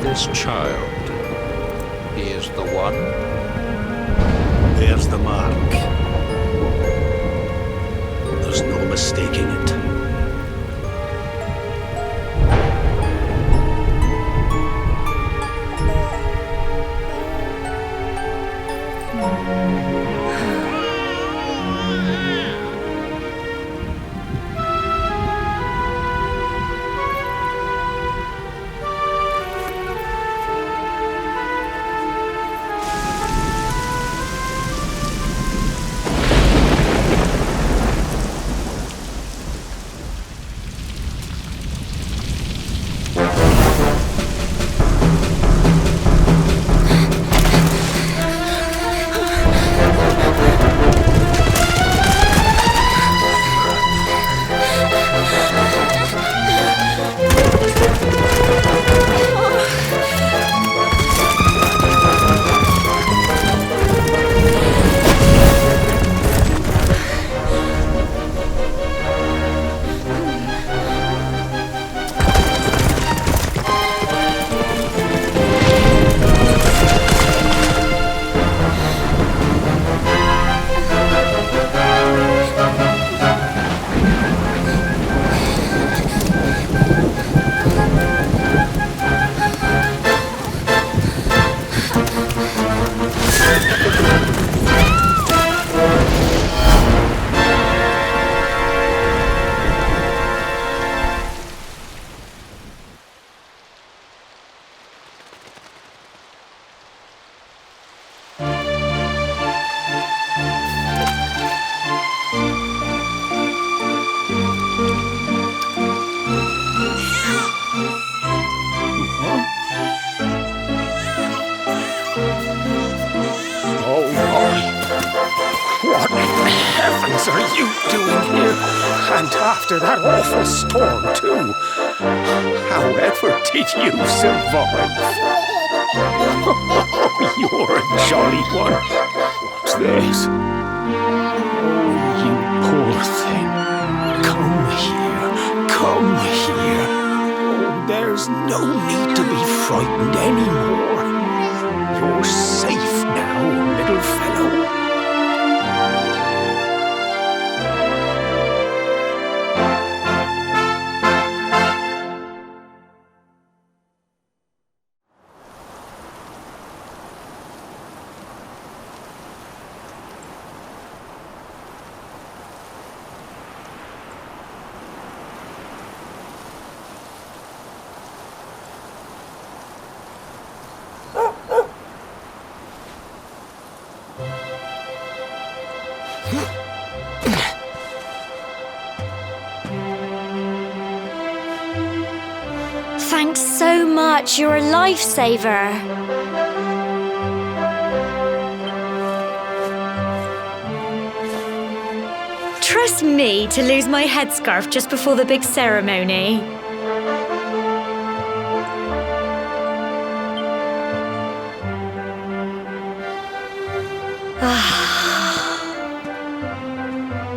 This child, he is the one? There's the mark. There's no mistaking it. What in heavens are you doing here? And after that awful storm, too. However did you survive? Oh, you're a jolly one. What's this? Oh, you poor thing. Come here. Come here. Oh, there's no need to be frightened anymore. You're safe now, little fellow. Thanks so much, you're a lifesaver. Trust me to lose my headscarf just before the big ceremony.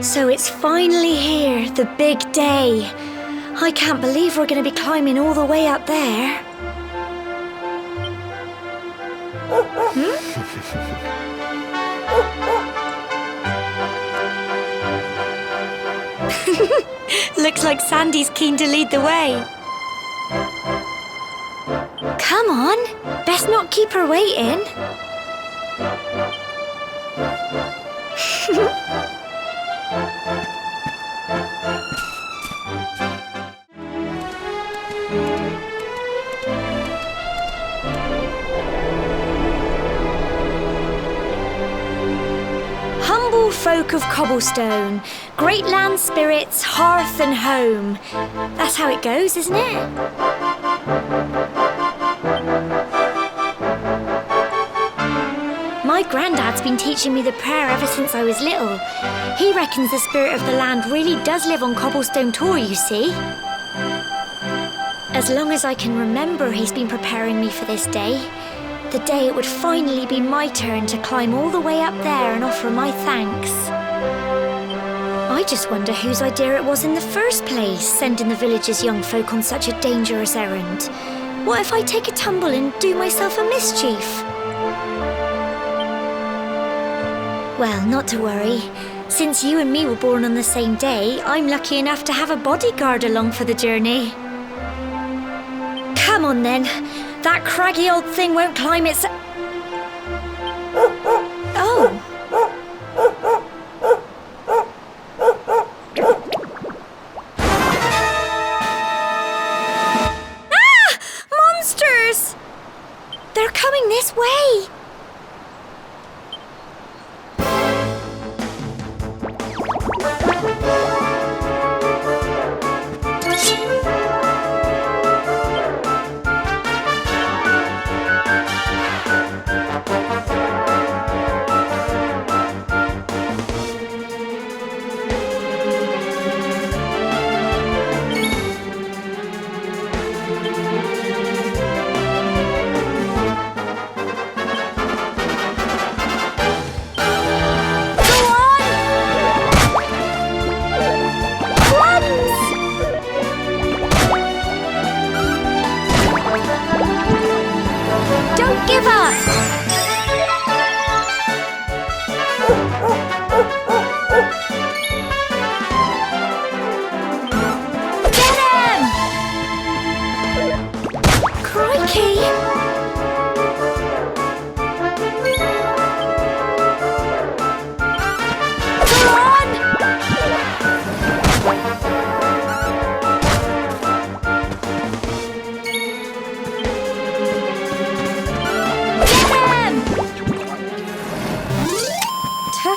So it's finally here, the big day. I can't believe we're going to be climbing all the way up there. Looks like Sandy's keen to lead the way. Come on, best not keep her waiting. Humble folk of cobblestone, great land spirits, hearth and home. That's how it goes, isn't it? My granddad's been teaching me the prayer ever since I was little. He reckons the spirit of the land really does live on Cobblestone Tor, you see. As long as I can remember, he's been preparing me for this day. The day it would finally be my turn to climb all the way up there and offer my thanks. I just wonder whose idea it was in the first place, sending the village's young folk on such a dangerous errand. What if I take a tumble and do myself a mischief? Well, not to worry. Since you and me were born on the same day, I'm lucky enough to have a bodyguard along for the journey. Come on then. That craggy old thing won't climb its... Oh! Ah! Monsters! They're coming this way!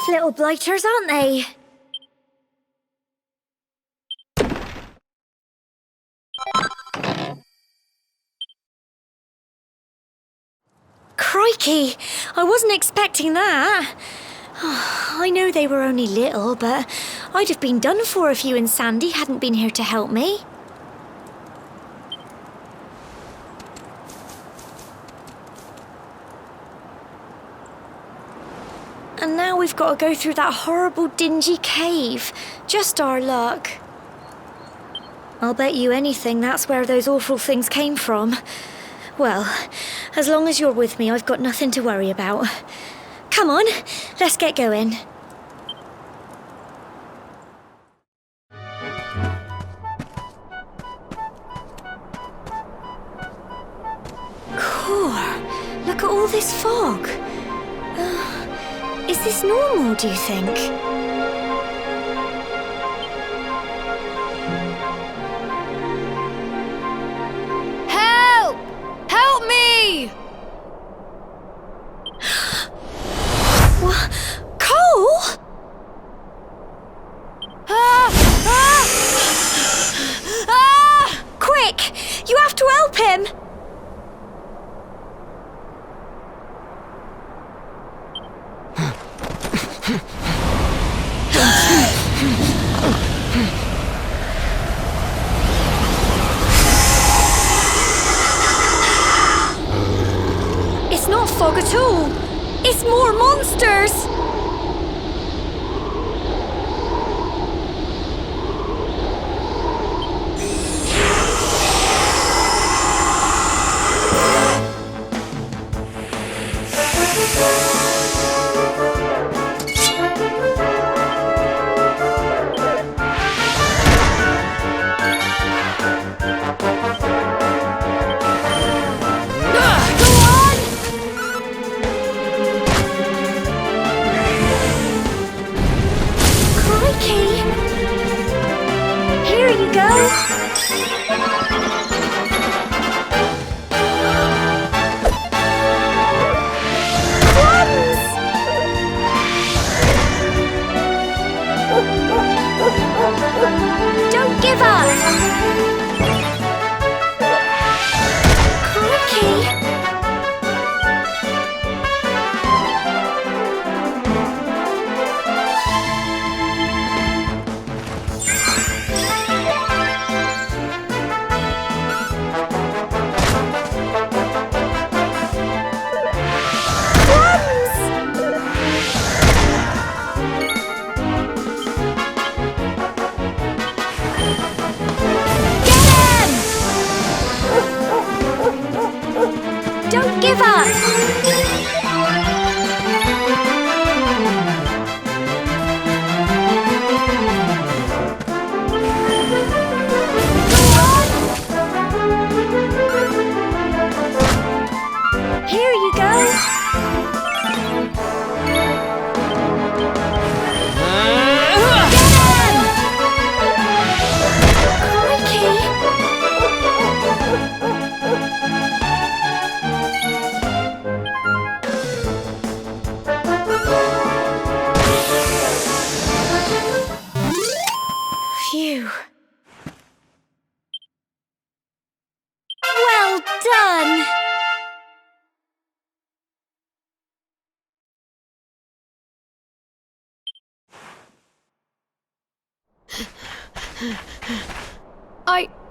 Little blighters, aren't they? Crikey! I wasn't expecting that. I know they were only little, but I'd have been done for if you and Sandy hadn't been here to help me. And now we've got to go through that horrible, dingy cave. Just our luck. I'll bet you anything that's where those awful things came from. Well, as long as you're with me, I've got nothing to worry about. Come on, let's get going. Core, look at all this fog. Is this normal, do you think? Help! Help me! What? Cole? Ah! Ah! Ah! Quick! You have to help him! It's not fog at all. It's more monsters. Don't give up! Crikey!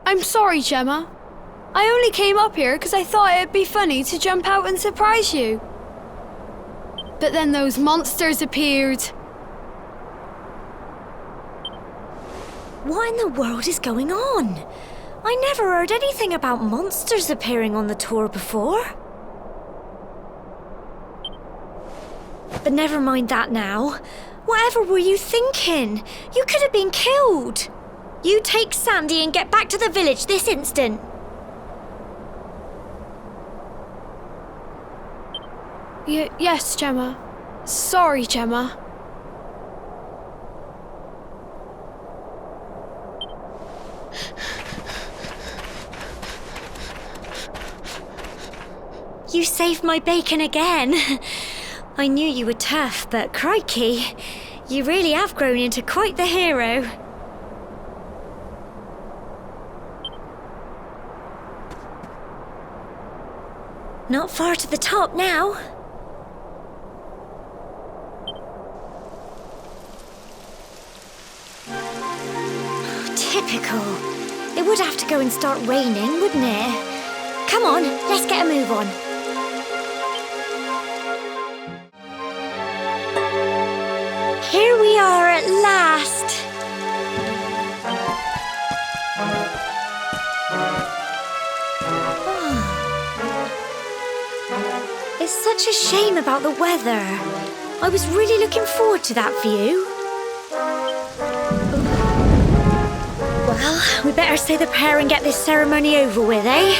I'm sorry, Gemma. I only came up here because I thought it'd be funny to jump out and surprise you. But then those monsters appeared. What in the world is going on? I never heard anything about monsters appearing on the tour before. But never mind that now. Whatever were you thinking? You could have been killed. You take Sandy and get back to the village this instant. Yes, Gemma. Sorry, Gemma. You saved my bacon again. I knew you were tough, but crikey, you really have grown into quite the hero. Not far to the top now. Typical. It would have to go and start raining, wouldn't it? Come on, let's get a move on. Here we are at last. It's such a shame about the weather. I was really looking forward to that view. Well, we better say the prayer and get this ceremony over with, eh?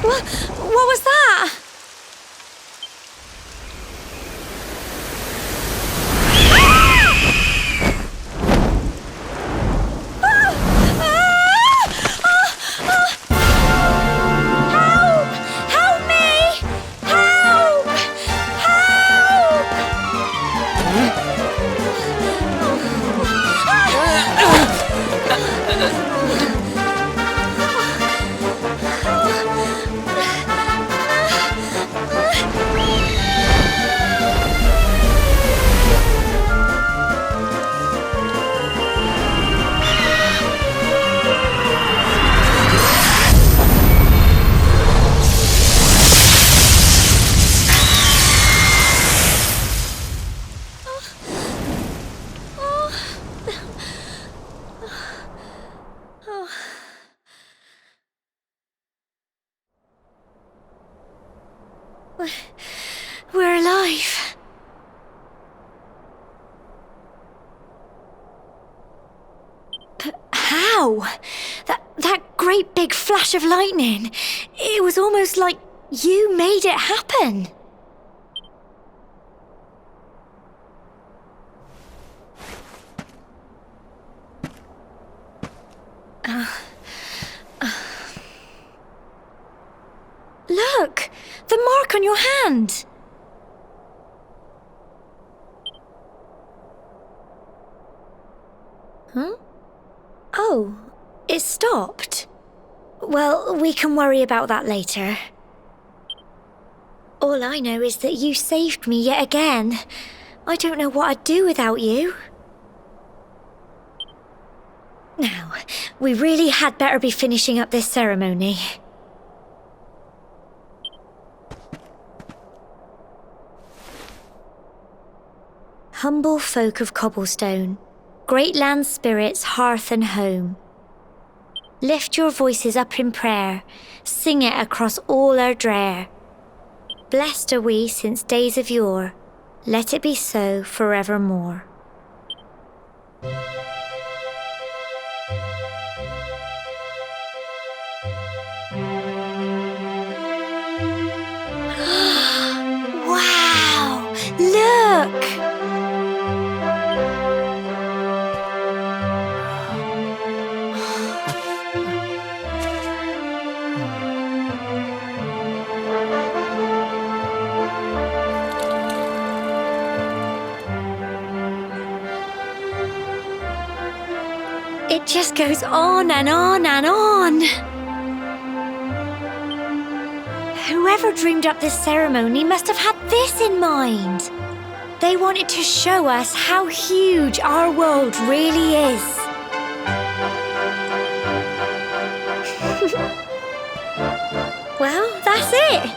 What was that? We're alive. But how? That great big flash of lightning. It was almost like you made it happen. Look! The mark on your hand! Huh? Oh, it stopped. Well, we can worry about that later. All I know is that you saved me yet again. I don't know what I'd do without you. Now, we really had better be finishing up this ceremony. Humble folk of cobblestone, great land spirits, hearth and home. Lift your voices up in prayer, sing it across all our drear. Blessed are we since days of yore, let it be so forevermore. Wow! Look! It just goes on and on and on. Whoever dreamed up this ceremony must have had this in mind. They wanted to show us how huge our world really is. Well, that's it.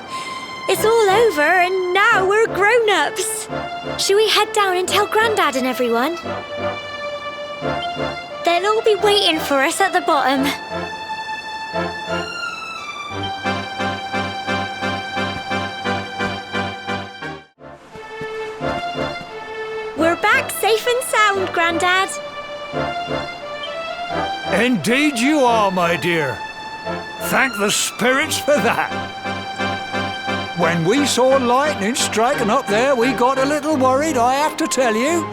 It's all over and now we're grown-ups. Shall we head down and tell Grandad and everyone? They'll all be waiting for us at the bottom. We're back safe and sound, Grandad. Indeed you are, my dear. Thank the spirits for that. When we saw lightning striking up there, we got a little worried, I have to tell you.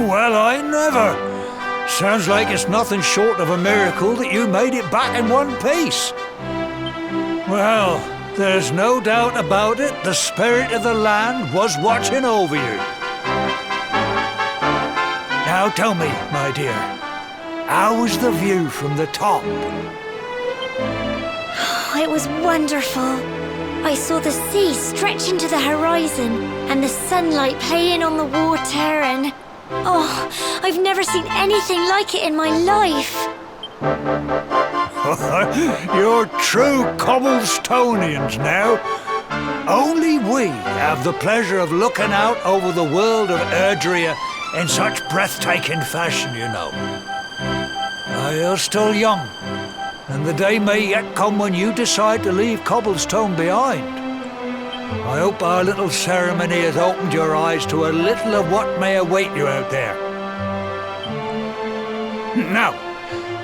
Well, I never. Sounds like it's nothing short of a miracle that you made it back in one piece. Well, there's no doubt about it, the spirit of the land was watching over you. Now tell me, my dear, how was the view from the top? It was wonderful. I saw the sea stretch into the horizon and the sunlight playing on the water and... Oh, I've never seen anything like it in my life. You're true Cobblestonians now. Only we have the pleasure of looking out over the world of Erdrea in such breathtaking fashion, you know. You're still young, and the day may yet come when you decide to leave Cobblestone behind. I hope our little ceremony has opened your eyes to a little of what may await you out there. Now,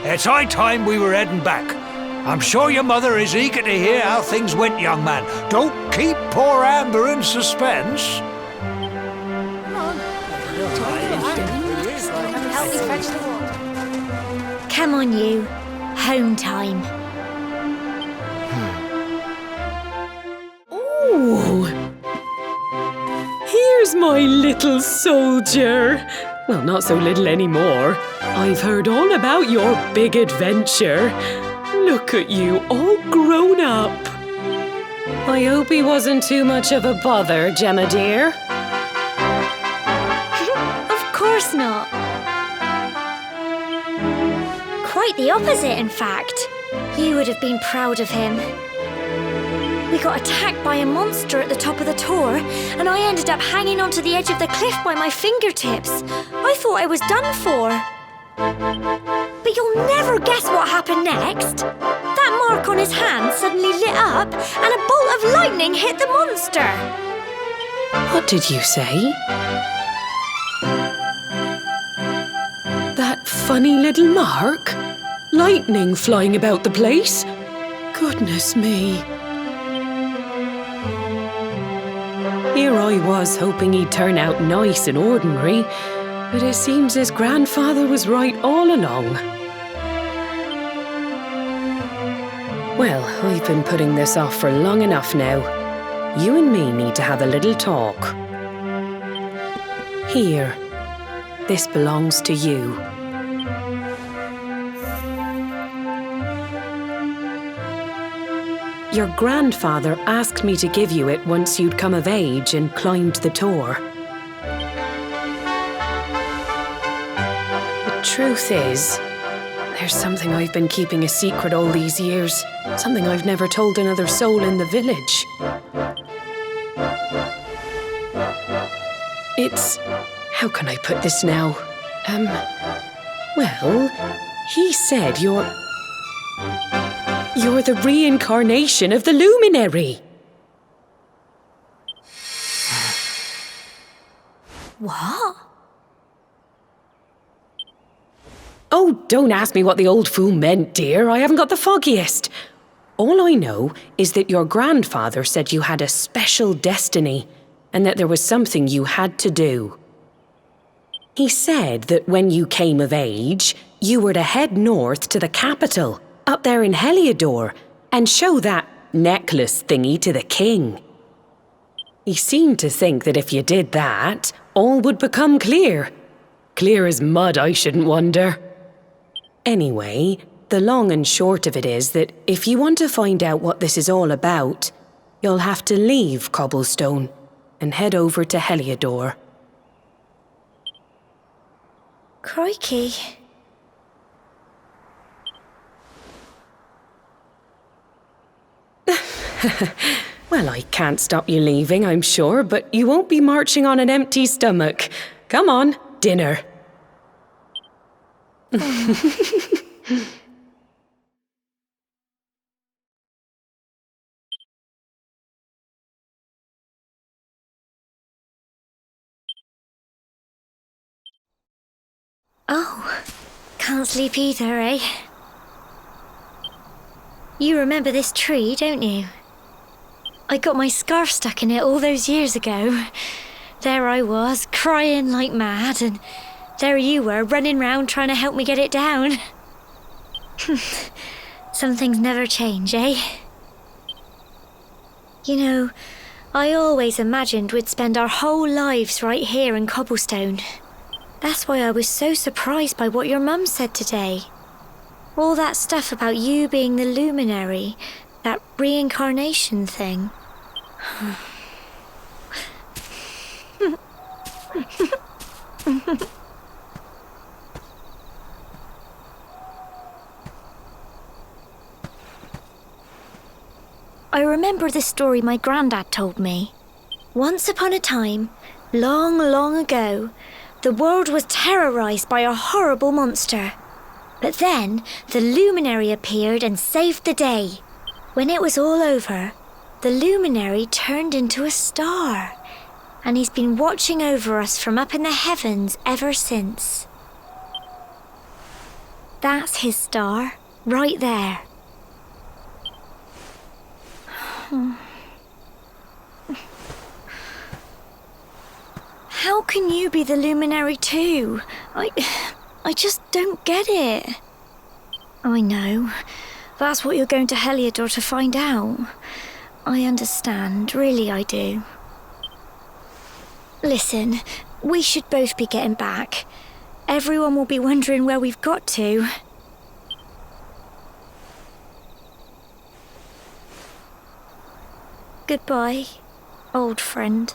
it's high time we were heading back. I'm sure your mother is eager to hear how things went, young man. Don't keep poor Amber in suspense. Come on, you. Home time. Ooh. Here's my little soldier. Well, not so little anymore. I've heard all about your big adventure. Look at you, all grown up. I hope he wasn't too much of a bother, Gemma dear. Of course not. Quite the opposite, in fact. You would have been proud of him. We got attacked by a monster at the top of the tour, and I ended up hanging onto the edge of the cliff by my fingertips. I thought I was done for. But you'll never guess what happened next. That mark on his hand suddenly lit up, and a bolt of lightning hit the monster. What did you say? That funny little mark? Lightning flying about the place? Goodness me. Here I was hoping he'd turn out nice and ordinary, but it seems his grandfather was right all along. Well, I've been putting this off for long enough now. You and me need to have a little talk. Here, this belongs to you. Your grandfather asked me to give you it once you'd come of age and climbed the tour. The truth is, there's something I've been keeping a secret all these years. Something I've never told another soul in the village. It's... how can I put this now? Well, he said you're the reincarnation of the luminary. What? Oh, don't ask me what the old fool meant, dear. I haven't got the foggiest. All I know is that your grandfather said you had a special destiny and that there was something you had to do. He said that when you came of age, you were to head north to the capital, up there in Helyador, and show that necklace thingy to the king. He seemed to think that if you did that, all would become clear. Clear as mud, I shouldn't wonder. Anyway, the long and short of it is that if you want to find out what this is all about, you'll have to leave Cobblestone and head over to Helyador. Crikey. Well, I can't stop you leaving, I'm sure, but you won't be marching on an empty stomach. Come on, dinner. Oh, can't sleep either, eh? You remember this tree, don't you? I got my scarf stuck in it all those years ago. There I was, crying like mad, and there you were, running round trying to help me get it down. Some things never change, eh? You know, I always imagined we'd spend our whole lives right here in Cobblestone. That's why I was so surprised by what your mum said today. All that stuff about you being the luminary, that reincarnation thing. I remember the story my granddad told me. Once upon a time, long, long ago, the world was terrorized by a horrible monster. But then, the luminary appeared and saved the day. When it was all over, the luminary turned into a star. And he's been watching over us from up in the heavens ever since. That's his star, right there. How can you be the luminary too? I just don't get it. I know. That's what you're going to Helyador to find out. I understand, really I do. Listen, we should both be getting back. Everyone will be wondering where we've got to. Goodbye, old friend.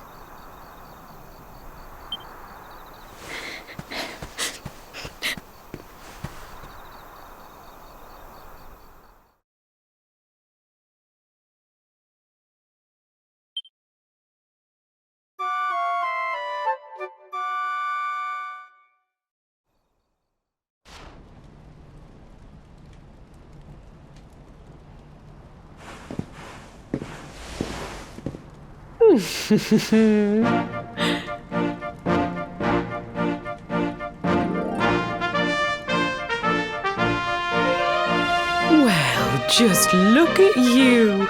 Well, just look at you.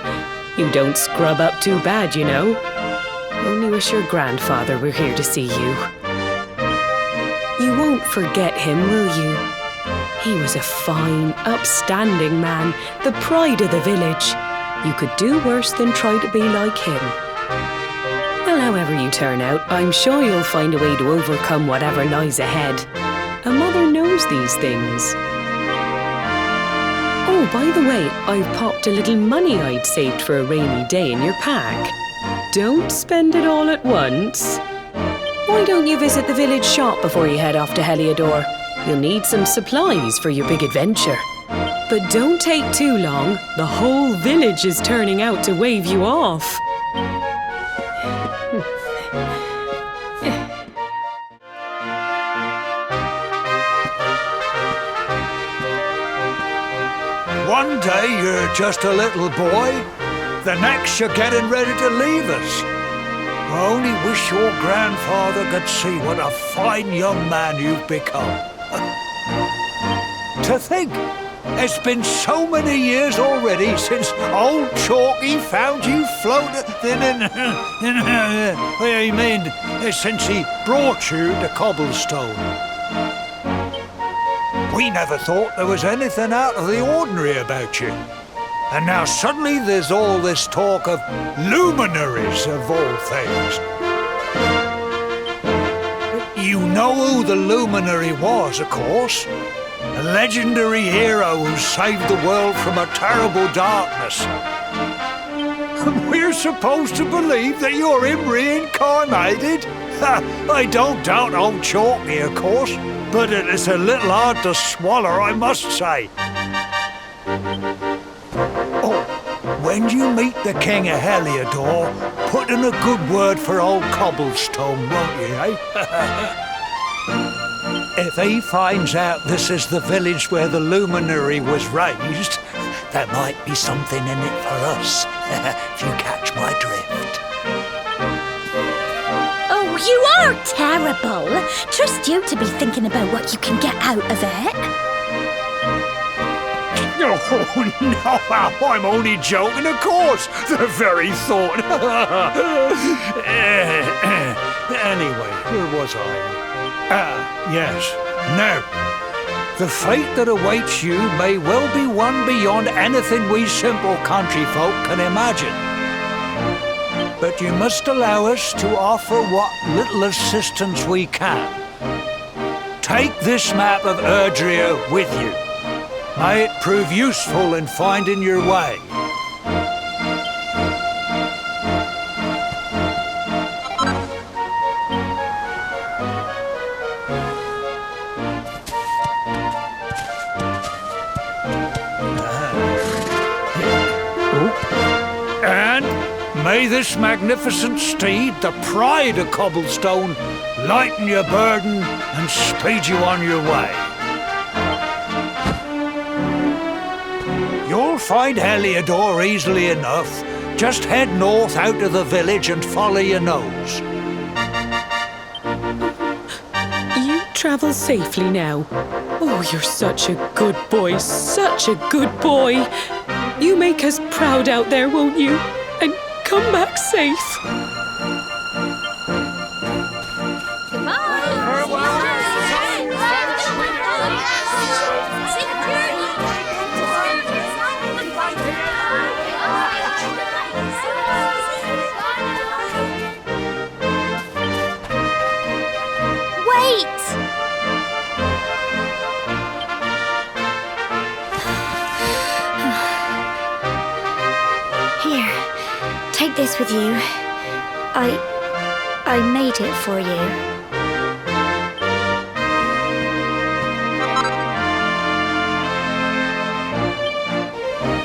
You don't scrub up too bad, you know. Only wish your grandfather were here to see you. You won't forget him, will you? He was a fine, upstanding man, the pride of the village. You could do worse than try to be like him. Well, however you turn out, I'm sure you'll find a way to overcome whatever lies ahead. A mother knows these things. Oh, by the way, I've popped a little money I'd saved for a rainy day in your pack. Don't spend it all at once. Why don't you visit the village shop before you head off to Helyador? You'll need some supplies for your big adventure. But don't take too long. The whole village is turning out to wave you off. One day you're just a little boy, the next you're getting ready to leave us. I only wish your grandfather could see what a fine young man you've become. To think, it's been so many years already since old Chalky found you floating since he brought you to Cobblestone. We never thought there was anything out of the ordinary about you. And now suddenly there's all this talk of luminaries of all things. You know who the luminary was, of course. a legendary hero who saved the world from a terrible darkness. And we're supposed to believe that you're him reincarnated? I don't doubt old Chalky, of course, but it's a little hard to swallow, I must say. Oh, when you meet the King of Helyador, put in a good word for old Cobblestone, won't you, eh? If he finds out this is the village where the luminary was raised, there might be something in it for us, if you catch my drift. Oh, you are terrible. Trust you to be thinking about what you can get out of it. Oh, no, I'm only joking, of course. The very thought. Anyway, where was I? Yes. Now, the fate that awaits you may well be one beyond anything we simple country folk can imagine. But you must allow us to offer what little assistance we can. Take this map of Erdrea with you. May it prove useful in finding your way. And may this magnificent steed, the pride of Cobblestone, lighten your burden and speed you on your way. You'll find Helyador easily enough. Just head north out of the village and follow your nose. You travel safely now. Oh, you're such a good boy, such a good boy. You make us proud out there, won't you? And come back safe. Take this with you. I made it for you.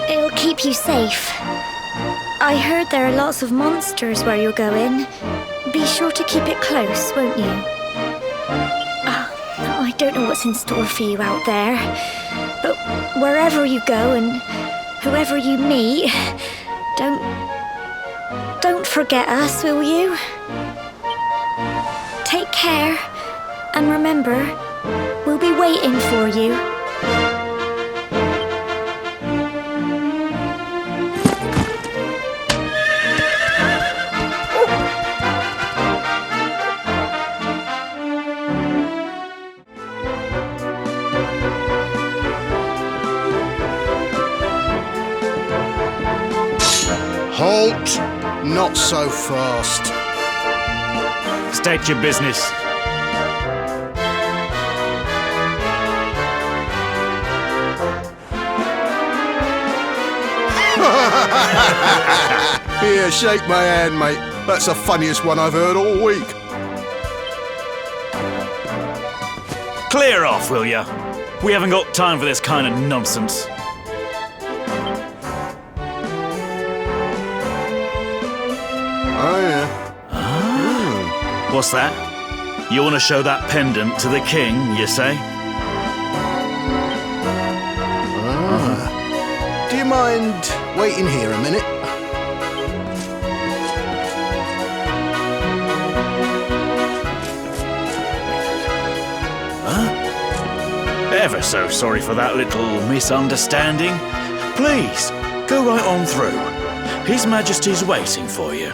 It'll keep you safe. I heard there are lots of monsters where you're going. Be sure to keep it close, won't you? I don't know what's in store for you out there, but wherever you go and whoever you meet, Don't forget us, will you? Take care, and remember, we'll be waiting for you. Halt! Not so fast. State your business. Here, shake my hand, mate. That's the funniest one I've heard all week. Clear off, will ya? We haven't got time for this kind of nonsense. Oh, yeah. What's that? You want to show that pendant to the king, you say? Do you mind waiting here a minute? Ever so sorry for that little misunderstanding. Please, go right on through. His Majesty's waiting for you.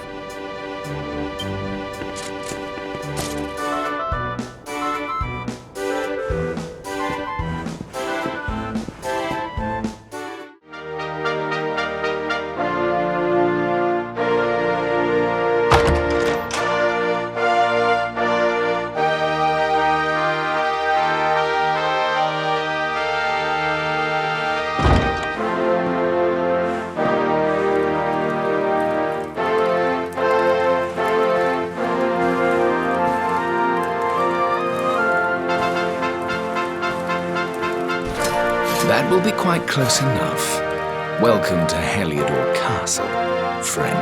That will be quite close enough. Welcome to Helyador Castle, friend.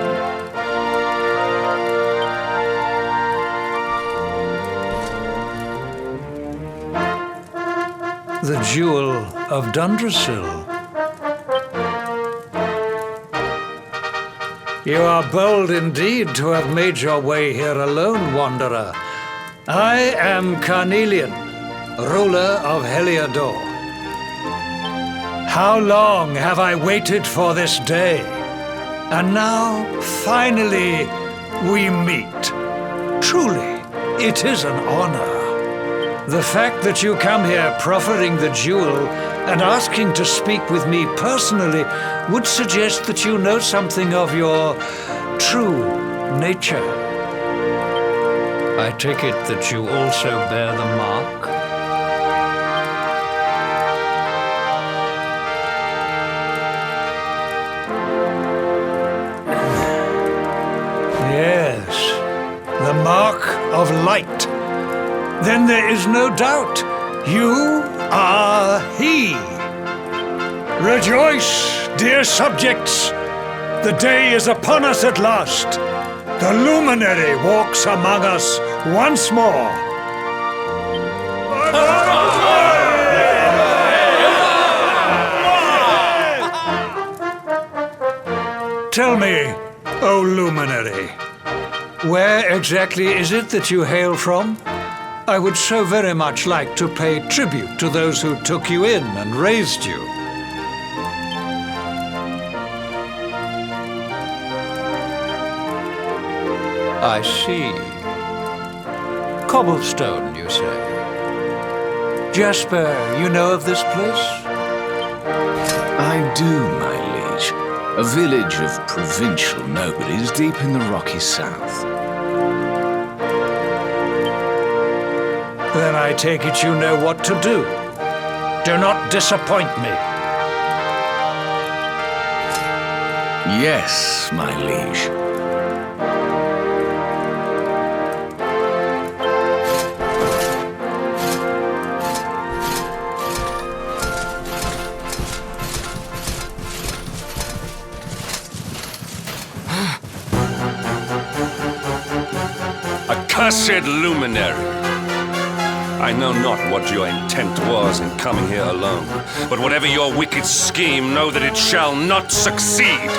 The Jewel of Dundrasil. You are bold indeed to have made your way here alone, Wanderer. I am Carnelian, ruler of Helyador. How long have I waited for this day? And now, finally, we meet. Truly, it is an honor. The fact that you come here proffering the jewel and asking to speak with me personally would suggest that you know something of your true nature. I take it that you also bear the mark? Yes, the mark of light. Then there is no doubt, you are he. Rejoice, dear subjects. The day is upon us at last. The luminary walks among us once more. Tell me, O luminary, where exactly is it that you hail from? I would so very much like to pay tribute to those who took you in and raised you. I see. Cobblestone, you say? Jasper, you know of this place? I do, my liege. A village of provincial nobles deep in the rocky south. Then I take it you know what to do. Do not disappoint me. Yes, my liege. Accursed luminary! I know not what your intent was in coming here alone, but whatever your wicked scheme, know that it shall not succeed!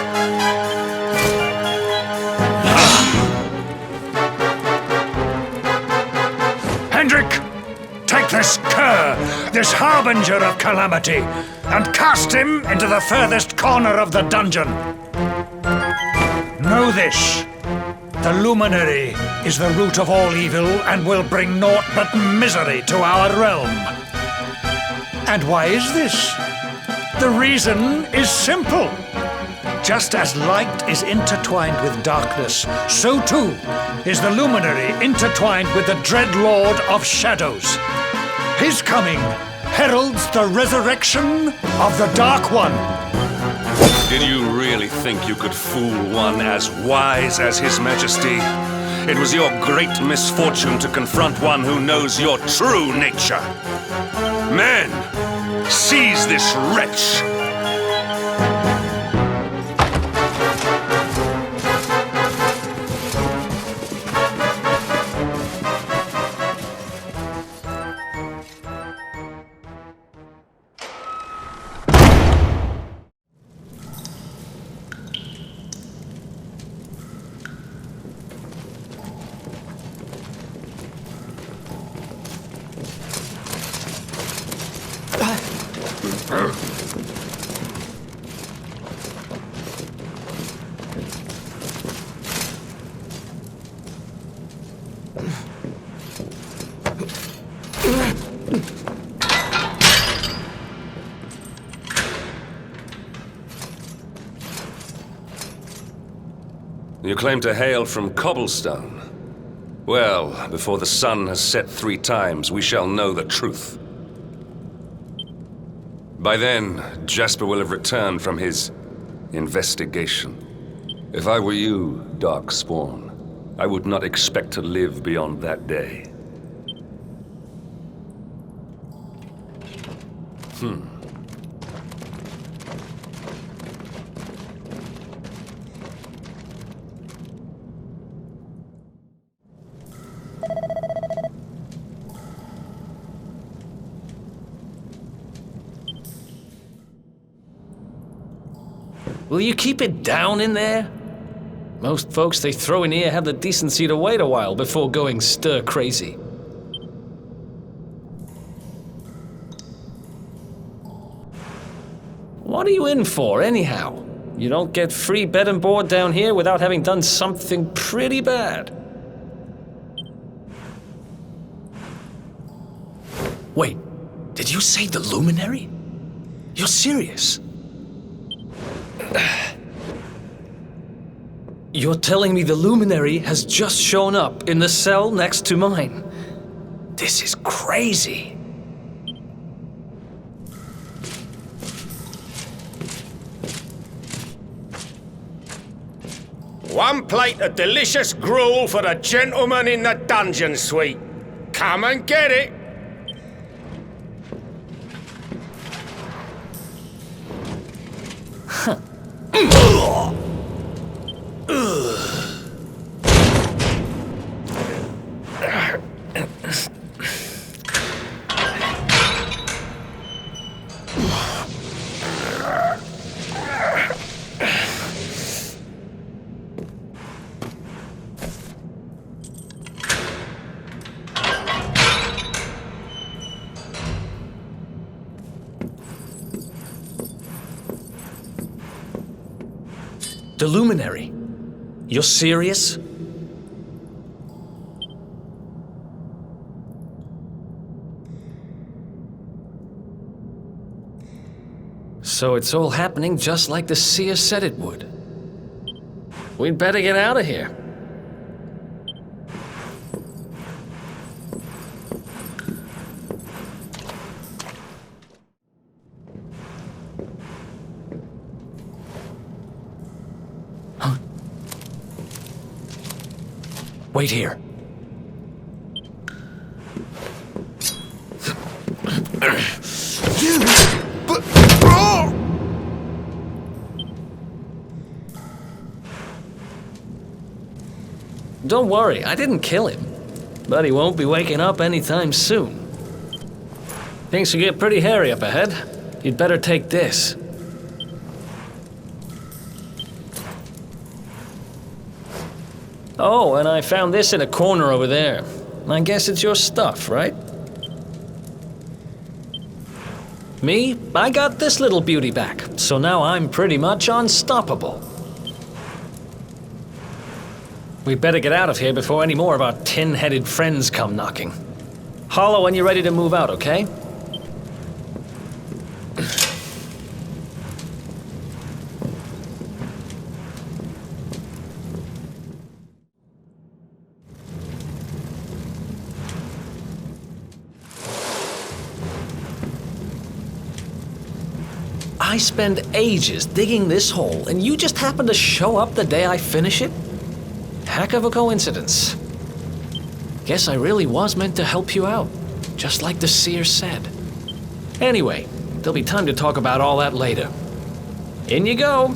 Hendrik, take this cur, this harbinger of calamity, and cast him into the furthest corner of the dungeon. Know this. The luminary is the root of all evil and will bring naught but misery to our realm. And why is this? The reason is simple. Just as light is intertwined with darkness, so too is the luminary intertwined with the dread lord of shadows. His coming heralds the resurrection of the Dark One. Did you really think you could fool one as wise as His Majesty? It was your great misfortune to confront one who knows your true nature. Men, seize this wretch! You claim to hail from Cobblestone. Well, before the sun has set 3 times, we shall know the truth. By then, Jasper will have returned from his investigation. If I were you, Darkspawn, I would not expect to live beyond that day. Will you keep it down in there? Most folks they throw in here have the decency to wait a while before going stir crazy. What are you in for, anyhow? You don't get free bed and board down here without having done something pretty bad. Wait, did you say the Luminary? You're serious? You're telling me the Luminary has just shown up in the cell next to mine? This is crazy. One plate of delicious gruel for the gentleman in the dungeon suite. Come and get it. The Luminary? You're serious? So it's all happening just like the seer said it would. We'd better get out of here. Wait here. Don't worry, I didn't kill him. But he won't be waking up anytime soon. Things will get pretty hairy up ahead. You'd better take this. Oh, and I found this in a corner over there. I guess it's your stuff, right? Me? I got this little beauty back, so now I'm pretty much unstoppable. We'd better get out of here before any more of our tin-headed friends come knocking. Holler when you're ready to move out, okay? I spend ages digging this hole, and you just happen to show up the day I finish it? Heck of a coincidence. Guess I really was meant to help you out, just like the seer said. Anyway, there'll be time to talk about all that later. In you go.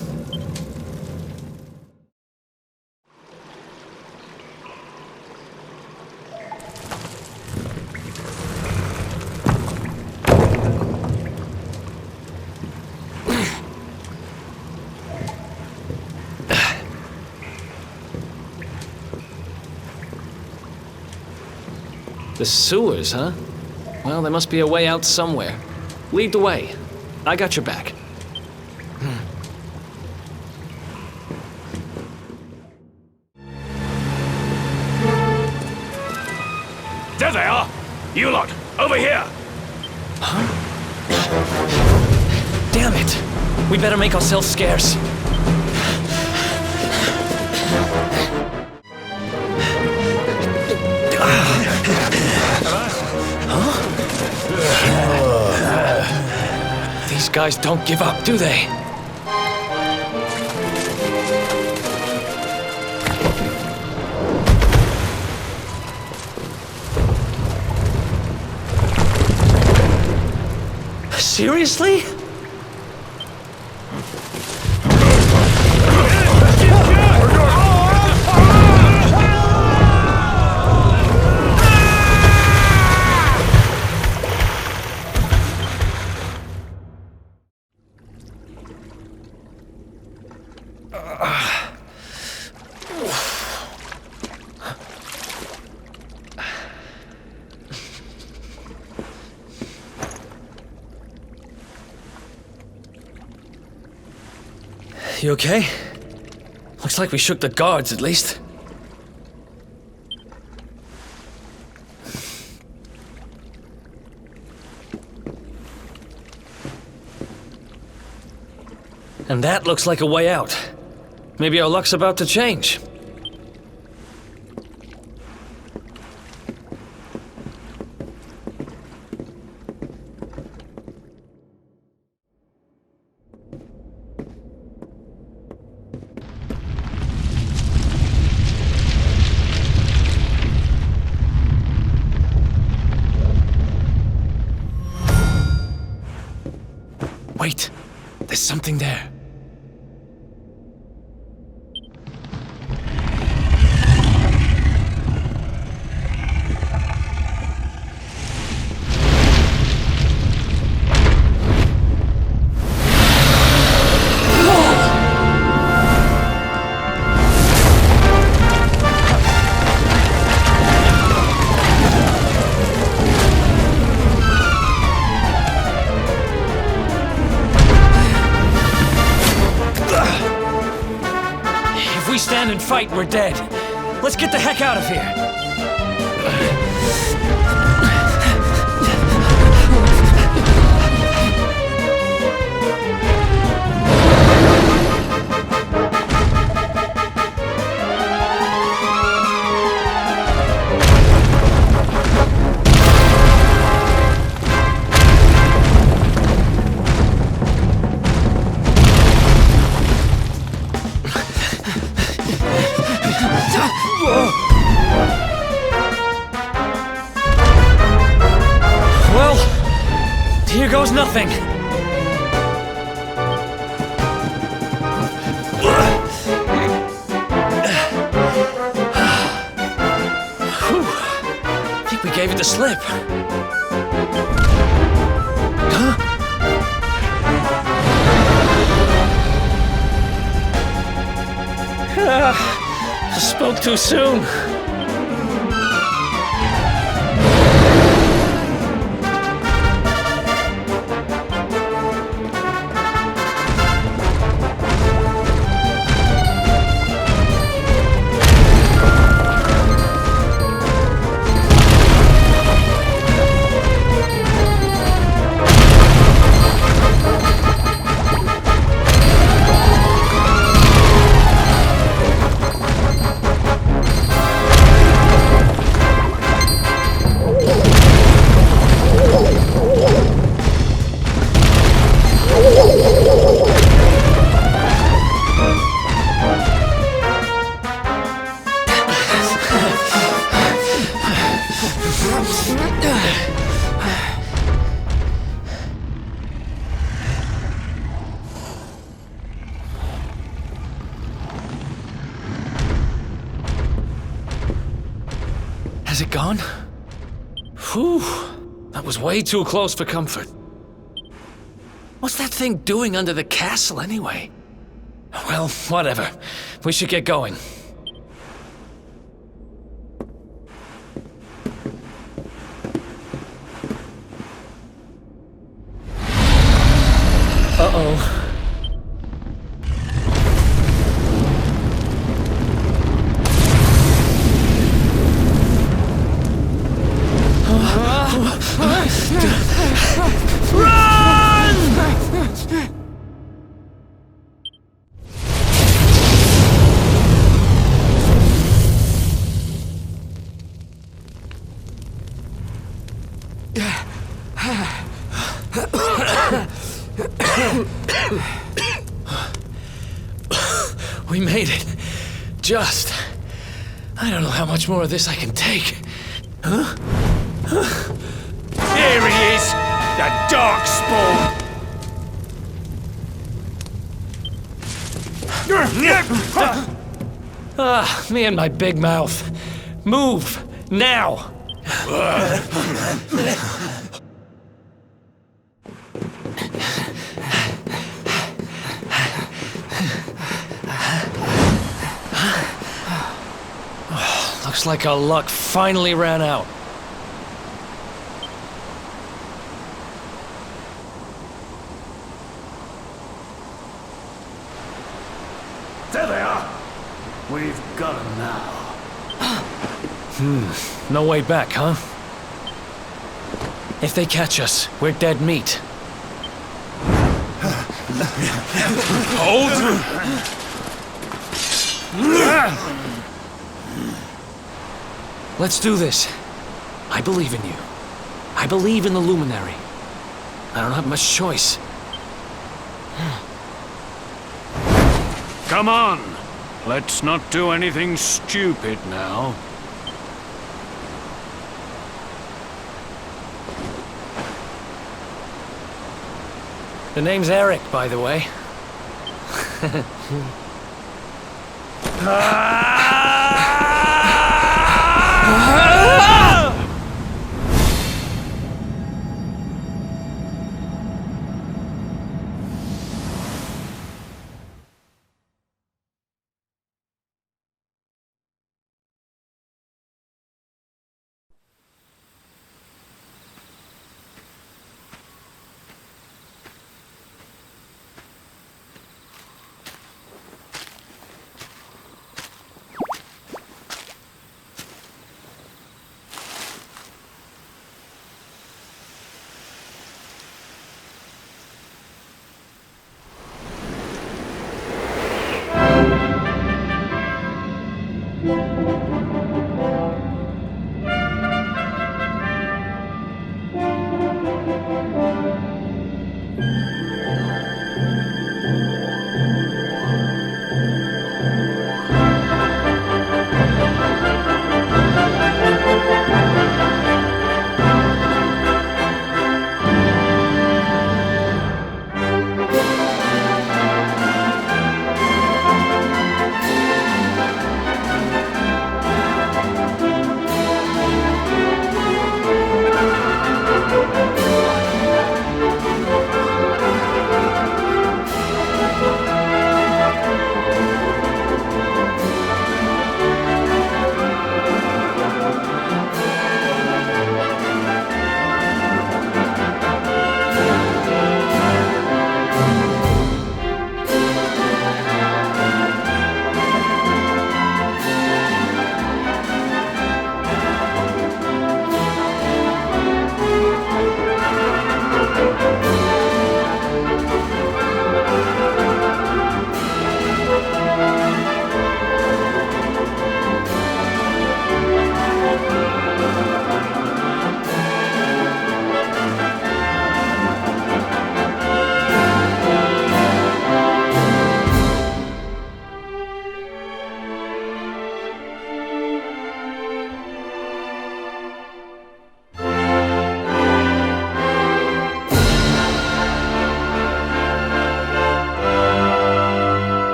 The sewers, huh? Well, there must be a way out somewhere. Lead the way. I got your back. There they are! You lot, over here! Huh? Damn it! We better make ourselves scarce. These guys don't give up, do they? Seriously? You okay? Looks like we shook the guards, at least. And that looks like a way out. Maybe our luck's about to change. Wait, there's something there. And fight, we're dead. Let's get the heck out of here. Well, here goes nothing. I think we gave it the slip. Huh? I spoke too soon. Has it gone? Whew. That was way too close for comfort. What's that thing doing under the castle, anyway? Well, whatever. We should get going. Uh-oh. We made it. Just. I don't know how much more of this I can take. Huh? Here he is! The Darkspawn! Me and my big mouth. Move! Now! Looks like our luck finally ran out. There they are. We've got them now. No way back, huh? If they catch us, we're dead meat. Hold! Let's do this. I believe in you. I believe in the Luminary. I don't have much choice. Come on. Let's not do anything stupid now. The name's Eric, by the way.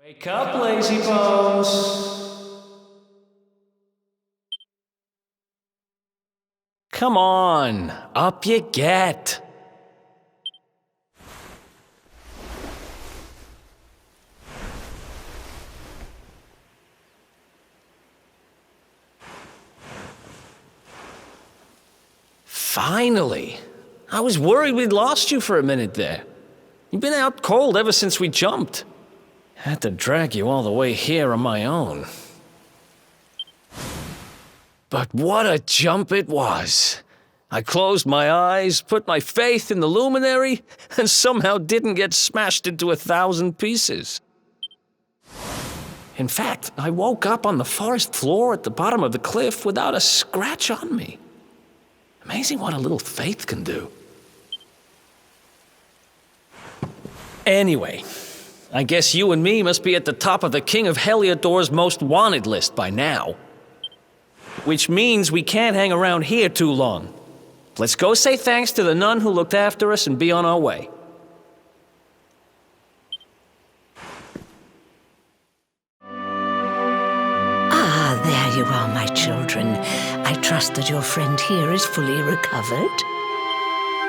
Wake up, lazy bones! Come on, up you get! Finally! I was worried we'd lost you for a minute there. You've been out cold ever since we jumped. Had to drag you all the way here on my own. But what a jump it was. I closed my eyes, put my faith in the Luminary, and somehow didn't get smashed into 1,000 pieces. In fact, I woke up on the forest floor at the bottom of the cliff without a scratch on me. Amazing what a little faith can do. Anyway, I guess you and me must be at the top of the King of Helyador's most wanted list by now. Which means we can't hang around here too long. Let's go say thanks to the nun who looked after us and be on our way. you are, my children. I trust that your friend here is fully recovered.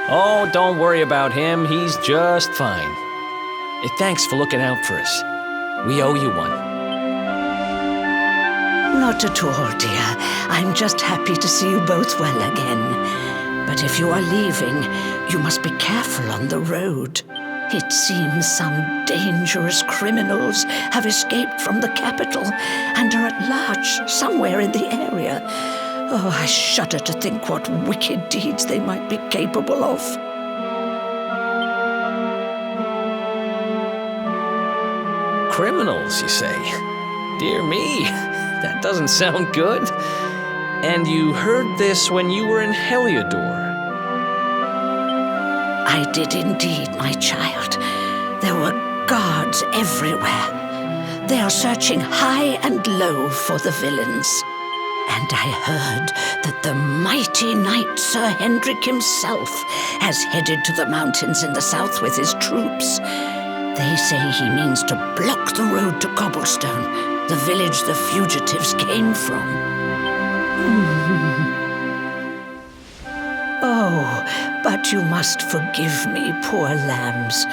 Oh, don't worry about him. He's just fine. Thanks for looking out for us. We owe you one. Not at all, dear. I'm just happy to see you both well again. But if you are leaving, you must be careful on the road. It seems some dangerous criminals have escaped from the capital and are at large somewhere in the area. Oh, I shudder to think what wicked deeds they might be capable of. Criminals, you say? Dear me, that doesn't sound good. And you heard this when you were in Helyador. I did indeed, my child. There were guards everywhere. They are searching high and low for the villains. And I heard that the mighty knight Sir Hendrik himself has headed to the mountains in the south with his troops. They say he means to block the road to Cobblestone, the village the fugitives came from. Oh, but you must forgive me, poor lambs.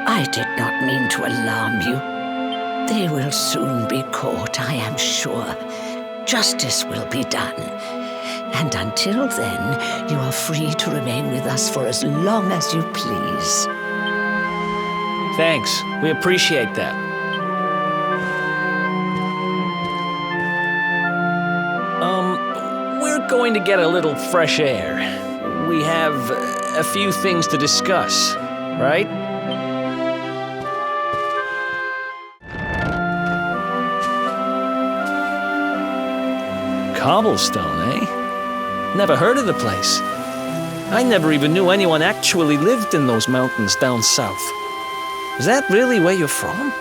I did not mean to alarm you. They will soon be caught, I am sure. Justice will be done. And until then, you are free to remain with us for as long as you please. Thanks. We appreciate that. We're going to get a little fresh air. We have a few things to discuss, right? Cobblestone, eh? Never heard of the place. I never even knew anyone actually lived in those mountains down south. Is that really where you're from?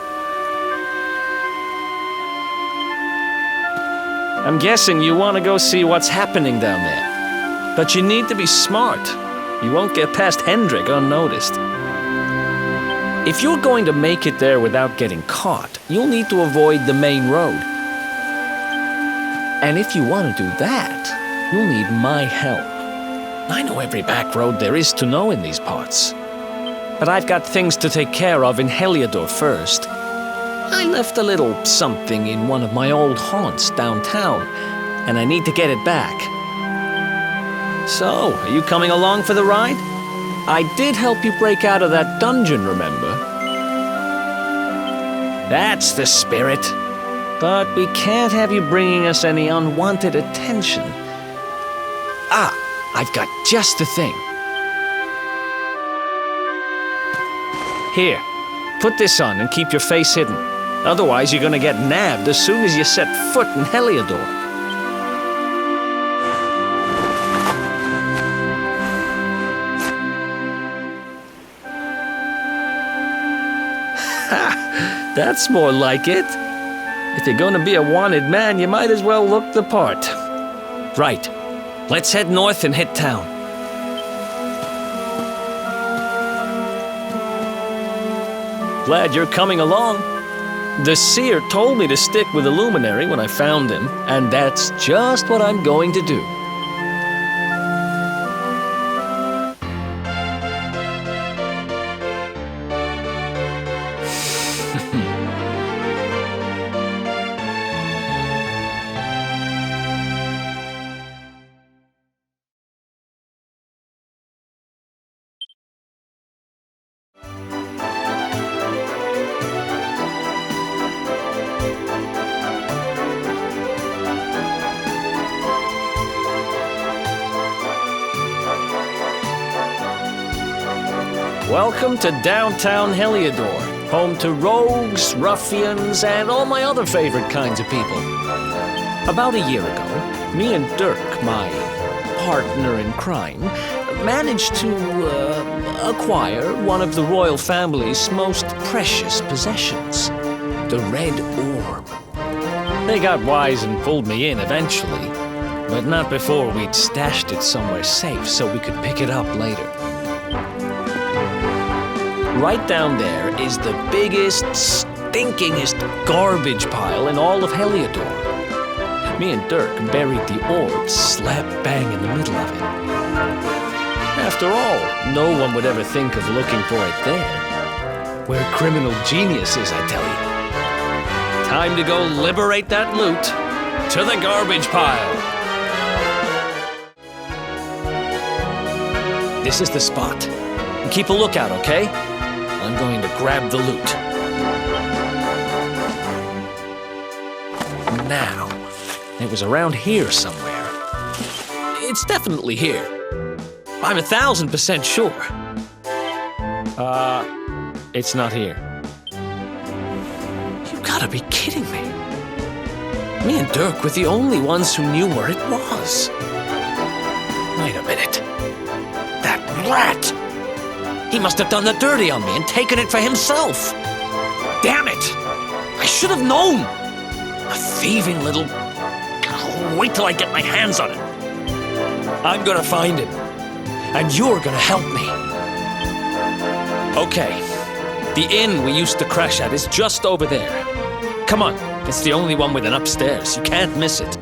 I'm guessing you want to go see what's happening down there. But you need to be smart. You won't get past Hendrik unnoticed. If you're going to make it there without getting caught, you'll need to avoid the main road. And if you want to do that, you'll need my help. I know every back road there is to know in these parts. But I've got things to take care of in Helyador first. I left a little something in one of my old haunts downtown, and I need to get it back. So, are you coming along for the ride? I did help you break out of that dungeon, remember? That's the spirit. But we can't have you bringing us any unwanted attention. Ah, I've got just the thing. Here, put this on and keep your face hidden. Otherwise, you're gonna get nabbed as soon as you set foot in Helyador. Ha! That's more like it. If you're gonna be a wanted man, you might as well look the part. Right. Let's head north and hit town. Glad you're coming along. The seer told me to stick with the luminary when I found him, and that's just what I'm going to do. Welcome to downtown Helyador, home to rogues, ruffians, and all my other favorite kinds of people. About a year ago, me and Dirk, my partner in crime, managed to acquire one of the royal family's most precious possessions, the Red Orb. They got wise and pulled me in eventually, but not before we'd stashed it somewhere safe so we could pick it up later. Right down there is the biggest, stinkingest garbage pile in all of Helyador. Me and Dirk buried the orb slap bang in the middle of it. After all, no one would ever think of looking for it there. We're criminal geniuses, I tell you. Time to go liberate that loot to the garbage pile. This is the spot. Keep a lookout, okay? I'm going to grab the loot. Now, it was around here somewhere. It's definitely here. I'm 1,000% sure. It's not here. You gotta be kidding me. Me and Dirk were the only ones who knew where it was. Wait a minute. That rat! He must have done the dirty on me and taken it for himself. Damn it! I should have known! A thieving little... Oh, wait till I get my hands on it. I'm gonna find him. And you're gonna help me. Okay. The inn we used to crash at is just over there. Come on, it's the only one with an upstairs. You can't miss it.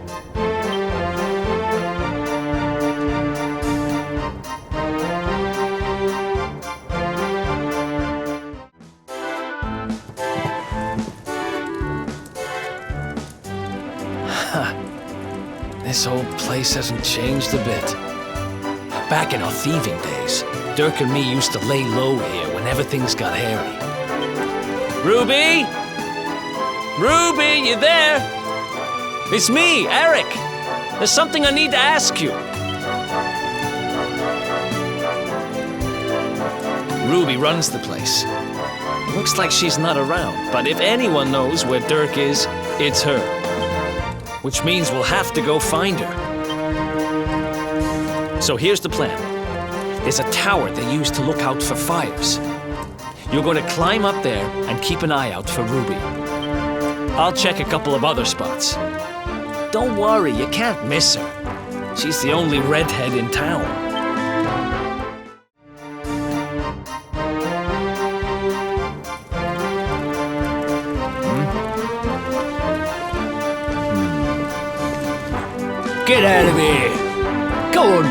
This whole place hasn't changed a bit. Back in our thieving days, Dirk and me used to lay low here whenever things got hairy. Ruby? Ruby, you there? It's me, Eric. There's something I need to ask you. Ruby runs the place. Looks like she's not around, but if anyone knows where Dirk is, it's her. Which means we'll have to go find her. So here's the plan. There's a tower they use to look out for fires. You're going to climb up there and keep an eye out for Ruby. I'll check a couple of other spots. Don't worry, you can't miss her. She's the only redhead in town. Get out of here! Go on!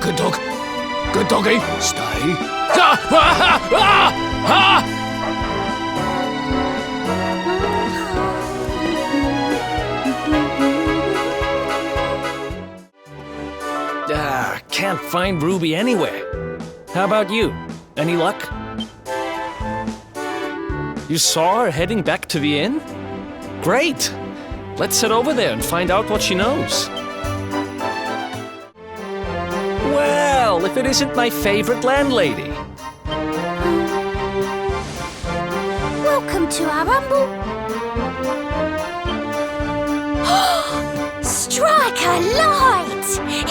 Good dog. Good doggy. Stay. Can't find Ruby anywhere. How about you? Any luck? You saw her heading back to the inn? Great! Let's head over there and find out what she knows. Well, if it isn't my favorite landlady. Welcome to our rumble. Strike a light!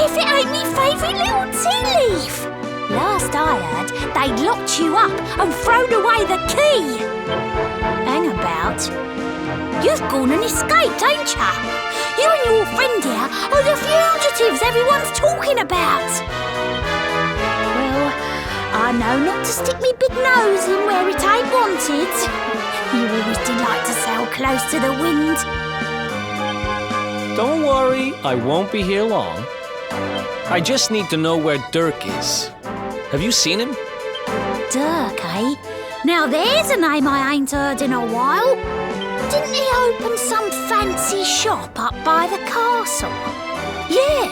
If it ain't me favourite little tea leaf! Last I heard, they'd locked you up and thrown away the key. Hang about. You've gone and escaped, ain't ya? You and your friend here are the fugitives everyone's talking about. Well, I know not to stick me big nose in where it ain't wanted. You always did like to sail close to the wind. Don't worry, I won't be here long. I just need to know where Dirk is. Have you seen him? Dirk, eh? Now there's a name I ain't heard in a while. Didn't he open some fancy shop up by the castle? Yeah,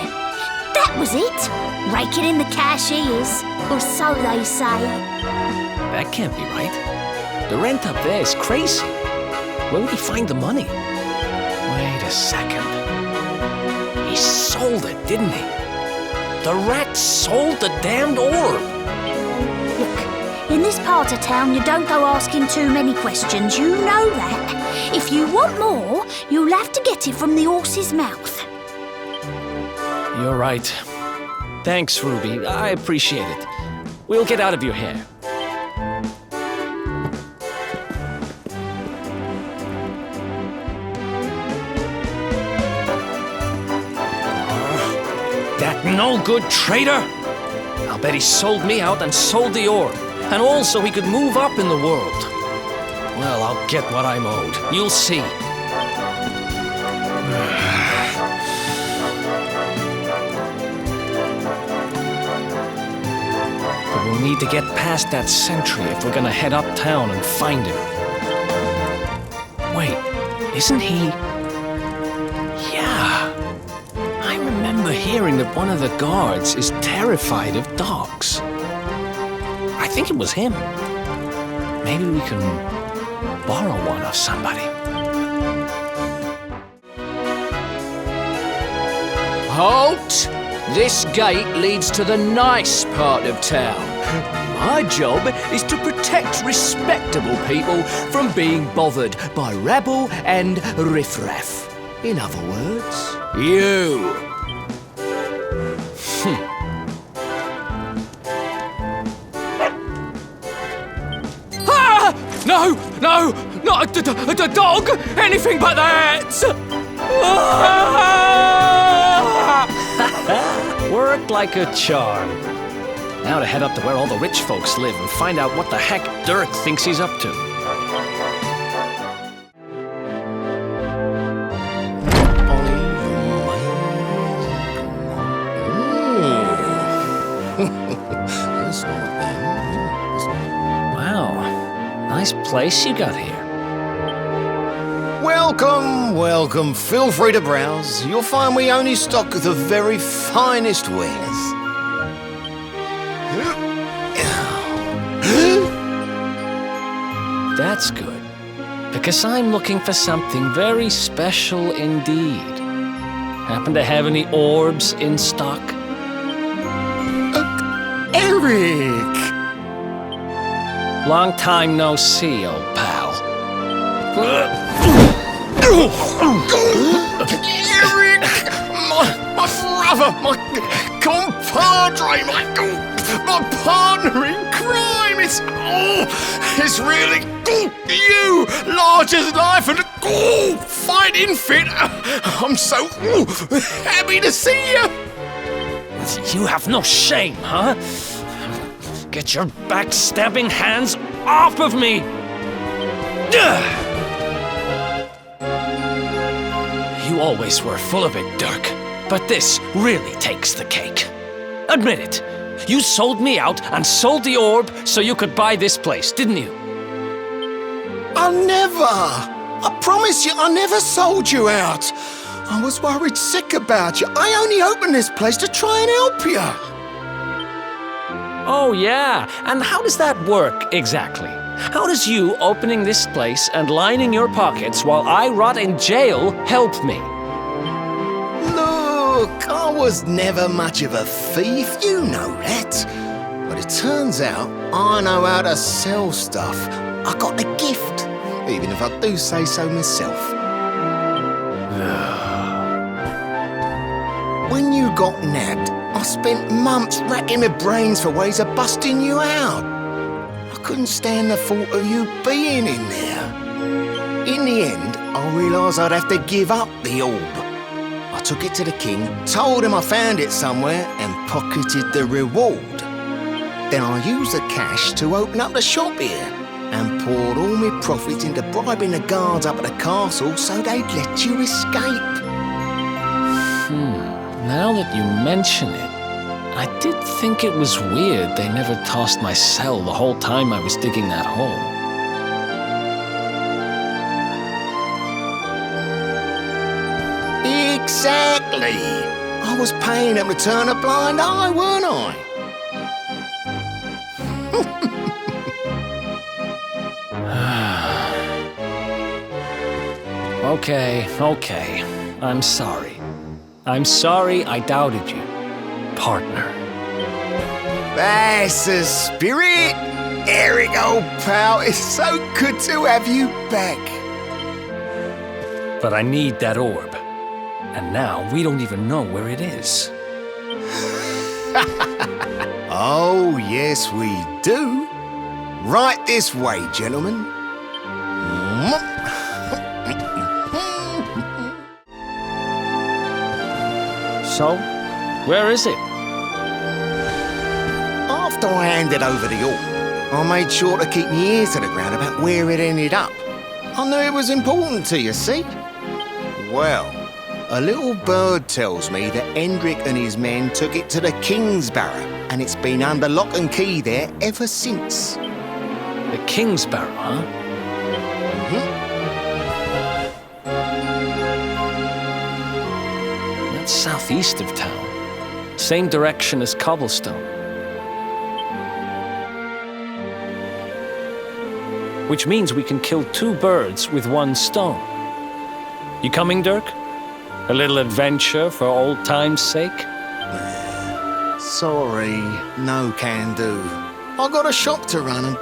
that was it. Raking in the cashiers, or so they say. That can't be right. The rent up there is crazy. Where would he find the money? Wait a second. He sold it, didn't he? The rat sold the damned orb. Look, in this part of town, you don't go asking too many questions. You know that. If you want more, you'll have to get it from the horse's mouth. You're right. Thanks, Ruby. I appreciate it. We'll get out of your hair. That no-good traitor! I'll bet he sold me out and sold the orb. And also he could move up in the world. Well, I'll get what I'm owed. You'll see. But we'll need to get past that sentry if we're gonna head uptown and find him. Wait, isn't he... Yeah. I remember hearing that one of the guards is terrified of dogs. I think it was him. Maybe we can borrow one of somebody. Halt! This gate leads to the nice part of town. My job is to protect respectable people from being bothered by rabble and riffraff. In other words, you. No! No! Not a dog! Anything but that! Worked like a charm. Now to head up to where all the rich folks live and find out what the heck Dirk thinks he's up to. Nice place you got here. Welcome, welcome. Feel free to browse. You'll find we only stock the very finest wares. That's good, because I'm looking for something very special indeed. Happen to have any orbs in stock? Eric! Long time no see, old pal. Eric! My brother, my compadre, my partner in crime! It's really you! Large as life and fighting fit! I'm so happy to see you! You have no shame, huh? Get your backstabbing hands off of me! You always were full of it, Dirk. But this really takes the cake. Admit it. You sold me out and sold the orb so you could buy this place, didn't you? I never! I promise you, I never sold you out. I was worried sick about you. I only opened this place to try and help you. Oh, yeah. And how does that work, exactly? How does you opening this place and lining your pockets while I rot in jail help me? Look, I was never much of a thief, you know that. But it turns out I know how to sell stuff. I got the gift, even if I do say so myself. When you got nabbed, I spent months racking my brains for ways of busting you out. I couldn't stand the thought of you being in there. In the end, I realised I'd have to give up the orb. I took it to the king, told him I found it somewhere, and pocketed the reward. Then I used the cash to open up the shop here, and poured all my profits into bribing the guards up at the castle so they'd let you escape. Now that you mention it, I did think it was weird they never tossed my cell the whole time I was digging that hole. Exactly! I was paying them to turn a blind eye, weren't I? Okay. I'm sorry. I'm sorry I doubted you. partner. That's the spirit! Eric, old pal, it's so good to have you back. But I need that orb. And now we don't even know where it is. Oh, yes, we do. Right this way, gentlemen. So, where is it? After I handed over the orb, I made sure to keep my ears to the ground about where it ended up. I knew it was important to you, see? Well, a little bird tells me that Hendrik and his men took it to the King's Barrow, and it's been under lock and key there ever since. The King's Barrow, huh? That's southeast of town. Same direction as Cobblestone. Which means we can kill 2 birds with 1 stone. You coming, Dirk? A little adventure for old time's sake? Sorry, no can do. I got a shop to run and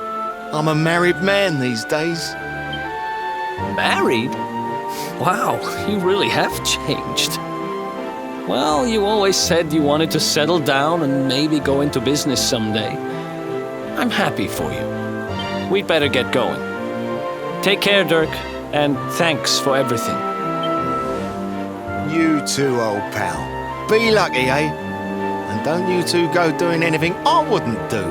I'm a married man these days. Married? Wow, you really have changed. Well, you always said you wanted to settle down and maybe go into business someday. I'm happy for you. We'd better get going. Take care, Dirk, and thanks for everything. You too, old pal. Be lucky, eh? And don't you two go doing anything I wouldn't do.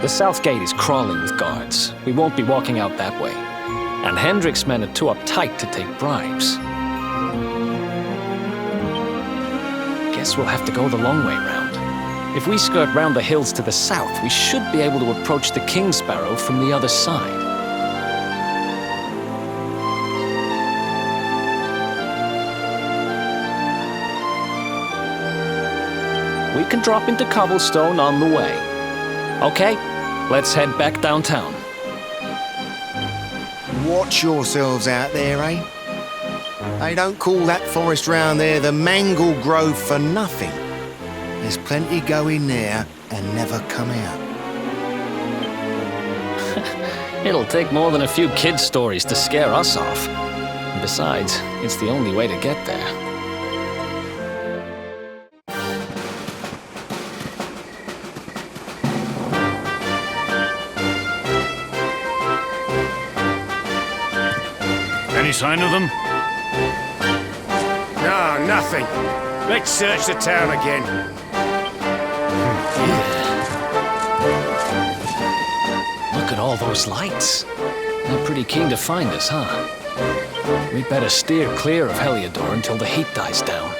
The south gate is crawling with guards. We won't be walking out that way. And Hendrik's men are too uptight to take bribes. Guess we'll have to go the long way round. If we skirt round the hills to the south, we should be able to approach the King's Barrow from the other side. We can drop into Cobblestone on the way. Okay, let's head back downtown. Watch yourselves out there, eh? They don't call that forest round there the Mangle Grove for nothing. There's plenty go in there and never come out. It'll take more than a few kid stories to scare us off. And besides, it's the only way to get there. Any sign of them? No, nothing. Let's search the town again. Look at all those lights. They're pretty keen to find us, huh? We'd better steer clear of Helyador until the heat dies down.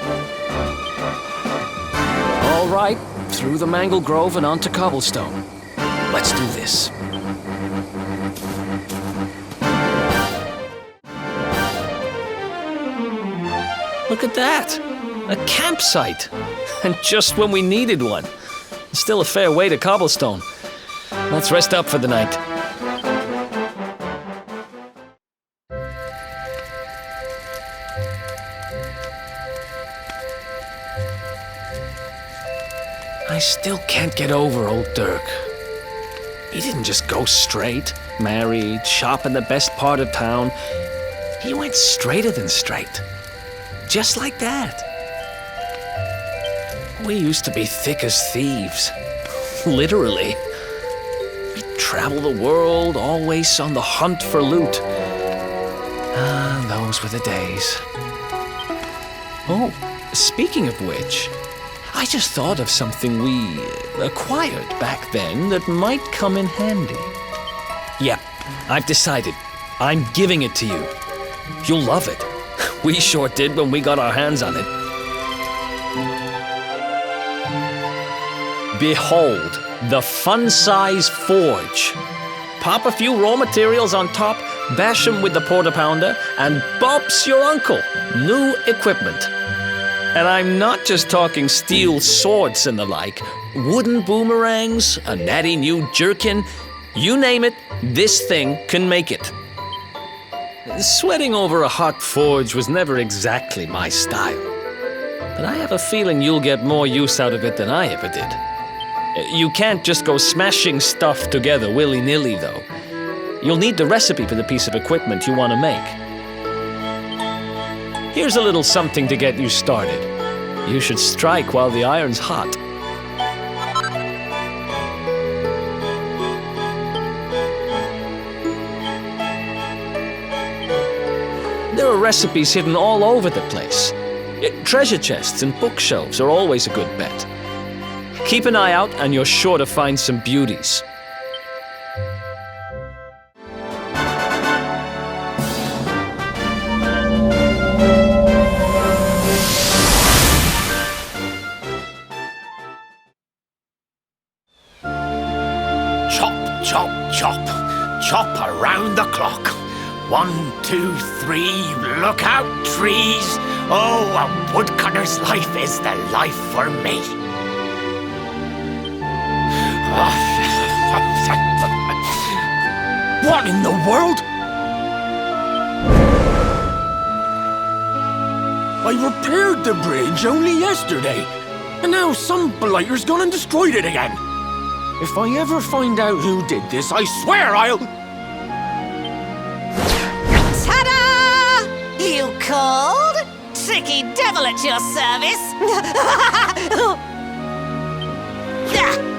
All right, through the Mangle Grove and onto Cobblestone. Let's do this. Look at that! A campsite! And just when we needed one. Still a fair way to Cobblestone. Let's rest up for the night. I still can't get over old Dirk. He didn't just go straight, married, shop in the best part of town. He went straighter than straight. Just like that. We used to be thick as thieves. Literally. We'd travel the world, always on the hunt for loot. Ah, those were the days. Oh, speaking of which, I just thought of something we acquired back then that might come in handy. Yep, I've decided. I'm giving it to you. You'll love it. We sure did when we got our hands on it. Behold, the fun-size forge. Pop a few raw materials on top, bash 'em with the porta-pounder, and Bob's your uncle. New equipment. And I'm not just talking steel swords and the like. Wooden boomerangs, a natty new jerkin, you name it, this thing can make it. Sweating over a hot forge was never exactly my style. But I have a feeling you'll get more use out of it than I ever did. You can't just go smashing stuff together willy-nilly, though. You'll need the recipe for the piece of equipment you want to make. Here's a little something to get you started. You should strike while the iron's hot. There are recipes hidden all over the place. Treasure chests and bookshelves are always a good bet. Keep an eye out and you're sure to find some beauties. Chop, chop, chop. Chop around the clock. 1, 2, 3, look out, trees. Oh, a woodcutter's life is the life for me. What in the world? I repaired the bridge only yesterday, and now some blighter's gone and destroyed it again. If I ever find out who did this, I swear I'll... Ta-da! You called? Tricky devil at your service.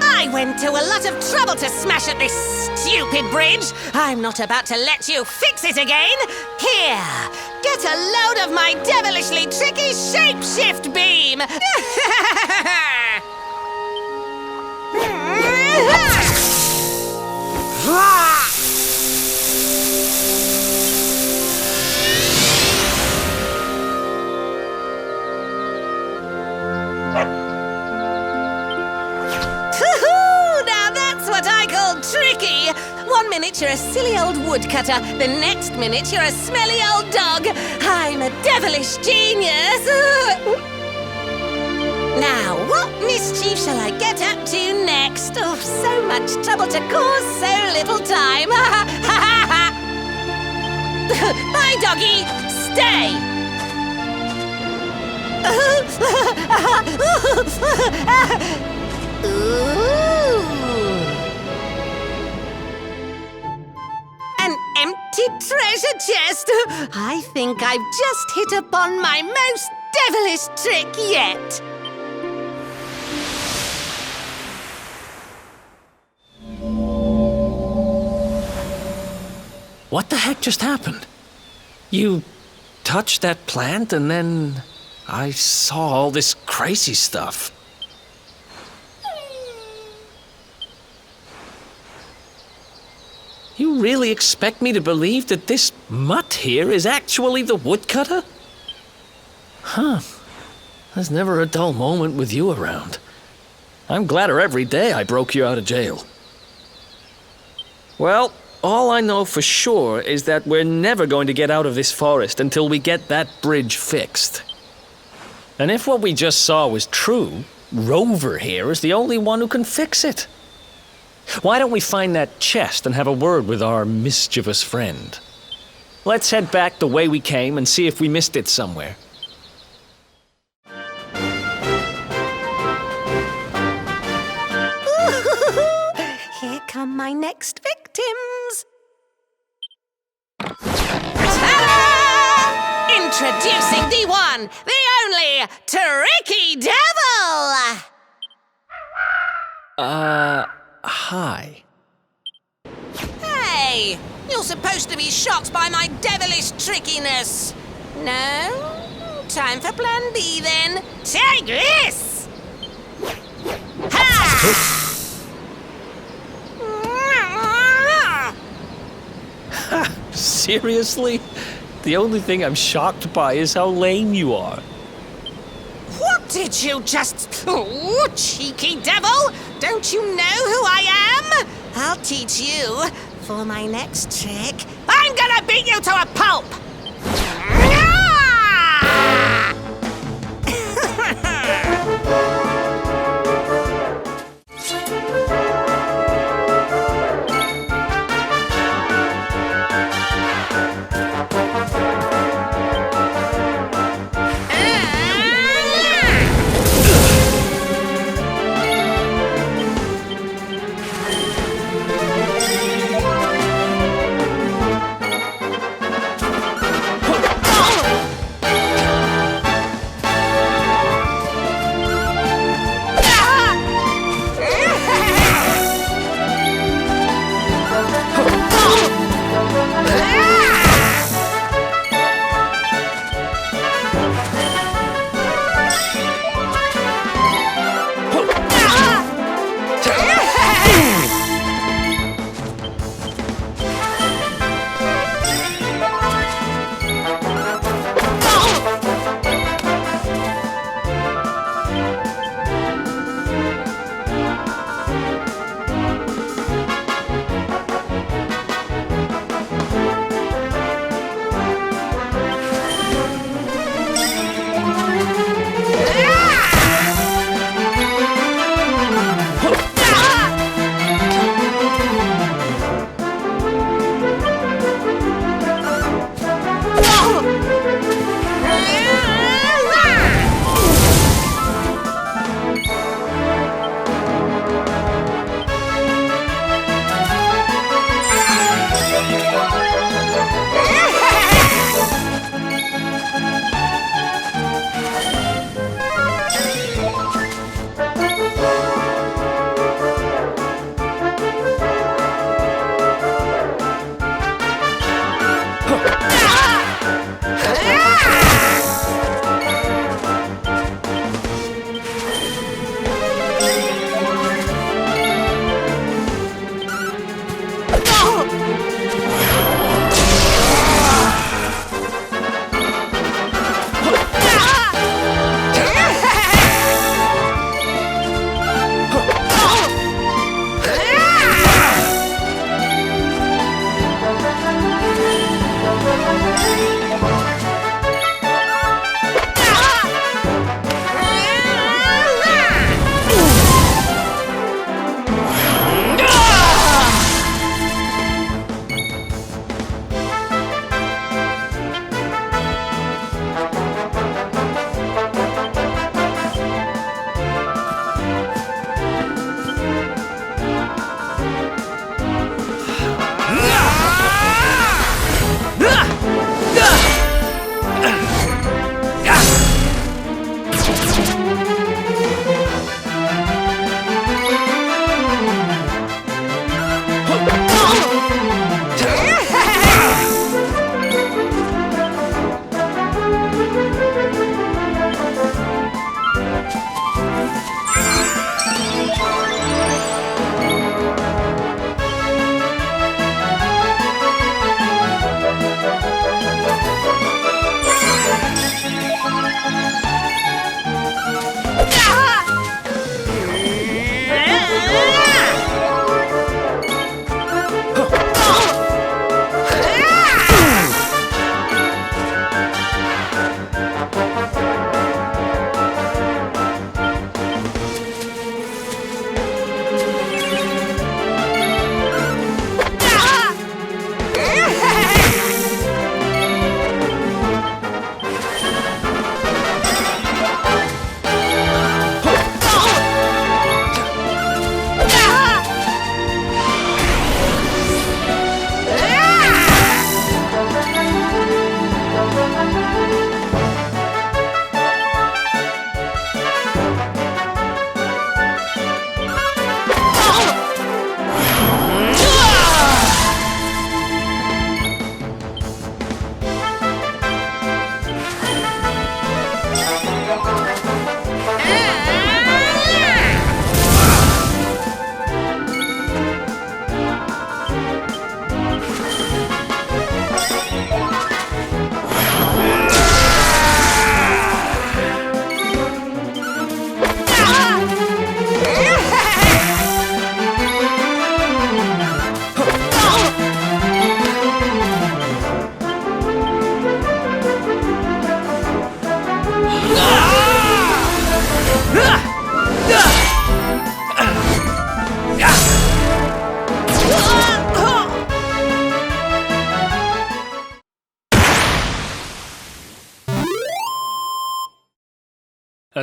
I went to a lot of trouble to smash at this stupid bridge. I'm not about to let you fix it again. Here, get a load of my devilishly tricky shapeshift beam. Tricky! 1 minute you're a silly old woodcutter, the next minute you're a smelly old dog. I'm a devilish genius. Now, what mischief shall I get up to next? Oh, so much trouble to cause so little time. Bye, doggy. Stay. Ooh. An empty treasure chest! I think I've just hit upon my most devilish trick yet! What the heck just happened? You touched that plant and then I saw all this crazy stuff. You really expect me to believe that this mutt here is actually the woodcutter? Huh. There's never a dull moment with you around. I'm gladder every day I broke you out of jail. Well, all I know for sure is that we're never going to get out of this forest until we get that bridge fixed. And if what we just saw was true, Rover here is the only one who can fix it. Why don't we find that chest and have a word with our mischievous friend? Let's head back the way we came and see if we missed it somewhere. Here come my next victims. Ta-da! Introducing the one, the only, Tricky Devil! Hi. Hey! You're supposed to be shocked by my devilish trickiness. No? Time for plan B then. Take this! Ha! Seriously? The only thing I'm shocked by is how lame you are. What did you just... Oh, cheeky devil! Don't you know who I am? I'll teach you. For my next trick, I'm gonna beat you to a pulp!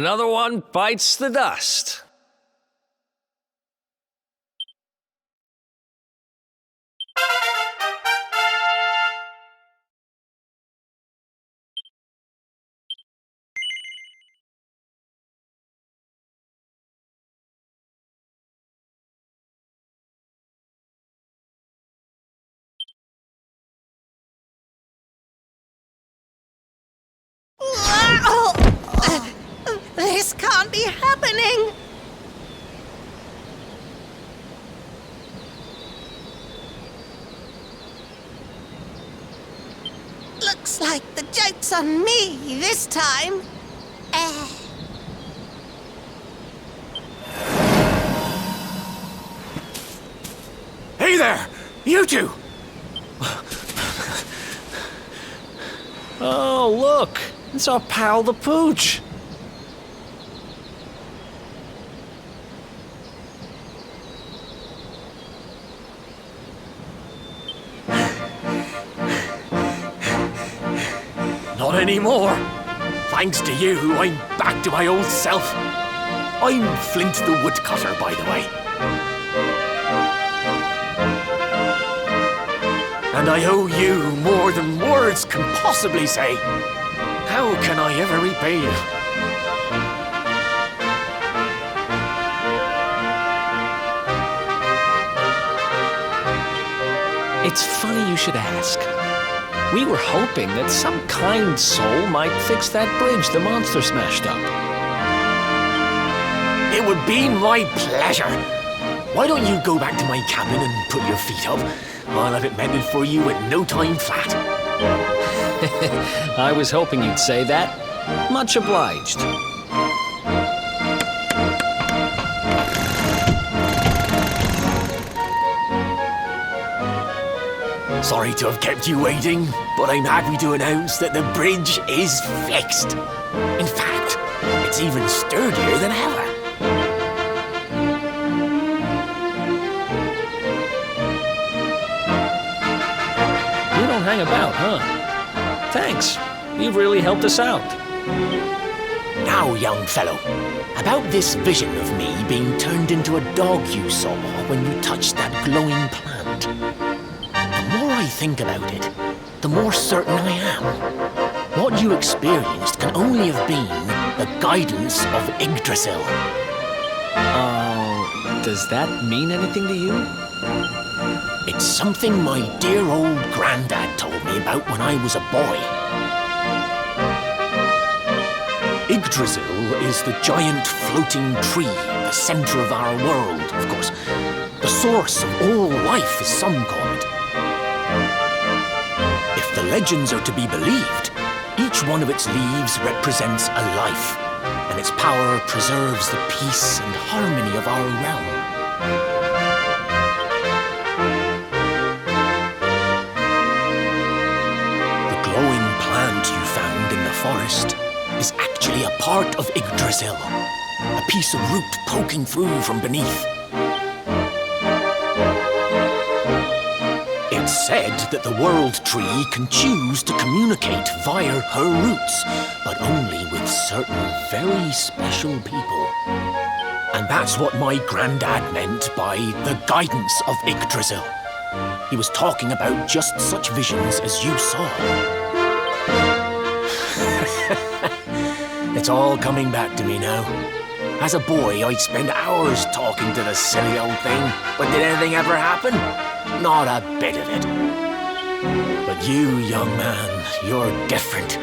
Another one bites the dust. This can't be happening! Looks like the joke's on me this time. Hey there! You two! Oh, look! It's our pal the Pooch! Not anymore. Thanks to you, I'm back to my old self. I'm Flint the Woodcutter, by the way. And I owe you more than words can possibly say. How can I ever repay you? It's funny you should ask. We were hoping that some kind soul might fix that bridge the monster smashed up. It would be my pleasure. Why don't you go back to my cabin and put your feet up? I'll have it mended for you in no time flat. I was hoping you'd say that. Much obliged. Sorry to have kept you waiting, but I'm happy to announce that the bridge is fixed. In fact, it's even sturdier than ever. You don't hang about, huh? Thanks. You've really helped us out. Now, young fellow, about this vision of me being turned into a dog you saw when you touched that glowing plant. The more I think about it, the more certain I am. What you experienced can only have been the guidance of Yggdrasil. Does that mean anything to you? It's something my dear old granddad told me about when I was a boy. Yggdrasil is the giant floating tree, the center of our world, of course. The source of all life, as some call it. If the legends are to be believed, each one of its leaves represents a life, and its power preserves the peace and harmony of our realm. The glowing plant you found in the forest is actually a part of Yggdrasil, a piece of root poking through from beneath. It's said that the world tree can choose to communicate via her roots, but only with certain very special people. And that's what my granddad meant by the guidance of Yggdrasil. He was talking about just such visions as you saw. It's all coming back to me now. As a boy, I'd spend hours talking to the silly old thing, but did anything ever happen? Not a bit of it. But you, young man, you're different.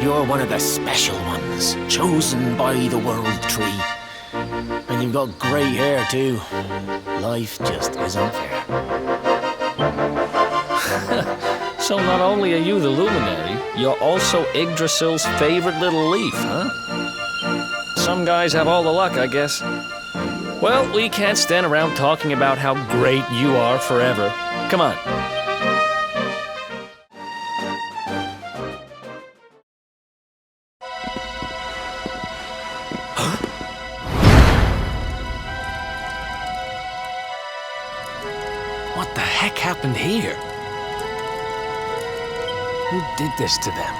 You're one of the special ones, chosen by the world tree. And you've got grey hair, too. Life just isn't fair. So not only are you the luminary, you're also Yggdrasil's favorite little leaf, huh? Some guys have all the luck, I guess. Well, we can't stand around talking about how great you are forever. Come on. What the heck happened here? Who did this to them?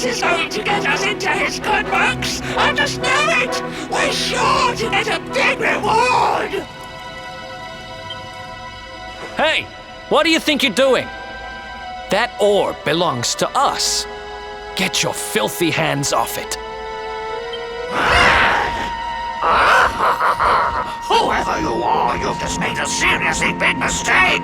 This is going to get us into his good books! I just know it! We're sure to get a big reward! Hey, what do you think you're doing? That orb belongs to us. Get your filthy hands off it. Whoever you are, you've just made a seriously big mistake!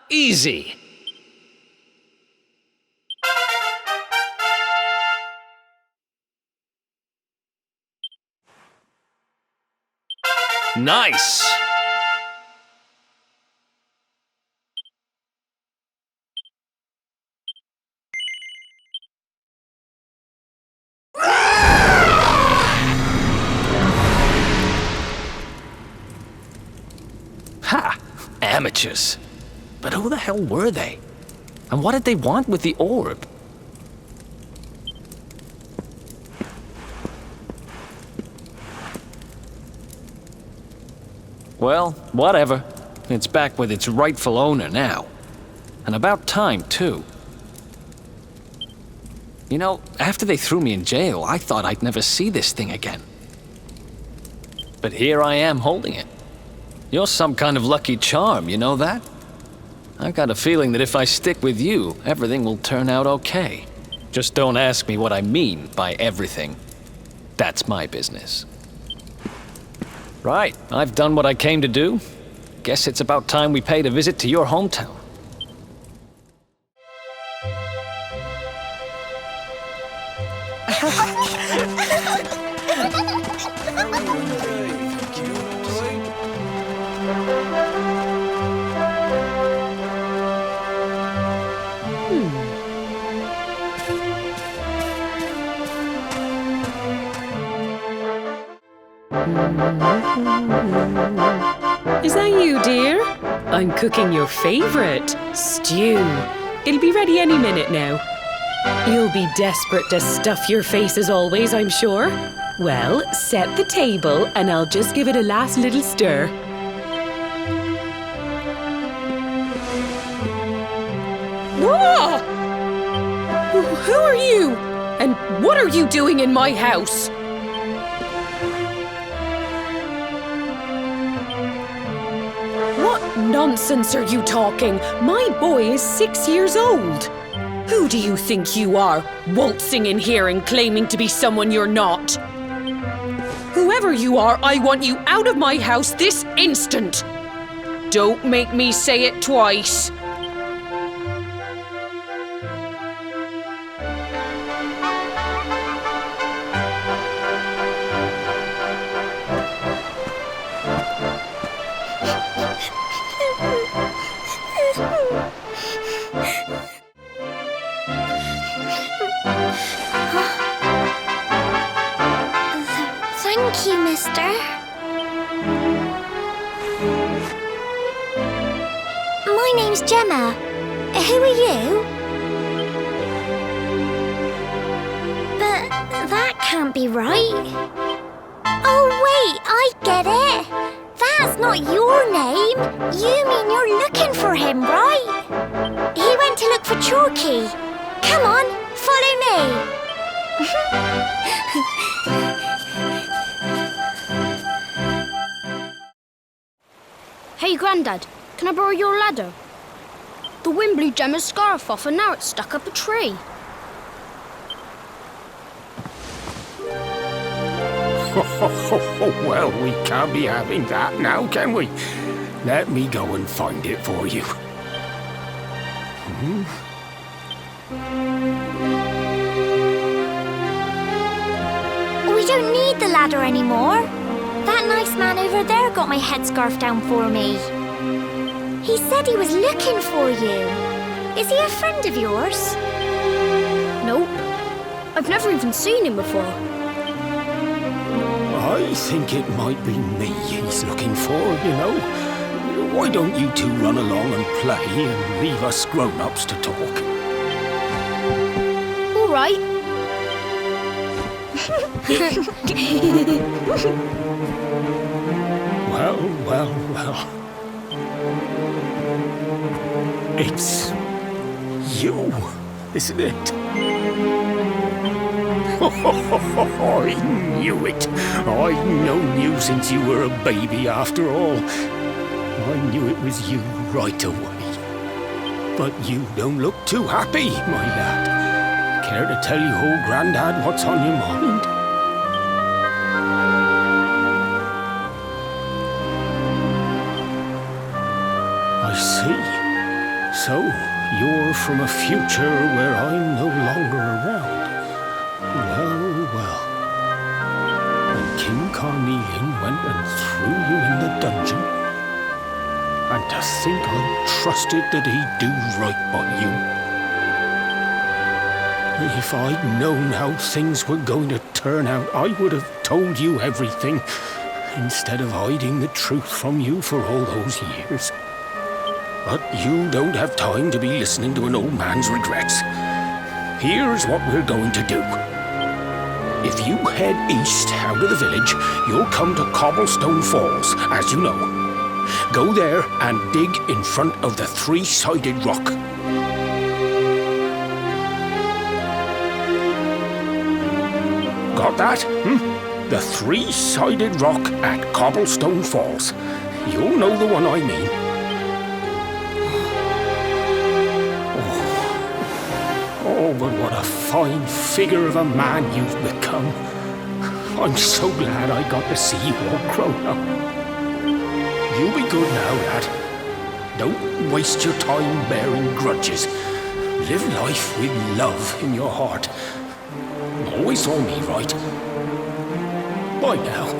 Easy. Nice. Ha! Amateurs. But who the hell were they? And what did they want with the orb? Well, whatever. It's back with its rightful owner now. And about time, too. You know, after they threw me in jail, I thought I'd never see this thing again. But here I am holding it. You're some kind of lucky charm, you know that? I've got a feeling that if I stick with you, everything will turn out okay. Just don't ask me what I mean by everything. That's my business. Right, I've done what I came to do. Guess it's about time we paid a visit to your hometown. Is that you, dear? I'm cooking your favorite, stew. It'll be ready any minute now. You'll be desperate to stuff your face as always, I'm sure. Well, set the table and I'll just give it a last little stir. Whoa! Who are you? And what are you doing in my house? What nonsense are you talking? My boy is 6 years old. Who do you think you are, waltzing in here and claiming to be someone you're not? Whoever you are, I want you out of my house this instant. Don't make me say it twice. Thank you, mister. My name's Gemma. Who are you? But that can't be right. Oh, wait, I get it. That's not your name. You mean you're looking for him, right? He went to look for Chalky. Come on, follow me. Hey, Grandad, can I borrow your ladder? The wind blew Gemma's scarf off and now it's stuck up a tree. Well, we can't be having that now, can we? Let me go and find it for you. We don't need the ladder anymore. That nice man over there got my headscarf down for me. He said he was looking for you. Is he a friend of yours? Nope. I've never even seen him before. I think it might be me he's looking for, you know. Why don't you two run along and play and leave us grown-ups to talk? All right. Well. It's you, isn't it? I knew it. I've known you since you were a baby after all. I knew it was you right away. But you don't look too happy, my lad. Care to tell your old Grandad what's on your mind? I see. So, you're from a future where I'm no longer around. Well. When King Carnelian went and threw you in the dungeon, and to think I trusted that he'd do right by you. If I'd known how things were going to turn out, I would have told you everything, instead of hiding the truth from you for all those years. But you don't have time to be listening to an old man's regrets. Here's what we're going to do. If you head east out of the village, you'll come to Cobblestone Falls, as you know. Go there and dig in front of the three-sided rock. Got that? The three-sided rock at Cobblestone Falls. You'll know the one I mean. Oh, but what a fine figure of a man you've become. I'm so glad I got to see you all grown up. You be good now, lad. Don't waste your time bearing grudges. Live life with love in your heart. Always saw me right. Bye now.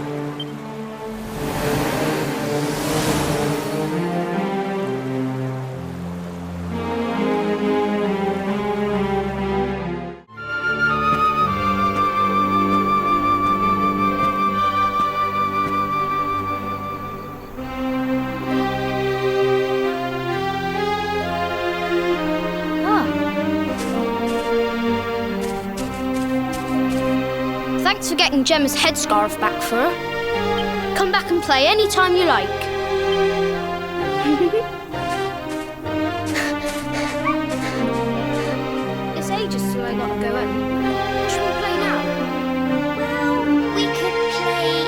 Thanks for getting Gemma's headscarf back for her. Come back and play any time you like. It's ages till I gotta go home. What should we play now? Well, we could play,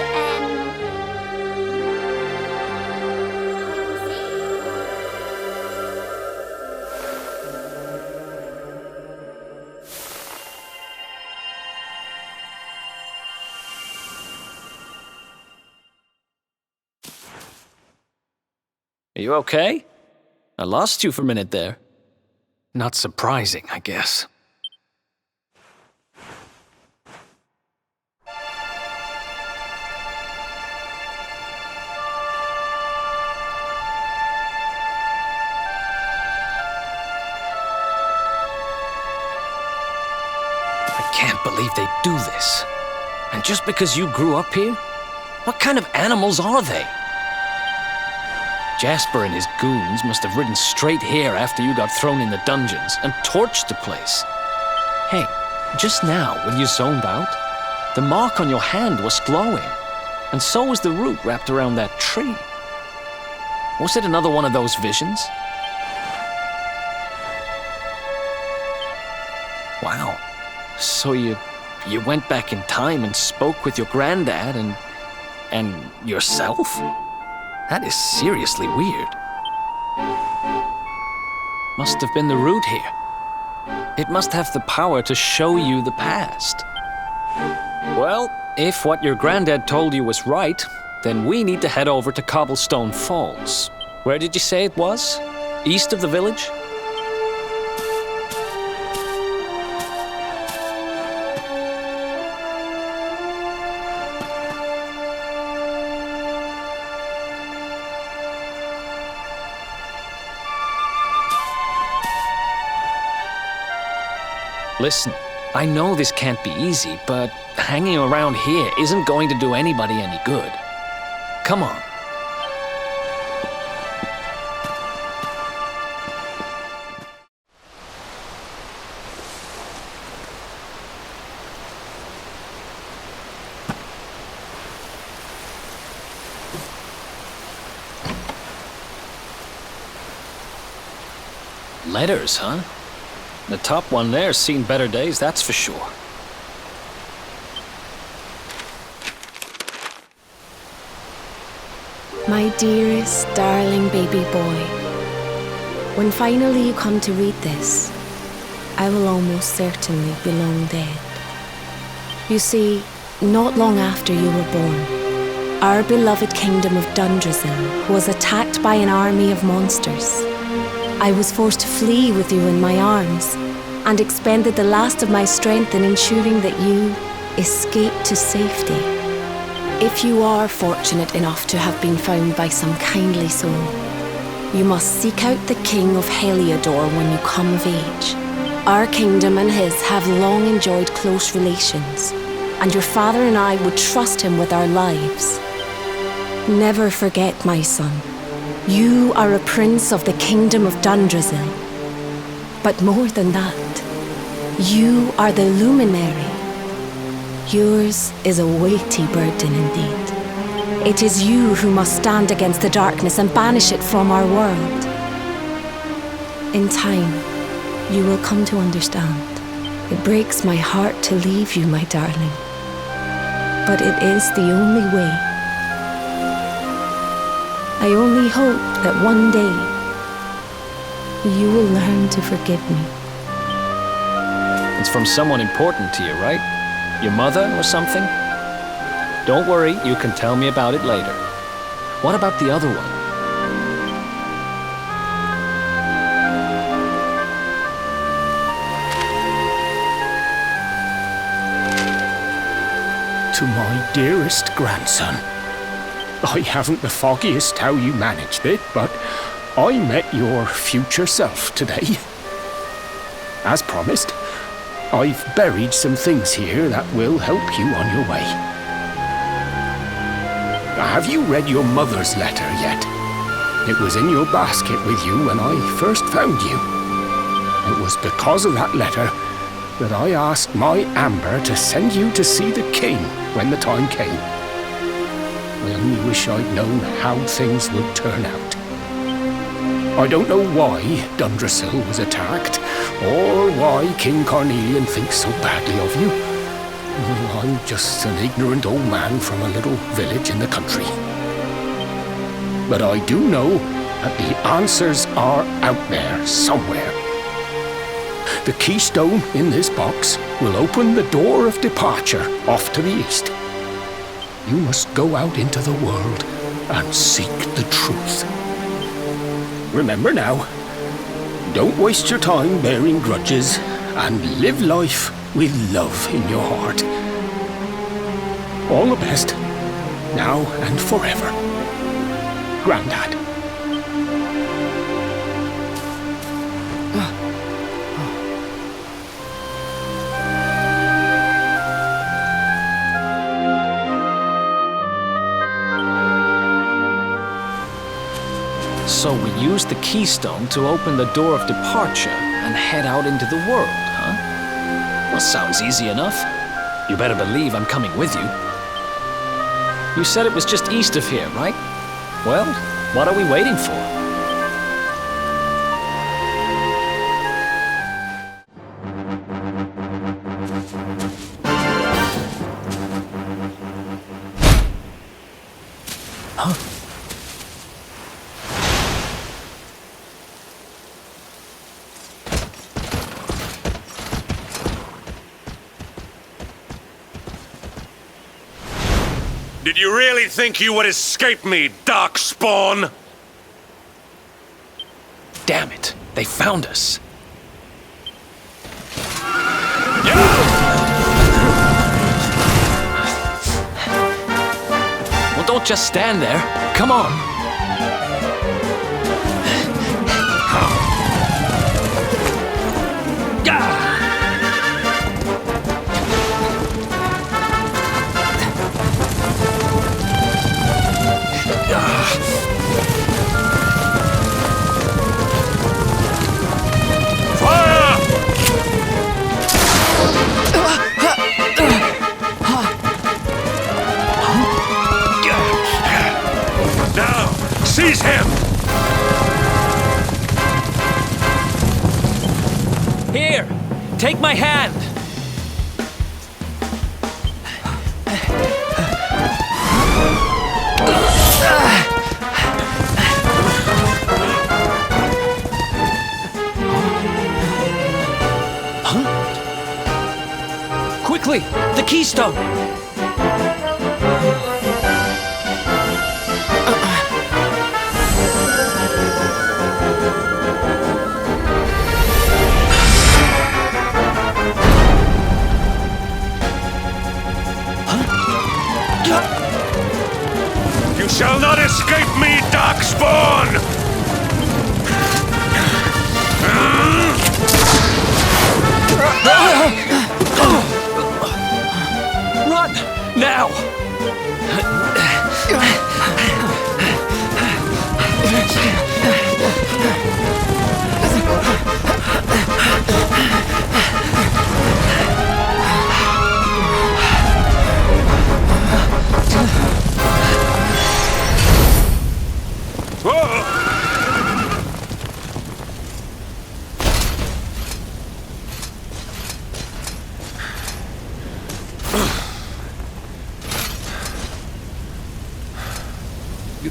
Are you okay? I lost you for a minute there. Not surprising, I guess. I can't believe they do this. And just because you grew up here? What kind of animals are they? Jasper and his goons must have ridden straight here after you got thrown in the dungeons and torched the place. Hey, just now when you zoned out, the mark on your hand was glowing, and so was the root wrapped around that tree. Was it another one of those visions? Wow. So you went back in time and spoke with your granddad and yourself? That is seriously weird. Must have been the root here. It must have the power to show you the past. Well, if what your granddad told you was right, then we need to head over to Cobblestone Falls. Where did you say it was? East of the village? Listen, I know this can't be easy, but hanging around here isn't going to do anybody any good. Come on. Letters, huh? The top one there's seen better days, that's for sure. My dearest, darling baby boy, when finally you come to read this, I will almost certainly be long dead. You see, not long after you were born, our beloved kingdom of Dundrasil was attacked by an army of monsters. I was forced to flee with you in my arms, and expended the last of my strength in ensuring that you escaped to safety. If you are fortunate enough to have been found by some kindly soul, you must seek out the King of Helyador when you come of age. Our kingdom and his have long enjoyed close relations, and your father and I would trust him with our lives. Never forget, my son, you are a prince of the kingdom of Dundrasil. But more than that, you are the luminary. Yours is a weighty burden indeed. It is you who must stand against the darkness and banish it from our world. In time, you will come to understand. It breaks my heart to leave you, my darling. But it is the only way. I only hope that one day you will learn to forgive me. It's from someone important to you, right? Your mother or something? Don't worry, you can tell me about it later. What about the other one? To my dearest grandson. I haven't the foggiest how you managed it, but I met your future self today. As promised, I've buried some things here that will help you on your way. Have you read your mother's letter yet? It was in your basket with you when I first found you. It was because of that letter that I asked my Amber to send you to see the king when the time came. I only wish I'd known how things would turn out. I don't know why Dundrasil was attacked, or why King Carnelian thinks so badly of you. I'm just an ignorant old man from a little village in the country. But I do know that the answers are out there somewhere. The keystone in this box will open the door of departure off to the east. You must go out into the world and seek the truth. Remember now, don't waste your time bearing grudges, and live life with love in your heart. All the best, now and forever. Grandad. So we used the keystone to open the door of departure and head out into the world, huh? Well, sounds easy enough. You better believe I'm coming with you. You said it was just east of here, right? Well, what are we waiting for? Did you really think you would escape me, Darkspawn? Damn it, they found us. Well, don't just stand there. Come on. Seize him! Here, take my hand. Huh? Quickly, the keystone.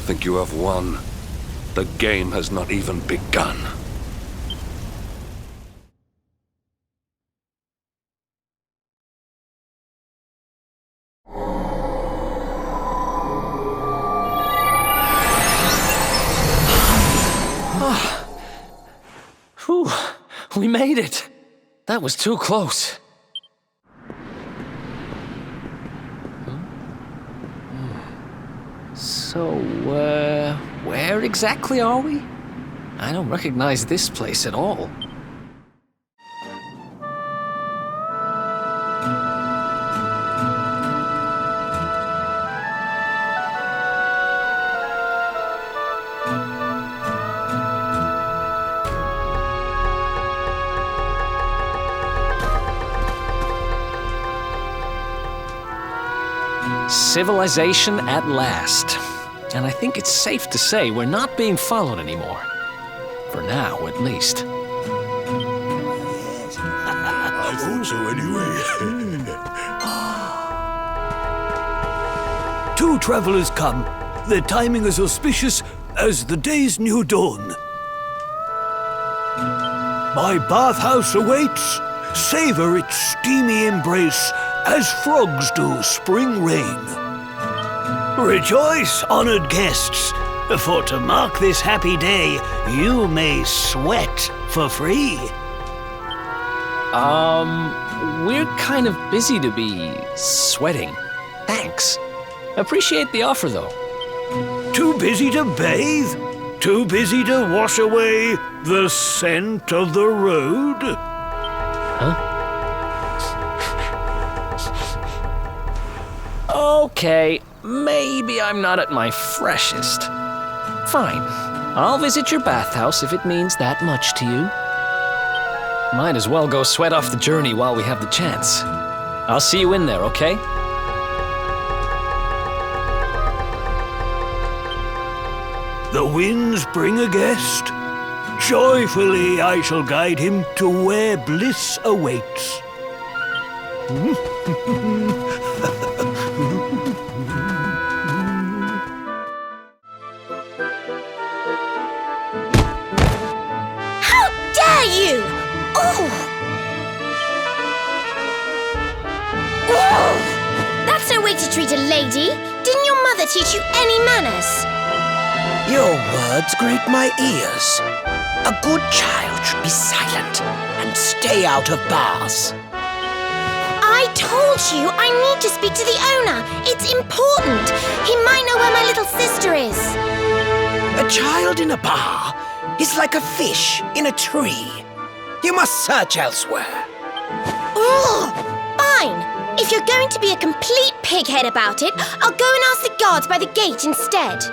think you have won. The game has not even begun. Whew, we made it. That was too close. So, where exactly are we? I don't recognize this place at all. Civilization at last. And I think it's safe to say we're not being followed anymore. For now, at least. I thought so anyway. Two travelers come. Their timing is auspicious as the day's new dawn. My bathhouse awaits. Savor its steamy embrace as frogs do spring rain. Rejoice, honored guests, for to mark this happy day, you may sweat for free. We're kind of busy to be sweating. Thanks. Appreciate the offer, though. Too busy to bathe? Too busy to wash away the scent of the road? Huh? Okay, maybe I'm not at my freshest. Fine, I'll visit your bathhouse if it means that much to you. Might as well go sweat off the journey while we have the chance. I'll see you in there, okay? The winds bring a guest. Joyfully I shall guide him to where bliss awaits. How dare you! Oh! Oh! That's no way to treat a lady. Didn't your mother teach you any manners? Your words grate my ears. A good child should be silent and stay out of bars. I told you I need to speak to the owner. It's important. He might know where my little sister is. A child in a bar is like a fish in a tree. You must search elsewhere. Oh, fine. If you're going to be a complete pighead about it, I'll go and ask the guards by the gate instead.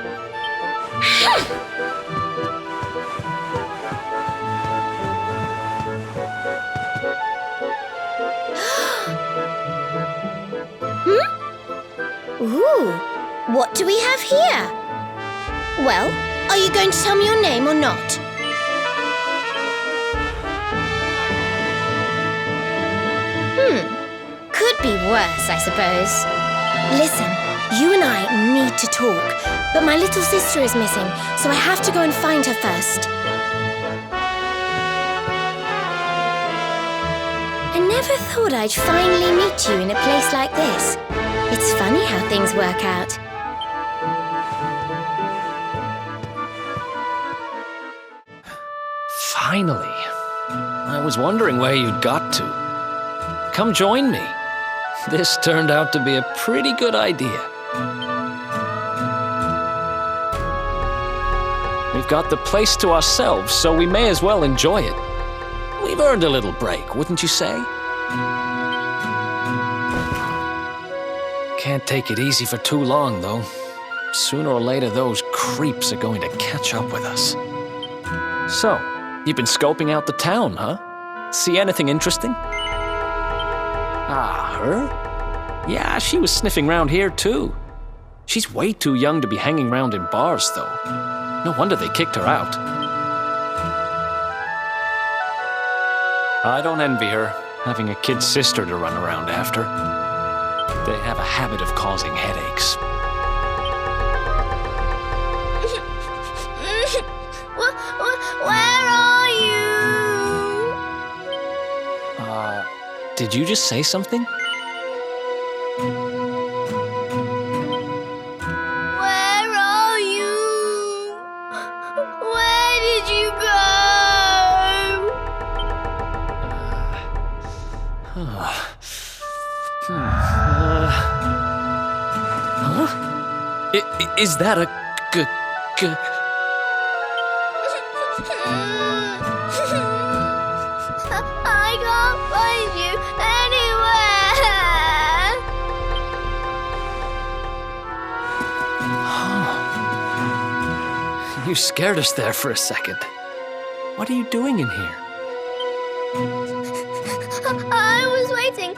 Ooh, what do we have here? Well, are you going to tell me your name or not? Could be worse, I suppose. Listen, you and I need to talk, but my little sister is missing, so I have to go and find her first. I never thought I'd finally meet you in a place like this. It's funny how things work out. Finally. I was wondering where you'd got to. Come join me. This turned out to be a pretty good idea. We've got the place to ourselves, so we may as well enjoy it. We've earned a little break, wouldn't you say? Can't take it easy for too long, though. Sooner or later, those creeps are going to catch up with us. So, you've been scoping out the town, huh? See anything interesting? Ah, her? Yeah, she was sniffing round here, too. She's way too young to be hanging round in bars, though. No wonder they kicked her out. I don't envy her, having a kid sister to run around after. They have a habit of causing headaches. Did you just say something? Where are you? Where did you go? Huh? Is that a I can't find you anywhere. You scared us there for a second. What are you doing in here? I was waiting in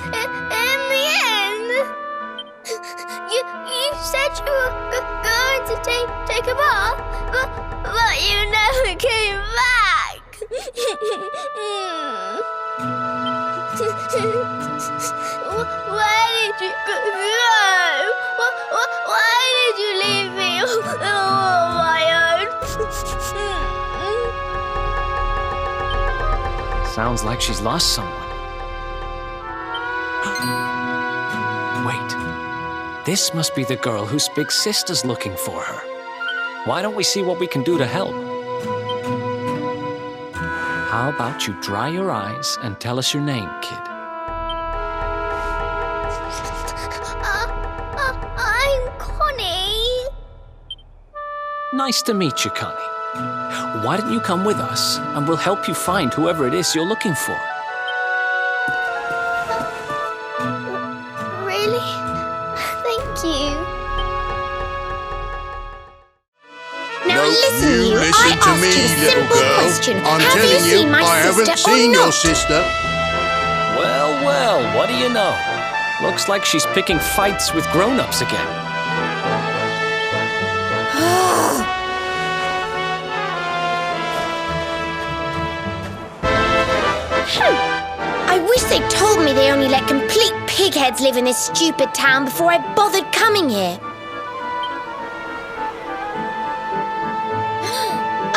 the end. You said you were going to take a bath, but you never came back. Where did you go? Why did you leave me all on my own? Sounds like she's lost someone. Wait. This must be the girl whose big sister's looking for her. Why don't we see what we can do to help? How about you dry your eyes and tell us your name, kid? I'm Connie. Nice to meet you, Connie. Why don't you come with us, and we'll help you find whoever it is you're looking for. Really? Thank you. No, you listen to me, little girl. I'm telling you, I haven't seen your sister. Well, what do you know? Looks like she's picking fights with grown-ups again. I wish they'd told me they only let complete pigheads live in this stupid town before I bothered coming here.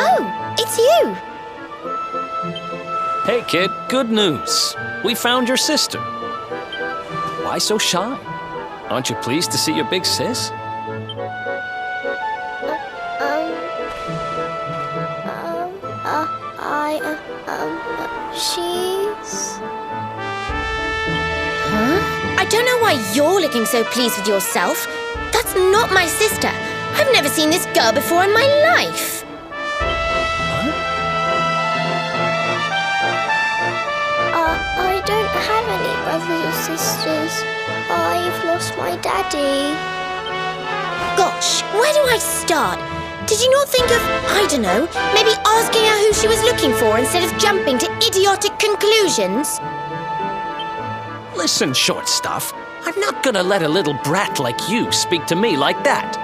Oh, it's you. Hey, kid, good news. We found your sister. Why so shy? Aren't you pleased to see your big sis? She's... Huh? I don't know why you're looking so pleased with yourself. That's not my sister. I've never seen this girl before in my life. I don't have any brothers or sisters. I've lost my daddy. Gosh, where do I start? Did you not think of, I don't know, maybe asking her who she was looking for instead of jumping to idiotic conclusions? Listen, short stuff. I'm not gonna let a little brat like you speak to me like that.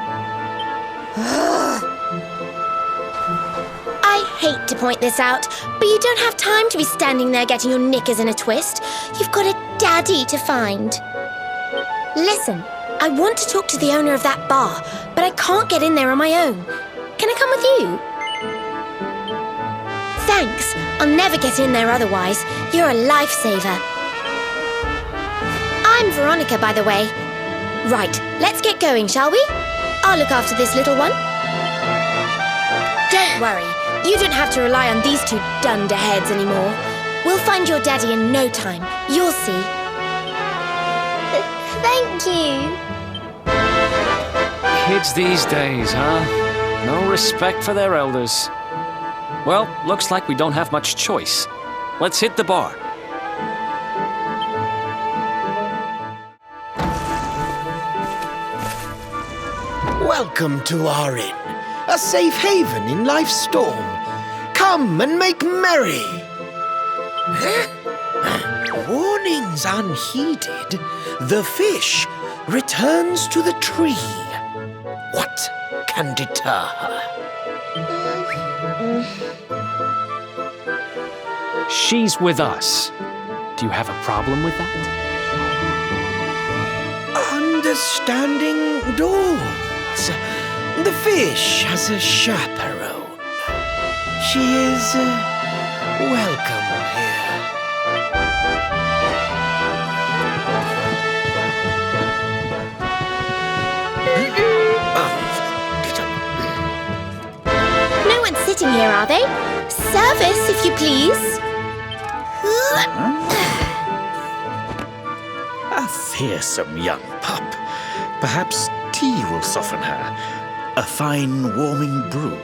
I hate to point this out, but you don't have time to be standing there getting your knickers in a twist. You've got a daddy to find. Listen, I want to talk to the owner of that bar, but I can't get in there on my own. Can I come with you? Thanks. I'll never get in there otherwise. You're a lifesaver. I'm Veronica, by the way. Right, let's get going, shall we? I'll look after this little one. Don't worry. You don't have to rely on these two dunderheads anymore. We'll find your daddy in no time. You'll see. Thank you. Kids these days, huh? No respect for their elders. Well, looks like we don't have much choice. Let's hit the bar. Welcome to our inn, a safe haven in life's storm. Come and make merry. Warnings unheeded, the fish returns to the tree. What can deter her? She's with us. Do you have a problem with that? Understanding dawns. The fish has a chaperone. She is welcome here. are they? Service, if you please. A fearsome young pup. Perhaps tea will soften her. A fine warming brew.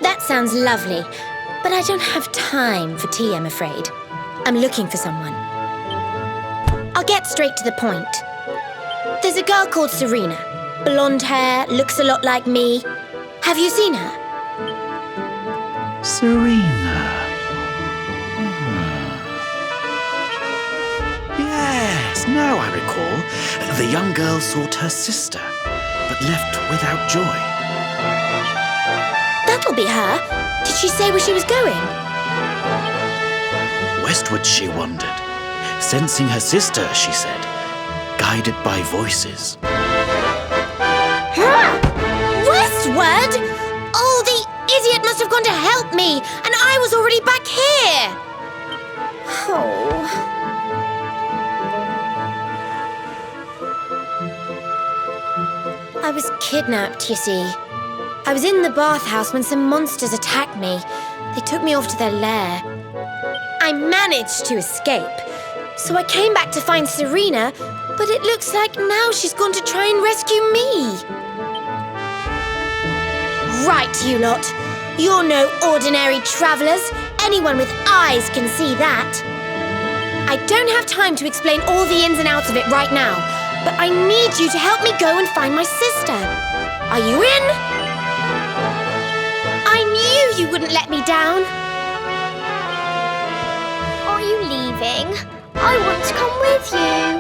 That sounds lovely, but I don't have time for tea, I'm afraid. I'm looking for someone. I'll get straight to the point. There's a girl called Serena. Blonde hair, looks a lot like me. Have you seen her? Serena. Yes, now I recall. The young girl sought her sister, but left without joy. That'll be her. Did she say where she was going? Westward she wandered, sensing her sister, she said, guided by voices. Westward? Oh, the idiot must have gone to help me, and I was already back here. Oh. I was kidnapped, you see. I was in the bathhouse when some monsters attacked me. They took me off to their lair. I managed to escape, so I came back to find Serena, but it looks like now she's gone to try and rescue me. Right, you lot. You're no ordinary travellers. Anyone with eyes can see that. I don't have time to explain all the ins and outs of it right now, but I need you to help me go and find my sister. Are you in? I knew you wouldn't let me down. Are you leaving? I want to come with you.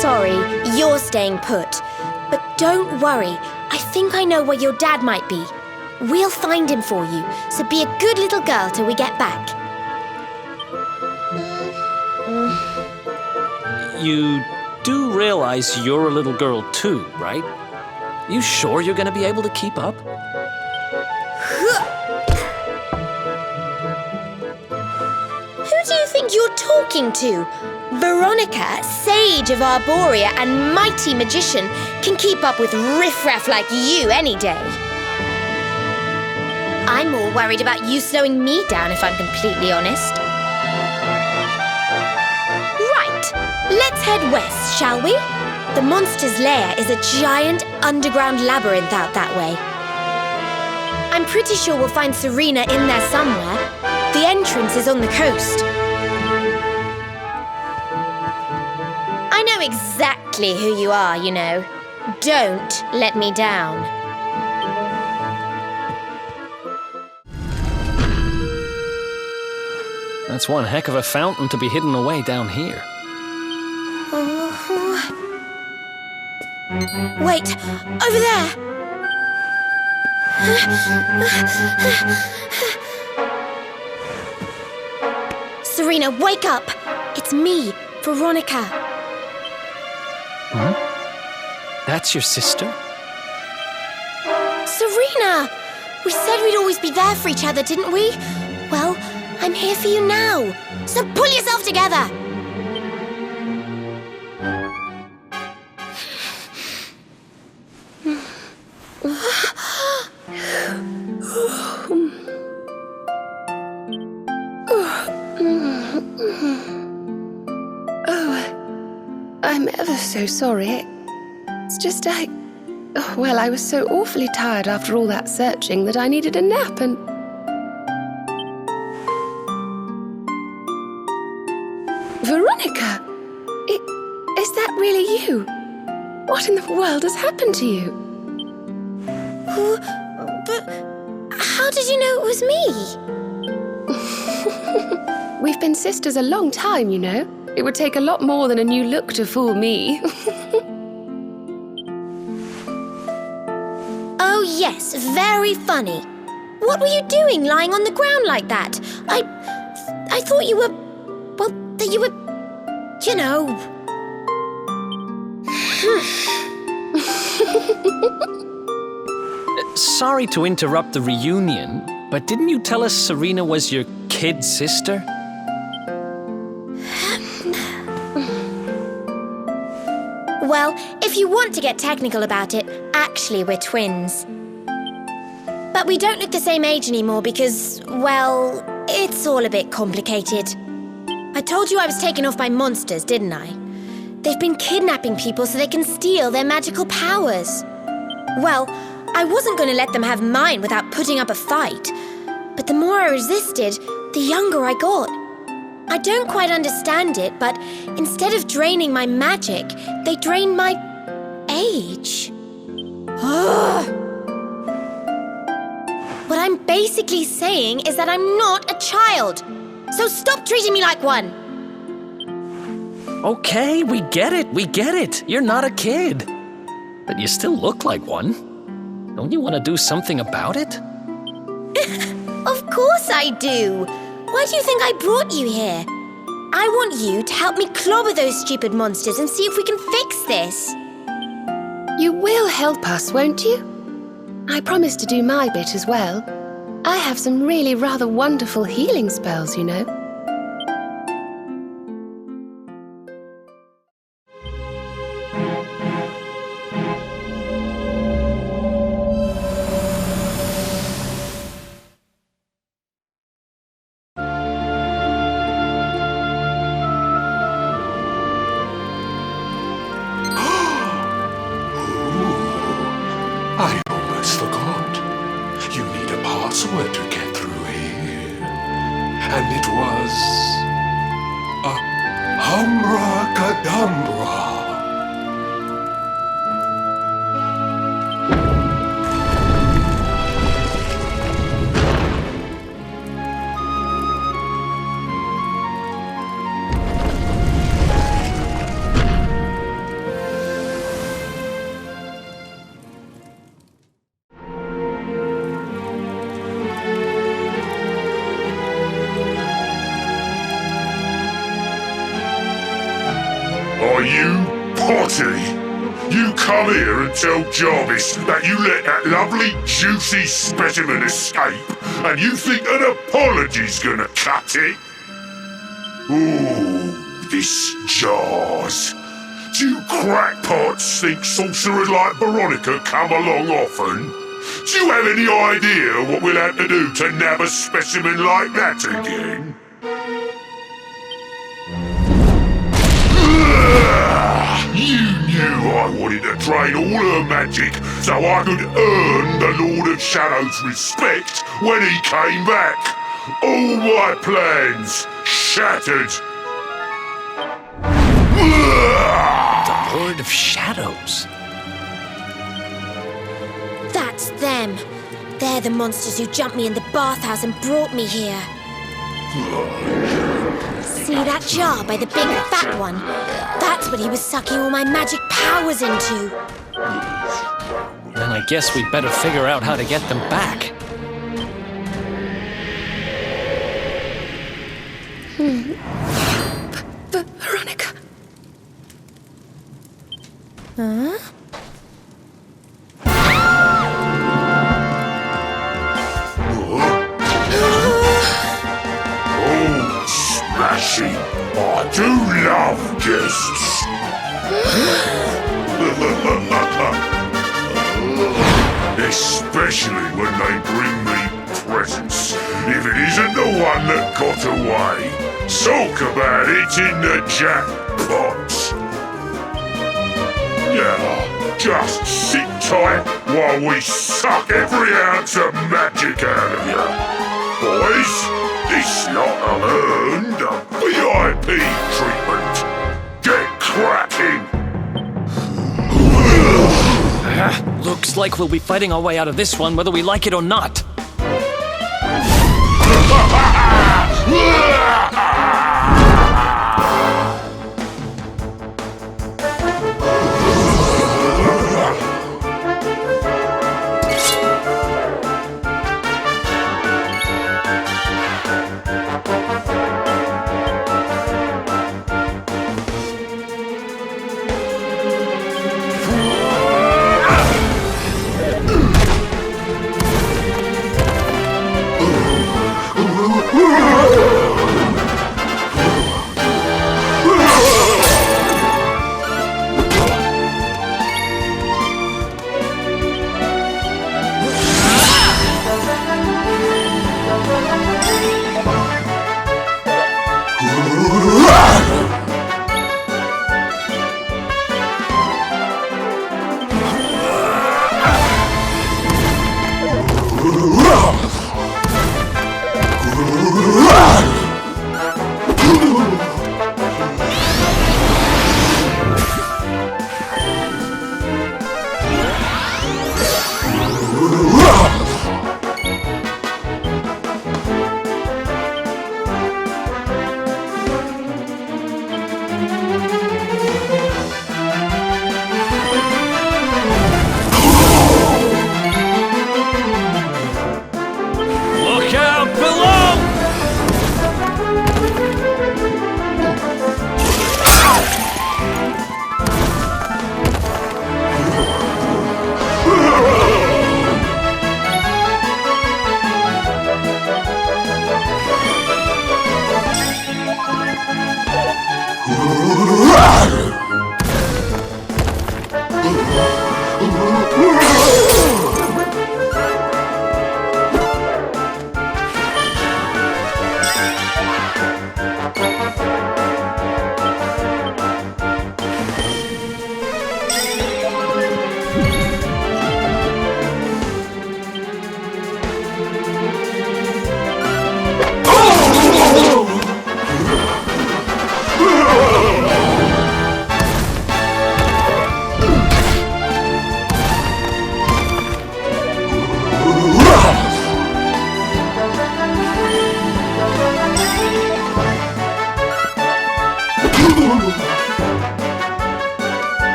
Sorry, you're staying put. But don't worry, I think I know where your dad might be. We'll find him for you, so be a good little girl till we get back. You do realize you're a little girl too, right? You sure you're gonna be able to keep up? Who do you think you're talking to? Veronica, sage of Arborea and mighty magician, can keep up with riffraff like you any day. I'm more worried about you slowing me down, if I'm completely honest. Right, let's head west, shall we? The monster's lair is a giant underground labyrinth out that way. I'm pretty sure we'll find Serena in there somewhere. The entrance is on the coast. I know exactly who you are, you know. Don't let me down. That's one heck of a fountain to be hidden away down here. Wait, over there! Serena, wake up! It's me, Veronica. Huh? That's your sister? Serena! We said we'd always be there for each other, didn't we? Well, I'm here for you now. So pull yourself together! I'm ever so sorry. It's just I was so awfully tired after all that searching that I needed a nap and... Veronica! Is that really you? What in the world has happened to you? But how did you know it was me? We've been sisters a long time, you know. It would take a lot more than a new look to fool me. Oh yes, very funny. What were you doing lying on the ground like that? I thought you were... well, that you were... you know... Sorry to interrupt the reunion, but didn't you tell us Serena was your kid sister? Well, if you want to get technical about it, actually we're twins. But we don't look the same age anymore because, well, it's all a bit complicated. I told you I was taken off by monsters, didn't I? They've been kidnapping people so they can steal their magical powers. Well, I wasn't going to let them have mine without putting up a fight. But the more I resisted, the younger I got. I don't quite understand it, but instead of draining my magic, they drain my age. What I'm basically saying is that I'm not a child. So stop treating me like one. Okay, we get it. You're not a kid. But you still look like one. Don't you want to do something about it? Of course I do. Why do you think I brought you here? I want you to help me clobber those stupid monsters and see if we can fix this. You will help us, won't you? I promise to do my bit as well. I have some really rather wonderful healing spells, you know. I almost forgot. You need a password to get through here. And it was... Humracadabra. Are you potty? You come here and tell Jarvis that you let that lovely, juicy specimen escape, and you think an apology's gonna cut it? Ooh, this jars. Do you crackpots think sorcerers like Veronica come along often? Do you have any idea what we'll have to do to nab a specimen like that again? You knew I wanted to drain all her magic so I could earn the Lord of Shadow's respect when he came back. All my plans shattered. The Lord of Shadows? That's them. They're the monsters who jumped me in the bathhouse and brought me here. See that jar by the big fat one? That's what he was sucking all my magic powers into. Then I guess we'd better figure out how to get them back. Veronica. Huh? Smashing! I do love guests! Especially when they bring me presents. If it isn't the one that got away, talk about it in the jackpot! Yeah, just sit tight while we suck every ounce of magic out of you. Boys, this lot have earned a VIP treatment. Get cracking! Looks like we'll be fighting our way out of this one whether we like it or not.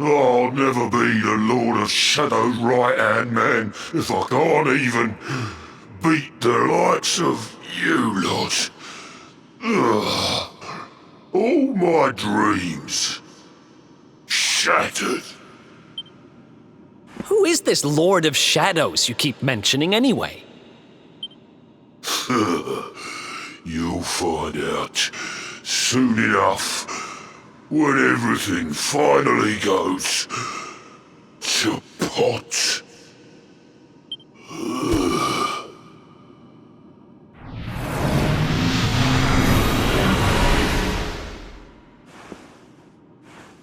I'll never be the Lord of Shadow's right-hand man if I can't even beat the likes of you lot. Ugh. All my dreams shattered. Who is this Lord of Shadows you keep mentioning anyway? You'll find out soon enough when everything finally goes to pot.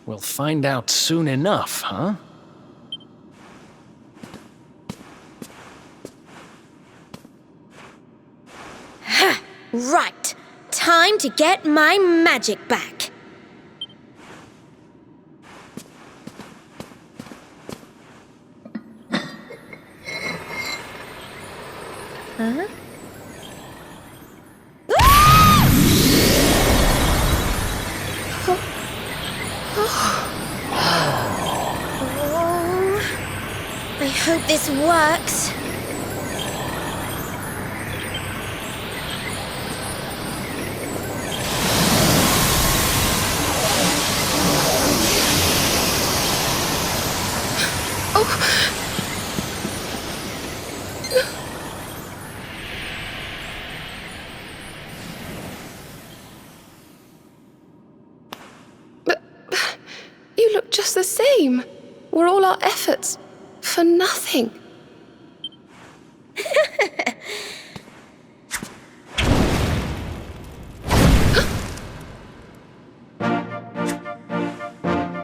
We'll find out soon enough, huh? Right. Time to get my magic back. Huh? I hope this works. You look just the same. Were all our efforts for nothing?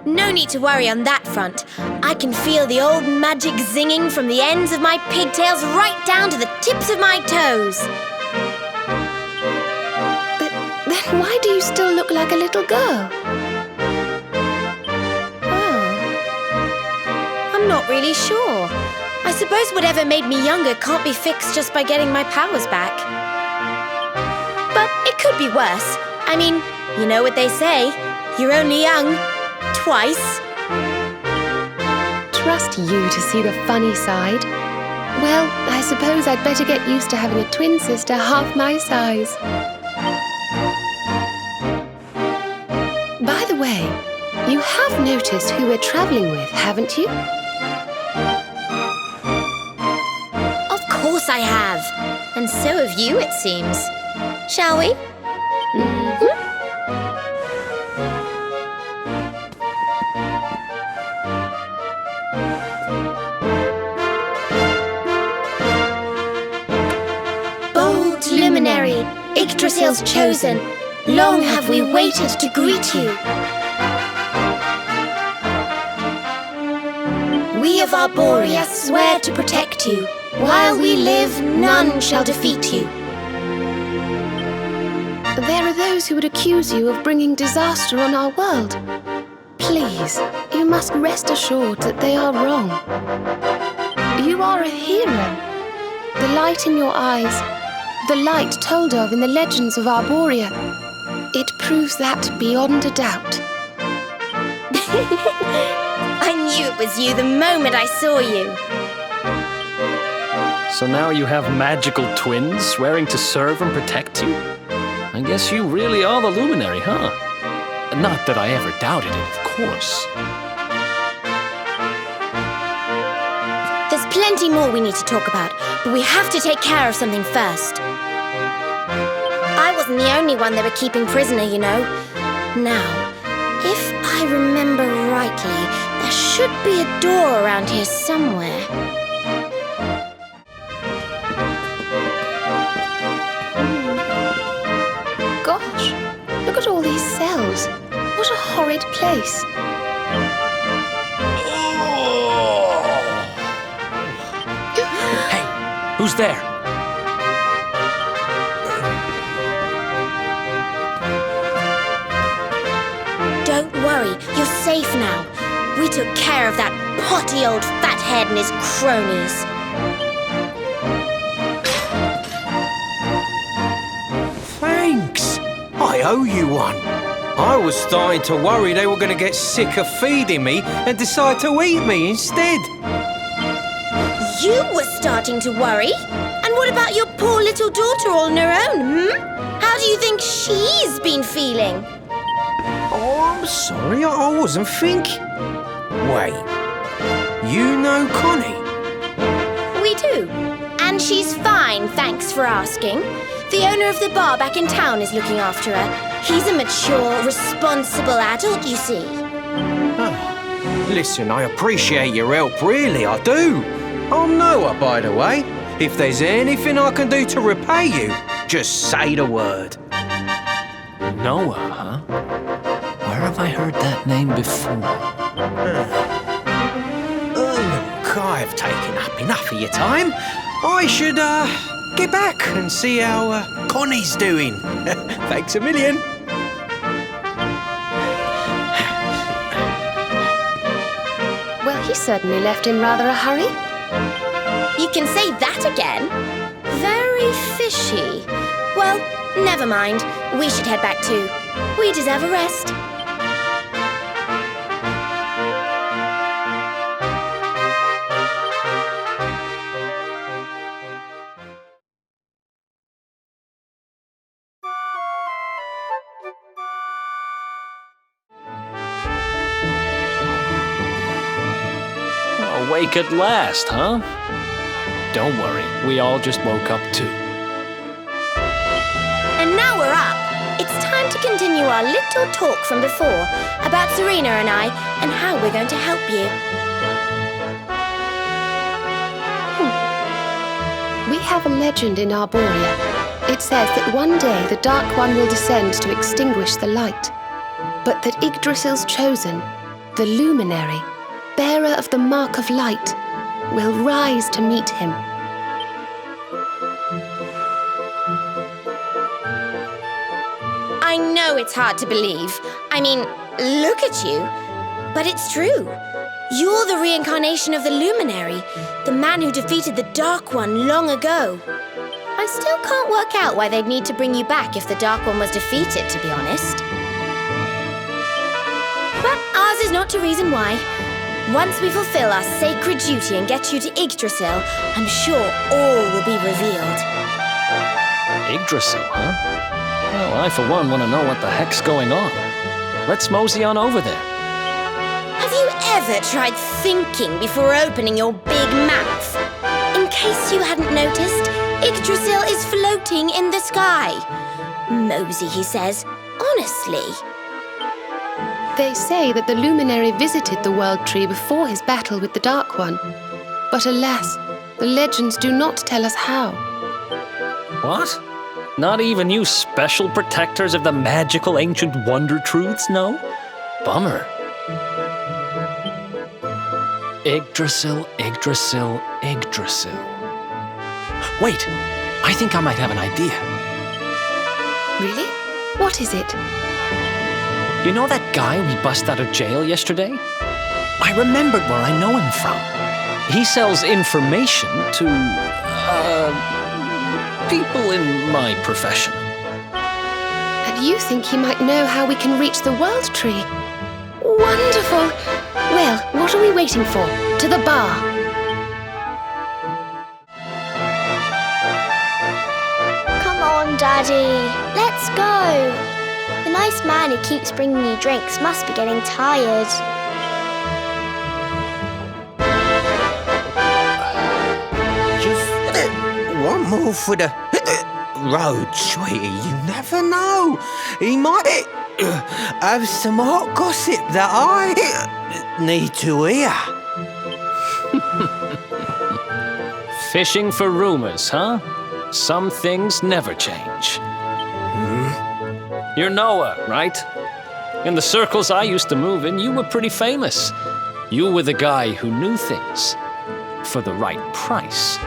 No need to worry on that front. I can feel the old magic zinging from the ends of my pigtails right down to the tips of my toes. Then why do you still look like a little girl? I'm not really sure. I suppose whatever made me younger can't be fixed just by getting my powers back. But it could be worse. I mean, you know what they say. You're only young. Twice. Trust you to see the funny side. Well, I suppose I'd better get used to having a twin sister half my size. By the way, you have noticed who we're traveling with, haven't you? Of course I have. And so have you, it seems. Shall we? Bold luminary, Yggdrasil's chosen, long have we waited to greet you. We of Arborea swear to protect you. While we live, none shall defeat you. There are those who would accuse you of bringing disaster on our world. Please, you must rest assured that they are wrong. You are a hero. The light in your eyes, the light told of in the legends of Arborea, it proves that beyond a doubt. I knew it was you the moment I saw you. So now you have magical twins swearing to serve and protect you? I guess you really are the luminary, huh? Not that I ever doubted it, of course. There's plenty more we need to talk about, but we have to take care of something first. I wasn't the only one they were keeping prisoner, you know. Now, if I remember rightly, there should be a door around here somewhere. Gosh, look at all these cells. What a horrid place. Who's there? Don't worry, you're safe now. We took care of that potty old fathead and his cronies. Thanks. I owe you one. I was starting to worry they were going to get sick of feeding me and decide to eat me instead. You were starting to worry? And what about your poor little daughter all on her own, How do you think she's been feeling? Oh, I'm sorry, I wasn't thinking. Wait, you know Connie? We do. And she's fine, thanks for asking. The owner of the bar back in town is looking after her. He's a mature, responsible adult, you see. Oh, listen, I appreciate your help, really, I do. I'm Noah, by the way. If there's anything I can do to repay you, just say the word. Noah, huh? Where have I heard that name before? Look, I've taken up enough of your time. I should, get back and see how, Connie's doing. Thanks a million. Well, he certainly left in rather a hurry. You can say that again. Very fishy. Well, never mind. We should head back too. We deserve a rest. Awake at last, huh? Don't worry, we all just woke up too. And now we're up. It's time to continue our little talk from before about Serena and I and how we're going to help you. We have a legend in Arborea. It says that one day the Dark One will descend to extinguish the light, but that Yggdrasil's chosen, the Luminary, bearer of the Mark of Light, will rise to meet him. I know it's hard to believe. I mean, look at you. But it's true. You're the reincarnation of the Luminary, the man who defeated the Dark One long ago. I still can't work out why they'd need to bring you back if the Dark One was defeated, to be honest. But ours is not to reason why. Once we fulfill our sacred duty and get you to Yggdrasil, I'm sure all will be revealed. Yggdrasil, huh? Well, I for one want to know what the heck's going on. Let's mosey on over there. Have you ever tried thinking before opening your big mouth? In case you hadn't noticed, Yggdrasil is floating in the sky. Mosey, he says. Honestly. They say that the Luminary visited the World Tree before his battle with the Dark One. But alas, the legends do not tell us how. What? Not even you special protectors of the magical ancient wonder truths know? Bummer. Yggdrasil, Yggdrasil, Yggdrasil. Wait, I think I might have an idea. Really? What is it? You know that guy we bust out of jail yesterday? I remembered where I know him from. He sells information to, people in my profession. And you think he might know how we can reach the World Tree? Wonderful! Well, what are we waiting for? To the bar! Come on, Daddy. Let's go. The nice man who keeps bringing you drinks must be getting tired. Just one more for the road, sweetie. You never know. He might have some hot gossip that I need to hear. Fishing for rumors, huh? Some things never change. You're Noah, right? In the circles I used to move in, you were pretty famous. You were the guy who knew things for the right price.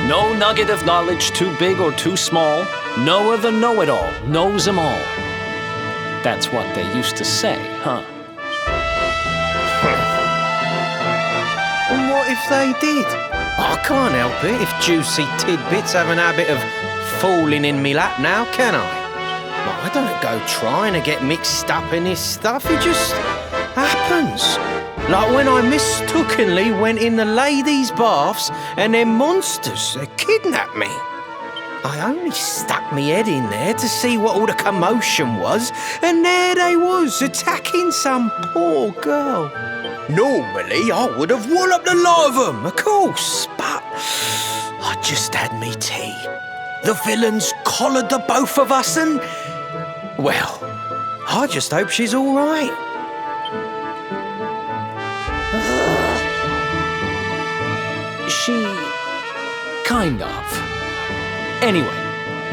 No nugget of knowledge too big or too small. Noah the know-it-all knows 'em all. That's what they used to say, huh? And what if they did? I can't help it if juicy tidbits have an habit of falling in me lap now, can I? Well, I don't go trying to get mixed up in this stuff, it just happens. Like when I mistakenly went in the ladies' baths and them monsters kidnapped me. I only stuck me head in there to see what all the commotion was, and there they was, attacking some poor girl. Normally, I would have walloped the lot of them, of course, but I just had me tea. The villains collared the both of us and... well, I just hope she's all right. She... kind of. Anyway,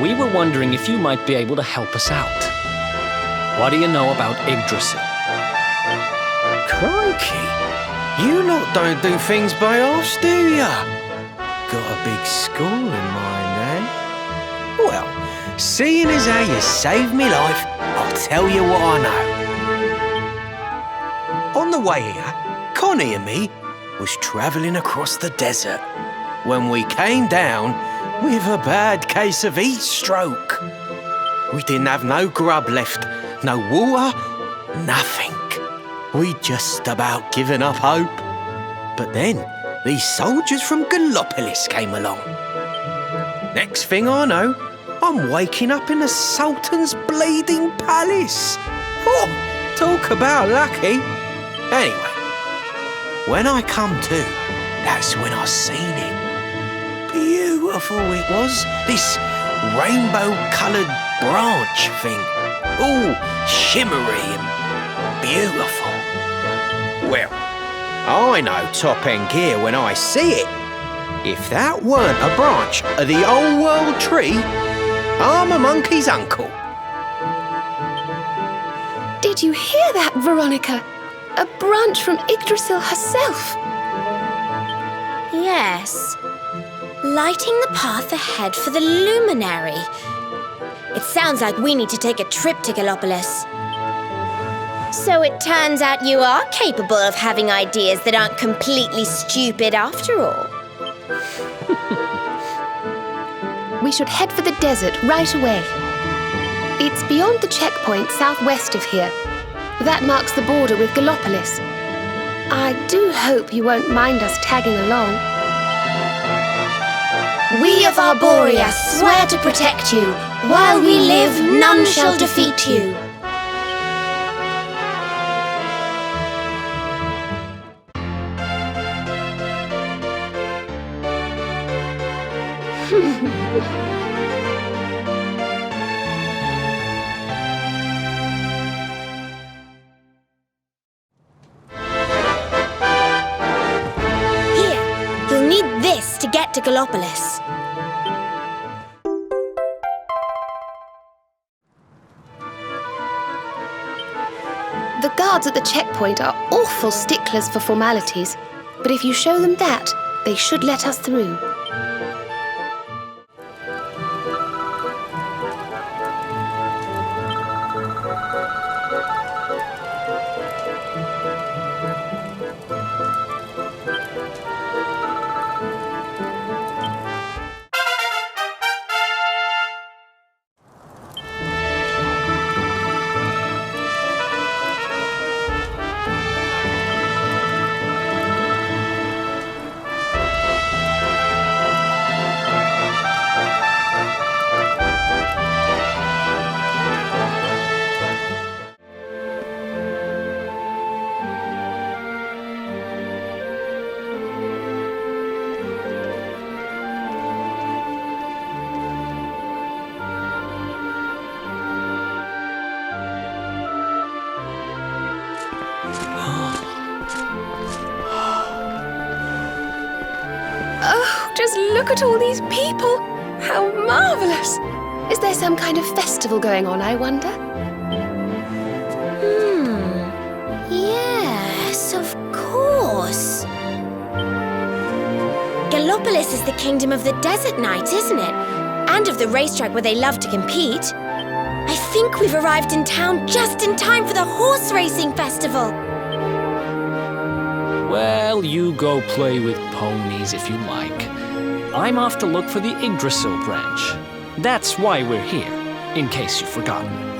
we were wondering if you might be able to help us out. What do you know about Yggdrasil? Crikey, you lot don't do things by halves, do ya? Got a big score in mind, eh? Well, seeing as how you saved me life, I'll tell you what I know. On the way here, Connie and me was travelling across the desert when we came down with a bad case of heat stroke. We didn't have no grub left, no water, nothing. We'd just about given up hope. But then these soldiers from Gallopolis came along. Next thing I know, I'm waking up in the Sultan's bleeding palace. Oh, talk about lucky. Anyway, when I come to, that's when I seen him. Beautiful it was, this rainbow-coloured branch thing. All shimmery and beautiful. Well, I know top-end gear when I see it. If that weren't a branch of the old world tree, I'm a monkey's uncle. Did you hear that, Veronica? A branch from Yggdrasil herself. Yes. Lighting the path ahead for the luminary. It sounds like we need to take a trip to Gallopolis. So it turns out you are capable of having ideas that aren't completely stupid after all. We should head for the desert right away. It's beyond the checkpoint southwest of here. That marks the border with Gallopolis. I do hope you won't mind us tagging along. We of Arborea swear to protect you. While we live, none shall defeat you. Here, you'll need this to get to Gallopolis. The guards at the checkpoint are awful sticklers for formalities, but if you show them that, they should let us through. Oh, just look at all these people! How marvellous! Is there some kind of festival going on, I wonder? Yes, of course. Gallopolis is the kingdom of the desert knight, isn't it? And of the racetrack where they love to compete. I think we've arrived in town just in time for the horse racing festival. Well, you go play with ponies if you like. I'm off to look for the Yggdrasil branch. That's why we're here, in case you've forgotten.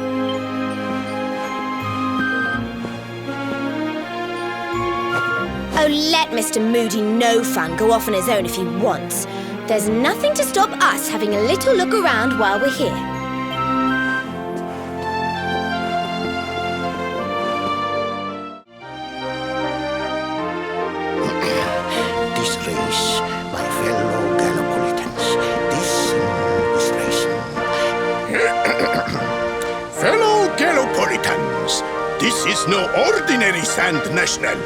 Oh, let Mr. Moody No Fun go off on his own if he wants. There's nothing to stop us having a little look around while we're here. This race, my fellow Gallopolitans, this race. Fellow Gallopolitans, this is no ordinary Sand National.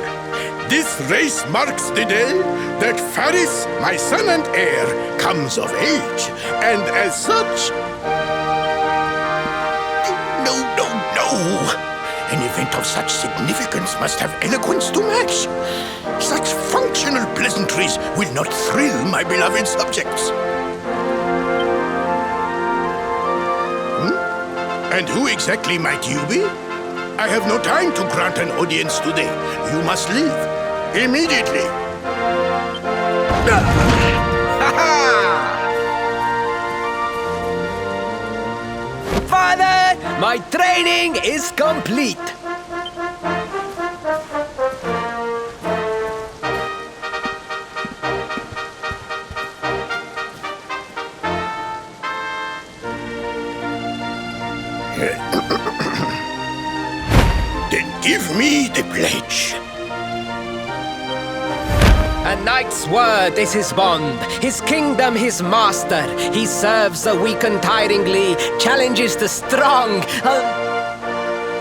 This race marks the day that Faris, my son and heir, comes of age. And as such... No! An event of such significance must have eloquence to match. Such functional pleasantries will not thrill my beloved subjects. And who exactly might you be? I have no time to grant an audience today. You must leave. Immediately. Father, my training is complete. Then give me the pledge. A knight's word is his bond, his kingdom his master. He serves the weak untiringly, challenges the strong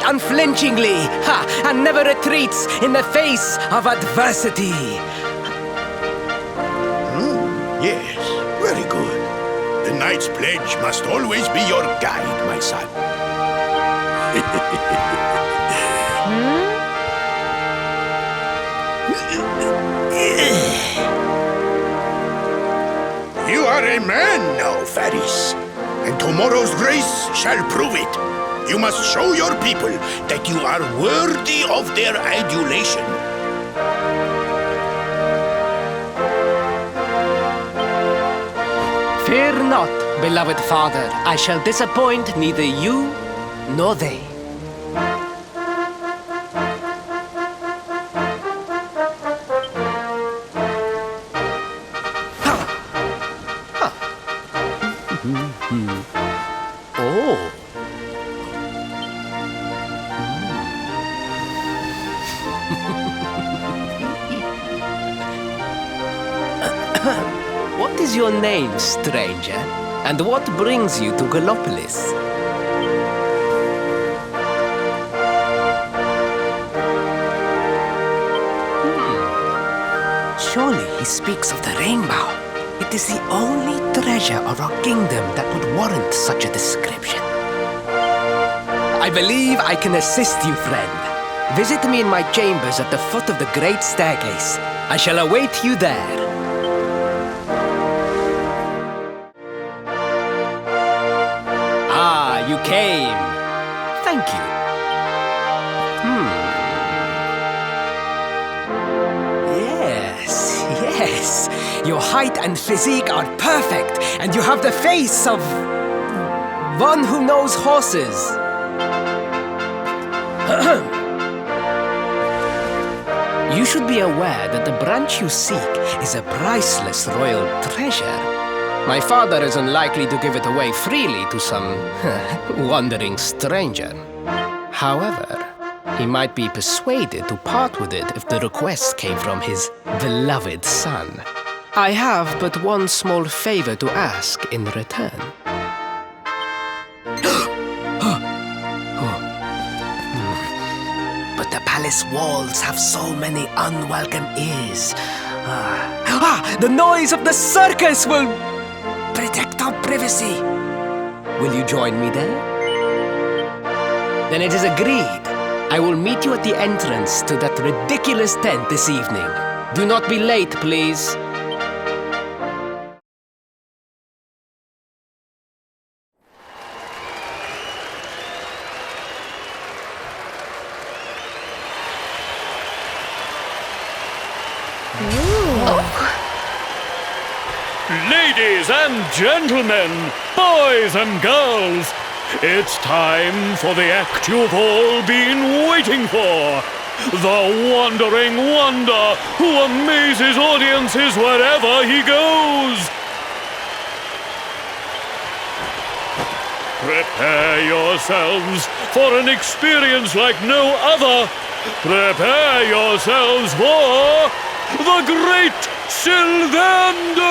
unflinchingly, and never retreats in the face of adversity. Yes, very good. The knight's pledge must always be your guide, my son. You are a man now, Faris, and tomorrow's race shall prove it. You must show your people that you are worthy of their adulation. Fear not, beloved father. I shall disappoint neither you nor they. Oh. What is your name, stranger? And what brings you to Gallopolis? Surely he speaks of the rainbow. It is the only treasure of our kingdom that would warrant such a description. I believe I can assist you, friend. Visit me in my chambers at the foot of the great staircase. I shall await you there. Ah, you came. Thank you. Yes. Your height and physique are perfect, and you have the face of one who knows horses. You should be aware that the branch you seek is a priceless royal treasure. My father is unlikely to give it away freely to some wandering stranger. However, he might be persuaded to part with it if the request came from his beloved son. I have but one small favor to ask in return. But the palace walls have so many unwelcome ears. The noise of the circus will protect our privacy. Will you join me there? Then it is agreed. I will meet you at the entrance to that ridiculous tent this evening. Do not be late, please. Ladies and gentlemen, boys and girls, it's time for the act you've all been waiting for. The Wandering Wonder who amazes audiences wherever he goes. Prepare yourselves for an experience like no other. Prepare yourselves for the Great Sylvando!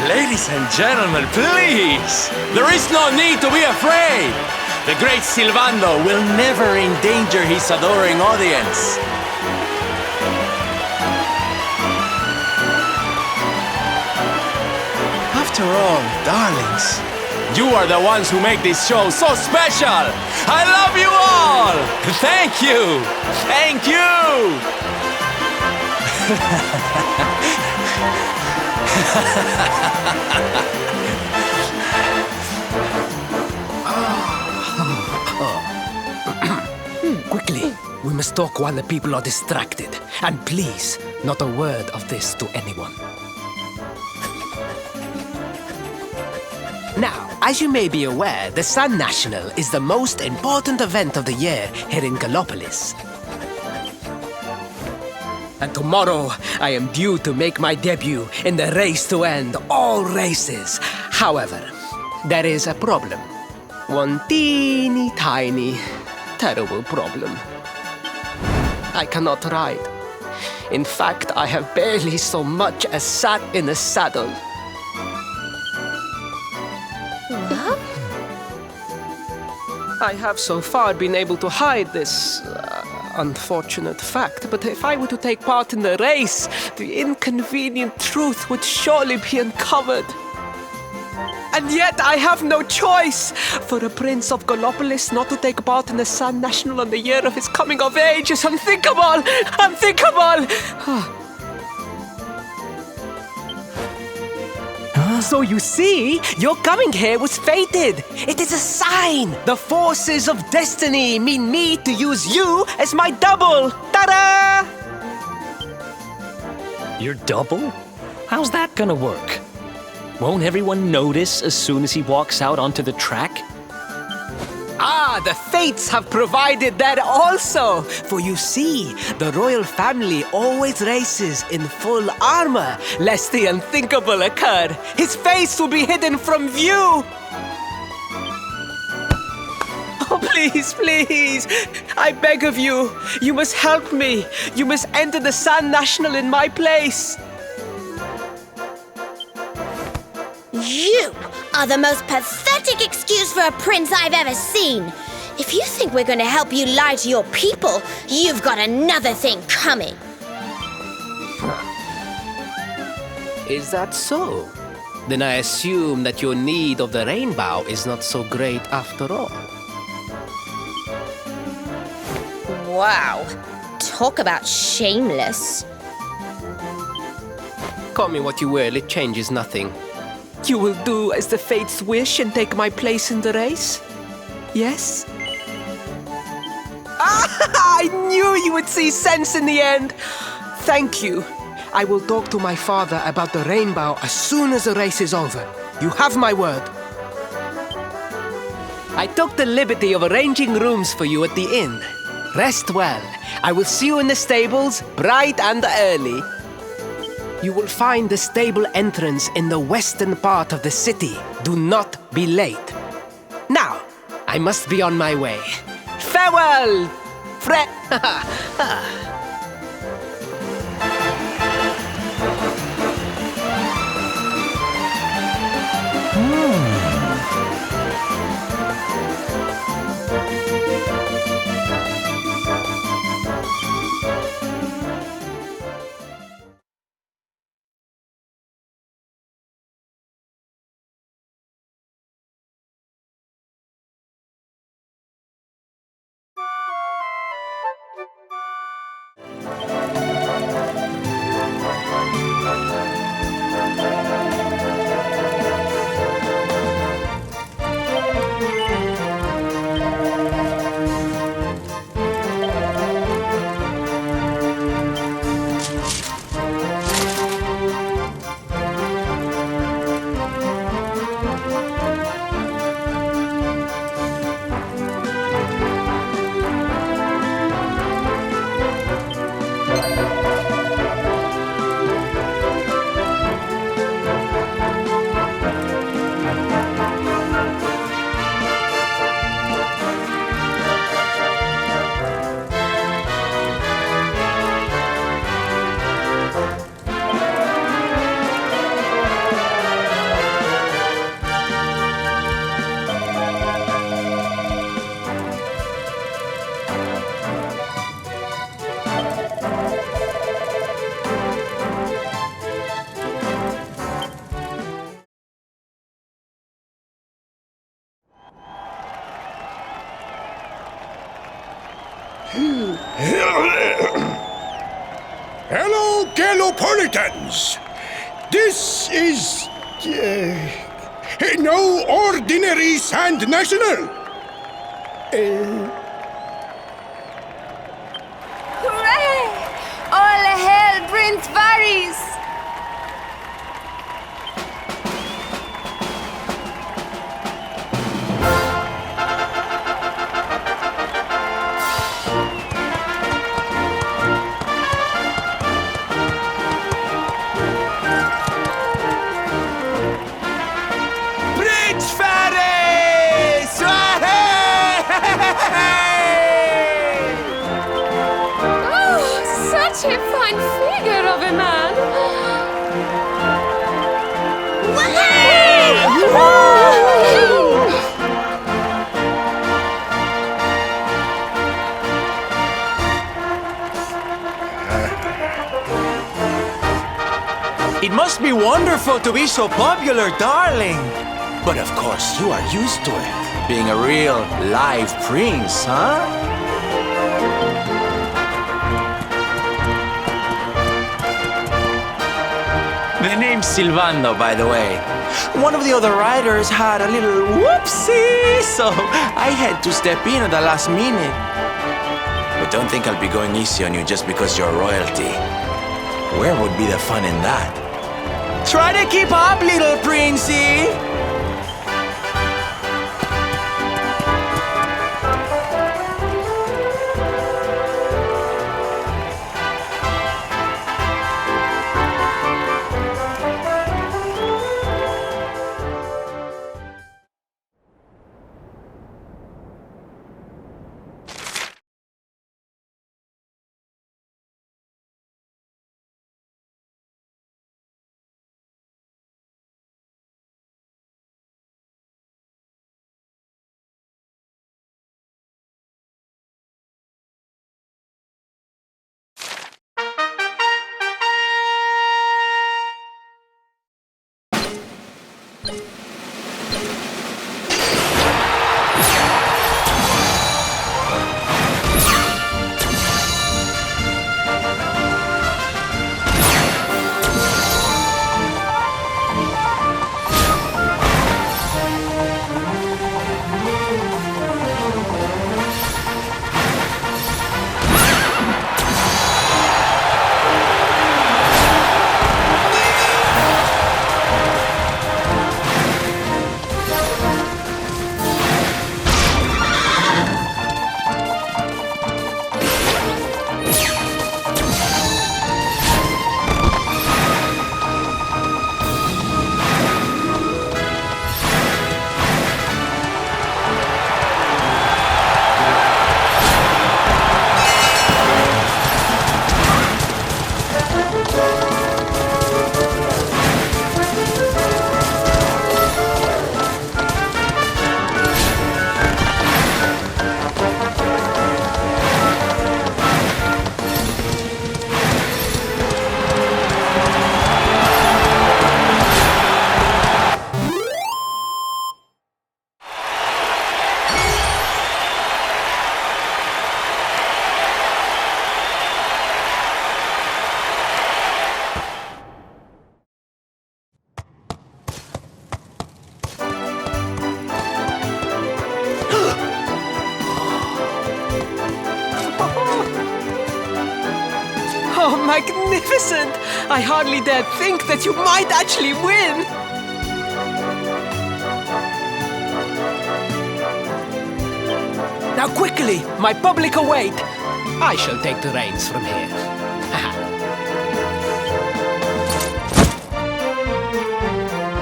Ladies and gentlemen, please! There is no need to be afraid! The great Sylvando will never endanger his adoring audience. After all, darlings, you are the ones who make this show so special! I love you all! Thank you! Thank you! Quickly, we must talk while the people are distracted. And please, not a word of this to anyone. Now, as you may be aware, the Sun National is the most important event of the year here in Gallopolis. And tomorrow, I am due to make my debut in the race to end all races. However, there is a problem. One teeny tiny, terrible problem. I cannot ride. In fact, I have barely so much as sat in a saddle. What? I have so far been able to hide this unfortunate fact, but if I were to take part in the race, the inconvenient truth would surely be uncovered. And yet I have no choice! For a prince of Gallopolis not to take part in the Sun National on the year of his coming of age is unthinkable! Unthinkable! So you see, your coming here was fated. It is a sign. The forces of destiny mean me to use you as my double. Ta-da! Your double? How's that gonna work? Won't everyone notice as soon as he walks out onto the track? Ah, the fates have provided that also. For you see, the royal family always races in full armor, lest the unthinkable occur. His face will be hidden from view. Oh, please, please. I beg of you. You must help me. You must enter the Sun National in my place. You are the most pathetic excuse for a prince I've ever seen. If you think we're going to help you lie to your people, you've got another thing coming. Is that so? Then I assume that your need of the rainbow is not so great after all. Wow. Talk about shameless. Call me what you will, it changes nothing. You will do as the fates wish and take my place in the race? Yes? I knew you would see sense in the end! Thank you. I will talk to my father about the rainbow as soon as the race is over. You have my word. I took the liberty of arranging rooms for you at the inn. Rest well. I will see you in the stables, bright and early. You will find the stable entrance in the western part of the city. Do not be late. Now, I must be on my way. Farewell, friend. Hello, Galopolitans! This is... no ordinary Sand National! Hooray! All hail Prince Varys! Prince Varys! Oh, such a fine figure of a man! It must be wonderful to be so popular, darling. But of course, you are used to it. Being a real live prince, huh? The name's Silvano, by the way. One of the other riders had a little whoopsie, so I had to step in at the last minute. But don't think I'll be going easy on you just because you're royalty. Where would be the fun in that? Try to keep up, little princey! magnificent! I hardly dare think that you might actually win! Now quickly, my public await! I shall take the reins from here.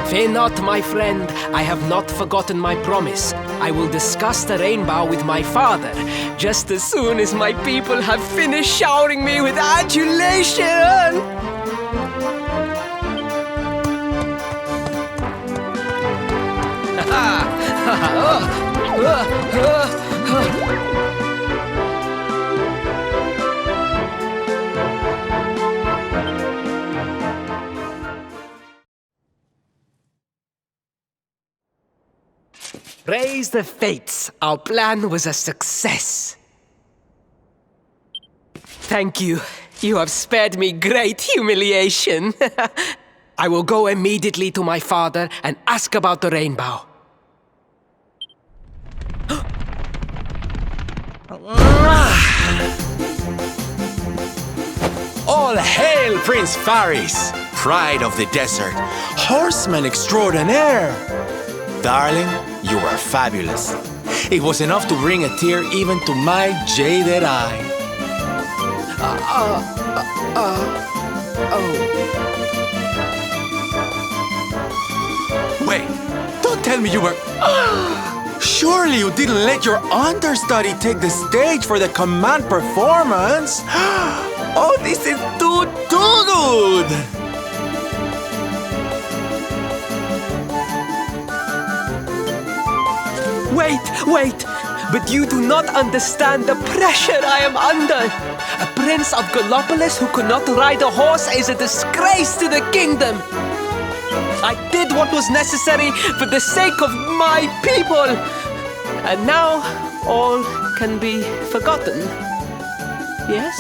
Fear not, my friend. I have not forgotten my promise. I will discuss the rainbow with my father, just as soon as my people have finished showering me with adulation! Praise the fates, our plan was a success. Thank you. You have spared me great humiliation. I will go immediately to my father and ask about the rainbow. All hail Prince Faris, pride of the desert, horseman extraordinaire. Darling, you were fabulous. It was enough to bring a tear even to my jaded eye. Wait, don't tell me you were... Surely you didn't let your understudy take the stage for the command performance? Oh, this is too good! Wait! But you do not understand the pressure I am under! A prince of Gallopolis who could not ride a horse is a disgrace to the kingdom! I did what was necessary for the sake of my people! And now, all can be forgotten. Yes?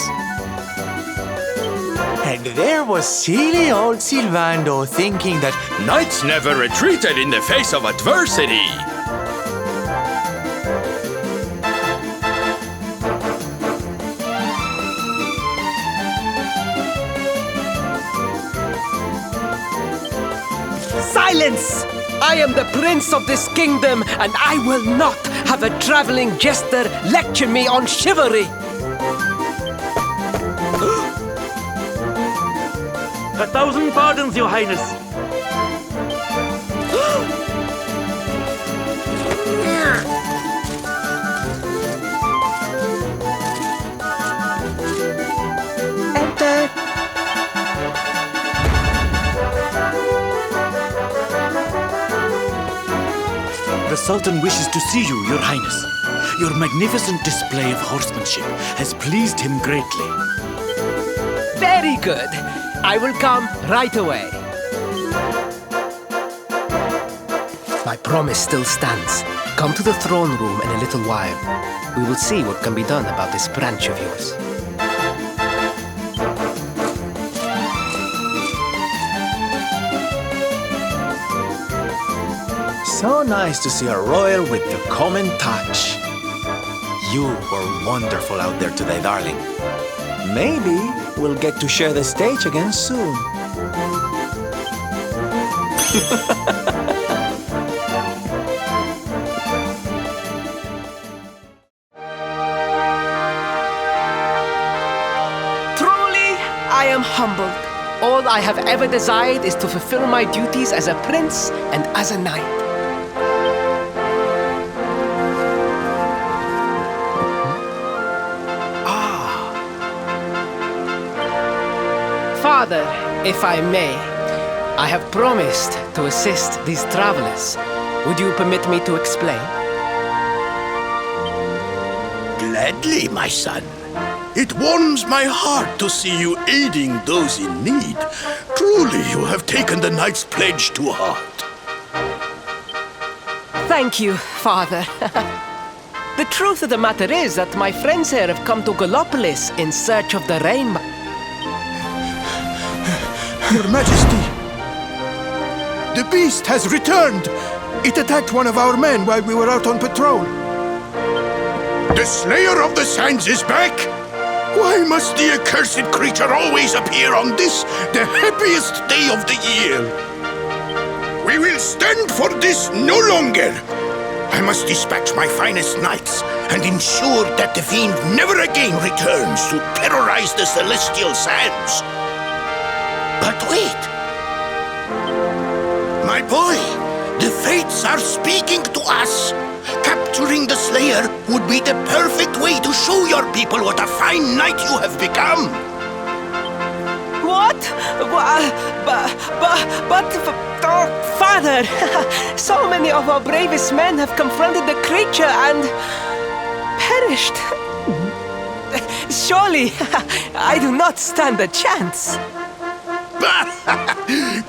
And there was silly old Silvando thinking that knights never retreated in the face of adversity! Silence! I am the prince of this kingdom, and I will not have a traveling jester lecture me on chivalry! 1,000 pardons, Your Highness. Enter! The Sultan wishes to see you, Your Highness. Your magnificent display of horsemanship has pleased him greatly. Very good. I will come right away. My promise still stands. Come to the throne room in a little while. We will see what can be done about this branch of yours. So nice to see a royal with the common touch. You were wonderful out there today, darling. Maybe we'll get to share the stage again soon. Truly, I am humbled. All I have ever desired is to fulfill my duties as a prince and as a knight. Father, if I may, I have promised to assist these travelers. Would you permit me to explain? Gladly, my son. It warms my heart to see you aiding those in need. Truly, you have taken the knight's pledge to heart. Thank you, Father. The truth of the matter is that my friends here have come to Gallopolis in search of the rainbow. Your Majesty! The beast has returned! It attacked one of our men while we were out on patrol. The Slayer of the Sands is back! Why must the accursed creature always appear on this, the happiest day of the year? We will stand for this no longer. I must dispatch my finest knights and ensure that the fiend never again returns to terrorize the celestial sands. But wait! My boy, the fates are speaking to us. Capturing the Slayer would be the perfect way to show your people what a fine knight you have become. What? Father, so many of our bravest men have confronted the creature and perished. Surely, I do not stand a chance.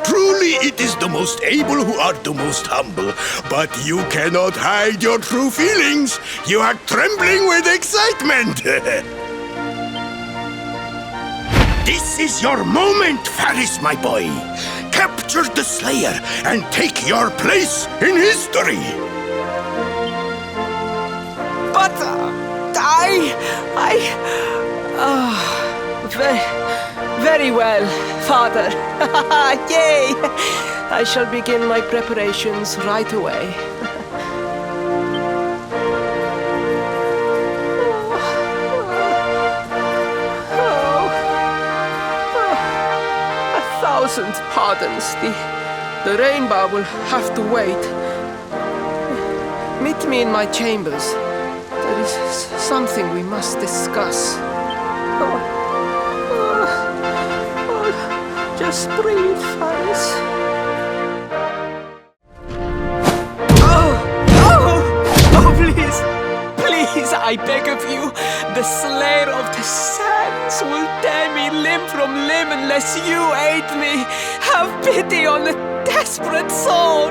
Truly, it is the most able who are the most humble. But you cannot hide your true feelings. You are trembling with excitement. This is your moment, Faris, my boy. Capture the Slayer and take your place in history. But very well, Father. Yay! I shall begin my preparations right away. A thousand pardons. The rainbow will have to wait. Meet me in my chambers. There is something we must discuss. Just breathe, Faris. Oh, please, I beg of you. The Slayer of the Sands will tear me limb from limb unless you aid me. Have pity on a desperate soul.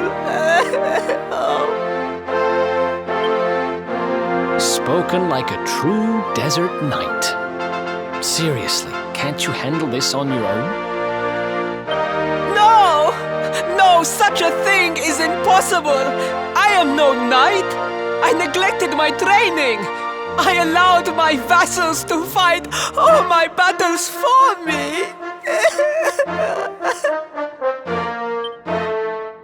Spoken like a true desert knight. Seriously, can't you handle this on your own? No, such a thing is impossible. I am no knight. I neglected my training. I allowed my vassals to fight all my battles for me.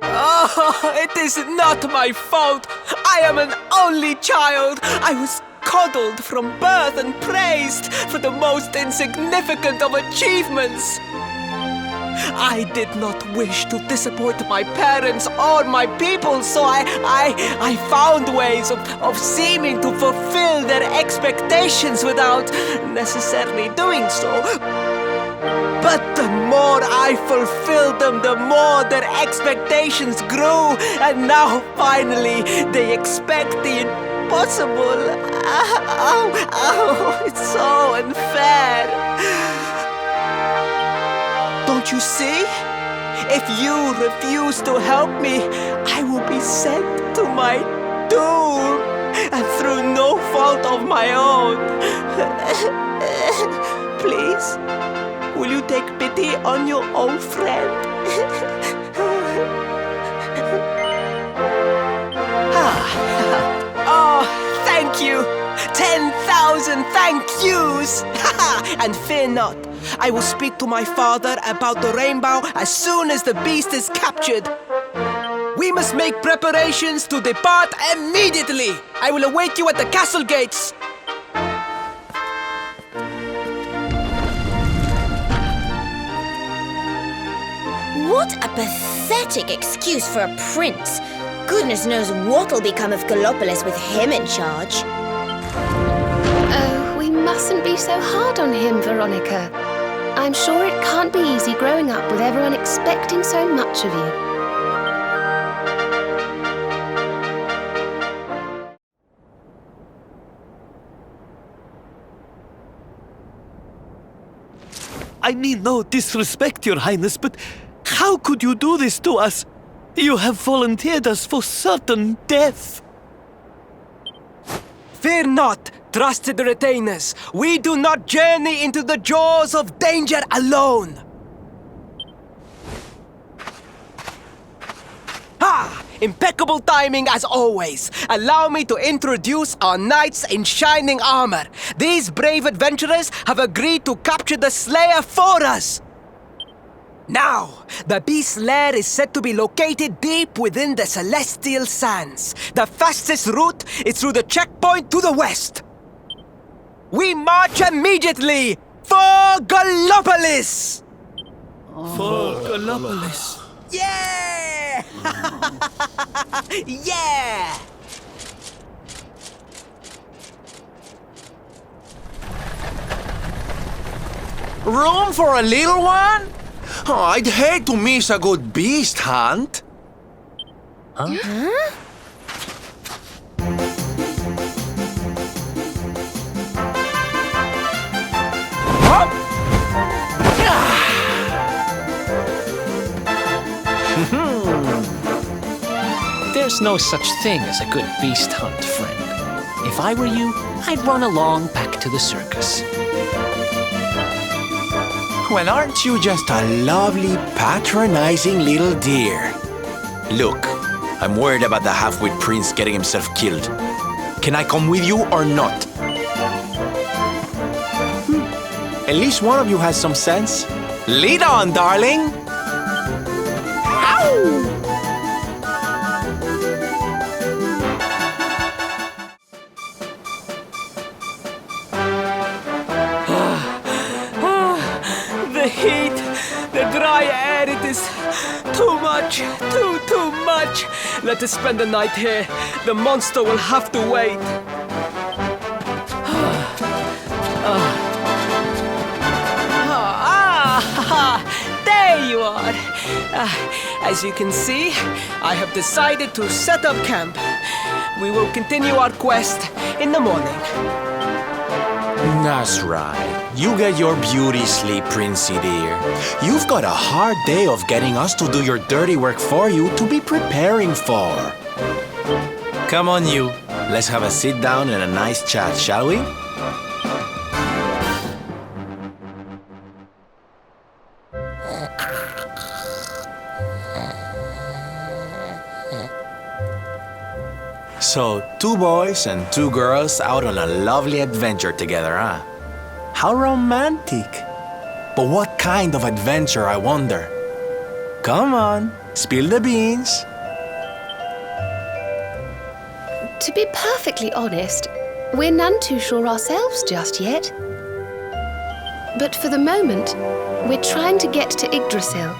Oh, it is not my fault. I am an only child. I was coddled from birth and praised for the most insignificant of achievements. I did not wish to disappoint my parents or my people, so I found ways of seeming to fulfill their expectations without necessarily doing so. But the more I fulfilled them, the more their expectations grew, and now finally they expect the impossible. It's so unfair. Don't you see? If you refuse to help me, I will be sent to my doom, and through no fault of my own. Please, will you take pity on your old friend? Oh, thank you! 10,000 thank yous! And fear not. I will speak to my father about the rainbow as soon as the beast is captured. We must make preparations to depart immediately. I will await you at the castle gates. What a pathetic excuse for a prince. Goodness knows what'll become of Gallopolis with him in charge. Oh, we mustn't be so hard on him, Veronica. I'm sure it can't be easy growing up with everyone expecting so much of you. I mean no disrespect, Your Highness, but how could you do this to us? You have volunteered us for certain death. Fear not, trusted retainers. We do not journey into the jaws of danger alone. Impeccable timing as always. Allow me to introduce our knights in shining armor. These brave adventurers have agreed to capture the Slayer for us. Now, the beast's lair is said to be located deep within the Celestial Sands. The fastest route is through the checkpoint to the west. We march immediately for Gallopolis! For Gallopolis. Yeah! Yeah! Room for a little one? Oh, I'd hate to miss a good beast hunt. Huh? There's no such thing as a good beast hunt, friend. If I were you, I'd run along back to the circus. Well, aren't you just a lovely, patronizing little dear? Look, I'm worried about the half-wit prince getting himself killed. Can I come with you or not? At least one of you has some sense. Lead on, darling! Ow! The heat, the dry air, it is too much, too much. Let us spend the night here. The monster will have to wait. There you are. As you can see, I have decided to set up camp. We will continue our quest in the morning. That's right. You get your beauty sleep, Princey dear. You've got a hard day of getting us to do your dirty work for you to be preparing for. Come on, you. Let's have a sit down and a nice chat, shall we? So, 2 boys and 2 girls out on a lovely adventure together, huh? How romantic! But what kind of adventure, I wonder? Come on, spill the beans. To be perfectly honest, we're none too sure ourselves just yet. But for the moment, we're trying to get to Yggdrasil.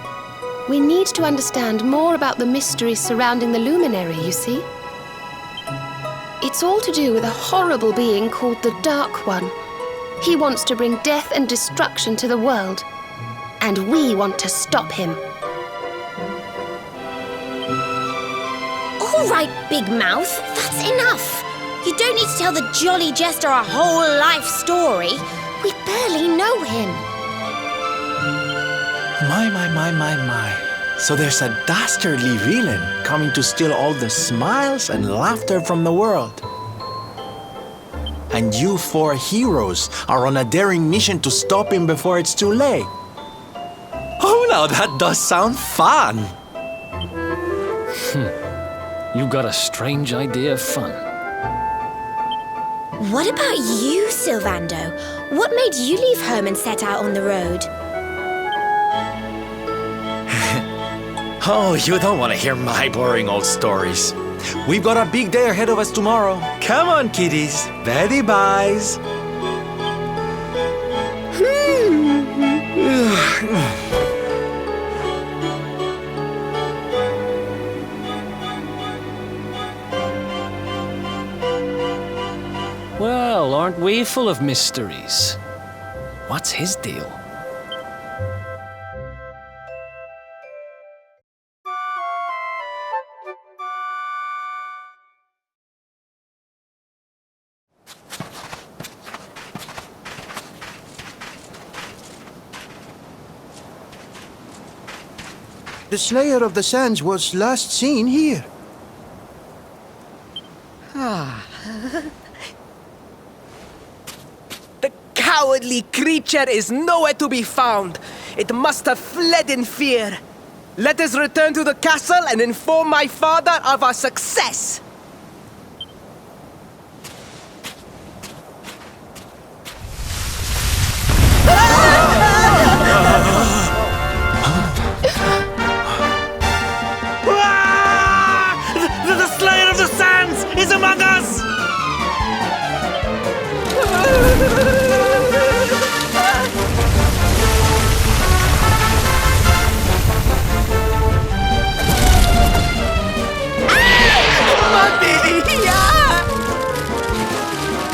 We need to understand more about the mysteries surrounding the luminary, you see. It's all to do with a horrible being called the Dark One. He wants to bring death and destruction to the world. And we want to stop him. All right, Big Mouth, that's enough. You don't need to tell the Jolly Jester our whole life story. We barely know him. My. So there's a dastardly villain coming to steal all the smiles and laughter from the world. And you 4 heroes are on a daring mission to stop him before it's too late. Oh, now that does sound fun. You got a strange idea of fun. What about you, Sylvando? What made you leave home and set out on the road? Oh, you don't want to hear my boring old stories. We've got a big day ahead of us tomorrow. Come on, kiddies. Betty buys. Well, aren't we full of mysteries? What's his deal? The Slayer of the Sands was last seen here. The cowardly creature is nowhere to be found. It must have fled in fear. Let us return to the castle and inform my father of our success! The Slayer of the Sands is among us!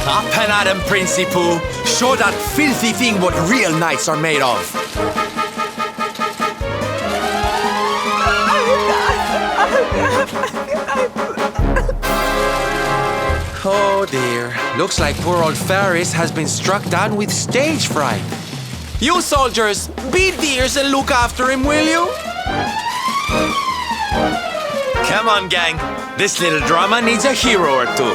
Up and at him, Princey Pooh. Show that filthy thing what real knights are made of. Oh dear. Looks like poor old Faris has been struck down with stage fright. You soldiers, beat the ears and look after him, will you? Come on, gang. This little drama needs a hero or two.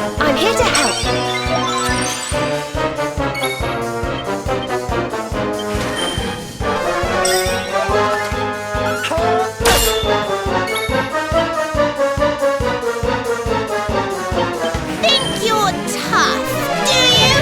I'm here to help. Think you're tough, do you?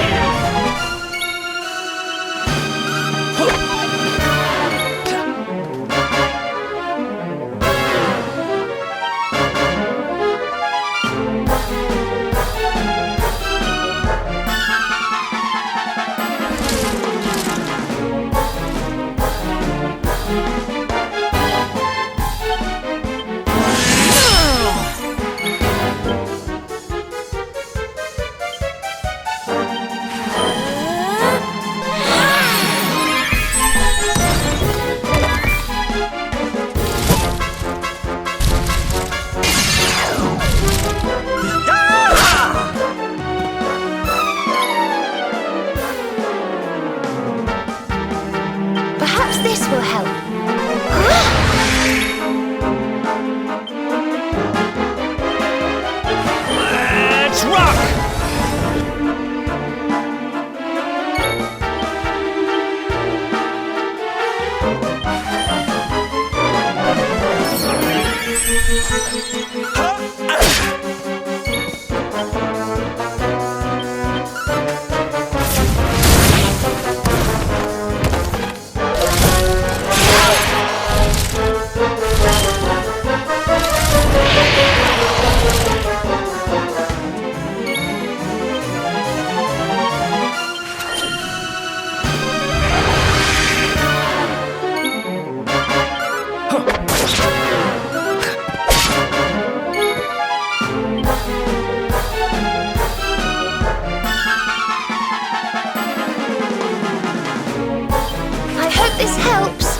Perhaps this will help. Let's rock! I hope this helps.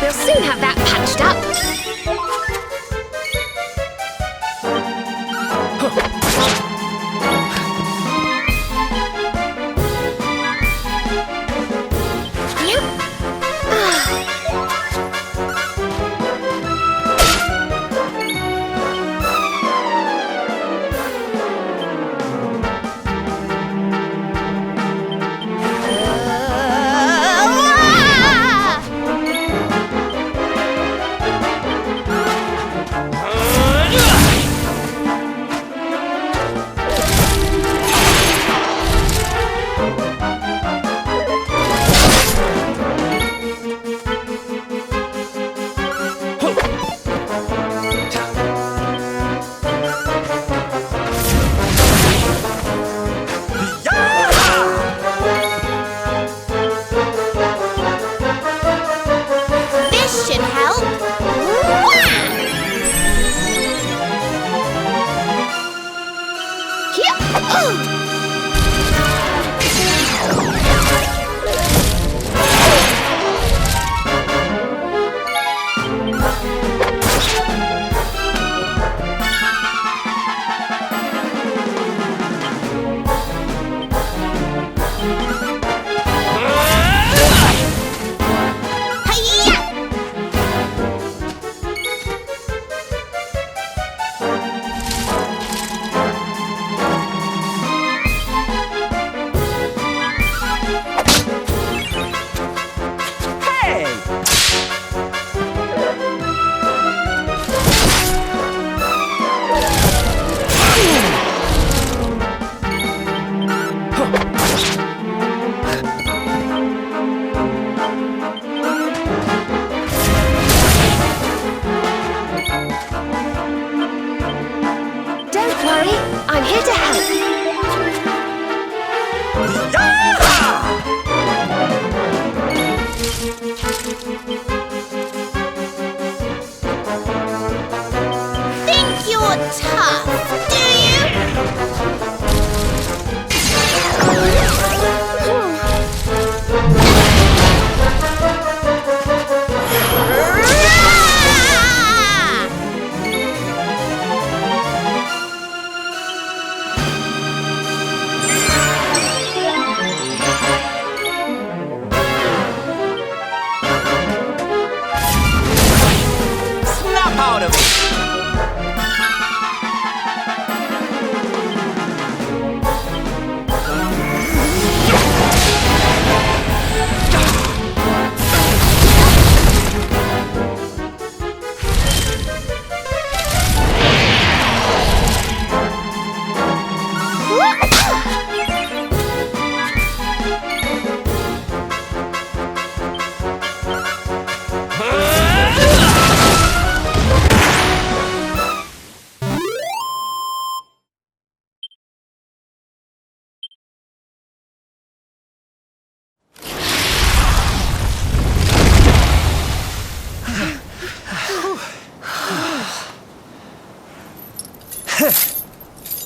We'll soon have that patched up.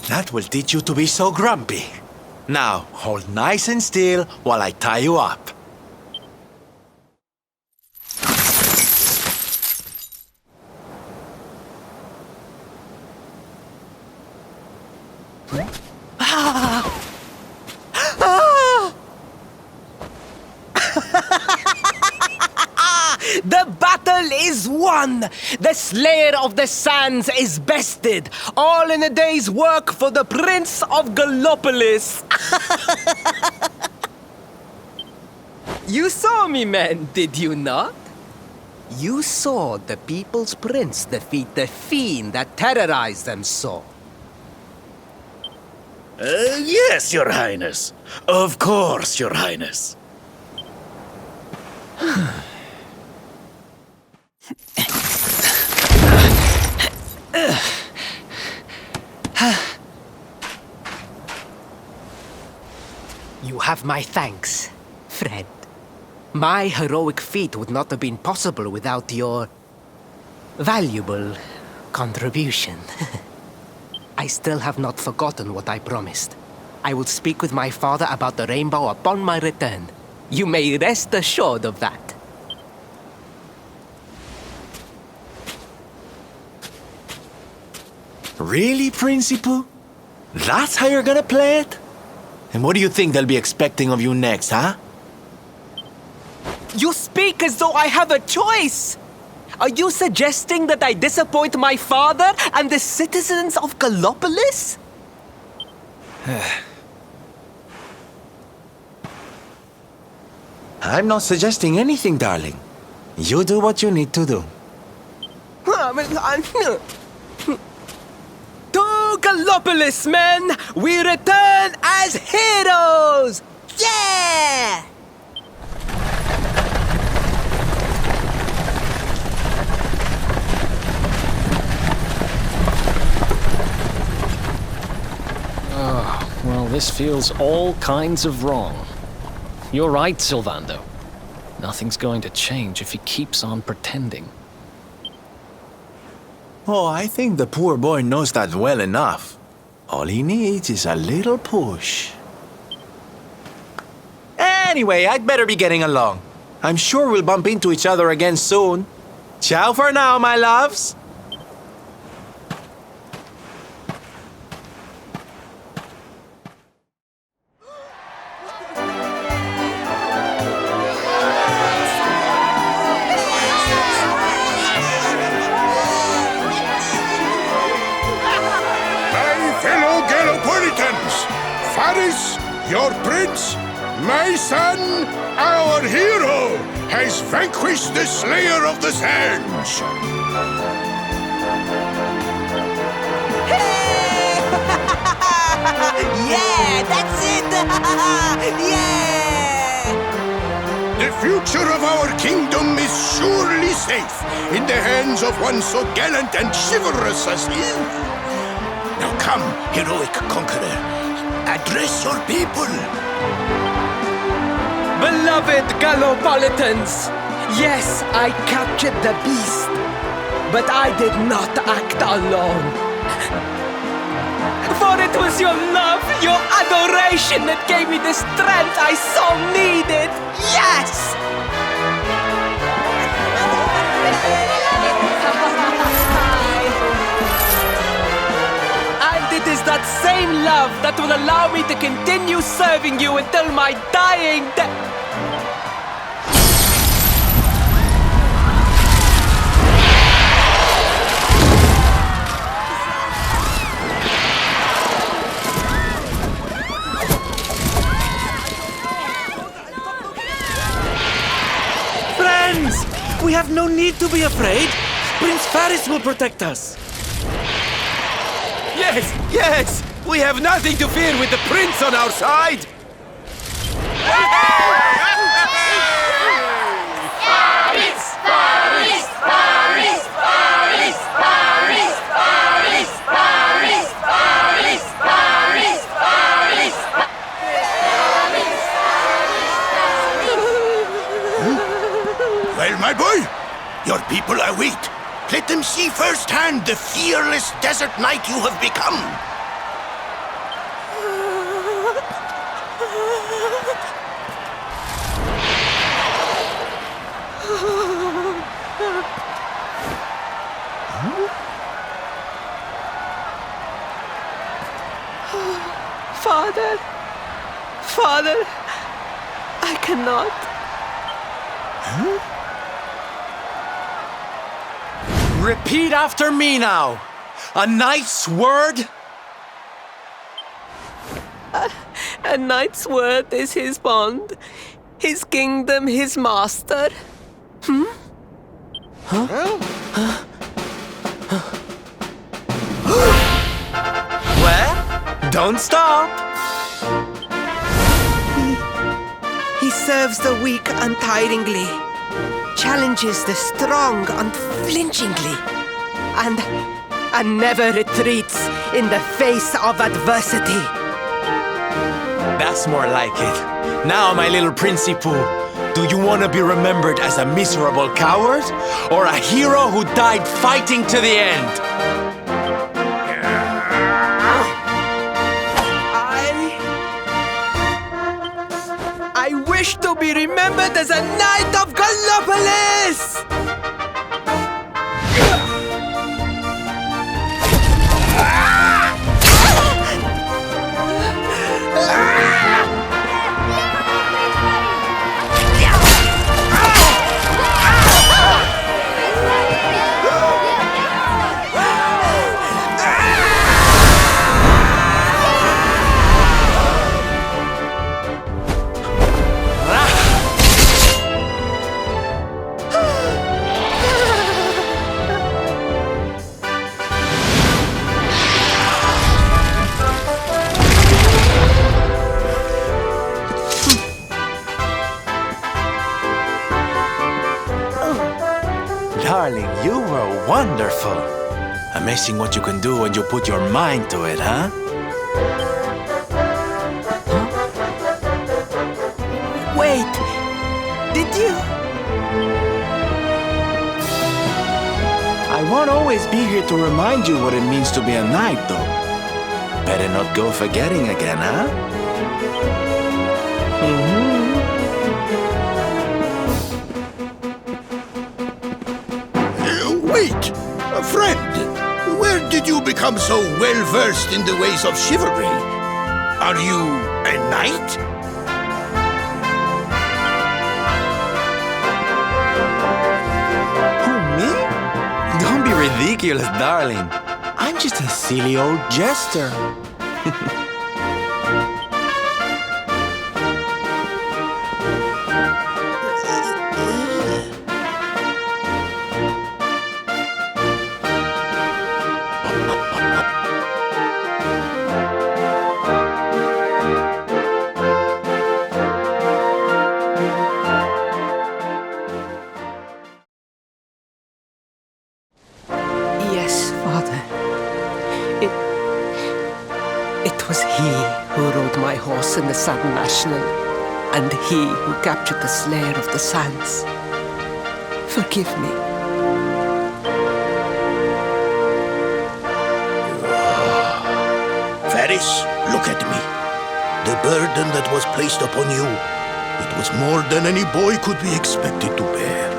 That will teach you to be so grumpy. Now, hold nice and still while I tie you up. The battle is won! The Slayer of the Sands is bested! All in a day's work for the Prince of Gallopolis! You saw me, men, did you not? You saw the People's Prince defeat the fiend that terrorized them so. Yes, Your Highness. Of course, Your Highness. You have my thanks, friend. My heroic feat would not have been possible without your valuable contribution. I still have not forgotten what I promised. I will speak with my father about the rainbow upon my return. You may rest assured of that. Really, Principal? That's how you're gonna play it? And what do you think they'll be expecting of you next, huh? You speak as though I have a choice! Are you suggesting that I disappoint my father and the citizens of Gallopolis? I'm not suggesting anything, darling. You do what you need to do. To Gallopolis, men! We return as heroes! Yeah! Well, this feels all kinds of wrong. You're right, Sylvando. Nothing's going to change if he keeps on pretending. Oh, I think the poor boy knows that well enough. All he needs is a little push. Anyway, I'd better be getting along. I'm sure we'll bump into each other again soon. Ciao for now, my loves. Faris, your prince, my son, our hero, has vanquished the Slayer of the Sands. Yeah, that's it! Yeah! The future of our kingdom is surely safe in the hands of one so gallant and chivalrous as you. Now come, heroic conqueror. Address your people. Beloved Gallopolitans, yes, I captured the beast, but I did not act alone. For it was your love, your adoration that gave me the strength I so needed. Yes! It is that same love that will allow me to continue serving you until my dying day. Friends! We have no need to be afraid. Prince Faris will protect us. Yes, yes! We have nothing to fear with the prince on our side! Well, my boy, your people await. Let them see firsthand the fearless desert knight you have become. Father, Father, I cannot. Repeat after me now. A knight's word? A knight's word is his bond, his kingdom, his master. Well, don't stop. He serves the weak untiringly, challenges the strong unflinchingly, and never retreats in the face of adversity. That's more like it. Now, my little Principal, do you want to be remembered as a miserable coward or a hero who died fighting to the end? I wish to be remembered as a knight of Gallopolis! darling, you were wonderful. Amazing what you can do when you put your mind to it, huh? Wait! Did you? I won't always be here to remind you what it means to be a knight, though. Better not go forgetting again, huh? Wait! Friend! Where did you become so well-versed in the ways of chivalry? Are you a knight? Who, me? Don't be ridiculous, darling. I'm just a silly old jester. Yes, Father. It was he who rode my horse in the Southern National, and he who captured the Slayer of the Sands. Forgive me. Varys, look at me. The burden that was placed upon you, it was more than any boy could be expected to bear.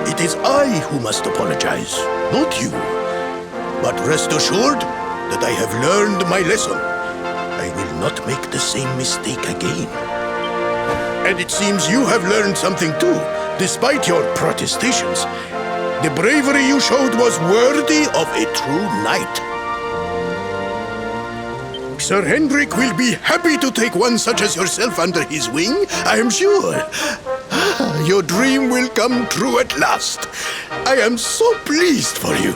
It is I who must apologize, not you. But rest assured that I have learned my lesson. I will not make the same mistake again. And it seems you have learned something too, despite your protestations. The bravery you showed was worthy of a true knight. Sir Hendrik will be happy to take one such as yourself under his wing, I am sure. Your dream will come true at last. I am so pleased for you.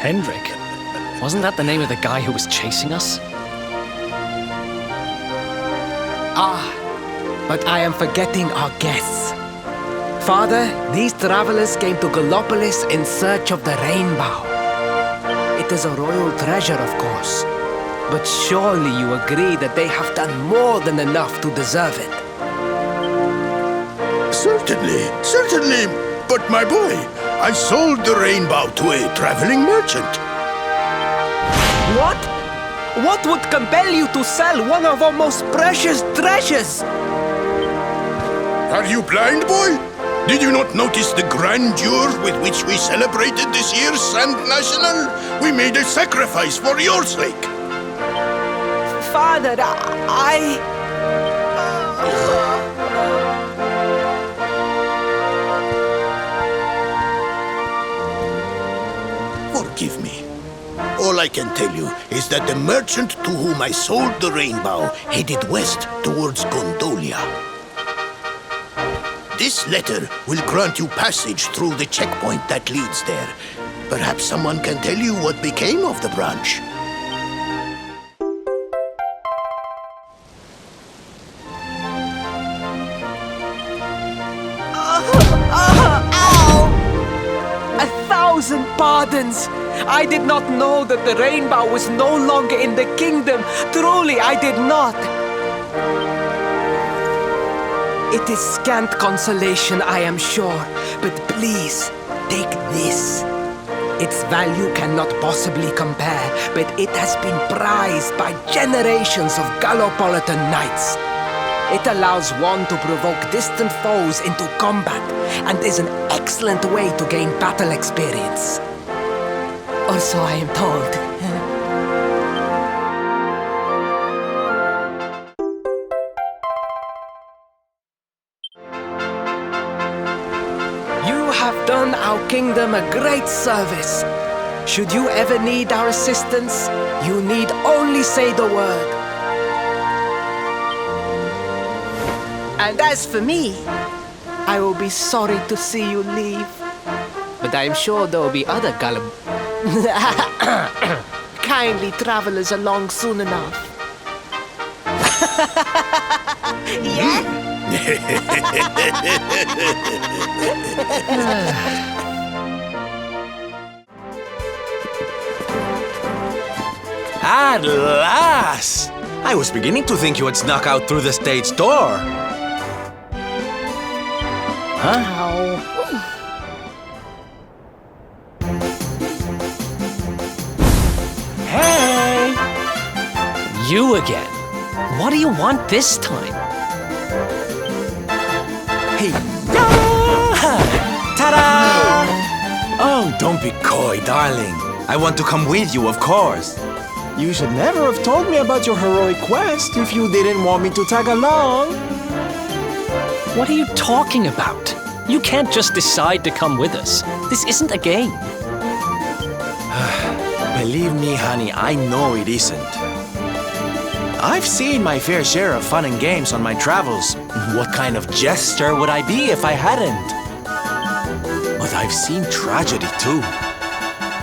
Hendrik? Wasn't that the name of the guy who was chasing us? Ah, but I am forgetting our guests. Father, these travelers came to Gallopolis in search of the rainbow. It is a royal treasure, of course. But surely you agree that they have done more than enough to deserve it. Certainly. But my boy, I sold the rainbow to a traveling merchant. What? What would compel you to sell one of our most precious treasures? Are you blind, boy? Did you not notice the grandeur with which we celebrated this year's Sand National? We made a sacrifice for your sake. Father, Forgive me. All I can tell you is that the merchant to whom I sold the rainbow headed west towards Gondolia. This letter will grant you passage through the checkpoint that leads there. Perhaps someone can tell you what became of the branch. Ow! 1,000 pardons! I did not know that the rainbow was no longer in the kingdom. Truly, I did not. It is scant consolation, I am sure. But please, take this. Its value cannot possibly compare, but it has been prized by generations of Gallopolitan knights. It allows one to provoke distant foes into combat, and is an excellent way to gain battle experience. Or so I am told. You have done our kingdom a great service. Should you ever need our assistance, you need only say the word. And as for me, I will be sorry to see you leave. But I am sure there will be other kindly travelers along soon enough. At last! I was beginning to think you had snuck out through the stage door. Huh? Hey! You again. What do you want this time? Hey! Ta-da! Oh, don't be coy, darling. I want to come with you, of course. You should never have told me about your heroic quest if you didn't want me to tag along. What are you talking about? You can't just decide to come with us. This isn't a game. Believe me, honey, I know it isn't. I've seen my fair share of fun and games on my travels. What kind of jester would I be if I hadn't? But I've seen tragedy too.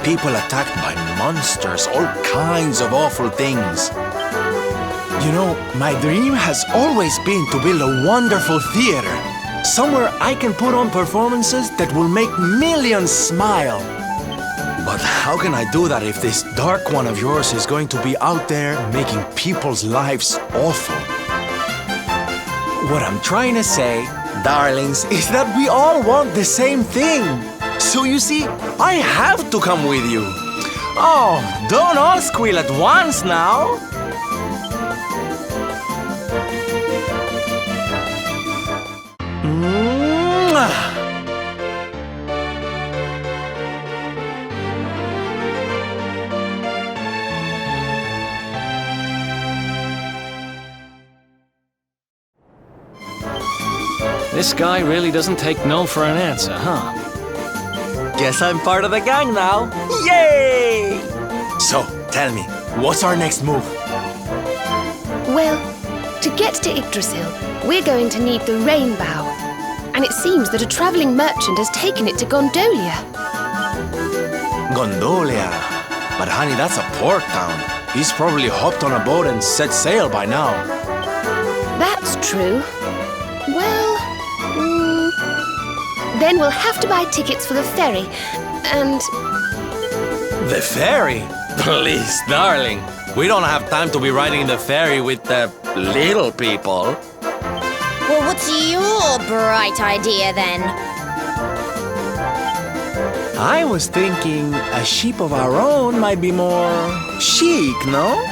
People attacked by monsters, all kinds of awful things. You know, my dream has always been to build a wonderful theater. Somewhere I can put on performances that will make millions smile. But how can I do that if this dark one of yours is going to be out there making people's lives awful? What I'm trying to say, darlings, is that we all want the same thing. So you see, I have to come with you. Oh, don't all squeal at once now. This guy really doesn't take no for an answer, huh? Guess I'm part of the gang now. Yay! So, tell me, what's our next move? Well, to get to Yggdrasil, we're going to need the rainbow. And it seems that a traveling merchant has taken it to Gondolia. Gondolia? But honey, that's a port town. He's probably hopped on a boat and set sail by now. That's true. Well, then we'll have to buy tickets for the ferry, and... The ferry? Please, darling. We don't have time to be riding the ferry with the little people. Well, what's your bright idea then? I was thinking a ship of our own might be more chic, no?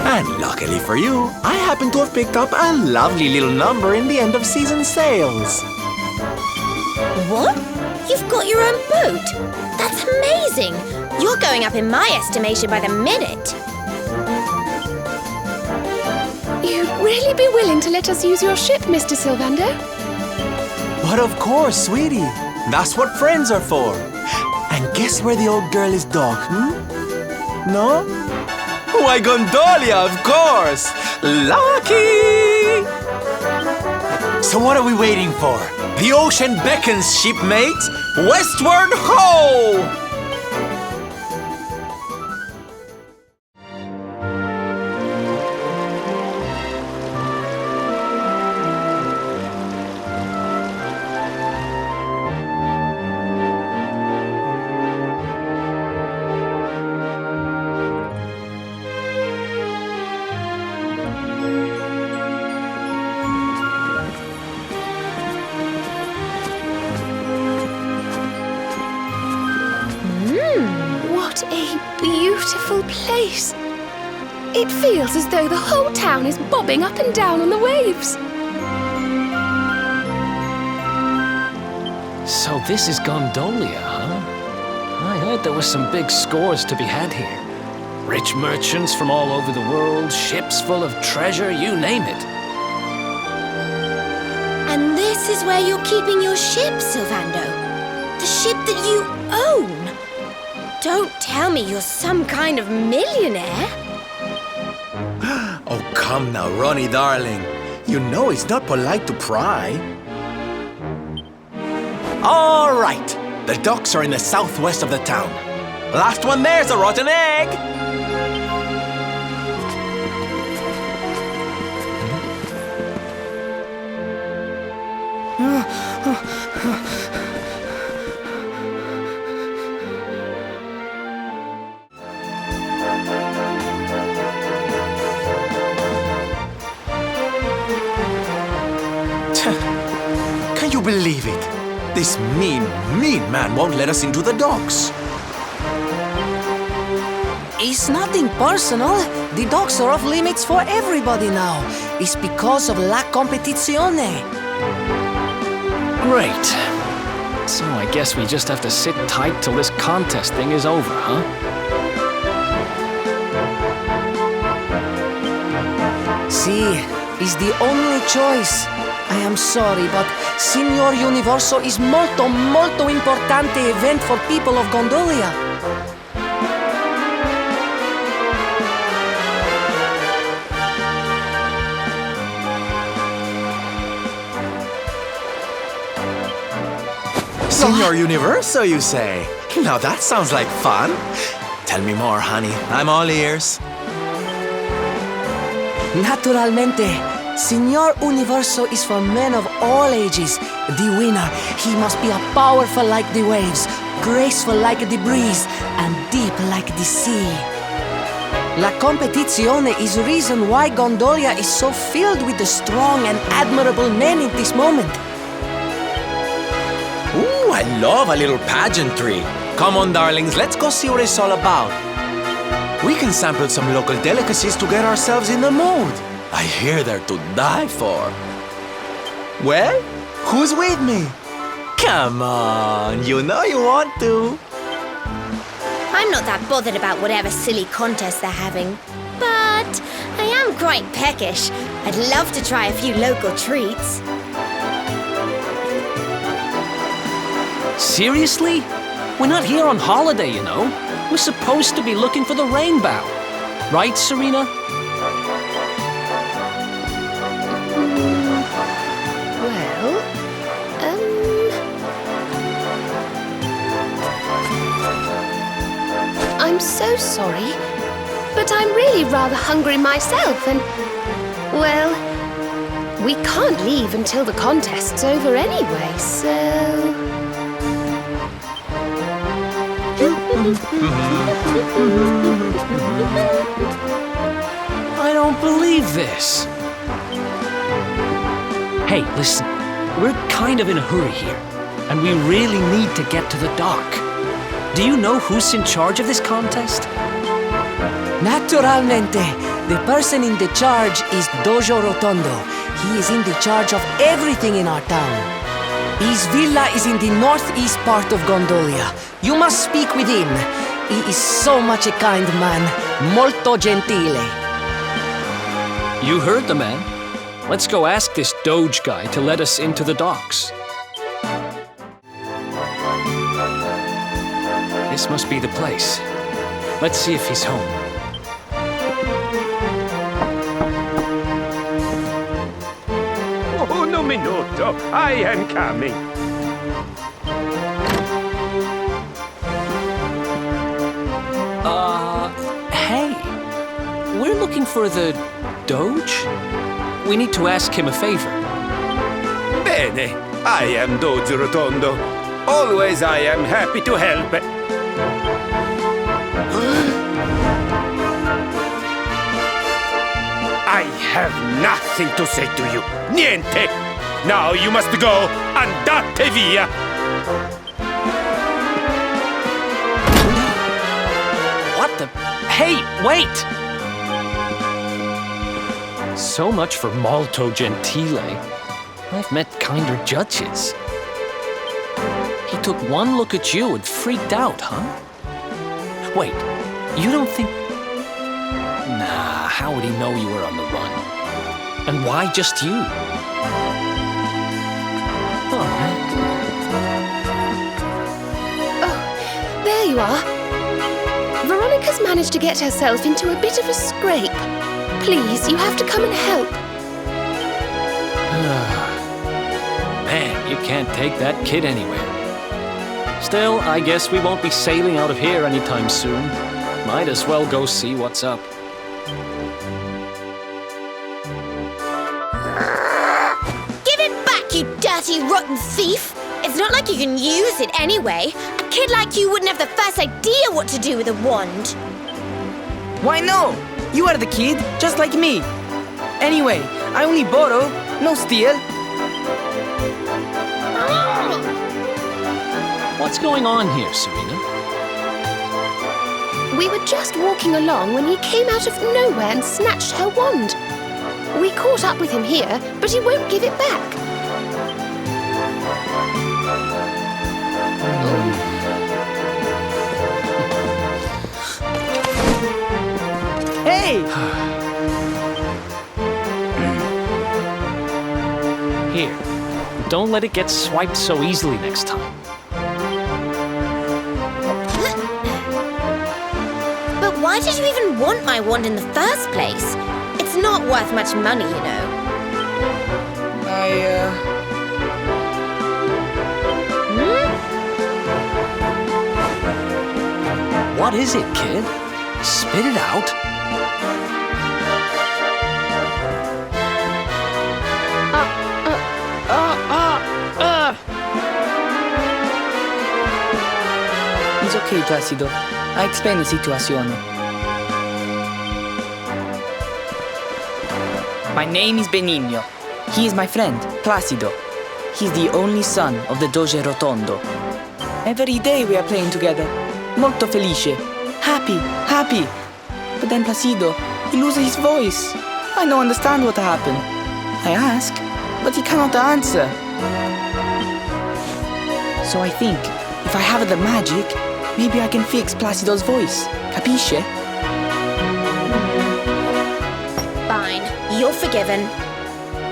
And luckily for you, I happen to have picked up a lovely little number in the end of season sales. What? You've got your own boat? That's amazing! You're going up in my estimation by the minute. You'd really be willing to let us use your ship, Mr. Sylvander? But of course, sweetie. That's what friends are for. And guess where the old girl is docked, No? Why, Gondolia, of course! Lucky! So what are we waiting for? The ocean beckons, shipmates! Westward ho! What a beautiful place. It feels as though the whole town is bobbing up and down on the waves. So this is Gondolia, huh? I heard there were some big scores to be had here. Rich merchants from all over the world, ships full of treasure, you name it. And this is where you're keeping your ship, Sylvando? The ship that you own? Don't tell me you're some kind of millionaire. Oh, come now, Ronnie, darling. You know it's not polite to pry. All right. The docks are in the southwest of the town. Last one there's a rotten egg. believe it. This mean man won't let us into the docks. It's nothing personal. The docks are off limits for everybody now. It's because of la competizione. Great. So I guess we just have to sit tight till this contest thing is over, huh? See, it's the only choice. I am sorry, but Signor Universo is molto importante event for people of Gondolia. Signor Universo, you say? Now that sounds like fun. Tell me more, honey. I'm all ears. Naturalmente, Signor Universo is for men of all ages. The winner, he must be powerful like the waves, graceful like the breeze, and deep like the sea. La competizione is the reason why Gondolia is so filled with the strong and admirable men in this moment. Ooh, I love a little pageantry. Come on, darlings, let's go see what it's all about. We can sample some local delicacies to get ourselves in the mood. I hear they're to die for. Well, who's with me? Come on, you know you want to. I'm not that bothered about whatever silly contest they're having. But I am quite peckish. I'd love to try a few local treats. Seriously? We're not here on holiday, you know. We're supposed to be looking for the rainbow. Right, Serena? Well, I'm so sorry, but I'm really rather hungry myself and, well, we can't leave until the contest's over anyway, so... I don't believe this. Hey, listen. We're kind of in a hurry here, and we really need to get to the dock. Do you know who's in charge of this contest? Naturalmente, the person in the charge is Dojo Rotondo. He is in the charge of everything in our town. His villa is in the northeast part of Gondolia. You must speak with him. He is so much a kind man, molto gentile. You heard the man. Let's go ask this Doge guy to let us into the docks. This must be the place. Let's see if he's home. Oh, no minuto. I am coming. Hey. We're looking for the Doge? We need to ask him a favor. Bene. I am Doge Rotondo. Always I am happy to help. I have nothing to say to you. Niente. Now you must go. Andate via. What the? Hey, wait! So much for molto gentile. I've met kinder judges. He took one look at you and freaked out, huh? Wait, you don't think... Nah, how would he know you were on the run? And why just you? Oh, there you are. Veronica's managed to get herself into a bit of a scrape. Please, you have to come and help. Man, you can't take that kid anywhere. Still, I guess we won't be sailing out of here anytime soon. Might as well go see what's up. Give it back, you dirty, rotten thief! It's not like you can use it anyway. A kid like you wouldn't have the first idea what to do with a wand. Why no? You are the kid, just like me. Anyway, I only borrow, no steal. What's going on here, Serena? We were just walking along when he came out of nowhere and snatched her wand. We caught up with him here, but he won't give it back. Hey! Here, don't let it get swiped so easily next time. But why did you even want my wand in the first place? It's not worth much money, you know. What is it, kid? Spit it out. It's okay, Placido. I explain the situation. My name is Benigno. He is my friend, Placido. He's the only son of the Doge Rotondo. Every day we are playing together. Molto felice. Happy, happy. But then Placido, he loses his voice. I don't understand what happened. I ask, but he cannot answer. So I think, if I have the magic, maybe I can fix Placido's voice. Capisce? Fine, you're forgiven.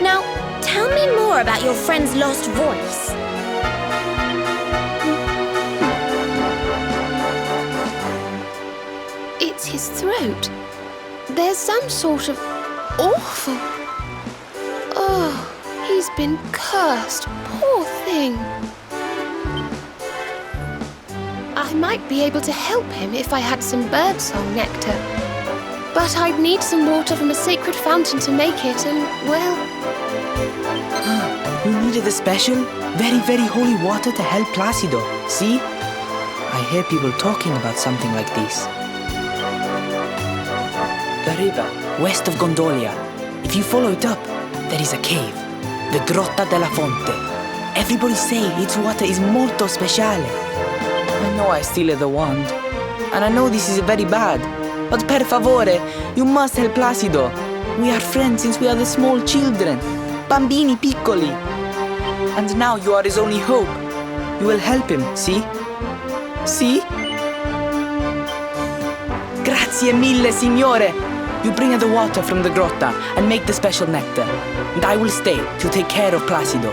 Now, tell me more about your friend's lost voice. It's his throat. There's some sort of awful... Oh, he's been cursed. Poor thing. I might be able to help him if I had some birdsong nectar. But I'd need some water from a sacred fountain to make it, and, well... You needed a special, very, very holy water to help Placido, see? I hear people talking about something like this. The river, west of Gondolia. If you follow it up, there is a cave. The Grotta della Fonte. Everybody say its water is molto speciale. I know I steal the wand. And I know this is very bad. But per favore, you must help Placido. We are friends since we are the small children. Bambini piccoli. And now you are his only hope. You will help him, see? See? Grazie mille, signore. You bring the water from the grotta and make the special nectar. And I will stay to take care of Placido.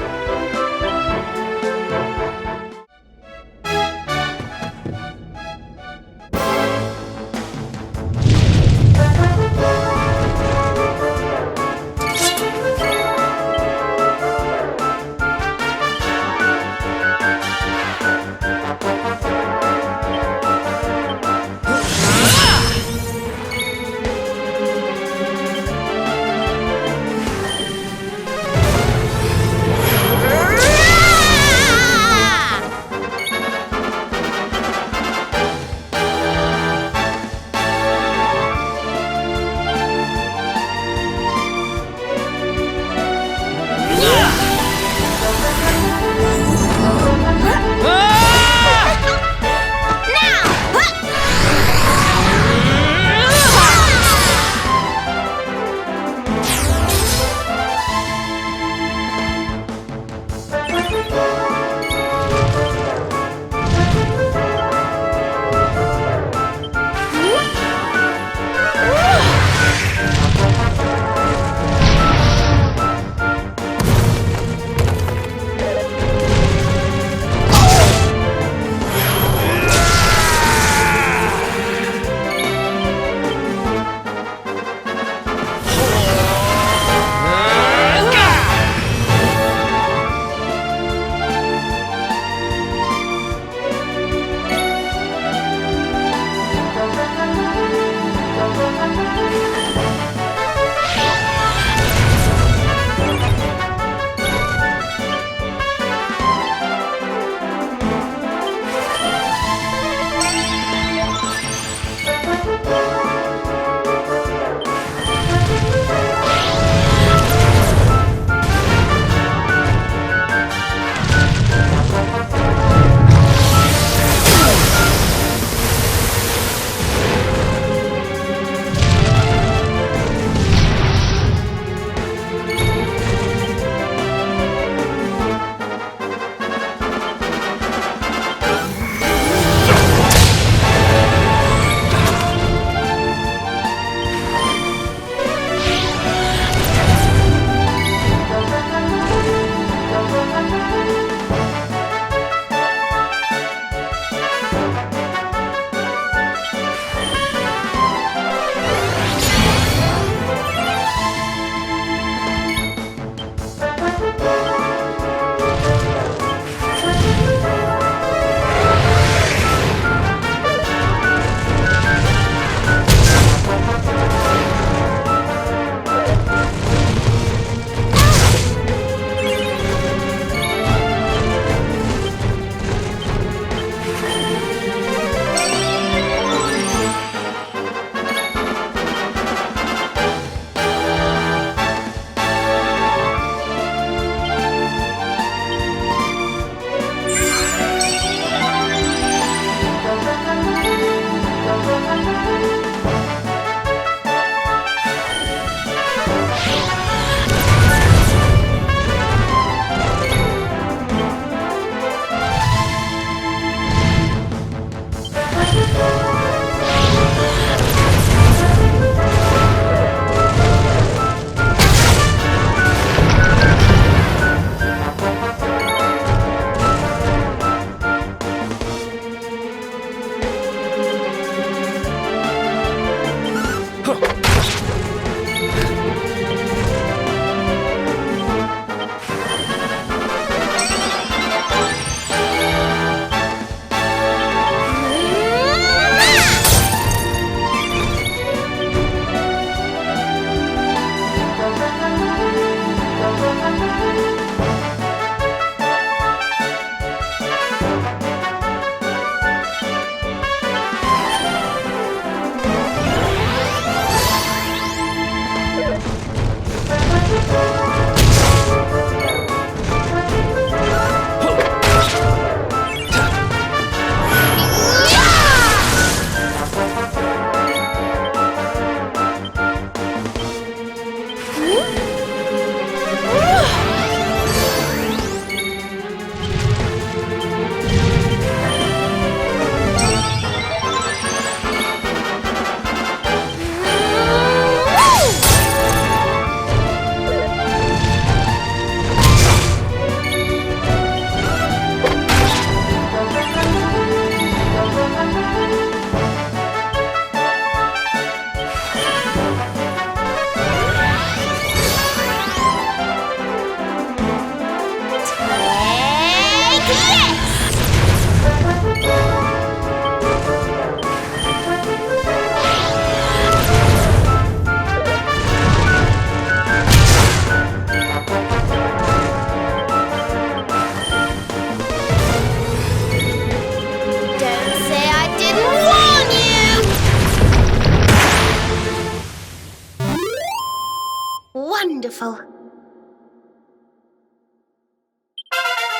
wonderful.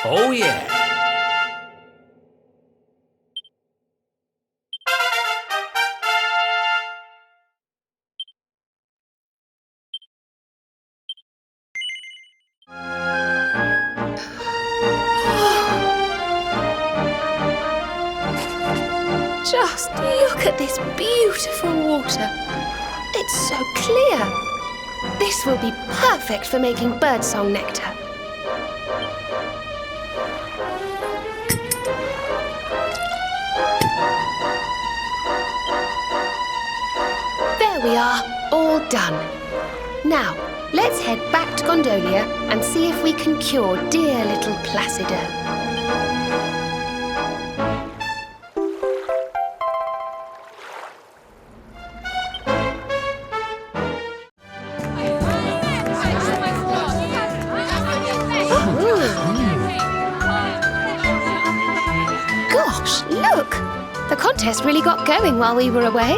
Oh, yeah. Just look at this beautiful water. It's so clear. This will be perfect for making birdsong nectar. There we are, all done. Now, let's head back to Gondolia and see if we can cure dear little Placido. Gosh, look! The contest really got going while we were away.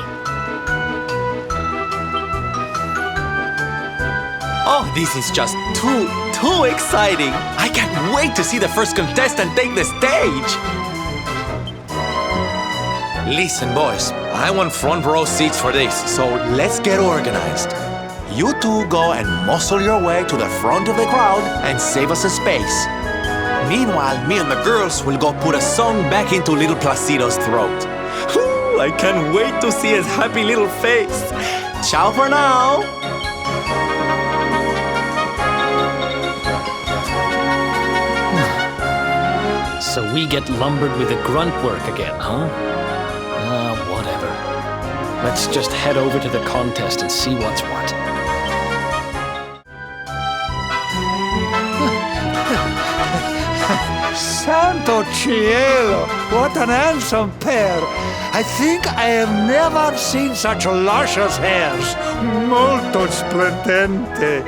Oh, this is just too exciting! I can't wait to see the first contestant take the stage! Listen, boys, I want front row seats for this, so let's get organized. You two go and muscle your way to the front of the crowd and save us a space. Meanwhile, me and the girls will go put a song back into little Placido's throat. Ooh, I can't wait to see his happy little face. Ciao for now! So we get lumbered with the grunt work again, huh? Whatever. Let's just head over to the contest and see what's what. Santo cielo! What an handsome pair! I think I have never seen such luscious hairs. Molto splendente.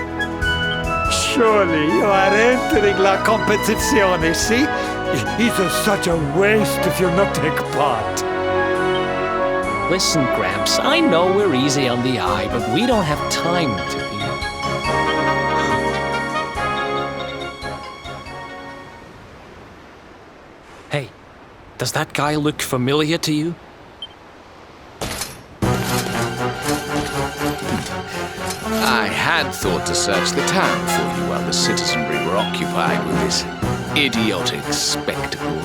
Surely you are entering la competizione, see? It is such a waste if you not take part. Listen, Gramps, I know we're easy on the eye, but we don't have time to be. Hey, does that guy look familiar to you? I had thought to search the town for you while the citizenry were occupied with this idiotic spectacle.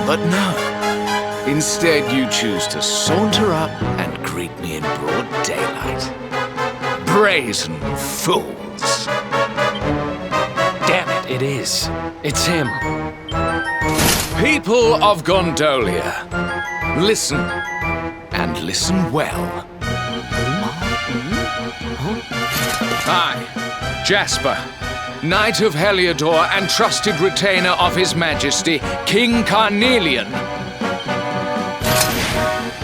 But no. Instead, you choose to saunter up and greet me in broad daylight. Brazen fools! Damn it, it is. It's him. People of Gondolia, listen, and listen well. I, Jasper, Knight of Helyador and trusted retainer of His Majesty, King Carnelian,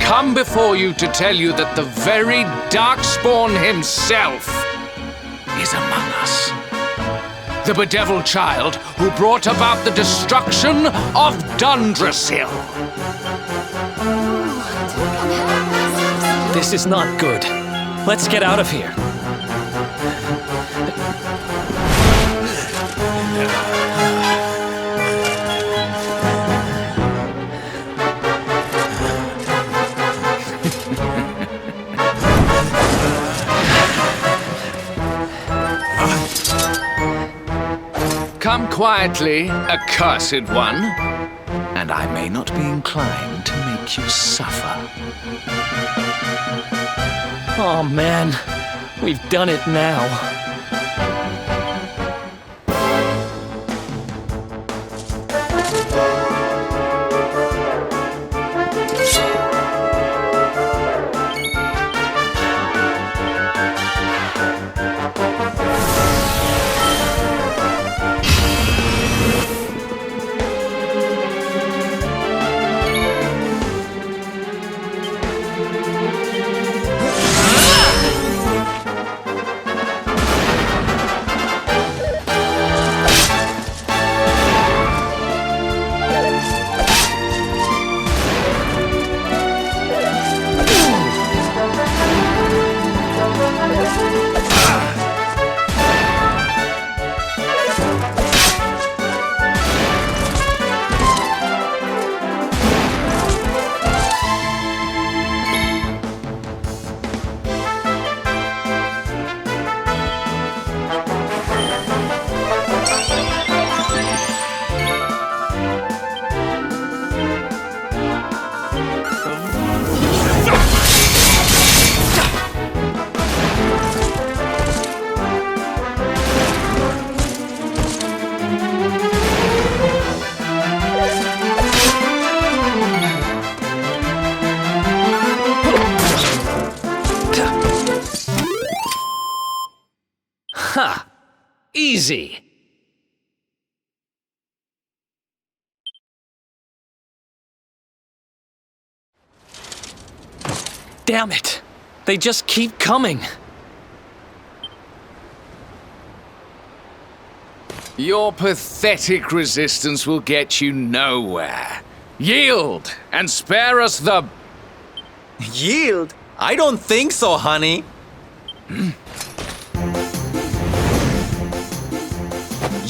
come before you to tell you that the very Darkspawn himself is among us. The bedeviled child who brought about the destruction of Dundrasil. This is not good. Let's get out of here. Come quietly, accursed one, and I may not be inclined to make you suffer. Oh man, we've done it now. Ha! Easy. Damn it! They just keep coming. Your pathetic resistance will get you nowhere. Yield and spare us the... Yield? I don't think so, honey.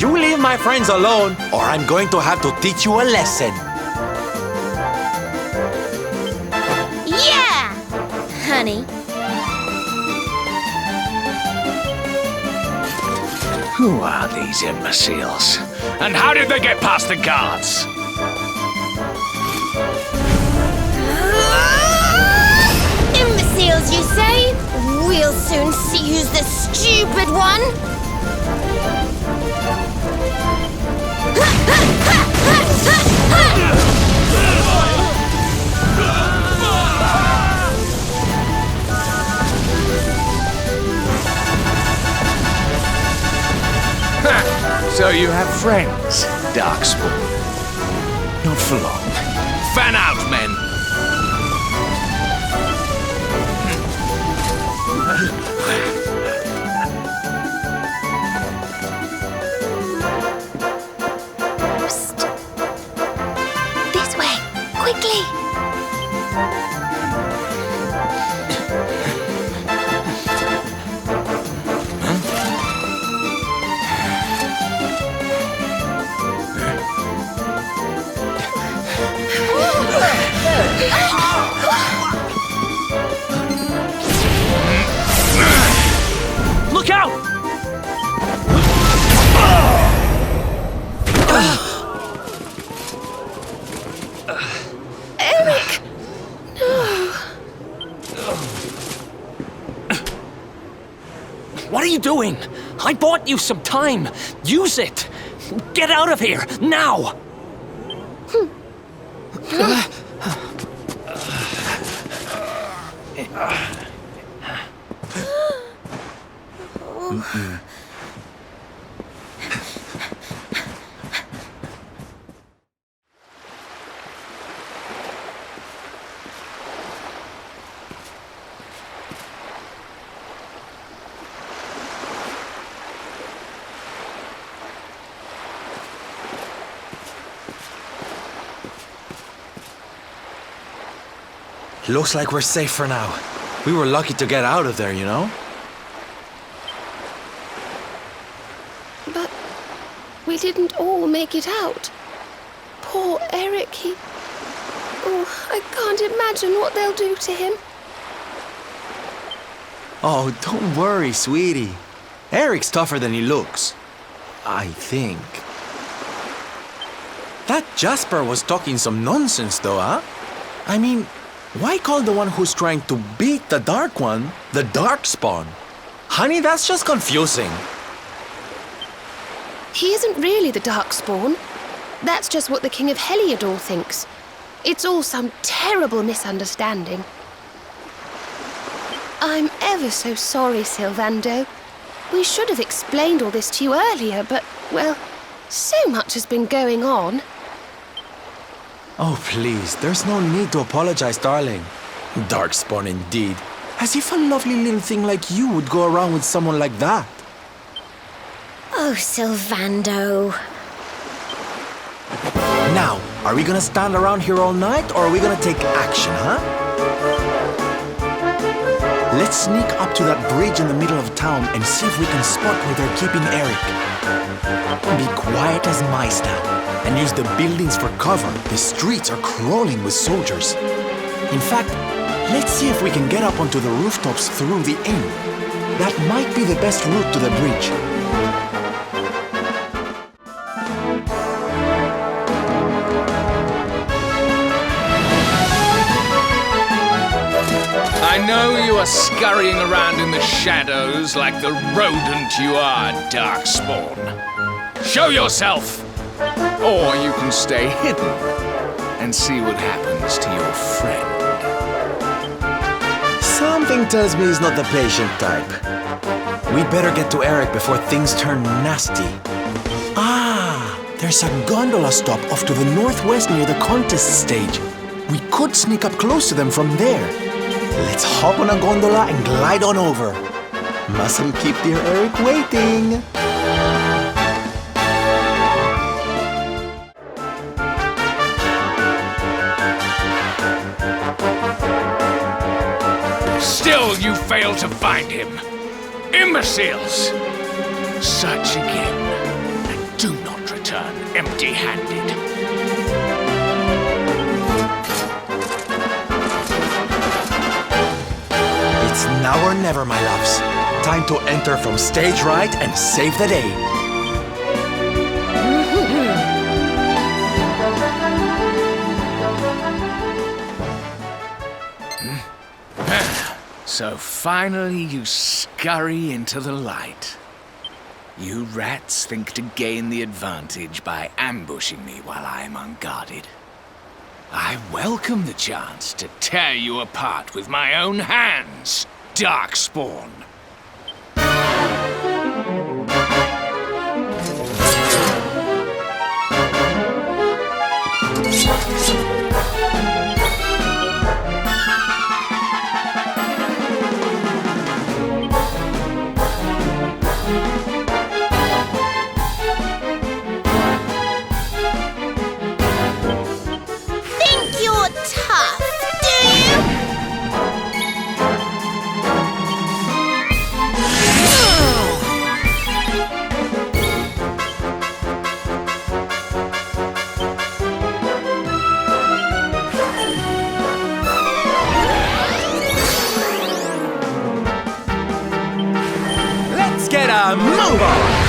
You leave my friends alone, or I'm going to have to teach you a lesson. Yeah! Honey. Who are these imbeciles? And how did they get past the guards? Imbeciles, you say? We'll soon see who's the stupid one. So you have friends, Darkspawn. Not for long. Fan out, men! Psst. This way, quickly! Look out! Eric! No. What are you doing? I bought you some time. Use it. Get out of here, now! Looks like we're safe for now. We were lucky to get out of there, you know? But we didn't all make it out. Poor Eric, he... Oh, I can't imagine what they'll do to him. Oh, don't worry, sweetie. Eric's tougher than he looks. I think. That Jasper was talking some nonsense, though, huh? I mean, why call the one who's trying to beat the Dark One the Darkspawn? Honey, that's just confusing. He isn't really the Darkspawn. That's just what the King of Helyador thinks. It's all some terrible misunderstanding. I'm ever so sorry, Sylvando. We should have explained all this to you earlier, but, well, so much has been going on. Oh, please, there's no need to apologize, darling. Darkspawn indeed. As if a lovely little thing like you would go around with someone like that. Oh, Sylvando. Now, are we gonna stand around here all night, or are we gonna take action, huh? Let's sneak up to that bridge in the middle of town and see if we can spot where they're keeping Eric. Be quiet as mice now, and use the buildings for cover. The streets are crawling with soldiers. In fact, let's see if we can get up onto the rooftops through the inn. That might be the best route to the bridge. I know you are scurrying around in the shadows like the rodent you are, Darkspawn. Show yourself! Or you can stay hidden and see what happens to your friend. Something tells me he's not the patient type. We'd better get to Eric before things turn nasty. Ah, there's a gondola stop off to the northwest near the contest stage. We could sneak up close to them from there. Let's hop on a gondola and glide on over. Mustn't keep dear Eric waiting. Still you fail to find him. Imbeciles! Search again, and do not return empty-handed. It's now or never, my loves. Time to enter from stage right and save the day. So finally you scurry into the light. You rats think to gain the advantage by ambushing me while I am unguarded. I welcome the chance to tear you apart with my own hands, Darkspawn. Get a move on!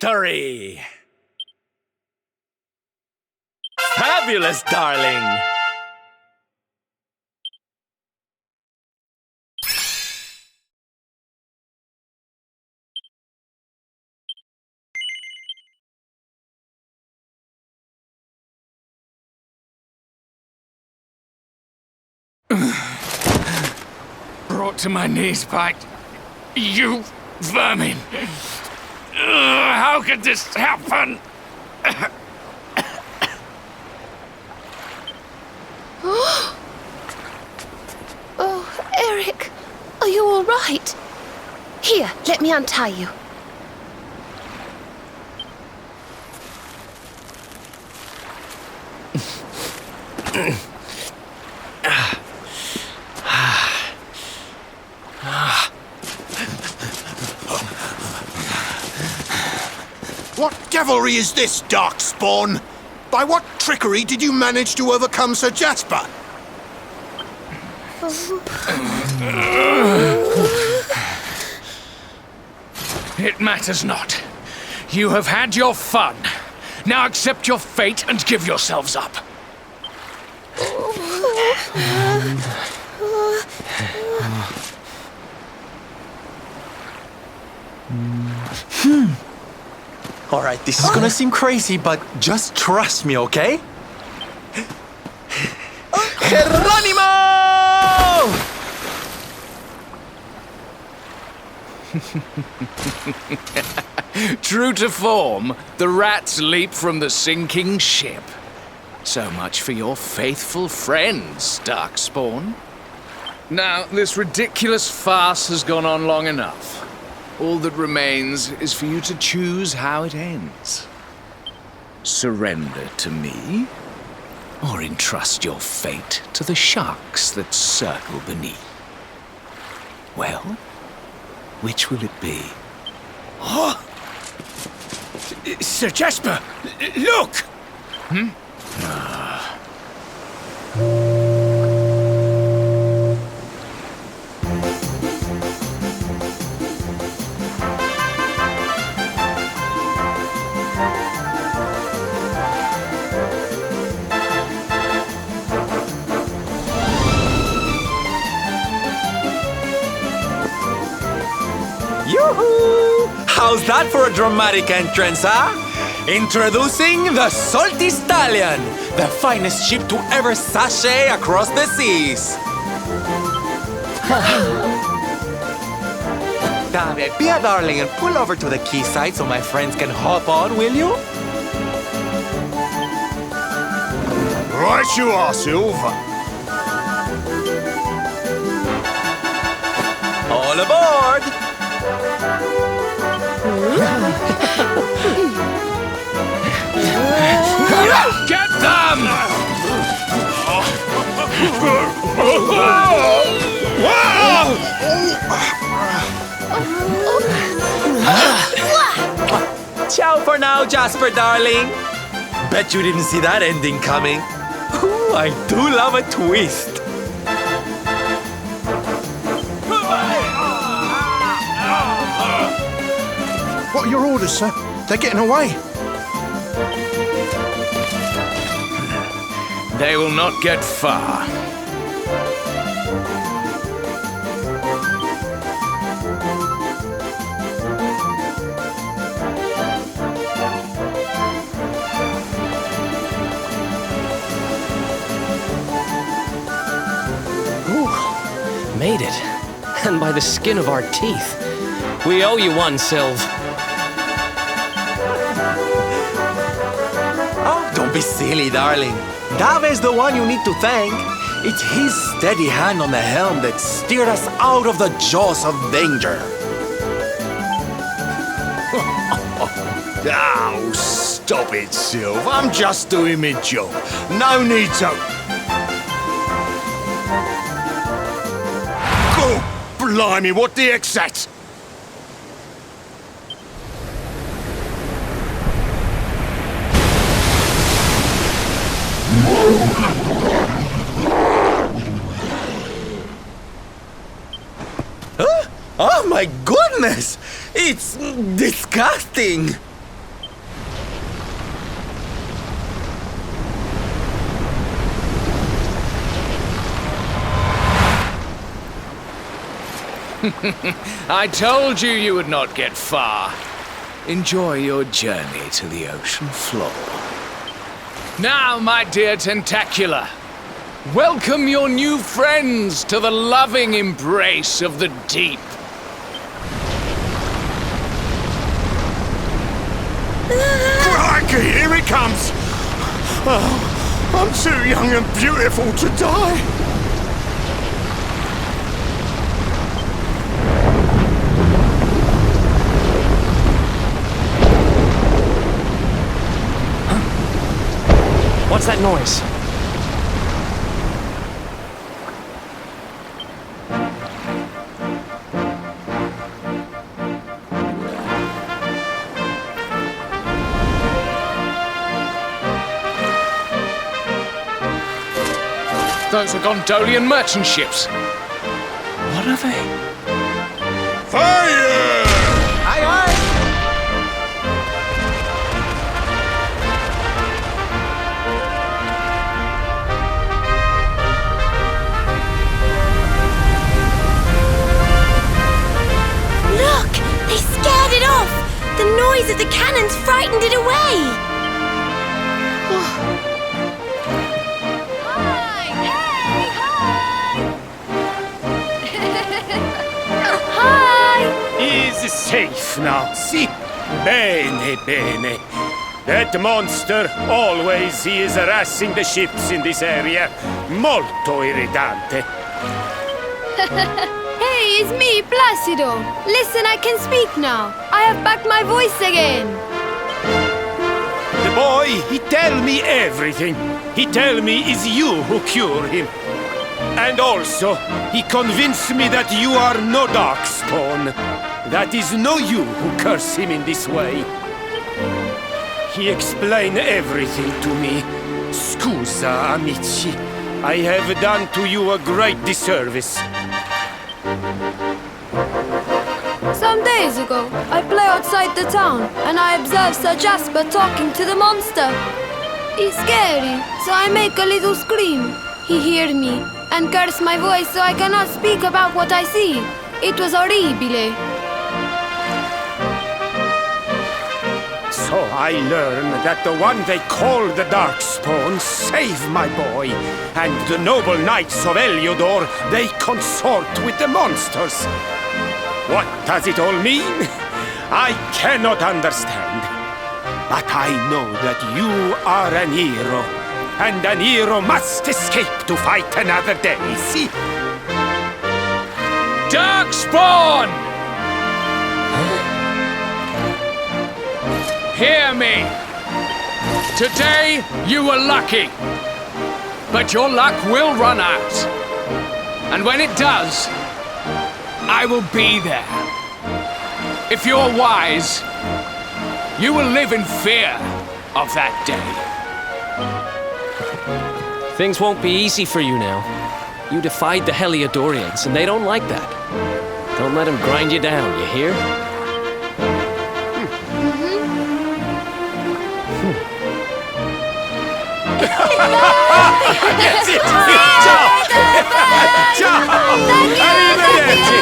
victory! Fabulous, darling! Brought to my knees by you vermin. How could this happen? Oh, Eric, are you all right? Here, let me untie you. What devilry is this, Darkspawn? By what trickery did you manage to overcome Sir Jasper? It matters not. You have had your fun. Now accept your fate and give yourselves up. Alright, this is gonna seem crazy, but just trust me, okay? Geronimo! True to form, the rats leap from the sinking ship. So much for your faithful friends, Darkspawn. Now, this ridiculous farce has gone on long enough. All that remains is for you to choose how it ends. Surrender to me, or entrust your fate to the sharks that circle beneath. Well, which will it be? Oh! Sir Jasper, look! Hmm? Yoo-hoo! How's that for a dramatic entrance, huh? Introducing the Salty Stallion, the finest ship to ever sashay across the seas. Dave, be a darling and pull over to the quayside so my friends can hop on, will you? Right you are, Silver. All aboard! Get them! Ciao for now, Jasper, darling. Bet you didn't see that ending coming. Ooh, I do love a twist. What are your orders, sir? They're getting away. They will not get far. Ooh, made it. And by the skin of our teeth. We owe you one, Sylv. Oh, don't be silly, darling. Dave's the one you need to thank. It's his steady hand on the helm that steered us out of the jaws of danger. Oh, stop it, Sylv. I'm just doing my job. No need to... Oh, blimey, what the heck's that? Huh? Oh my goodness! It's disgusting! I told you would not get far. Enjoy your journey to the ocean floor. Now, my dear Tentacular, welcome your new friends to the loving embrace of the deep. Crikey, here he comes! Oh, I'm too young and beautiful to die. What's that noise? Those are Gondolian merchant ships. What are they? Fire! Aye, aye! Look! They scared it off! The noise of the cannons frightened it away! Is safe now. Si. Bene, bene. That monster, always he is harassing the ships in this area. Molto irritante. Hey, it's me, Placido. Listen, I can speak now. I have back my voice again. The boy, he tell me everything. He tell me it's you who cure him. And also, he convinced me that you are no Darkspawn. That is no you who curse him in this way. He explained everything to me. Scusa, amici. I have done to you a great disservice. Some days ago, I play outside the town, and I observe Sir Jasper talking to the monster. It's scary, so I make a little scream. He hear me, and curse my voice so I cannot speak about what I see. It was horribile. So I learned that the one they call the Darkspawn saved my boy, and the noble knights of Helyador, they consort with the monsters. What does it all mean? I cannot understand. But I know that you are an hero, and an hero must escape to fight another day, see? Darkspawn! Hear me! Today, you were lucky. But your luck will run out. And when it does, I will be there. If you're wise, you will live in fear of that day. Things won't be easy for you now. You defied the Helyadorians, and they don't like that. Don't let them grind you down, you hear? Ciao! Arrivederci!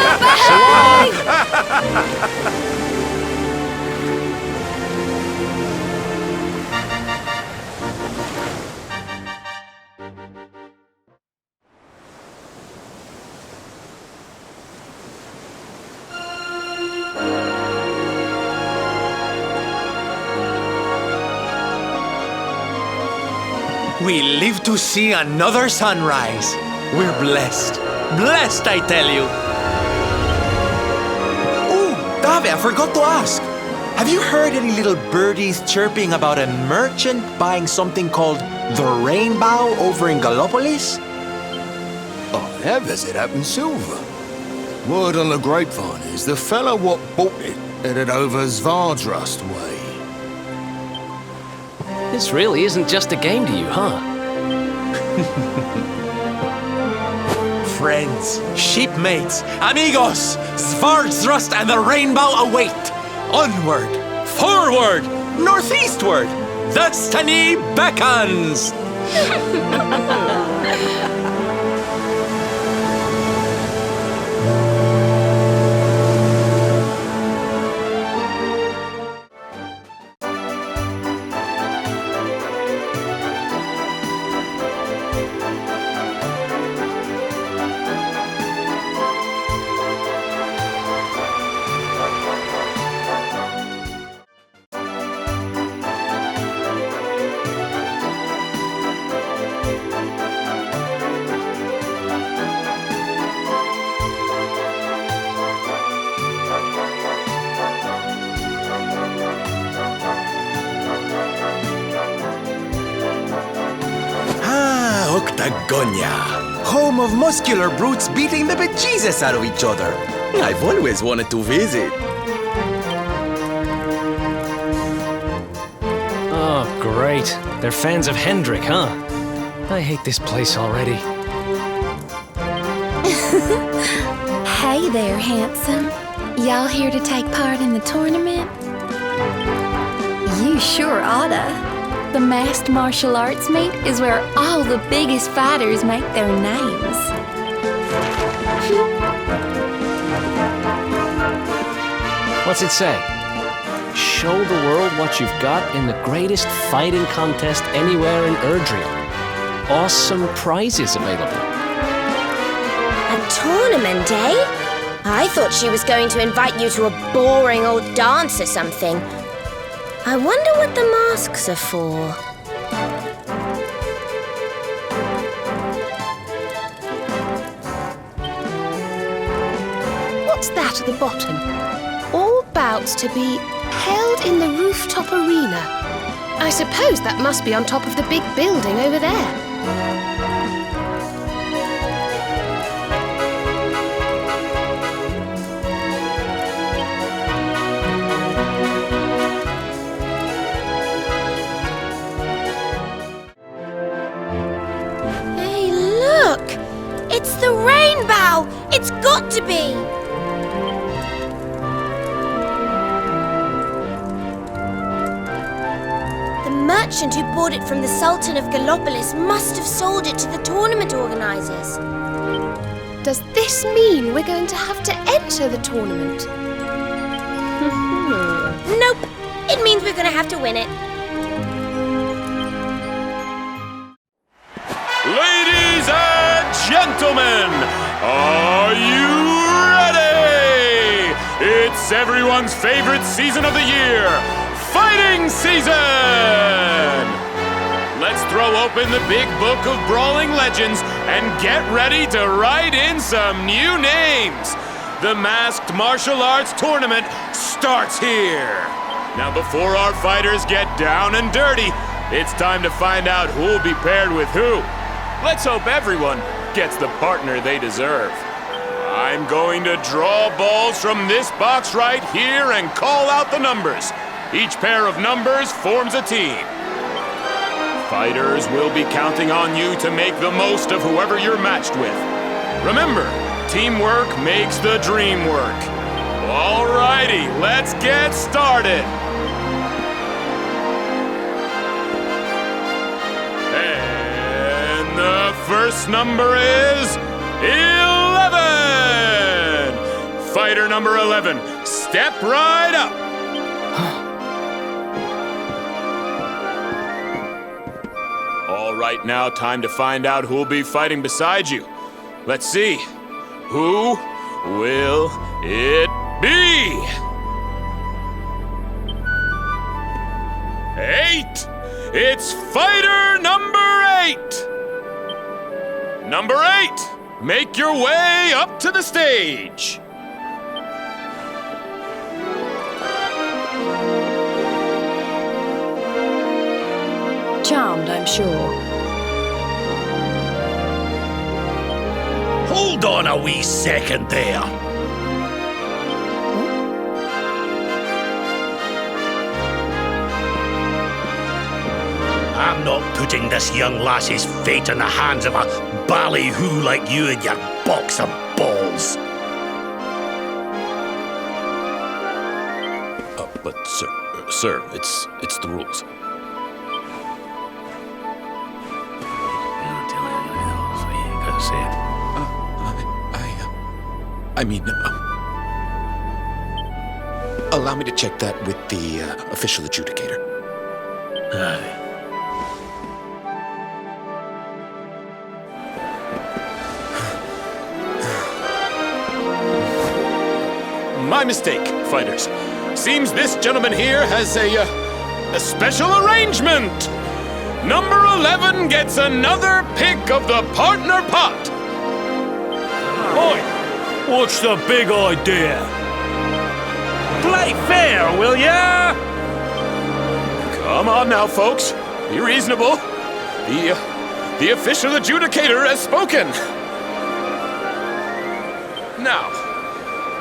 We live to see another sunrise. We're blessed. Blessed, I tell you. Oh, Dave, I forgot to ask. Have you heard any little birdies chirping about a merchant buying something called the Rainbow over in Gallopolis? I have, as it happens, silver. Word on the grapevine is the fellow what bought it headed over Zvardrust way. This really isn't just a game to you, huh? Friends, shipmates, amigos, Zvardrust and the Rainbow await. Onward, forward, northeastward. Destiny beckons. Octagonia, home of muscular brutes beating the bejesus out of each other. I've always wanted to visit. Oh, great. They're fans of Hendrik, huh? I hate this place already. Hey there, handsome. Y'all here to take part in the tournament? You sure oughta. The masked martial arts meet is where all the biggest fighters make their names. What's it say? Show the world what you've got in the greatest fighting contest anywhere in Erdrea. Awesome prizes available. A tournament, eh? I thought she was going to invite you to a boring old dance or something. I wonder what the masks are for. What's that at the bottom? All bouts to be held in the rooftop arena. I suppose that must be on top of the big building over there. Hey, look! It's the rainbow! It's got to be! The merchant who bought it from the Sultan of Gallopolis must have sold it to the tournament organizers. Does this mean we're going to have to enter the tournament? Nope. It means we're going to have to win it. Ladies and gentlemen, are you ready? It's everyone's favorite season of the year, fighting season! Let's throw open the big book of brawling legends and get ready to write in some new names. The Masked Martial Arts Tournament starts here. Now, before our fighters get down and dirty, it's time to find out who'll be paired with who. Let's hope everyone gets the partner they deserve. I'm going to draw balls from this box right here and call out the numbers. Each pair of numbers forms a team. Fighters will be counting on you to make the most of whoever you're matched with. Remember, teamwork makes the dream work. Alrighty, let's get started. And the first number is 11. Fighter number 11, step right up. All right, now time to find out who'll be fighting beside you. Let's see. Who will it be? 8. It's fighter number 8. Number 8, make your way up to the stage. Charmed, I'm sure. Hold on a wee second there. I'm not putting this young lassie's fate in the hands of a ballyhoo like you and your box of balls. But sir, it's the rules. Allow me to check that with the official adjudicator. Aye. My mistake, fighters. Seems this gentleman here has a special arrangement. Number 11 gets another pick of the partner pot. Oi! What's the big idea? Play fair, will ya? Come on now, folks. Be reasonable. The official adjudicator has spoken. Now,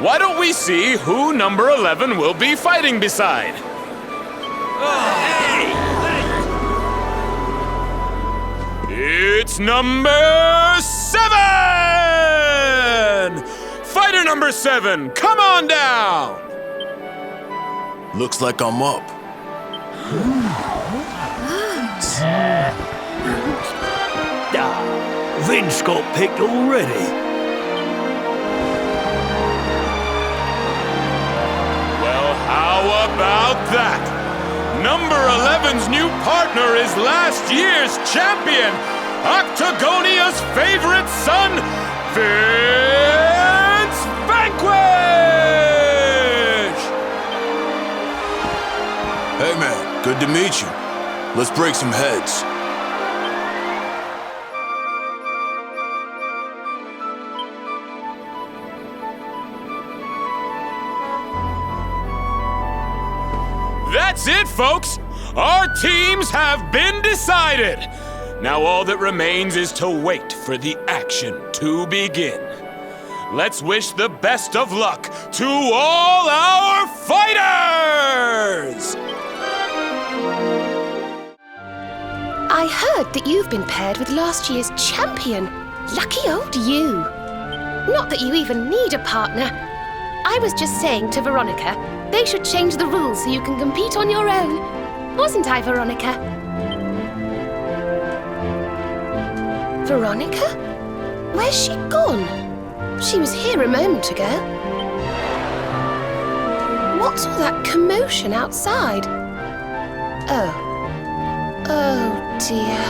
why don't we see who number 11 will be fighting beside? It's number 7! Fighter number 7, come on down! Looks like I'm up. Vince got picked already. Well, how about that? Number 11's new partner is last year's champion, Octagonia's favorite son, Vince Vanquish! Hey man, good to meet you. Let's break some heads. That's it, folks! Our teams have been decided! Now all that remains is to wait for the action to begin. Let's wish the best of luck to all our fighters! I heard that you've been paired with last year's champion. Lucky old you. Not that you even need a partner. I was just saying to Veronica, they should change the rules so you can compete on your own. Wasn't I, Veronica? Veronica? Where's she gone? She was here a moment ago. What's all that commotion outside? Oh. Oh, dear.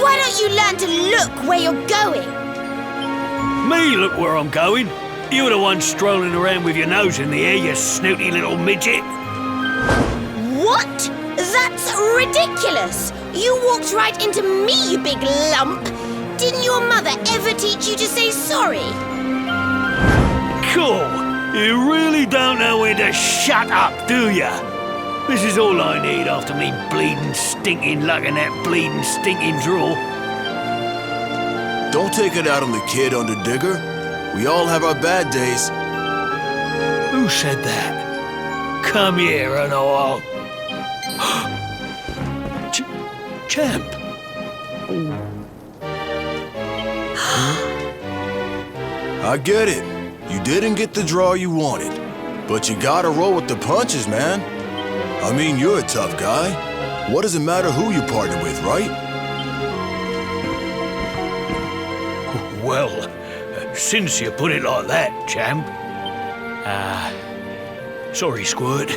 Why don't you learn to look where you're going? Me look where I'm going. You're the one strolling around with your nose in the air, you snooty little midget. What? That's ridiculous! You walked right into me, you big lump! Didn't your mother ever teach you to say sorry? Cool! You really don't know when to shut up, do ya? This is all I need after me bleeding, stinking luck in that bleeding, stinking drawer. Don't take it out on the kid, Underdigger. We all have our bad days. Who said that? Come here and I'll... Champ. I get it. You didn't get the draw you wanted. But you gotta roll with the punches, man. I mean, you're a tough guy. What does it matter who you partner with, right? Well, since you put it like that, champ. Sorry, Squirt.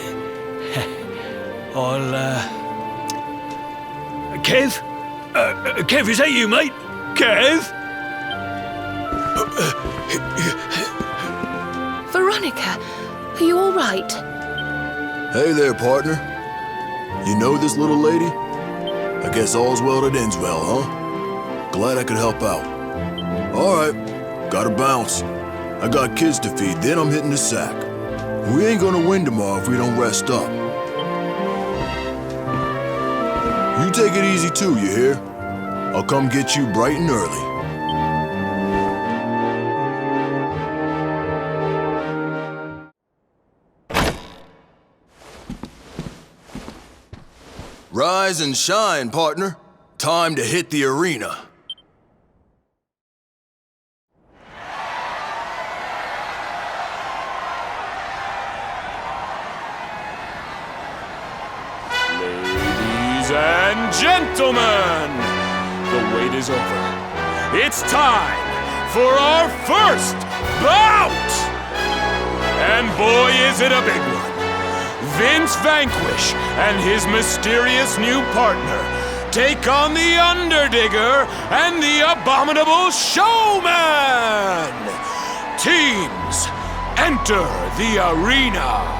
I'll, Kev? Kev, is that you, mate? Kev? Veronica, are you all right? Hey there, partner. You know this little lady? I guess all's well that ends well, huh? Glad I could help out. All right, gotta bounce. I got kids to feed, then I'm hitting the sack. We ain't gonna win tomorrow if we don't rest up. You take it easy too, you hear? I'll come get you bright and early. Rise and shine, partner. Time to hit the arena. Ladies and gentlemen, the wait is over. It's time for our first bout! And boy, is it a big one. Vince Vanquish and his mysterious new partner take on the Underdigger and the Abominable Showman! Teams, enter the arena!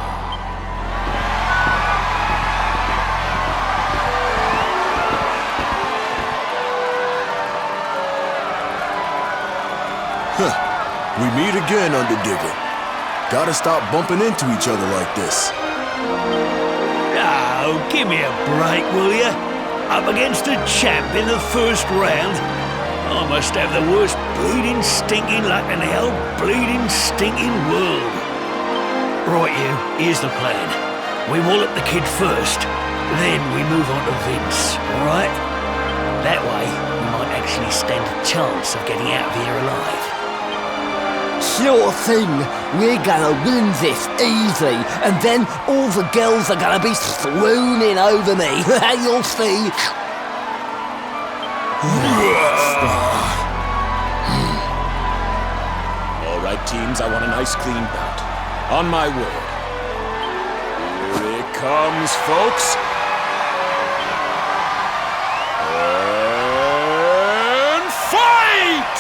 We meet again, Underdigger. Gotta stop bumping into each other like this. Oh, give me a break, will ya? Up against a champ in the first round? I must have the worst bleeding stinking luck in the whole bleeding stinking world. Right, you, here's the plan. We wallop the kid first, then we move on to Vince, alright? That way, we might actually stand a chance of getting out of here alive. Sure thing. We're gonna win this easy, and then all the girls are gonna be swooning over me. You'll see. All right, teams, I want a nice clean bout. On my word. Here it comes, folks. And fight!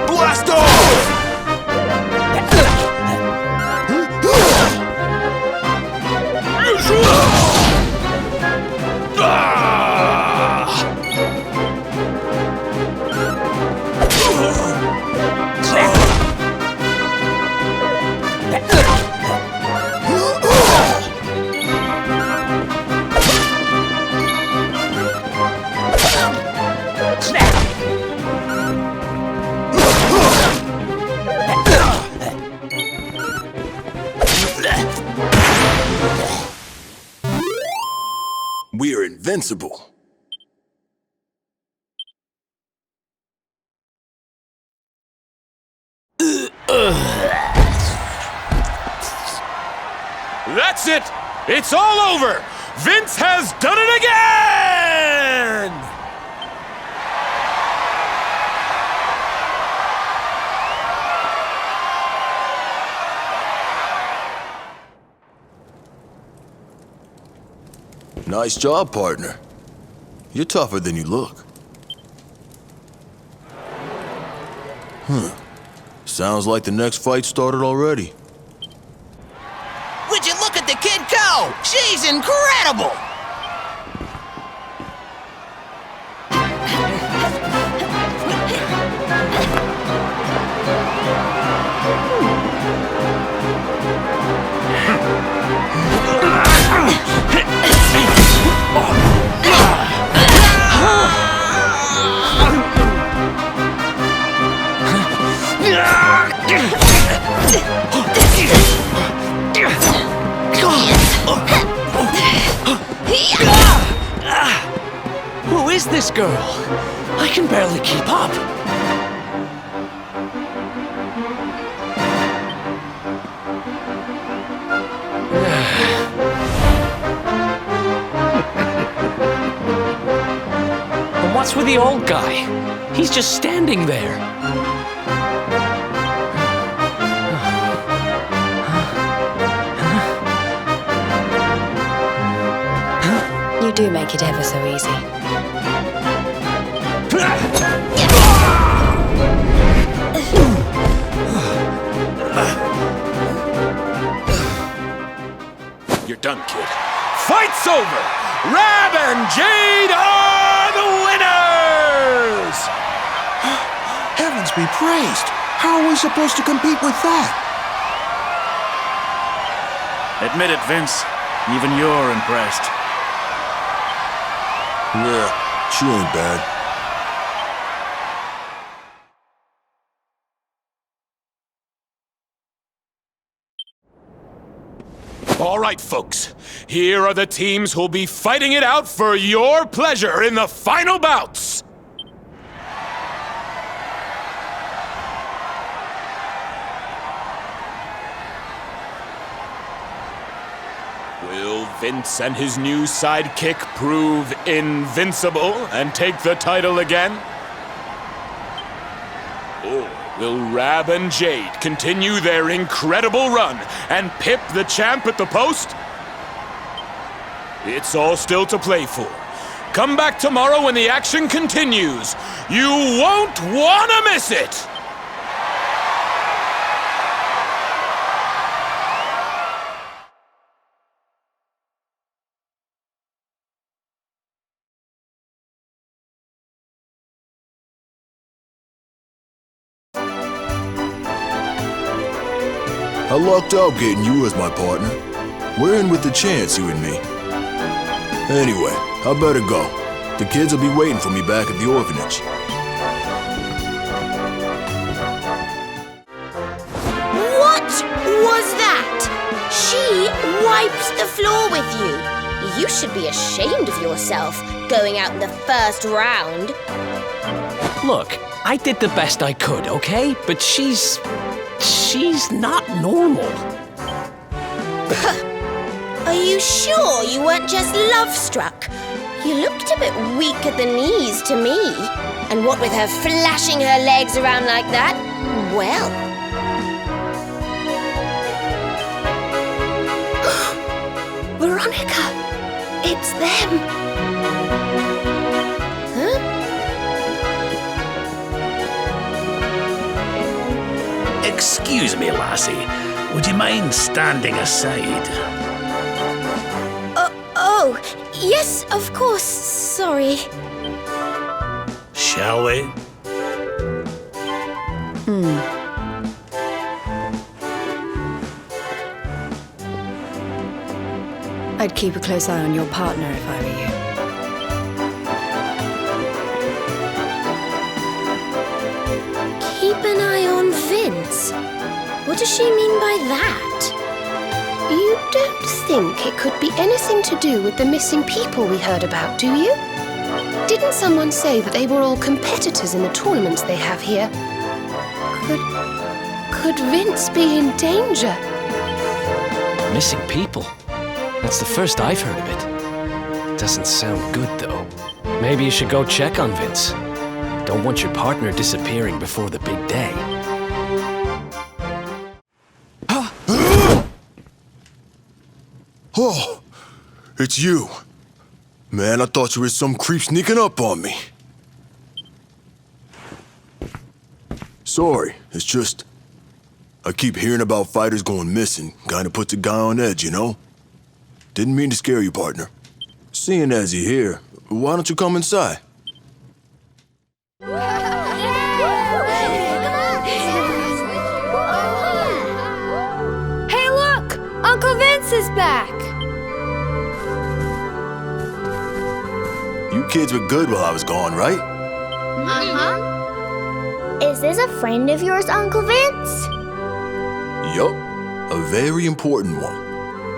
Blast off! We're invincible. That's it! It's all over! Vince has done it again! Nice job, partner. You're tougher than you look. Sounds like the next fight started already. Would you look at the kid go? She's incredible! Who is this girl? I can barely keep up. And what's with the old guy? He's just standing there. You do make it ever so easy. You're done, kid. Fight's over! Rab and Jade are the winners! Heavens be praised! How are we supposed to compete with that? Admit it, Vince. Even you're impressed. Yeah, she ain't bad. All right, folks. Here are the teams who'll be fighting it out for your pleasure in the final bouts. Will Vince and his new sidekick prove invincible and take the title again? Or will Rab and Jade continue their incredible run and pip the champ at the post? It's all still to play for. Come back tomorrow when the action continues. You won't want to miss it! I lucked out getting you as my partner. We're in with the chance, you and me. Anyway, I better go. The kids will be waiting for me back at the orphanage. What was that? She wiped the floor with you. You should be ashamed of yourself, going out in the first round. Look, I did the best I could, okay? But she's not normal. Are you sure you weren't just love-struck? You looked a bit weak at the knees to me. And what with her flashing her legs around like that? Well... Veronica! It's them! Huh? Excuse me, lassie. Would you mind standing aside? Oh, yes, of course. Sorry. Shall we? I'd keep a close eye on your partner if I were you. Keep an eye on Vince? What does she mean by that? You don't think it could be anything to do with the missing people we heard about, do you? Didn't someone say that they were all competitors in the tournaments they have here? Could Vince be in danger? Missing people? That's the first I've heard of it. Doesn't sound good, though. Maybe you should go check on Vince. Don't want your partner disappearing before the big day. Oh, it's you. Man, I thought you were some creep sneaking up on me. Sorry, it's just... I keep hearing about fighters going missing. Kinda puts a guy on edge, you know? Didn't mean to scare you, partner. Seeing as you're here, why don't you come inside? Hey, look! Uncle Vince is back! You kids were good while I was gone, right? Uh-huh. Is this a friend of yours, Uncle Vince? Yup, a very important one.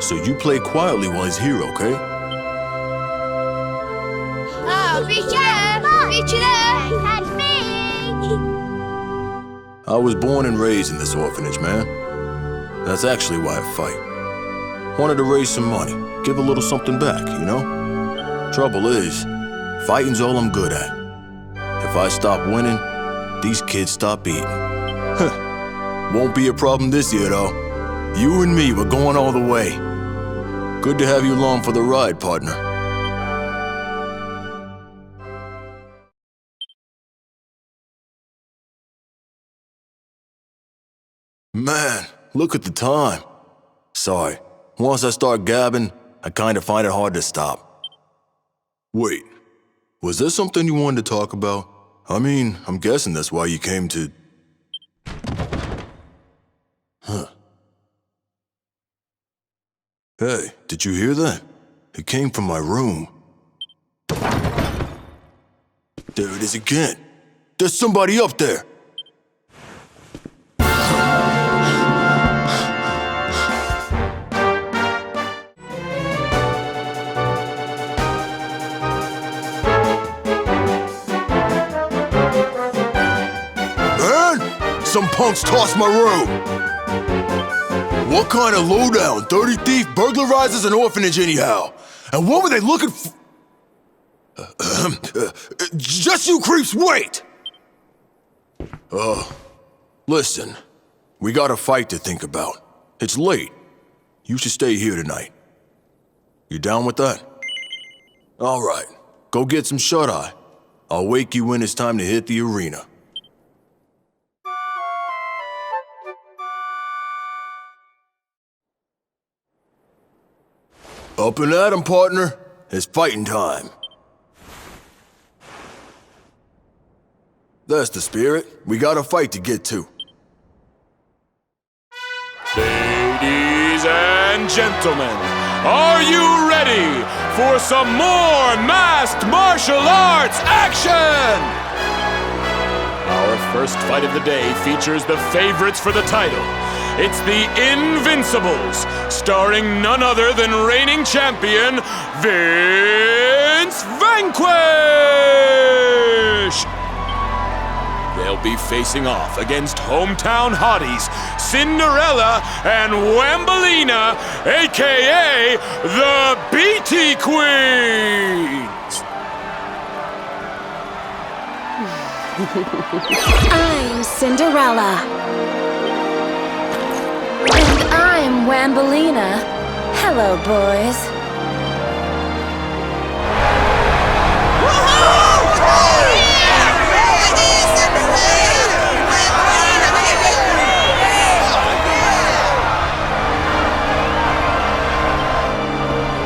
So you play quietly while he's here, okay? Oh, be careful! Be careful! Catch me! I was born and raised in this orphanage, man. That's actually why I fight. Wanted to raise some money, give a little something back, you know? Trouble is, fighting's all I'm good at. If I stop winning, these kids stop eating. Won't be a problem this year, though. You and me, we're going all the way. Good to have you along for the ride, partner. Man, look at the time. Sorry, once I start gabbing, I kinda find it hard to stop. Wait, was there something you wanted to talk about? I mean, I'm guessing that's why you came to... Huh. Hey, did you hear that? It came from my room. There it is again. There's somebody up there. Man, some punks tossed my room. What kind of lowdown, dirty thief burglarizes an orphanage anyhow? And what were they looking for? Just you creeps, wait! Listen, we got a fight to think about. It's late. You should stay here tonight. You down with that? All right, go get some shut-eye. I'll wake you when it's time to hit the arena. Up and at 'em, partner. It's fighting time. That's the spirit. We got a fight to get to. Ladies and gentlemen, are you ready for some more masked martial arts action? Our first fight of the day features the favorites for the title. It's the Invincibles, starring none other than reigning champion, Vince Vanquish! They'll be facing off against hometown hotties, Cinderella and Wambolina, aka the BT Queens! I'm Cinderella. And I'm Wambolina. Hello, boys.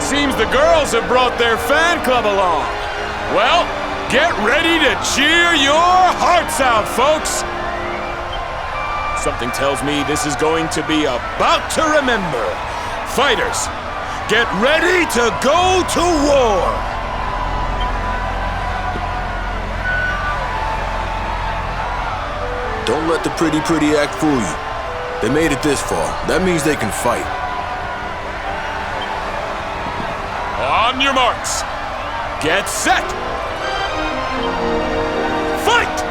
Seems the girls have brought their fan club along. Well, get ready to cheer your hearts out, folks! Something tells me this is going to be about to remember. Fighters, get ready to go to war! Don't let the pretty act fool you. They made it this far. That means they can fight. On your marks. Get set. Fight!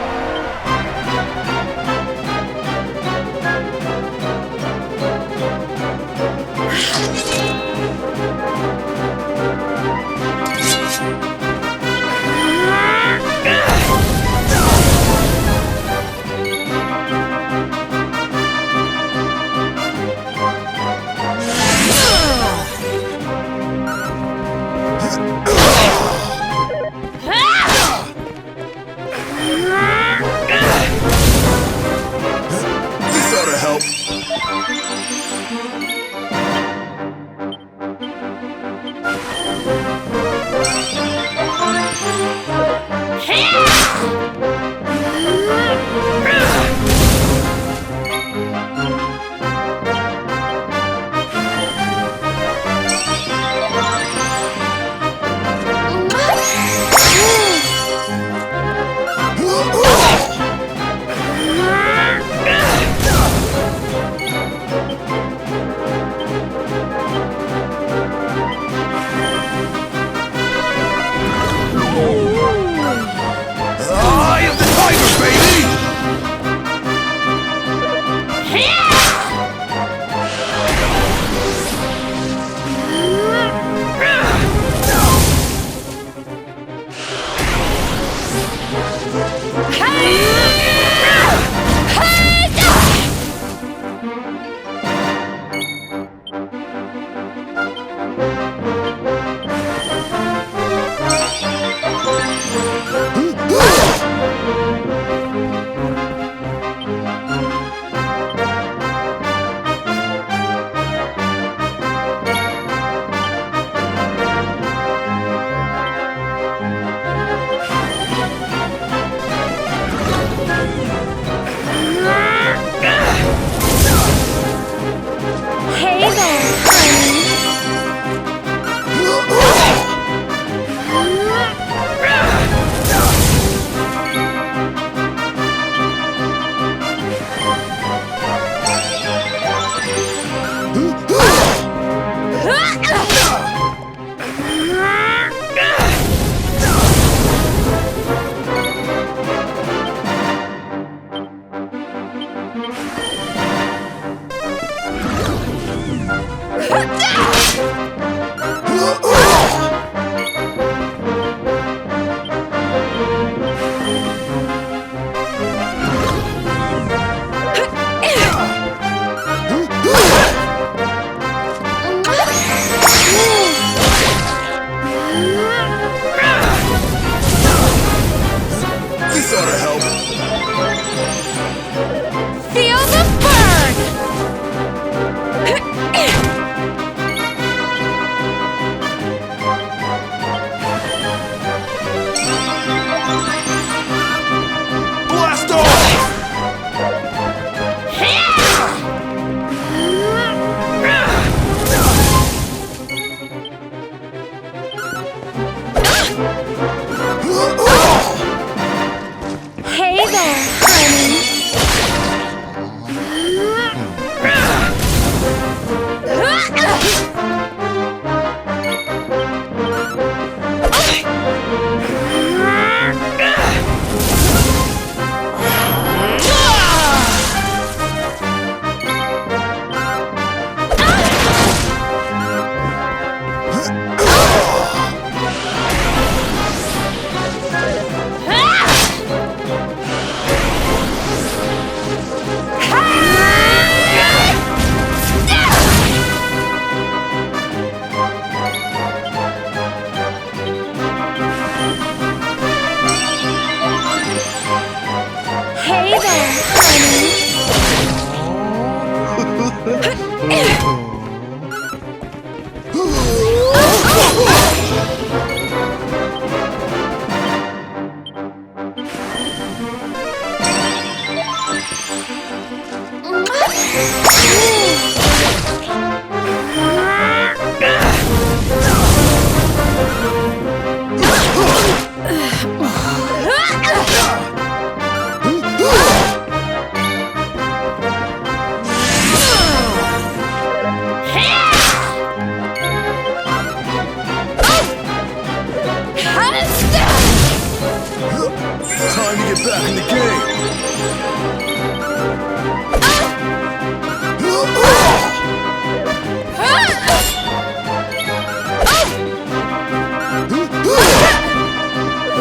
back in the game.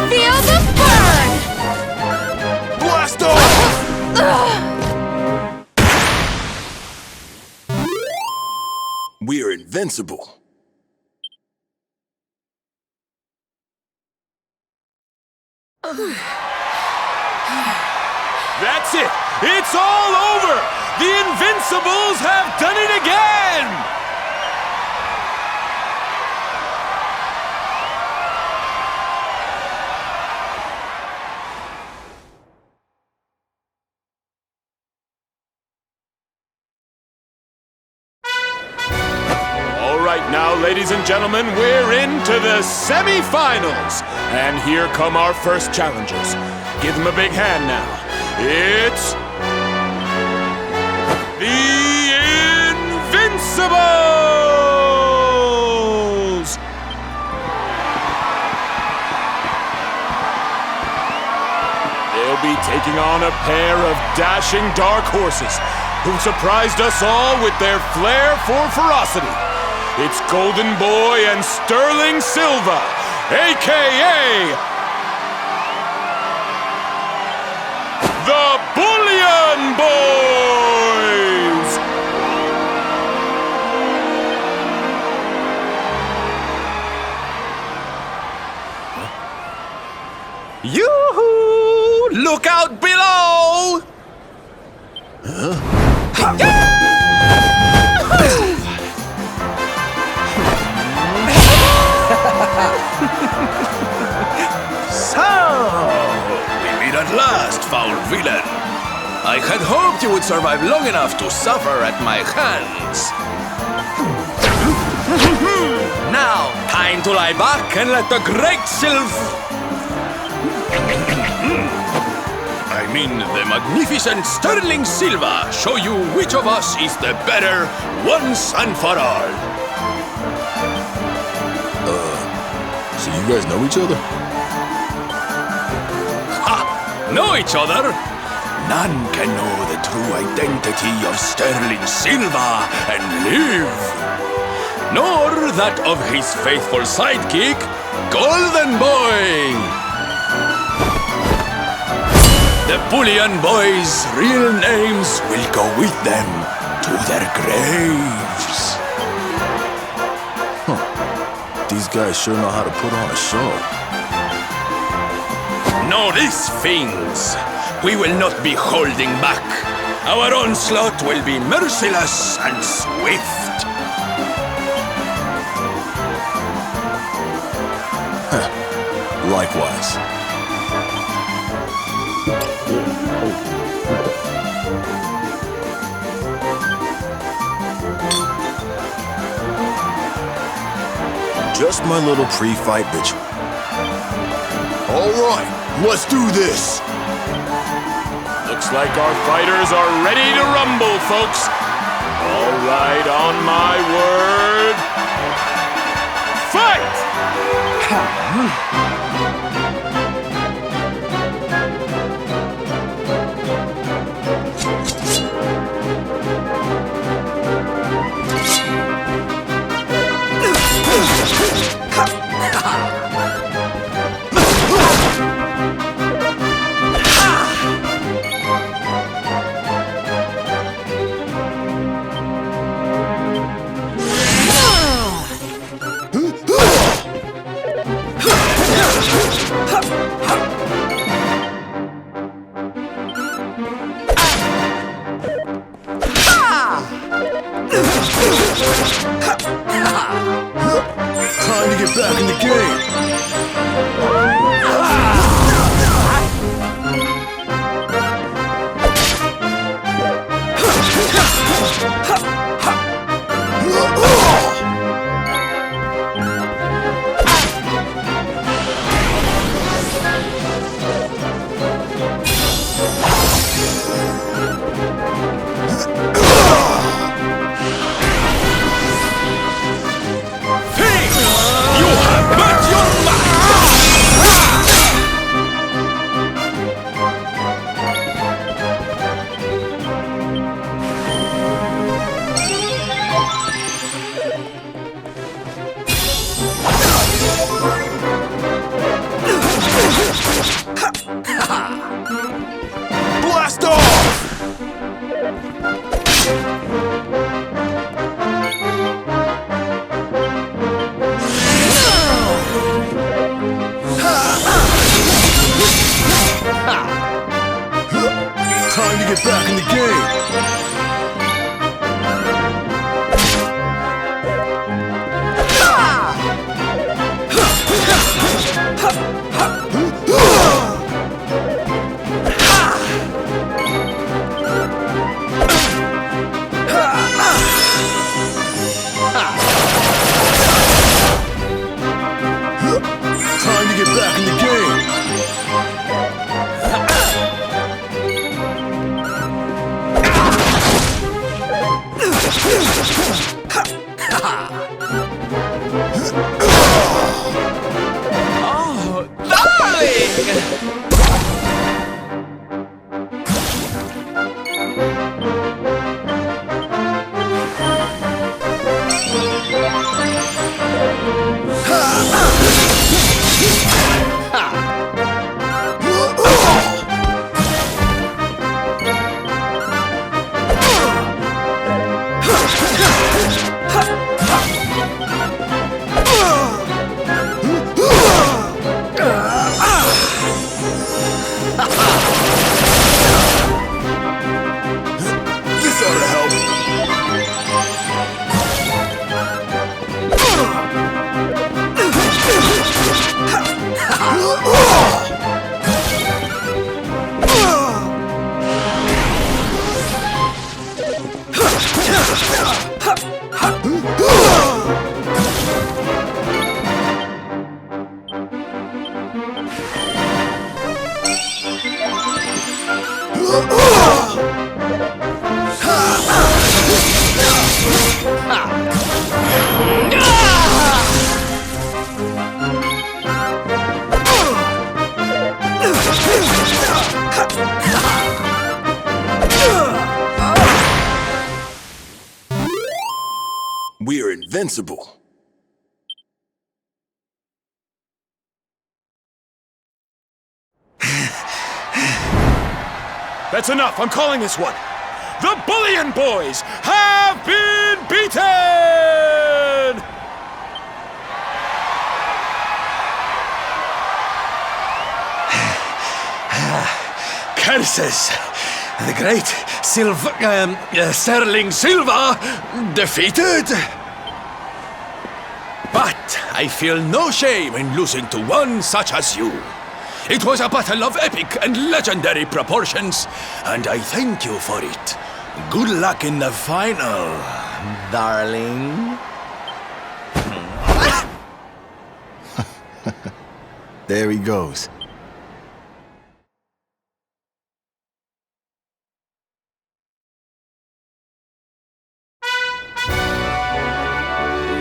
Feel the burn! Blast off! We're invincible. That's it! It's all over! The Invincibles have done it again! All right now, ladies and gentlemen, we're into the semi-finals. And here come our first challengers. Give them a big hand now. It's the Invincibles! They'll be taking on a pair of dashing dark horses who surprised us all with their flair for ferocity. It's Golden Boy and Sterling Silva, a.k.a. the Bullion Boys! Yoo-hoo! Look out below! So, we meet at last, foul villain. I had hoped you would survive long enough to suffer at my hands. Now, time to lie back and let the great the magnificent Sterling Silva show you which of us is the better once and for all. So you guys know each other? Ha! Know each other? None can know the true identity of Sterling Silva and live. Nor that of his faithful sidekick, Golden Boy. The Bullion Boys' real names will go with them to their graves. Huh. These guys sure know how to put on a show. Know this, fiends. We will not be holding back. Our onslaught will be merciless and swift. Likewise. Just my little pre-fight ritual. All right, let's do this. Looks like our fighters are ready to rumble, folks. All right, on my word. Fight! Time to get back in the game. You have met your match! invincible. That's enough. I'm calling this one. The Bullion Boys have been beaten! Curses! The great Sterling Silver defeated! But I feel no shame in losing to one such as you. It was a battle of epic and legendary proportions, and I thank you for it. Good luck in the final, darling. There he goes.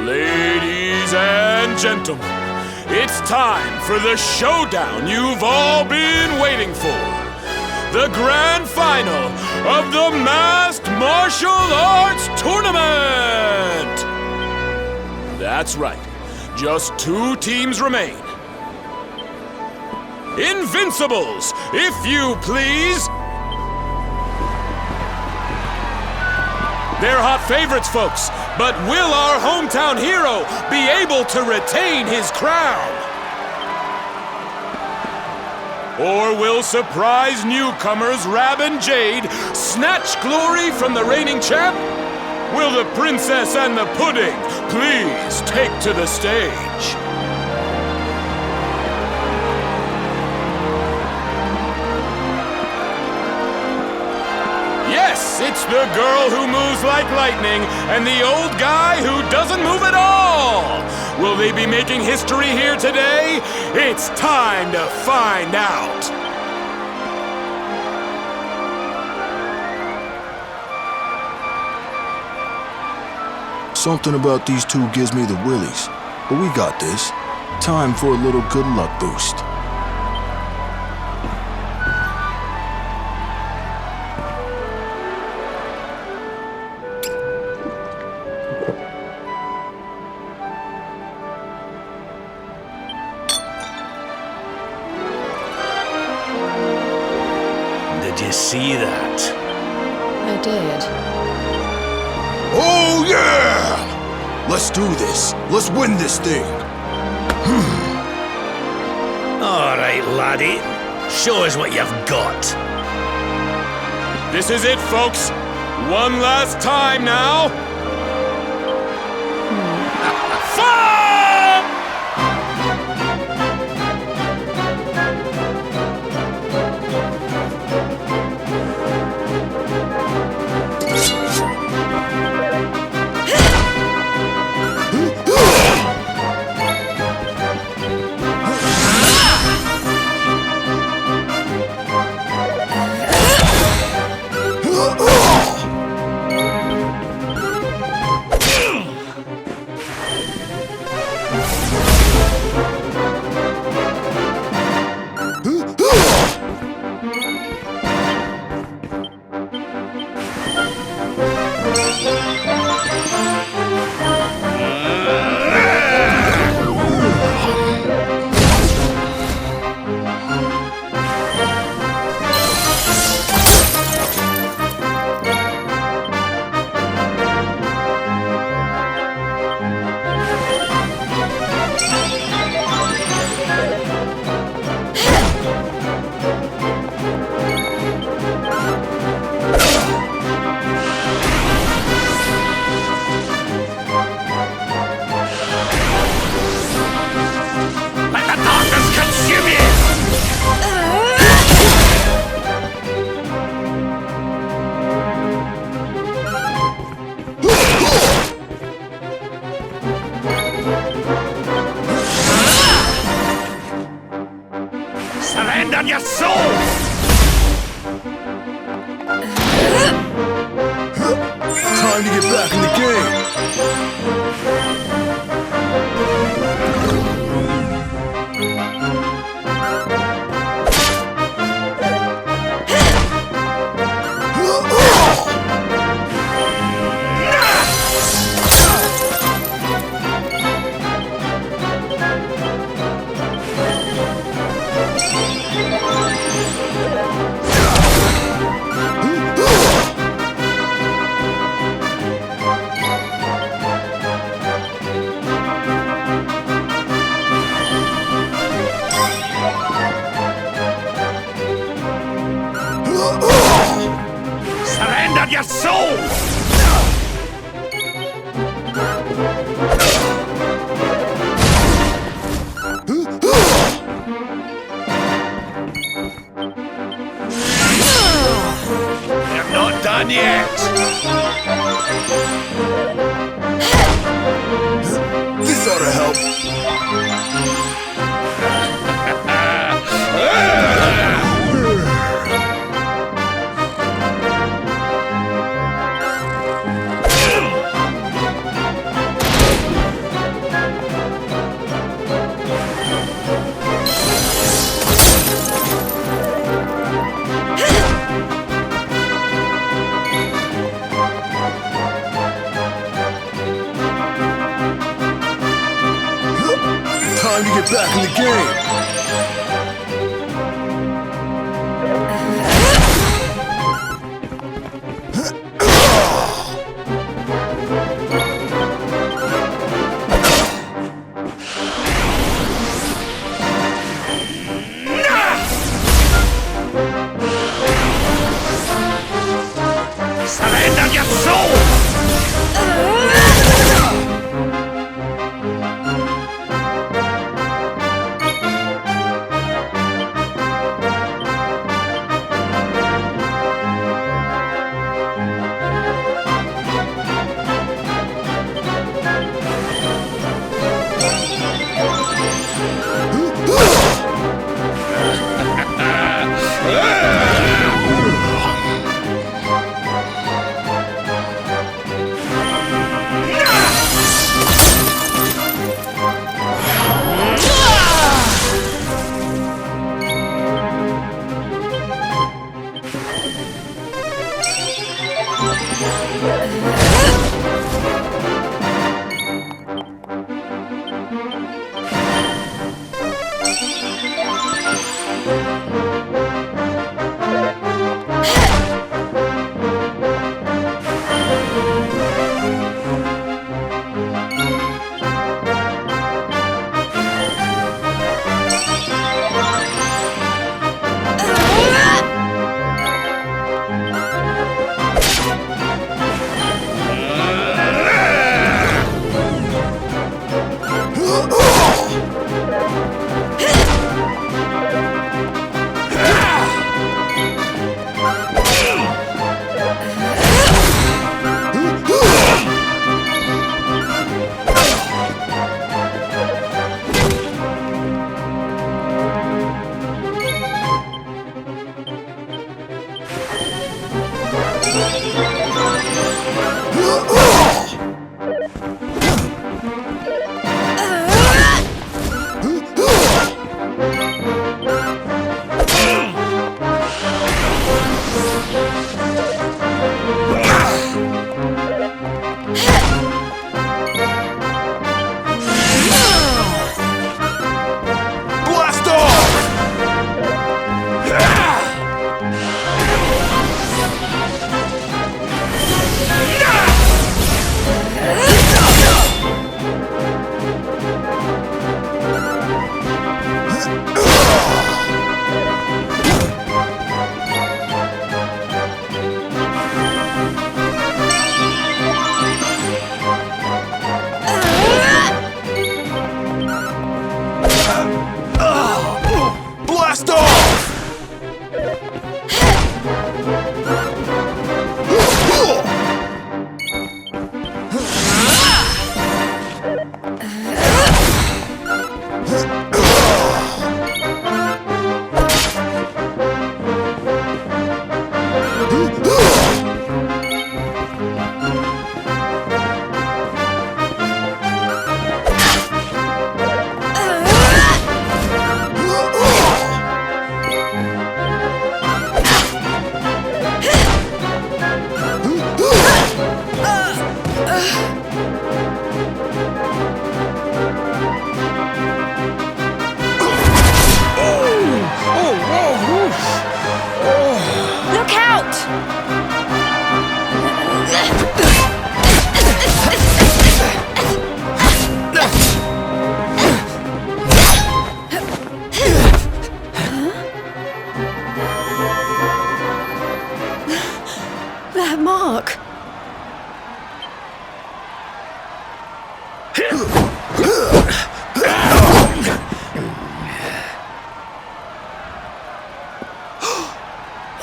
Ladies and gentlemen, it's time for the showdown you've all been waiting for. The grand final of the Masked Martial Arts Tournament! That's right. Just 2 teams remain. Invincibles, if you please! They're hot favorites, folks, but will our hometown hero be able to retain his crown? Or will surprise newcomers Rab and Jade snatch glory from the reigning champ? Will the princess and the pudding please take to the stage? Yes, it's the girl who moves like lightning and the old guy who doesn't move at all. Will they be making history here today? It's time to find out. Something about these two gives me the willies, but we got this. Time for a little good luck boost. Did you see that? I did. Oh yeah! Let's do this. Let's win this thing. All right, laddie. Show us what you've got. This is it, folks. One last time now. Fire! Surrender your soul! Time to get back in the game. Time to get back in the game. Surrender your soul!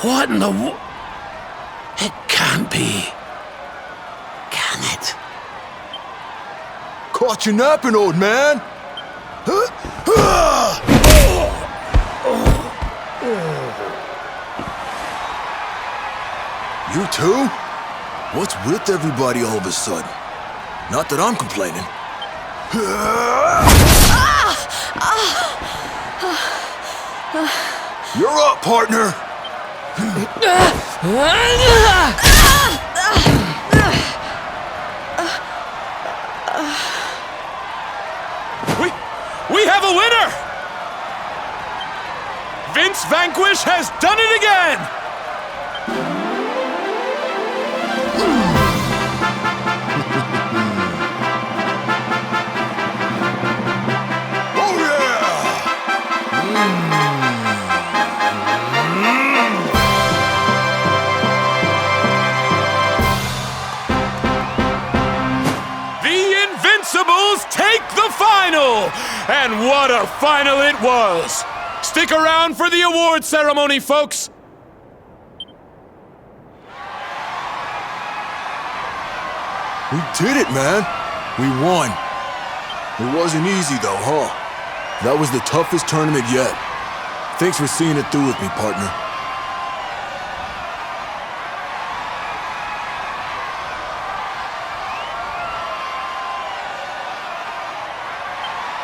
What in the It can't be. Can it? Caught you napping, old man. You too? What's with everybody all of a sudden? Not that I'm complaining. You're up, partner! we have a winner! Vince Vanquish has done it again! Take the final! And what a final it was! Stick around for the award ceremony, folks! We did it, man! We won. It wasn't easy though, huh? That was the toughest tournament yet. Thanks for seeing it through with me, partner.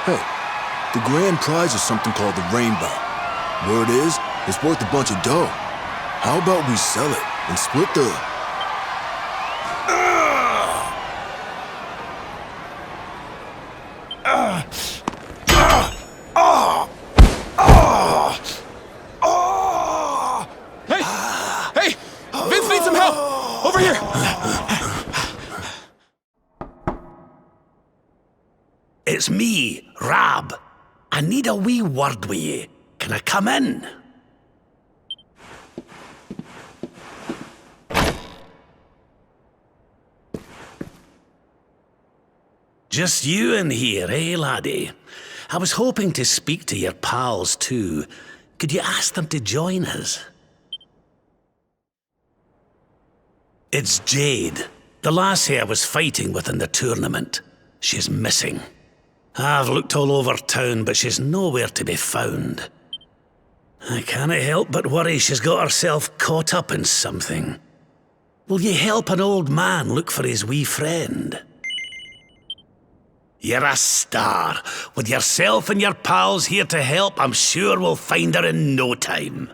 Hey, the grand prize is something called the Rainbow. Word is, it's worth a bunch of dough. How about we sell it and split the... Hey! Vince needs some help! Over here! It's me, Rab. I need a wee word with you. Can I come in? Just you in here, eh, laddie? I was hoping to speak to your pals, too. Could you ask them to join us? It's Jade, the lassie I was fighting with in the tournament. She's missing. I've looked all over town, but she's nowhere to be found. I can't help but worry she's got herself caught up in something. Will you help an old man look for his wee friend? You're a star. With yourself and your pals here to help, I'm sure we'll find her in no time.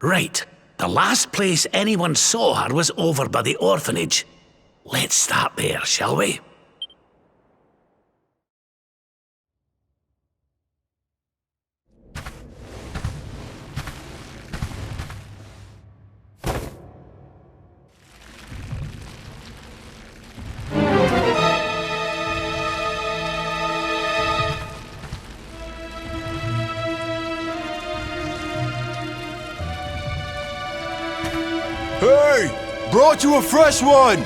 Right, the last place anyone saw her was over by the orphanage. Let's start there, shall we? Hey! Brought you a fresh one!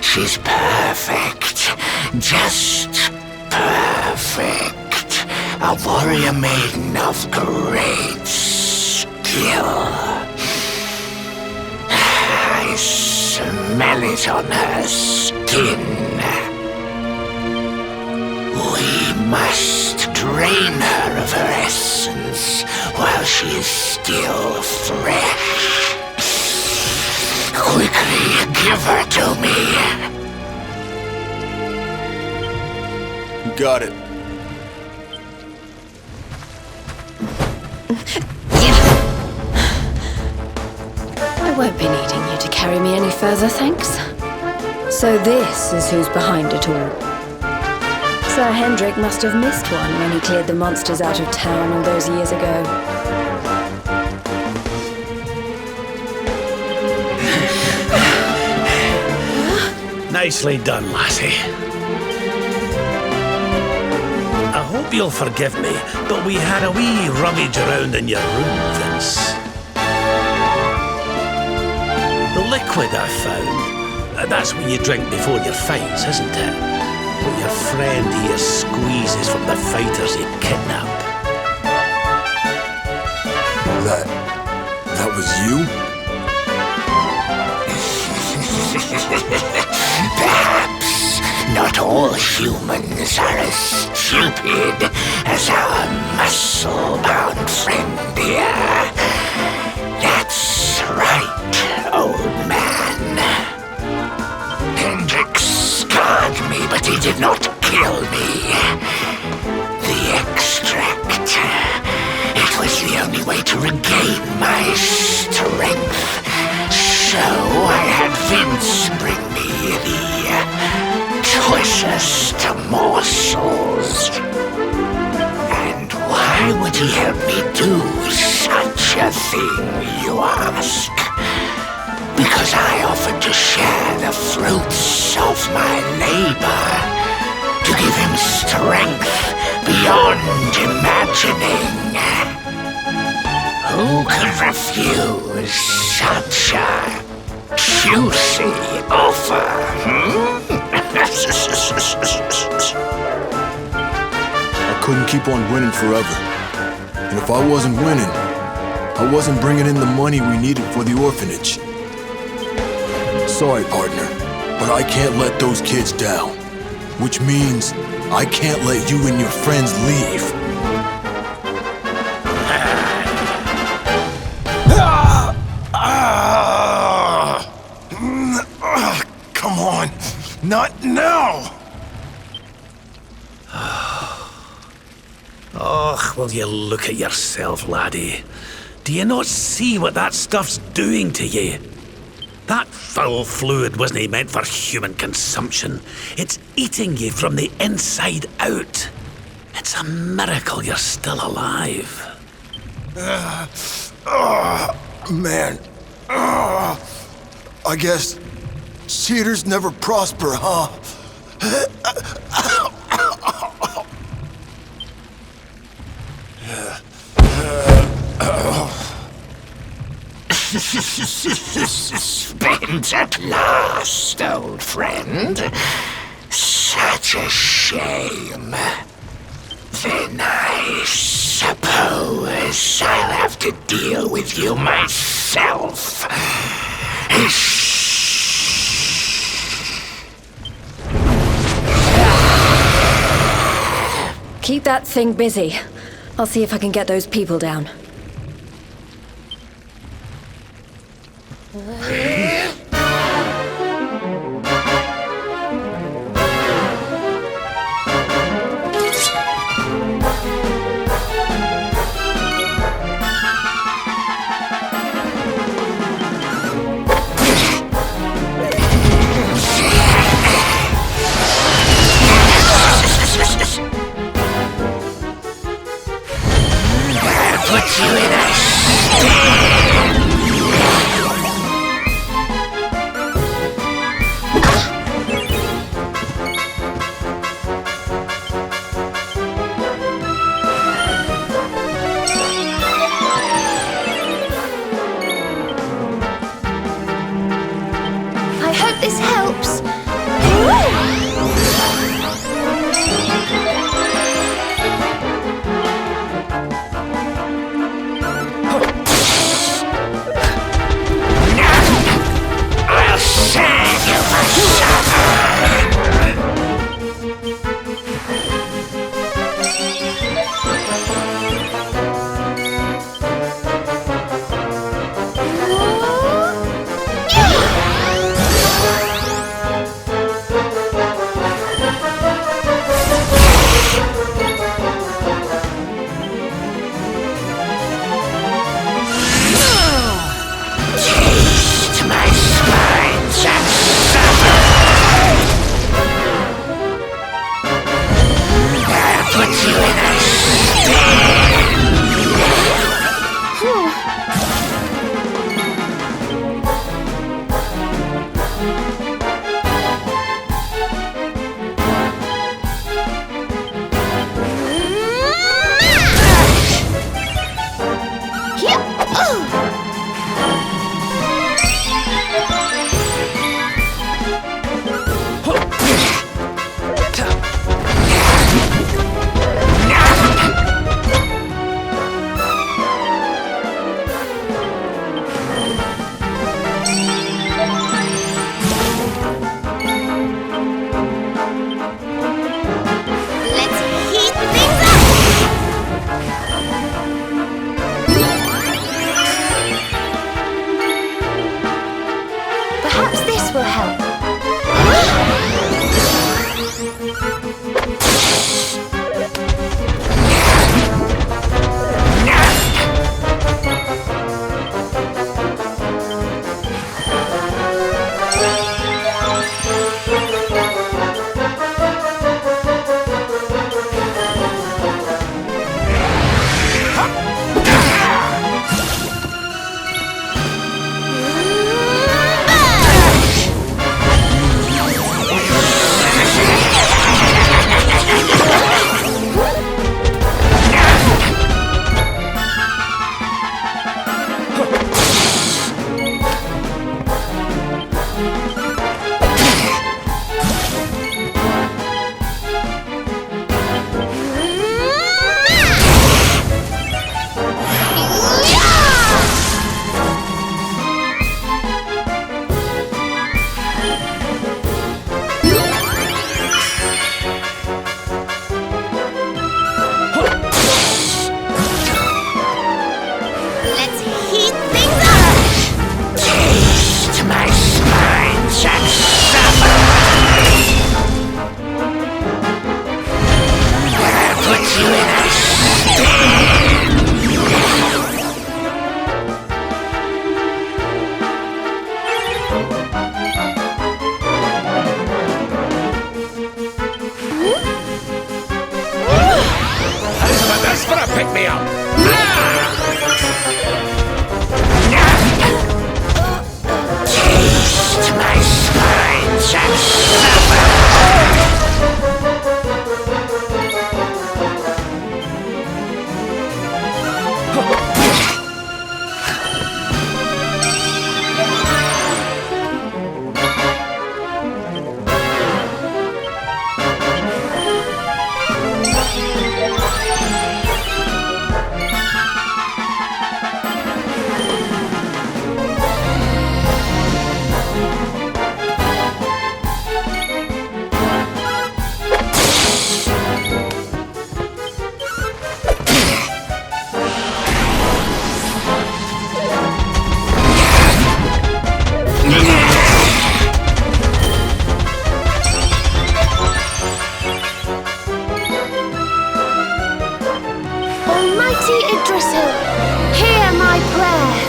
She's perfect. Just perfect. A warrior maiden of great skill. I smell it on her skin. We must drain her of her essence while she is still fresh. Quickly, give her to me. Got it. I won't be needing you to carry me any further, thanks. So this is who's behind it all. Sir Hendrik must have missed one when he cleared the monsters out of town all those years ago. Nicely done, lassie. I hope you'll forgive me, but we had a wee rummage around in your room, Vince. The liquid I found, that's what you drink before your fights, isn't it? What your friend here squeezes from the fighters he kidnapped. That was you? Perhaps not all humans are as stupid as our muscle-bound friend here. me to regain my strength. So I had Vince bring me the choicest morsels. And why would he help me do such a thing, you ask? Because I offered to share the fruits of my labor, to give him strength beyond imagining. Who could refuse such a juicy offer? I couldn't keep on winning forever. And if I wasn't winning, I wasn't bringing in the money we needed for the orphanage. Sorry, partner, but I can't let those kids down. Which means I can't let you and your friends leave. Come on, not now! Oh, will you look at yourself, laddie? Do you not see what that stuff's doing to you? That foul fluid wasn't meant for human consumption. It's eating you from the inside out. It's a miracle you're still alive. Man. I guess cheaters never prosper, huh? Spent at last, old friend. Such a shame. Then I suppose I'll have to deal with you myself. Keep that thing busy. I'll see if I can get those people down. Put you in a I hope this helps. I'll save you for taste my spines and suffer. I'll put you in a Perhaps this will help. Let's heat things up! Taste my spines and suffer! I'll put you in a stand! That's gonna pick me up! Taste my spines and suffer! Almighty Idrisil, hear my prayer.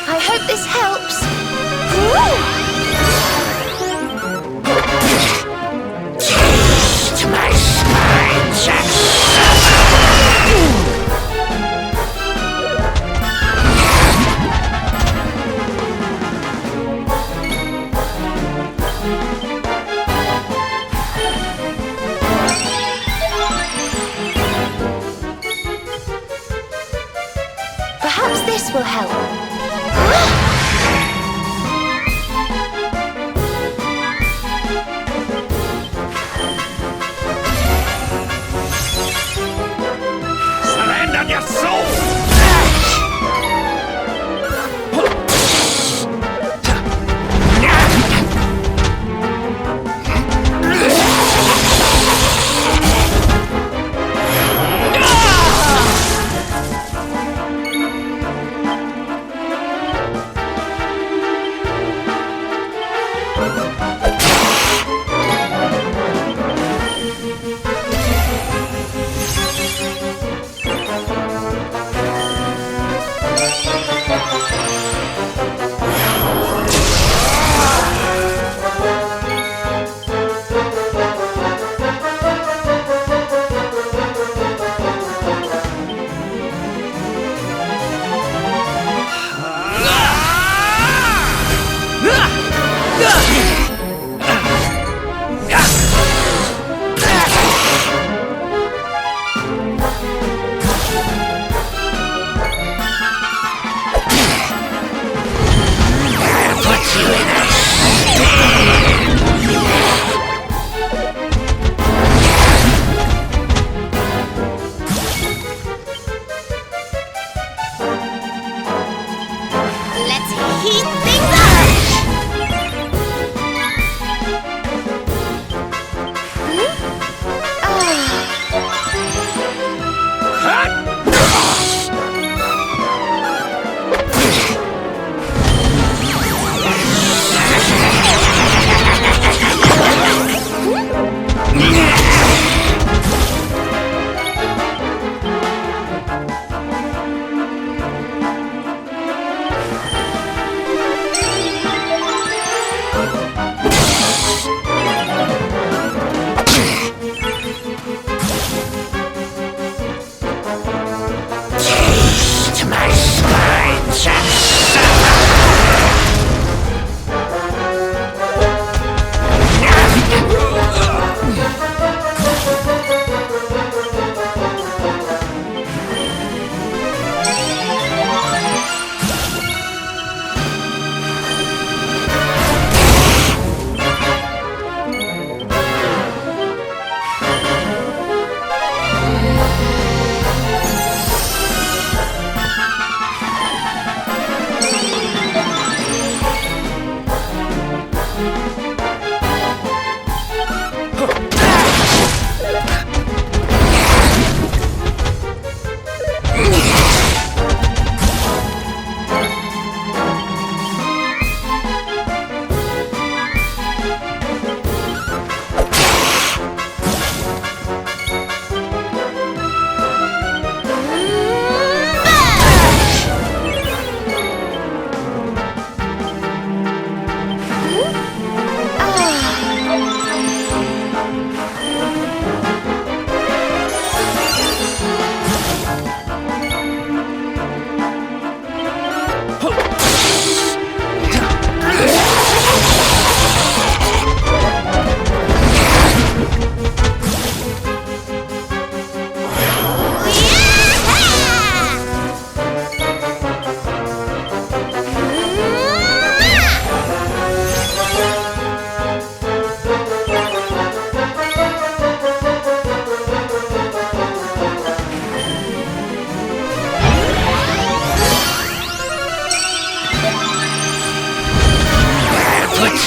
I hope this helps. Taste my spines and Perhaps this will help. Surrender your soul!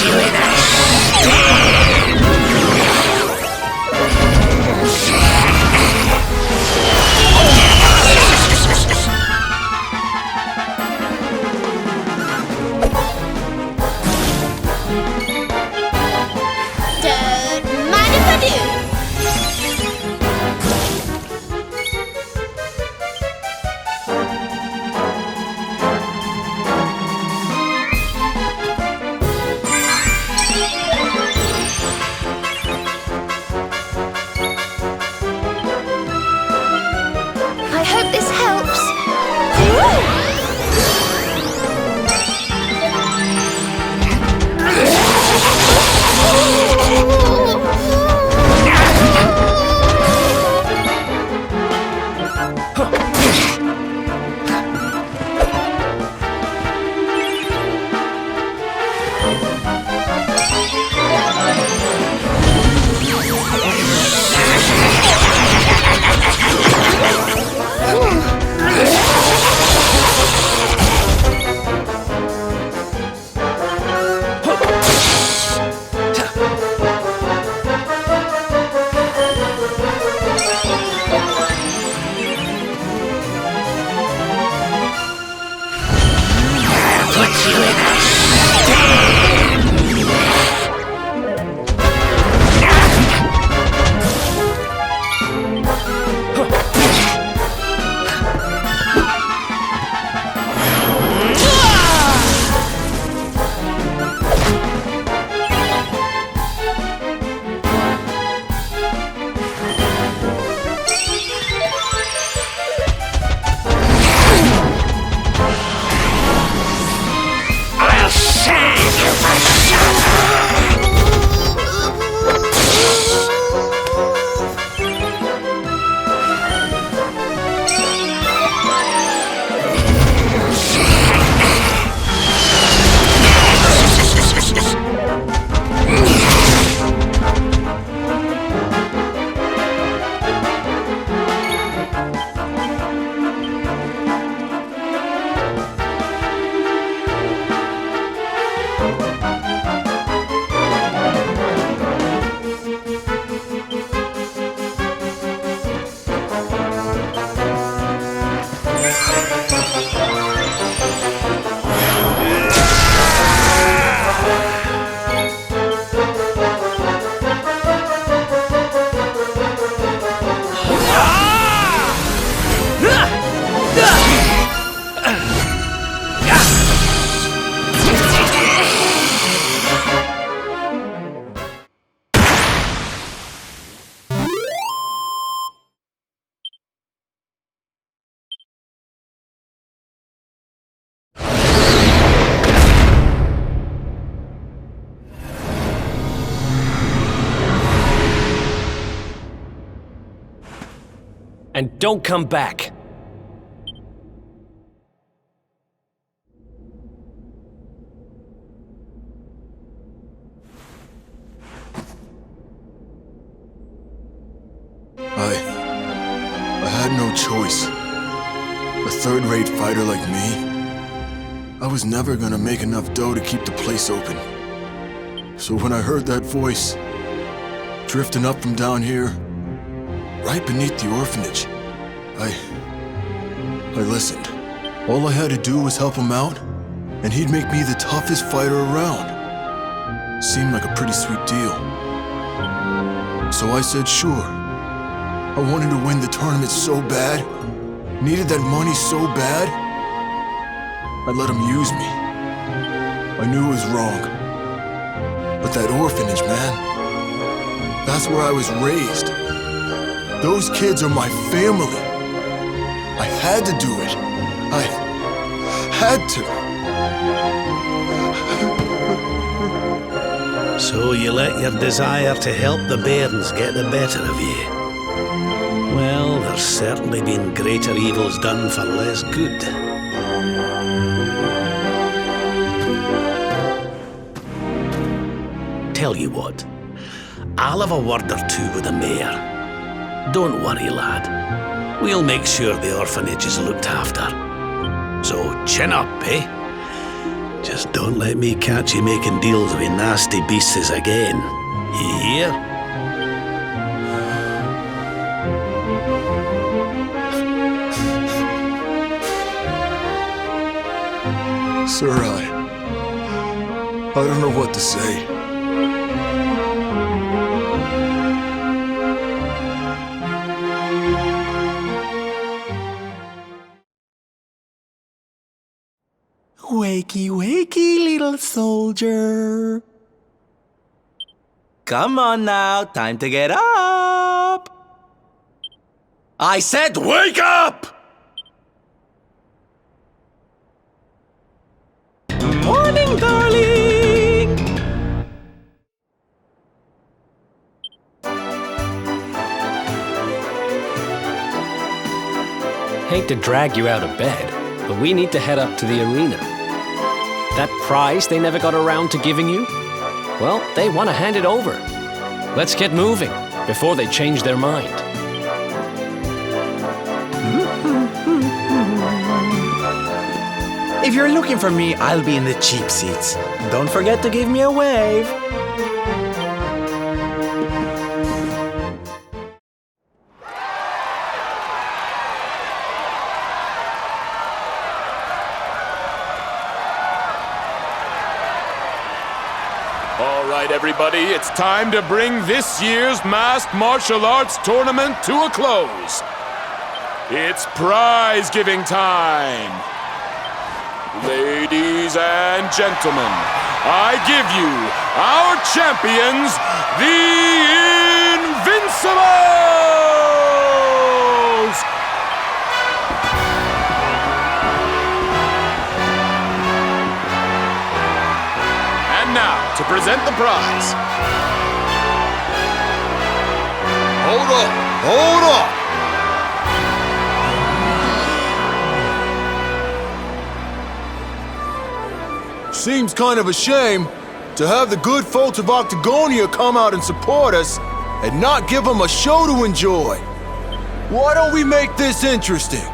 you in a stab. Don't mind if I do. I hope this helps. And don't come back. I had no choice. A third-rate fighter like me, I was never gonna make enough dough to keep the place open. So when I heard that voice, drifting up from down here, right beneath the orphanage, I listened. All I had to do was help him out, and he'd make me the toughest fighter around. Seemed like a pretty sweet deal. So I said sure. I wanted to win the tournament so bad, needed that money so bad. I let him use me. I knew it was wrong. But that orphanage, man, that's where I was raised. Those kids are my family. I had to do it. I had to. So you let your desire to help the bairns get the better of you? Well, there's certainly been greater evils done for less good. Tell you what, I'll have a word or two with the mayor. Don't worry, lad. We'll make sure the orphanage is looked after. So chin up, eh? Just don't let me catch you making deals with nasty beasts again. You hear? Sir, I don't know what to say. Wakey, wakey, little soldier. Come on now, time to get up. I said wake up! Morning, darling! Hate to drag you out of bed, but we need to head up to the arena. That prize they never got around to giving you? Well, they want to hand it over. Let's get moving before they change their mind. If you're looking for me, I'll be in the cheap seats. Don't forget to give me a wave. All right, everybody, it's time to bring this year's Masked Martial Arts Tournament to a close. It's prize-giving time. Ladies and gentlemen, I give you our champions, the Invincibles! And now, to present the prize. Hold up! Hold up! Seems kind of a shame to have the good folks of Octagonia come out and support us and not give them a show to enjoy. Why don't we make this interesting?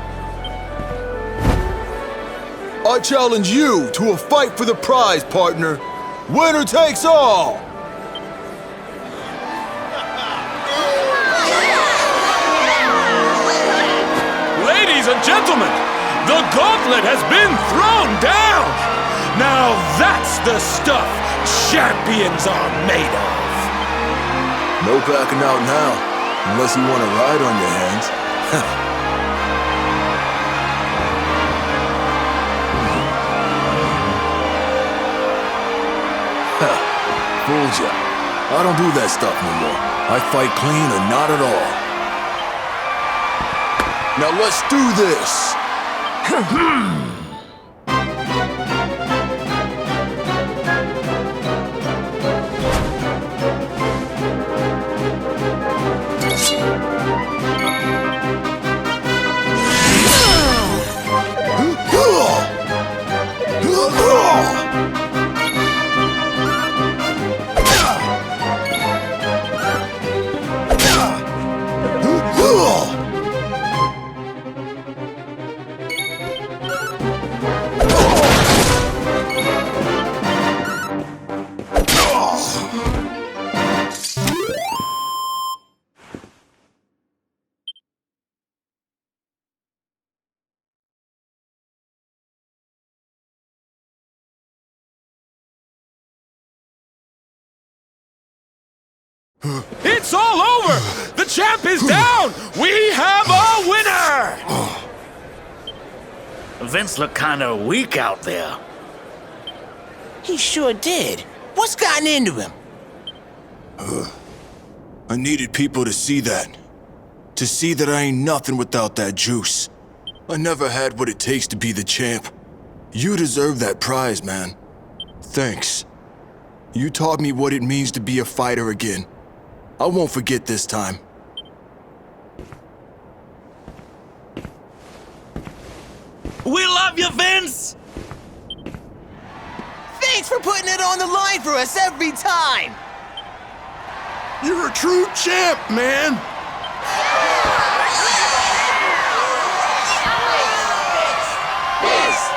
I challenge you to a fight for the prize, partner. Winner takes all! Ladies and gentlemen, the gauntlet has been thrown down! Now that's the stuff champions are made of! No backing out now, unless you want to ride on your hands. Fooled ya. I don't do that stuff no more. I fight clean or not at all. Now let's do this! It's all over! The champ is down! We have a winner! Vince looked kinda weak out there. He sure did. What's gotten into him? I needed people to see that. To see that I ain't nothing without that juice. I never had what it takes to be the champ. You deserve that prize, man. Thanks. You taught me what it means to be a fighter again. I won't forget this time. We love you, Vince! Thanks for putting it on the line for us every time! You're a true champ, man! This!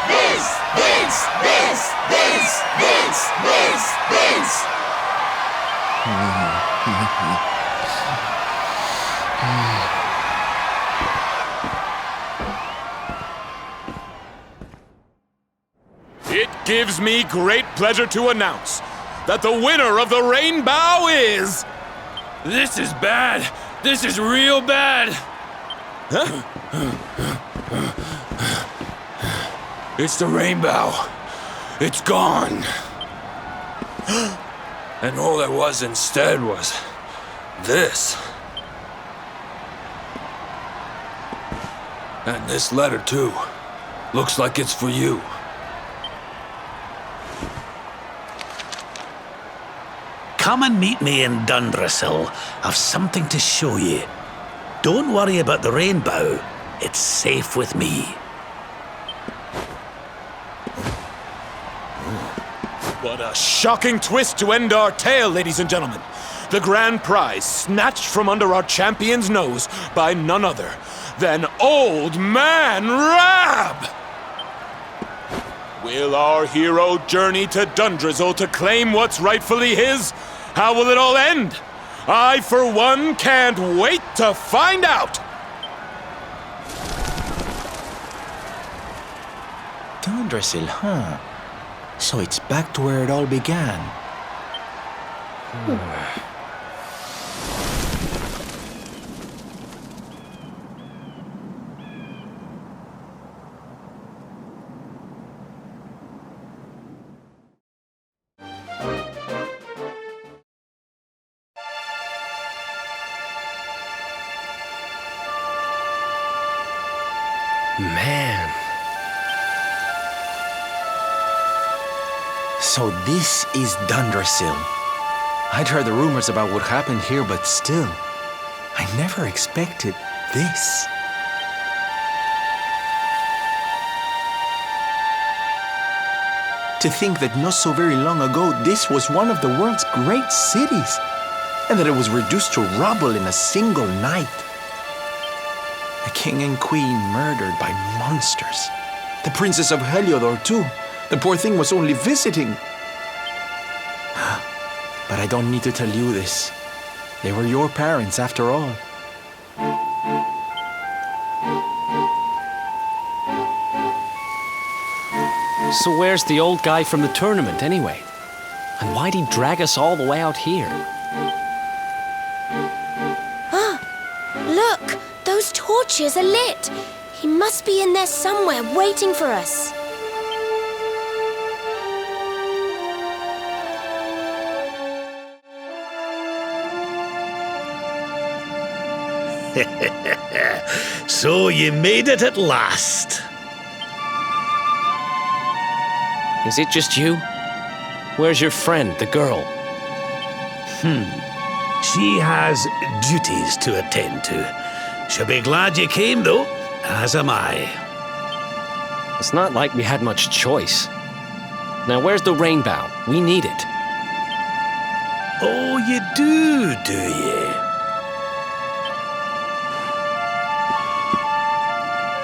It gives me great pleasure to announce that the winner of the Rainbow is... This is bad. This is real bad. It's the rainbow. It's gone. And all there was instead was this. And this letter, too. Looks like it's for you. Come and meet me in Dundrasil. I've something to show you. Don't worry about the rainbow. It's safe with me. What a shocking twist to end our tale, ladies and gentlemen. The grand prize snatched from under our champion's nose by none other than Old Man Rab! Will our hero journey to Dundrasil to claim what's rightfully his? How will it all end? I, for one, can't wait to find out! Dundrasil, huh? So it's back to where it all began. Man. So this is Dundrasil. I'd heard the rumors about what happened here, but still, I never expected this. To think that not so very long ago, this was one of the world's great cities, and that it was reduced to rubble in a single night. The king and queen murdered by monsters. The princess of Helyador, too. The poor thing was only visiting. But I don't need to tell you this. They were your parents, after all. So where's the old guy from the tournament, anyway? And why'd he drag us all the way out here? Look! Those torches are lit! He must be in there somewhere, waiting for us. So you made it at last. Is it just you? Where's your friend, the girl? She has duties to attend to. She'll be glad you came, though, as am I. It's not like we had much choice. Now, where's the rainbow? We need it. Oh, you do you?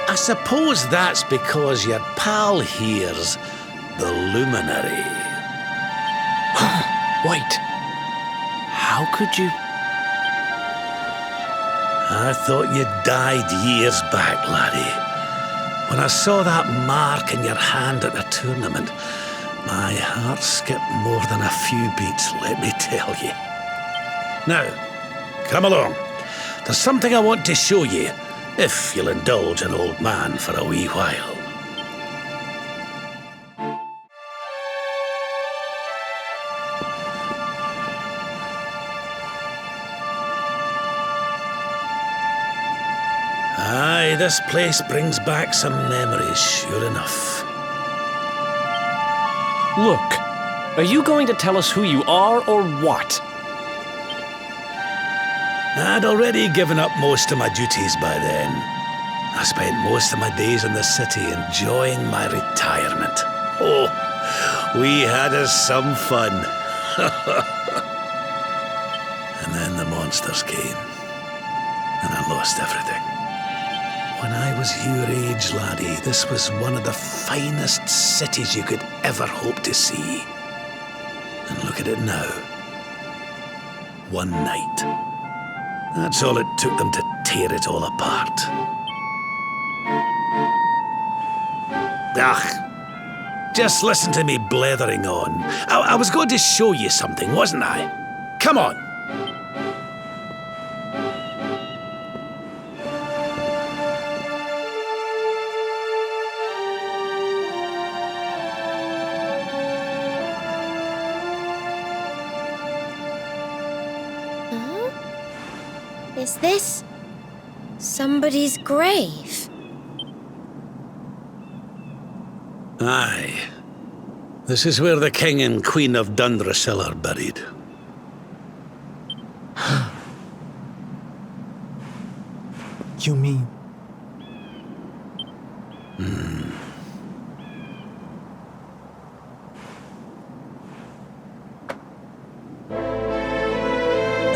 I suppose that's because your pal here's the luminary. Wait. How could you... I thought you died years back, laddie. When I saw that mark in your hand at the tournament, my heart skipped more than a few beats, let me tell you. Now, come along. There's something I want to show you, if you'll indulge an old man for a wee while. Aye, this place brings back some memories, sure enough. Look, are you going to tell us who you are or what? I'd already given up most of my duties by then. I spent most of my days in the city enjoying my retirement. Oh, we had us some fun. And then the monsters came, and I lost everything. When I was your age, laddie, this was one of the finest cities you could ever hope to see. And look at it now. One night. That's all it took them to tear it all apart. Just listen to me blethering on. I was going to show you something, wasn't I? Come on. Is this somebody's grave? Aye. This is where the King and Queen of Dundrasil are buried. You mean?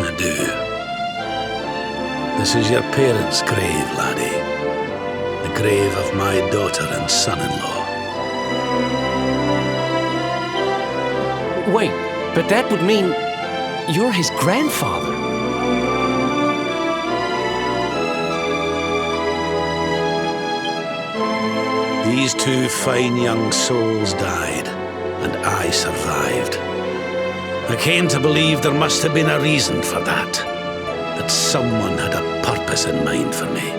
I do. This is your parents' grave, laddie. The grave of my daughter and son-in-law. Wait, but that would mean you're his grandfather. These two fine young souls died, and I survived. I came to believe there must have been a reason for that. That someone had a purpose in mind for me.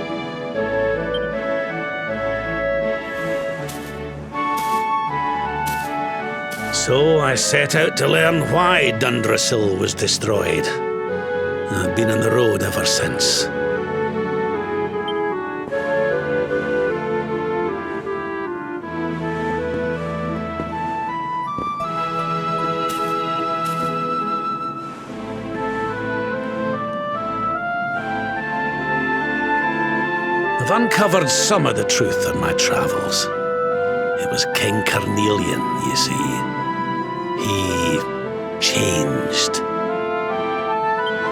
So I set out to learn why Dundrasil was destroyed. I've been on the road ever since. I've uncovered some of the truth on my travels. It was King Carnelian, you see. He changed.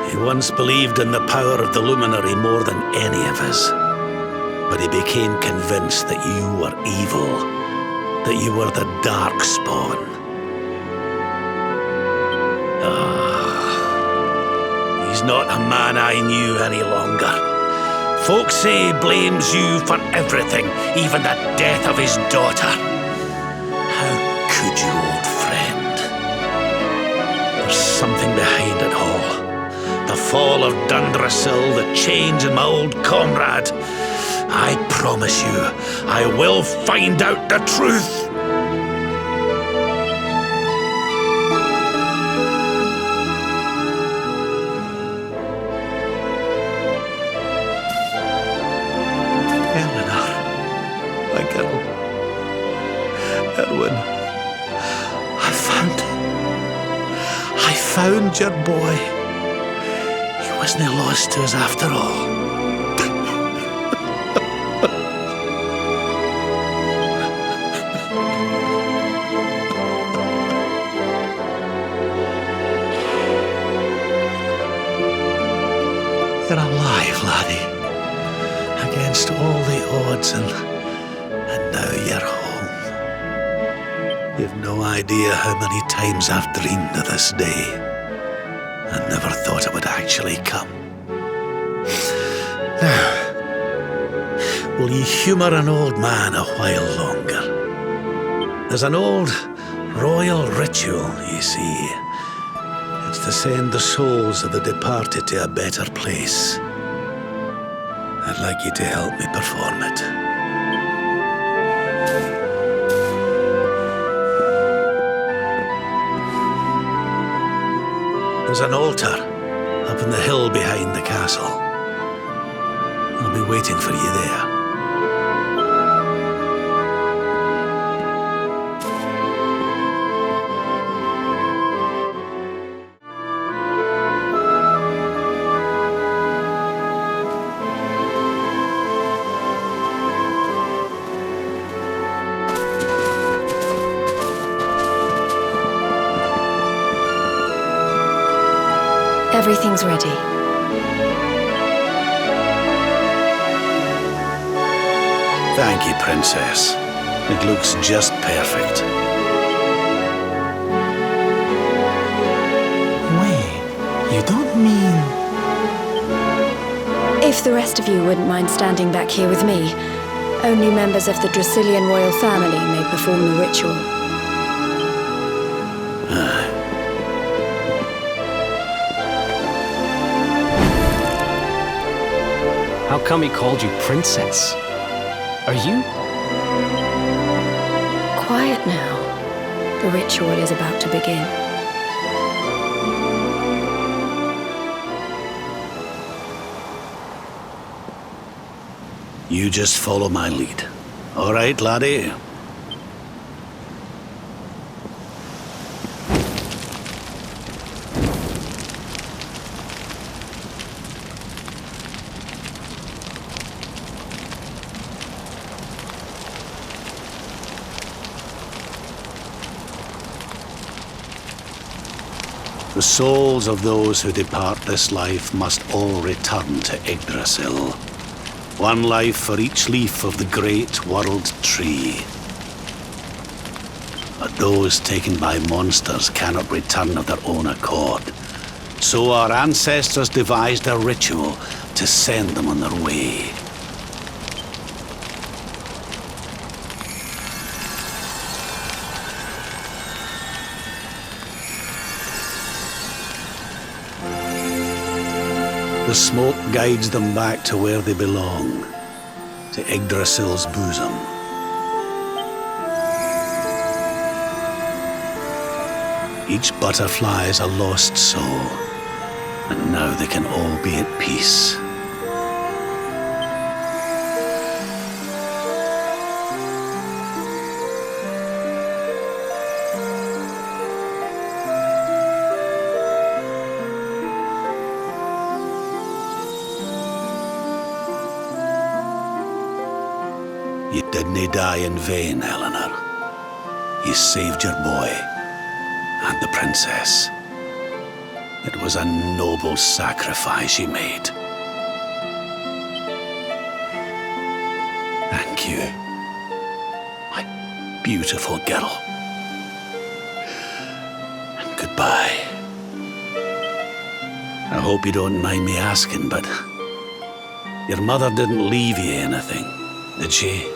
He once believed in the power of the luminary more than any of us. But he became convinced that you were evil, that you were the Darkspawn. He's not a man I knew any longer. Folks say he blames you for everything, even the death of his daughter. How could you, old friend? There's something behind it all. The fall of Dundrasil, the change in my old comrade. I promise you, I will find out the truth. I found your boy. He wasn't lost to us after all. You're alive, laddie. Against all the odds, and now you're home. You've no idea how many times I've dreamed of this day. I never thought it would actually come. Now, will you humour an old man a while longer? There's an old royal ritual, you see. It's to send the souls of the departed to a better place. I'd like you to help me perform it. There's an altar up on the hill behind the castle. I'll be waiting for you there. Everything's ready. Thank you, Princess. It looks just perfect. Wait, you don't mean... If the rest of you wouldn't mind standing back here with me, only members of the Dracilian royal family may perform the ritual. How come he called you Princess? Are you? Quiet now. The ritual is about to begin. You just follow my lead. All right, laddie? The souls of those who depart this life must all return to Yggdrasil. One life for each leaf of the great world tree. But those taken by monsters cannot return of their own accord. So our ancestors devised a ritual to send them on their way. The smoke guides them back to where they belong, to Yggdrasil's bosom. Each butterfly is a lost soul, and now they can all be at peace. You didn't die in vain, Eleanor. You saved your boy and the princess. It was a noble sacrifice you made. Thank you, my beautiful girl. And goodbye. I hope you don't mind me asking, but your mother didn't leave you anything, did she?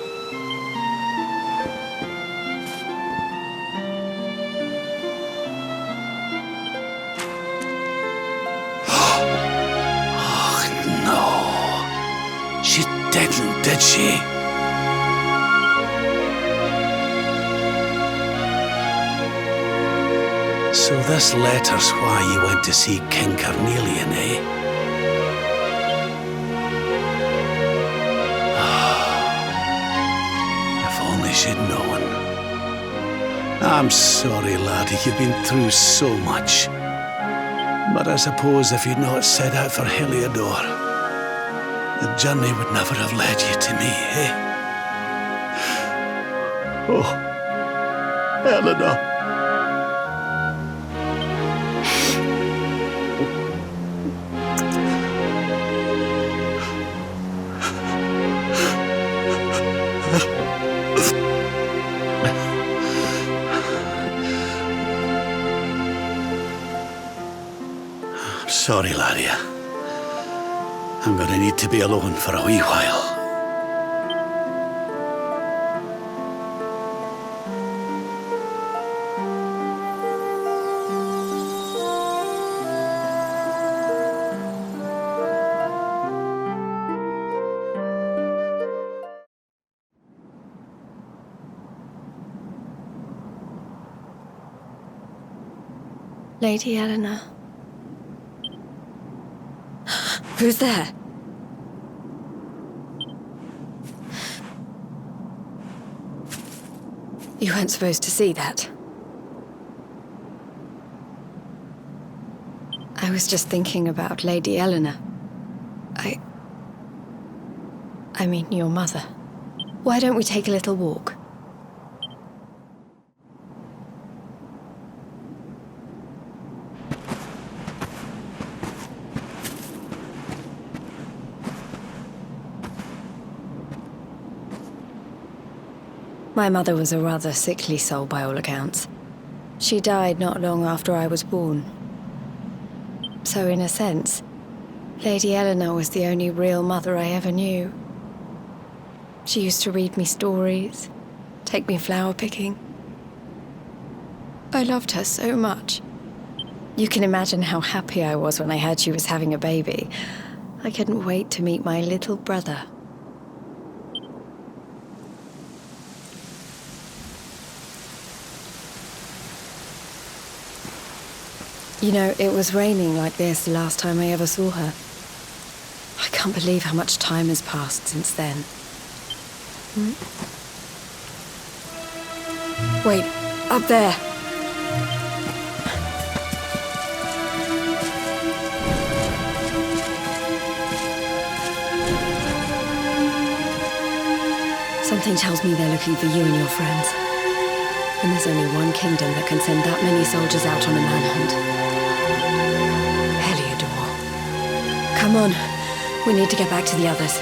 Did she? So this letter's why you went to see King Carnelian, eh? If only she'd known. I'm sorry, laddie, you've been through so much. But I suppose if you'd not set out for Helyador, the journey would never have led you to me, eh? Oh, Eleanor. I'm sorry, laddie. I'm gonna need to be alone for a wee while. Lady Eleanor. Who's there? You weren't supposed to see that. I was just thinking about Lady Eleanor. I mean, your mother. Why don't we take a little walk? My mother was a rather sickly soul by all accounts. She died not long after I was born. So in a sense, Lady Eleanor was the only real mother I ever knew. She used to read me stories, take me flower picking. I loved her so much. You can imagine how happy I was when I heard she was having a baby. I couldn't wait to meet my little brother. You know, it was raining like this the last time I ever saw her. I can't believe how much time has passed since then. Wait, up there. Something tells me they're looking for you and your friends. And there's only one kingdom that can send that many soldiers out on a manhunt. Helyador. Come on, we need to get back to the others.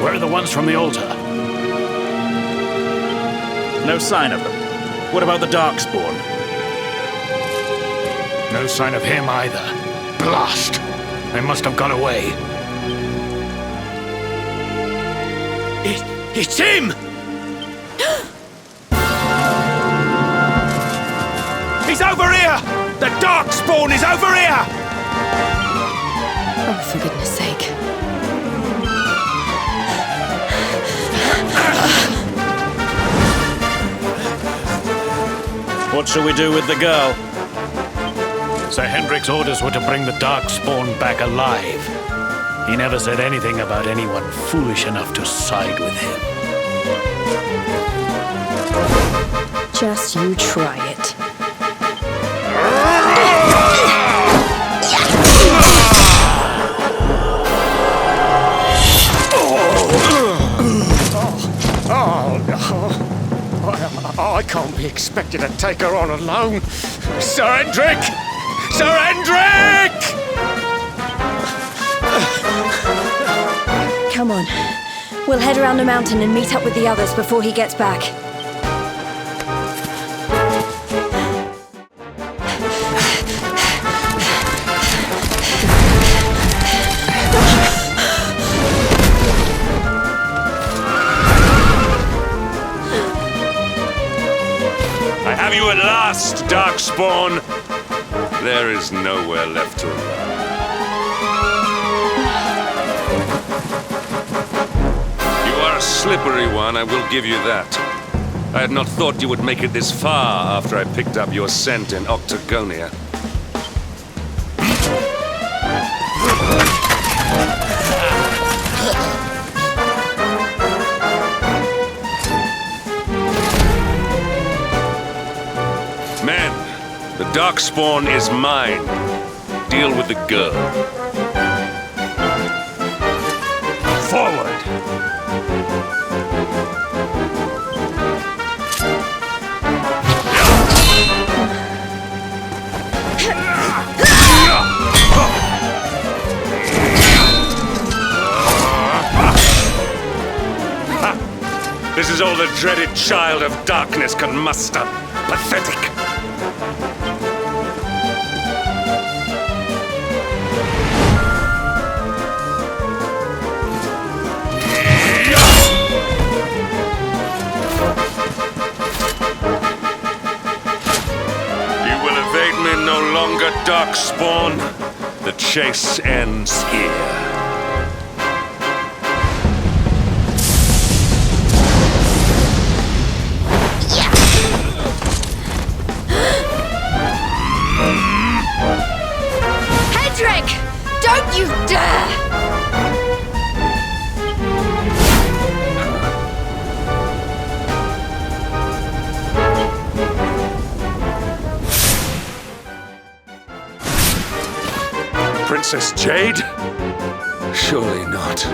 Where are the ones from the altar? No sign of them. What about the Darkspawn? No sign of him either. Blast! They must have gone away. It's him! He's over here! The Darkspawn is over here! Oh, for goodness sake. What shall we do with the girl? Sir Hendrik's orders were to bring the Darkspawn back alive. He never said anything about anyone foolish enough to side with him. Just you try it. I can't be expected to take her on alone. Sir Hendrik! Sir Hendrik! Come on. We'll head around the mountain and meet up with the others before he gets back. I have you at last, Darkspawn. There is nowhere left to run. You are a slippery one, I will give you that. I had not thought you would make it this far after I picked up your scent in Octagonia. Men, the Darkspawn is mine. Deal with the girl. Forward! This is all the dreaded child of darkness can muster. Pathetic. No longer, Darkspawn. The chase ends here. Hendrik! Don't you dare! Princess Jade? Surely not.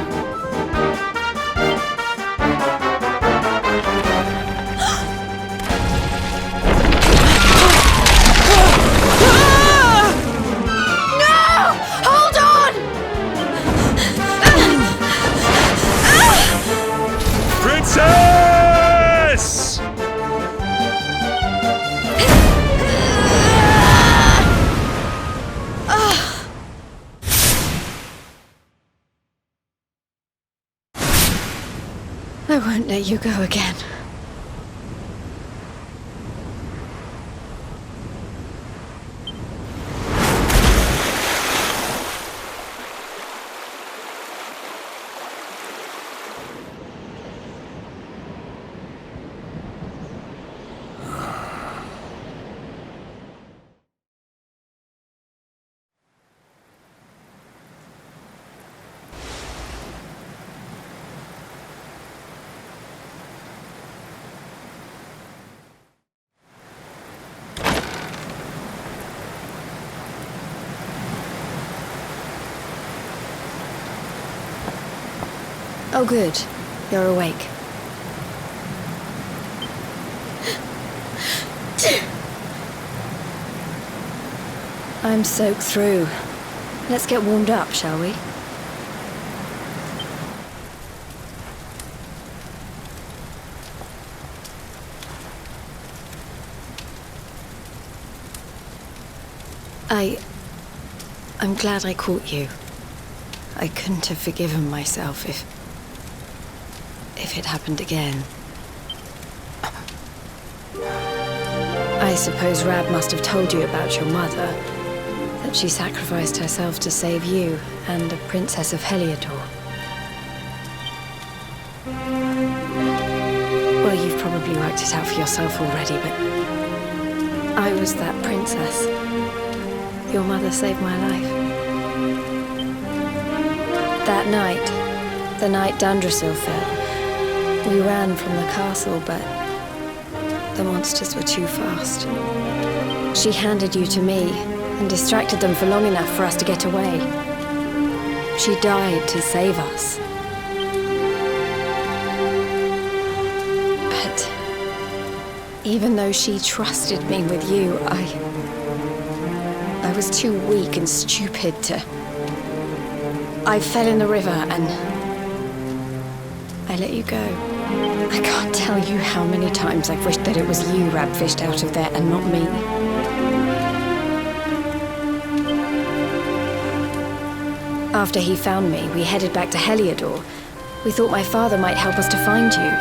I won't let you go again. Oh, good. You're awake. I'm soaked through. Let's get warmed up, shall we? I'm glad I caught you. I couldn't have forgiven myself if it happened again. I suppose Rab must have told you about your mother, that she sacrificed herself to save you and the Princess of Helyador. Well, you've probably worked it out for yourself already, but I was that princess. Your mother saved my life. That night, the night Dundrasil fell, we ran from the castle, but the monsters were too fast. She handed you to me and distracted them for long enough for us to get away. She died to save us. But even though she trusted me with you, I was too weak and stupid to... I fell in the river and I let you go. I can't tell you how many times I've wished that it was you Rab fished out of there and not me. After he found me, we headed back to Helyador. We thought my father might help us to find you.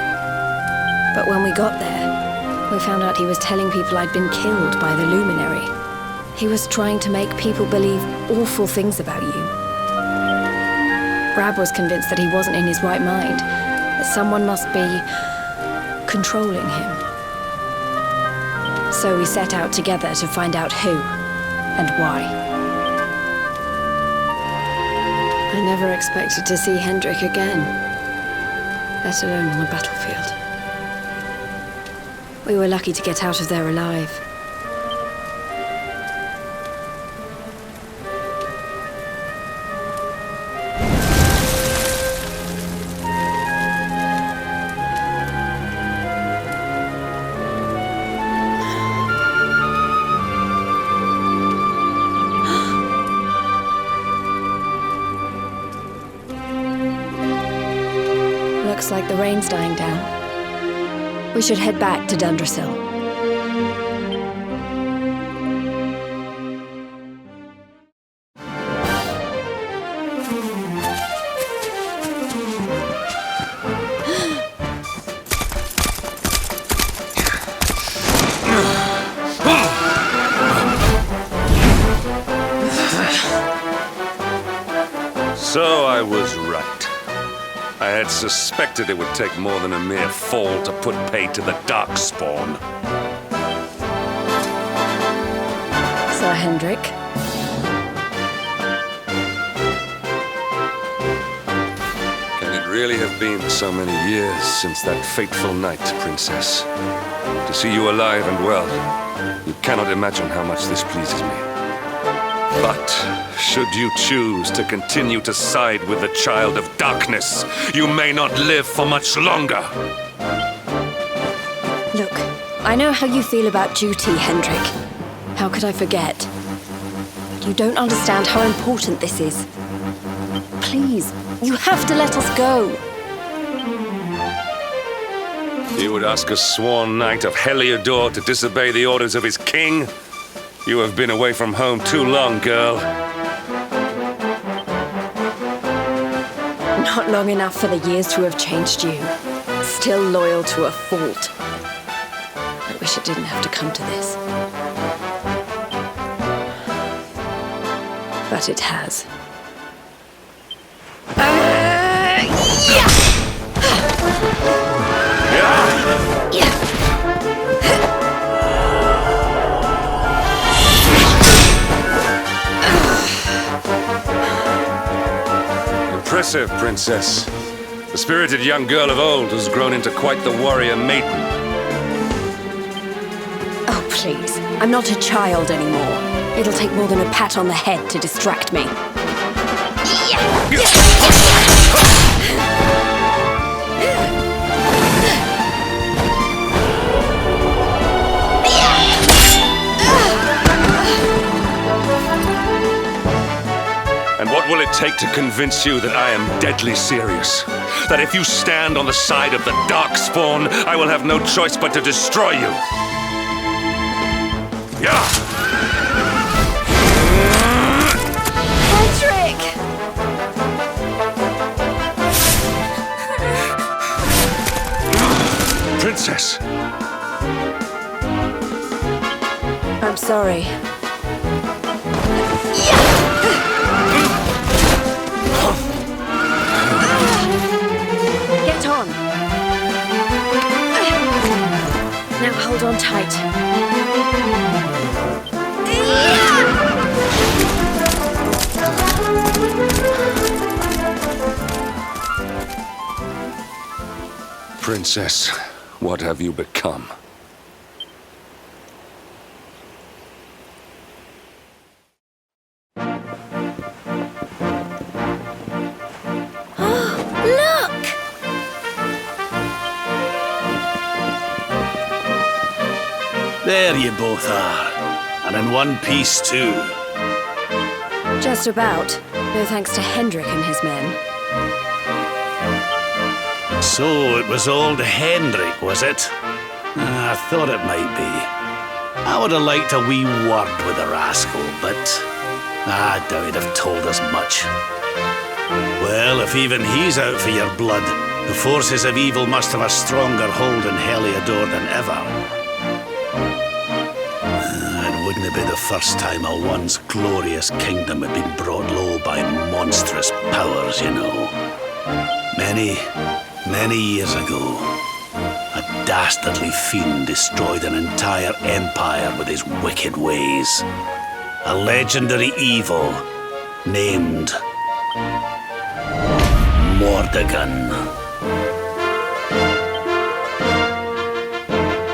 But when we got there, we found out he was telling people I'd been killed by the Luminary. He was trying to make people believe awful things about you. Rab was convinced that he wasn't in his right mind, that someone must be controlling him. So we set out together to find out who and why. I never expected to see Hendrik again, let alone on the battlefield. We were lucky to get out of there alive. Looks like the rain's dying down. We should head back to Dundrasil. So I was right. I had suspected it would take more than a mere fall to put pay to the Darkspawn. Sir Hendrik. Can it really have been so many years since that fateful night, Princess? To see you alive and well, you cannot imagine how much this pleases me. But should you choose to continue to side with the Child of Darkness, you may not live for much longer. Look, I know how you feel about duty, Hendrik. How could I forget? You don't understand how important this is. Please, you have to let us go. You would ask a sworn knight of Helyador to disobey the orders of his king? You have been away from home too long, girl. Not long enough for the years to have changed you. still loyal to a fault. I wish it didn't have to come to this. But it has. Impressive, Princess. The spirited young girl of old has grown into quite the warrior maiden. Oh, please. I'm not a child anymore. It'll take more than a pat on the head to distract me. And what will it take to convince you that I am deadly serious? That if you stand on the side of the Darkspawn, I will have no choice but to destroy you? Yeah! Patrick! Princess! I'm sorry. Get on. Now hold on tight. Princess, what have you become? There you both are. And in one piece, too. Just about. No thanks to Hendrik and his men. So it was old Hendrik, was it? I thought it might be. I would have liked a wee word with the rascal, but I doubt he'd have told us much. Well, if even he's out for your blood, the forces of evil must have a stronger hold in Helyador than ever. It wouldn't be the first time a once glorious kingdom had been brought low by monstrous powers, you know. Many years ago, a dastardly fiend destroyed an entire empire with his wicked ways. A legendary evil named Mordegon.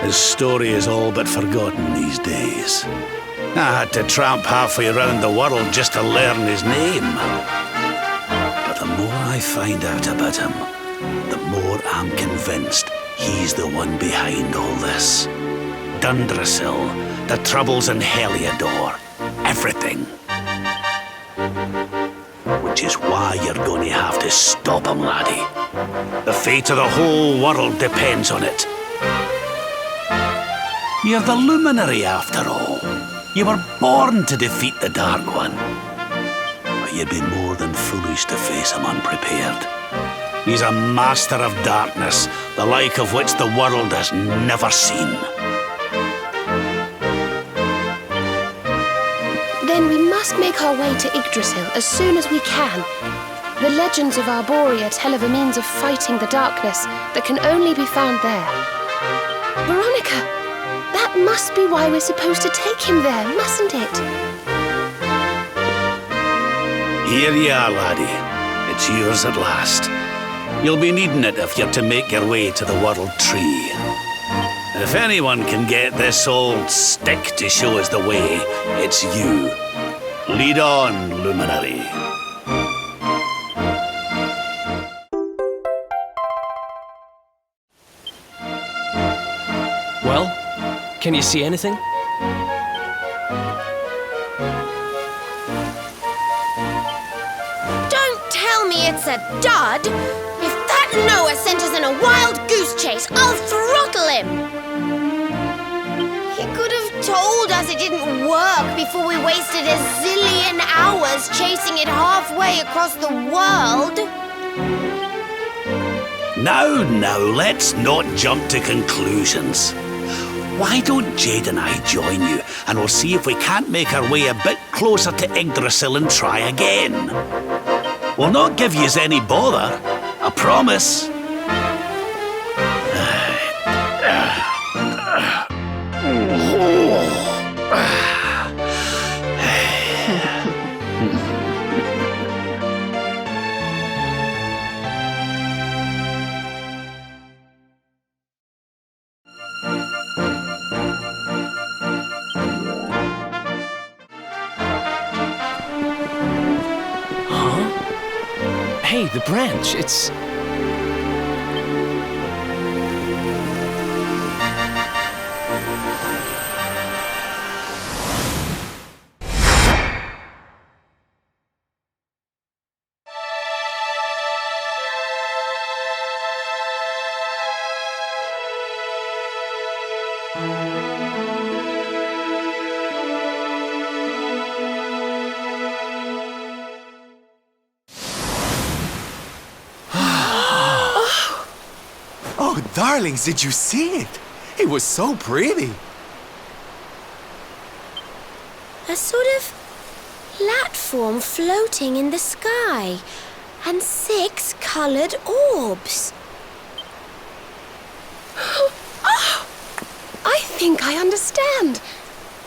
His story is all but forgotten these days. I had to tramp halfway around the world just to learn his name. But the more I find out about him, the more I'm convinced he's the one behind all this. Dundrasil, the troubles in Helyador, everything. Which is why you're going to have to stop him, laddie. The fate of the whole world depends on it. You're the luminary, after all. You were born to defeat the Dark One. But you'd be more than foolish to face him unprepared. He's a master of darkness, the like of which the world has never seen. Then we must make our way to Yggdrasil as soon as we can. The legends of Arborea tell of a means of fighting the darkness that can only be found there. Veronica, that must be why we're supposed to take him there, mustn't it? Here you are, laddie. It's yours at last. You'll be needing it if you're to make your way to the World Tree. If anyone can get this old stick to show us the way, it's you. Lead on, luminary. Well, can you see anything? Don't tell me it's a dud! If that Noah sent us in a wild goose chase, I'll throttle him! He could have told us it didn't work before we wasted a zillion hours chasing it halfway across the world. Now, let's not jump to conclusions. Why don't Jade and I join you, and we'll see if we can't make our way a bit closer to Yggdrasil and try again. We'll not give yous any bother, I promise. Hey, the branch, it's... Darlings, did you see it? It was so pretty. A sort of platform floating in the sky, and 6 coloured orbs. Oh, I think I understand.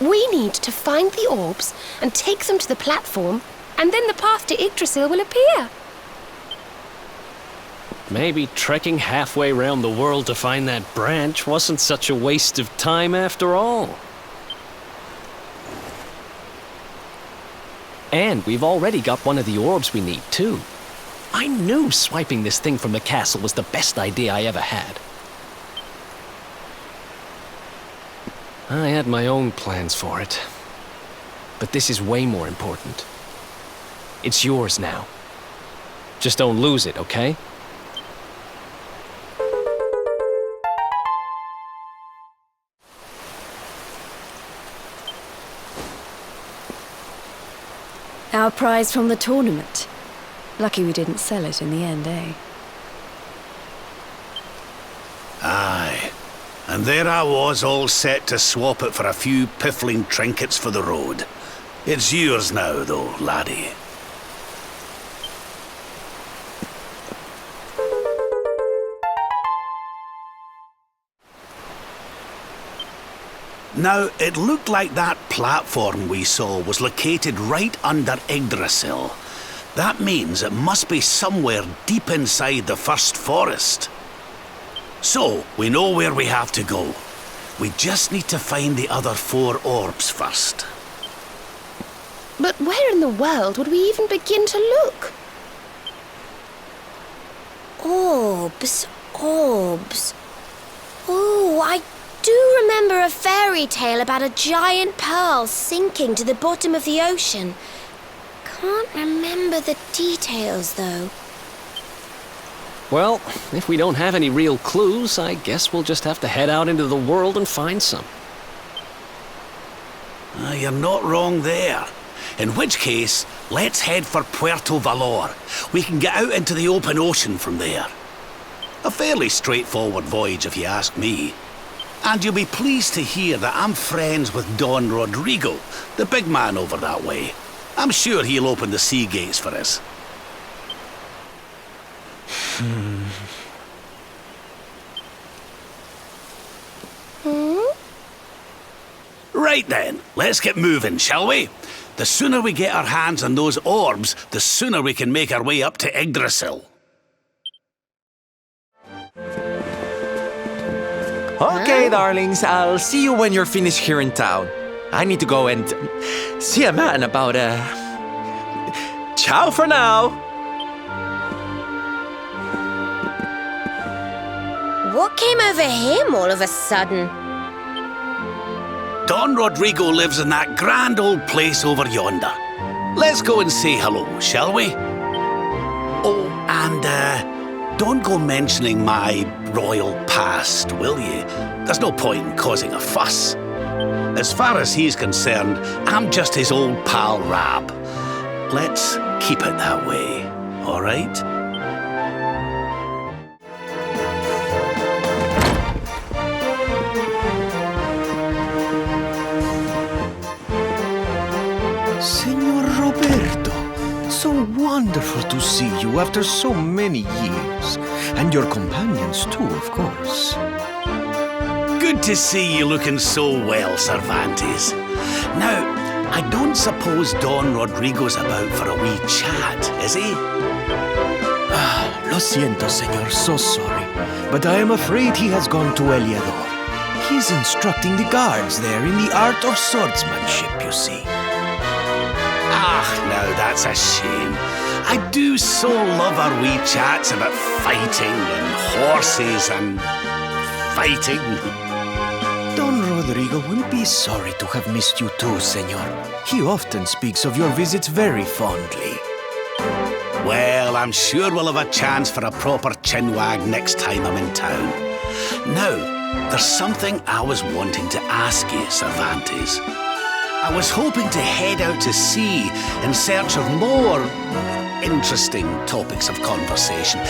We need to find the orbs and take them to the platform, and then the path to Yggdrasil will appear. Maybe trekking halfway round the world to find that branch wasn't such a waste of time after all. And we've already got one of the orbs we need, too. I knew swiping this thing from the castle was the best idea I ever had. I had my own plans for it. But this is way more important. It's yours now. Just don't lose it, okay? Our prize from the tournament. Lucky we didn't sell it in the end, eh? Aye. And there I was, all set to swap it for a few piffling trinkets for the road. It's yours now, though, laddie. Now, it looked like that platform we saw was located right under Yggdrasil. That means it must be somewhere deep inside the first forest. So, we know where we have to go. We just need to find the other 4 orbs first. But where in the world would we even begin to look? Orbs. Oh, I do remember a fairy tale about a giant pearl sinking to the bottom of the ocean. Can't remember the details, though. Well, if we don't have any real clues, I guess we'll just have to head out into the world and find some. You're not wrong there. In which case, let's head for Puerto Valor. We can get out into the open ocean from there. A fairly straightforward voyage, if you ask me. And you'll be pleased to hear that I'm friends with Don Rodrigo, the big man over that way. I'm sure he'll open the sea gates for us. Right then, let's get moving, shall we? The sooner we get our hands on those orbs, the sooner we can make our way up to Yggdrasil. Okay, darlings, I'll see you when you're finished here in town. I need to go and see a man about Ciao for now! What came over him all of a sudden? Don Rodrigo lives in that grand old place over yonder. Let's go and say hello, shall we? Oh, and don't go mentioning my royal past, will you? There's no point in causing a fuss. As far as he's concerned, I'm just his old pal Rab. Let's keep it that way, all right? wonderful to see you after so many years. And your companions too, of course. Good to see you looking so well, Cervantes. Now, I don't suppose Don Rodrigo's about for a wee chat, is he? Lo siento, senor, so sorry. But I am afraid he has gone to Helyador. He's instructing the guards there in the art of swordsmanship, you see. Ah, now that's a shame. I do so love our wee chats about fighting and horses and fighting. Don Rodrigo will be sorry to have missed you too, senor. He often speaks of your visits very fondly. Well, I'm sure we'll have a chance for a proper chinwag next time I'm in town. Now, there's something I was wanting to ask you, Cervantes. I was hoping to head out to sea in search of more interesting topics of conversation.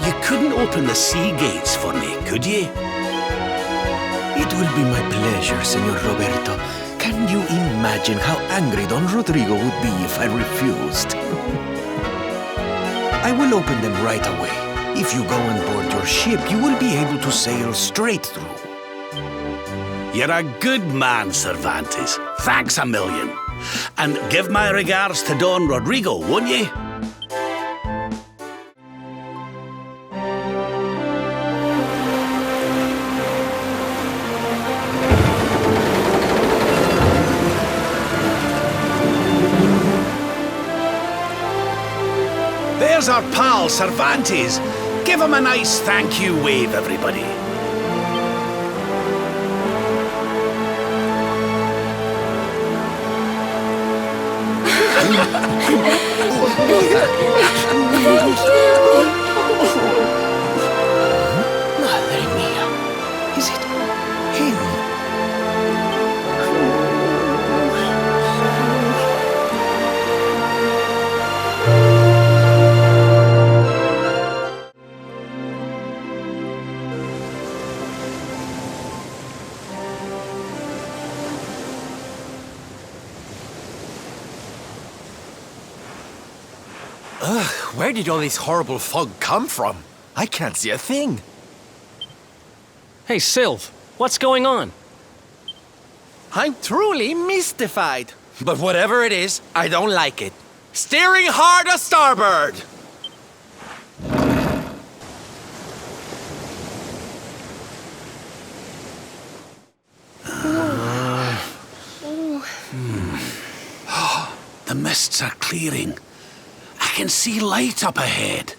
You couldn't open the sea gates for me, could you? It will be my pleasure, Senor Roberto. Can you imagine how angry Don Rodrigo would be if I refused? I will open them right away. If you go on board your ship, you will be able to sail straight through. You're a good man, Cervantes. Thanks a million. And give my regards to Don Rodrigo, won't you? There's our pal, Cervantes. Give him a nice thank you wave, everybody. Madre mia. Is it him? Ugh, where did all this horrible fog come from? I can't see a thing. Hey, Sylv, what's going on? I'm truly mystified. But whatever it is, I don't like it. Steering hard a starboard! The mists are clearing. I can see light up ahead.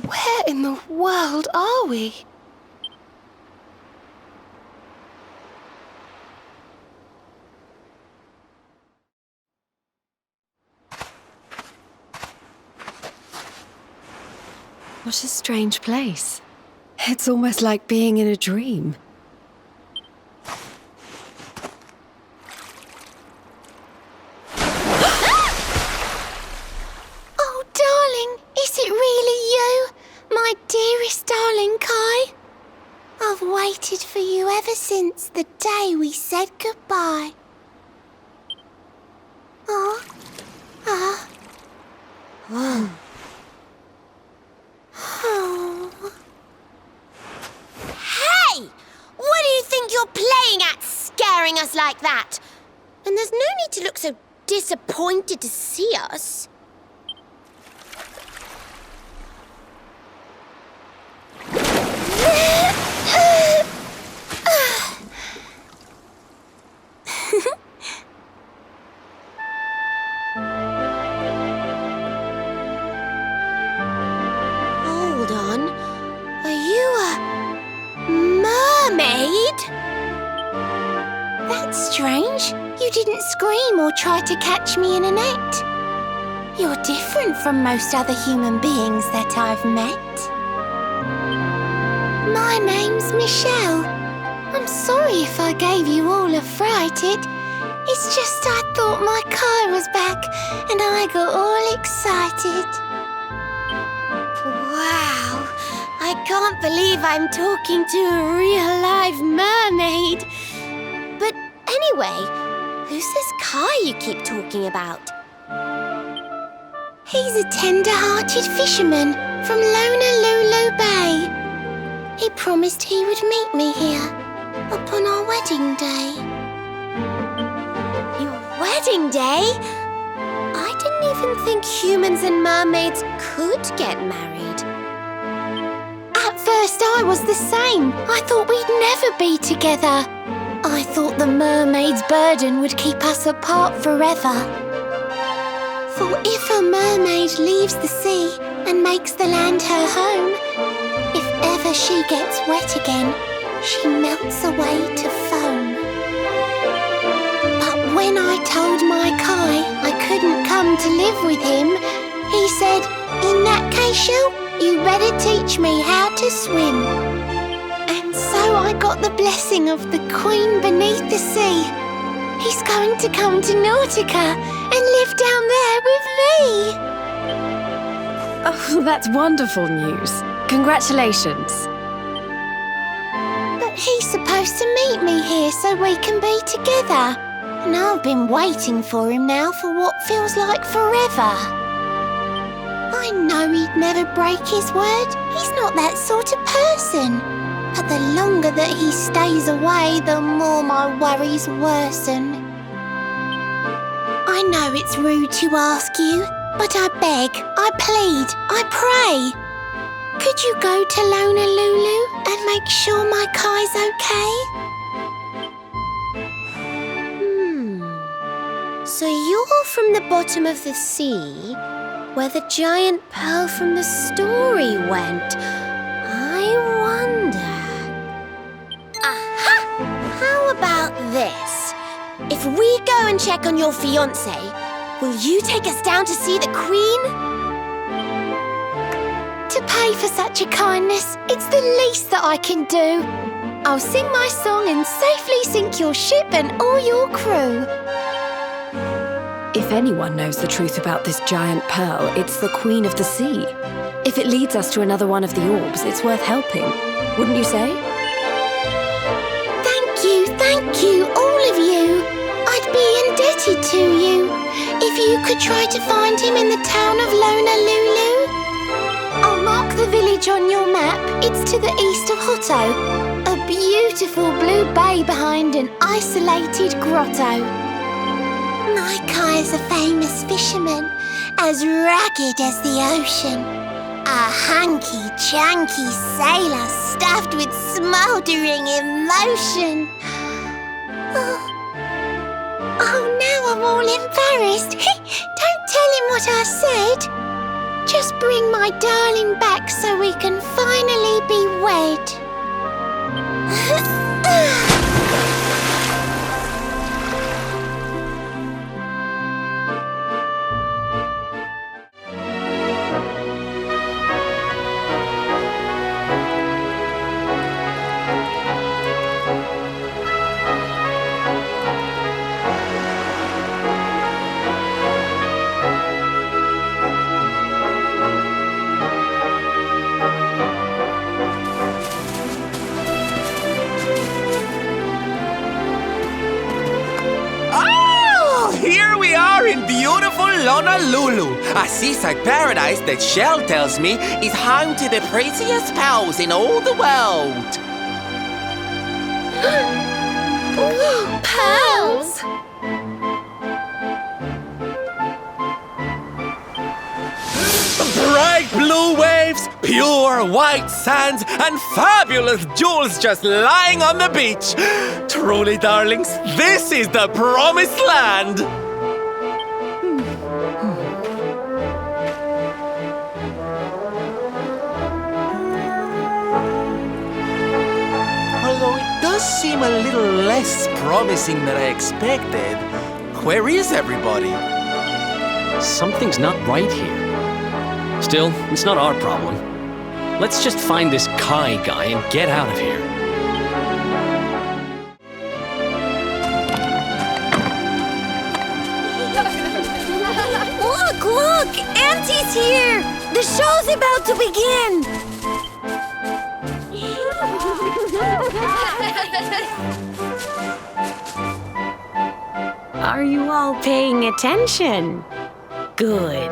Where in the world are we? What a strange place. It's almost like being in a dream. Oh, darling, is it really you? My dearest darling Kai? I've waited for you ever since the day we said goodbye. Oh. Oh. Hey! What do you think you're playing at, scaring us like that? And there's no need to look so disappointed to see us. Hold on. Are you a mermaid? That's strange. You didn't scream or try to catch me in a net. You're different from most other human beings that I've met. My name's Michelle. I'm sorry if I gave you all a fright. It's just I thought my Kai was back and I got all excited. Wow, I can't believe I'm talking to a real live mermaid. But anyway, who Who's this Kai you keep talking about? He's a tender-hearted fisherman from Honolulu Bay. He promised he would meet me here upon our wedding day. Your wedding day? I didn't even think humans and mermaids could get married. At first I was the same. I thought we'd never be together. I thought the mermaid's burden would keep us apart forever. For if a mermaid leaves the sea and makes the land her home, if ever she gets wet again, she melts away to foam. But when I told my Kai I couldn't come to live with him, he said, "In that case, you better teach me how to swim." And so I got the blessing of the Queen beneath the sea. He's going to come to Nautica and live down there with me. Oh, that's wonderful news. Congratulations. But he's supposed to meet me here so we can be together. And I've been waiting for him now for what feels like forever. I know he'd never break his word. He's not that sort of person. But the longer that he stays away, the more my worries worsen. I know it's rude to ask you, but I beg, I plead, I pray. Could you go to Honolulu and make sure my Kai's okay? So you're from the bottom of the sea, where the giant pearl from the story went. I wonder... Aha! How about this? If we go and check on your fiancé, will you take us down to see the Queen? To pay for such a kindness, it's the least that I can do. I'll sing my song and safely sink your ship and all your crew. If anyone knows the truth about this giant pearl, it's the Queen of the Sea. If it leads us to another one of the orbs, it's worth helping. Wouldn't you say? Thank you, all of you. I'd be indebted to you. If you could try to find him in the town of Honolulu. I'll mark the village on your map. It's to the east of Hotto. A beautiful blue bay behind an isolated grotto. My Kai is a famous fisherman, as rugged as the ocean. A hanky-chanky sailor stuffed with smouldering emotion. Oh, now I'm all embarrassed. Don't tell him what I said. Just bring my darling back so we can finally be wed. Here we are in beautiful Honolulu, a seaside paradise that Shell tells me is home to the prettiest pearls in all the world. Pearls? Bright blue waves, pure white sands, and fabulous jewels just lying on the beach. Truly, darlings, this is the promised land. Although it does seem a little less promising than I expected, where is everybody? Something's not right here. Still, it's not our problem. Let's just find this Kai guy and get out of here. Look! Auntie's here! The show's about to begin! Are you all paying attention? Good.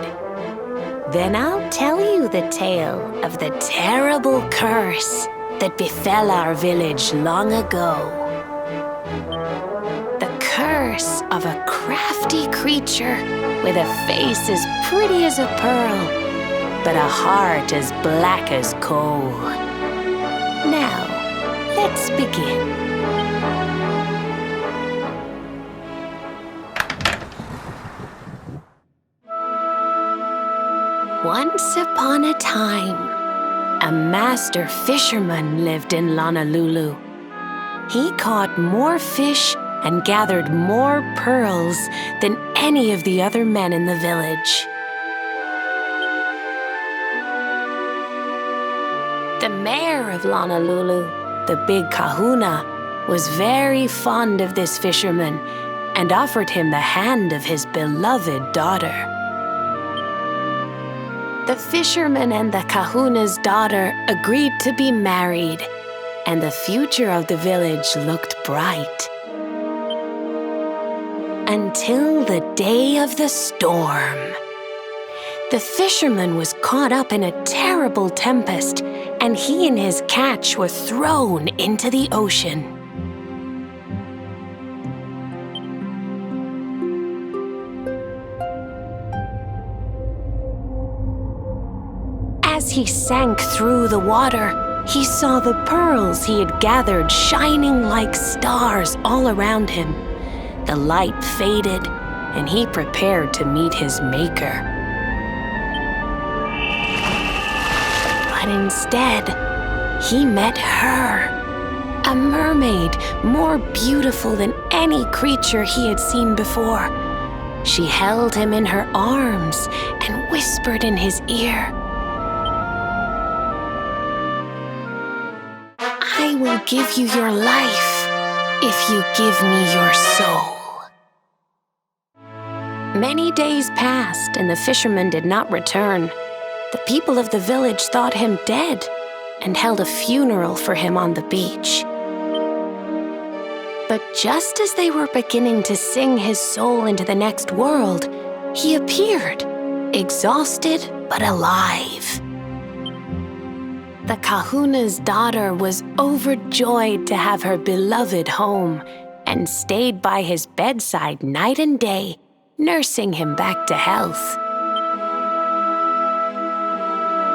Then I'll tell you the tale of the terrible curse that befell our village long ago. The curse of a crafty creature with a face as pretty as a pearl, but a heart as black as coal. Now, let's begin. Once upon a time, a master fisherman lived in Honolulu. He caught more fish and gathered more pearls than any of the other men in the village. The mayor of Honolulu, the big kahuna, was very fond of this fisherman and offered him the hand of his beloved daughter. The fisherman and the kahuna's daughter agreed to be married, and the future of the village looked bright. Until the day of the storm. The fisherman was caught up in a terrible tempest, and he and his catch were thrown into the ocean. As he sank through the water, he saw the pearls he had gathered shining like stars all around him. The light faded, and he prepared to meet his maker. But instead, he met her, a mermaid more beautiful than any creature he had seen before. She held him in her arms and whispered in his ear, "I will give you your life if you give me your soul." Many days passed, and the fisherman did not return. The people of the village thought him dead and held a funeral for him on the beach. But just as they were beginning to sing his soul into the next world, he appeared, exhausted but alive. The kahuna's daughter was overjoyed to have her beloved home and stayed by his bedside night and day, nursing him back to health.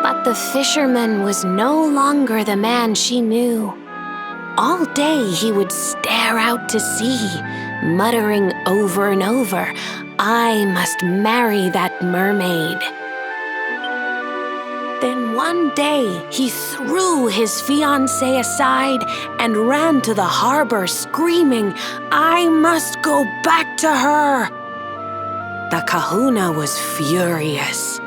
But the fisherman was no longer the man she knew. All day he would stare out to sea, muttering over and over, "I must marry that mermaid." Then one day, he threw his fiancée aside and ran to the harbor screaming, "I must go back to her!" The kahuna was furious.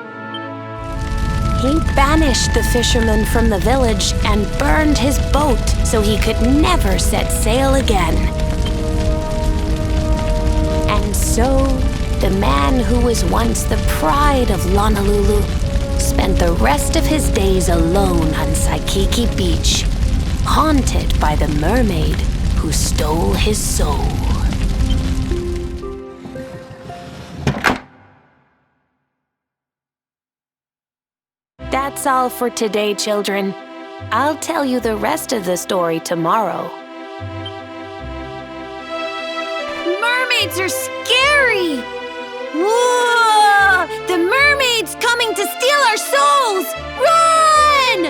He banished the fisherman from the village and burned his boat so he could never set sail again. And so, the man who was once the pride of Honolulu spent the rest of his days alone on Saikiki Beach, haunted by the mermaid who stole his soul. That's all for today, children. I'll tell you the rest of the story tomorrow. Mermaids are scary! Whoa! The mermaid's coming to steal our souls! Run!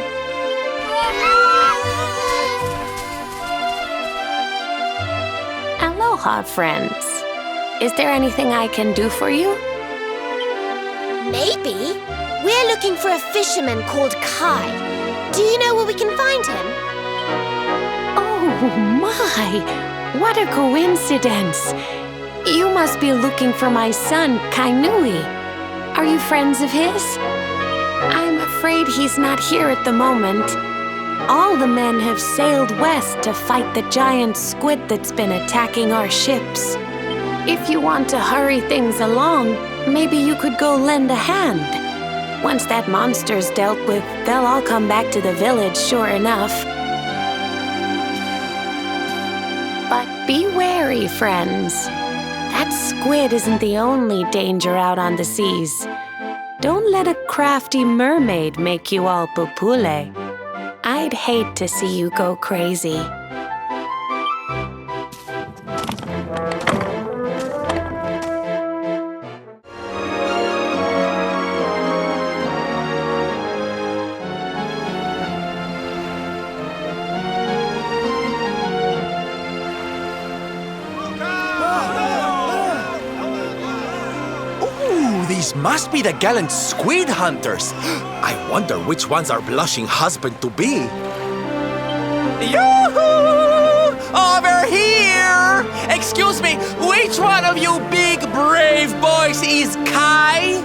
Aloha, friends. Is there anything I can do for you? Maybe. We're looking for a fisherman called Kai. Do you know where we can find him? Oh my! What a coincidence! You must be looking for my son, Kainui. Are you friends of his? I'm afraid he's not here at the moment. All the men have sailed west to fight the giant squid that's been attacking our ships. If you want to hurry things along, maybe you could go lend a hand. Once that monster's dealt with, they'll all come back to the village, sure enough. But be wary, friends. That That squid isn't the only danger out on the seas. Don't let a crafty mermaid make you all pupule. I'd hate to see you go crazy. These must be the gallant squid hunters. I wonder which ones our blushing husband-to-be. Yoo-hoo! Over here! Excuse me, which one of you big brave boys is Kai?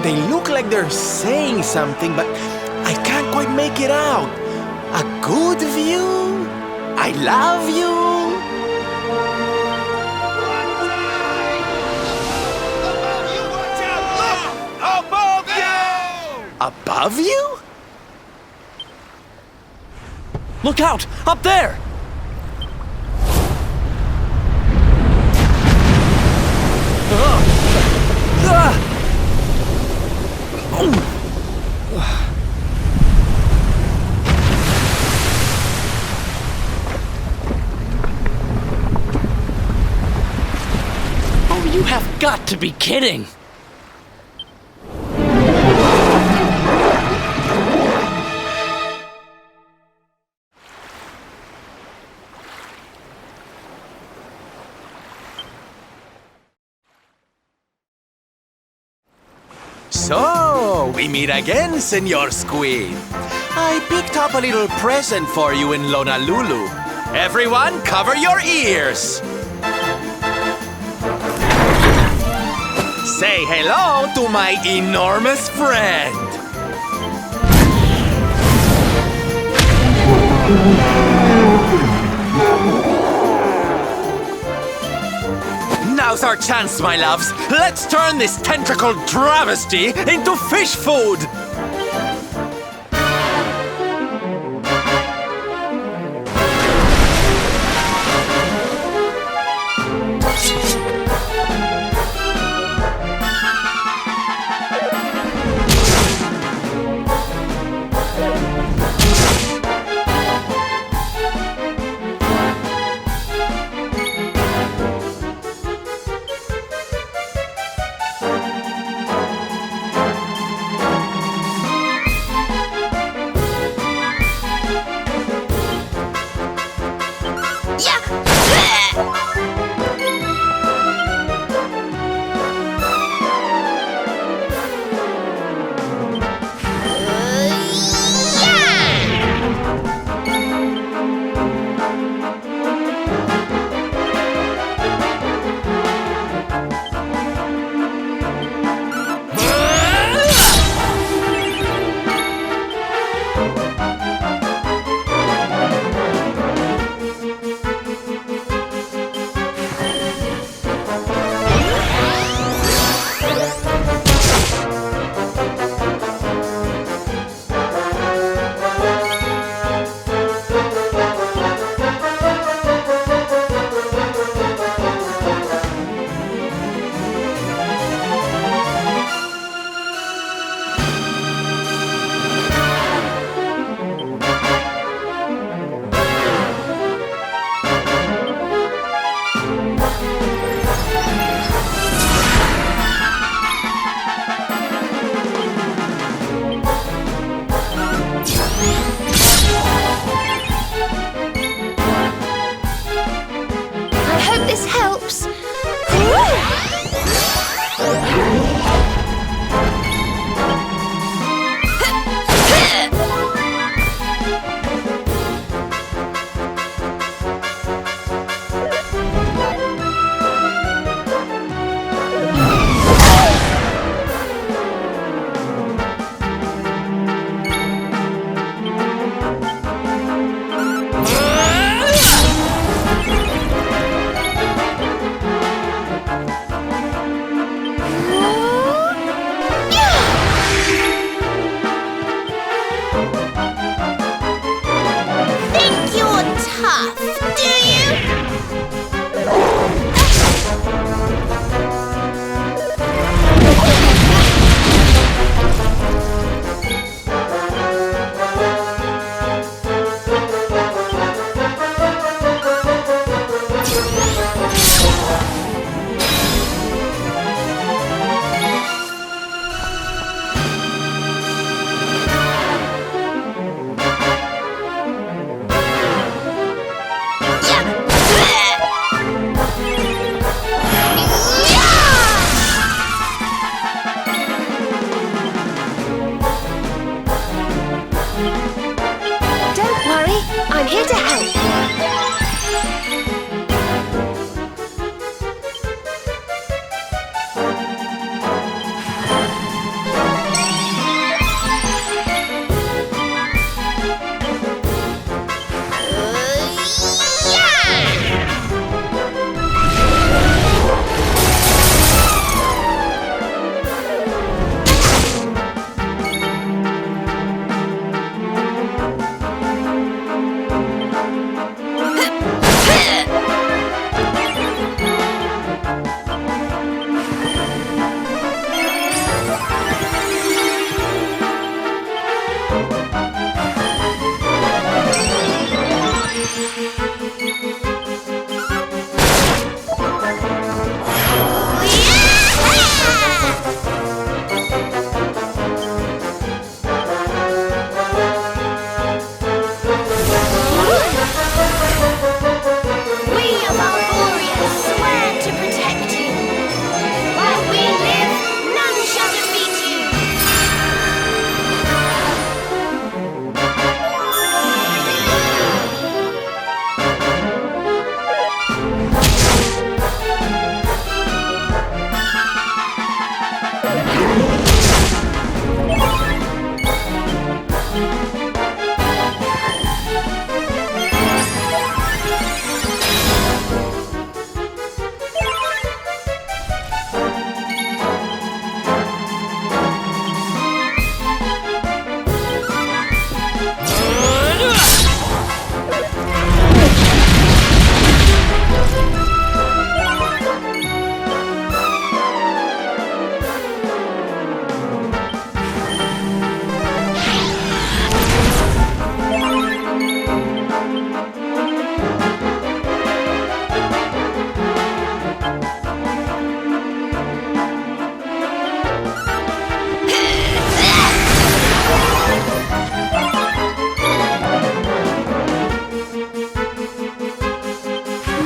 They look like they're saying something, but I can't quite make it out. A good view? I love you. Above you! Above you? Look out! Up there! You have got to be kidding! So, we meet again, Senor Squid. I picked up a little present for you in Honolulu. Everyone, cover your ears! Say hello to my enormous friend! Now's our chance, my loves! Let's turn this tentacled travesty into fish food!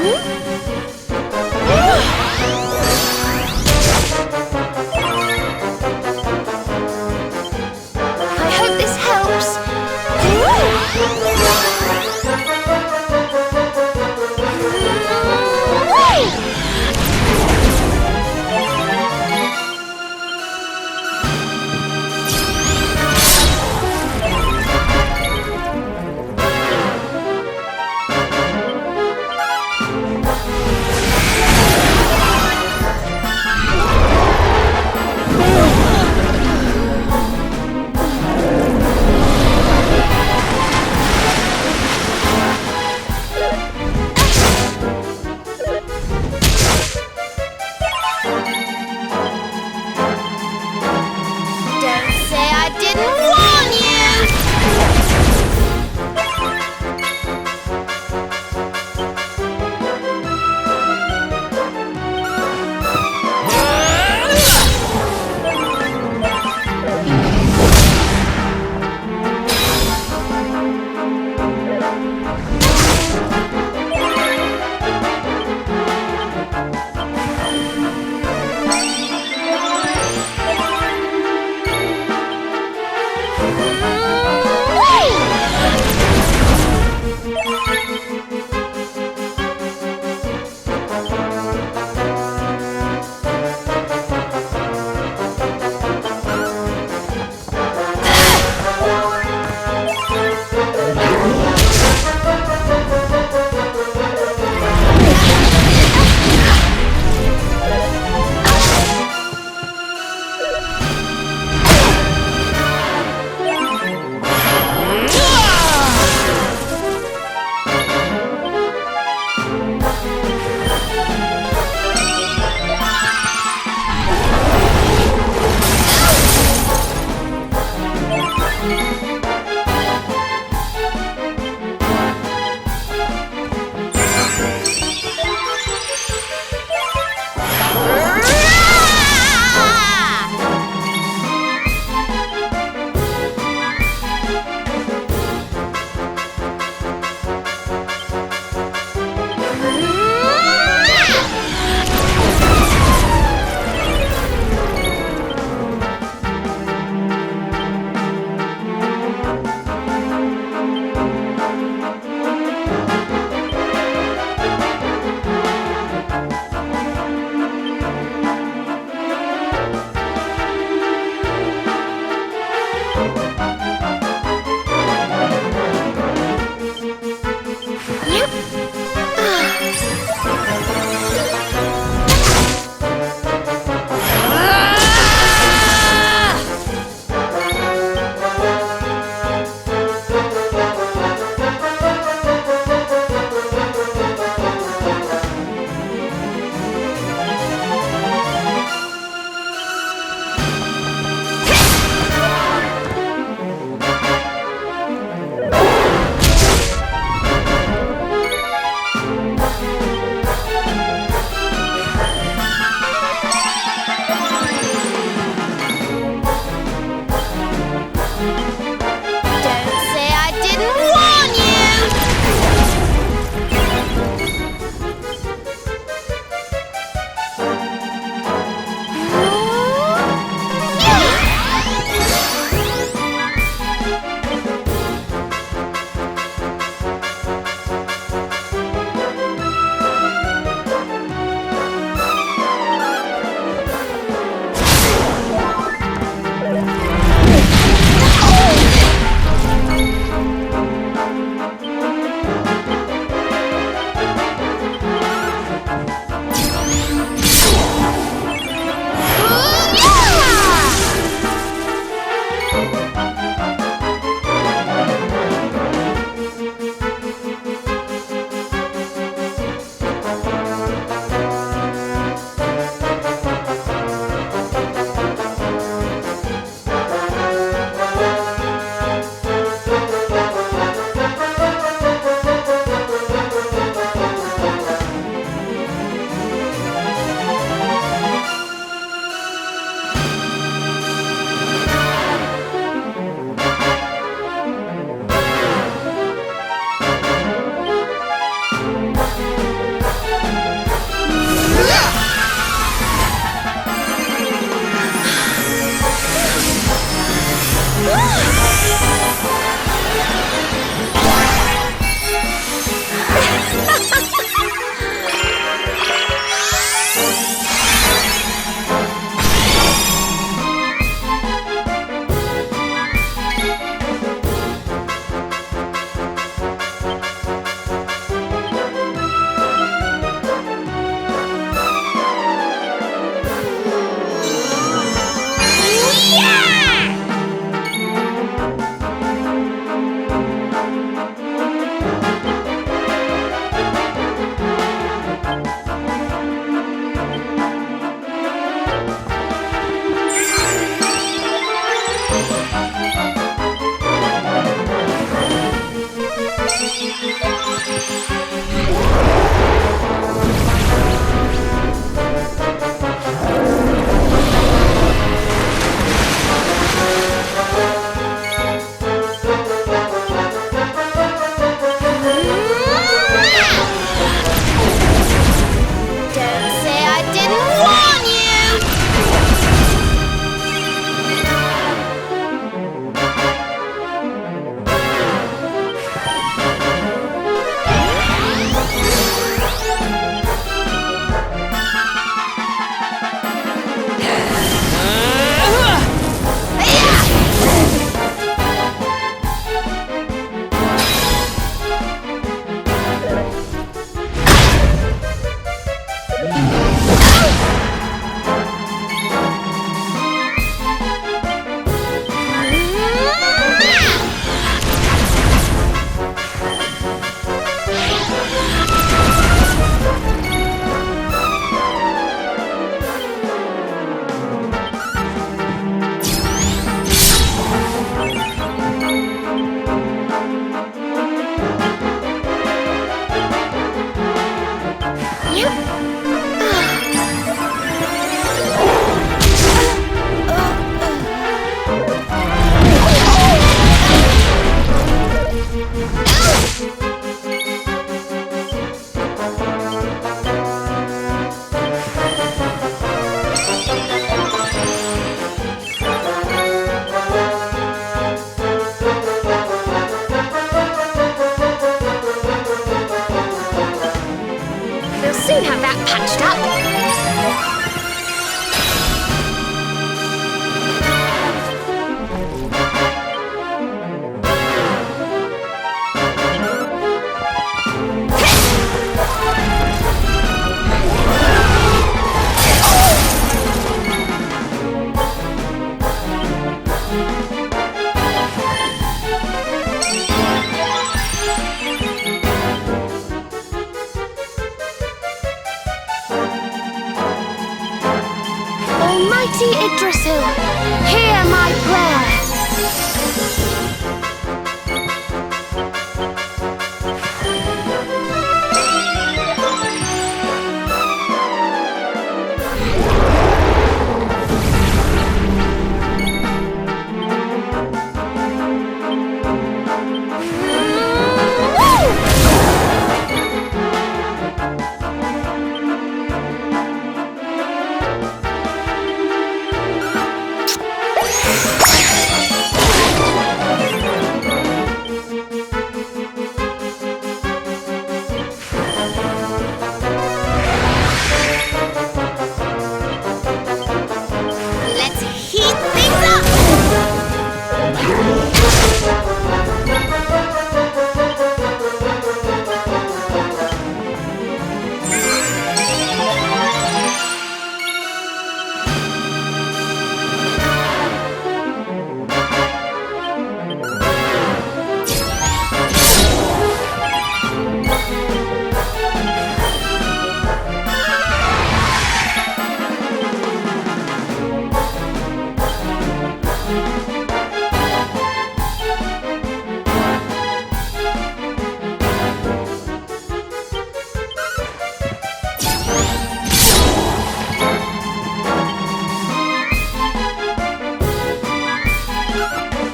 I hope this helps. We'll soon have that patched up. Almighty Yggdrasil, hear my prayer. Let's heat things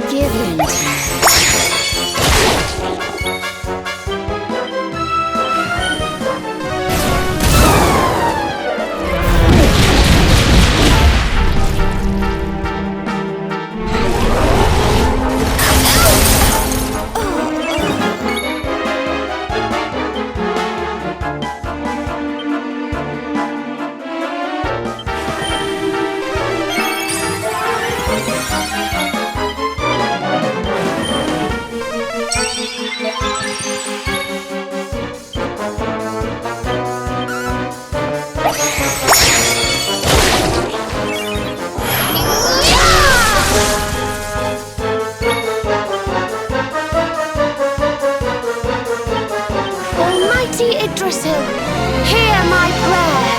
give in to me. Almighty Yggdrasil, hear my prayer.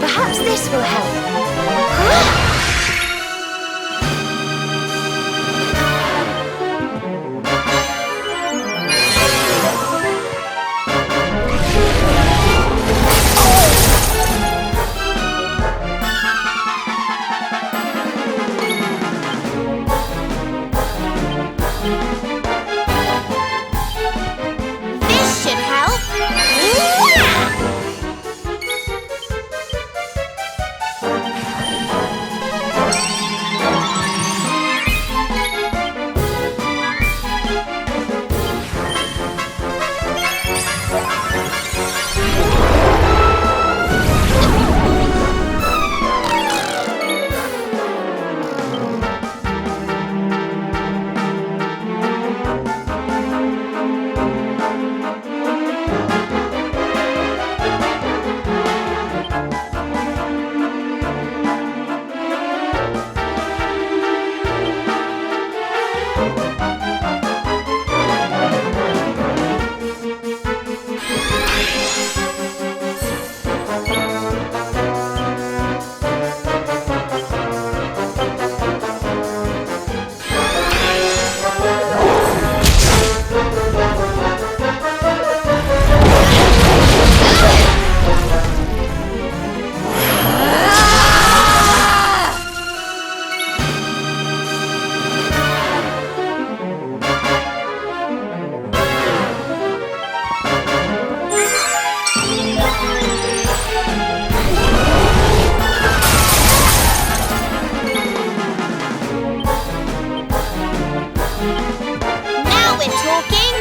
Perhaps this will help. This should help. Now we're talking.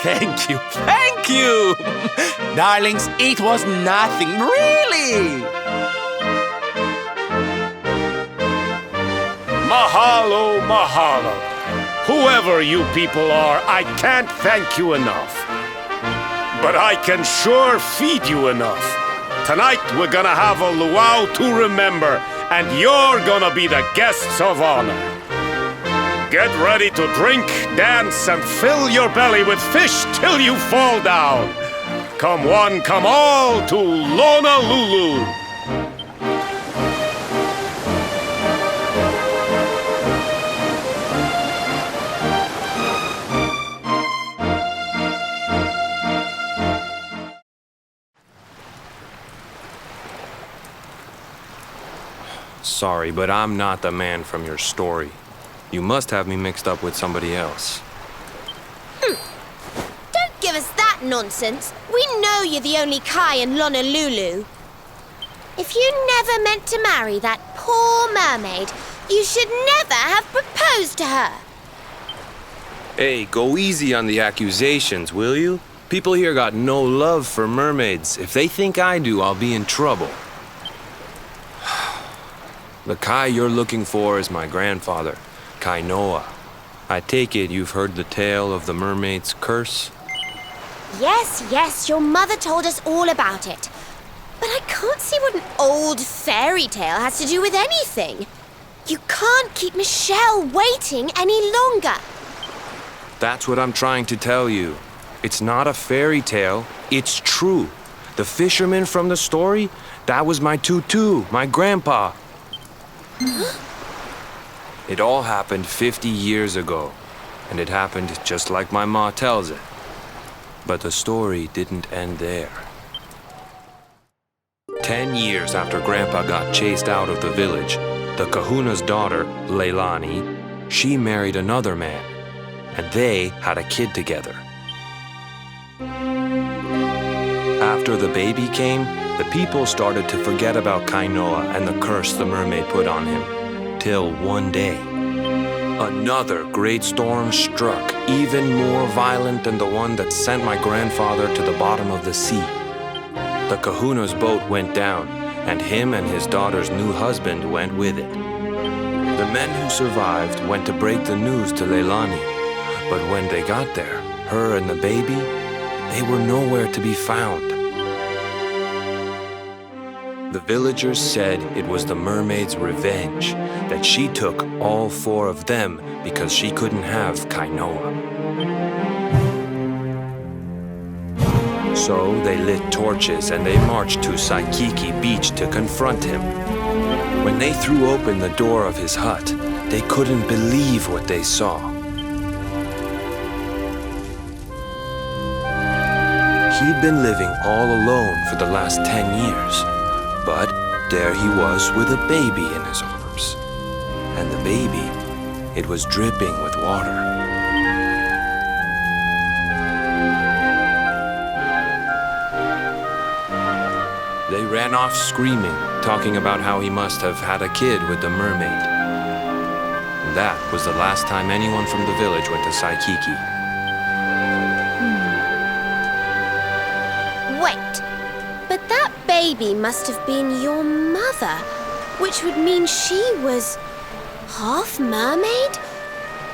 Thank you, thank you! Darlings, it was nothing, really! Mahalo, mahalo. Whoever you people are, I can't thank you enough. But I can sure feed you enough. Tonight we're gonna have a luau to remember, and you're gonna be the guests of honor. Get ready to drink, dance, and fill your belly with fish till you fall down. Come one, come all to Honolulu. Sorry, but I'm not the man from your story. You must have me mixed up with somebody else. Don't give us that nonsense. We know you're the only Kai in Honolulu. If you never meant to marry that poor mermaid, you should never have proposed to her. Hey, go easy on the accusations, will you? People here got no love for mermaids. If they think I do, I'll be in trouble. The Kai you're looking for is my grandfather, Kainoa. I take it you've heard the tale of the mermaid's curse? Yes, your mother told us all about it. But I can't see what an old fairy tale has to do with anything. You can't keep Michelle waiting any longer. That's what I'm trying to tell you. It's not a fairy tale, it's true. The fisherman from the story, that was my tutu, my grandpa. It all happened 50 years ago, and it happened just like my ma tells it. But the story didn't end there. 10 years after Grandpa got chased out of the village, the kahuna's daughter, Leilani, she married another man, and they had a kid together. After the baby came, the people started to forget about Kainoa and the curse the mermaid put on him. Till one day, another great storm struck, even more violent than the one that sent my grandfather to the bottom of the sea. The kahuna's boat went down, and him and his daughter's new husband went with it. The men who survived went to break the news to Leilani, but when they got there, her and the baby, they were nowhere to be found. The villagers said it was the mermaid's revenge, that she took all 4 of them because she couldn't have Kainoa. So they lit torches and they marched to Saikiki Beach to confront him. When they threw open the door of his hut, they couldn't believe what they saw. He'd been living all alone for the last 10 years. But there he was with a baby in his arms. And the baby, it was dripping with water. They ran off screaming, talking about how he must have had a kid with the mermaid. And that was the last time anyone from the village went to Saikiki. Wait, but that baby must have been your mother, which would mean she was half mermaid,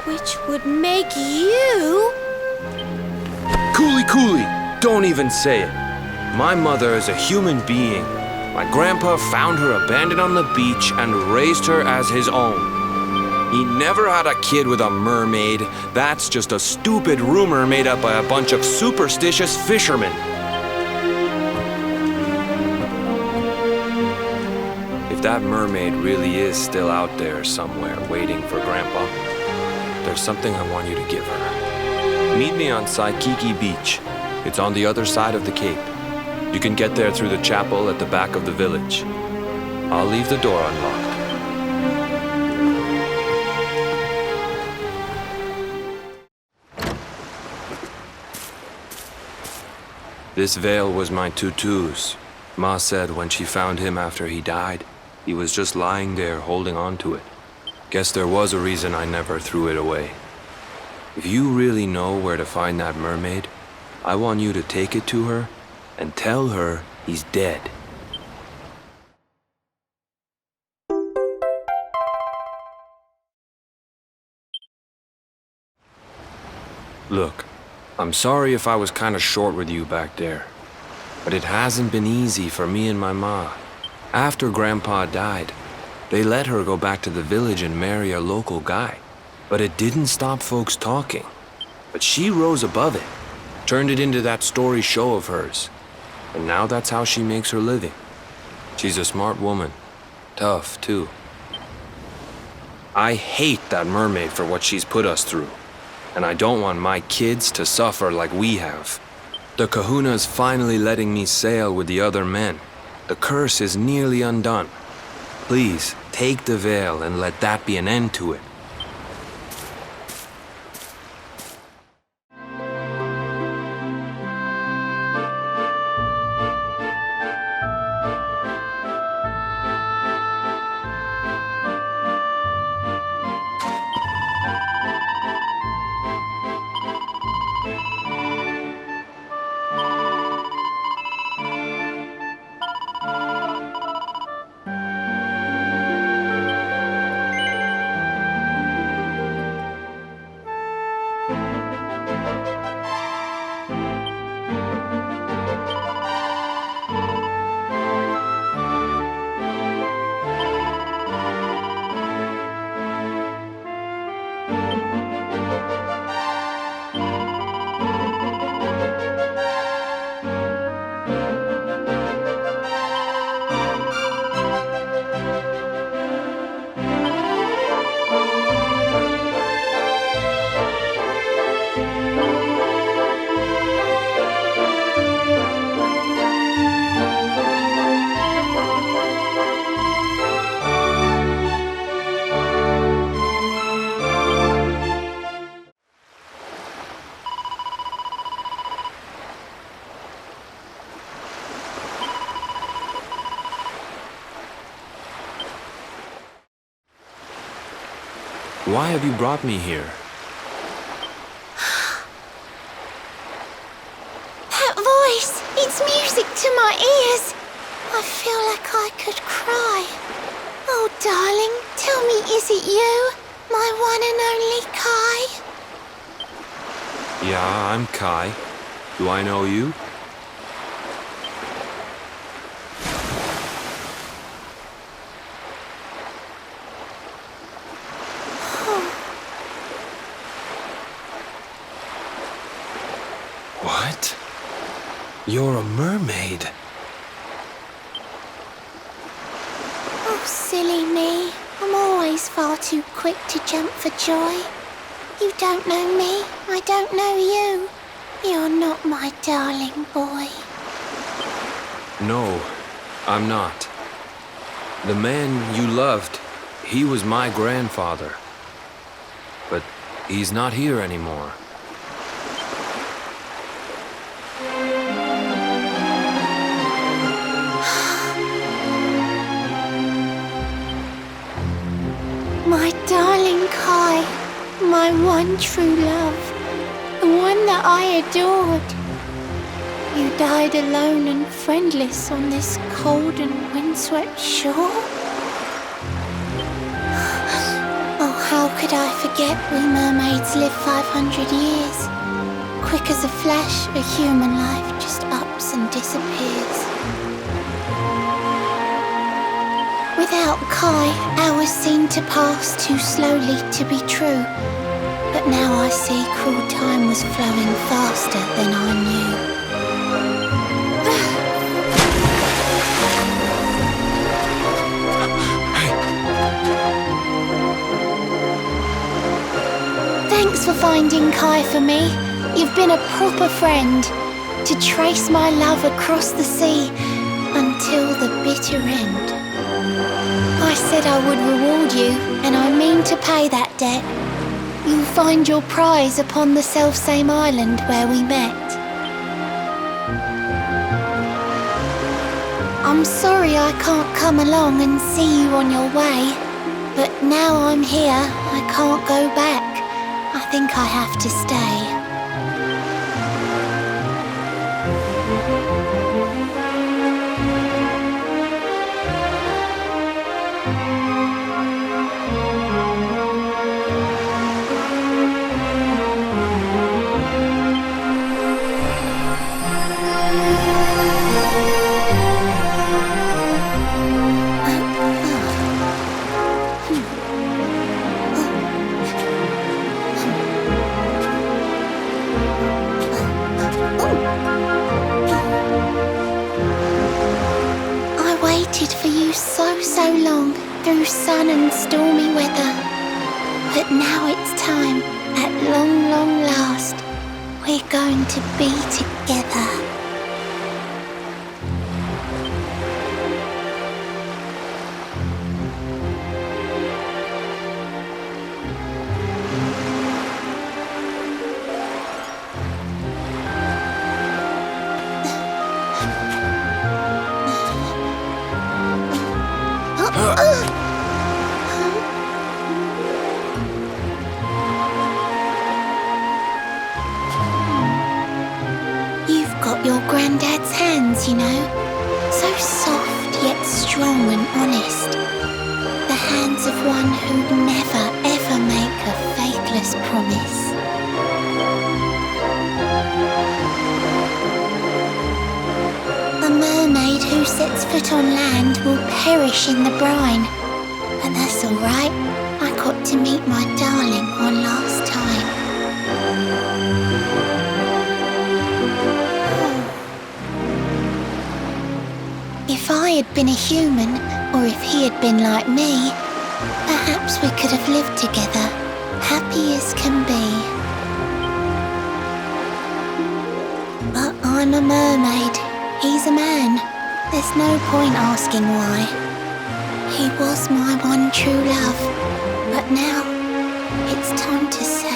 which would make you... Cooley, don't even say it. My mother is a human being. My grandpa found her abandoned on the beach and raised her as his own. He never had a kid with a mermaid. That's just a stupid rumor made up by a bunch of superstitious fishermen. If that mermaid really is still out there somewhere waiting for Grandpa, there's something I want you to give her. Meet me on Saikiki Beach. It's on the other side of the cape. You can get there through the chapel at the back of the village. I'll leave the door unlocked. This veil was my tutu's. Ma said when she found him after he died, he was just lying there holding on to it. Guess there was a reason I never threw it away. If you really know where to find that mermaid, I want you to take it to her and tell her he's dead. Look, I'm sorry if I was kinda short with you back there, but it hasn't been easy for me and my ma. After Grandpa died, they let her go back to the village and marry a local guy. But it didn't stop folks talking. But she rose above it, turned it into that story show of hers. And now that's how she makes her living. She's a smart woman. Tough, too. I hate that mermaid for what she's put us through. And I don't want my kids to suffer like we have. The kahuna's finally letting me sail with the other men. The curse is nearly undone. Please, take the veil and let that be an end to it. Why have you brought me here? That voice! It's music to my ears! I feel like I could cry. Oh, darling, tell me, is it you? My one and only Kai? Yeah, I'm Kai. Do I know you? What? You're a mermaid. Oh, silly me. I'm always far too quick to jump for joy. You don't know me, I don't know you. You're not my darling boy. No, I'm not. The man you loved, he was my grandfather. But he's not here anymore. My darling Kai, my one true love, the one that I adored. You died alone and friendless on this cold and windswept shore. Oh, how could I forget we mermaids live 500 years? Quick as a flash, a human life just ups and disappears. Without Kai, hours seem to pass too slowly to be true. But now I see cruel time was flowing faster than I knew. Thanks for finding Kai for me. You've been a proper friend. To trace my love across the sea until the bitter end. I said I would reward you, and I mean to pay that debt. You'll find your prize upon the selfsame island where we met. I'm sorry I can't come along and see you on your way. But now I'm here, I can't go back. I think I have to stay. For you so long through sun and stormy weather, but now it's time, at long last, we're going to be together. You've got your granddad's hands, you know. So soft yet strong and honest. The hands of one who'd never ever make a faithless promise. A mermaid who sets foot on land will perish in the brine. And that's alright, I got to meet my darling one last time. If I had been a human, or if he had been like me, perhaps we could have lived together, happy as can be. But I'm a mermaid, he's a man. There's no point asking why. He was my one true love, but now it's time to say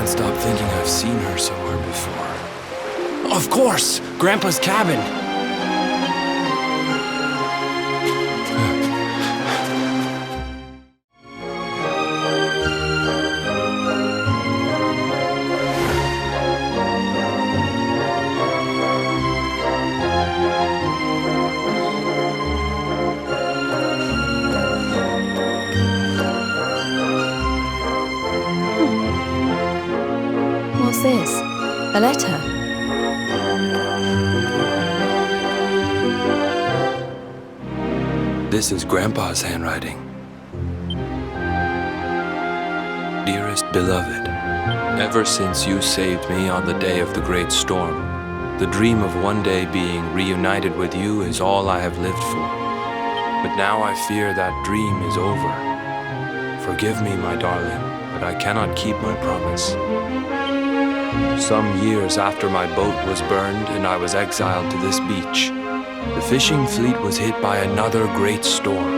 Stop thinking I've seen her somewhere before. Of course! Grandpa's cabin! What's this? A letter? This is Grandpa's handwriting. Dearest beloved, ever since you saved me on the day of the great storm, the dream of one day being reunited with you is all I have lived for. But now I fear that dream is over. Forgive me, my darling, but I cannot keep my promise. Some years after my boat was burned and I was exiled to this beach, the fishing fleet was hit by another great storm,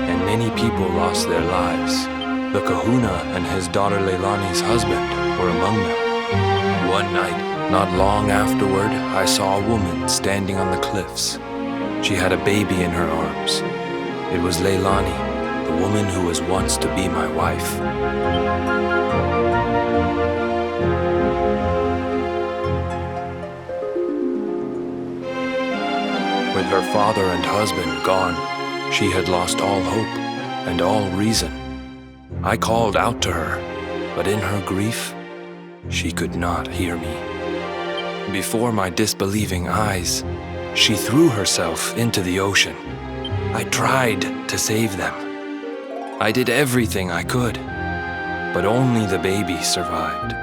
and many people lost their lives. The kahuna and his daughter Leilani's husband were among them. One night, not long afterward, I saw a woman standing on the cliffs. She had a baby in her arms. It was Leilani, the woman who was once to be my wife. With her father and husband gone, she had lost all hope and all reason. I called out to her, but in her grief, she could not hear me. Before my disbelieving eyes, she threw herself into the ocean. I tried to save them. I did everything I could, but only the baby survived.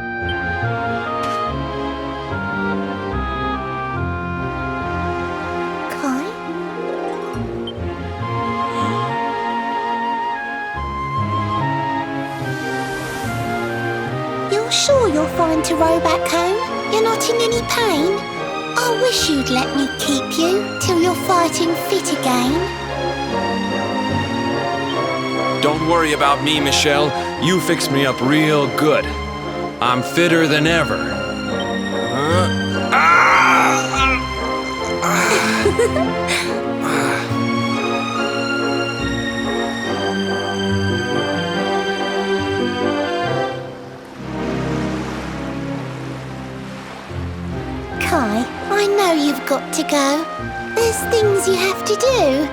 sure you're fine to row back home? You're not in any pain? I wish you'd let me keep you till you're fighting fit again. Don't worry about me, Michelle. You fixed me up real good. I'm fitter than ever. Kai, I know you've got to go. There's things you have to do.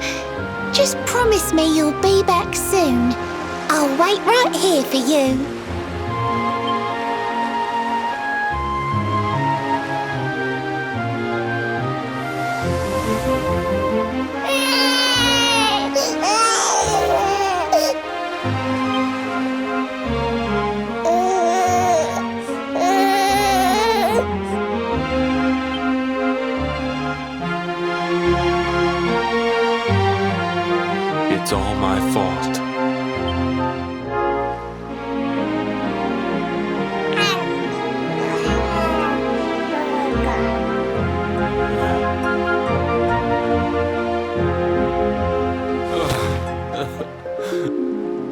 Just promise me you'll be back soon. I'll wait right here for you. It's all my fault.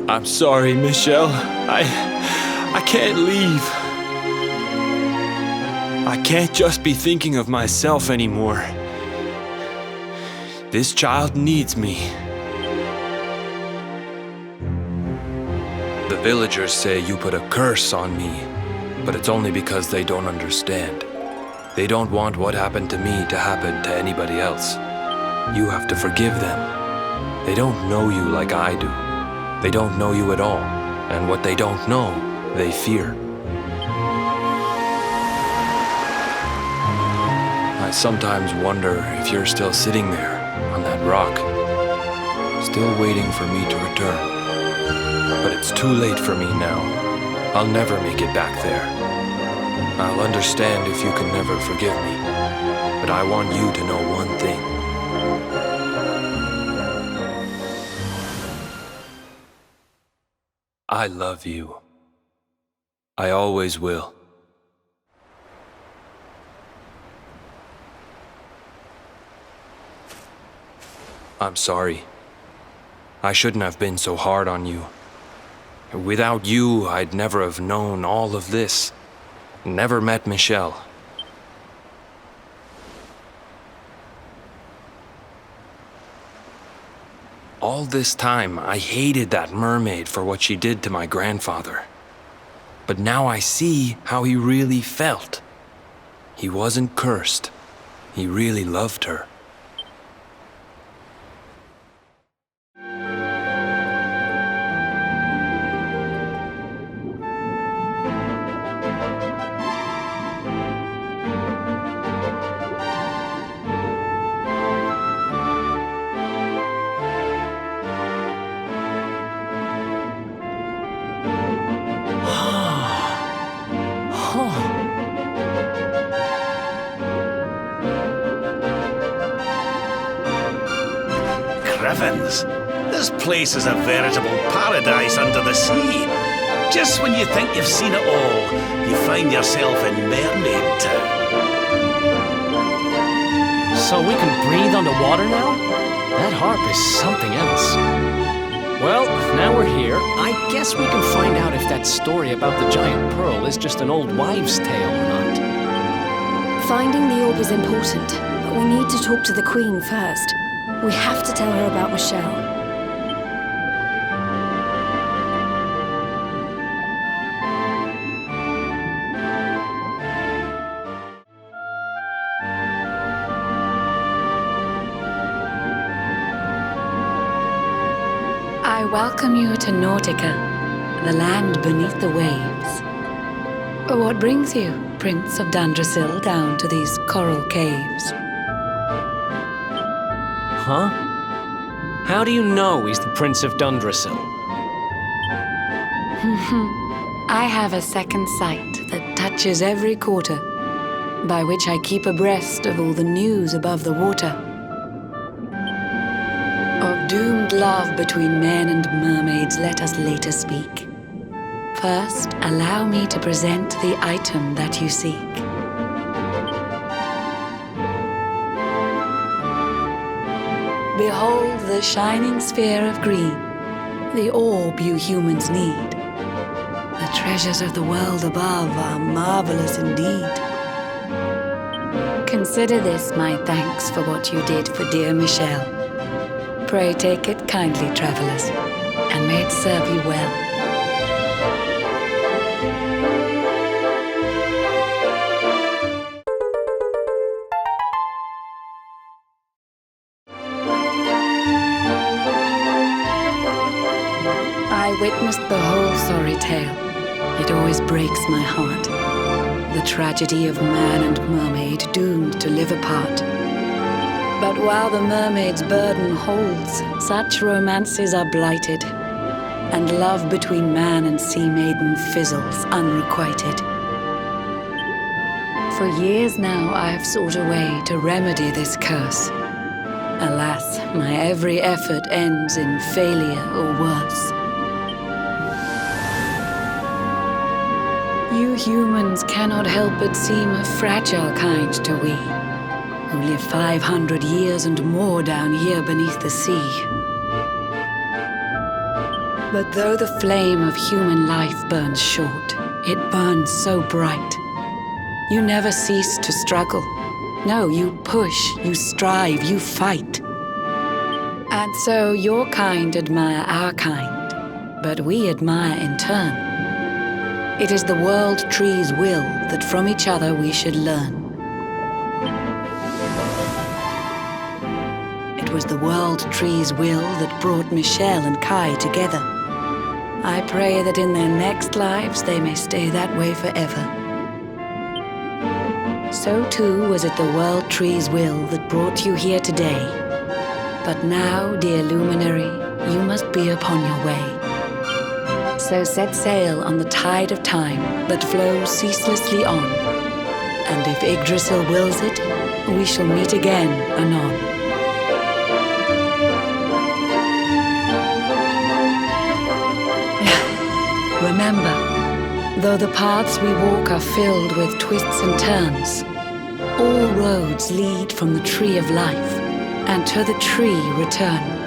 I'm sorry, Michelle. I can't leave. I can't just be thinking of myself anymore. This child needs me. The villagers say you put a curse on me, but it's only because they don't understand. They don't want what happened to me to happen to anybody else. You have to forgive them. They don't know you like I do. They don't know you at all, and what they don't know, they fear. I sometimes wonder if you're still sitting there on that rock, still waiting for me to return. But it's too late for me now. I'll never make it back there. I'll understand if you can never forgive me, but I want you to know one thing. I love you. I always will. I'm sorry. I shouldn't have been so hard on you. Without you, I'd never have known all of this. Never met Michelle. All this time, I hated that mermaid for what she did to my grandfather. But now I see how he really felt. He wasn't cursed. He really loved her. This place is a veritable paradise under the sea. Just when you think you've seen it all, you find yourself in Mermaid Town. So we can breathe underwater now? That harp is something else. Well, now we're here, I guess we can find out if that story about the giant pearl is just an old wives' tale or not. Finding the orb is important, but we need to talk to the Queen first. We have to tell her about Michelle. I welcome you to Nautica, the land beneath the waves. What brings you, Prince of Dandrasil, down to these coral caves? Huh? How do you know he's the Prince of Dundrasil? I have a second sight that touches every quarter, by which I keep abreast of all the news above the water. Of doomed love between men and mermaids, let us later speak. First, allow me to present the item that you seek. Behold the shining sphere of green, the orb you humans need. The treasures of the world above are marvelous indeed. Consider this my thanks for what you did for dear Michelle. Pray take it kindly, travelers, and may it serve you well. I witnessed the whole sorry tale. It always breaks my heart. The tragedy of man and mermaid doomed to live apart. But while the mermaid's burden holds, such romances are blighted, and love between man and sea maiden fizzles unrequited. For years now I have sought a way to remedy this curse. Alas, my every effort ends in failure or worse. You humans cannot help but seem a fragile kind to we, who live 500 years and more down here beneath the sea. But though the flame of human life burns short, it burns so bright. You never cease to struggle. No, you push, you strive, you fight. And so your kind admire our kind, but we admire in turn. It is the world tree's will that from each other we should learn. It was the world tree's will that brought Michelle and Kai together. I pray that in their next lives they may stay that way forever. So too was it the world tree's will that brought you here today. But now, dear luminary, you must be upon your way. So set sail on the tide of time that flows ceaselessly on. And if Yggdrasil wills it, we shall meet again anon. Remember, though the paths we walk are filled with twists and turns, all roads lead from the tree of life, and to the tree return.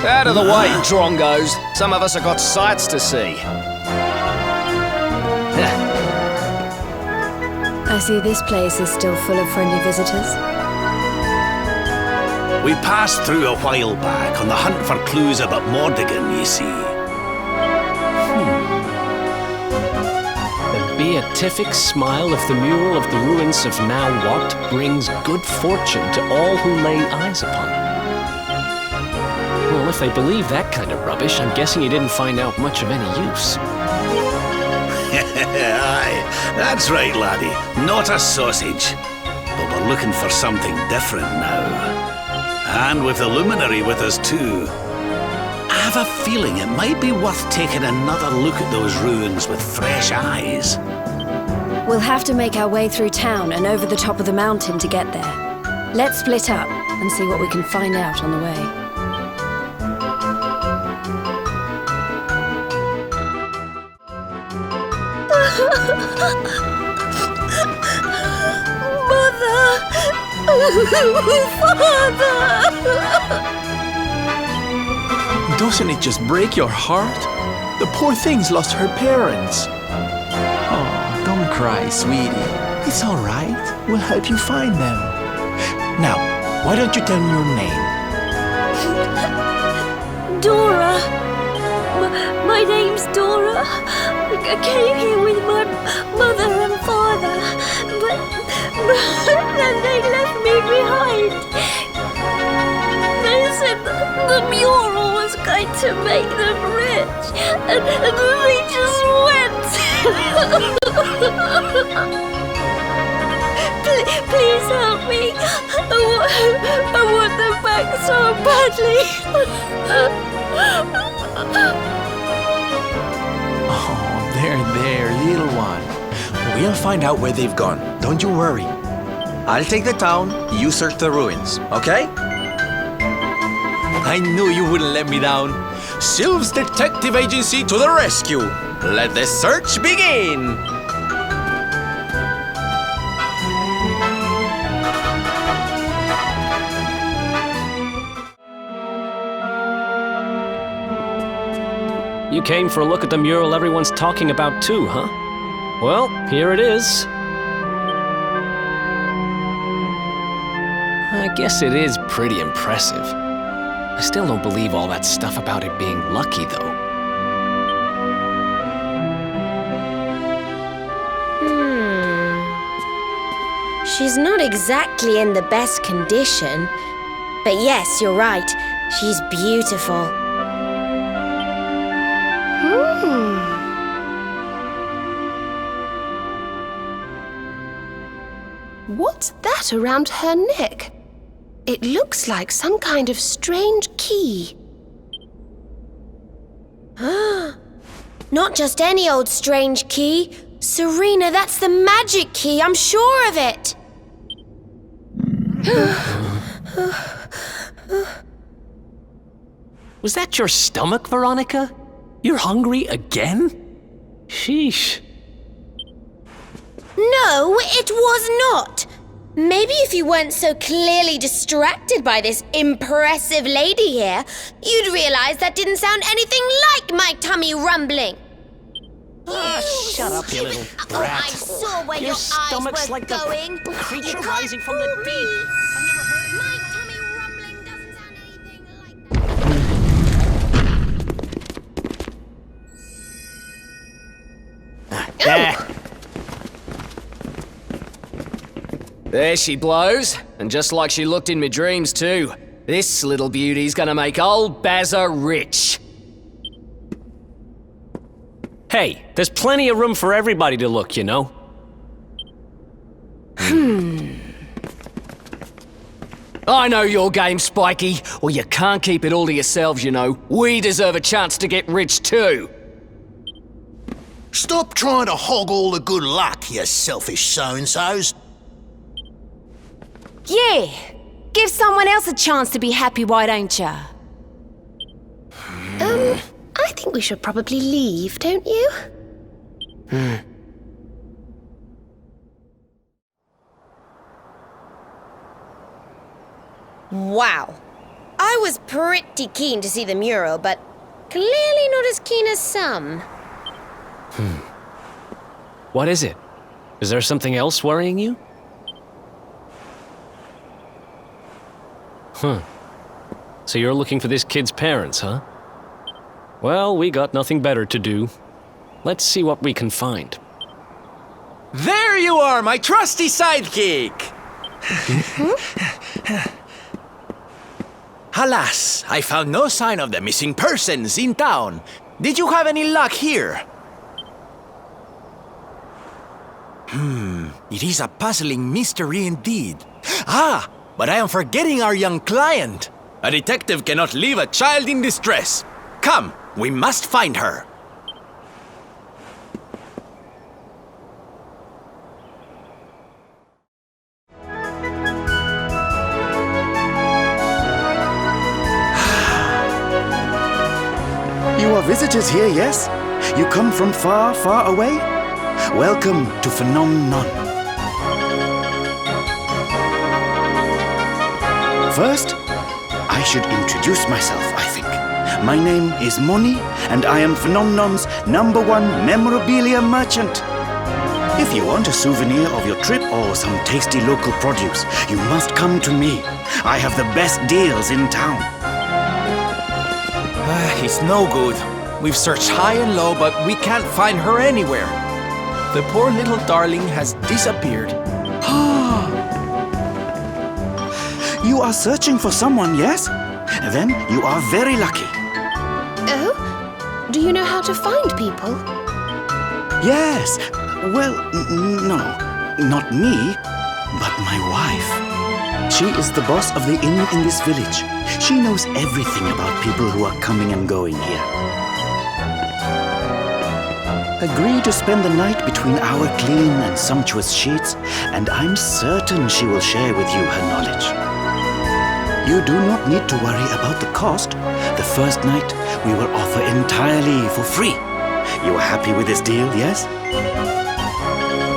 Out of the way, drongos. Some of us have got sights to see. I see this place is still full of friendly visitors. We passed through a while back on the hunt for clues about Mordigan, you see. The beatific smile of the mural of the ruins of Now What brings good fortune to all who lay eyes upon it. Well, if they believe that kind of rubbish, I'm guessing you didn't find out much of any use. Aye, that's right, laddie. Not a sausage. But we're looking for something different now. And with the luminary with us too. I have a feeling it might be worth taking another look at those ruins with fresh eyes. We'll have to make our way through town and over the top of the mountain to get there. Let's split up and see what we can find out on the way. Mother! Father! Doesn't it just break your heart? The poor thing's lost her parents. Oh, don't cry, sweetie. It's all right. We'll help you find them. Now, why don't you tell me your name? Dora! My name's Dora. I came here with my mother and father, but then they left me behind. They said the mural was going to make them rich, and they just went. Please help me. I want them back so badly. Oh, there, little one. We'll find out where they've gone. Don't you worry. I'll take the town, you search the ruins, okay? I knew you wouldn't let me down. Sylph's Detective Agency to the rescue. Let the search begin. You came for a look at the mural everyone's talking about too, huh? Well, here it is. I guess it is pretty impressive. I still don't believe all that stuff about it being lucky, though. She's not exactly in the best condition. But yes, you're right. She's beautiful. What's that around her neck? It looks like some kind of strange key. Not just any old strange key. Serena, that's the magic key. I'm sure of it. Was that your stomach, Veronica? You're hungry again? Sheesh. No, it was not. Maybe if you weren't so clearly distracted by this impressive lady here, you'd realize that didn't sound anything like my tummy rumbling. Shut up, you little brat. I saw where your your stomach's eyes were like going. the creature rising from the deep. My tummy rumbling doesn't sound anything like There. There she blows, and just like she looked in my dreams too. This little beauty's gonna make old Bazza rich. Hey, there's plenty of room for everybody to look, you know. I know your game, Spiky. Well, you can't keep it all to yourselves, you know. We deserve a chance to get rich too. Stop trying to hog all the good luck, you selfish so-and-sos. Yeah. Give someone else a chance to be happy, why don't ya? I think we should probably leave, don't you? Wow. I was pretty keen to see the mural, but clearly not as keen as some. What is it? Is there something else worrying you? So you're looking for this kid's parents, huh? Well, we got nothing better to do. Let's see what we can find. There you are, my trusty sidekick! Alas, I found no sign of the missing persons in town. Did you have any luck here? It is a puzzling mystery indeed. Ah, but I am forgetting our young client. A detective cannot leave a child in distress. Come, we must find her. You are visitors here, yes? You come from far, far away? Welcome to Phenomenon. First, I should introduce myself, I think. My name is Moni, and I am Phenomenon's #1 memorabilia merchant. If you want a souvenir of your trip or some tasty local produce, you must come to me. I have the best deals in town. It's no good. We've searched high and low, but we can't find her anywhere. The poor little darling has disappeared. You are searching for someone, yes? Then you are very lucky. Oh? Do you know how to find people? Yes. Well, no. Not me, but my wife. She is the boss of the inn in this village. She knows everything about people who are coming and going here. Agree to spend the night between our clean and sumptuous sheets, and I'm certain she will share with you her knowledge. You do not need to worry about the cost. The first night we will offer entirely for free. You are happy with this deal, yes?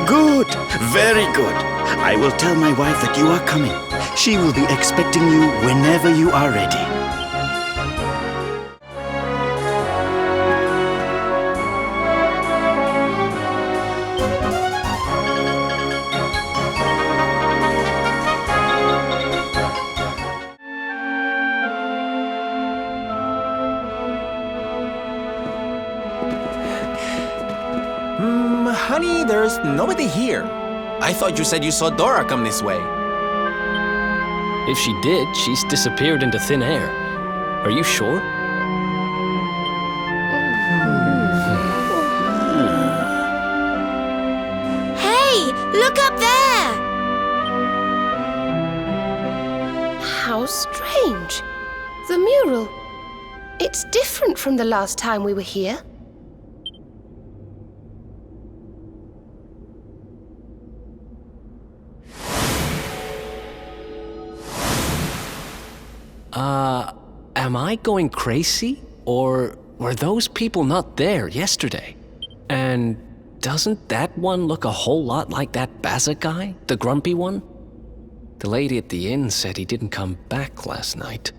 Good, very good. I will tell my wife that you are coming. She will be expecting you whenever you are ready. Honey, there's nobody here. I thought you said you saw Dora come this way. If she did, she's disappeared into thin air. Are you sure? Hey, look up there! How strange. The mural. It's different from the last time we were here. Am I going crazy? Or were those people not there yesterday? And doesn't that one look a whole lot like that Baza guy, the grumpy one? The lady at the inn said he didn't come back last night.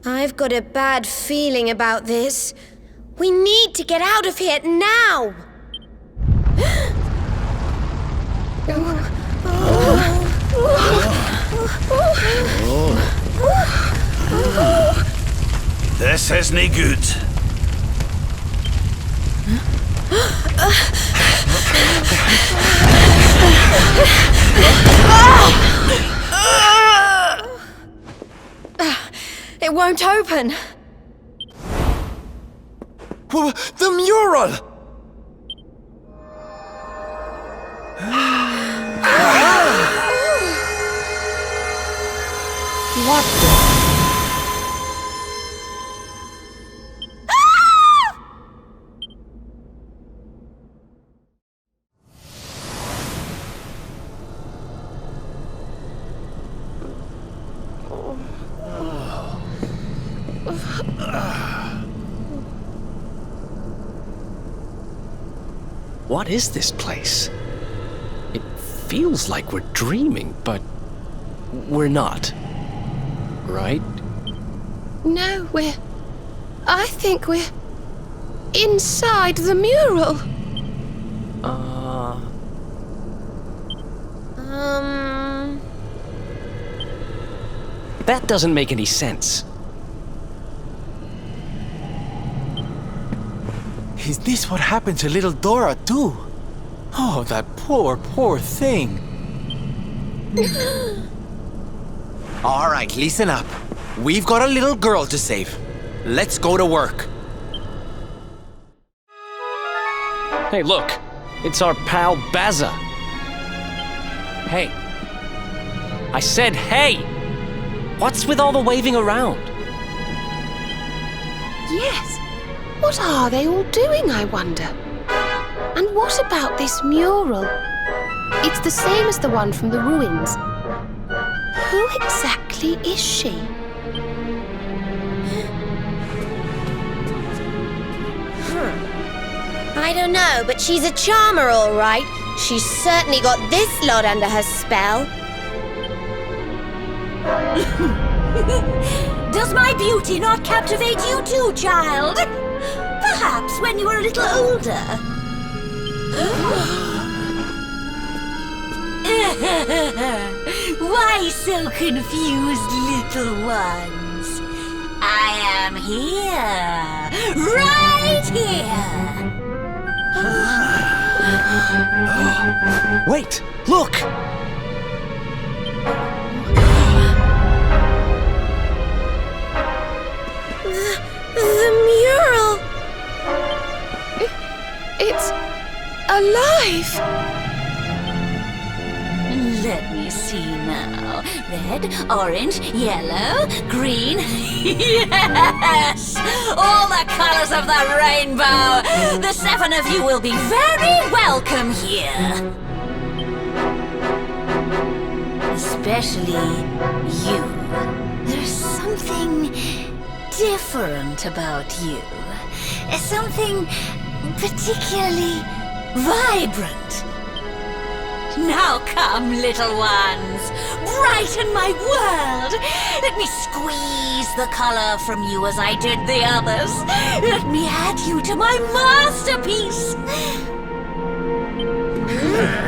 I've got a bad feeling about this. We need to get out of here now! This isn't good. It won't open. The mural! What the? What is this place? It feels like we're dreaming, but we're not. Right? No, I think we're inside the mural. That doesn't make any sense. Is this what happened to little Dora, too? Oh, that poor thing. All right, listen up. We've got a little girl to save. Let's go to work. Hey, look. It's our pal Baza. Hey. I said hey! What's with all the waving around? Yes. What are they all doing, I wonder? And what about this mural? It's the same as the one from the ruins. Who exactly is she? I don't know, but she's a charmer, all right. She's certainly got this lot under her spell. Does my beauty not captivate you too, child? Perhaps when you were a little older. Why so confused, little ones? I am here, right here. Wait! Look! The mural! It's alive! Let me see now. Red, orange, yellow, green. Yes! All the colors of the rainbow! The 7 of you will be very welcome here. Especially you. There's something different about you. Something particularly vibrant. Now come, little ones. Brighten my world. Let me squeeze the color from you as I did the others. Let me add you to my masterpiece.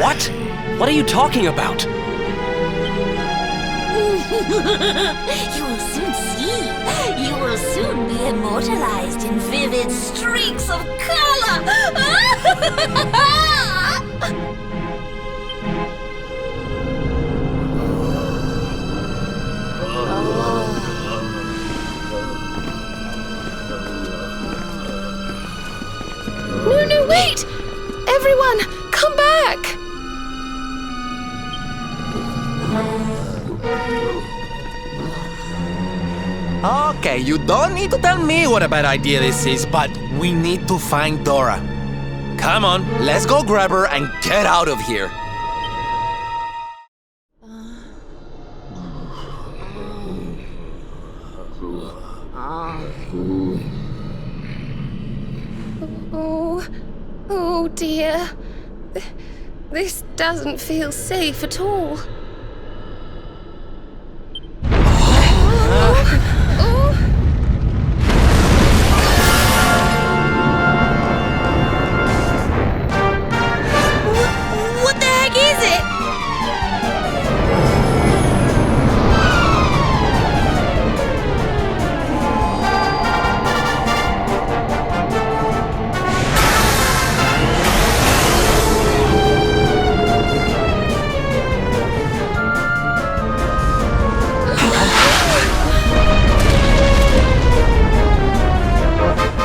What? What are you talking about? You will soon see. You will soon be immortalized in vivid streaks of color. No, wait! Everyone, come back! Okay, you don't need to tell me what a bad idea this is, but we need to find Dora. Come on, let's go grab her and get out of here. Oh dear. This doesn't feel safe at all. What the heck is it?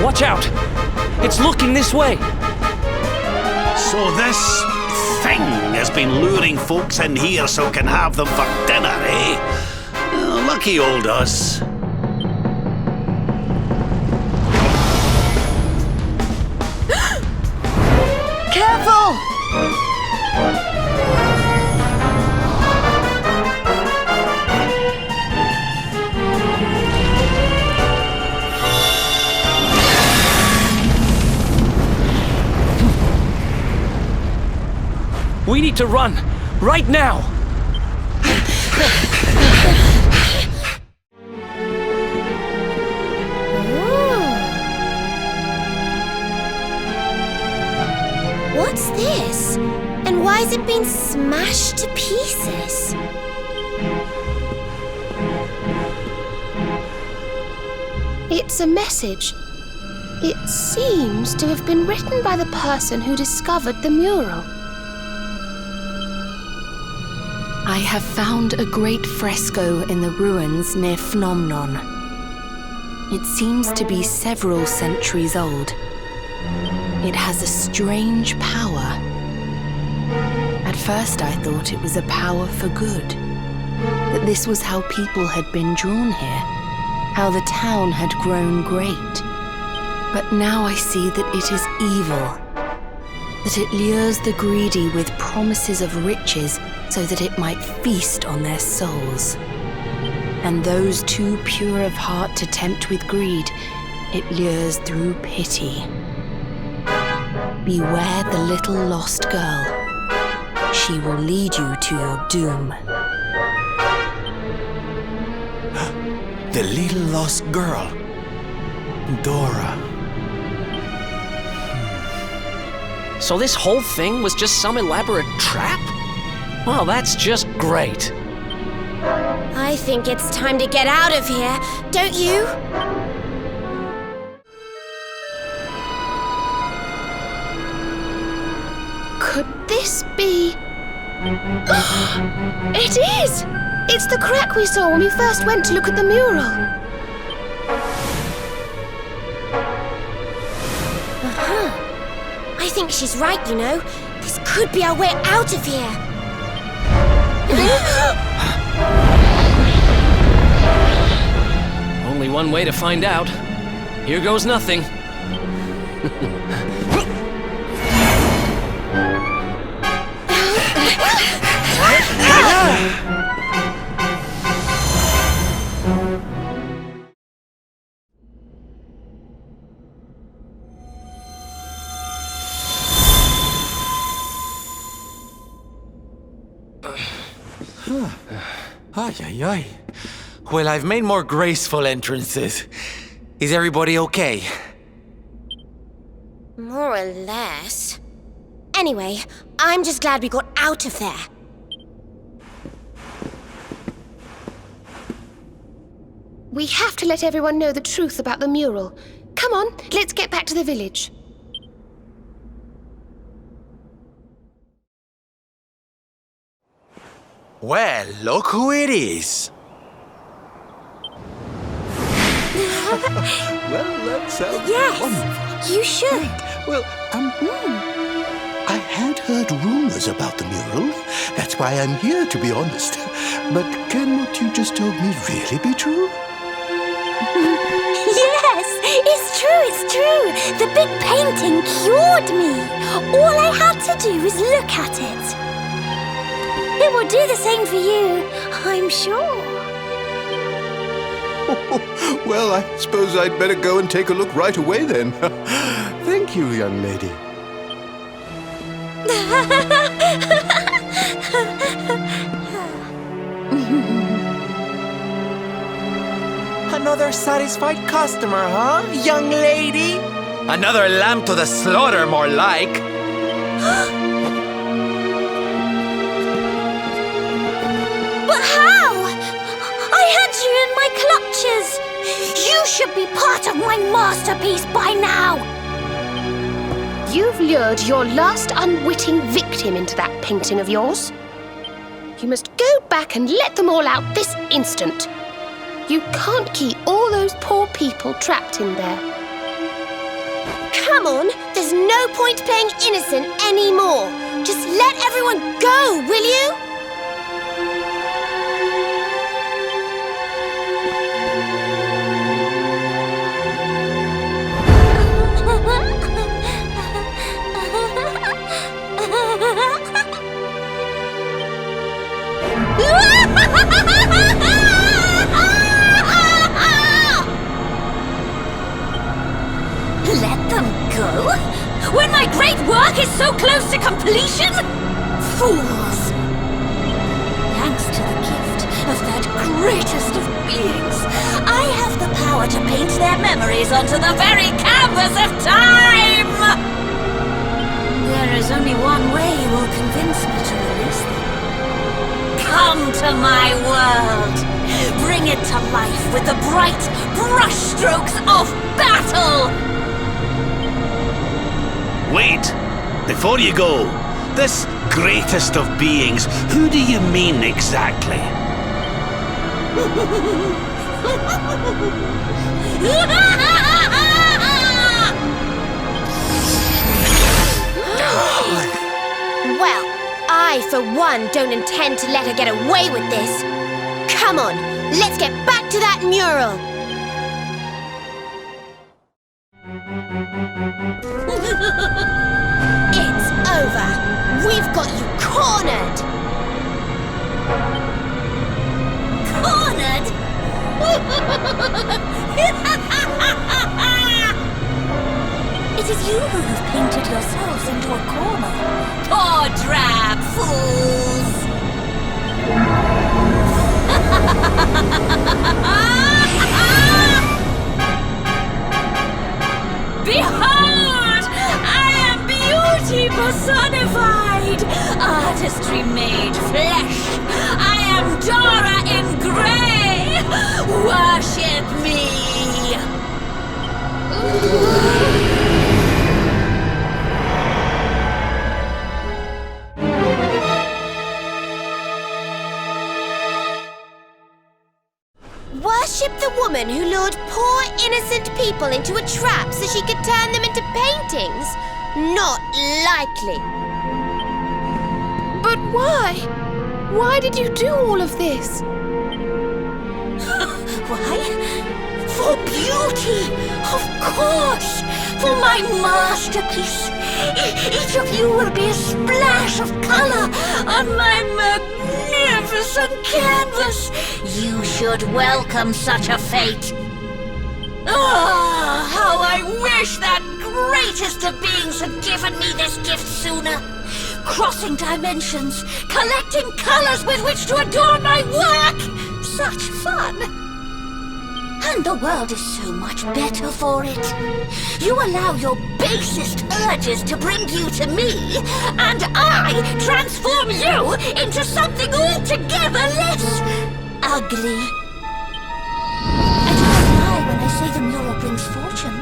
Watch out! It's looking this way! So this thing has been luring folks in here so can have them for dinner, eh? Oh, lucky old us. Careful! We need to run! Right now! What's this? And why has it been smashed to pieces? It's a message. It seems to have been written by the person who discovered the mural. I have found a great fresco in the ruins near Phnomnon. It seems to be several centuries old. It has a strange power. At first I thought it was a power for good. That this was how people had been drawn here. How the town had grown great. But now I see that it is evil. That it lures the greedy with promises of riches so that it might feast on their souls. And those too pure of heart to tempt with greed, it lures through pity. Beware the little lost girl. She will lead you to your doom. The little lost girl. Dora. So this whole thing was just some elaborate trap? Well, that's just great. I think it's time to get out of here, don't you? Could this be It is! It's the crack we saw when we first went to look at the mural. I think she's right, you know. This could be our way out of here. Only one way to find out. Here goes nothing. Ay, ay, ay. Well, I've made more graceful entrances. Is everybody okay? More or less. Anyway, I'm just glad we got out of there. We have to let everyone know the truth about the mural. Come on, let's get back to the village. Well, look who it is. Well, that sounds Yes, wonderful. you should. Well, I had heard rumors about the mural. That's why I'm here, to be honest. But can what you just told me really be true? Yes, it's true. The big painting cured me. All I had to do was look at it. It will do the same for you, I'm sure. Well, I suppose I'd better go and take a look right away then. Thank you, young lady. Another satisfied customer, huh, young lady? Another lamb to the slaughter, more like. But how? I had you in my clutches. You should be part of my masterpiece by now. You've lured your last unwitting victim into that painting of yours. You must go back and let them all out this instant. You can't keep all those poor people trapped in there. Come on, there's no point playing innocent anymore. Just let everyone go, will you? Let them go? When my great work is so close to completion? Fools! Thanks to the gift of that greatest of beings, I have the power to paint their memories onto the very canvas of time! There is only one way you will convince me to release them. Come to my world! Bring it to life with the bright brushstrokes of battle! Wait! Before you go, this greatest of beings, who do you mean exactly? Well, I, for one, don't intend to let her get away with this. Come on, let's get back to that mural. It's over. We've got you cornered. Cornered? It is you who have painted yourselves into a corner. Poor drab fools! Behold! I am beauty personified! Artistry made flesh! I am Dora in grey! Worship me! worship the woman who lured poor innocent people into a trap so she could turn them into paintings? Not likely. But why? Why did you do all of this? Why? For beauty, of course! For my masterpiece! Each of you will be a splash of color on my magnificent canvas! You should welcome such a fate! Ah, how I wish that greatest of beings had given me this gift sooner! Crossing dimensions, collecting colors with which to adorn my work! Such fun! And the world is so much better for it. You allow your basest urges to bring you to me, and I transform you into something altogether less ugly. I do not lie when I say the mural brings fortune.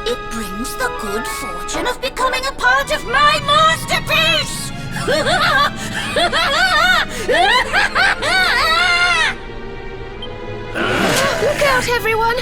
It brings the good fortune of becoming a part of my masterpiece! Look out, everyone!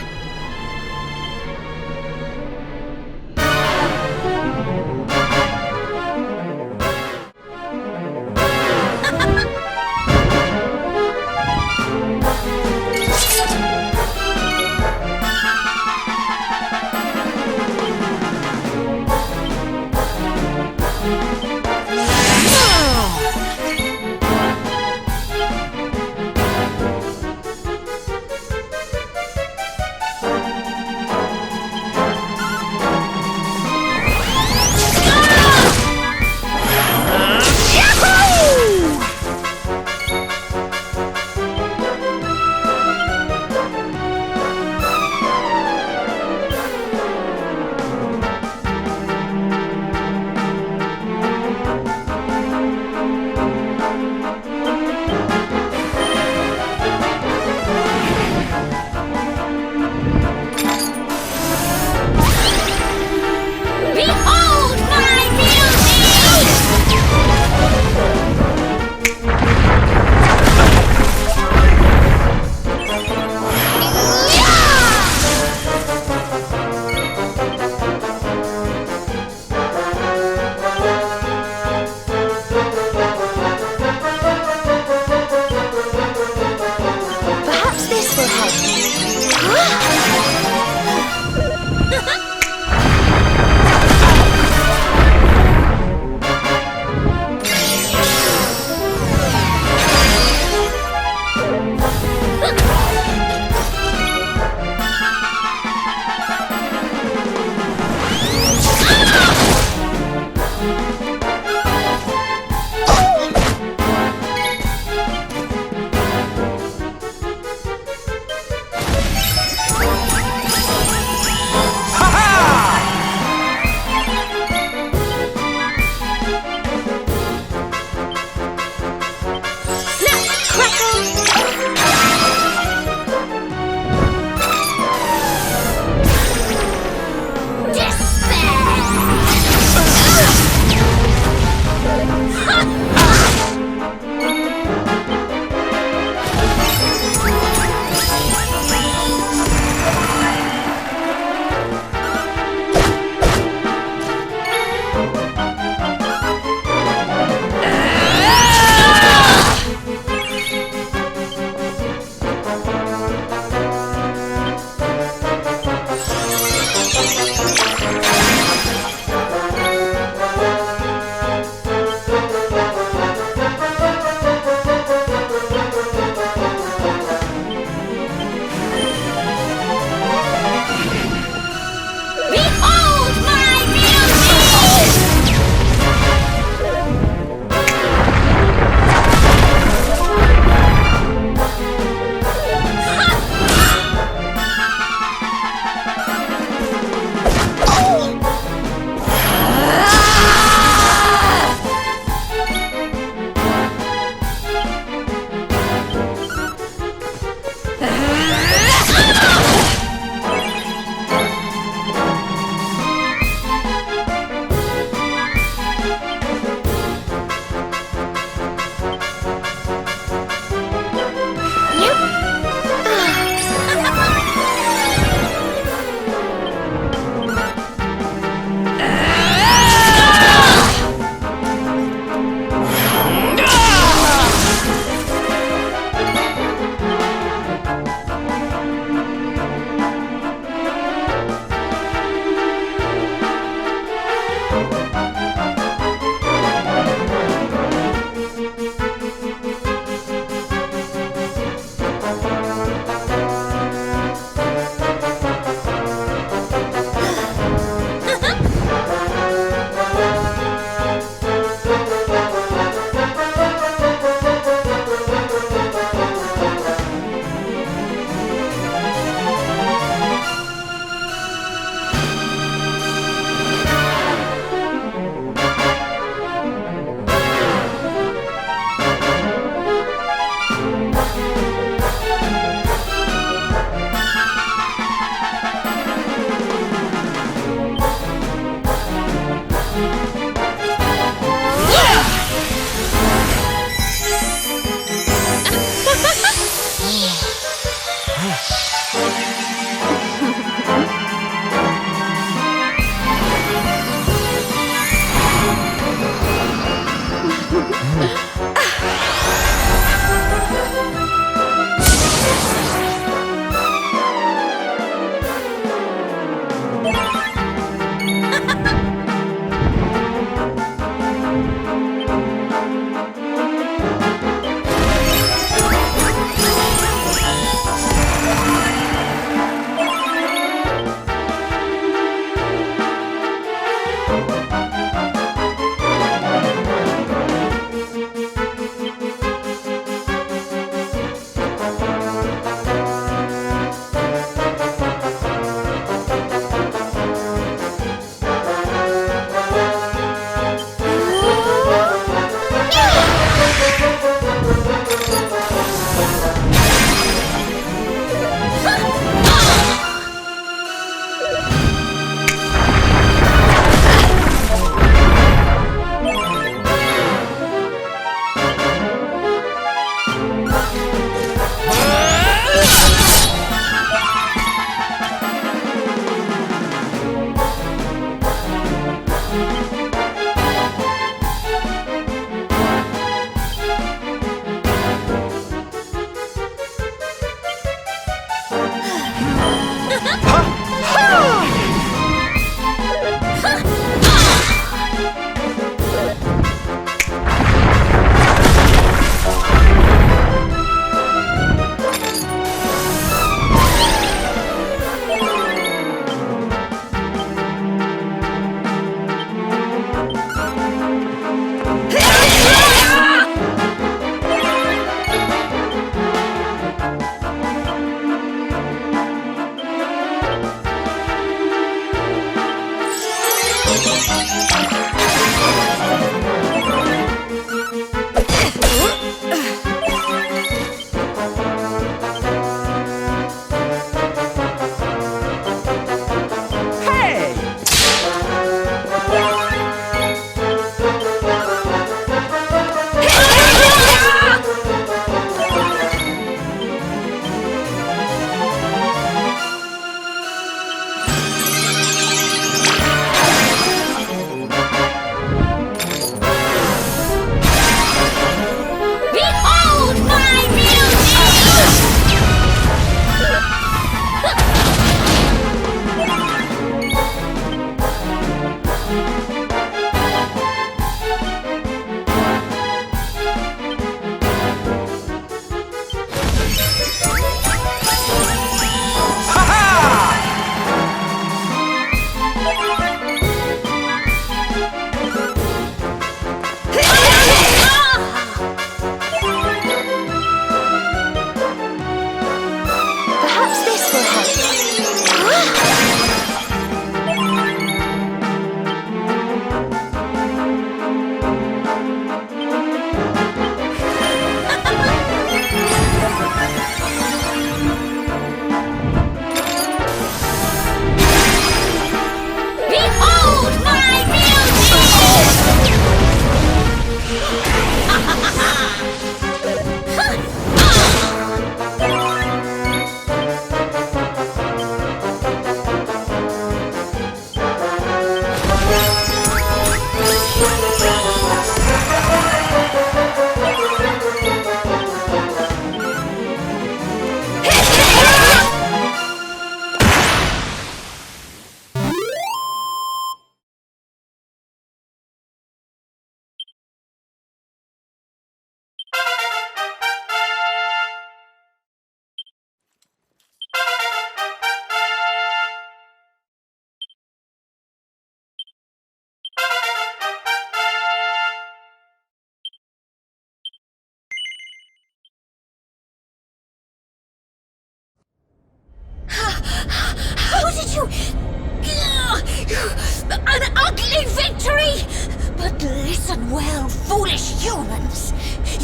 youths!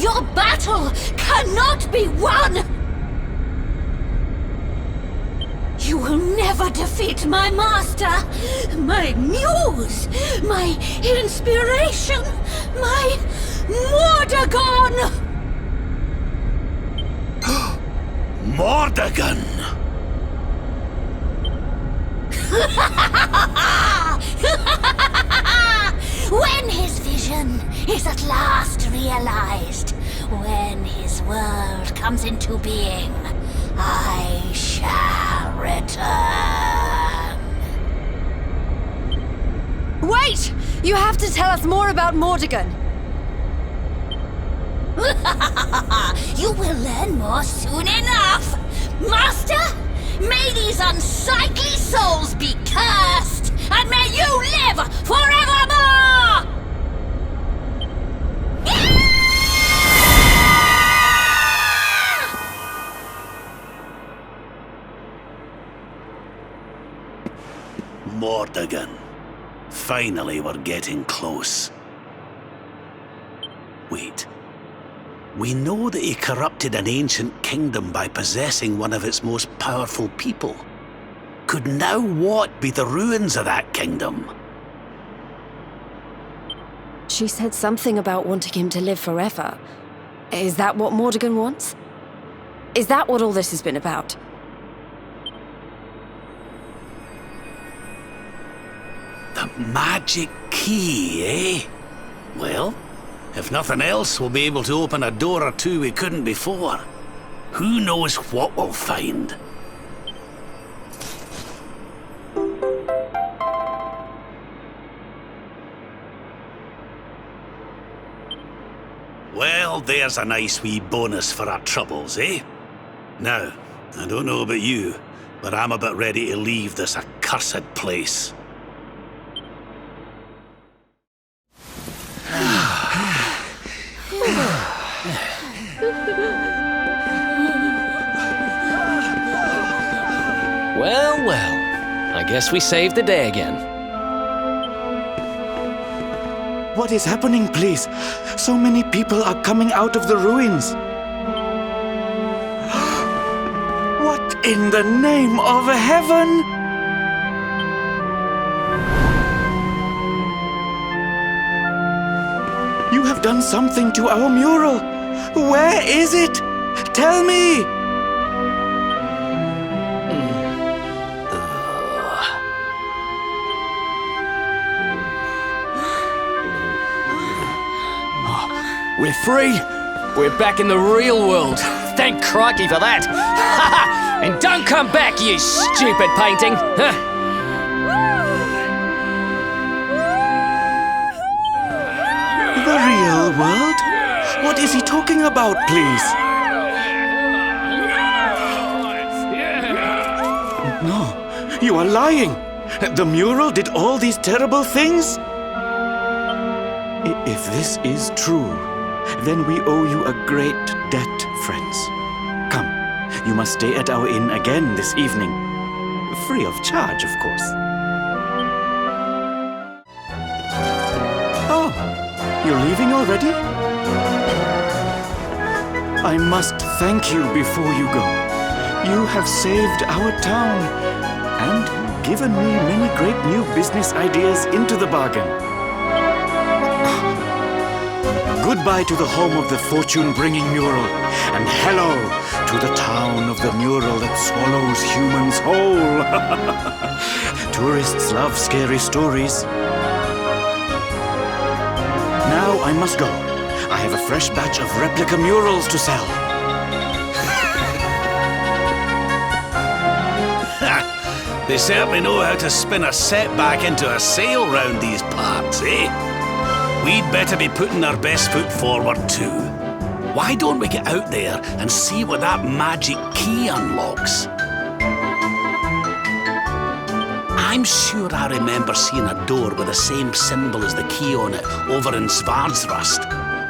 Your battle cannot be won! You will never defeat my master, my muse, my inspiration, my Mordegon! Mordegon! When his vision is at last realized, when his world comes into being, I shall return. Wait! You have to tell us more about Mordegon. You will learn more soon enough! Master, may these unsightly souls be cursed, and may you live forevermore! Mordegon. Finally, we're getting close. Wait. We know that he corrupted an ancient kingdom by possessing one of its most powerful people. Could now what be the ruins of that kingdom? She said something about wanting him to live forever. Is that what Mordegon wants? Is that what all this has been about? The magic key, eh? Well, if nothing else, we'll be able to open a door or two we couldn't before. Who knows what we'll find? Well, there's a nice wee bonus for our troubles, eh? Now, I don't know about you, but I'm about ready to leave this accursed place. Well, well. I guess we saved the day again. What is happening, please? So many people are coming out of the ruins. What in the name of heaven? You have done something to our mural. Where is it? Tell me! We're free! We're back in the real world! Thank crikey for that! And don't come back, you stupid painting! The real world? What is he talking about, please? No, you are lying! The mural did all these terrible things? If this is true, then we owe you a great debt, friends. Come, you must stay at our inn again this evening. Free of charge, of course. Oh, you're leaving already? I must thank you before you go. You have saved our town and given me many great new business ideas into the bargain. Goodbye to the home of the fortune-bringing mural, and hello to the town of the mural that swallows humans whole. Tourists love scary stories. Now I must go. I have a fresh batch of replica murals to sell. They certainly know how to spin a setback into a sail round these parts, eh? We'd better be putting our best foot forward too. Why don't we get out there and see what that magic key unlocks? I'm sure I remember seeing a door with the same symbol as the key on it over in Svardsrust.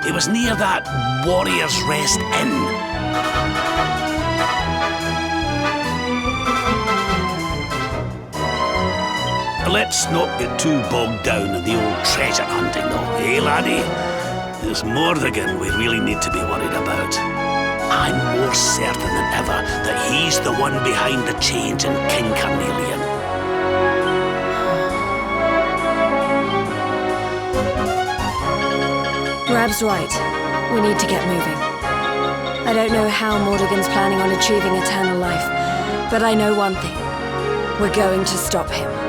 It was near that Warrior's Rest Inn. Let's not get too bogged down in the old treasure hunting, though, eh, laddie? It's Mordigan we really need to be worried about. I'm more certain than ever that he's the one behind the change in King Carnelian. Rab's right. We need to get moving. I don't know how Mordigan's planning on achieving eternal life, but I know one thing. We're going to stop him.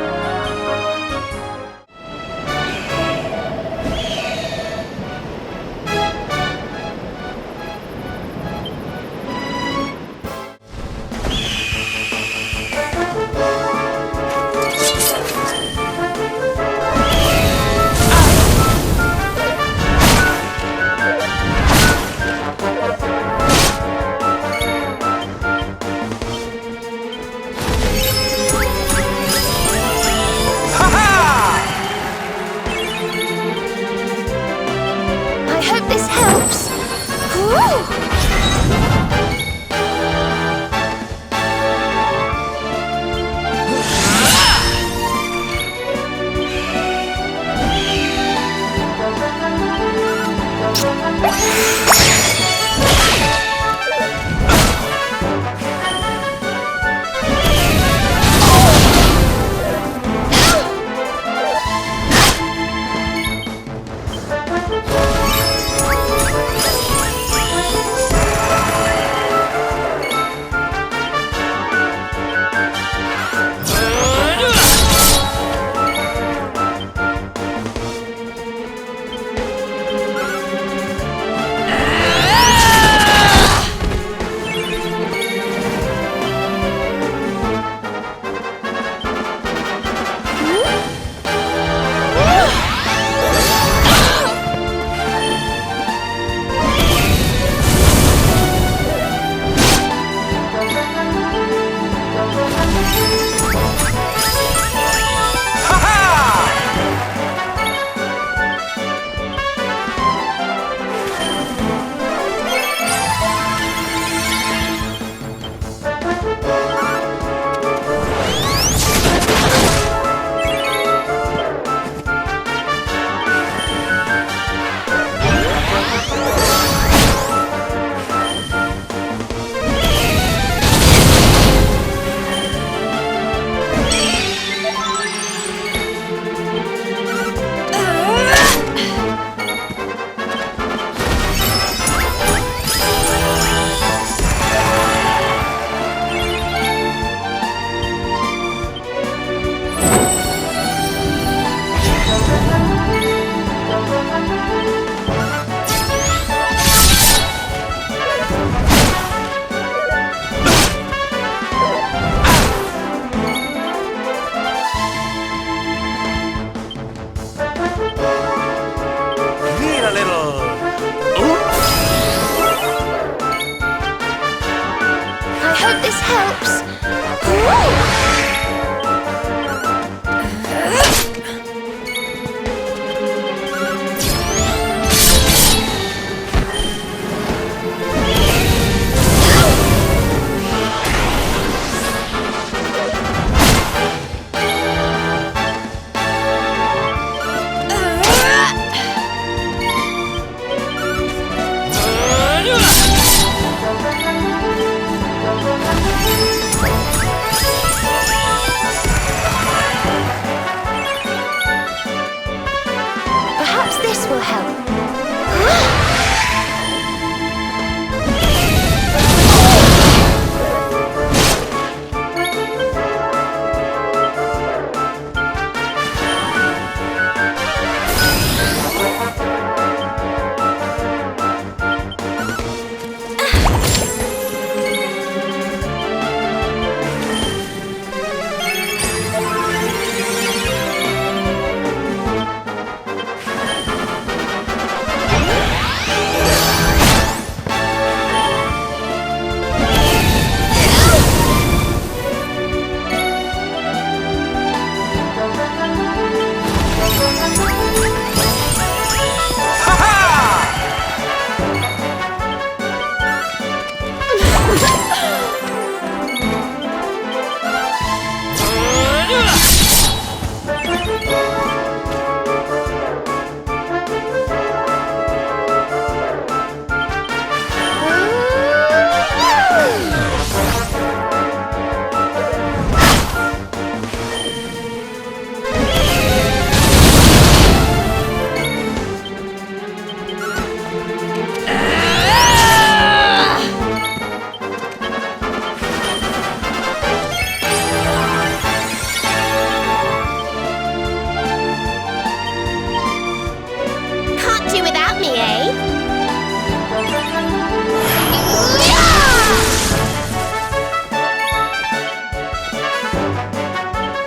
do without me, eh?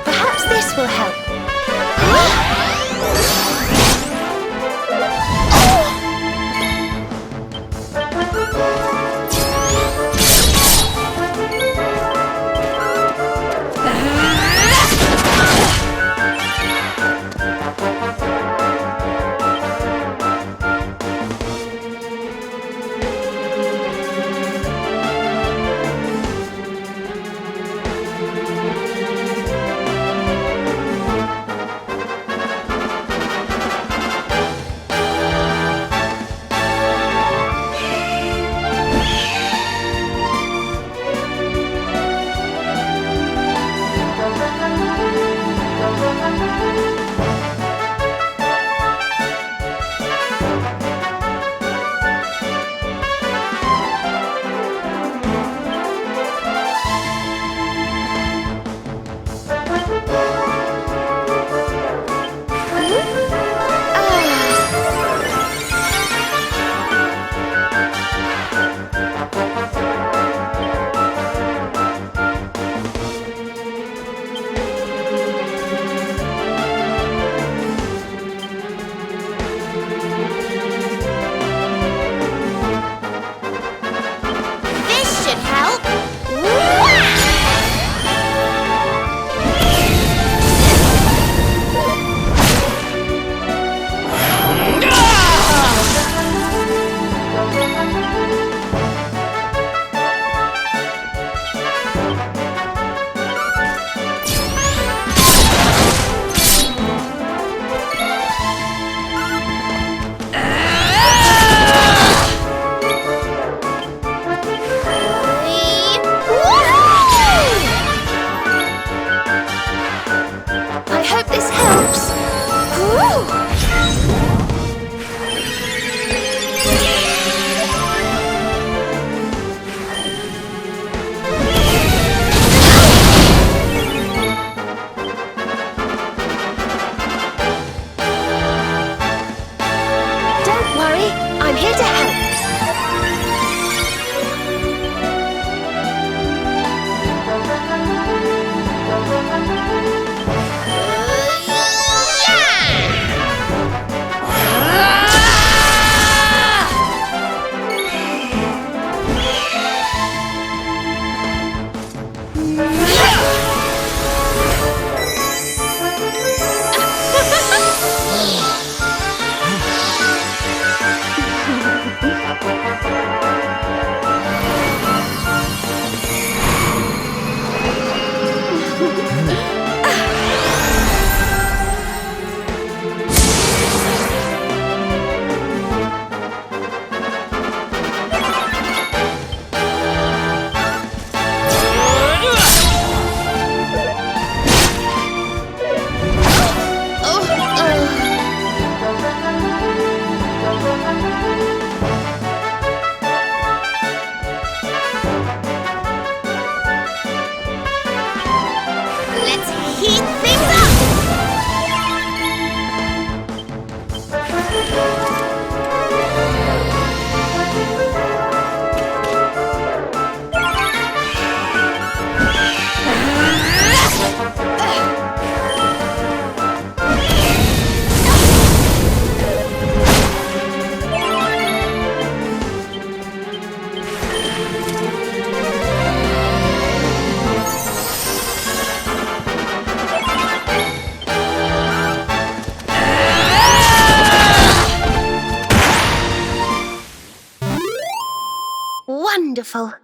Perhaps this will help. Wonderful.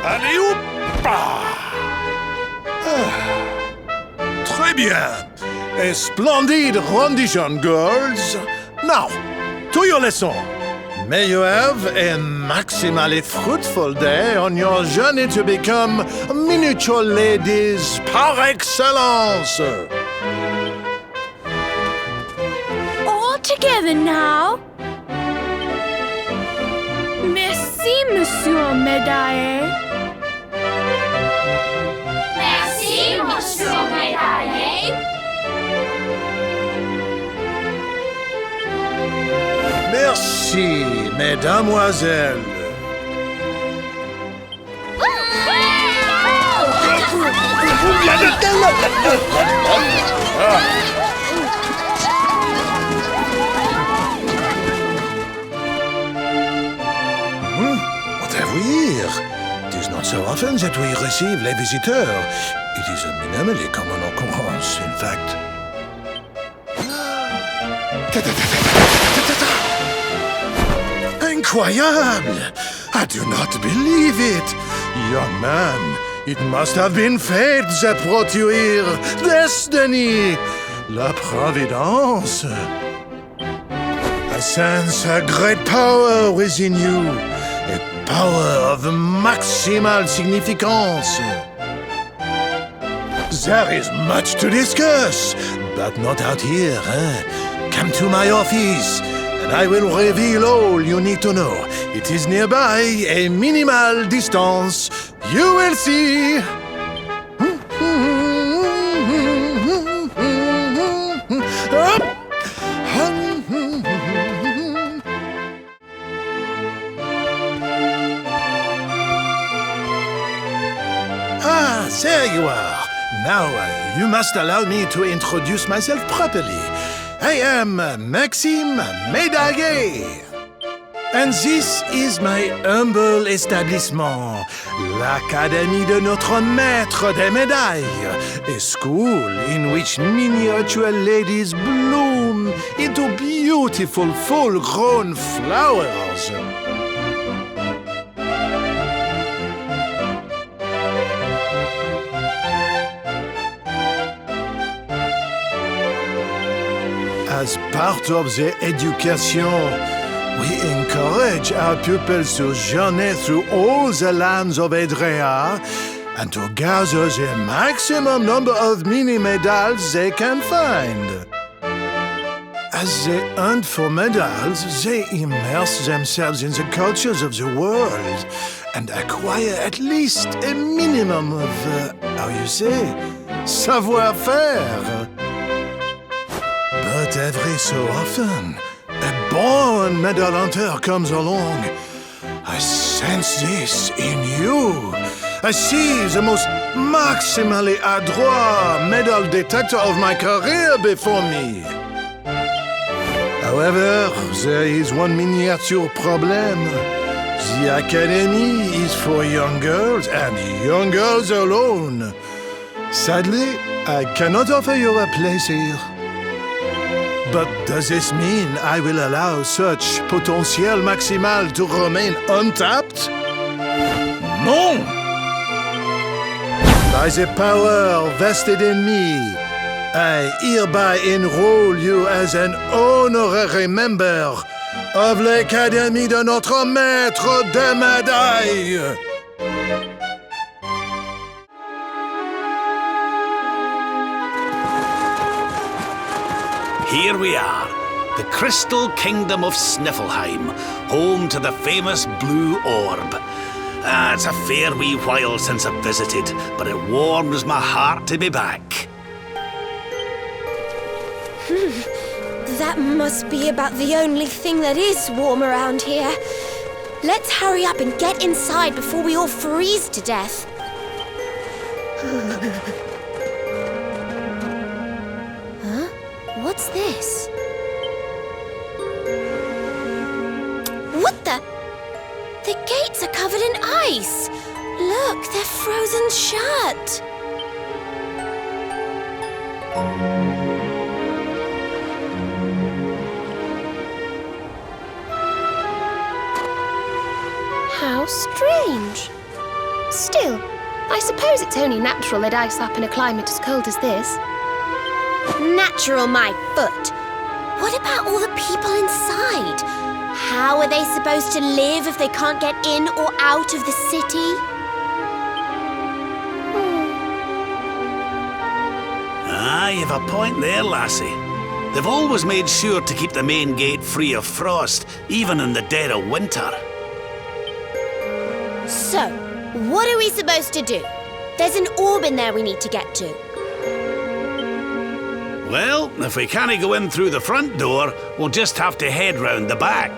Allez, hop! Très bien. A splendid rendition, girls. Now, to your lesson. May you have a maximally fruitful day on your journey to become miniature ladies par excellence. All together now. Merci, Monsieur Médaille. Merci, Monsieur Médaille. Merci, mesdemoiselles. What have we here? It is not so often that we receive les visiteurs. It is a minimally common occurrence, in fact. Incroyable! I do not believe it! Young man, it must have been fate that brought you here! Destiny! La Providence! I sense a great power within you. A power of maximal significance. There is much to discuss, but not out here, eh? Come to my office, and I will reveal all you need to know. It is nearby, a minimal distance. You will see. Ah, there you are. Now, you must allow me to introduce myself properly. I am Maxime Médaillé. And this is my humble establishment, l'Académie de notre Maître des Médailles, a school in which miniature ladies bloom into beautiful full-grown flowers. As part of the education, we encourage our pupils to journey through all the lands of Edrea and to gather the maximum number of mini-medals they can find. As they hunt for medals, they immerse themselves in the cultures of the world and acquire at least a minimum of, how you say, savoir-faire. But every so often, a born medal hunter comes along. I sense this in you. I see the most maximally adroit medal detector of my career before me. However, there is one miniature problem. The Academy is for young girls and young girls alone. Sadly, I cannot offer you a place here. But does this mean I will allow such potential maximal to remain untapped? No! By the power vested in me, I hereby enroll you as an honorary member of l'Académie de notre Maître des Médailles. Here we are, the Crystal Kingdom of Sniffleheim, home to the famous Blue Orb. It's a fair wee while since I've visited, but it warms my heart to be back. That must be about the only thing that is warm around here. Let's hurry up and get inside before we all freeze to death. Huh? What's this? What the? The gates are covered in ice. Look, they're frozen shut. How strange. Still, I suppose it's only natural they'd ice up in a climate as cold as this. Natural, my foot. What about all the people inside? How are they supposed to live if they can't get in or out of the city? Ah, you've a point there, lassie. They've always made sure to keep the main gate free of frost, even in the dead of winter. So, what are we supposed to do? There's an orb in there we need to get to. Well, if we can't go in through the front door, we'll just have to head round the back.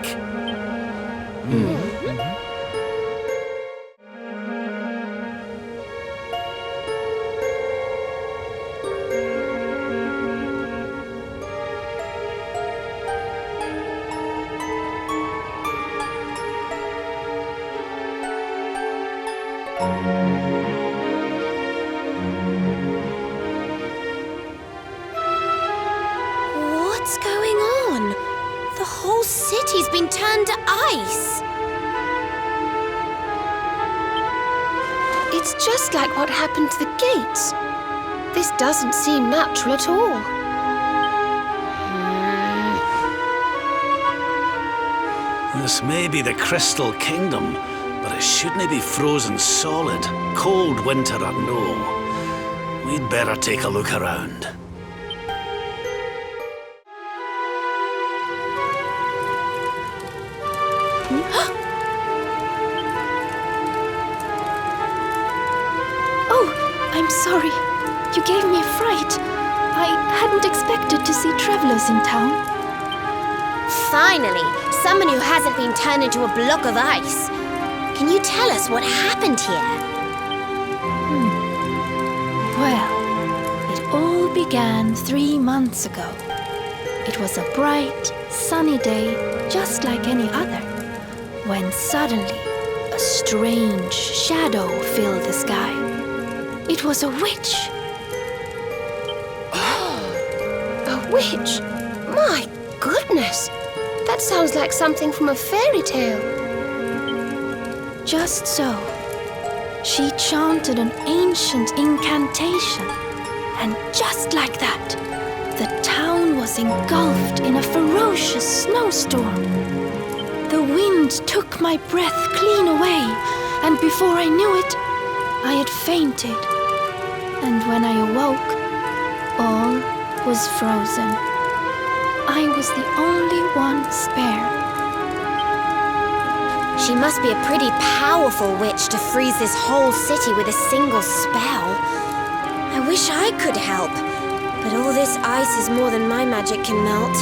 What's going on? The whole city's been turned to ice. It's just like what happened to the gates. This doesn't seem natural at all. This may be the Crystal Kingdom, but it shouldn't be frozen solid, cold winter or no. We'd better take a look around. Oh, I'm sorry. You gave me a fright. I hadn't expected to see travelers in town. Finally, someone who hasn't been turned into a block of ice. Can you tell us what happened here? Well, it all began 3 months ago. It was a bright, sunny day, just like any other, when suddenly a strange shadow filled the sky. It was a witch. A witch? My goodness! That sounds like something from a fairy tale. Just so. She chanted an ancient incantation, and just like that, the town was engulfed in a ferocious snowstorm. The wind took my breath clean away, and before I knew it, I had fainted. And when I awoke, all was frozen. I was the only one spared. She must be a pretty powerful witch to freeze this whole city with a single spell. I wish I could help, but all this ice is more than my magic can melt.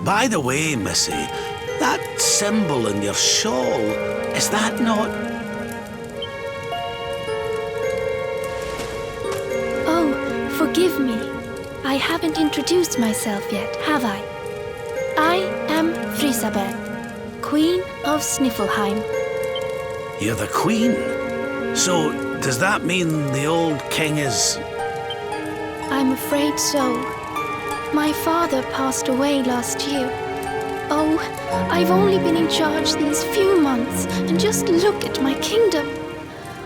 By the way, Missy, that symbol in your shawl, is that not... Oh, forgive me. I haven't introduced myself yet, have I? I am Frisabel, Queen of Sniffelheim. You're the queen? So, does that mean the old king is... I'm afraid so. My father passed away last year. Oh, I've only been in charge these few months, and just look at my kingdom.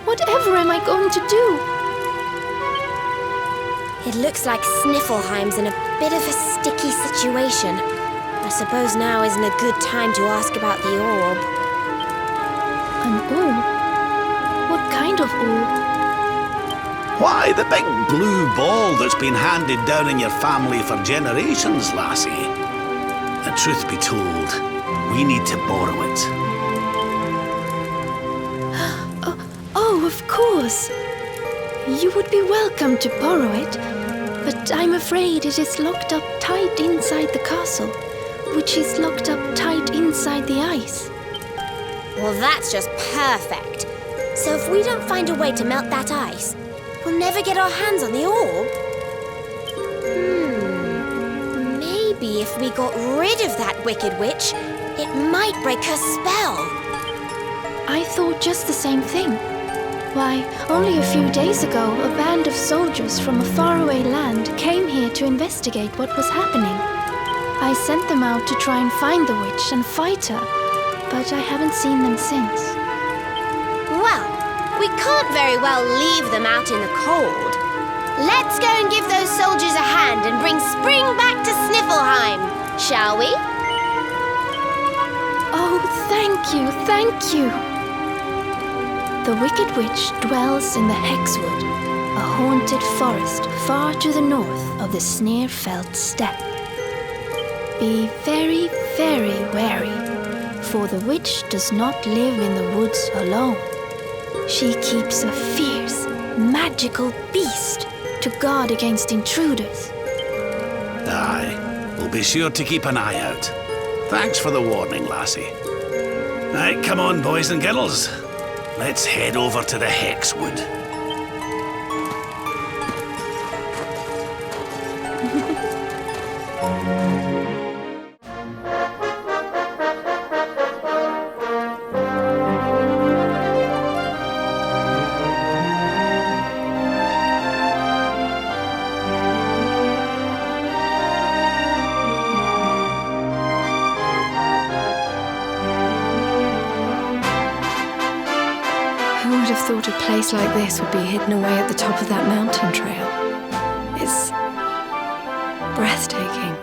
Whatever am I going to do? It looks like Sniffelheim's in a bit of a sticky situation. I suppose now isn't a good time to ask about the orb. An orb? What kind of orb? Why, the big blue ball that's been handed down in your family for generations, lassie. And truth be told, we need to borrow it. Oh, of course. You would be welcome to borrow it, but I'm afraid it is locked up tight inside the castle, which is locked up tight inside the ice. Well, that's just perfect. So if we don't find a way to melt that ice, we'll never get our hands on the orb. Maybe if we got rid of that wicked witch, it might break her spell. I thought just the same thing. Why, only a few days ago, a band of soldiers from a faraway land came here to investigate what was happening. I sent them out to try and find the witch and fight her, but I haven't seen them since. Well, we can't very well leave them out in the cold. Let's go and give those soldiers a hand and bring spring back to Sniffleheim, shall we? Oh, thank you, thank you. The Wicked Witch dwells in the Hexwood, a haunted forest far to the north of the Sneerfeld steppe. Be very, very wary, for the witch does not live in the woods alone. She keeps a fierce, magical beast to guard against intruders. Aye, we'll be sure to keep an eye out. Thanks for the warning, lassie. Right, come on, boys and girls. Let's head over to the Hexwood. Who would have thought a place like this would be hidden away at the top of that mountain trail? It's breathtaking.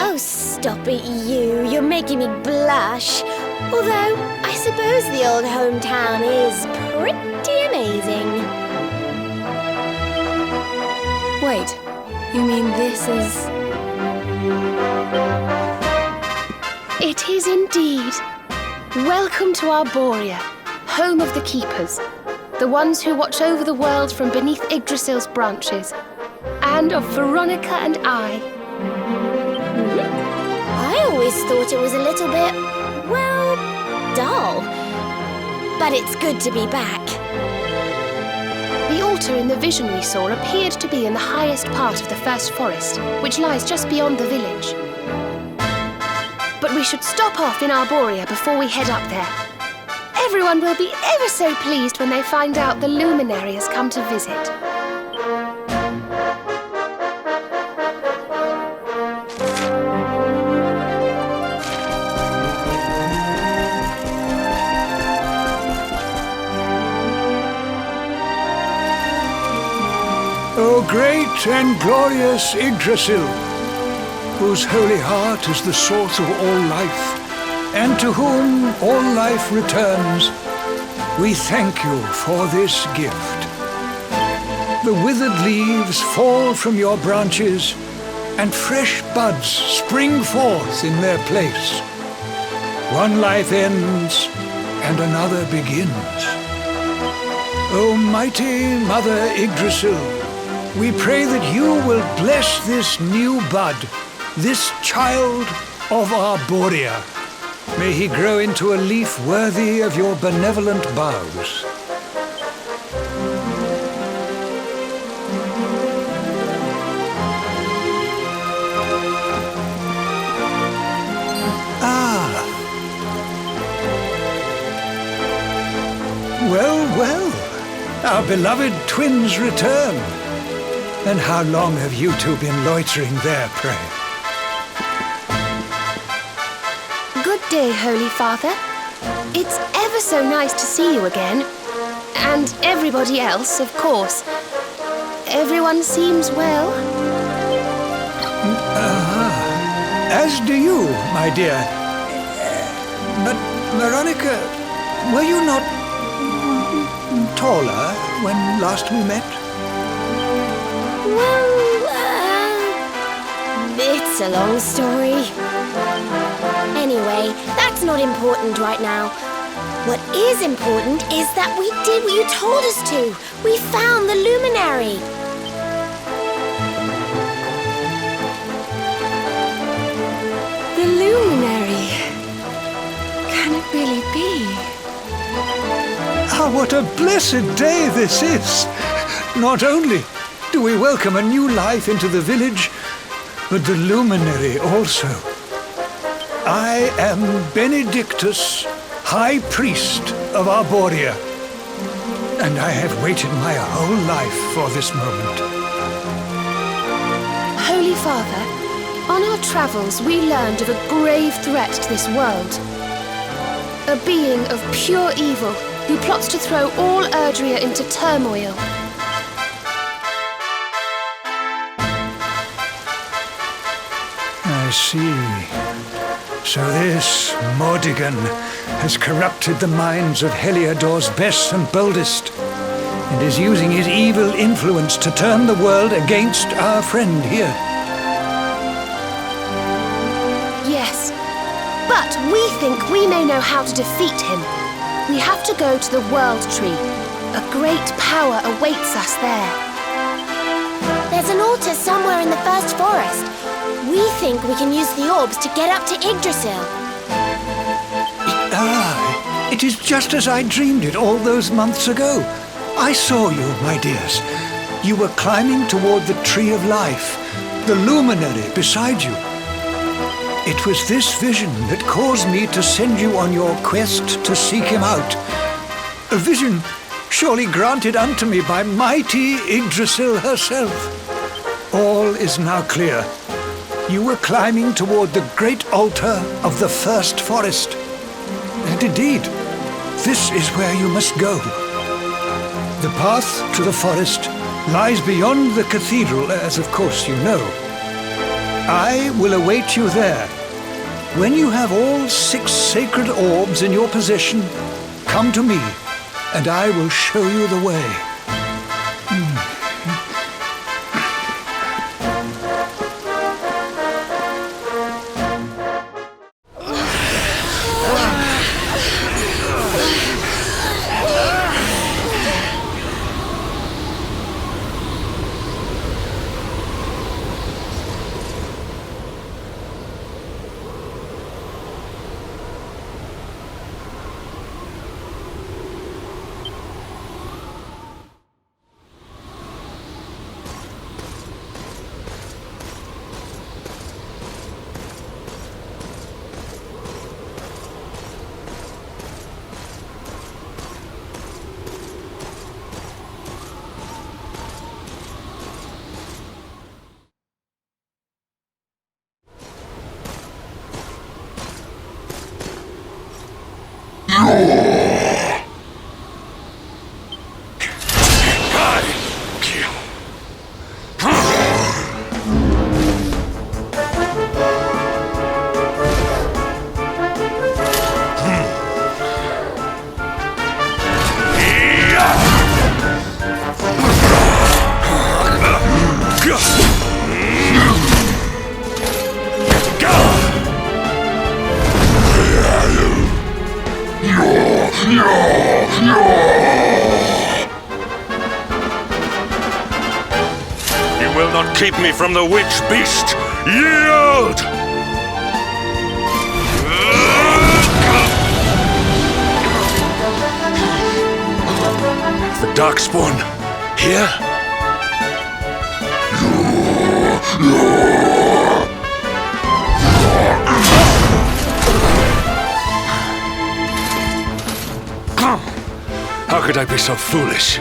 Oh, stop it, you. You're making me blush. Although, I suppose the old hometown is pretty amazing. Wait, you mean this is... It is indeed. Welcome to Arborea, home of the Keepers, the ones who watch over the world from beneath Yggdrasil's branches, and of Veronica and I. I always thought it was a little bit, well, dull. But it's good to be back. The altar in the vision we saw appeared to be in the highest part of the first forest, which lies just beyond the village. But we should stop off in Arborea before we head up there. Everyone will be ever so pleased when they find out the luminary has come to visit. O great and glorious Yggdrasil, whose holy heart is the source of all life, and to whom all life returns, we thank you for this gift. The withered leaves fall from your branches, and fresh buds spring forth in their place. One life ends, and another begins. O mighty Mother Yggdrasil, we pray that you will bless this new bud, this child of Arborea. May he grow into a leaf worthy of your benevolent boughs. Well, our beloved twins return. And how long have you two been loitering there, pray? Good day, Holy Father. It's ever so nice to see you again. And everybody else, of course. Everyone seems well. As do you, my dear. But, Veronica, were you not taller when last we met? Well, it's a long story. Anyway, that's not important right now. What is important is that we did what you told us to. We found the luminary. The luminary. Can it really be? Ah, what a blessed day this is! Not only do we welcome a new life into the village, but the luminary also. I am Benedictus, High Priest of Arborea, and I have waited my whole life for this moment. Holy Father, on our travels, we learned of a grave threat to this world. A being of pure evil who plots to throw all Erdrea into turmoil. I see. So this Mordigan has corrupted the minds of Helyador's best and boldest, and is using his evil influence to turn the world against our friend here. Yes, but we think we may know how to defeat him. We have to go to the World Tree. A great power awaits us there. There's an altar somewhere in the First Forest. We think we can use the orbs to get up to Yggdrasil. It is just as I dreamed it all those months ago. I saw you, my dears. You were climbing toward the Tree of Life, the luminary beside you. It was this vision that caused me to send you on your quest to seek him out. A vision surely granted unto me by mighty Yggdrasil herself. All is now clear. You were climbing toward the great altar of the First Forest. And indeed, this is where you must go. The path to the forest lies beyond the cathedral, as of course you know. I will await you there. When you have all 6 sacred orbs in your possession, come to me, and I will show you the way. You will not keep me from the witch beast! Yield! The Darkspawn here? How could I be so foolish?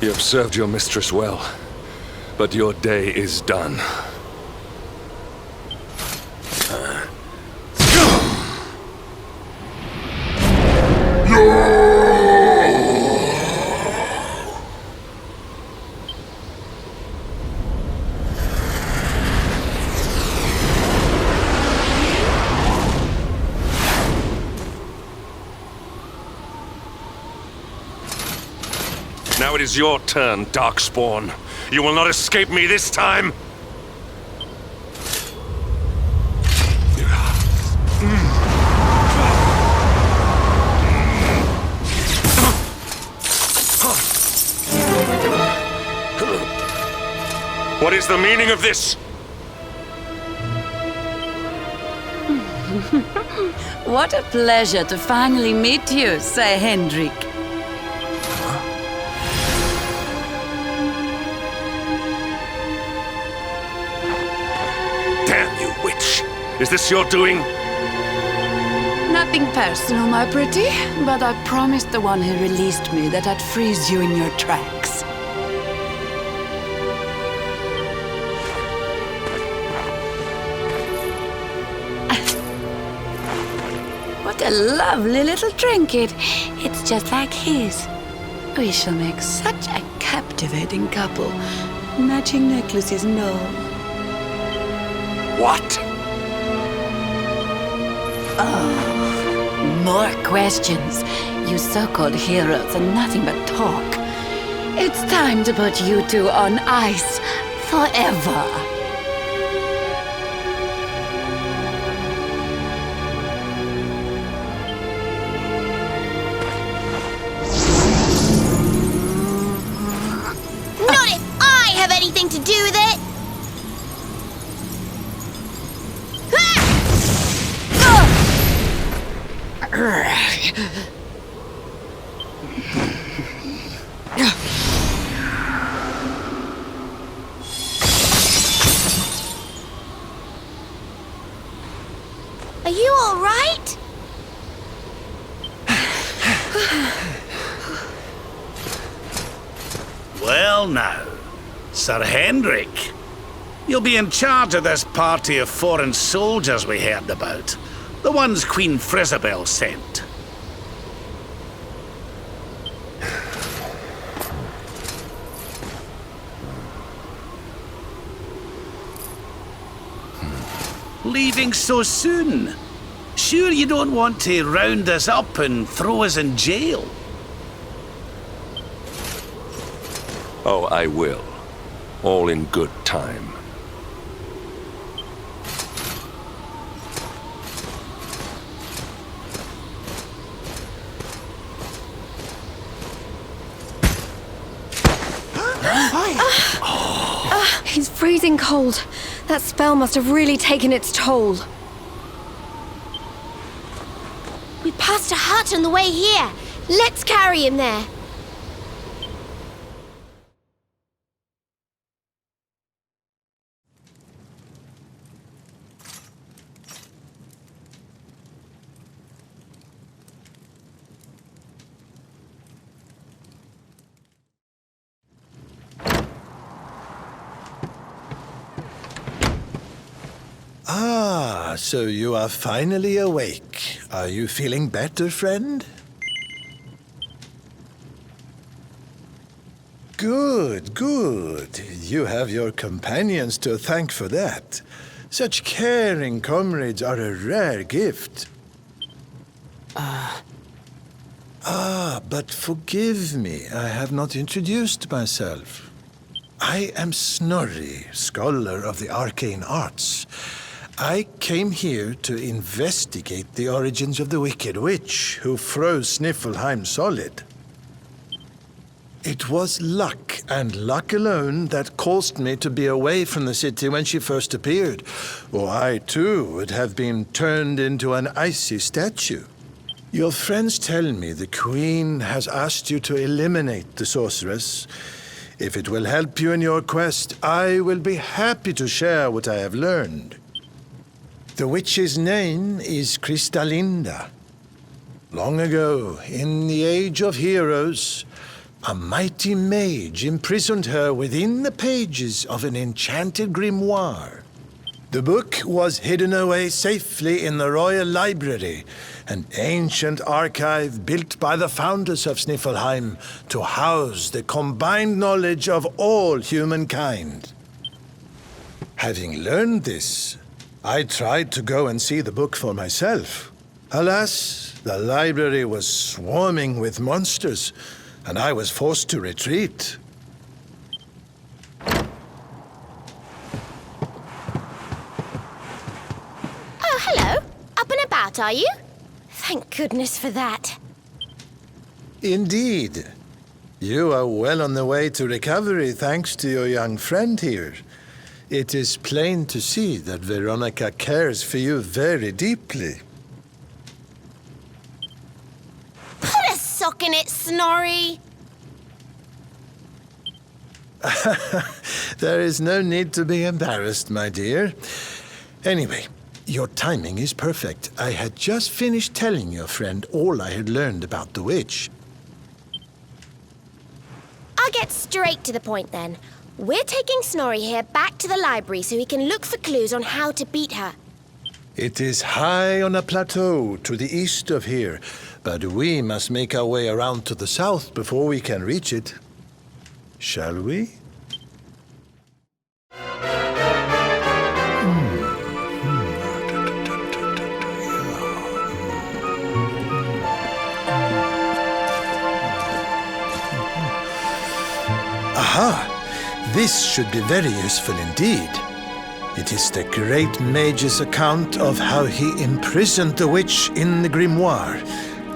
You have served your mistress well, but your day is done. Now it is your turn, Darkspawn. You will not escape me this time! What is the meaning of this? What a pleasure to finally meet you, Sir Hendrik. Damn you, witch! Is this your doing? Nothing personal, my pretty, but I promised the one who released me that I'd freeze you in your tracks. What a lovely little trinket. It's just like his. We shall make such a captivating couple. Matching necklaces and all. What? Oh, more questions. You so-called heroes are nothing but talk. It's time to put you two on ice forever. Not if I have anything to do with it! Are you all right? Well now, Sir Hendrik, you'll be in charge of this party of foreign soldiers we heard about. The ones Queen Frizabel sent. Leaving so soon? Sure you don't want to round us up and throw us in jail? Oh, I will. All in good time. He's freezing cold. That spell must have really taken its toll. We passed a hut on the way here. Let's carry him there. Ah, so you are finally awake. Are you feeling better, friend? Good, good. You have your companions to thank for that. Such caring comrades are a rare gift. But forgive me, I have not introduced myself. I am Snorri, scholar of the arcane arts. I came here to investigate the origins of the Wicked Witch who froze Sniffelheim solid. It was luck, and luck alone, that caused me to be away from the city when she first appeared, or I too would have been turned into an icy statue. Your friends tell me the Queen has asked you to eliminate the sorceress. If it will help you in your quest, I will be happy to share what I have learned. The witch's name is Kristalinda. Long ago, in the Age of Heroes, a mighty mage imprisoned her within the pages of an enchanted grimoire. The book was hidden away safely in the Royal Library, an ancient archive built by the founders of Sniffelheim to house the combined knowledge of all humankind. Having learned this, I tried to go and see the book for myself. Alas, the library was swarming with monsters, and I was forced to retreat. Oh, hello. Up and about, are you? Thank goodness for that. Indeed. You are well on the way to recovery thanks to your young friend here. It is plain to see that Veronica cares for you very deeply. Put a sock in it, Snorri. There is no need to be embarrassed, my dear. Anyway, your timing is perfect. I had just finished telling your friend all I had learned about the witch. I'll get straight to the point then. We're taking Snorri here back to the library so he can look for clues on how to beat her. It is high on a plateau to the east of here, but we must make our way around to the south before we can reach it. Shall we? Aha! This should be very useful indeed. It is the great mage's account of how he imprisoned the witch in the grimoire.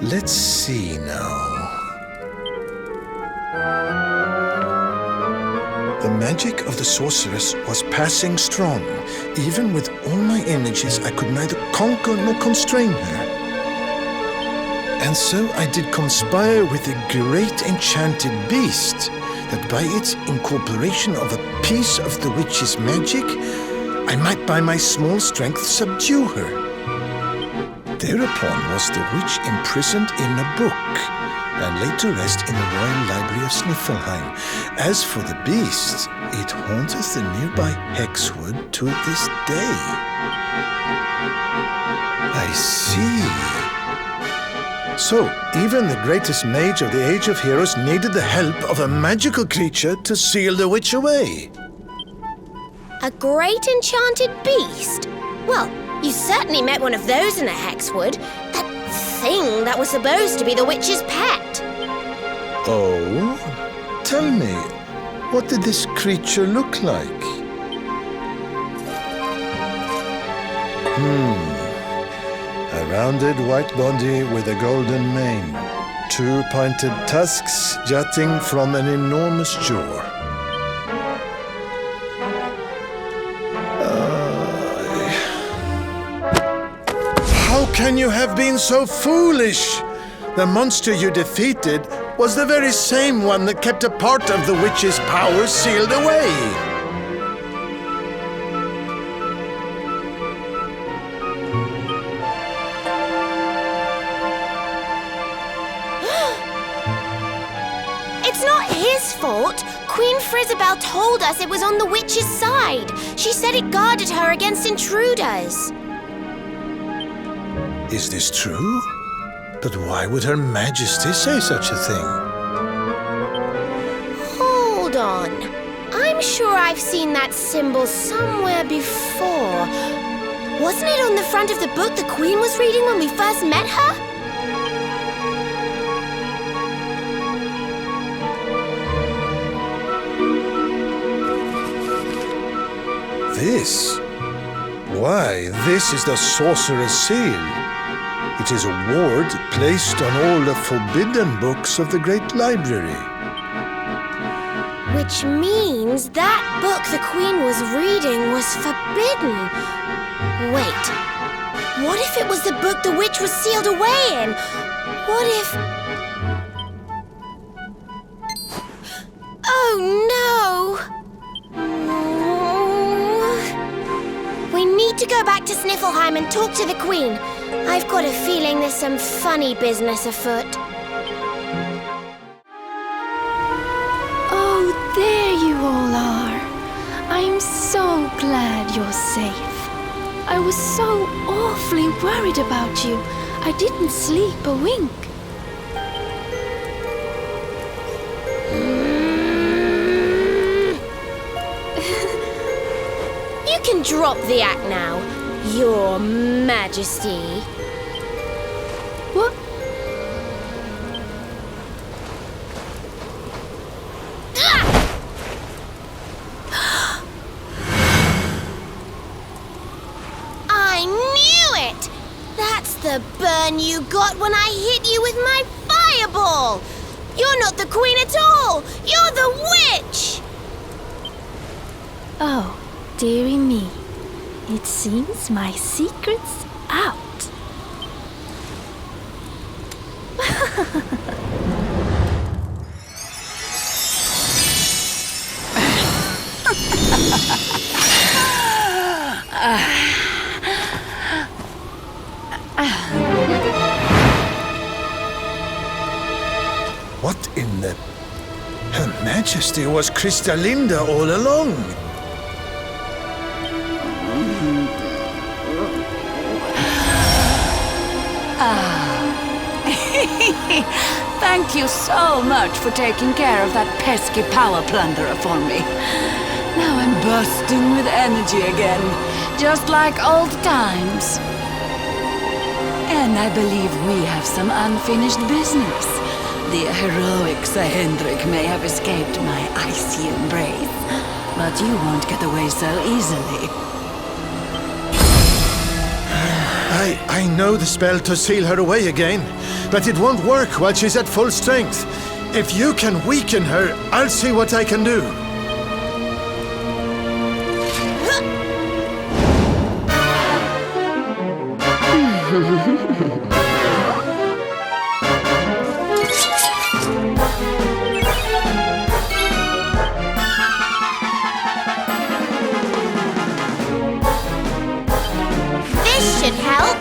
Let's see now. The magic of the sorceress was passing strong. Even with all my energies, I could neither conquer nor constrain her. And so I did conspire with the great enchanted beast, that by its incorporation of a piece of the witch's magic, I might by my small strength subdue her. Thereupon was the witch imprisoned in a book, and laid to rest in the Royal Library of Sniffelheim. As for the beast, it haunteth the nearby Hexwood to this day. I see. So, even the greatest mage of the Age of Heroes needed the help of a magical creature to seal the witch away. A great enchanted beast? Well, you certainly met one of those in a Hexwood. That thing that was supposed to be the witch's pet. Oh? Tell me, what did this creature look like? A rounded white body with a golden mane. Two pointed tusks jutting from an enormous jaw. can you have been so foolish? The monster you defeated was the very same one that kept a part of the witch's power sealed away. It's not his fault. Queen Frizzabelle told us it was on the witch's side. She said it guarded her against intruders. Is this true? But why would Her Majesty say such a thing? Hold on. I'm sure I've seen that symbol somewhere before. Wasn't it on the front of the book the Queen was reading when we first met her? This? Why, this is the Sorcerer's Seal. It is a ward placed on all the forbidden books of the Great Library. Which means that book the Queen was reading was forbidden. Wait, what if it was the book the witch was sealed away in? What if... Oh no! We need to go back to Sniffleheim and talk to the Queen. I've got a feeling there's some funny business afoot. Oh, there you all are. I'm so glad you're safe. I was so awfully worried about you. I didn't sleep a wink. You can drop the act now, Your Majesty. What? I knew it! That's the burn you got when I hit you with my fireball! You're not the Queen at all! You're the witch! Oh, dearie me. It seems my secret's out. What in the... Her Majesty was Cristalinda all along. Thank you so much for taking care of that pesky power plunderer for me. Now I'm bursting with energy again, just like old times. And I believe we have some unfinished business. The heroic Sir Hendrik may have escaped my icy embrace, but you won't get away so easily. I know the spell to seal her away again, but it won't work while she's at full strength. If you can weaken her, I'll see what I can do. This should help.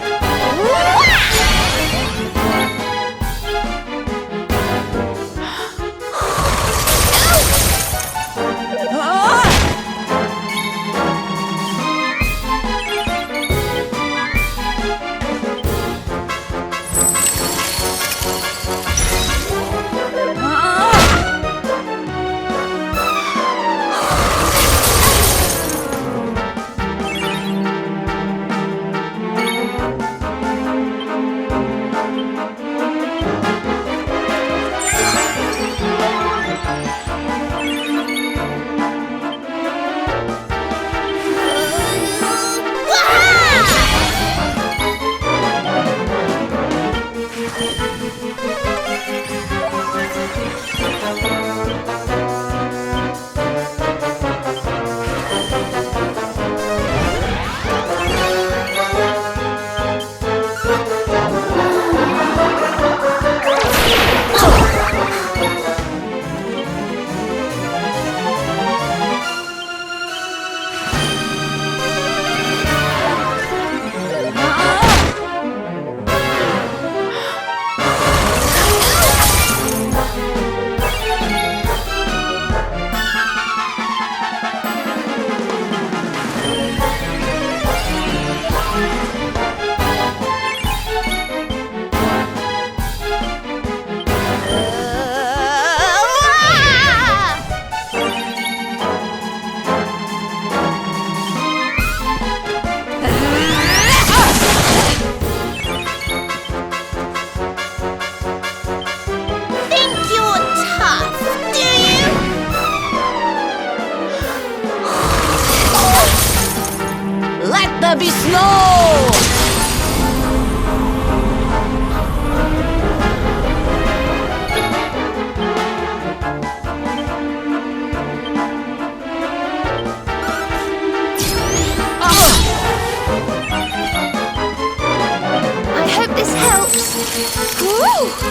be snow! I hope this helps. Woo!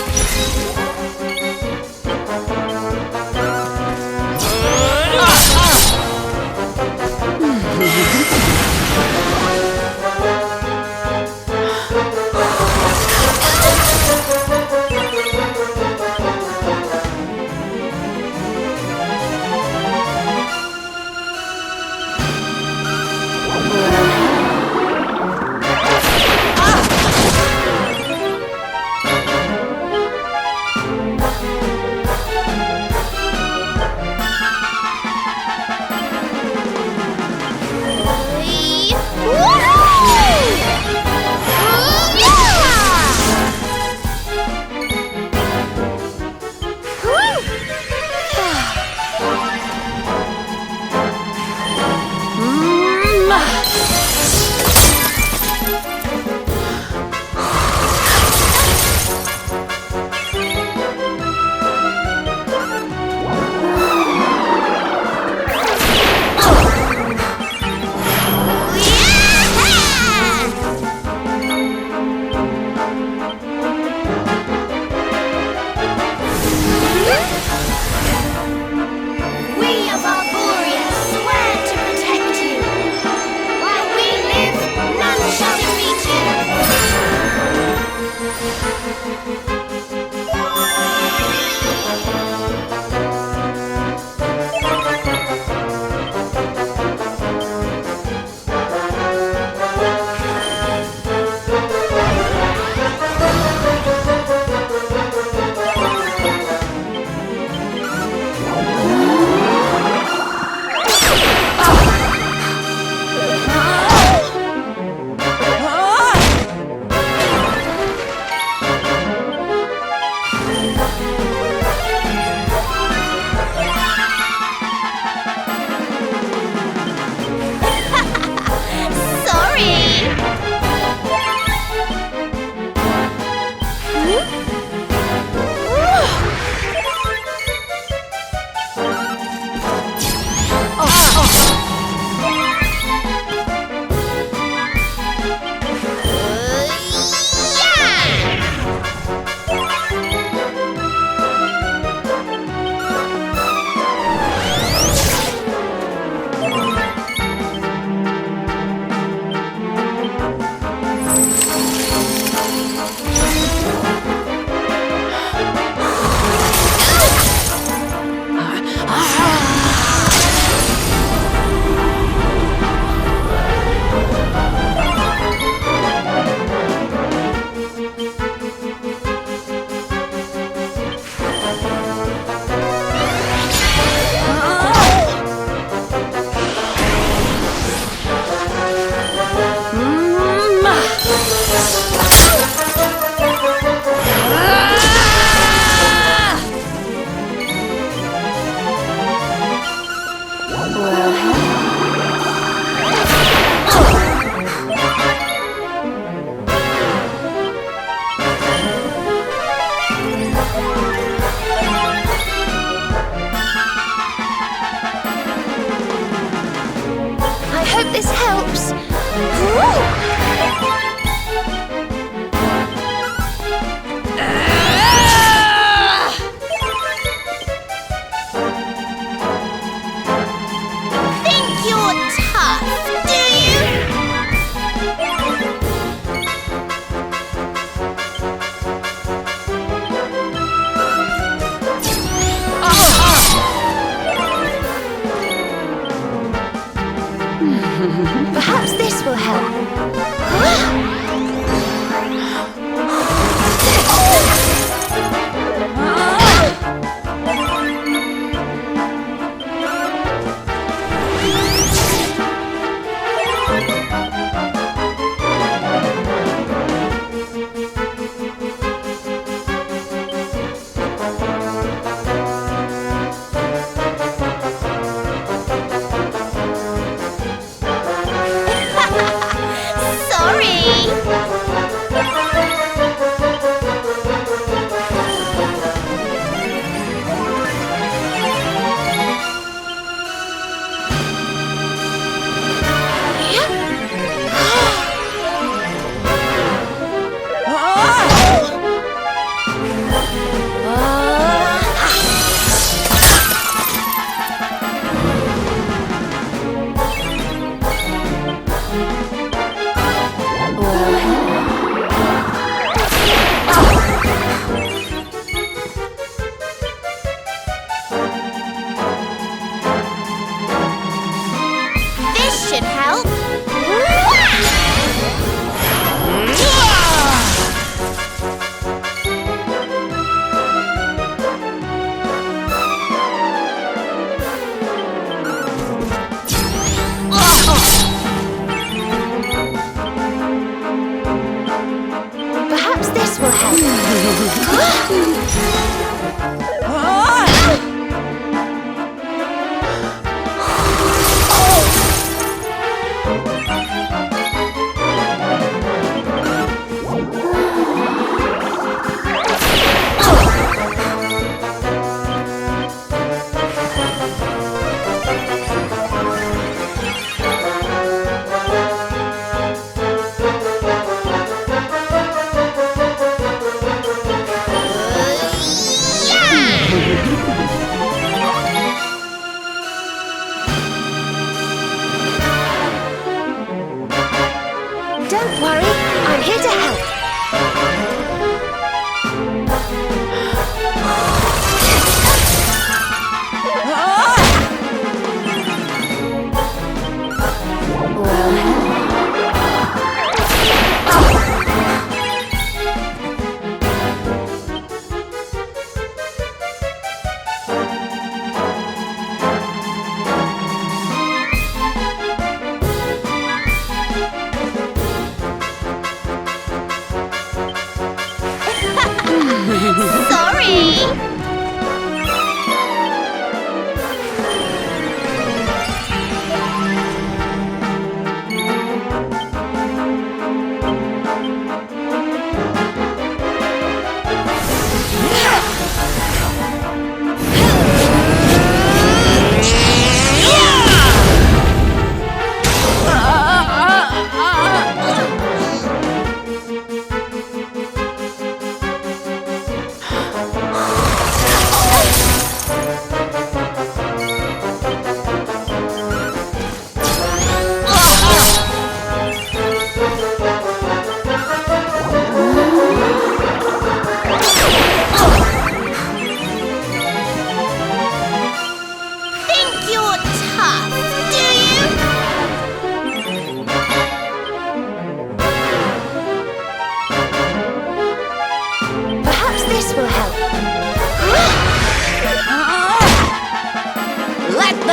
This helps. Think you're tough, do you? Perhaps this will help.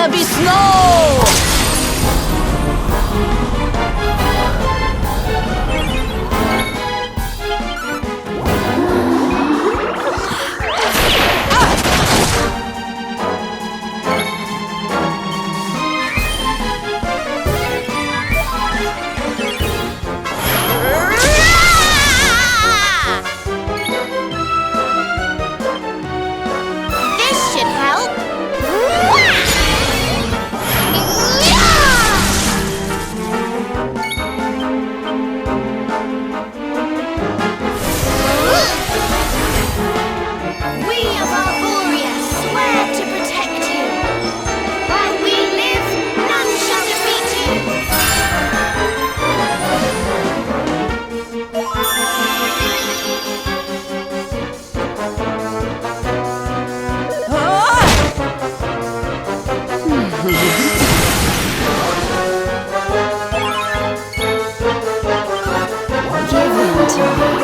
there be snow! This should help. We of Arborea swear to protect you. While we live, none shall defeat you. Give in to me.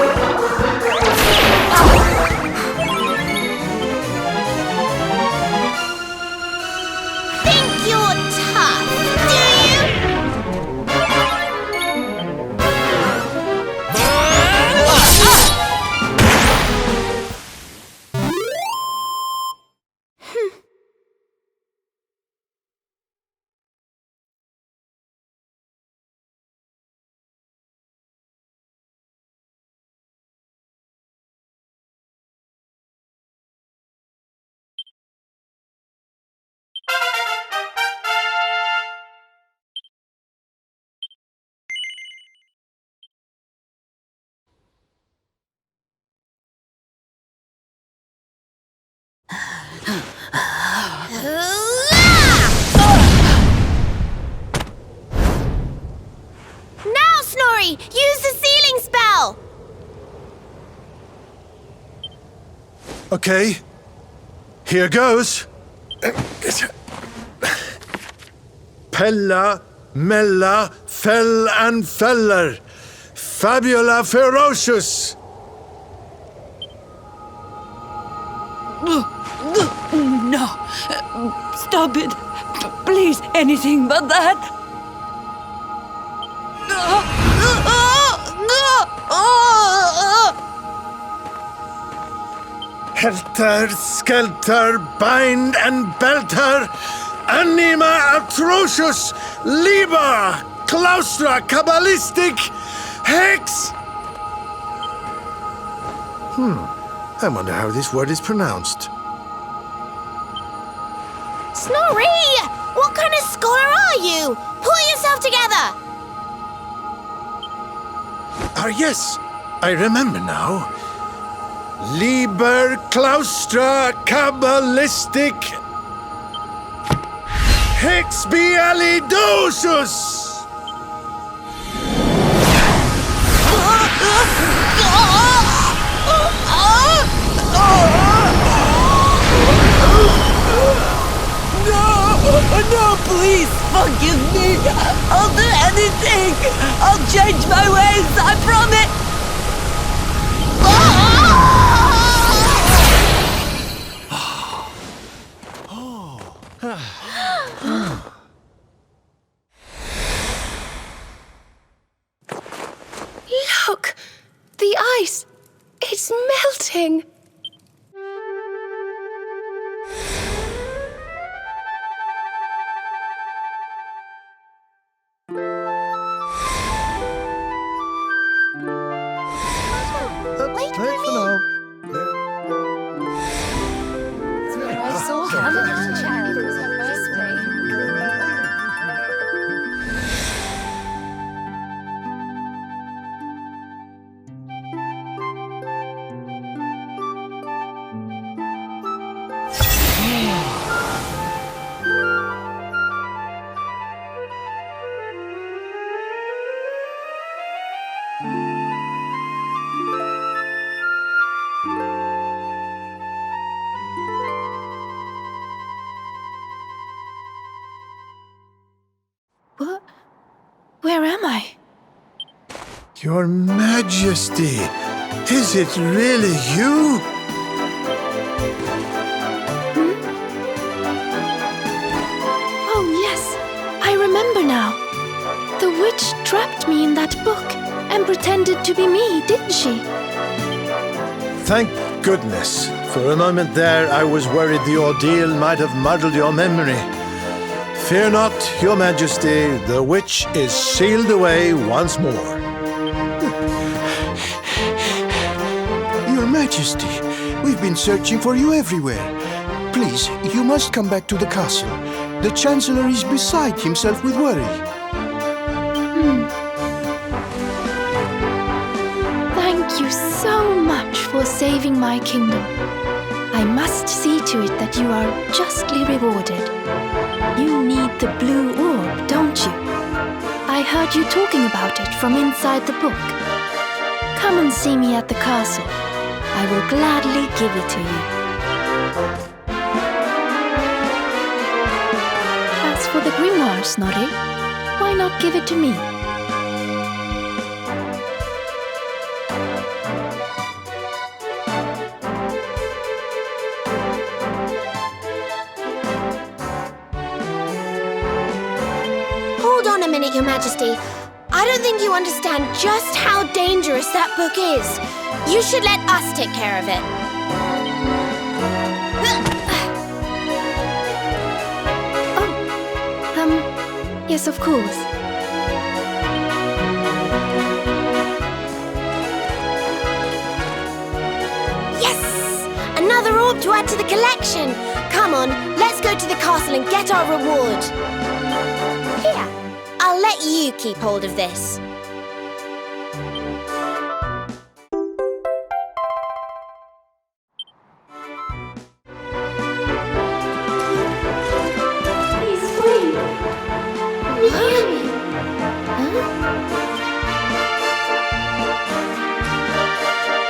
Think you're tough, do you? Now, Snorri! Use the sealing spell! Okay, here goes. Pella, Mella, Fell and Feller. Fabula ferocious. No, stop it. Please, anything but that. Helter, skelter, bind and belt her. Anima atrocious. Liber, claustra, kabbalistic, hex. I wonder how this word is pronounced. Snorri! What kind of scholar are you? Pull yourself together! Yes, I remember now. Liber claustra kabbalistic hex bialidosus. No, please, forgive me. I'll do anything. I'll change my ways, I promise. Look! The ice! It's melting! Wait for me! I saw Untitled Chapter this way. Where am I? Your Majesty, is it really you? witch trapped me in that book and pretended to be me, didn't she? Thank goodness. For a moment there, I was worried the ordeal might have muddled your memory. Fear not, Your Majesty, the witch is sealed away once more. Your Majesty, we've been searching for you everywhere. Please, you must come back to the castle. The Chancellor is beside himself with worry. Thank you so much for saving my kingdom. I must see to it that you are justly rewarded. You need the blue orb, don't you? I heard you talking about it from inside the book. Come and see me at the castle. I will gladly give it to you. As for the grimoire, Snorri, why not give it to me? Hold on a minute, Your Majesty. I don't think you understand just how dangerous that book is. You should let us take care of it. Yes, of course. Yes! Another orb to add to the collection. Come on, let's go to the castle and get our reward. Here, I'll let you keep hold of this.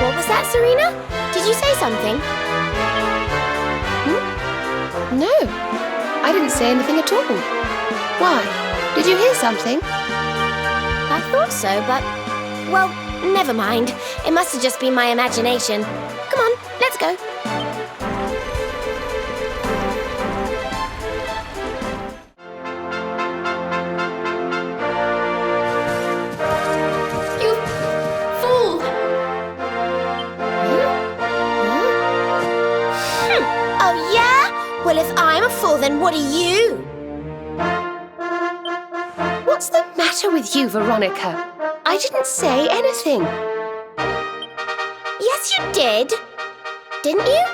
What was that, Serena? Did you say something? No, I didn't say anything at all. Why? Did you hear something? I thought so, but... well, never mind. It must have just been my imagination. Come on, let's go. Well, if I'm a fool, then what are you? What's the matter with you, Veronica? I didn't say anything. Yes, you did. Didn't you?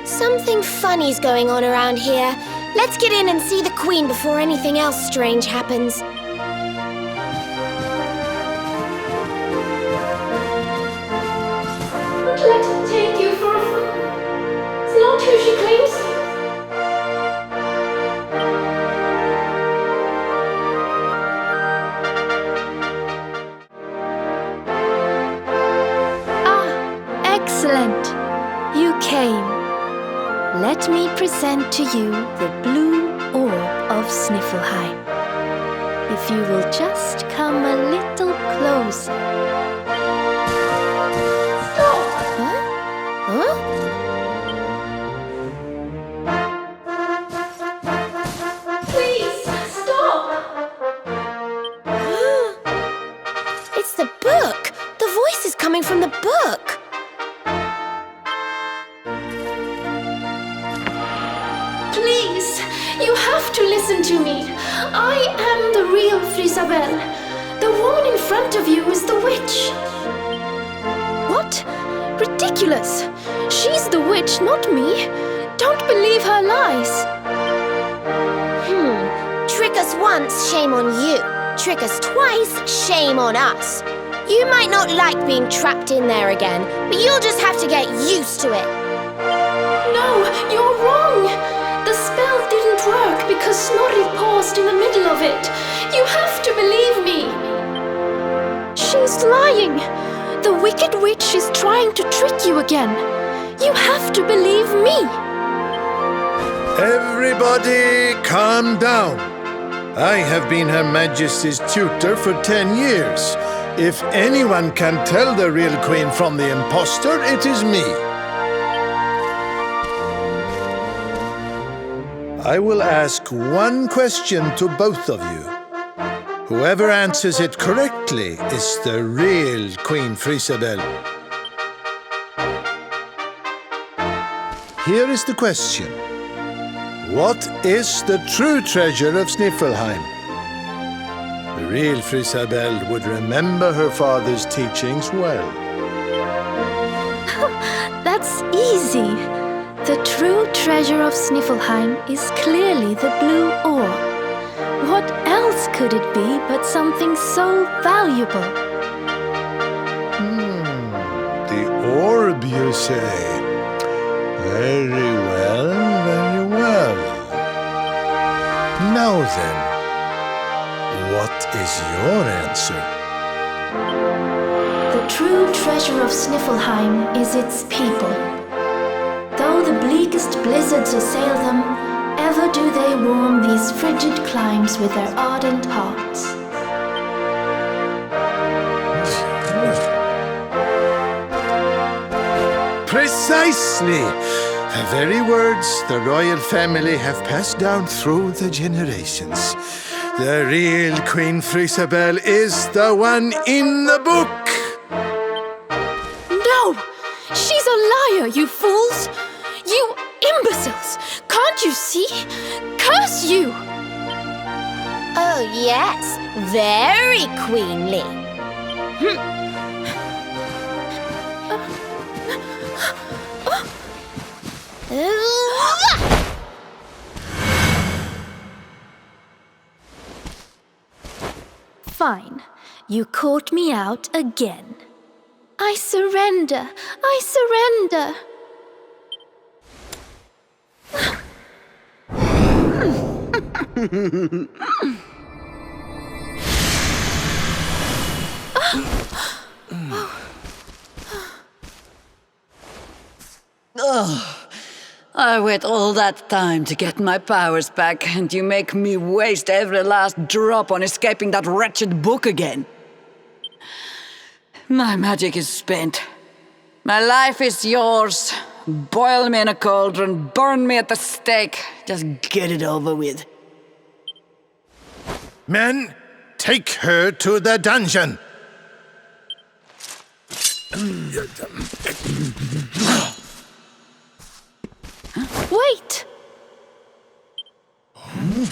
Something funny's going on around here. Let's get in and see the Queen before anything else strange happens. Let him take you for a fool. It's not who she claims to be. Excellent. You came. Let me present to you the blue orb of Sniffelheim. If you will just come a little closer. Please, stop! It's the book! The voice is coming from the book! Please, you have to listen to me. I am the real Frisabel. The woman in front of you is the witch. What? Ridiculous! She's the witch, not me. Don't believe her lies. Trick us once, shame on you. Trick us twice, shame on us. You might not like being trapped in there again, but you'll just have to get used to it. No, you're wrong. The spell didn't work because Snorri paused in the middle of it. You have to believe me. She's lying. The wicked witch is trying to trick you again. You have to believe me. Everybody, calm down. I have been Her Majesty's tutor for 10 years. If anyone can tell the real Queen from the impostor, it is me. I will ask one question to both of you. Whoever answers it correctly is the real Queen Frisabel. Here is the question. What is the true treasure of Sniffelheim? The real Frisabel would remember her father's teachings well. That's easy. The true treasure of Sniffelheim is clearly the blue ore. What else could it be but something so valuable? The orb, you say? Very well, very well. Now then, what is your answer? The true treasure of Sniffelheim is its people. Though the bleakest blizzards assail them, ever do they warm these frigid climes with their ardent hearts. Precisely! The very words the royal family have passed down through the generations. The real Queen Frisabel is the one in the book! No! She's a liar, you fools! You imbeciles! Can't you see? Curse you! Oh, yes. Very queenly. Fine. You caught me out again. I surrender. I surrender. I wait all that time to get my powers back, and you make me waste every last drop on escaping that wretched book again. My magic is spent. My life is yours. Boil me in a cauldron, burn me at the stake. Just get it over with. Men, take her to the dungeon! Wait!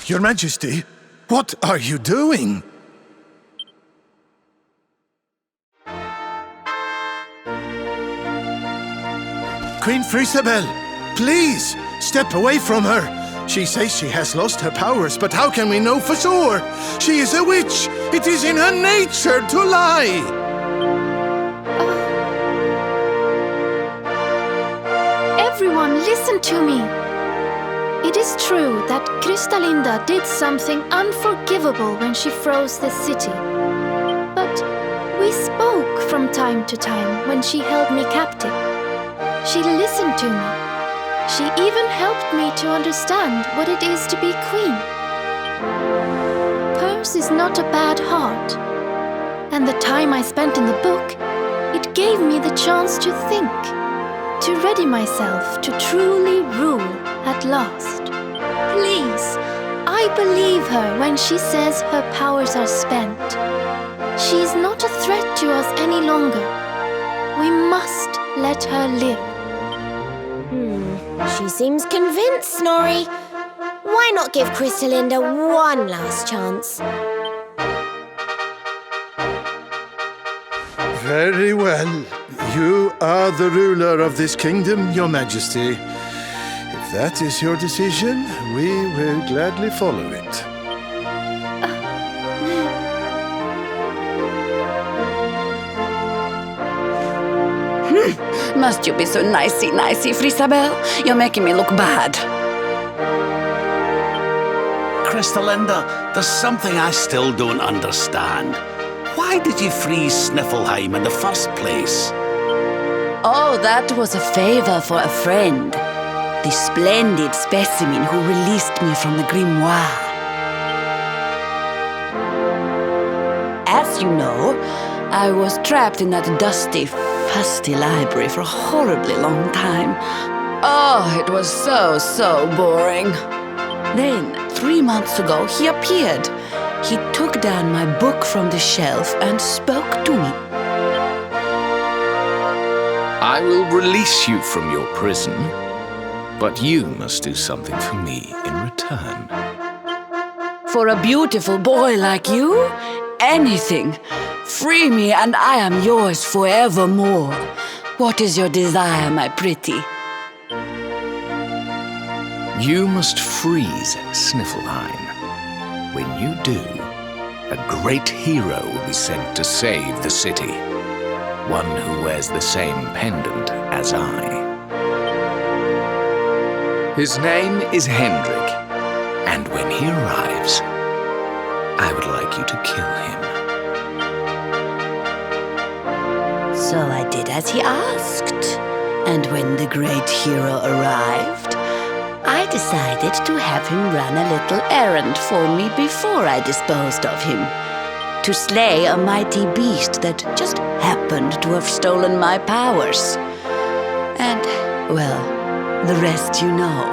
Your Majesty, what are you doing? Queen Frisabel, please, step away from her. She says she has lost her powers, but how can we know for sure? She is a witch. It is in her nature to lie. Everyone, listen to me. It is true that Kristalinda did something unforgivable when she froze the city. But we spoke from time to time when she held me captive. She listened to me. She even helped me to understand what it is to be queen. Hers is not a bad heart. And the time I spent in the book, it gave me the chance to think, to ready myself to truly rule at last. Please, I believe her when she says her powers are spent. She is not a threat to us any longer. We must let her live. She seems convinced, Snorri. Why not give Kristalinda one last chance? Very well. You are the ruler of this kingdom, Your Majesty. If that is your decision, we will gladly follow it. Must you be so nicey, Frisabel? You're making me look bad. Kristalinda, there's something I still don't understand. Why did you freeze Sniffelheim in the first place? Oh, that was a favor for a friend. The splendid specimen who released me from the grimoire. As you know, I was trapped in that dusty, fusty library for a horribly long time. Oh, it was so boring. Then, 3 months ago, he appeared. He took down my book from the shelf and spoke to me. I will release you from your prison, but you must do something for me in return. For a beautiful boy like you, anything. Free me and I am yours forevermore. What is your desire, my pretty? You must freeze Sniffleheim. When you do, a great hero will be sent to save the city. One who wears the same pendant as I. His name is Hendrik, and when he arrives, I would like you to kill him. So I did as he asked. And when the great hero arrived, I decided to have him run a little errand for me before I disposed of him. To slay a mighty beast that just happened to have stolen my powers. And, well, the rest you know.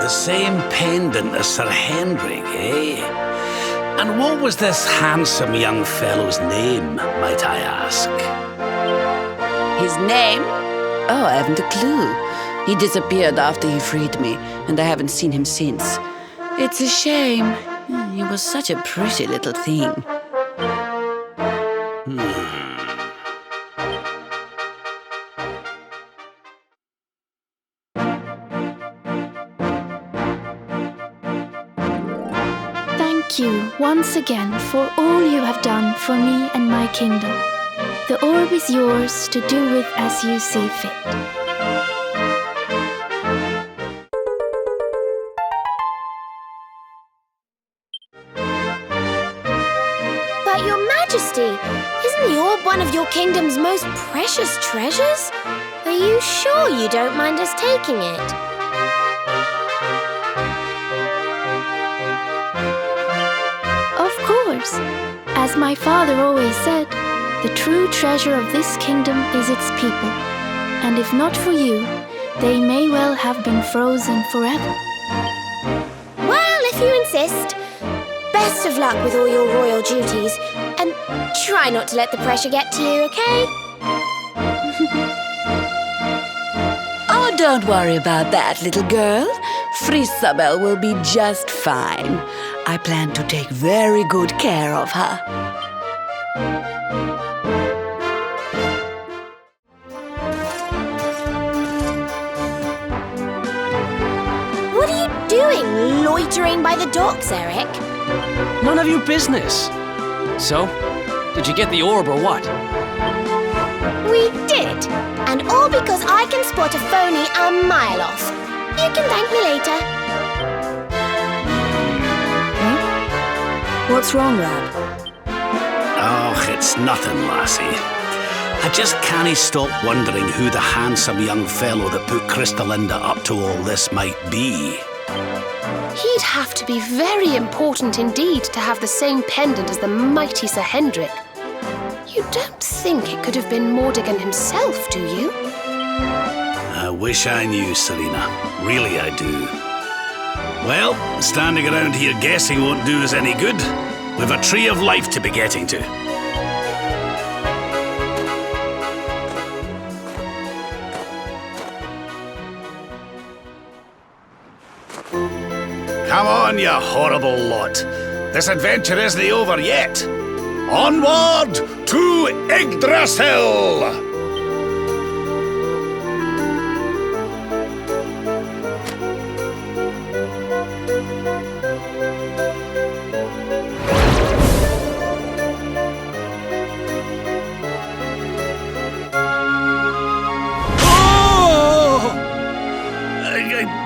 The same pendant as Sir Hendrik, eh? And what was this handsome young fellow's name, might I ask? His name? Oh, I haven't a clue. He disappeared after he freed me, and I haven't seen him since. It's a shame. He was such a pretty little thing. Thank you once again for all you have done for me and my kingdom. The orb is yours to do with as you see fit. But Your Majesty, isn't the orb one of your kingdom's most precious treasures? Are you sure you don't mind us taking it? Of course. As my father always said, the true treasure of this kingdom is its people. And if not for you, they may well have been frozen forever. Well, if you insist. Best of luck with all your royal duties. And try not to let the pressure get to you, okay? Oh, don't worry about that, little girl. Frisabel will be just fine. I plan to take very good care of her. What are you doing, loitering by the docks, Eric? None of your business. So, did you get the orb or what? We did. And all because I can spot a phony a mile off. You can thank me later. What's wrong, Rab? Oh, it's nothing, lassie. I just can't stop wondering who the handsome young fellow that put Crystalinda up to all this might be. He'd have to be very important indeed to have the same pendant as the mighty Sir Hendrik. You don't think it could have been Mordigan himself, do you? I wish I knew, Serena. Really, I do. Well, standing around here guessing won't do us any good. We've a tree of life to be getting to. Come on, you horrible lot. This adventure isn't over yet. Onward to Yggdrasil!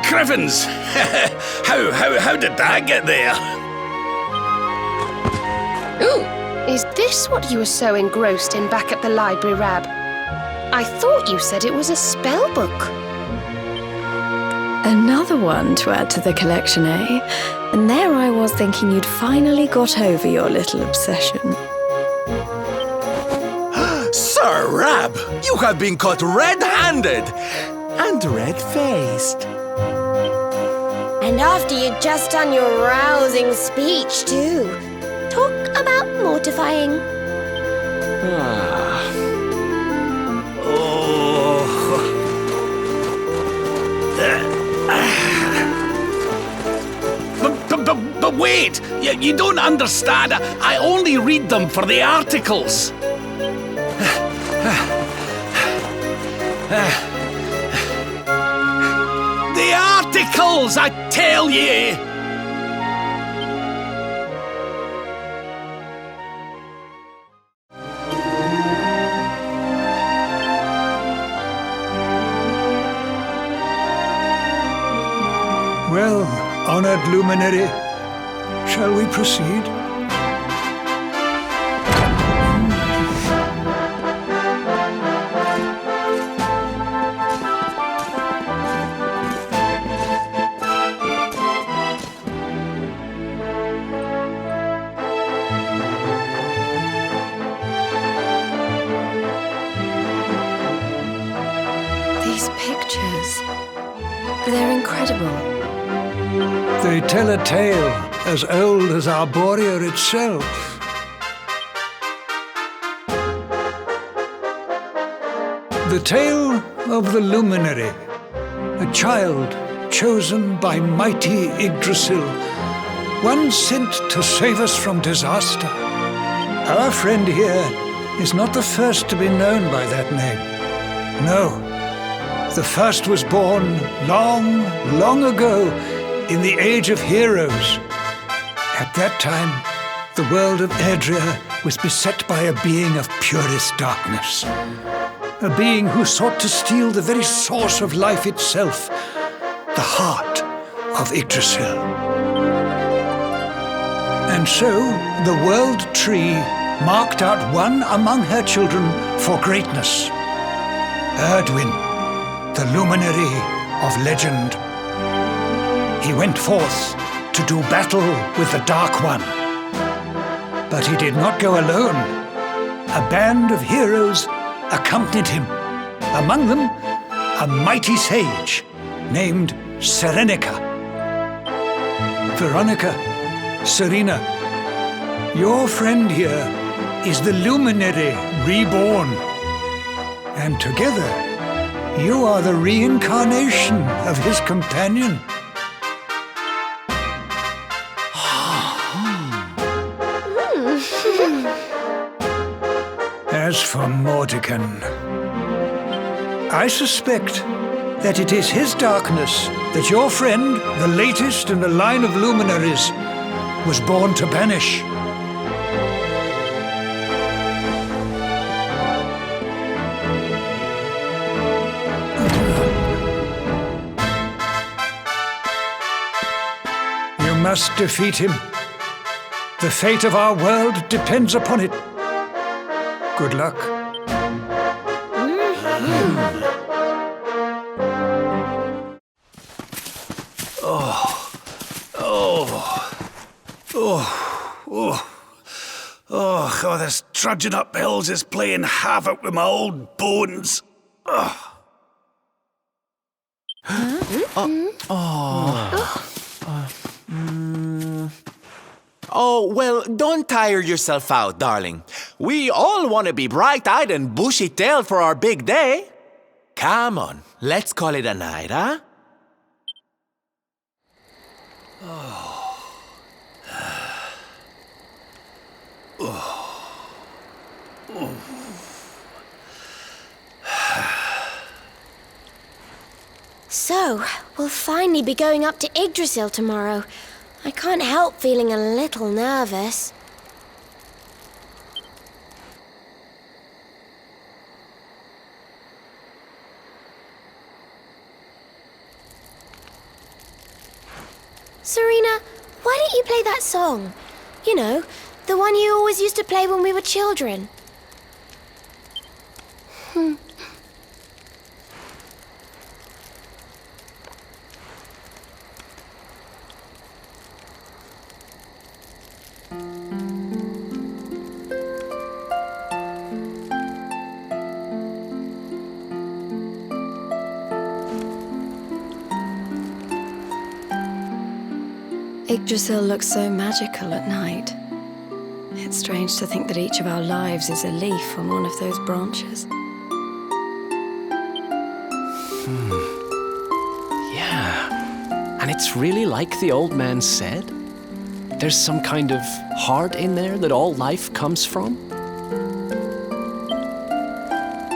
Griffins! How did that get there? Ooh! Is this what you were so engrossed in back at the library, Rab? I thought you said it was a spell book. Another one to add to the collection, eh? And there I was thinking you'd finally got over your little obsession. Sir Rab, you have been caught red-handed and red-faced. And after you'd just done your rousing speech, too. Talk about mortifying. But wait! You don't understand. I only read them for the articles. The articles, I tell ye! Well, honored luminary, shall we proceed? These pictures, they're incredible. They tell a tale as old as Arborea itself. The tale of the luminary, a child chosen by mighty Yggdrasil, one sent to save us from disaster. Our friend here is not the first to be known by that name. No, the first was born long, long ago in the Age of Heroes. At that time, the world of Adria was beset by a being of purest darkness. A being who sought to steal the very source of life itself, the heart of Yggdrasil. And so, the World Tree marked out one among her children for greatness. Erdwin, the luminary of legend. He went forth to do battle with the Dark One. But he did not go alone. A band of heroes accompanied him. Among them, a mighty sage named Serenica. Veronica, Serena, your friend here is the luminary reborn. And together, you are the reincarnation of his companion. As for Mordekan, I suspect that it is his darkness that your friend, the latest in the line of luminaries, was born to banish. You must defeat him. The fate of our world depends upon it. Good luck. Oh, this trudging up hills is playing havoc with my old bones. Oh, well, don't tire yourself out, darling. We all want to be bright-eyed and bushy-tailed for our big day. Come on, let's call it a night, huh? So, we'll finally be going up to Yggdrasil tomorrow. I can't help feeling a little nervous. Serena, why don't you play that song? You know, the one you always used to play when we were children. Yggdrasil looks so magical at night. It's strange to think that each of our lives is a leaf on one of those branches. Yeah. And it's really like the old man said? There's some kind of heart in there that all life comes from?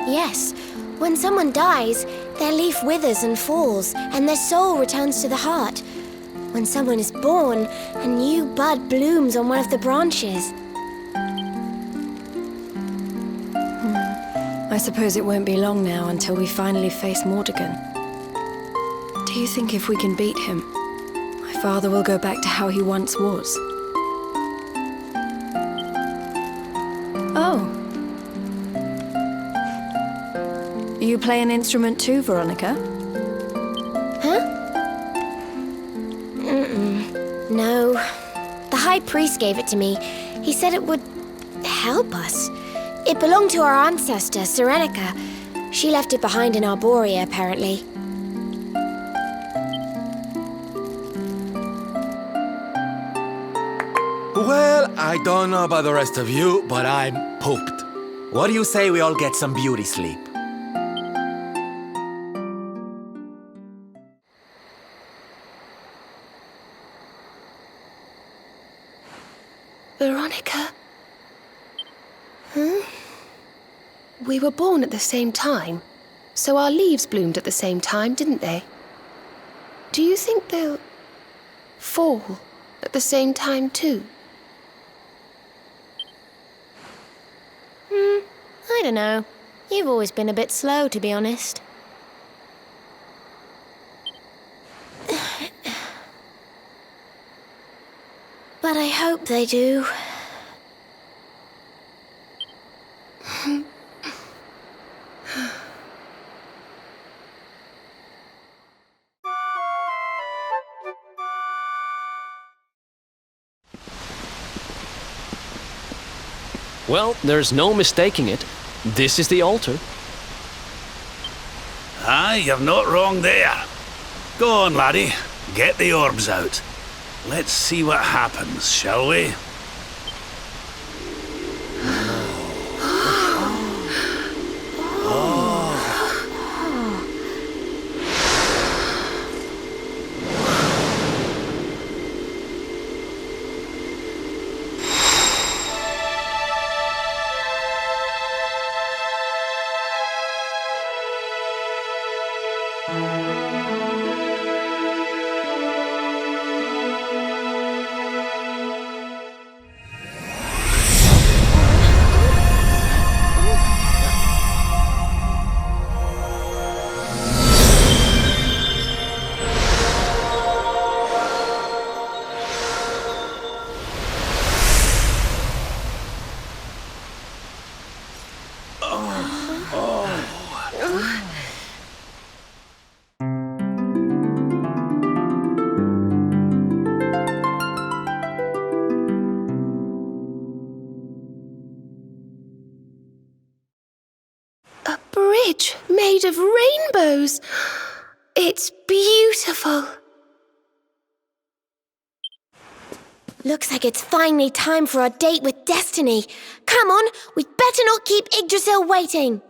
Yes. When someone dies, their leaf withers and falls, and their soul returns to the heart. When someone is born, a new bud blooms on one of the branches. I suppose it won't be long now until we finally face Mordegon. Do you think if we can beat him, my father will go back to how he once was? Oh. You play an instrument too, Veronica? Huh? No. The High Priest gave it to me. He said it would help us. It belonged to our ancestor, Serenica. She left it behind in Arborea, apparently. Well, I don't know about the rest of you, but I'm pooped. What do you say we all get some beauty sleep? Veronica? Huh? We were born at the same time, so our leaves bloomed at the same time, didn't they? Do you think they'll fall at the same time too? I don't know. You've always been a bit slow, to be honest. But I hope they do. Well, there's no mistaking it. This is the altar. Aye, you're not wrong there. Go on, laddie. Get the orbs out. Let's see what happens, shall we? Made of rainbows. It's beautiful. Looks like it's finally time for our date with Destiny. Come on, we'd better not keep Yggdrasil waiting.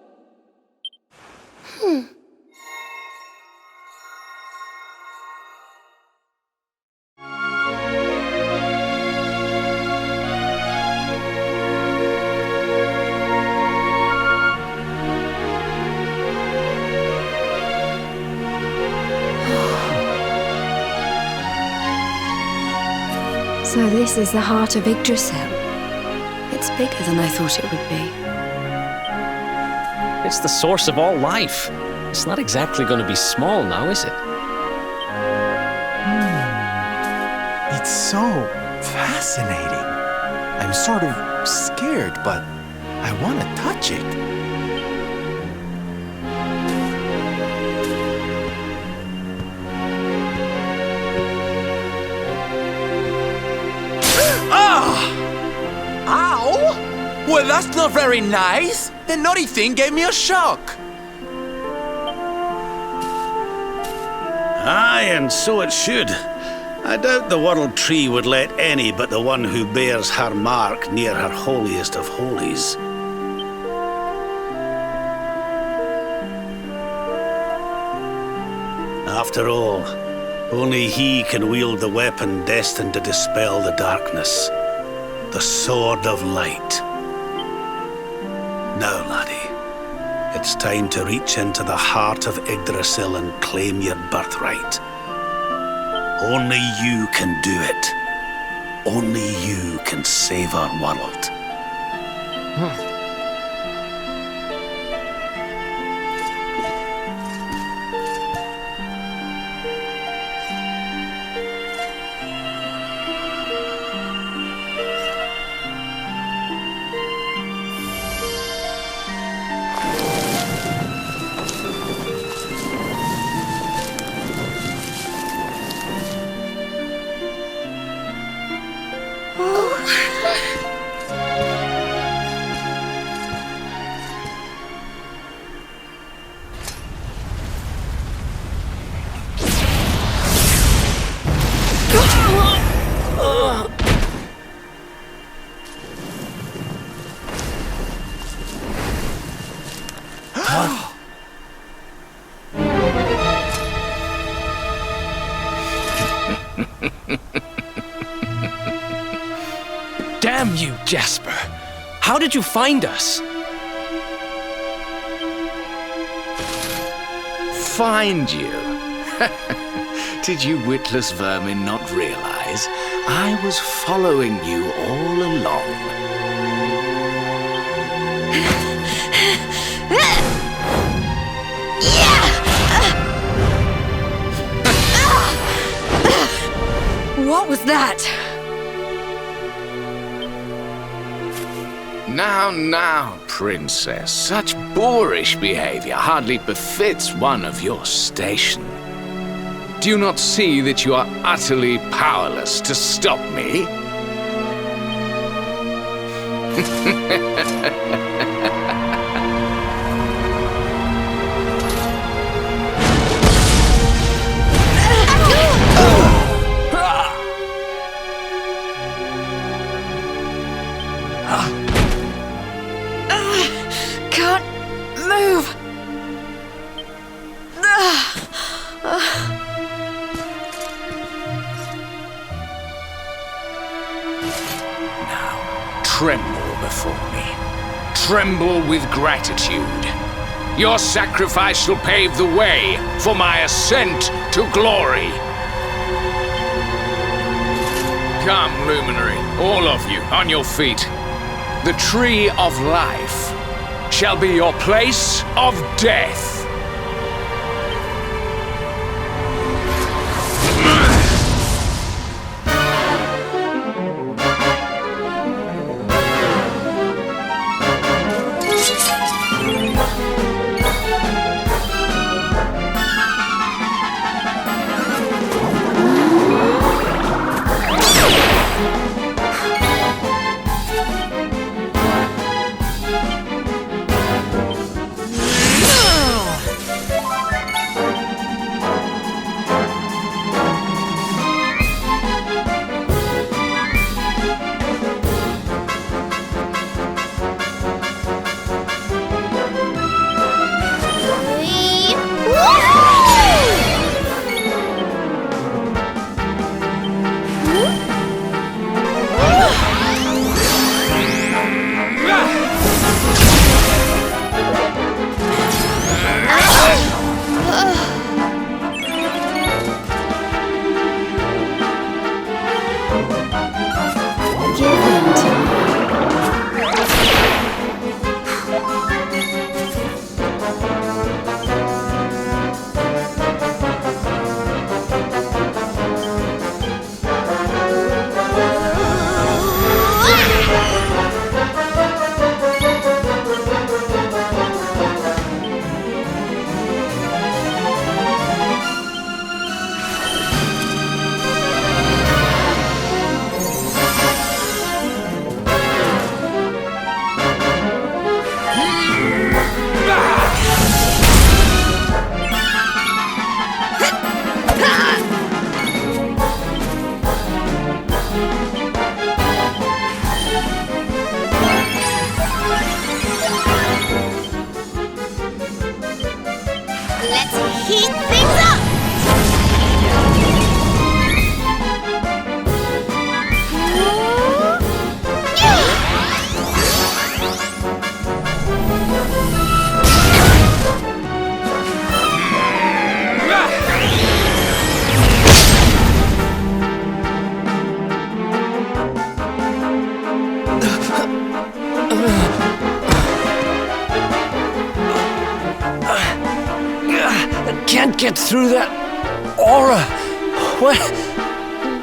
So this is the heart of Yggdrasil. It's bigger than I thought it would be. It's the source of all life. It's not exactly going to be small now, is it? It's so fascinating. I'm sort of scared, but I want to touch it. Ow! Well, that's not very nice. The naughty thing gave me a shock. Aye, and so it should. I doubt the World Tree would let any but the one who bears her mark near her holiest of holies. After all, only he can wield the weapon destined to dispel the darkness. The Sword of Light. Now, laddie, it's time to reach into the heart of Yggdrasil and claim your birthright. Only you can do it. Only you can save our world. Damn you, Jasper! How did you find us? Find you? Did you witless vermin not realize I was following you all along? What was that? Now, princess. Such boorish behavior hardly befits one of your station. Do you not see that you are utterly powerless to stop me? Tremble before me. Tremble with gratitude. Your sacrifice shall pave the way for my ascent to glory. Come, luminary, all of you, on your feet. The tree of life shall be your place of death. can't get through that aura.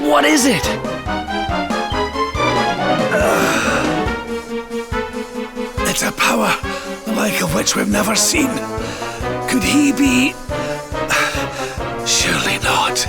What is it? It's a power, the like of which we've never seen. Could he be... Surely not.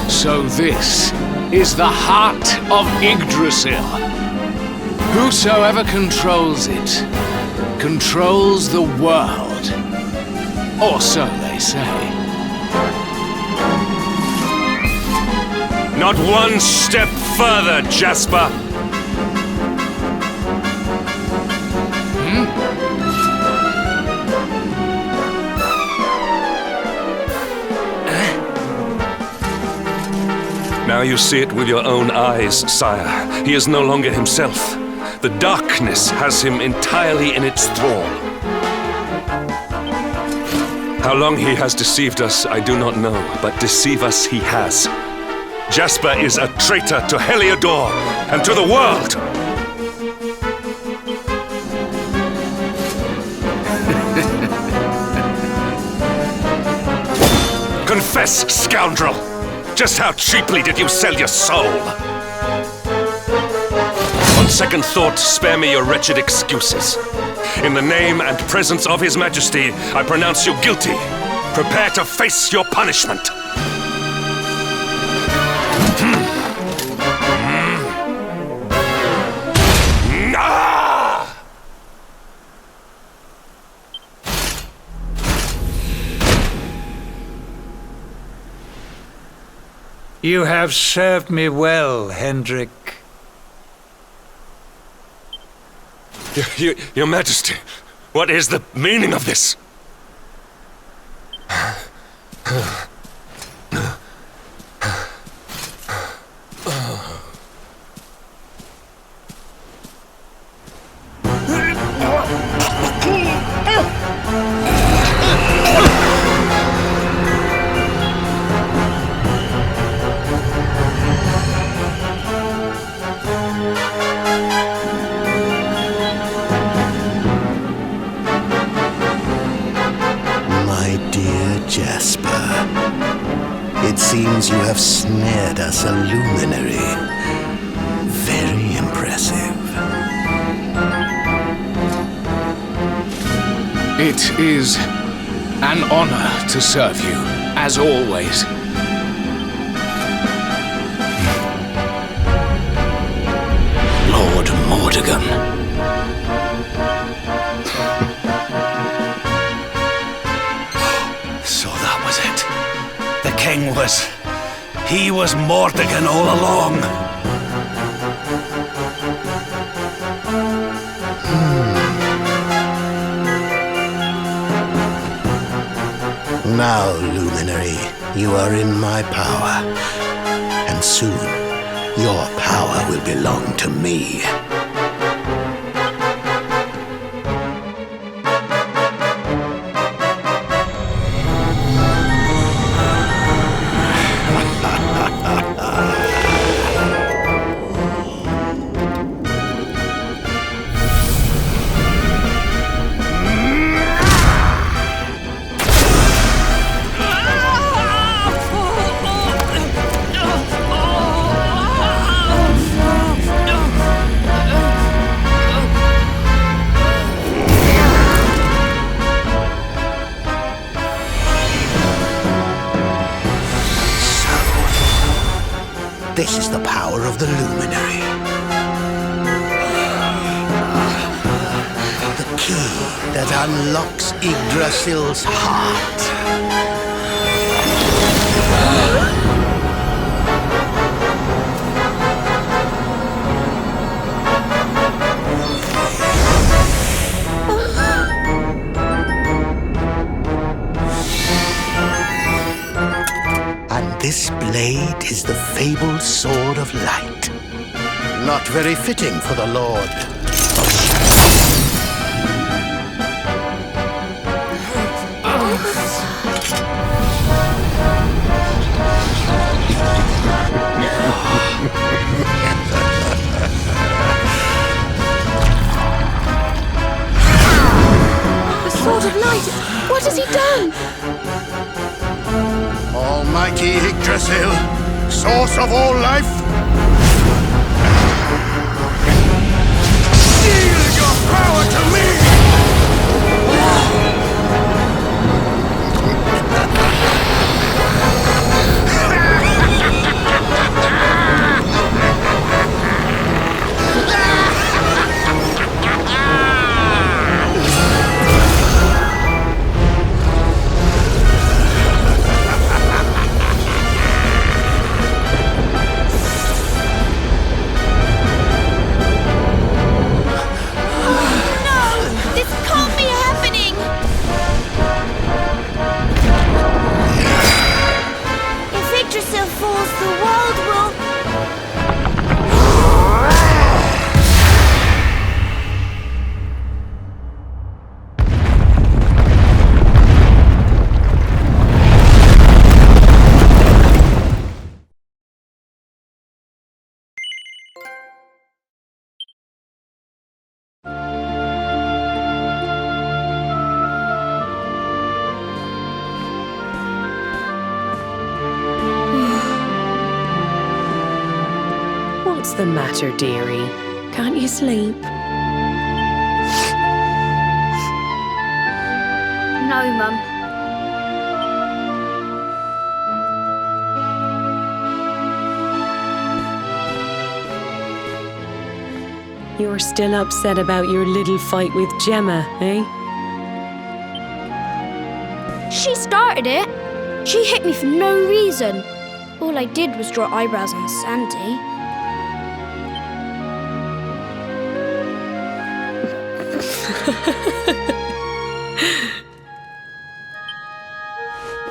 So this is the heart of Yggdrasil. Whosoever controls it, controls the world. Or so they say. Not one step further, Jasper! Now you see it with your own eyes, sire. He is no longer himself. The darkness has him entirely in its thrall. How long he has deceived us, I do not know, but deceive us he has. Jasper is a traitor to Helyador and to the world! Confess, scoundrel! Just how cheaply did you sell your soul? On second thought, spare me your wretched excuses. In the name and presence of His Majesty, I pronounce you guilty. Prepare to face your punishment. You have served me well, Hendrik. Your Majesty, what is the meaning of this? It seems you have snared us a luminary. Very impressive. It is an honor to serve you, as always. Lord Mordegon. So that was it. The king was... He was Mordegon all along. Now, luminary, you are in my power. And soon, your power will belong to me. This is the power of the luminary. The key that unlocks Yggdrasil's heart. This blade is the fabled sword of light. Not very fitting for the Lord of Shadow. The sword of light! What has he done? Almighty Yggdrasil, source of all life, yield your power to me! What's the matter, dearie? Can't you sleep? No, Mum. You're still upset about your little fight with Gama, eh? She started it. She hit me for no reason. All I did was draw eyebrows on Sandy.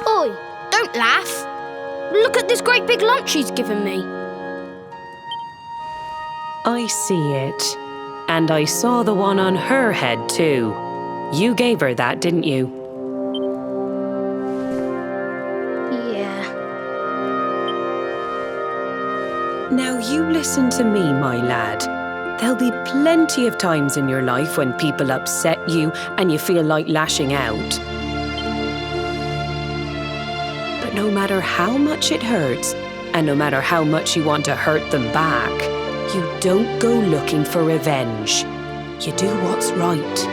Oi, don't laugh. Look at this great big lump she's given me. I see it. And I saw the one on her head, too. You gave her that, didn't you? Yeah. Now you listen to me, my lad. There'll be plenty of times in your life when people upset you and you feel like lashing out. But no matter how much it hurts, and no matter how much you want to hurt them back, you don't go looking for revenge. You do what's right.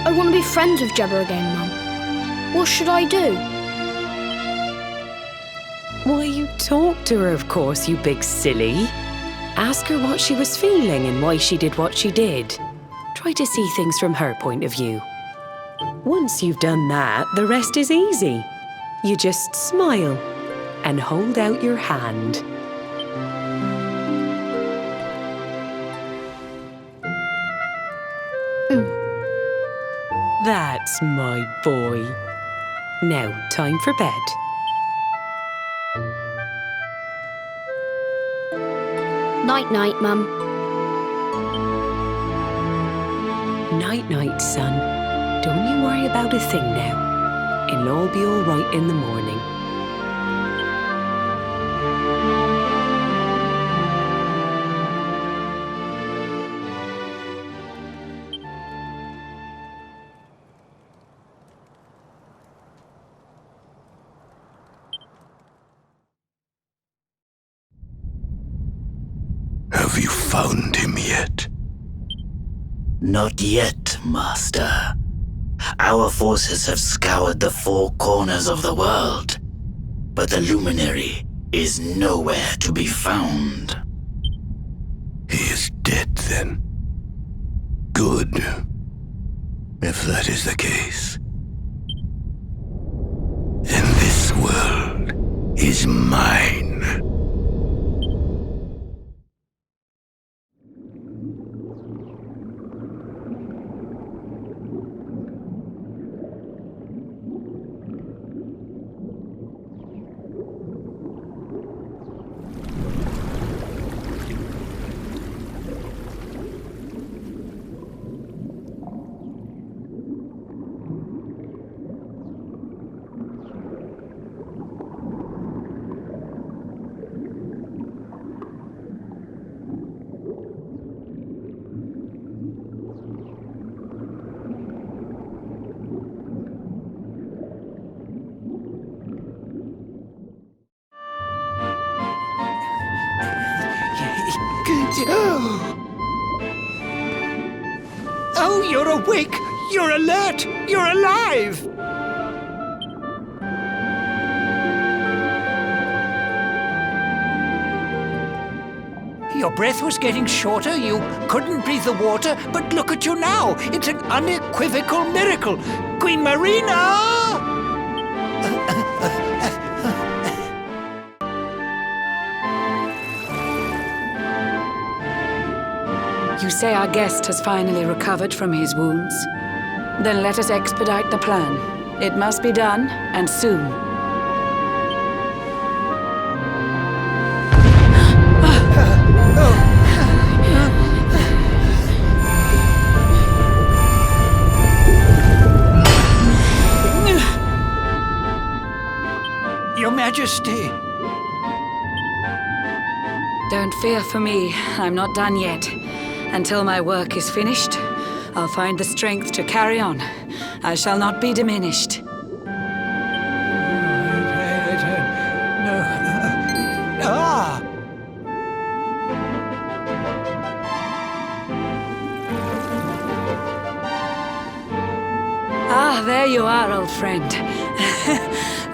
I want to be friends with Jabba again, Mum. What should I do? Why, you talk to her, of course, you big silly. Ask her what she was feeling and why she did what she did. Try to see things from her point of view. Once you've done that, the rest is easy. You just smile and hold out your hand. That's my boy. Now, time for bed. Night-night, Mum. Night-night, son. Don't you worry about a thing now. It'll all be all right in the morning. Have you found him yet? Not yet, Master. Our forces have scoured the four corners of the world, but the luminary is nowhere to be found. He is dead, then. Good. If that is the case, then this world is mine. Oh, you're awake! You're alert! You're alive! Your breath was getting shorter, you couldn't breathe the water, but look at you now! It's an unequivocal miracle! Queen Marina! You say our guest has finally recovered from his wounds? Then let us expedite the plan. It must be done, and soon. Your Majesty! Don't fear for me. I'm not done yet. Until my work is finished, I'll find the strength to carry on. I shall not be diminished. Ah, there you are, old friend.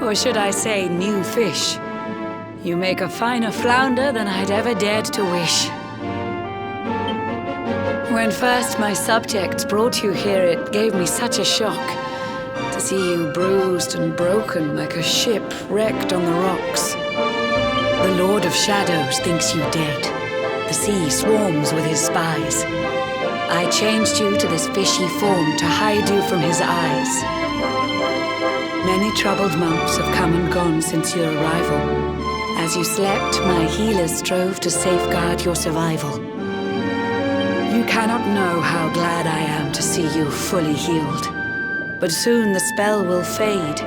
Or should I say, new fish. You make a finer flounder than I'd ever dared to wish. When first my subjects brought you here, it gave me such a shock to see you bruised and broken like a ship wrecked on the rocks. The Lord of Shadows thinks you dead. The sea swarms with his spies. I changed you to this fishy form to hide you from his eyes. Many troubled months have come and gone since your arrival. As you slept, my healers strove to safeguard your survival. You cannot know how glad I am to see you fully healed. But soon the spell will fade,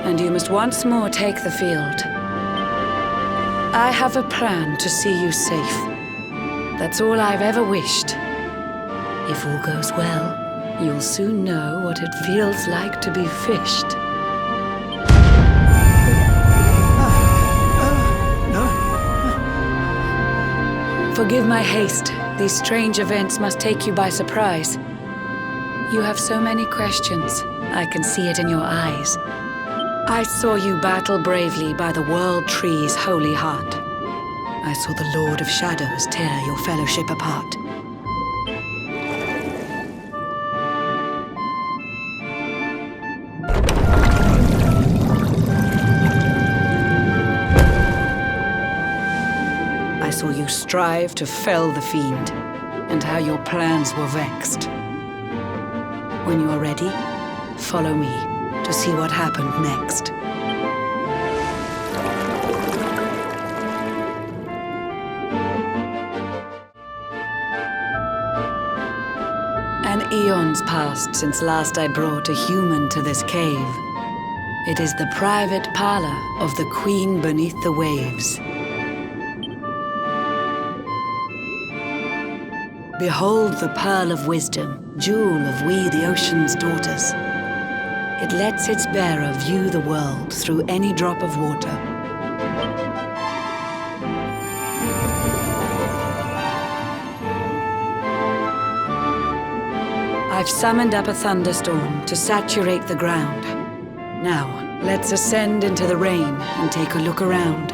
and you must once more take the field. I have a plan to see you safe. That's all I've ever wished. If all goes well, you'll soon know what it feels like to be fished. Forgive my haste. These strange events must take you by surprise. You have so many questions. I can see it in your eyes. I saw you battle bravely by the World Tree's holy heart. I saw the Lord of Shadows tear your fellowship apart. I saw you strive to fell the fiend, and how your plans were vexed. When you are ready, follow me to see what happened next. An eon's passed since last I brought a human to this cave. It is the private parlor of the Queen beneath the waves. Behold the pearl of wisdom, jewel of we the ocean's daughters. It lets its bearer view the world through any drop of water. I've summoned up a thunderstorm to saturate the ground. Now, let's ascend into the rain and take a look around.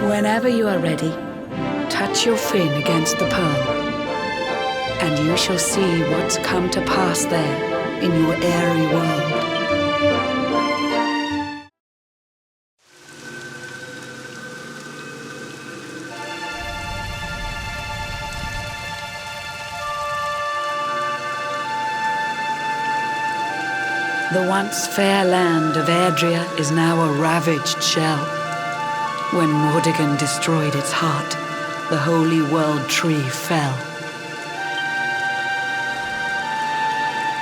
Whenever you are ready, touch your fin against the pearl, and you shall see what's come to pass there in your airy world. The once fair land of Adria is now a ravaged shell. When Mordegon destroyed its heart, the holy world tree fell.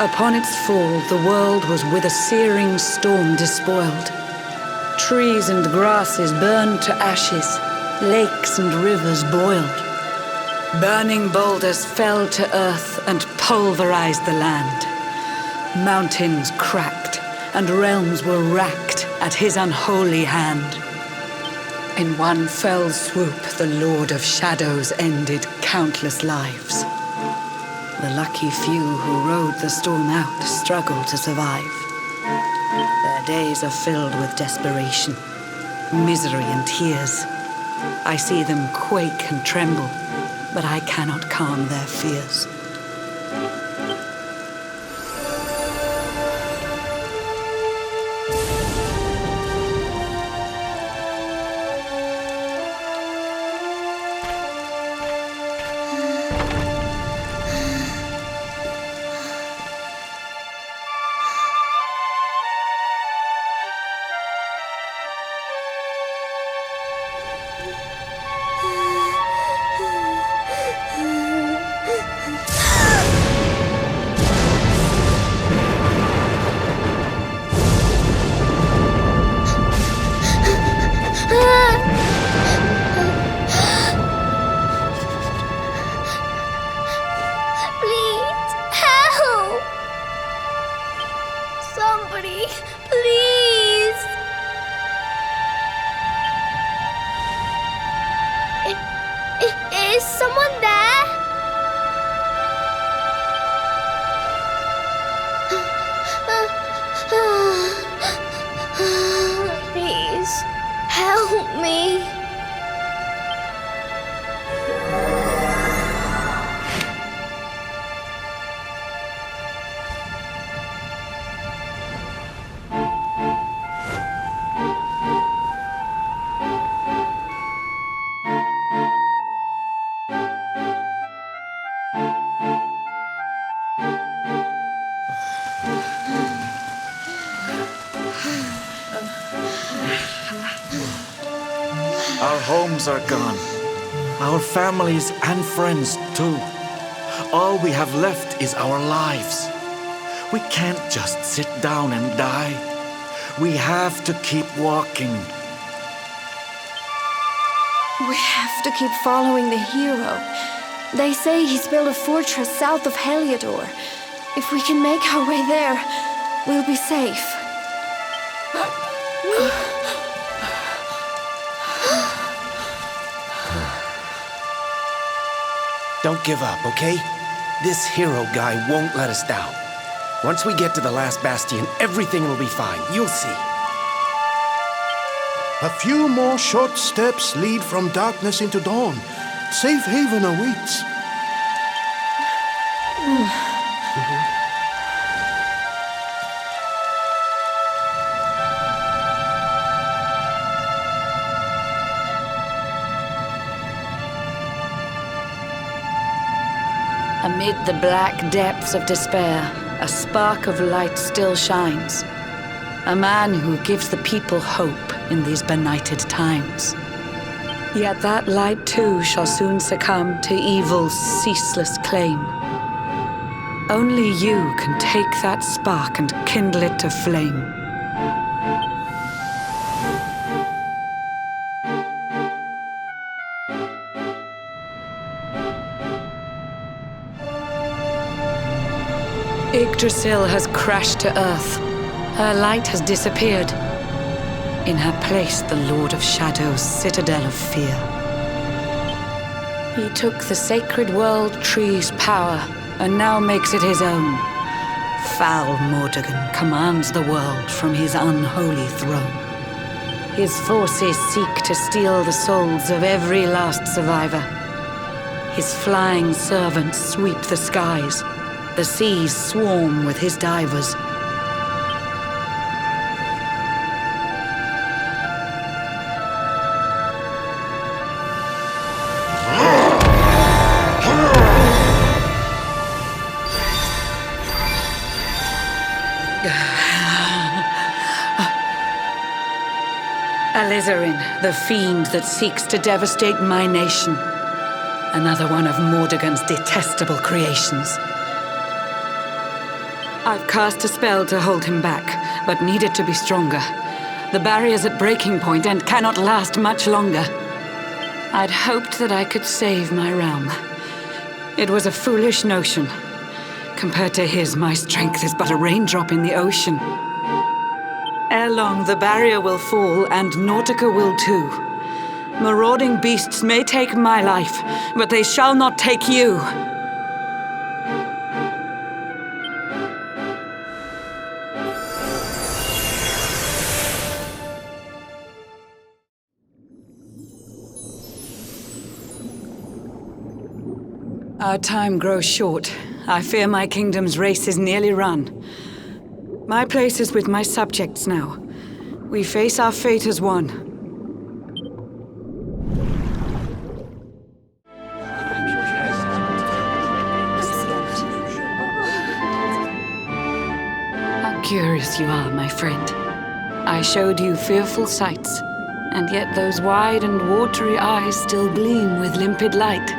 Upon its fall, the world was with a searing storm despoiled. Trees and grasses burned to ashes, lakes and rivers boiled. Burning boulders fell to earth and pulverized the land. Mountains cracked, and realms were racked at his unholy hand. In one fell swoop, the Lord of Shadows ended countless lives. The lucky few who rode the storm out struggled to survive. Their days are filled with desperation, misery and tears. I see them quake and tremble, but I cannot calm their fears. Our homes are gone. Our families and friends too. All we have left is our lives. We can't just sit down and die. We have to keep walking. We have to keep following the hero. They say he's built a fortress south of Helyador. If we can make our way there, we'll be safe. Don't give up, okay? This hero guy won't let us down. Once we get to the last bastion, everything will be fine. You'll see. A few more short steps lead from darkness into dawn. Safe haven awaits. Amid the black depths of despair, a spark of light still shines. A man who gives the people hope in these benighted times. Yet that light too shall soon succumb to evil's ceaseless claim. Only you can take that spark and kindle it to flame. Yggdrasil has crashed to earth. Her light has disappeared. In her place, the Lord of Shadows' citadel of fear. He took the sacred world tree's power and now makes it his own. Foul Mordegon commands the world from his unholy throne. His forces seek to steal the souls of every last survivor. His flying servants sweep the skies. The seas swarm with his divers. Alizarin, the fiend that seeks to devastate my nation. Another one of Mordegon's detestable creations. I've cast a spell to hold him back, but need it to be stronger. The barrier's at breaking point and cannot last much longer. I'd hoped that I could save my realm. It was a foolish notion. Compared to his, my strength is but a raindrop in the ocean. Ere long, the barrier will fall, and Nautica will too. Marauding beasts may take my life, but they shall not take you. Our time grows short. I fear my kingdom's race is nearly run. My place is with my subjects now. We face our fate as one. How curious you are, my friend. I showed you fearful sights, and yet those wide and watery eyes still gleam with limpid light.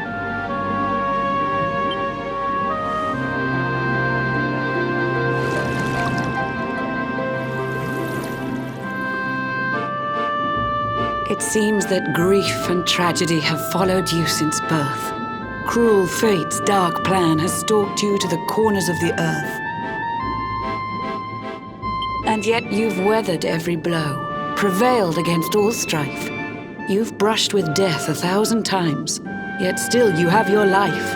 It seems that grief and tragedy have followed you since birth. Cruel fate's dark plan has stalked you to the corners of the earth. And yet you've weathered every blow, prevailed against all strife. You've brushed with death 1,000 times, yet still you have your life.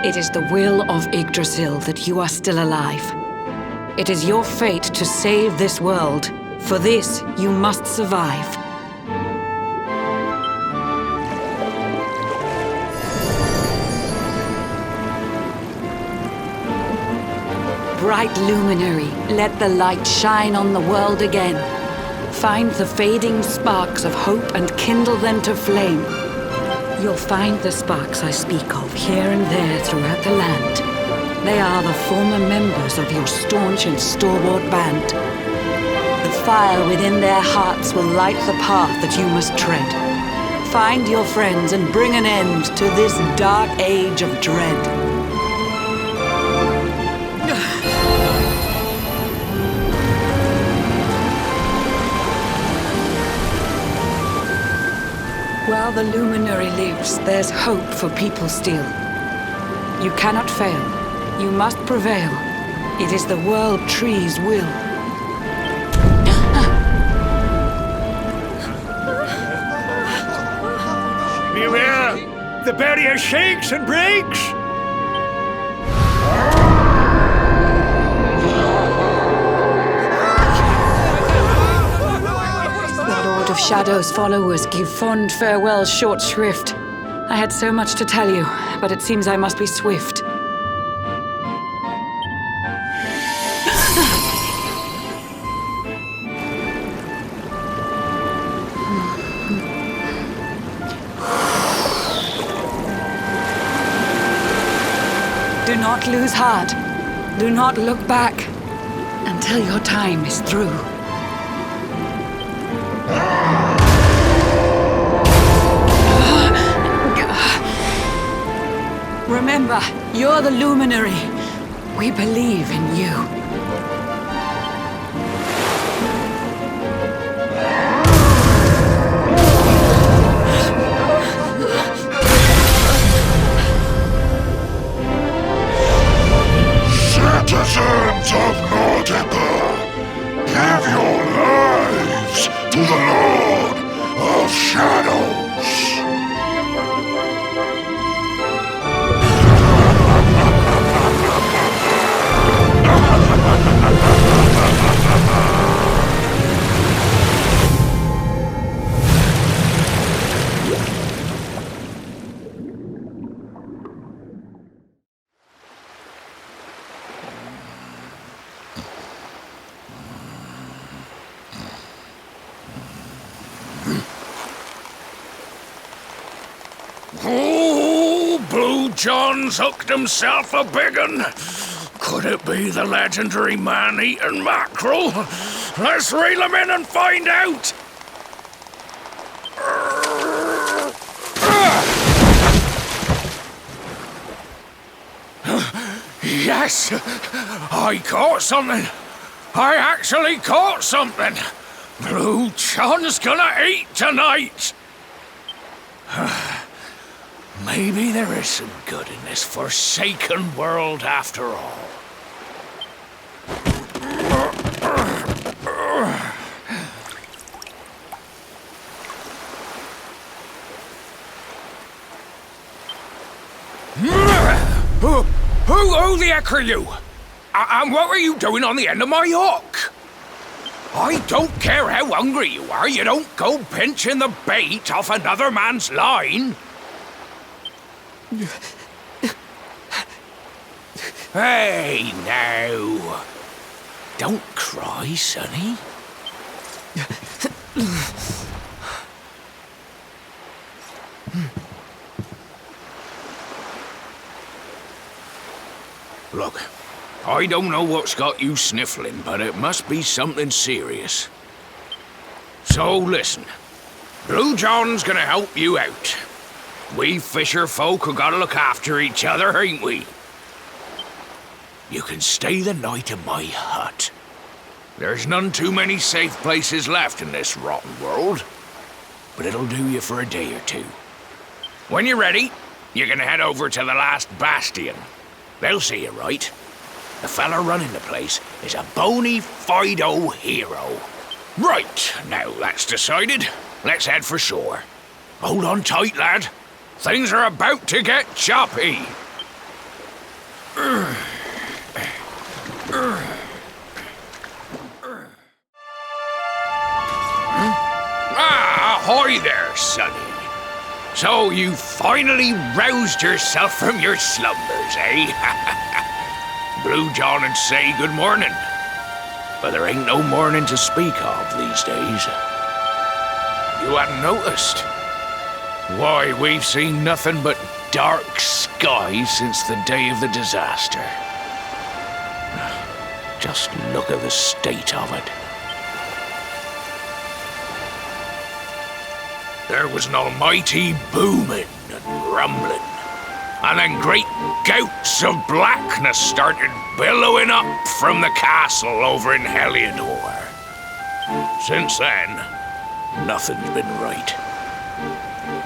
It is the will of Yggdrasil that you are still alive. It is your fate to save this world. For this, you must survive. Bright luminary, let the light shine on the world again. Find the fading sparks of hope and kindle them to flame. You'll find the sparks I speak of here and there throughout the land. They are the former members of your staunch and stalwart band. The fire within their hearts will light the path that you must tread. Find your friends and bring an end to this dark age of dread. While the luminary lives, there's hope for people still. You cannot fail. You must prevail. It is the world tree's will. Beware! The barrier shakes and breaks! Of Shadow's followers give fond farewell short shrift. I had so much to tell you, but it seems I must be swift. Do not lose heart. Do not look back until your time is through. Remember, you're the luminary. We believe in you. Citizens of Nautica, give your lives to the Lord of Shadows. Oh, Blue John's hooked himself a big un. Could it be the legendary man-eating mackerel? Let's reel him in and find out! Yes! I caught something! I actually caught something! Blue John's gonna eat tonight! Maybe there is some good in this forsaken world after all. Who the heck are you? And what were you doing on the end of my hook? I don't care how hungry you are, you don't go pinching the bait off another man's line. Hey, now. Don't cry, sonny. Look, I don't know what's got you sniffling, but it must be something serious. So listen, Blue John's gonna help you out. We fisher folk have gotta look after each other, ain't we? You can stay the night in my hut. There's none too many safe places left in this rotten world, but it'll do you for a day or two. When you're ready, you can head over to the last bastion. They'll see you right. The fella running the place is a bona fide hero. Right, now that's decided. Let's head for shore. Hold on tight, lad. Things are about to get choppy. Ahoy there, sonny. So you finally roused yourself from your slumbers, eh? Blue John and say good morning. But there ain't no morning to speak of these days. You hadn't noticed? Why, we've seen nothing but dark skies since the day of the disaster. Just look at the state of it. There was an almighty booming and rumbling, and then great gouts of blackness started billowing up from the castle over in Helyador. Since then, nothing's been right.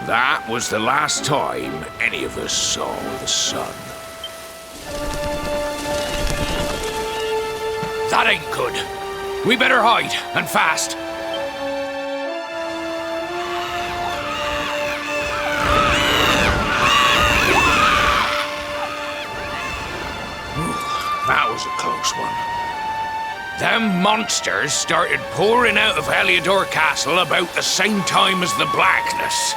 That was the last time any of us saw the sun. That ain't good. We better hide, and fast. That was a close one. Them monsters started pouring out of Helyador Castle about the same time as the blackness.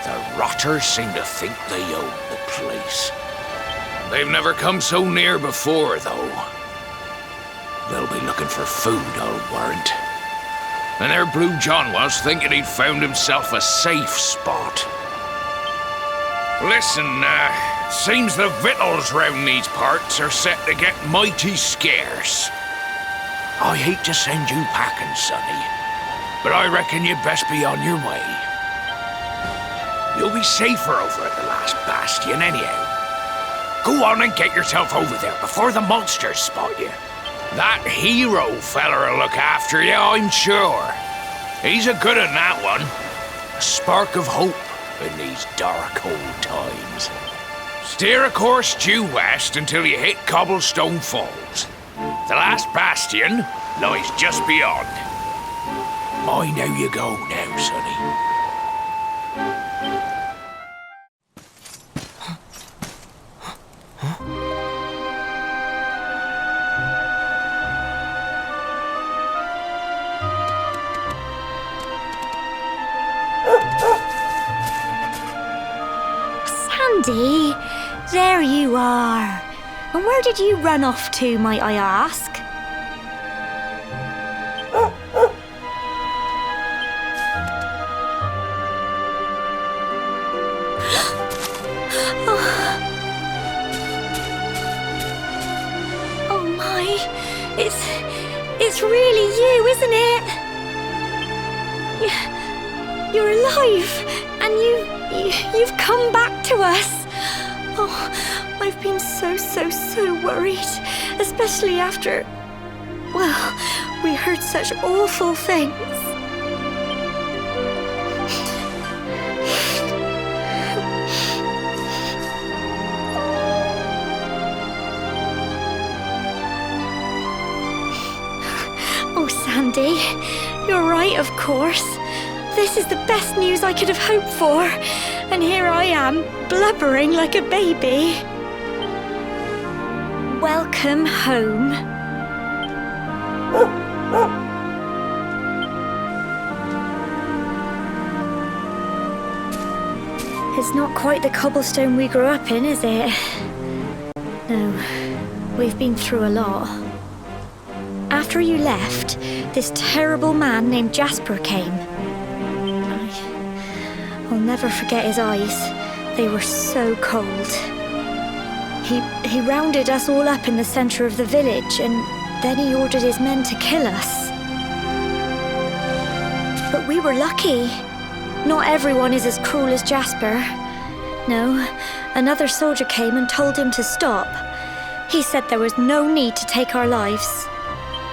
The rotters seem to think they own the place. They've never come so near before, though. They'll be looking for food, I'll warrant. And there Blue John was, thinking he'd found himself a safe spot. Listen, seems the victuals round these parts are set to get mighty scarce. I hate to send you packing, sonny, but I reckon you'd best be on your way. You'll be safer over at the last bastion anyhow. Go on and get yourself over there before the monsters spot you. That hero feller'll look after you, I'm sure. He's a good un, that one. A spark of hope in these dark old times. Steer a course due west until you hit Cobblestone Falls. The last bastion lies just beyond. Mind how you go now, sonny. Sandy, there you are. And where did you run off to, might I ask? Oh my, it's really you, isn't it? You're alive, and you've come back to us. Oh, I've been so worried, especially after, well, we heard such awful things. Oh, Sandy, you're right, of course. This is the best news I could have hoped for. And here I am, blubbering like a baby. Welcome home. It's not quite the cobblestone we grew up in, is it? No, we've been through a lot. After you left, this terrible man named Jasper came. I'll never forget his eyes. They were so cold. He rounded us all up in the center of the village, and then he ordered his men to kill us. But we were lucky. Not everyone is as cruel as Jasper. No, another soldier came and told him to stop. He said there was no need to take our lives.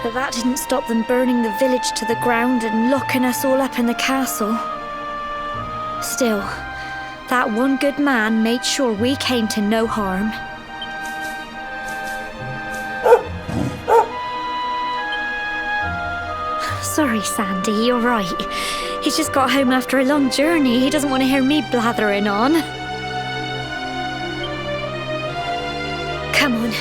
But that didn't stop them burning the village to the ground and locking us all up in the castle. Still, that one good man made sure we came to no harm. Sorry, Sandy, you're right. He's just got home after a long journey. He doesn't want to hear me blathering on. Come on,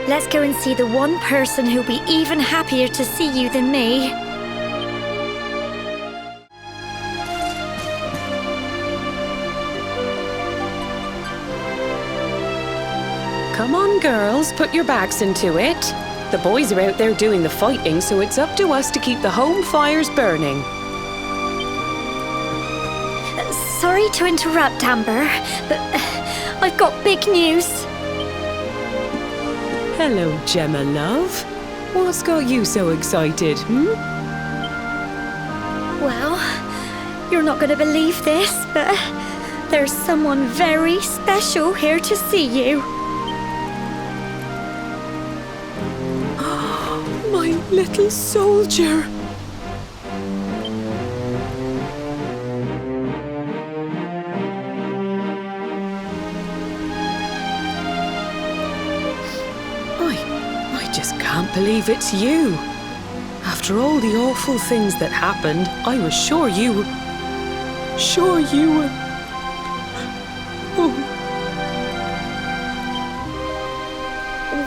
let's go and see the one person who'll be even happier to see you than me. Come on, girls, put your backs into it. The boys are out there doing the fighting, so it's up to us to keep the home fires burning. Sorry to interrupt, Amber, but I've got big news. Hello, Gemma, love. What's got you so excited, Well, you're not going to believe this, but there's someone very special here to see you. My little soldier. I just can't believe it's you. After all the awful things that happened, I was sure you were... Oh.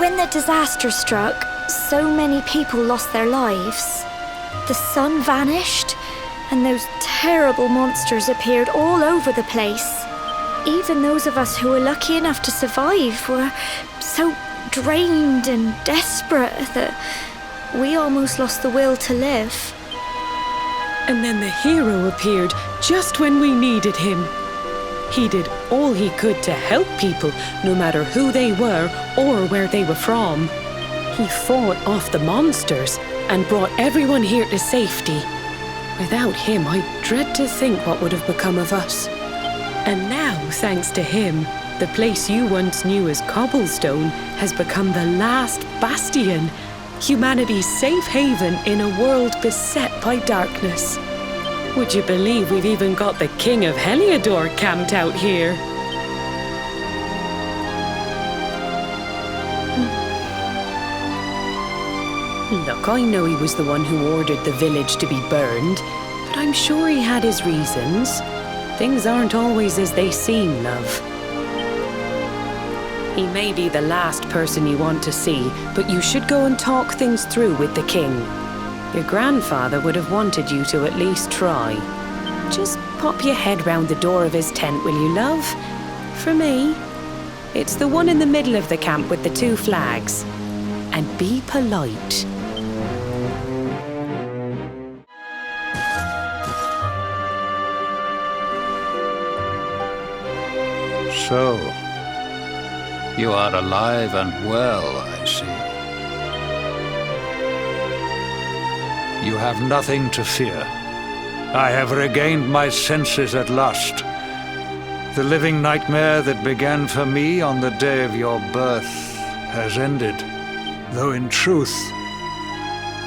When the disaster struck, so many people lost their lives. The sun vanished, and those terrible monsters appeared all over the place. Even those of us who were lucky enough to survive were so drained and desperate that we almost lost the will to live. And then the hero appeared just when we needed him. He did all he could to help people, no matter who they were or where they were from. He fought off the monsters and brought everyone here to safety. Without him, I dread to think what would have become of us. And now, thanks to him, the place you once knew as Cobblestone has become the last bastion, humanity's safe haven in a world beset by darkness. Would you believe we've even got the King of Helyador camped out here? Look, I know he was the one who ordered the village to be burned, but I'm sure he had his reasons. Things aren't always as they seem, love. He may be the last person you want to see, but you should go and talk things through with the king. Your grandfather would have wanted you to at least try. Just pop your head round the door of his tent, will you, love? For me, it's the one in the middle of the camp with the 2 flags. And be polite. So, you are alive and well, I see. You have nothing to fear. I have regained my senses at last. The living nightmare that began for me on the day of your birth has ended. Though in truth,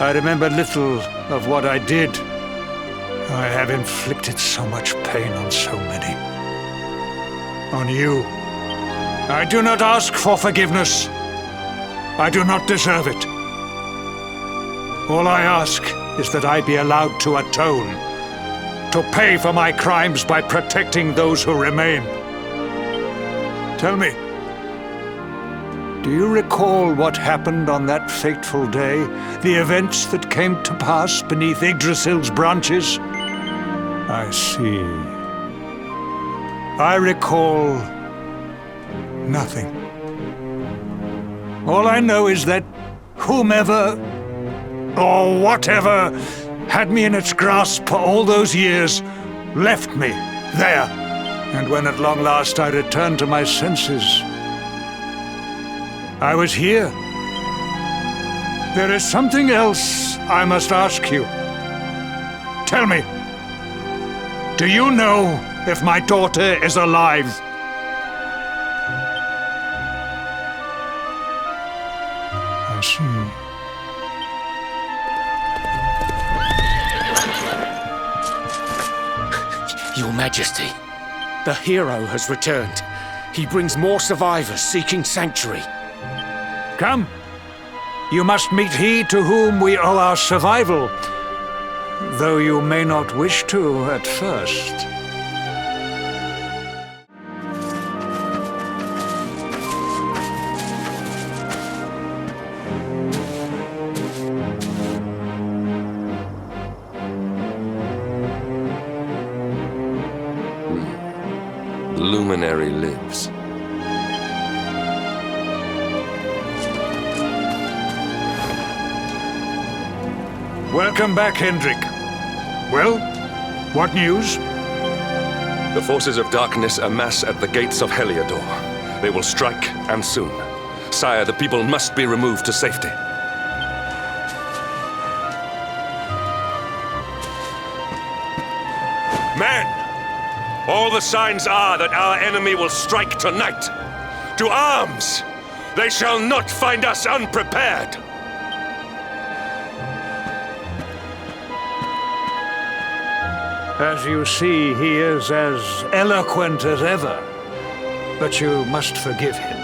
I remember little of what I did. I have inflicted so much pain on so many. On you. I do not ask for forgiveness. I do not deserve it. All I ask is that I be allowed to atone, to pay for my crimes by protecting those who remain. Tell me, Do you recall what happened on that fateful day? The events that came to pass beneath Yggdrasil's branches? I see. I recall nothing. All I know is that whomever or whatever had me in its grasp for all those years left me there. And when at long last I returned to my senses, I was here. There is something else I must ask you. Tell me, do you know if my daughter is alive? I see. Your Majesty, the hero has returned. He brings more survivors seeking sanctuary. Come. You must meet he to whom we owe our survival, though you may not wish to at first. The luminary lives. Welcome back, Hendrik. Well, what news? The forces of darkness amass at the gates of Helyador. They will strike, and soon. Sire, the people must be removed to safety. Men! All the signs are that our enemy will strike tonight. To arms! They shall not find us unprepared! As you see, he is as eloquent as ever. But you must forgive him.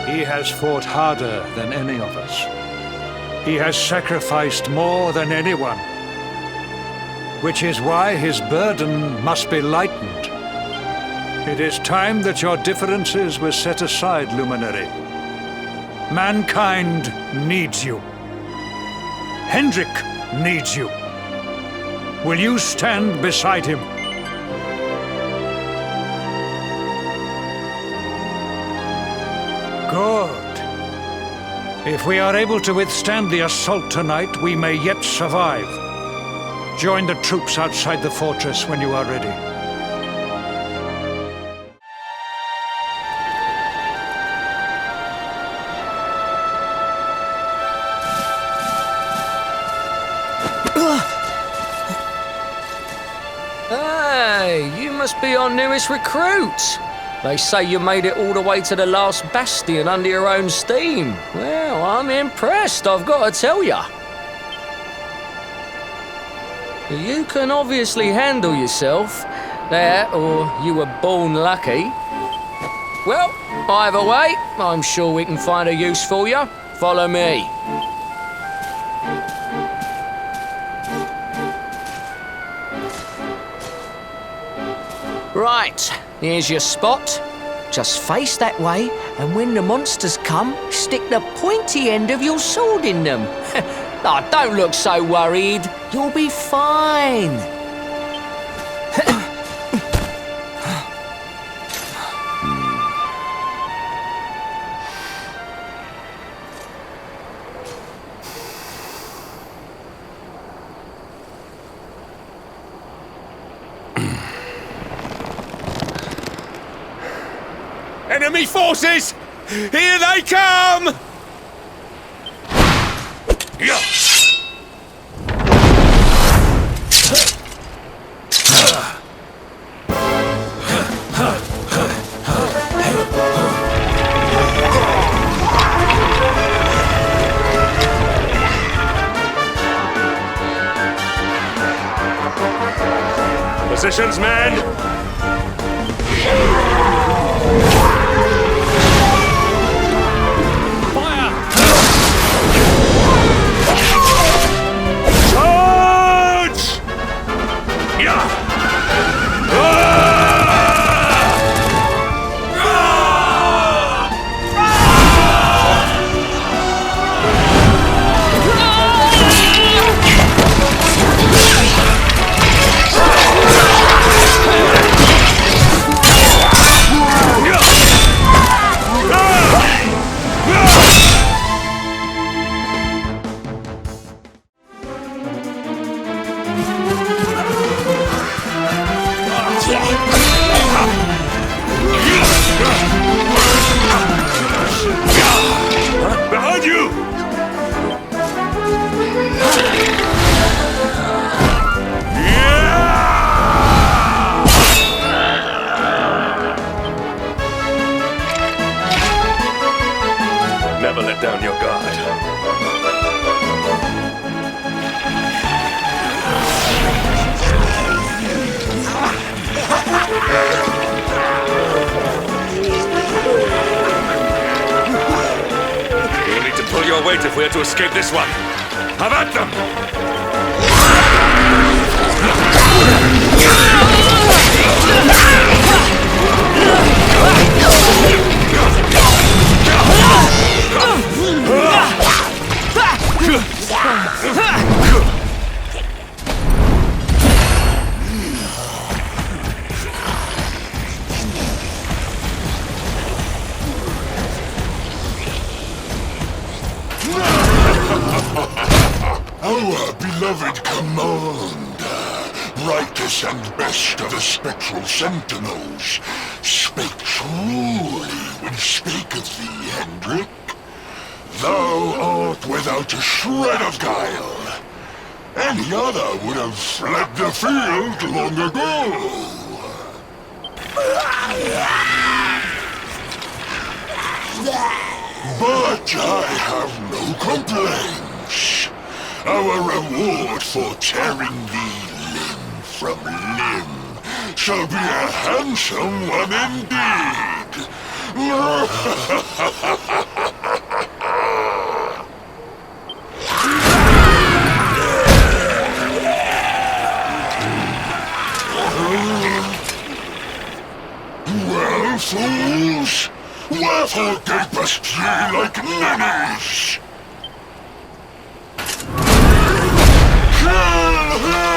He has fought harder than any of us. He has sacrificed more than anyone. Which is why his burden must be lightened. It is time that your differences were set aside, Luminary. Mankind needs you. Hendrik needs you. Will you stand beside him? Good. If we are able to withstand the assault tonight, we may yet survive. Join the troops outside the fortress when you are ready. Hey, you must be our newest recruits. They say you made it all the way to the last bastion under your own steam. Well, I'm impressed, I've got to tell ya. You can obviously handle yourself. That, or you were born lucky. Well, either way, I'm sure we can find a use for you. Follow me. Right, here's your spot. Just face that way, and when the monsters come, stick the pointy end of your sword in them. Oh, don't look so worried. You'll be fine. Enemy forces! Here they come! Positions, men! Never let down your guard. We'll need to pull your weight if we're to escape this one. Have at them! Our beloved commander, brightest and best of the spectral sentinels, spake truly when spaketh thee, Hendrik. Thou art without a shred of guile. Any other would have fled the field long ago. But I have no complaints. Our reward for tearing thee limb from limb shall be a handsome one indeed. Well, fools, wherefore gapest ye like ninnies? Kill him!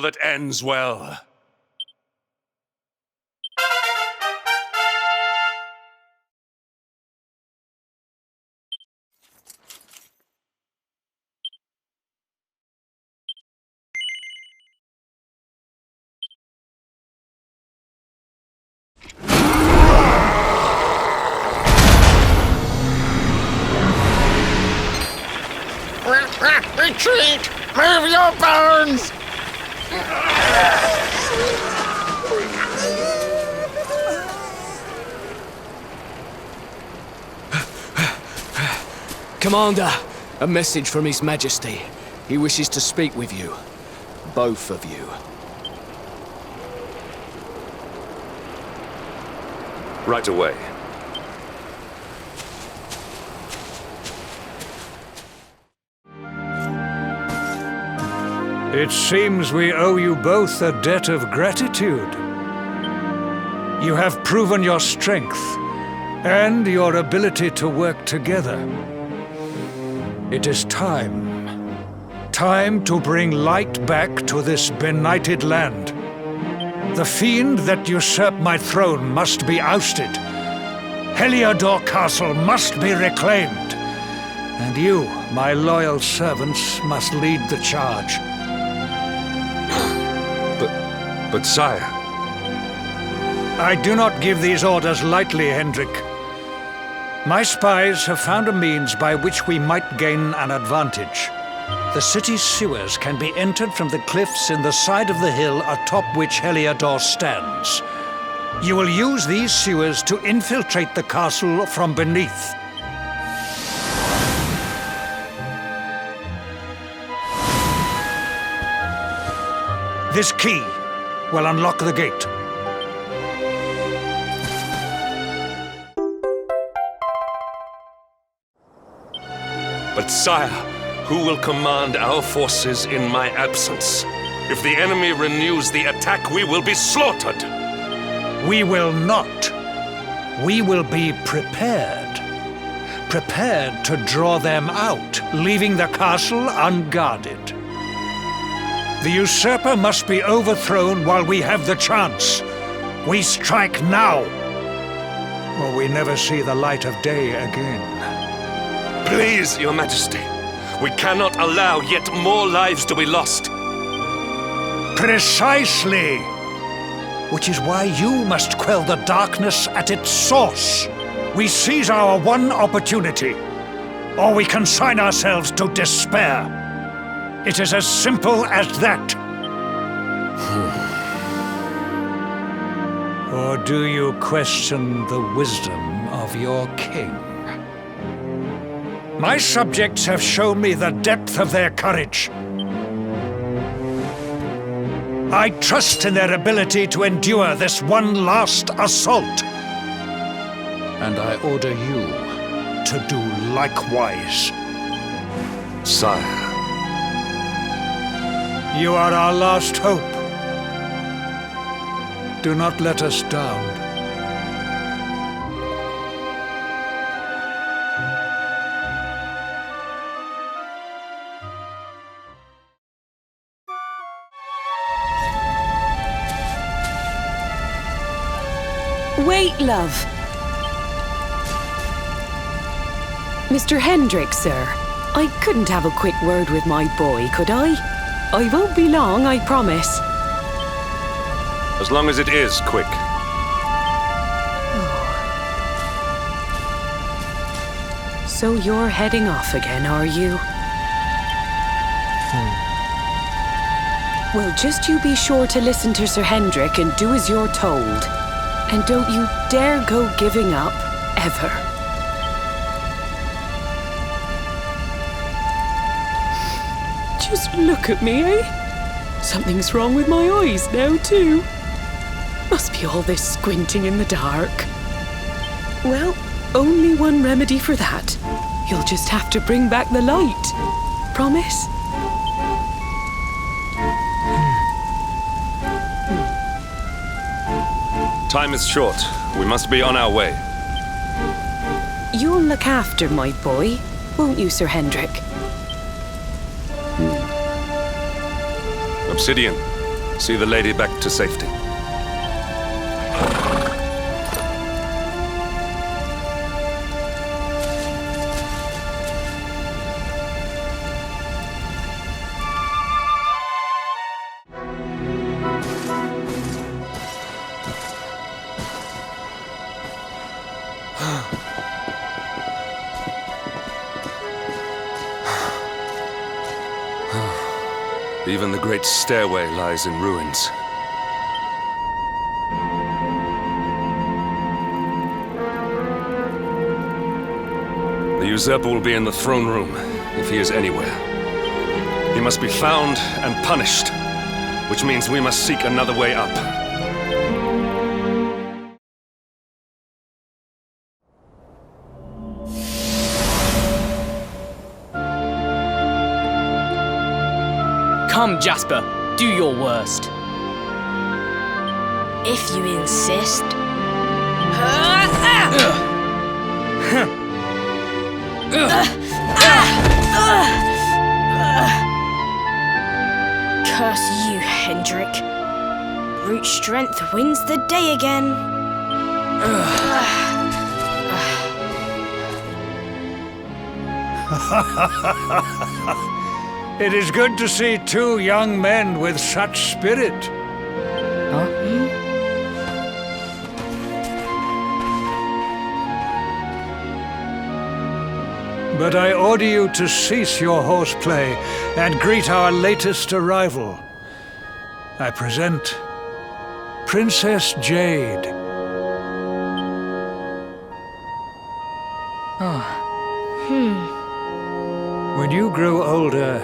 tale that ends well. Retreat! Move your bones! Commander, a message from His Majesty. He wishes to speak with you. Both of you. Right away. It seems we owe you both a debt of gratitude. You have proven your strength and your ability to work together. It is time. Time to bring light back to this benighted land. The fiend that usurped my throne must be ousted. Helyador Castle must be reclaimed. And you, my loyal servants, must lead the charge. But sire... I do not give these orders lightly, Hendrik. My spies have found a means by which we might gain an advantage. The city's sewers can be entered from the cliffs in the side of the hill atop which Helyador stands. You will use these sewers to infiltrate the castle from beneath. This key will unlock the gate. But sire, who will command our forces in my absence? If the enemy renews the attack, we will be slaughtered! We will not. We will be prepared. Prepared to draw them out, leaving the castle unguarded. The usurper must be overthrown while we have the chance. We strike now, or we never see the light of day again. Please, Your Majesty. We cannot allow yet more lives to be lost. Precisely! Which is why you must quell the darkness at its source. We seize our one opportunity, or we consign ourselves to despair. It is as simple as that. Or do you question the wisdom of your king? My subjects have shown me the depth of their courage. I trust in their ability to endure this one last assault. And I order you to do likewise. Sire. You are our last hope. Do not let us down. Wait, love. Mr. Hendrik, sir. I couldn't have a quick word with my boy, could I? I won't be long, I promise. As long as it is quick. So you're heading off again, are you? Well, just you be sure to listen to Sir Hendrik and do as you're told. And don't you dare go giving up, ever. Just look at me, eh? Something's wrong with my eyes now, too. Must be all this squinting in the dark. Well, only one remedy for that. You'll just have to bring back the light. Promise? Time is short. We must be on our way. You'll look after my boy, won't you, Sir Hendrik? Obsidian, See the lady back to safety. Even the great stairway lies in ruins. The usurper will be in the throne room, if he is anywhere. He must be found and punished, which means we must seek another way up. Come, Jasper, do your worst. If you insist. Curse you, Hendrik. Brute strength wins the day again. It is good to see two young men with such spirit. Huh? But I order you to cease your horseplay and greet our latest arrival. I present Princess Jade. When you grow older,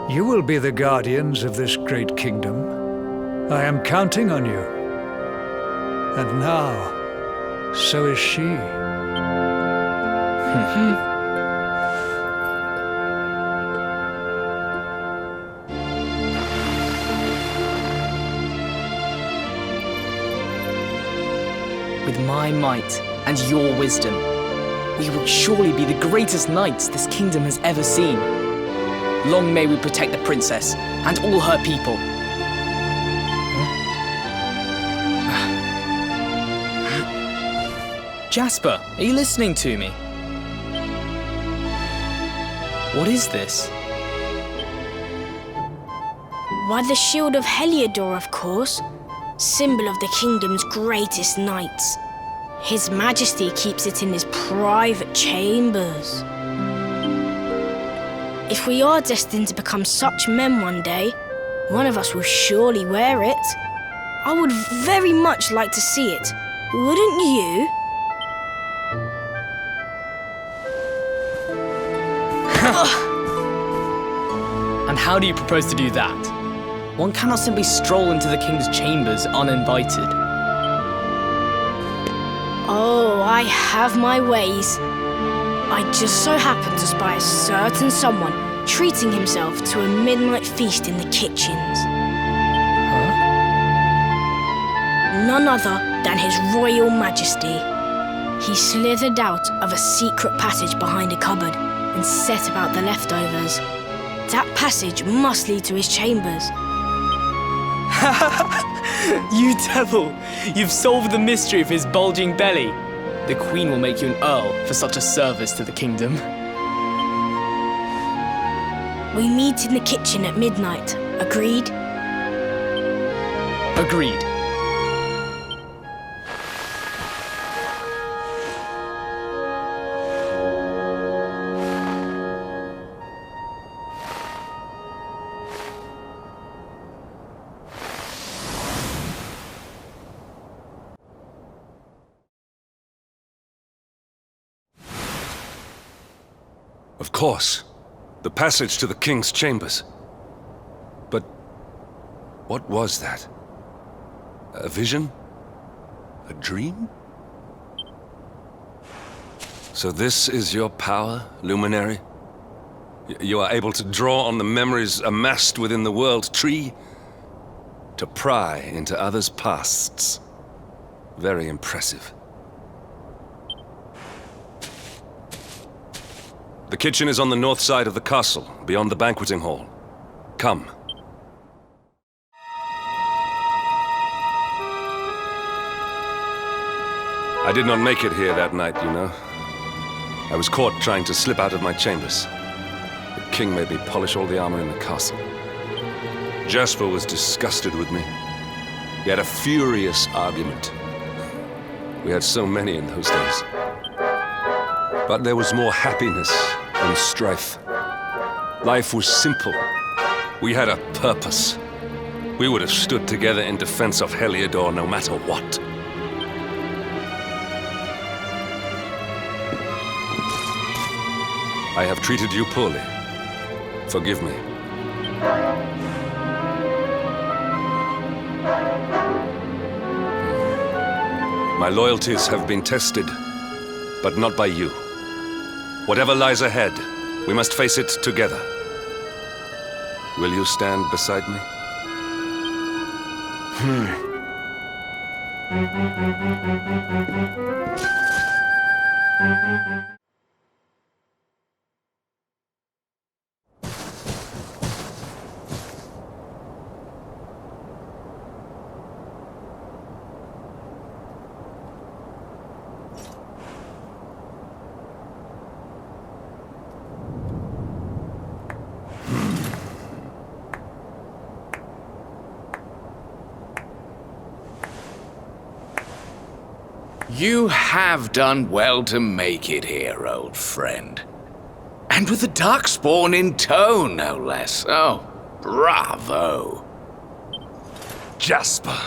you will be the guardians of this great kingdom. I am counting on you. And now, so is she. With my might and your wisdom, we will surely be the greatest knights this kingdom has ever seen. Long may we protect the princess and all her people. Jasper, are you listening to me? What is this? Why, the shield of Helyador, of course. Symbol of the kingdom's greatest knights. His Majesty keeps it in his private chambers. If we are destined to become such men one day, one of us will surely wear it. I would very much like to see it, wouldn't you? And how do you propose to do that? One cannot simply stroll into the king's chambers uninvited. Oh, I have my ways. I just so happened to spy a certain someone treating himself to a midnight feast in the kitchens. None other than His Royal Majesty. He slithered out of a secret passage behind a cupboard and set about the leftovers. That passage must lead to his chambers. You devil! You've solved the mystery of his bulging belly. The Queen will make you an earl for such a service to the kingdom. We meet in the kitchen at midnight. Agreed? Agreed. Of course. The passage to the king's chambers. But what was that? A vision? A dream? So this is your power, Luminary? You are able to draw on the memories amassed within the world tree to pry into others' pasts. Very impressive. The kitchen is on the north side of the castle, beyond the banqueting hall. Come. I did not make it here that night, you know. I was caught trying to slip out of my chambers. The king made me polish all the armor in the castle. Jasper was disgusted with me. We had a furious argument. We had so many in those days. But there was more happiness than strife. Life was simple. We had a purpose. We would have stood together in defense of Helyador no matter what. I have treated you poorly. Forgive me. My loyalties have been tested, but not by you. Whatever lies ahead, we must face it together. Will you stand beside me? You have done well to make it here, old friend. And with the Darkspawn in tow, no less. Oh, bravo. Jasper.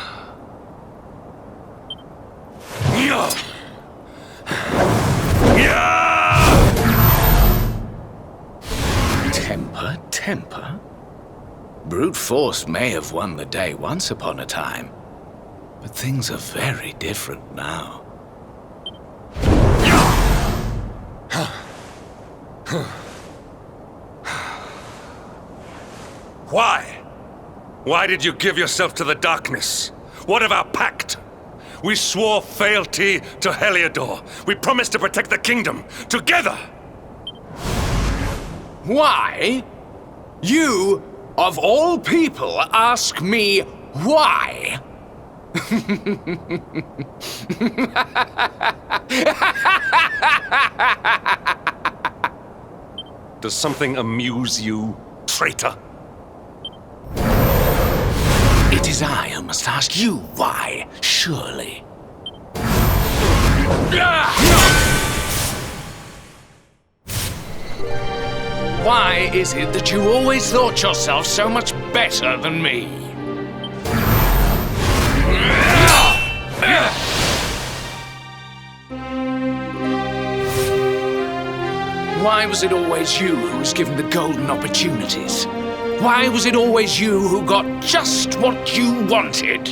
Temper? Brute force may have won the day once upon a time, but things are very different now. Why? Why did you give yourself to the darkness? What of our pact? We swore fealty to Helyador. We promised to protect the kingdom, together! Why? You, of all people, ask me why? Does something amuse you, traitor? It is I who must ask you why, surely. Why is it that you always thought yourself so much better than me? Why was it always you who was given the golden opportunities? Why was it always you who got just what you wanted?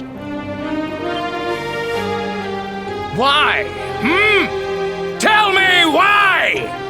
Why? Tell me why!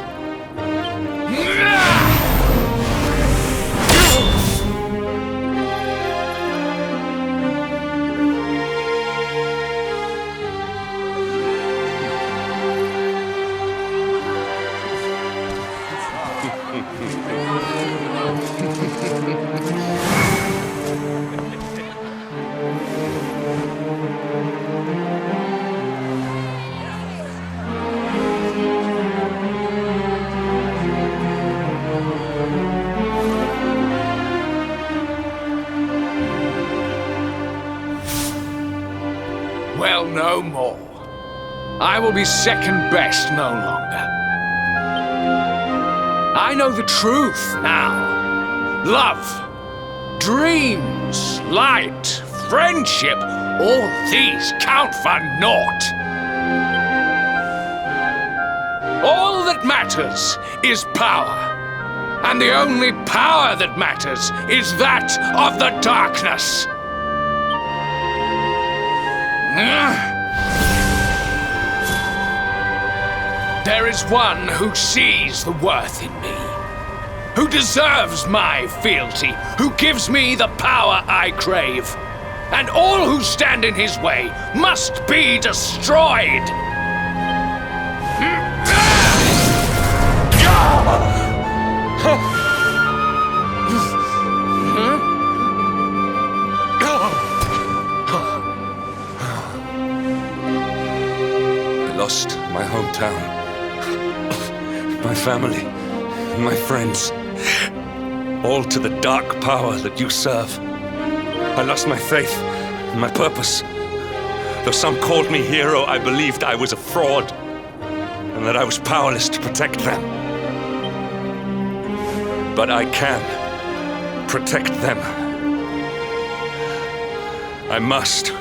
Well, no more. I will be second best no longer. I know the truth now. Love, dreams, light, friendship, all these count for naught. All that matters is power. And the only power that matters is that of the darkness. There is one who sees the worth in me, who deserves my fealty, who gives me the power I crave, and all who stand in his way must be destroyed. lost my hometown, my family, my friends, all to the dark power that you serve. I lost my faith, my purpose. Though some called me hero, I believed I was a fraud, and that I was powerless to protect them. But I can protect them. I must.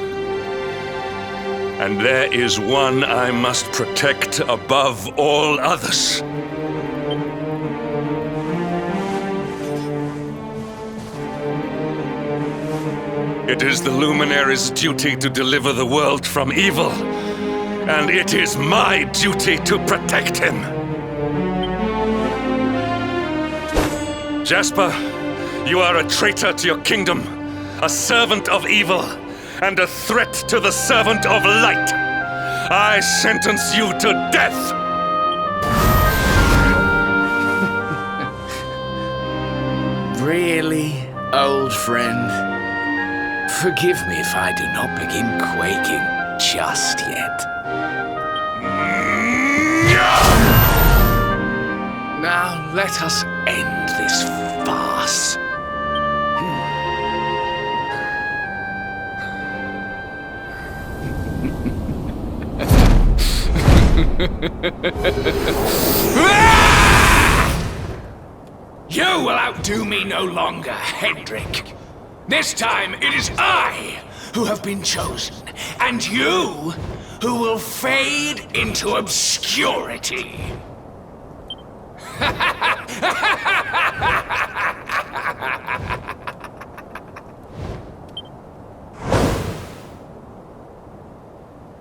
And there is one I must protect above all others. It is the Luminary's duty to deliver the world from evil, and it is my duty to protect him. Jasper, you are a traitor to your kingdom, a servant of evil, and a threat to the servant of light. I sentence you to death! Really, old friend? Forgive me if I do not begin quaking just yet. Now let us end this farce. You will outdo me no longer, Hendrik. This time it is I who have been chosen, and you who will fade into obscurity.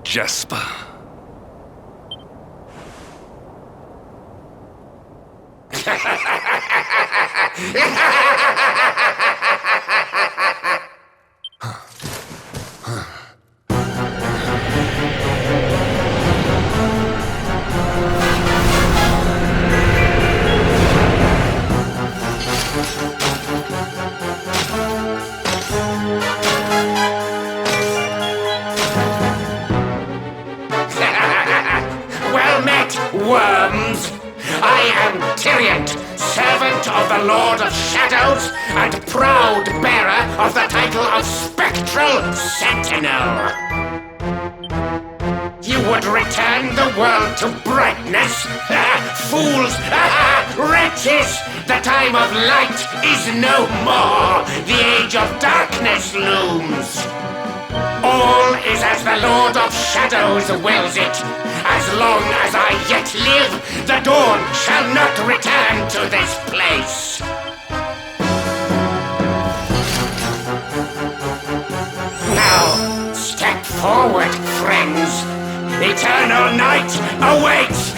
Jasper. Well met, worms! I am Tyrion, servant of the Lord of Shadows and proud bearer of the title of Spectral Sentinel. You would return the world to brightness? Fools! Wretches! The time of light is no more! The age of darkness looms! All is as the Lord of Shadows wills it. As long as I yet live, the dawn shall not return to this place. Now, step forward, friends. Eternal night awaits!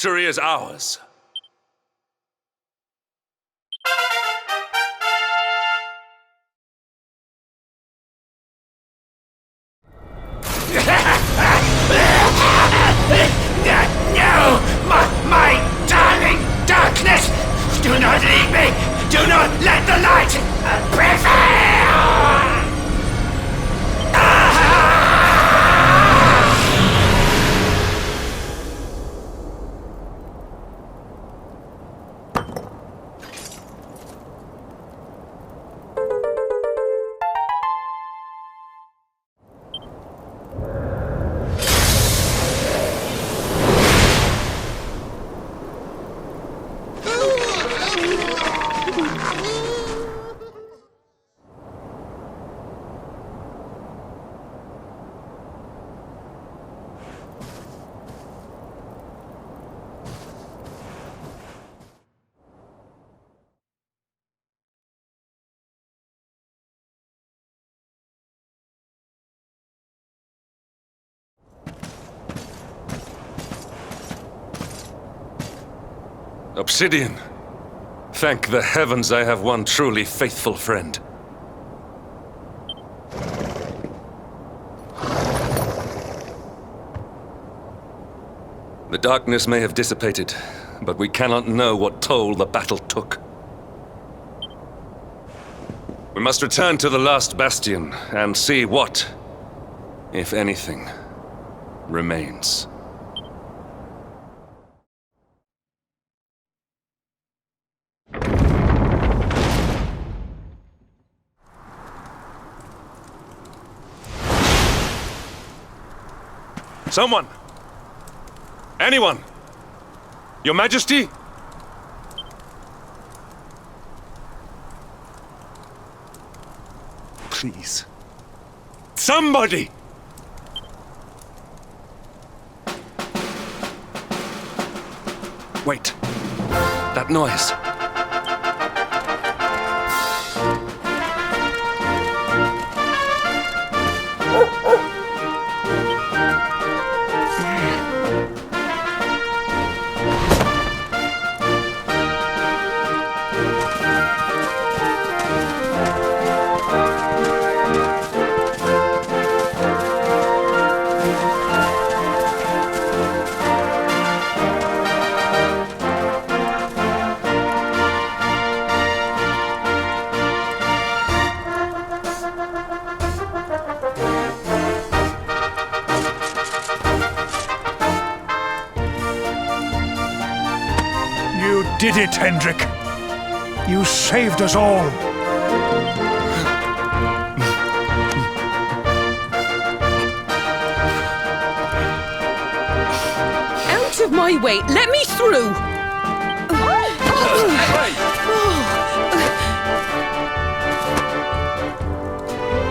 Victory is ours. No! My darling darkness! Do not leave me! Do not let the light prevail! Obsidian. Thank the heavens I have one truly faithful friend. The darkness may have dissipated, but we cannot know what toll the battle took. We must return to the last bastion and see what, if anything, remains. Someone! Anyone! Your Majesty? Please. Somebody! Wait. That noise. You did it, Hendrik. You saved us all. Out of my way! Let me through!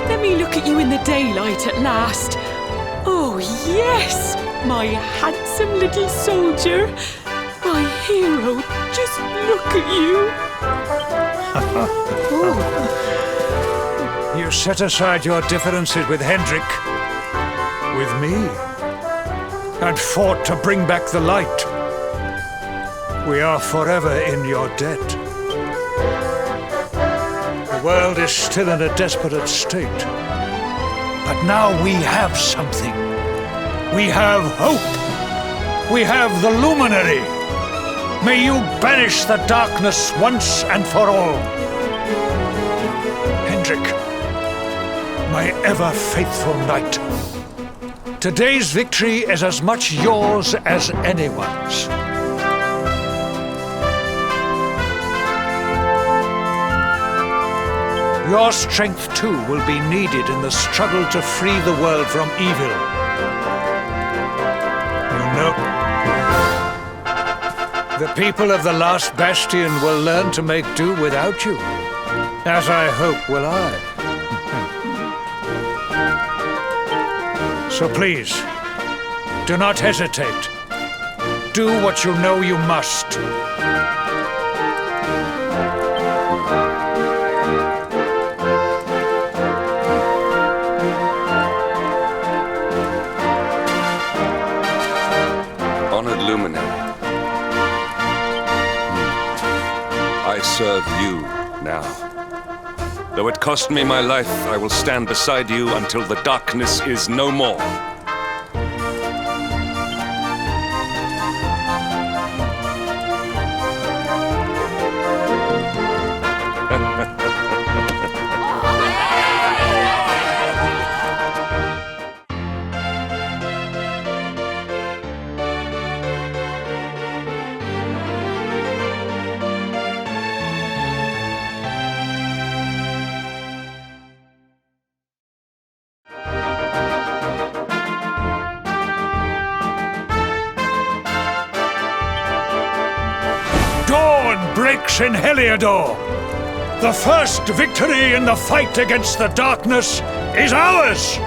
Let me look at you in the daylight at last. Oh, yes! My handsome little soldier. My hero. Just look at you. You set aside your differences with Hendrik, with me, and fought to bring back the light. We are forever in your debt. The world is still in a desperate state. But now we have something. We have hope. We have the luminary. May you banish the darkness once and for all. Hendrik, my ever-faithful knight. Today's victory is as much yours as anyone's. Your strength, too, will be needed in the struggle to free the world from evil. You know, the people of the last bastion will learn to make do without you, as I hope will I. So please, do not hesitate. Do what you know you must. Honored Luminary, serve you now. Though it cost me my life, I will stand beside you until the darkness is no more. Dawn breaks in Helyador. The first victory in the fight against the darkness is ours!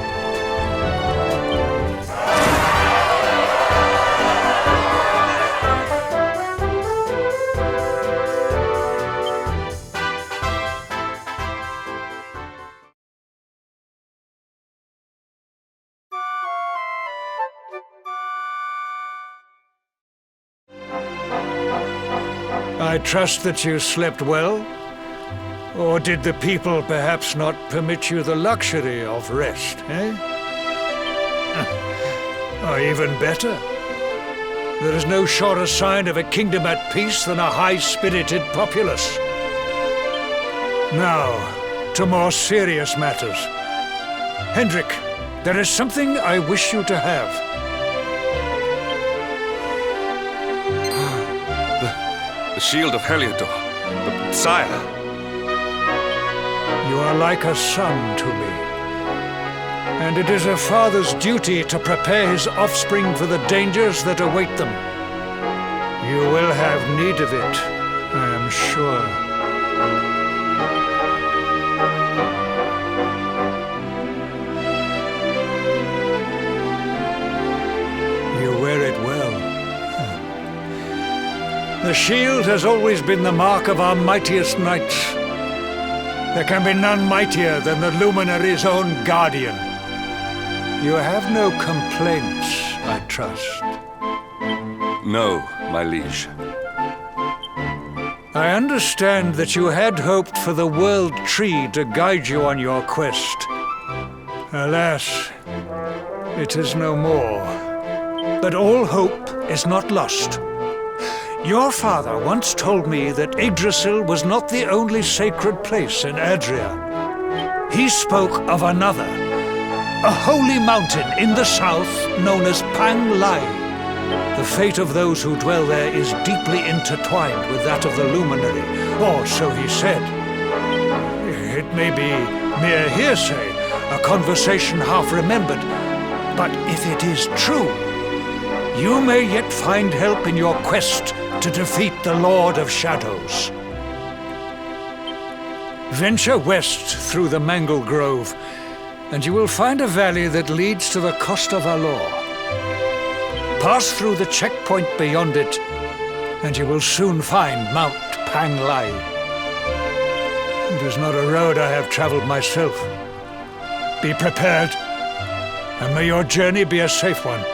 I trust that you slept well? Or did the people perhaps not permit you the luxury of rest, eh? Or even better, there is no surer sign of a kingdom at peace than a high-spirited populace. Now, to more serious matters. Hendrik, there is something I wish you to have. The shield of Helyador. Sire. You are like a son to me. And it is a father's duty to prepare his offspring for the dangers that await them. You will have need of it, I am sure. You wear it well. The shield has always been the mark of our mightiest knights. There can be none mightier than the Luminary's own guardian. You have no complaints, I trust. No, my liege. I understand that you had hoped for the World Tree to guide you on your quest. Alas, it is no more. But all hope is not lost. Your father once told me that Yggdrasil was not the only sacred place in Adria. He spoke of another, a holy mountain in the south known as Pang Lai. The fate of those who dwell there is deeply intertwined with that of the Luminary, or so he said. It may be mere hearsay, a conversation half remembered, but if it is true, you may yet find help in your quest to defeat the Lord of Shadows. Venture west through the Mangle Grove, and you will find a valley that leads to the Coast of Alor. Pass through the checkpoint beyond it, and you will soon find Mount Pang Lai. It is not a road I have traveled myself. Be prepared, and may your journey be a safe one.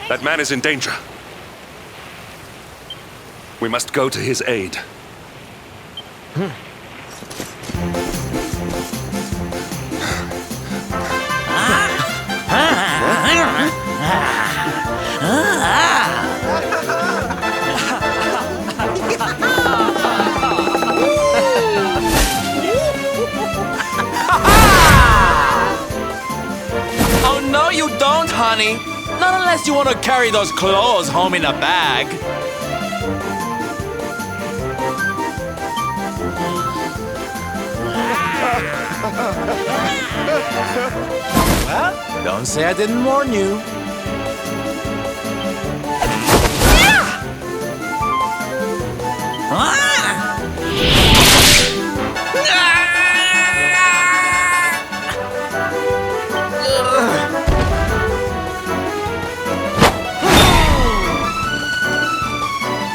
That man is in danger. We must go to his aid. Oh, no, you don't, honey. Not unless you want to carry those clothes home in a bag. Well, don't say I didn't warn you.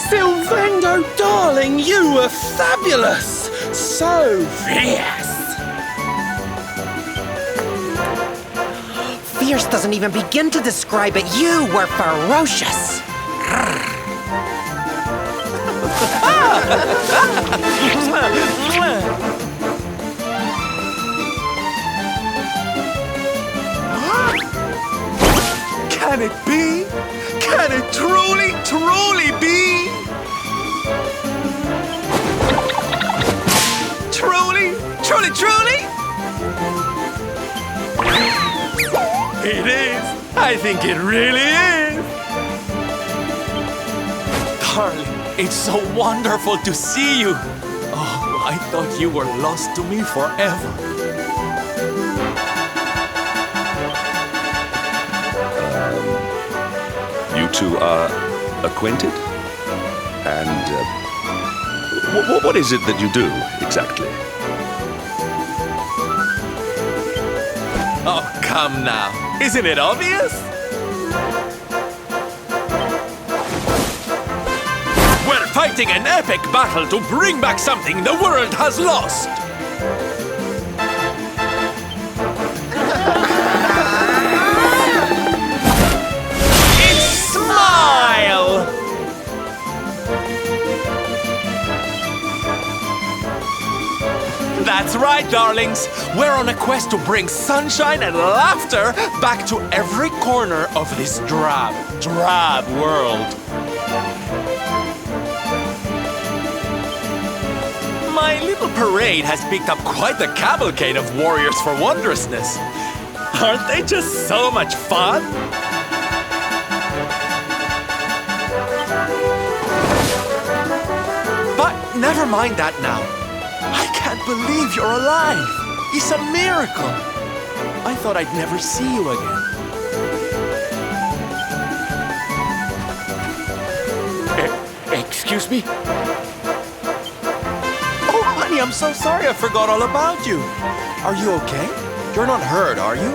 Silvendo! Darling, you were fabulous! So fierce! Fierce doesn't even begin to describe it. You were ferocious. Can it be? Can it truly, truly be? Truly, truly, truly? It is. I think it really is. Darling, it's so wonderful to see you. Oh, I thought you were lost to me forever. You two are acquainted? And what is it that you do, exactly? Oh, come now. Isn't it obvious? We're fighting an epic battle to bring back something the world has lost. It's Smile! That's right, darlings. We're on a quest to bring sunshine and laughter back to every corner of this drab world. My little parade has picked up quite the cavalcade of warriors for wondrousness. Aren't they just so much fun? But never mind that now. I can't believe you're alive. It's a miracle. I thought I'd never see you again. Excuse me? Oh, honey, I'm so sorry I forgot all about you. Are you okay? You're not hurt, are you?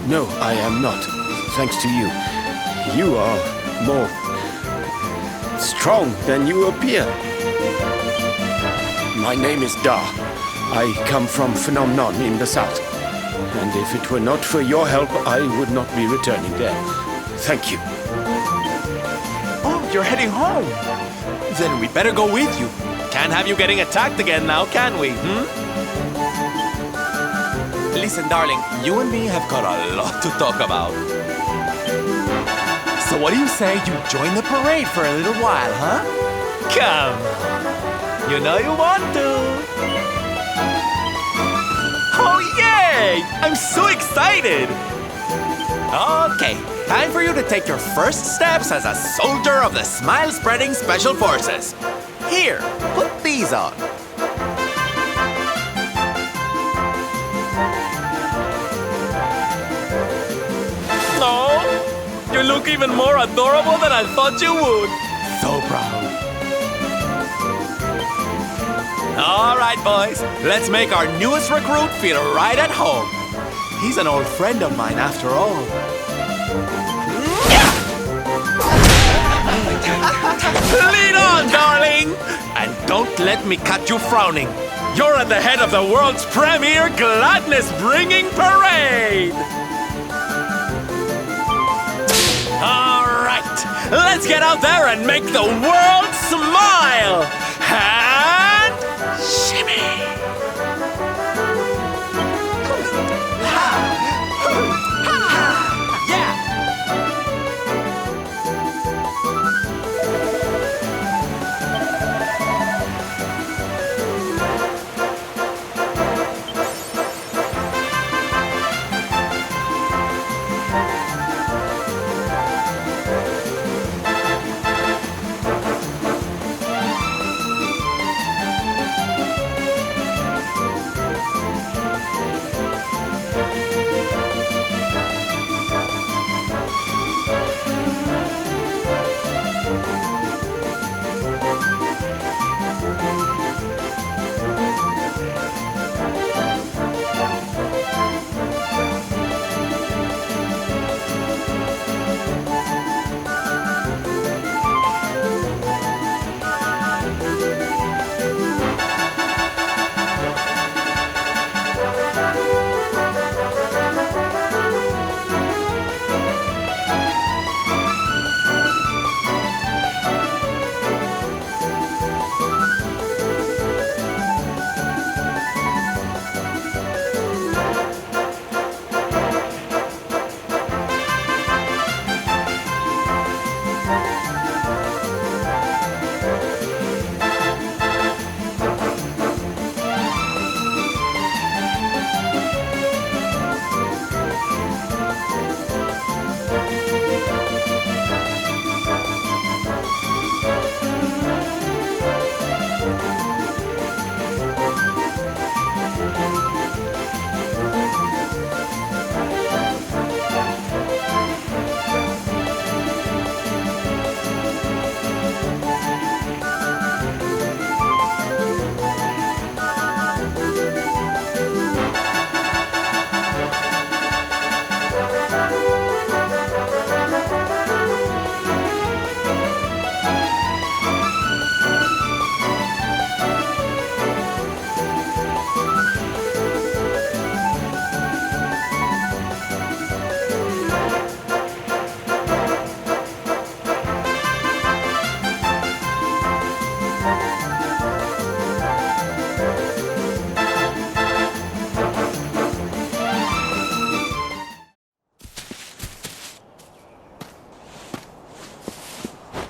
No, I am not. Thanks to you. You are more strong than you appear. My name is Da. I come from Phenomenon in the south. And if it were not for your help, I would not be returning there. Thank you. Oh, you're heading home. Then we better go with you. Can't have you getting attacked again now, can we? Listen, darling, you and me have got a lot to talk about. So what do you say you join the parade for a little while, huh? Come on. You know you want to. Oh, yay! I'm so excited! Okay, time for you to take your first steps as a soldier of the Smile-Spreading Special Forces. Here, put these on. No, you look even more adorable than I thought you would. So proud. All right, boys, let's make our newest recruit feel right at home. He's an old friend of mine, after all. Lead on, darling! And don't let me catch you frowning. You're at the head of the world's premier gladness-bringing parade! All right, let's get out there and make the world smile! And shimmy!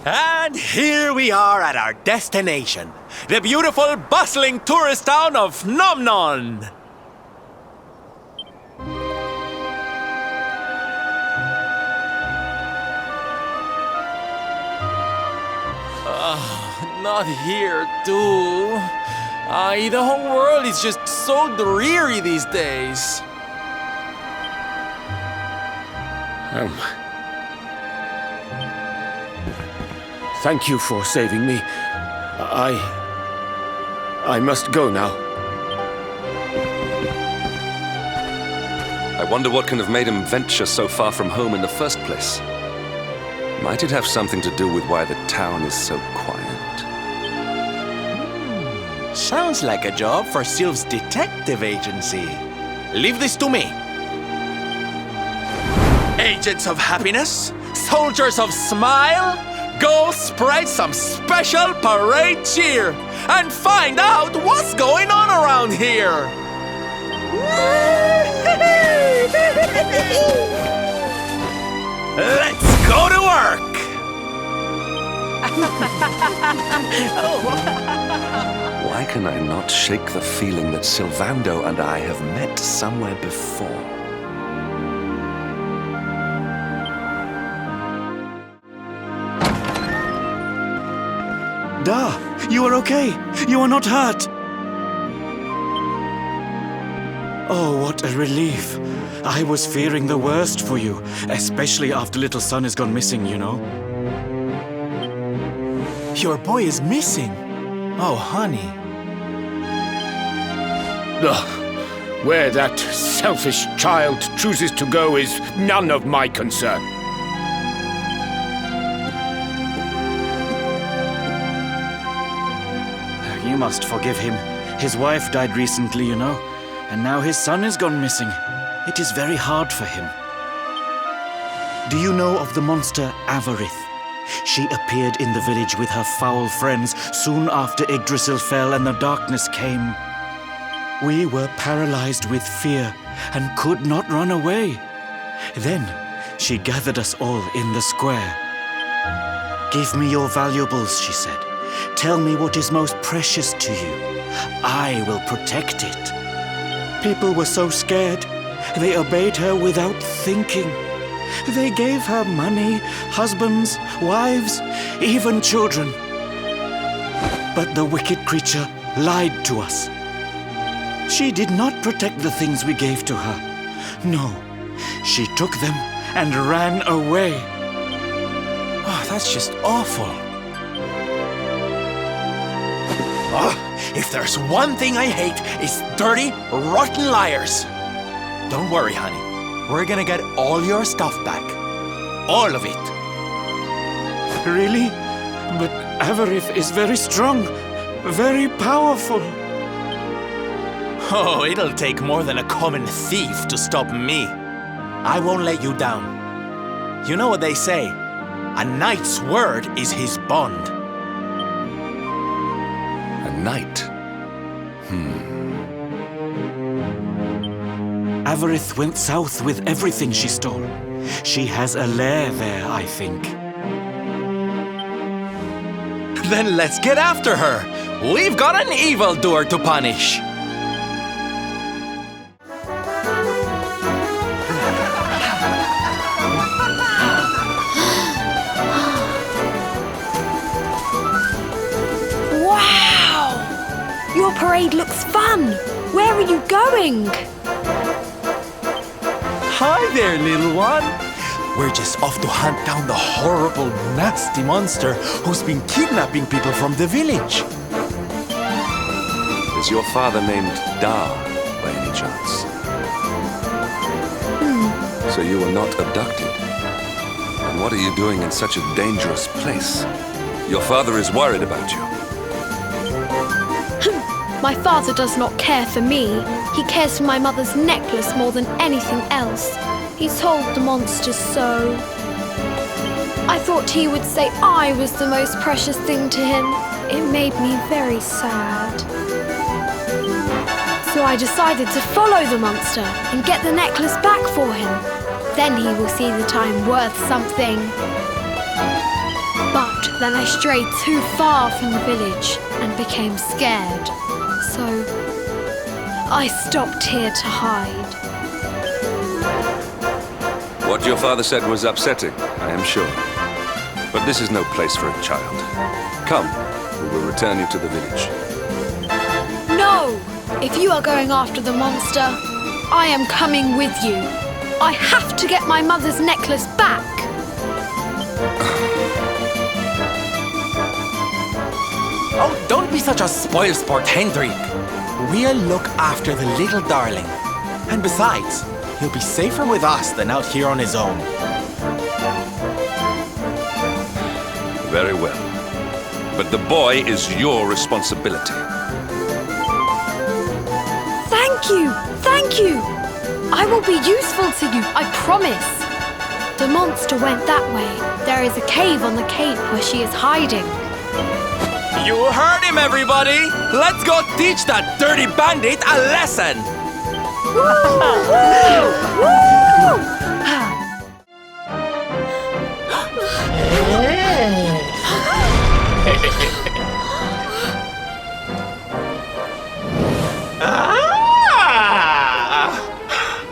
And here we are at our destination, the beautiful, bustling tourist town of Nomnon. Not here, too. The whole world is just so dreary these days. Thank you for saving me. I must go now. I wonder what can have made him venture so far from home in the first place. Might it have something to do with why the town is so quiet? Sounds like a job for Sylph's detective agency. Leave this to me. Agents of happiness, soldiers of smile, go spread some special parade cheer and find out what's going on around here. Let's go to work. Why can I not shake the feeling that Sylvando and I have met somewhere before? Da, you are okay. You are not hurt. Oh, what a relief. I was fearing the worst for you, especially after little son has gone missing, you know. Your boy is missing. Oh, honey. Where that selfish child chooses to go is none of my concern. You must forgive him. His wife died recently, you know, and now his son has gone missing. It is very hard for him. Do you know of the monster Avarith? She appeared in the village with her foul friends soon after Yggdrasil fell and the darkness came. We were paralyzed with fear and could not run away. Then she gathered us all in the square. "Give me your valuables," she said. "Tell me what is most precious to you. I will protect it." People were so scared. They obeyed her without thinking. They gave her money, husbands, wives, even children. But the wicked creature lied to us. She did not protect the things we gave to her. No, she took them and ran away. Oh, that's just awful. If there's one thing I hate, it's dirty, rotten liars. Don't worry, honey. We're gonna get all your stuff back. All of it. Really? But Avarith is very strong, very powerful. Oh, it'll take more than a common thief to stop me. I won't let you down. You know what they say? A knight's word is his bond. A knight? Avarith went south with everything she stole. She has a lair there, I think. Then let's get after her. We've got an evildoer to punish. Wow! Your parade looks fun. Where are you going? Hi there, little one. We're just off to hunt down the horrible, nasty monster who's been kidnapping people from the village. Is your father named Dar, by any chance? So you were not abducted? And what are you doing in such a dangerous place? Your father is worried about you. My father does not care for me. He cares for my mother's necklace more than anything else. He told the monsters so. I thought he would say I was the most precious thing to him. It made me very sad. So I decided to follow the monster and get the necklace back for him. Then he will see that I'm worth something. But Then I strayed too far from the village and became scared. So I stopped here to hide. What your father said was upsetting, I am sure. But this is no place for a child. Come, we will return you to the village. No! If you are going after the monster, I am coming with you. I have to get my mother's necklace back. Oh, don't be such a spoilsport, Hendrik. We'll look after the little darling. And besides, he'll be safer with us than out here on his own. Very well. But the boy is your responsibility. Thank you! Thank you! I will be useful to you, I promise. The monster went that way. There is a cave on the cape where she is hiding. You heard him, everybody! Let's go teach that dirty bandit a lesson!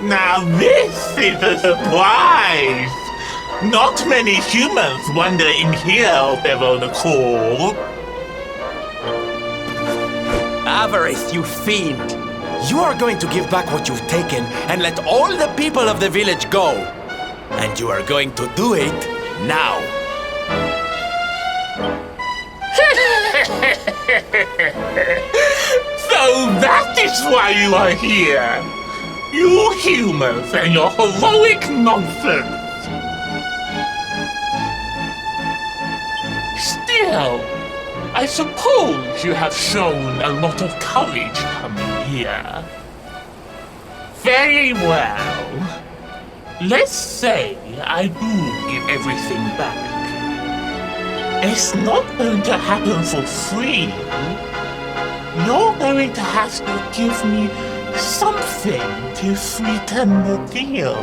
Now this is a surprise! Not many humans wander in here of their own accord. Avarice, you fiend! You are going to give back what you've taken and let all the people of the village go. And you are going to do it now. So that is why you are here! You humans and your heroic nonsense! Still, I suppose you have shown a lot of courage coming here. Very well. Let's say I do give everything back. It's not going to happen for free. You're going to have to give me something to sweeten the deal.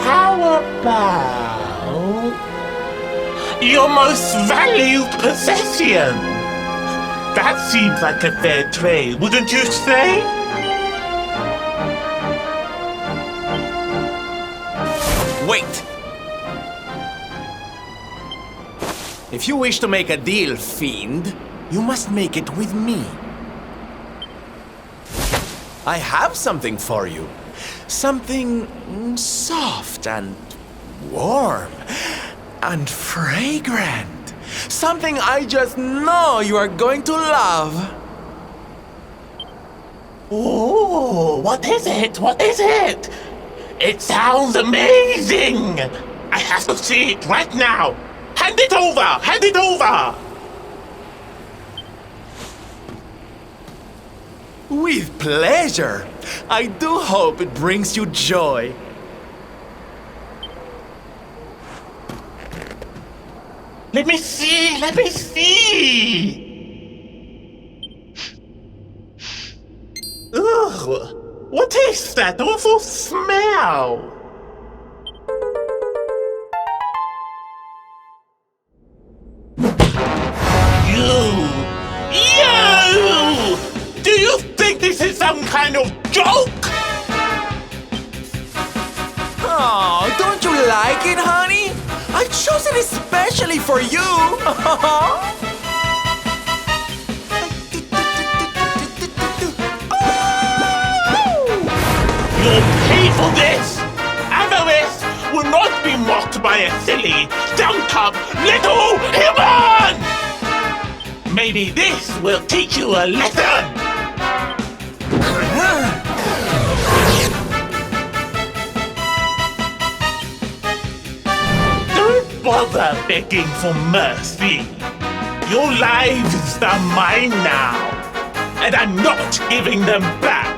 How about your most valued possession? That seems like a fair trade, wouldn't you say? Wait! If you wish to make a deal, fiend, you must make it with me. I have something for you. Something soft and warm and fragrant. Something I just know you are going to love. Oh, what is it? What is it? It sounds amazing! I have to see it right now! Hand it over! Hand it over! With pleasure. I do hope it brings you joy. Let me see! Let me see! Ugh! What is that awful smell? You! Do you think this is some kind of joke? Oh, don't you like it, honey? I chose it especially for you. You'll pay for this! Avarice will not be mocked by a silly, dumb-up little human! Maybe this will teach you a lesson! Don't bother begging for mercy. Your lives are mine now, and I'm not giving them back.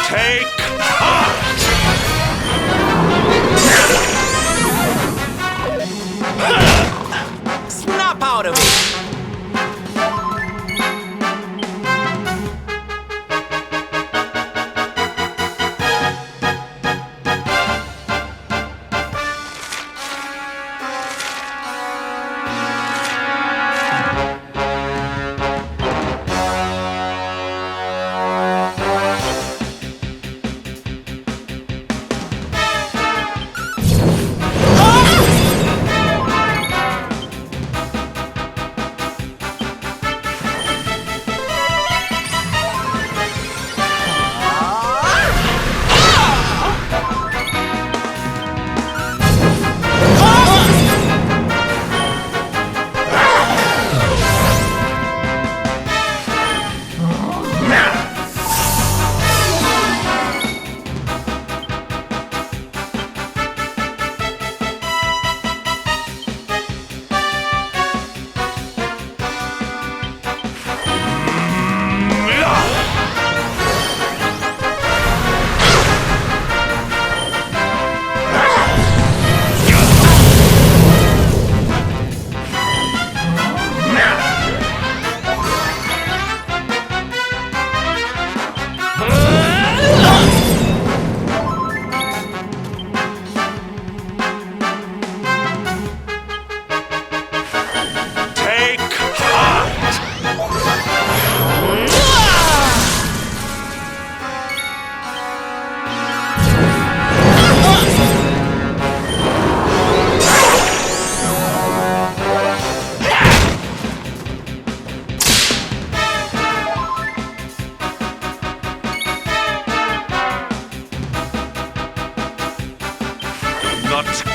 Take heart! Snap out of it!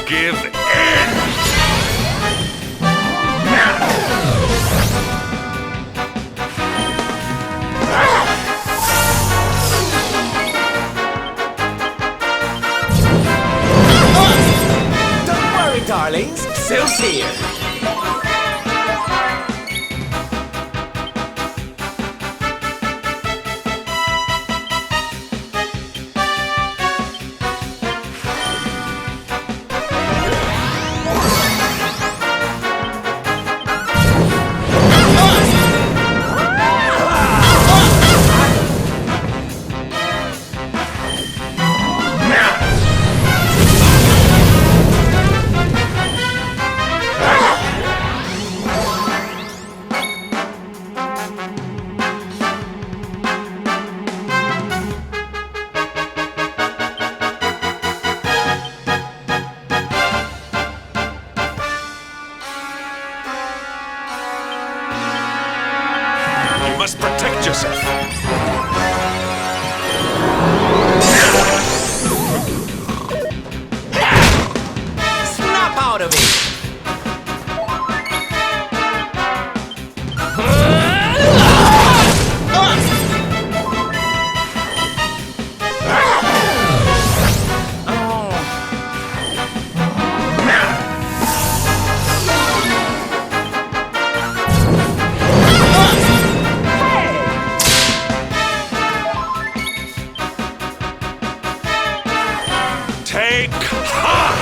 Give in! Don't worry, darlings. Sil's here. You must protect yourself. Snap out of it! Take heart!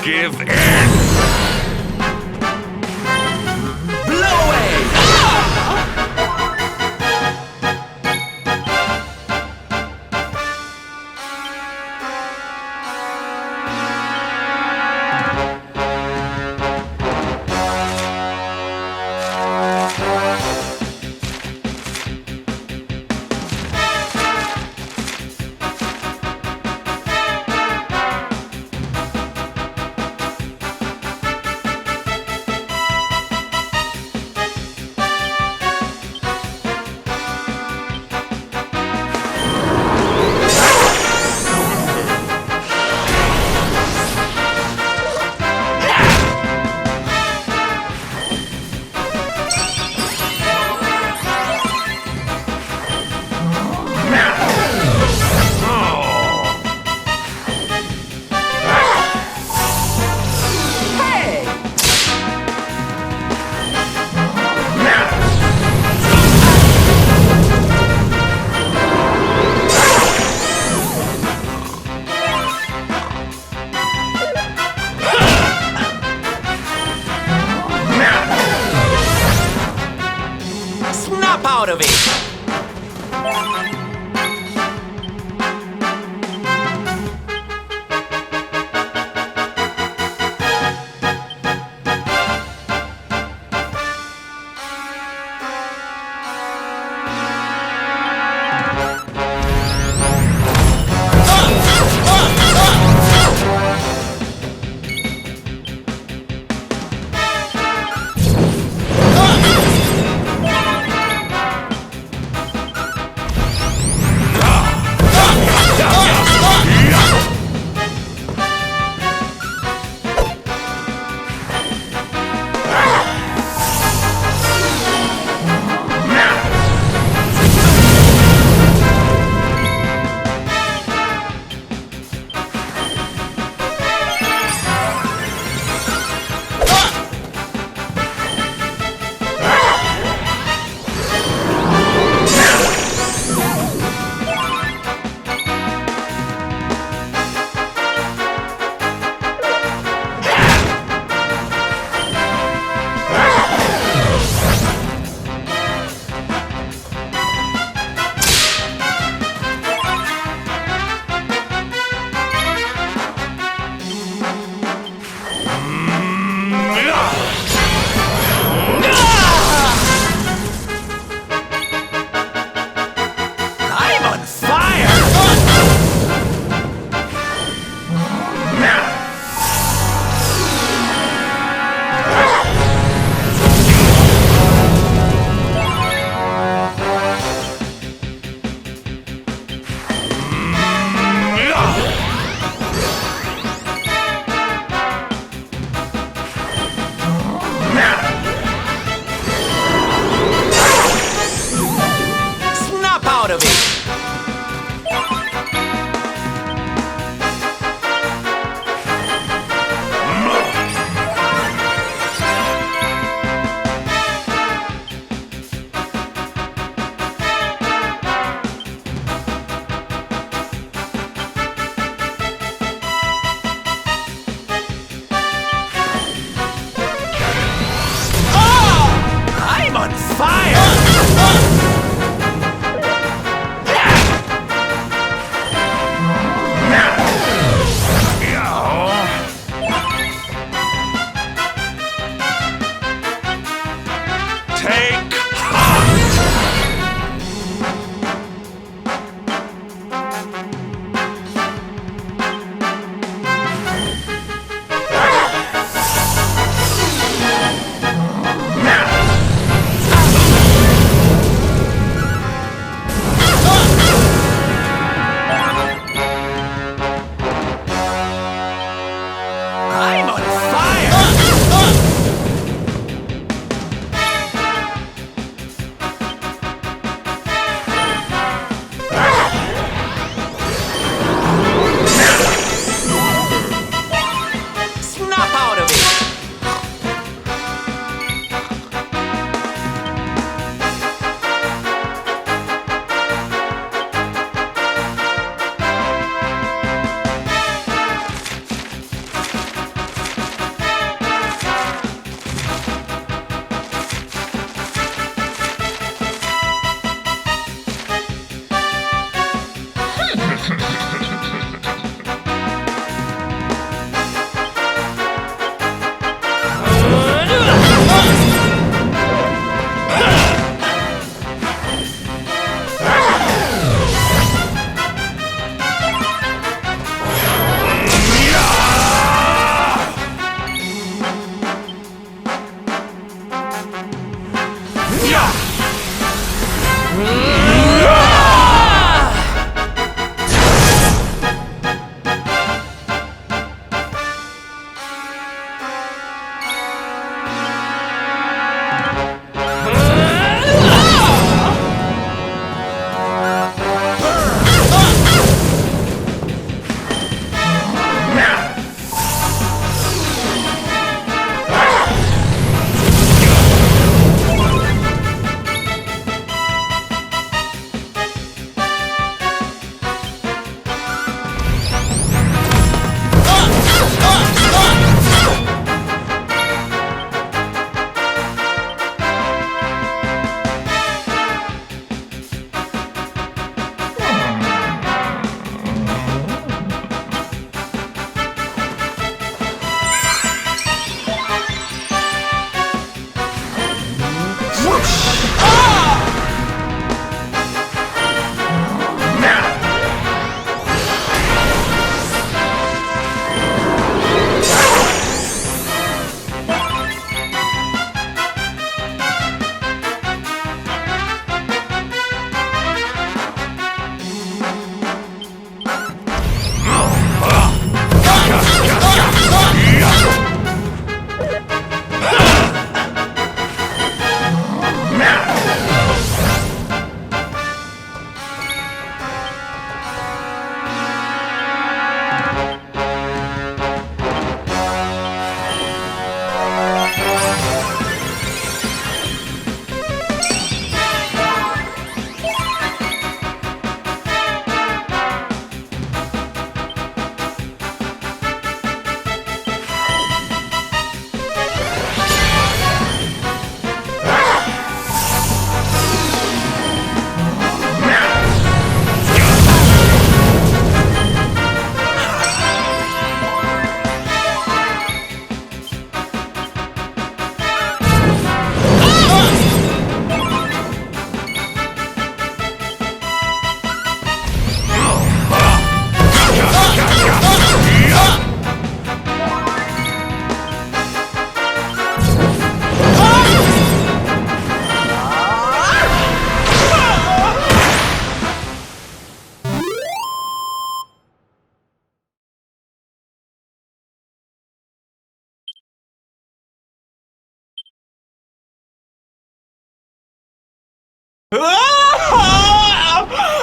give in! Blow away! Snap out of it!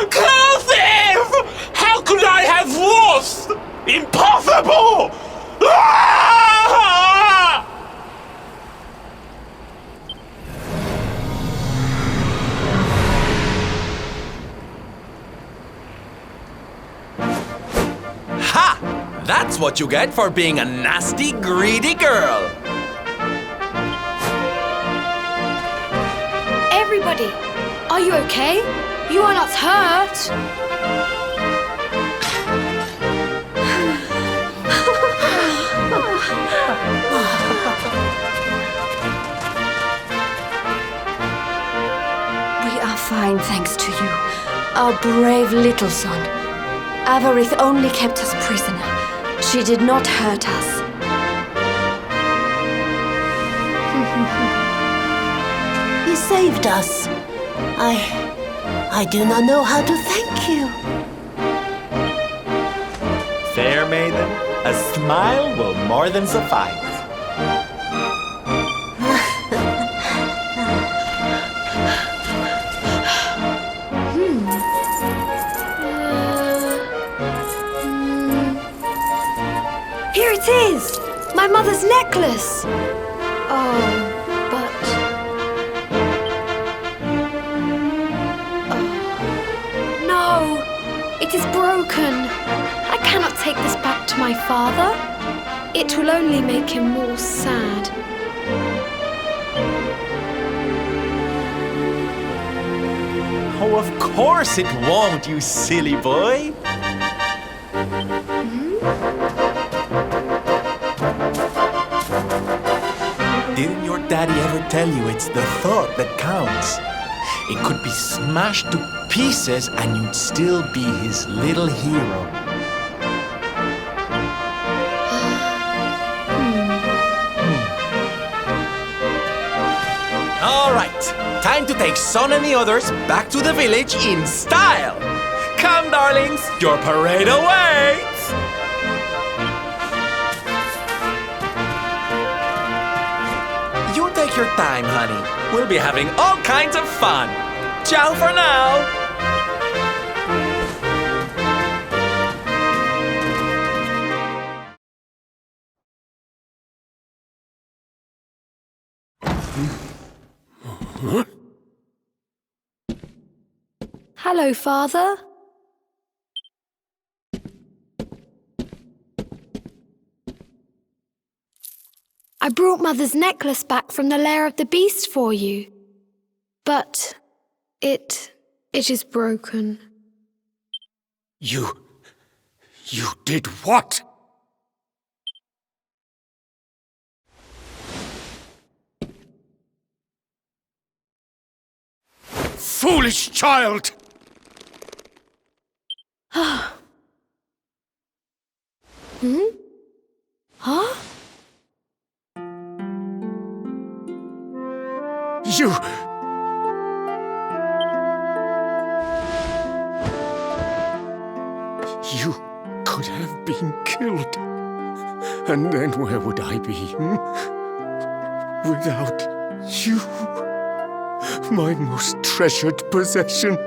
Cursive! How could I have lost? Impossible! Ha! That's what you get for being a nasty, greedy girl. Everybody, are you okay? You are not hurt. We are fine, thanks to you, our brave little son. Avarith only kept us prisoner. She did not hurt us. You saved us. I do not know how to thank you. Fair maiden, a smile will more than suffice. Here it is! My mother's necklace! Oh, but... Oh. No! It is broken! I cannot take this back to my father. It will only make him more sad. Oh, of course it won't, you silly boy. Didn't your daddy ever tell you it's the thought that counts? It could be smashed to pieces and you'd still be his little hero. All right, time to take Son and the others back to the village in style. Come, darlings, your parade awaits! You take your time, honey. We'll be having all kinds of fun. Ciao for now! Hello, Father. I brought Mother's necklace back from the lair of the beast for you. But it is broken. You did what? Foolish child! Huh? You could have been killed. And then where would I be? Without you, my most treasured possession.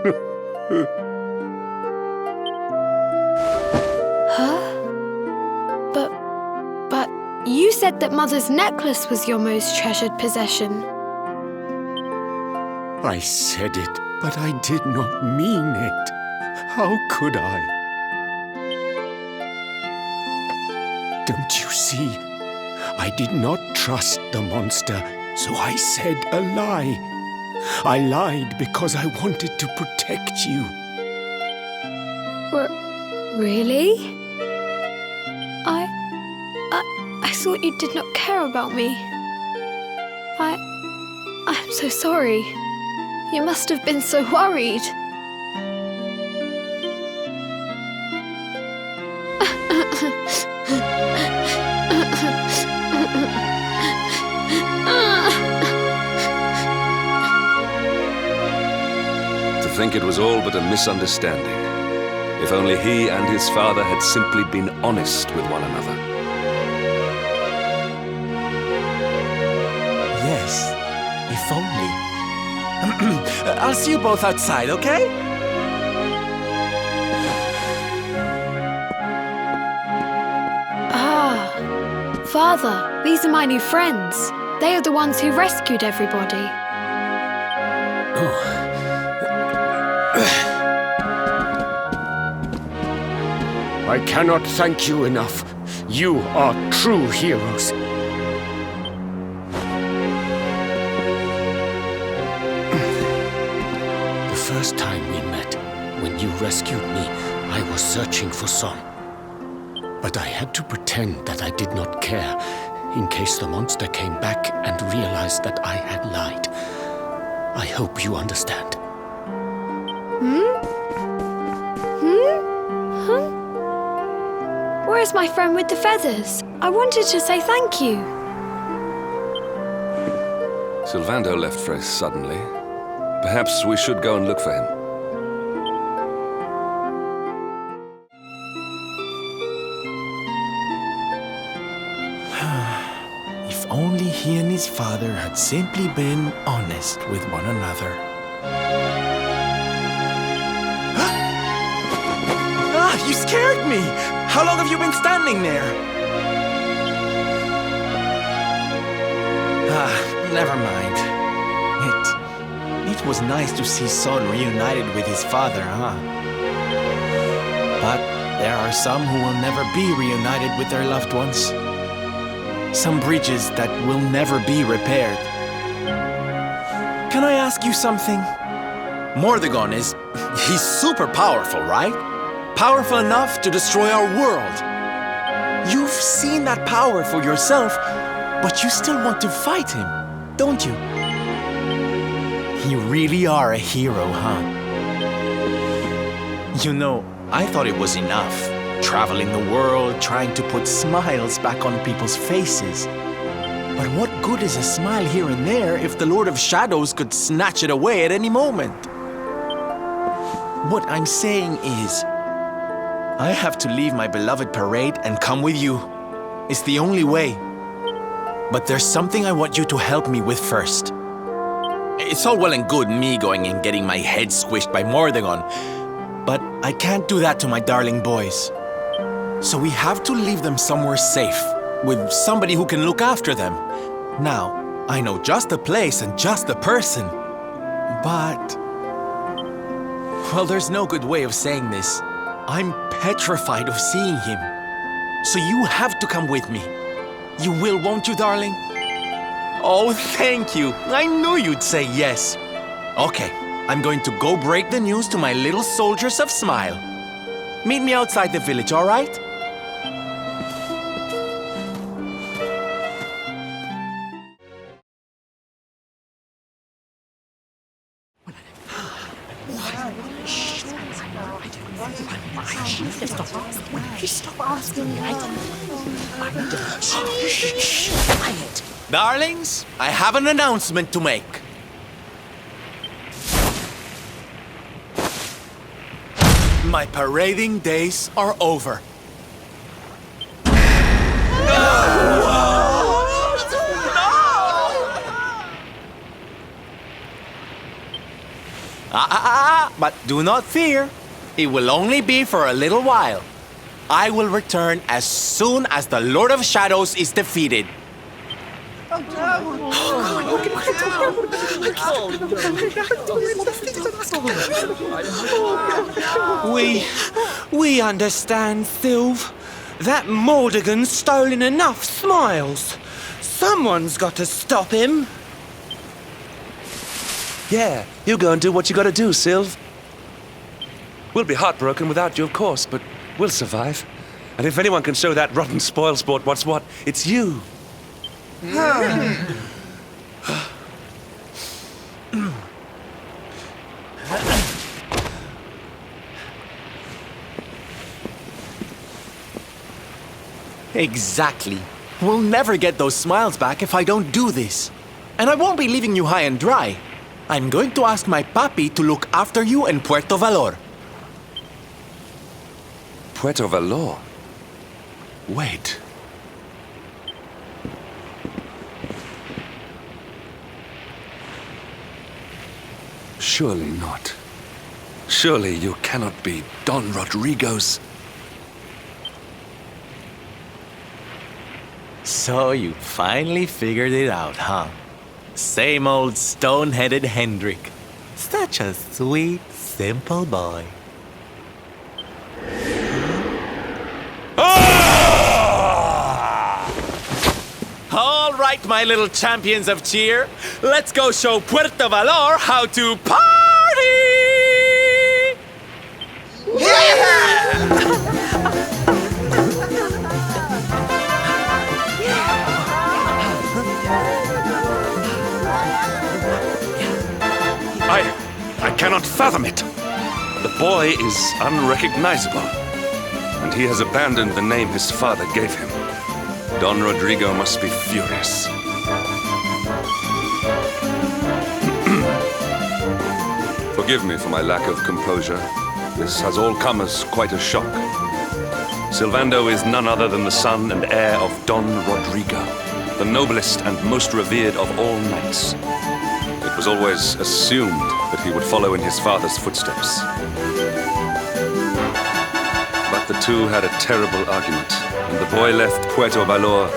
Huh? But you said that Mother's necklace was your most treasured possession. I said it, but I did not mean it. How could I? Don't you see? I did not trust the monster, so I said a lie. I lied because I wanted to protect you. Really? I thought you did not care about me. I'm so sorry. You must have been so worried. To think it was all but a misunderstanding. If only he and his father had simply been honest with one another. Yes, if only. I'll see you both outside, okay? Father, these are my new friends. They are the ones who rescued everybody. I cannot thank you enough. You are true heroes. The first time we met, when you rescued me, I was searching for Son. But I had to pretend that I did not care, in case the monster came back and realized that I had lied. I hope you understand. Where's my friend with the feathers? I wanted to say thank you. Sylvando left very suddenly. Perhaps we should go and look for him. If only he and his father had simply been honest with one another. You scared me! How long have you been standing there? Never mind. It was nice to see Son reunited with his father, huh? But there are some who will never be reunited with their loved ones. Some bridges that will never be repaired. Can I ask you something? Mordegon he's super powerful, right? Powerful enough to destroy our world. You've seen that power for yourself, but you still want to fight him, don't you? You really are a hero, huh? You know, I thought it was enough. Traveling the world, trying to put smiles back on people's faces. But what good is a smile here and there if the Lord of Shadows could snatch it away at any moment? What I'm saying is, I have to leave my beloved parade and come with you. It's the only way. But there's something I want you to help me with first. It's all well and good me going and getting my head squished by Mordegon, but I can't do that to my darling boys. So we have to leave them somewhere safe, with somebody who can look after them. Now, I know just the place and just the person, but... well, there's no good way of saying this. I'm petrified of seeing him. So you have to come with me. You will, won't you, darling? Oh, thank you. I knew you'd say yes. Okay, I'm going to go break the news to my little soldiers of Smile. Meet me outside the village, all right? Stop asking me. Quiet. Darlings, I have an announcement to make. My parading days are over. But do not fear. It will only be for a little while. I will return as soon as the Lord of Shadows is defeated. We understand, Sylve. That Mordegon's stolen enough smiles. Someone's got to stop him. Yeah, you go and do what you gotta do, Sylve. We'll be heartbroken without you, of course, but we'll survive. And if anyone can show that rotten spoilsport what's what, it's you. Exactly. We'll never get those smiles back if I don't do this. And I won't be leaving you high and dry. I'm going to ask my papi to look after you in Puerto Valor. Puerto Valor? Wait. Surely not. Surely you cannot be Don Rodrigo's... So you finally figured it out, huh? Same old stone-headed Hendrik. Such a sweet, simple boy. All right, my little champions of cheer. Let's go show Puerto Valor how to party! I cannot fathom it. The boy is unrecognizable, and he has abandoned the name his father gave him. Don Rodrigo must be furious. Forgive me for my lack of composure. This has all come as quite a shock. Sylvando is none other than the son and heir of Don Rodrigo, the noblest and most revered of all knights. It was always assumed that he would follow in his father's footsteps. But the two had a terrible argument, and the boy left Puerto Valor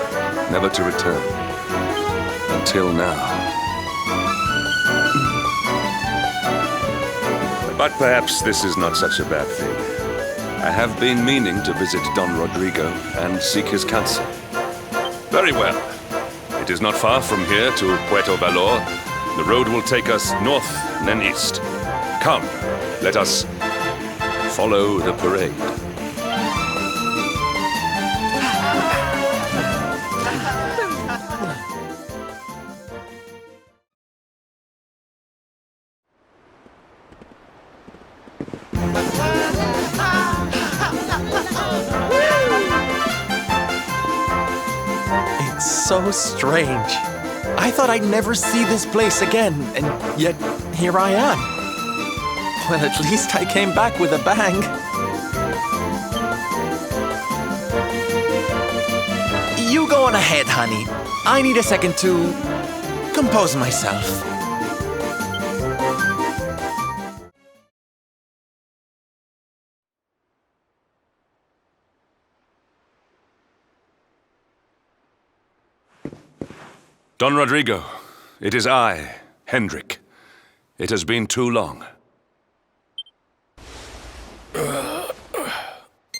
never to return. Until now. But perhaps this is not such a bad thing. I have been meaning to visit Don Rodrigo and seek his counsel. Very well. It is not far from here to Puerto Valor. The road will take us north, then east. Come, let us follow the parade. It's so strange. I thought I'd never see this place again, and yet here I am. Well, at least I came back with a bang. You go on ahead, honey. I need a second to compose myself. Don Rodrigo, it is I, Hendrik. It has been too long.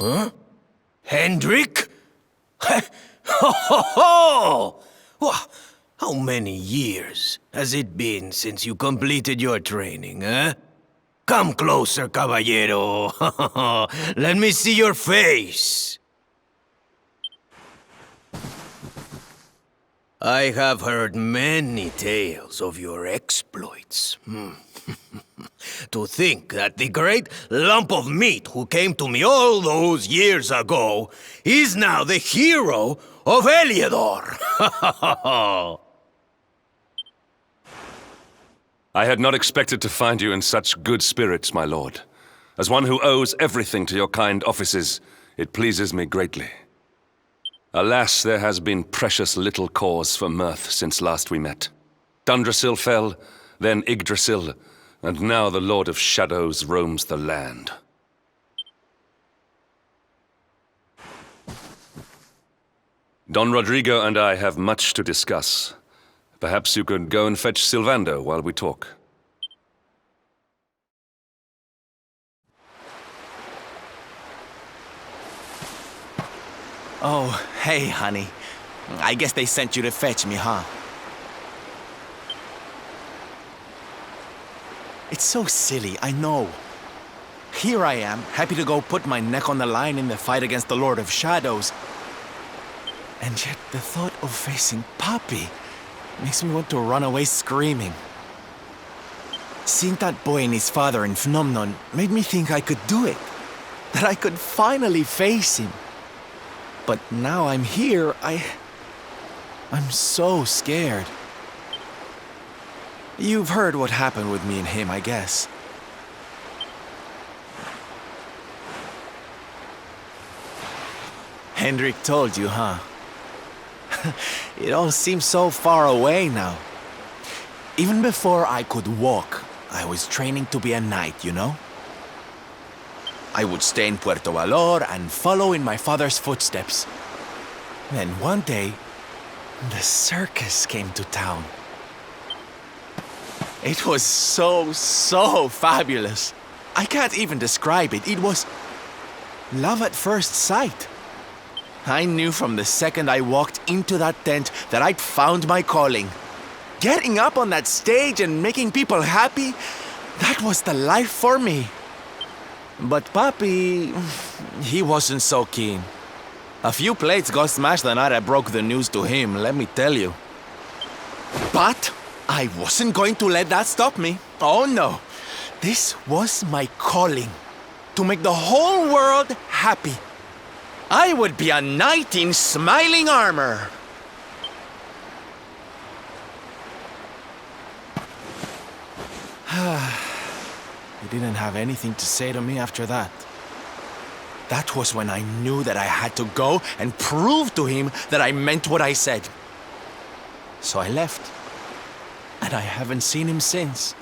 Huh? Hendrik? Ho ho ho! How many years has it been since you completed your training, eh? Come closer, caballero. Let me see your face. I have heard many tales of your exploits. To think that the great lump of meat who came to me all those years ago is now the hero of Helyador. I had not expected to find you in such good spirits, my lord. As one who owes everything to your kind offices, it pleases me greatly. Alas, there has been precious little cause for mirth since last we met. Dundrasil fell, then Yggdrasil, and now the Lord of Shadows roams the land. Don Rodrigo and I have much to discuss. Perhaps you could go and fetch Sylvando while we talk. Oh, hey, honey. I guess they sent you to fetch me, huh? It's so silly, I know. Here I am, happy to go put my neck on the line in the fight against the Lord of Shadows. And yet the thought of facing Papi makes me want to run away screaming. Seeing that boy and his father in Phenomenon made me think I could do it. That I could finally face him. But now I'm here, I'm so scared. You've heard what happened with me and him, I guess. Hendrik told you, huh? It all seems so far away now. Even before I could walk, I was training to be a knight, you know? I would stay in Puerto Valor and follow in my father's footsteps. Then one day, the circus came to town. It was so fabulous. I can't even describe it. It was love at first sight. I knew from the second I walked into that tent that I'd found my calling. Getting up on that stage and making people happy, that was the life for me. But Papi, he wasn't so keen. A few plates got smashed the night I broke the news to him, let me tell you. But I wasn't going to let that stop me. Oh no. This was my calling. To make the whole world happy. I would be a knight in smiling armor. He didn't have anything to say to me after that. That was when I knew that I had to go and prove to him that I meant what I said. So I left. And I haven't seen him since.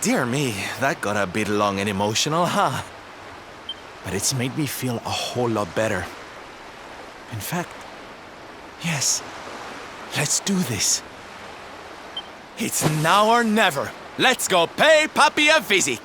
Dear me, that got a bit long and emotional, huh? But it's made me feel a whole lot better. In fact, yes, let's do this. It's now or never. Let's go pay Papi a visit.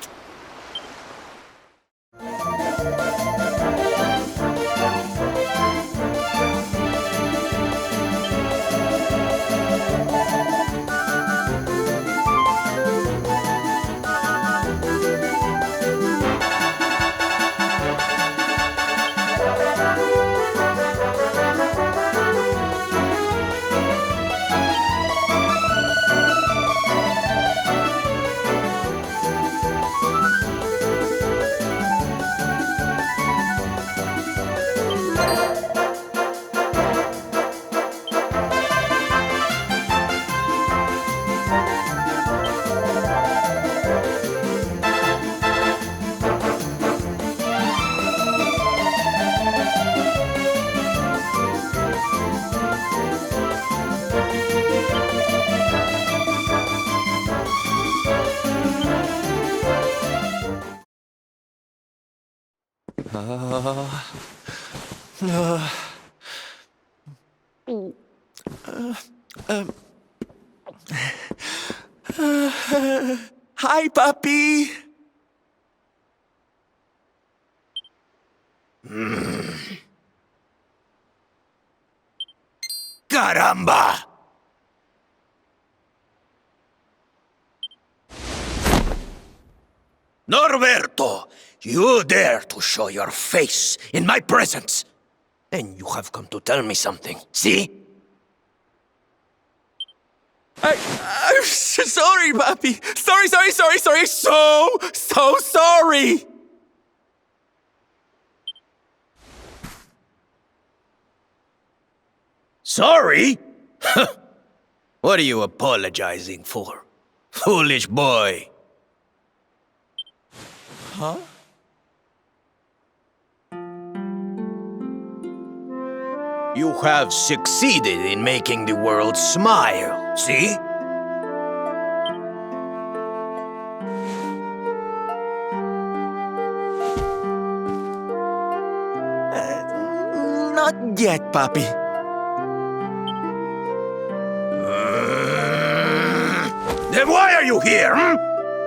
Hi, puppy. Caramba! Norberto, you dare to show your face in my presence. And you have come to tell me something, see? I'm sorry, puppy. Sorry. So sorry. Sorry? What are you apologizing for? Foolish boy. Huh? You have succeeded in making the world smile, see? Not yet, puppy. Then why are you here, hmm?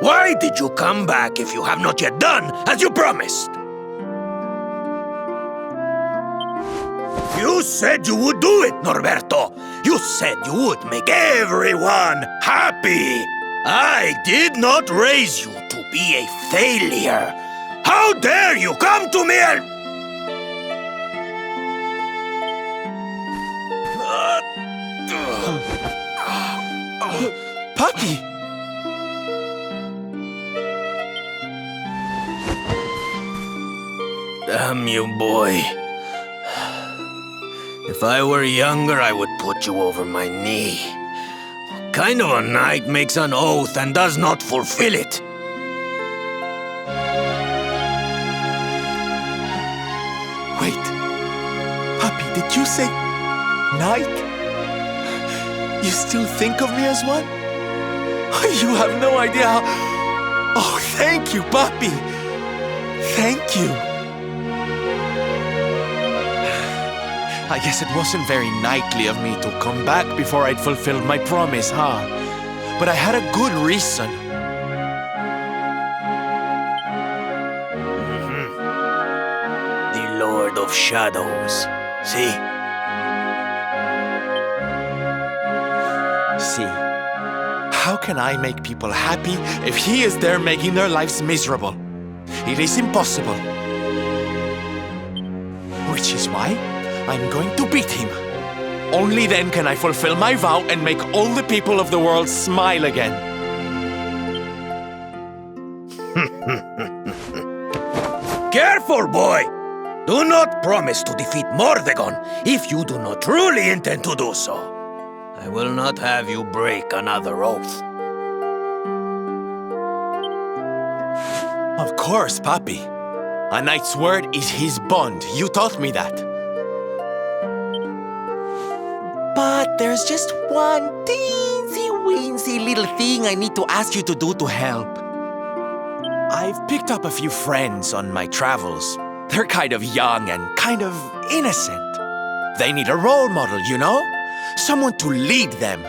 Why did you come back if you have not yet done as you promised? You said you would do it, Norberto. You said you would make everyone happy. I did not raise you to be a failure. How dare you come to me and... Puppy! Damn you, boy. If I were younger, I would put you over my knee. What kind of a knight makes an oath and does not fulfill it? Wait. Puppy, did you say knight? You still think of me as one? You have no idea how... Oh, thank you, puppy. Thank you. I guess it wasn't very knightly of me to come back before I'd fulfilled my promise, huh? But I had a good reason. The Lord of Shadows. See? See, how can I make people happy if he is there making their lives miserable? It is impossible. Which is why I'm going to beat him. Only then can I fulfill my vow and make all the people of the world smile again. Careful, boy! Do not promise to defeat Mordegon if you do not truly intend to do so. I will not have you break another oath. Of course, Papi. A knight's word is his bond. You taught me that. But there's just one teensy-weensy little thing I need to ask you to do to help. I've picked up a few friends on my travels. They're kind of young and kind of innocent. They need a role model, you know? Someone to lead them.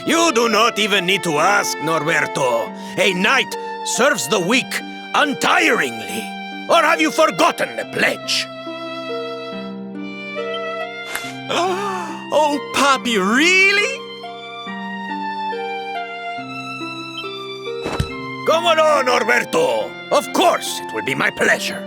You do not even need to ask, Norberto. A knight serves the weak untiringly. Or have you forgotten the pledge? Oh, Papi, really? Come on, Norberto. Of course, it will be my pleasure.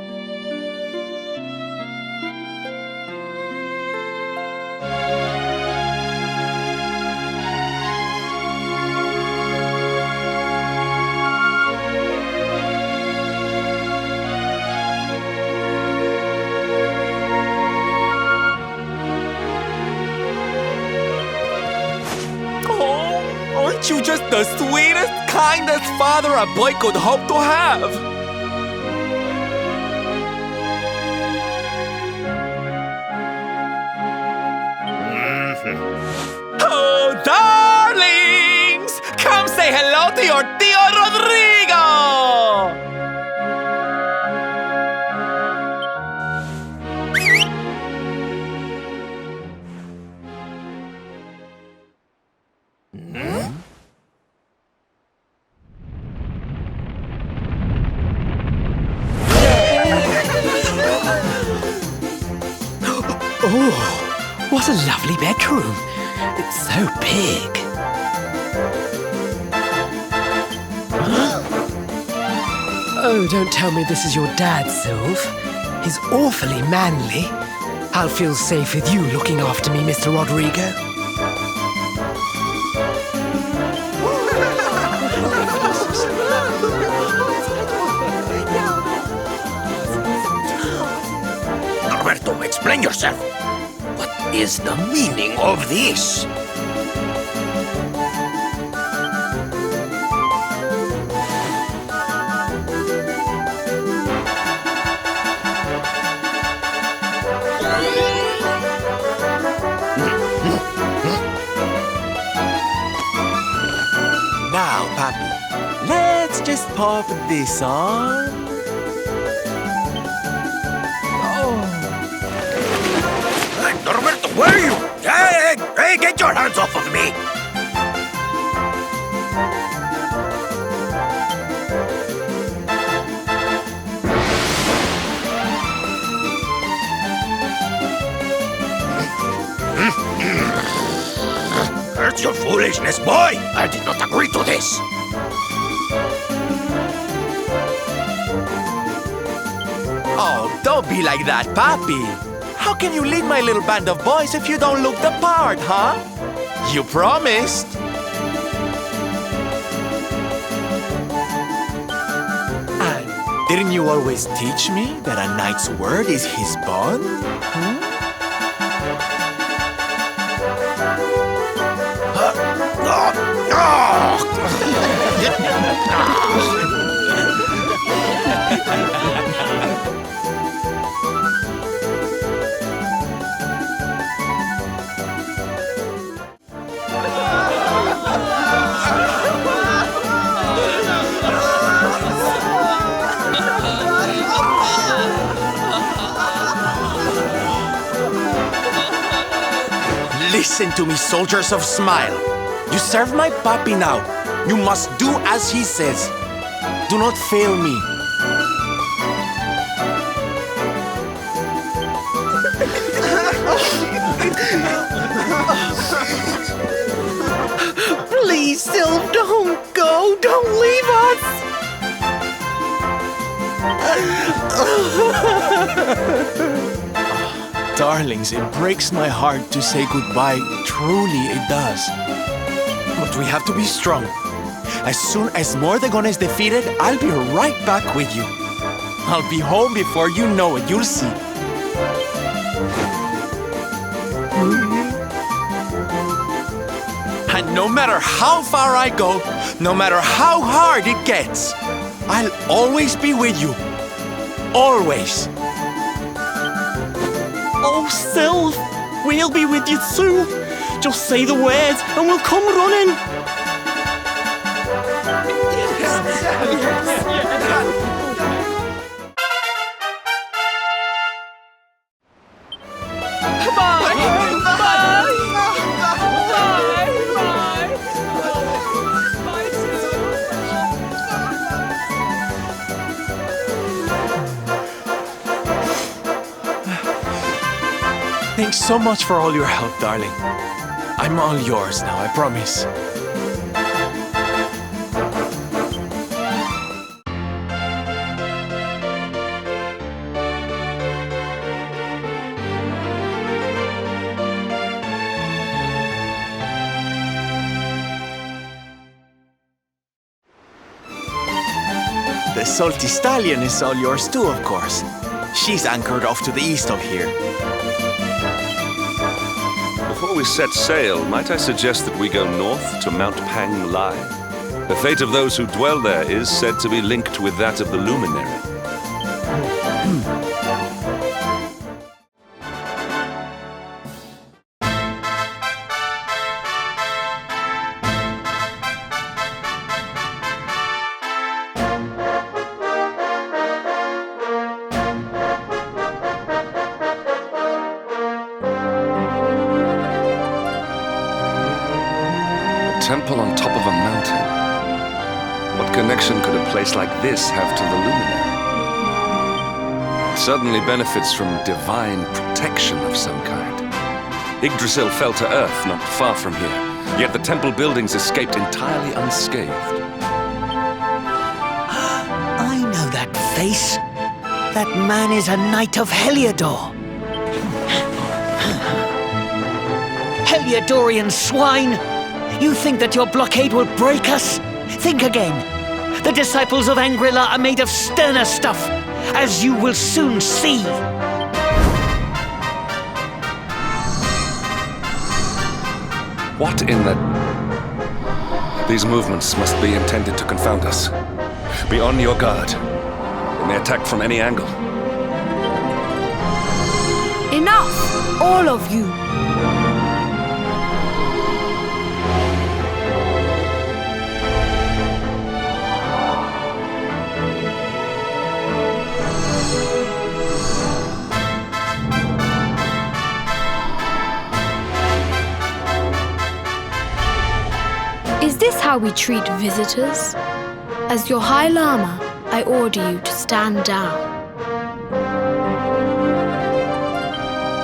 Aren't you just the sweetest, kindest father a boy could hope to have? Oh, darlings! Come say Say hello to your Tio Rodrigo! Oh, what a lovely bedroom. It's so big. Oh, don't tell me this is your dad, Sylve. He's awfully manly. I'll feel safe with you looking after me, Mr. Rodrigo. Alberto, explain yourself. What is the meaning of this? Now, Papi, let's just pop this on. Roberto, where are you? Hey, get your hands off of me! Where's your foolishness, boy? I did not agree to this. Oh, don't be like that, Papi. How can you lead my little band of boys if you don't look the part, huh? You promised. And didn't you always teach me that a knight's word is his bond? Listen to me, soldiers of Smile. You serve my papi now. You must do as he says. Do not fail me. Please, Sylve, don't go. Don't leave us. Darlings, it breaks my heart to say goodbye. Truly, it does. But we have to be strong. As soon as Mordegon is defeated, I'll be right back with you. I'll be home before you know it. You'll see. And no matter how far I go, no matter how hard it gets, I'll always be with you. Always. Oh, Sylve, we'll be with you too. Just say the words and we'll come running. Thanks so much for all your help, darling. I'm all yours now, I promise. The salty stallion is all yours too, of course. She's anchored off to the east of here. Before we set sail, might I suggest that we go north to Mount Pang Lai? The fate of those who dwell there is said to be linked with that of the luminary. temple on top of a mountain. What connection could a place like this have to the luminary? It certainly benefits from divine protection of some kind. Yggdrasil fell to earth not far from here, yet the temple buildings escaped entirely unscathed. I know that face. That man is a knight of Helyador. Helyadorian swine! You think that your blockade will break us? Think again. The disciples of Angrila are made of sterner stuff, as you will soon see. What in the... These movements must be intended to confound us. Be on your guard. They may attack from any angle. Enough! All of you! Is this how we treat visitors? As your High Lama, I order you to stand down.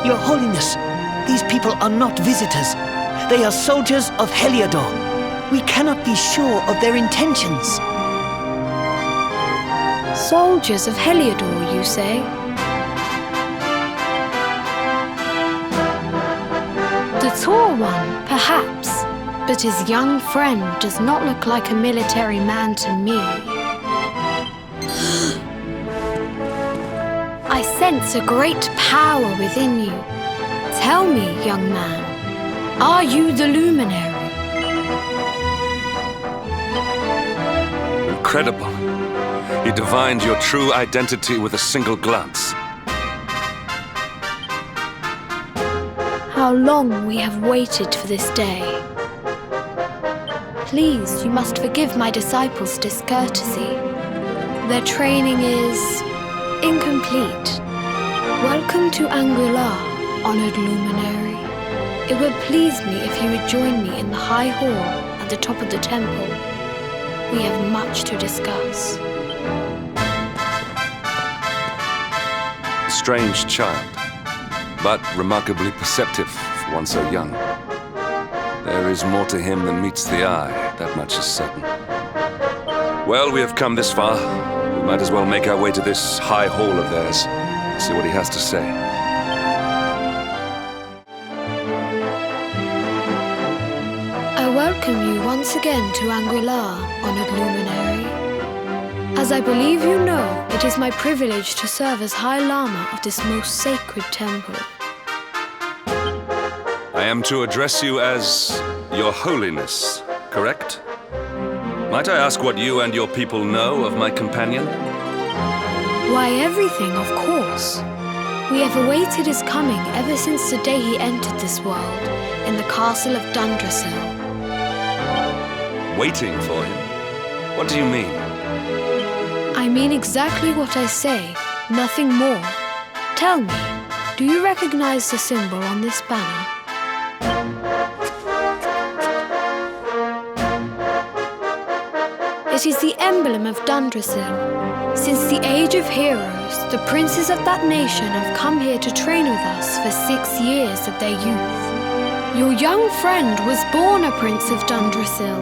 Your Holiness, these people are not visitors. They are soldiers of Helyador. We cannot be sure of their intentions. Soldiers of Helyador, you say? The tall one, perhaps. But his young friend does not look like a military man to me. I sense a great power within you. Tell me, young man, are you the luminary? Incredible. He divined your true identity with a single glance. How long we have waited for this day. Please, you must forgive my disciples' discourtesy. Their training is incomplete. Welcome to Angrila, honored luminary. It would please me if you would join me in the high hall at the top of the temple. We have much to discuss. A strange child, but remarkably perceptive for one so young. There is more to him than meets the eye, that much is certain. Well, we have come this far. We might as well make our way to this high hall of theirs, see what he has to say. I welcome you once again to Angrila, honored luminary. As I believe you know, it is my privilege to serve as High Lama of this most sacred temple. I am to address you as Your Holiness, correct? Might I ask what you and your people know of my companion? Why, everything, of course. We have awaited his coming ever since the day he entered this world, in the castle of Dundrasil. Waiting for him? What do you mean? I mean exactly what I say, nothing more. Tell me, do you recognize the symbol on this banner? It is the emblem of Dundrasil. Since the age of heroes, the princes of that nation have come here to train with us for 6 years of their youth. Your young friend was born a prince of Dundrasil.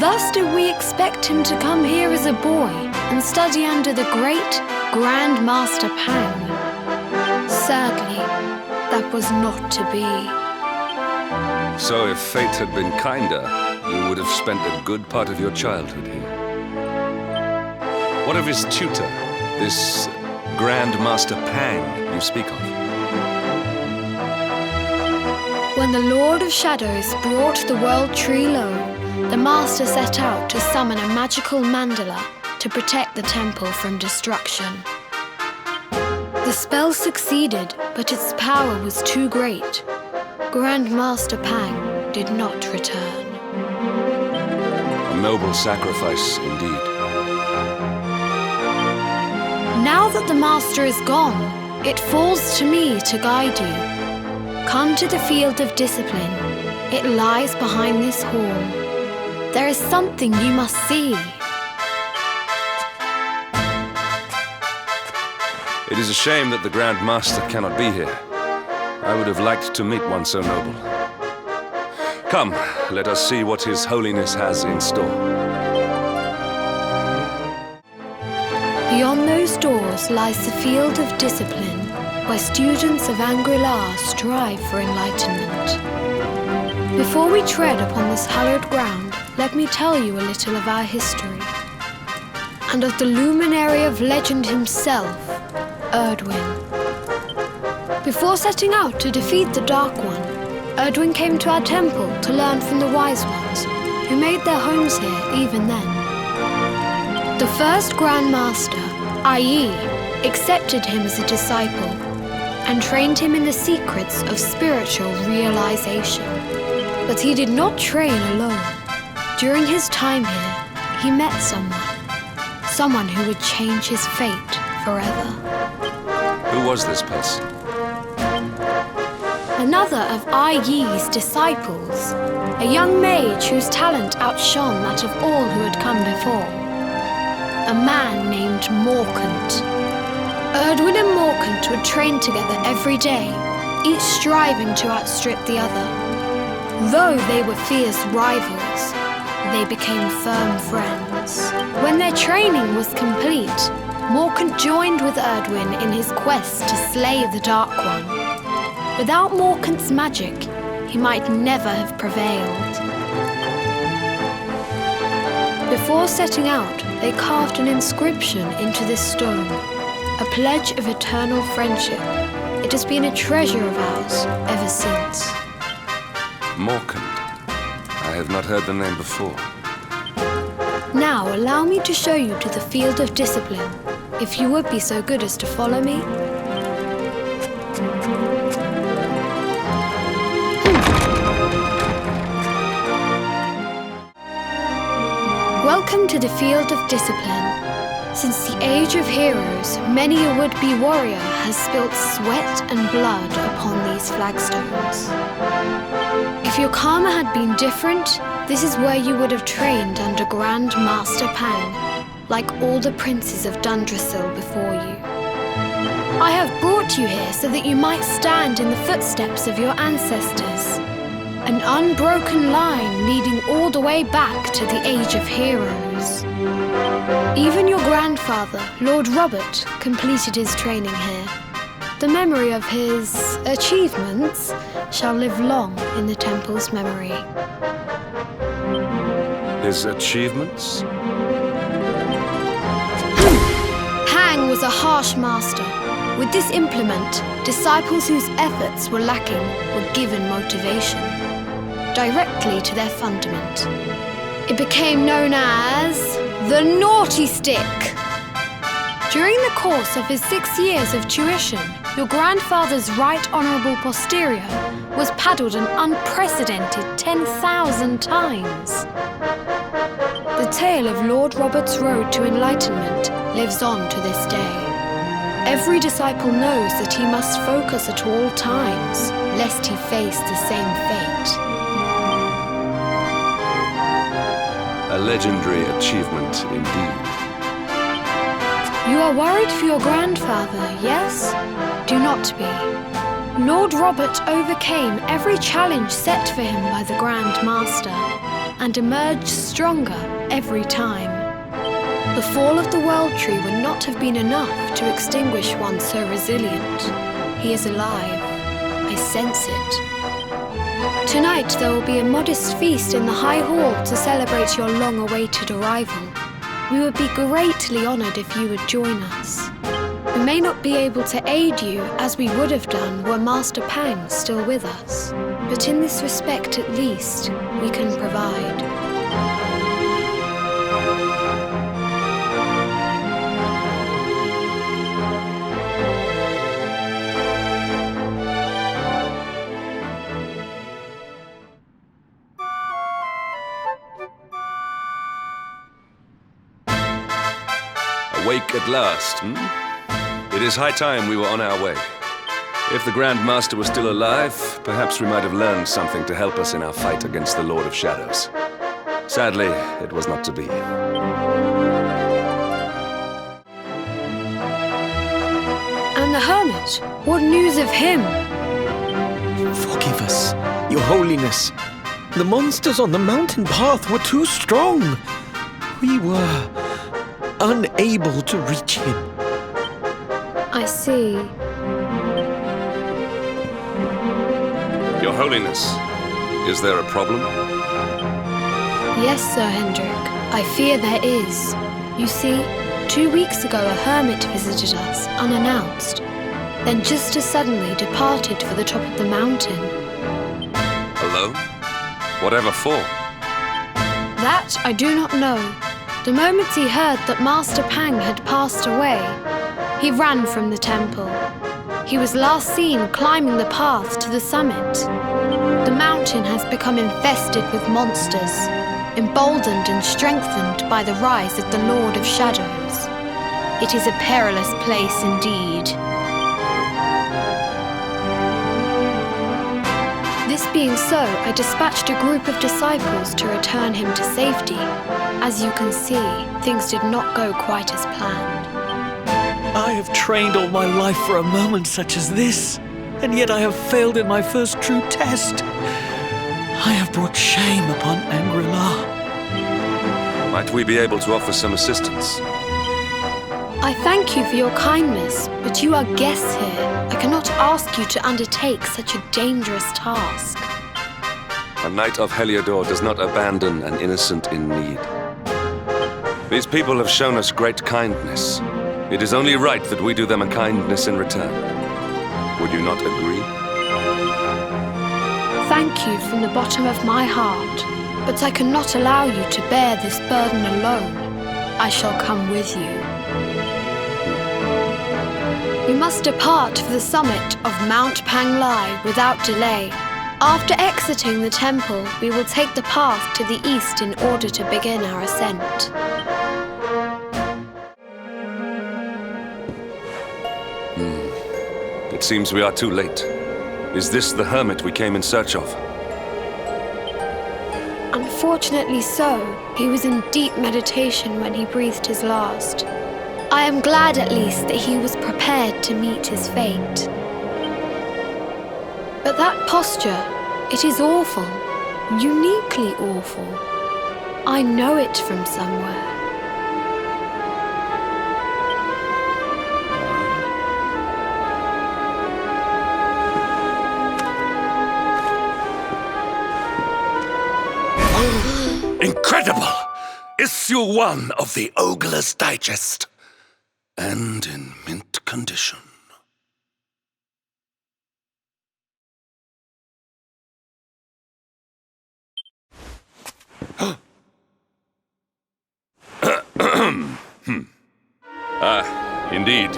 Thus did we expect him to come here as a boy and study under the great Grand Master Pang. Sadly, that was not to be. So if fate had been kinder, you would have spent a good part of your childhood here. What of his tutor, this Grand Master Pang you speak of? When the Lord of Shadows brought the world tree low, the Master set out to summon a magical mandala to protect the temple from destruction. The spell succeeded, but its power was too great. Grand Master Pang did not return. A noble sacrifice indeed. Now that the Master is gone, it falls to me to guide you. Come to the field of discipline. It lies behind this hall. There is something you must see. It is a shame that the Grand Master cannot be here. I would have liked to meet one so noble. Come, let us see what His Holiness has in store. Beyond those doors lies the field of discipline, where students of Angri-La strive for enlightenment. Before we tread upon this hallowed ground, let me tell you a little of our history, and of the luminary of legend himself, Erdwin. Before setting out to defeat the Dark One, Erdwin came to our temple to learn from the Wise Ones, who made their homes here even then. The first Grand Master, i.e., accepted him as a disciple and trained him in the secrets of spiritual realization. But he did not train alone. During his time here, he met someone who would change his fate forever. Who was this person? Another of Ai Yi's disciples, a young mage whose talent outshone that of all who had come before. A man named Morkant. Erdwin and Morkant would train together every day, each striving to outstrip the other. Though they were fierce rivals, they became firm friends. When their training was complete, Morkant joined with Erdwin in his quest to slay the Dark One. Without Morkant's magic, he might never have prevailed. Before setting out, they carved an inscription into this stone, a pledge of eternal friendship. It has been a treasure of ours ever since. Morkant. I have not heard the name before. Now allow me to show you to the field of discipline, if you would be so good as to follow me. Welcome to the field of discipline. Since the age of heroes, many a would-be warrior has spilt sweat and blood upon these flagstones. If your karma had been different, this is where you would have trained under Grand Master Pang, like all the princes of Dundrasil before you. I have brought you here so that you might stand in the footsteps of your ancestors. An unbroken line leading all the way back to the Age of Heroes. Even your grandfather, Lord Robert, completed his training here. The memory of his achievements shall live long in the temple's memory. His achievements? Pang was a harsh master. With this implement, disciples whose efforts were lacking were given motivation, directly to their fundament. It became known as the Naughty Stick. During the course of his 6 years of tuition, your grandfather's right honourable posterior was paddled an unprecedented 10,000 times. The tale of Lord Robert's road to enlightenment lives on to this day. Every disciple knows that he must focus at all times, lest he face the same fate. A legendary achievement indeed. You are worried for your grandfather, yes? Do not be. Lord Robert overcame every challenge set for him by the Grand Master, and emerged stronger every time. The fall of the World Tree would not have been enough to extinguish one so resilient. He is alive. I sense it. Tonight there will be a modest feast in the High Hall to celebrate your long-awaited arrival. We would be greatly honoured if you would join us. We may not be able to aid you as we would have done were Master Pang still with us, but in this respect at least, we can provide. Awake at last, It is high time we were on our way. If the Grand Master was still alive, perhaps we might have learned something to help us in our fight against the Lord of Shadows. Sadly, it was not to be. And the Hermit? What news of him? Forgive us, Your Holiness. The monsters on the mountain path were too strong. We were unable to reach him. I see. Your Holiness, is there a problem? Yes, Sir Hendrik. I fear there is. You see, 2 weeks ago a hermit visited us, unannounced. Then just as suddenly departed for the top of the mountain. Alone? Whatever for? That I do not know. The moment he heard that Master Pang had passed away, he ran from the temple. He was last seen climbing the path to the summit. The mountain has become infested with monsters, emboldened and strengthened by the rise of the Lord of Shadows. It is a perilous place indeed. This being so, I dispatched a group of disciples to return him to safety. As you can see, things did not go quite as planned. I have trained all my life for a moment such as this, and yet I have failed in my first true test. I have brought shame upon Angri-La. Might we be able to offer some assistance? I thank you for your kindness, but you are guests here. I cannot ask you to undertake such a dangerous task. A knight of Helyador does not abandon an innocent in need. These people have shown us great kindness. It is only right that we do them a kindness in return. Would you not agree? Thank you from the bottom of my heart, but I cannot allow you to bear this burden alone. I shall come with you. We must depart for the summit of Mount Panglai without delay. After exiting the temple, we will take the path to the east in order to begin our ascent. It seems we are too late. Is this the hermit we came in search of? Unfortunately so. He was in deep meditation when he breathed his last. I am glad at least that he was prepared to meet his fate. But that posture, it is awful. Uniquely awful. I know it from somewhere. Incredible! Issue 1 of the Ogler's Digest. And in mint condition. Indeed.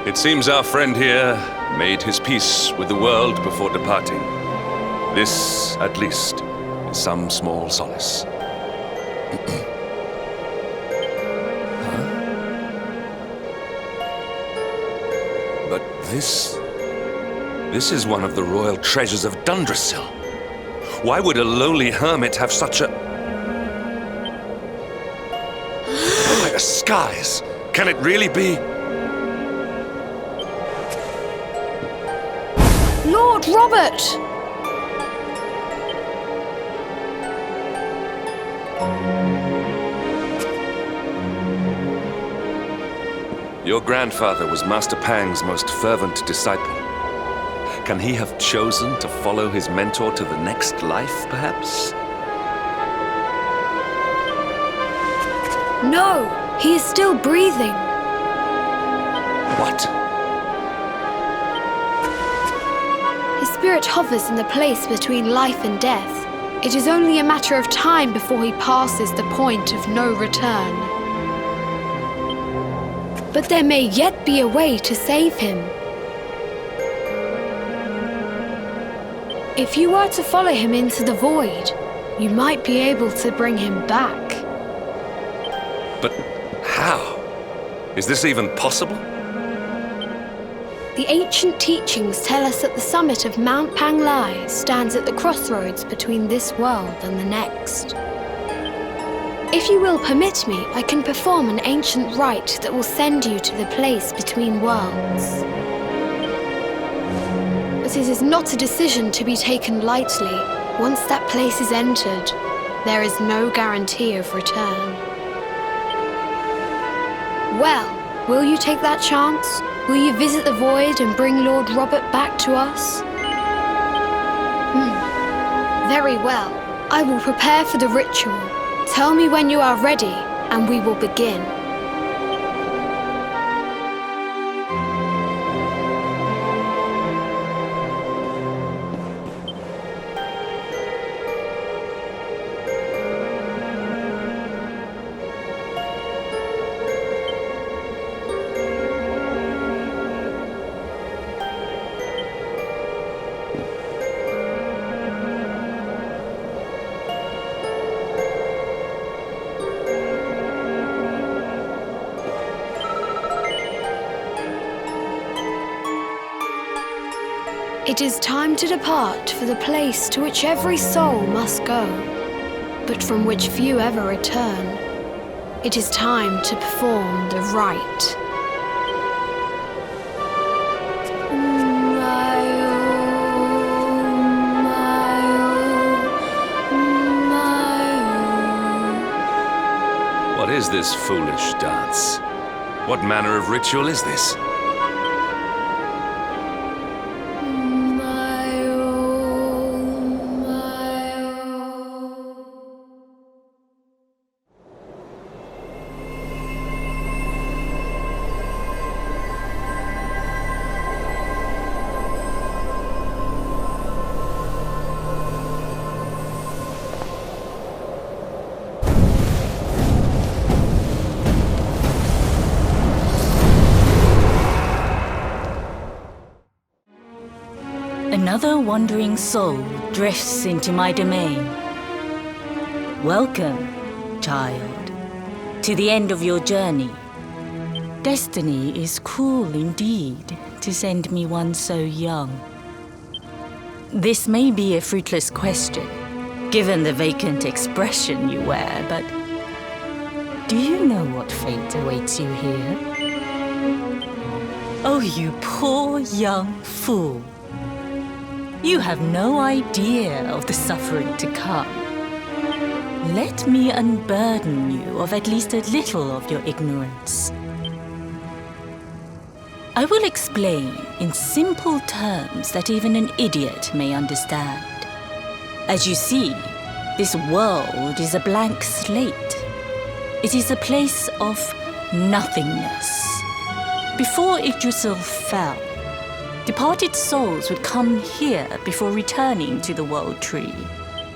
It seems our friend here made his peace with the world before departing. This, at least, is some small solace. But this is one of the royal treasures of Dundrasil. Why would a lowly hermit have such a... By the skies! Can it really be? Lord Robert! Your grandfather was Master Pang's most fervent disciple. Can he have chosen to follow his mentor to the next life, perhaps? No, he is still breathing. What? His spirit hovers in the place between life and death. It is only a matter of time before he passes the point of no return. But there may yet be a way to save him. If you were to follow him into the void, you might be able to bring him back. But how? Is this even possible? The ancient teachings tell us that the summit of Mount Panglai stands at the crossroads between this world and the next. If you will permit me, I can perform an ancient rite that will send you to the place between worlds. But it is not a decision to be taken lightly. Once that place is entered, there is no guarantee of return. Well, will you take that chance? Will you visit the void and bring Lord Robert back to us? Very well. I will prepare for the ritual. Tell me when you are ready, and we will begin. It is time to depart for the place to which every soul must go, but from which few ever return. It is time to perform the rite. What is this foolish dance? What manner of ritual is this? Another wandering soul drifts into my domain. Welcome, child, to the end of your journey. Destiny is cruel indeed to send me one so young. This may be a fruitless question, given the vacant expression you wear, but do you know what fate awaits you here? Oh, you poor young fool. You have no idea of the suffering to come. Let me unburden you of at least a little of your ignorance. I will explain in simple terms that even an idiot may understand. As you see, this world is a blank slate. It is a place of nothingness. Before Yggdrasil fell, departed souls would come here before returning to the World Tree.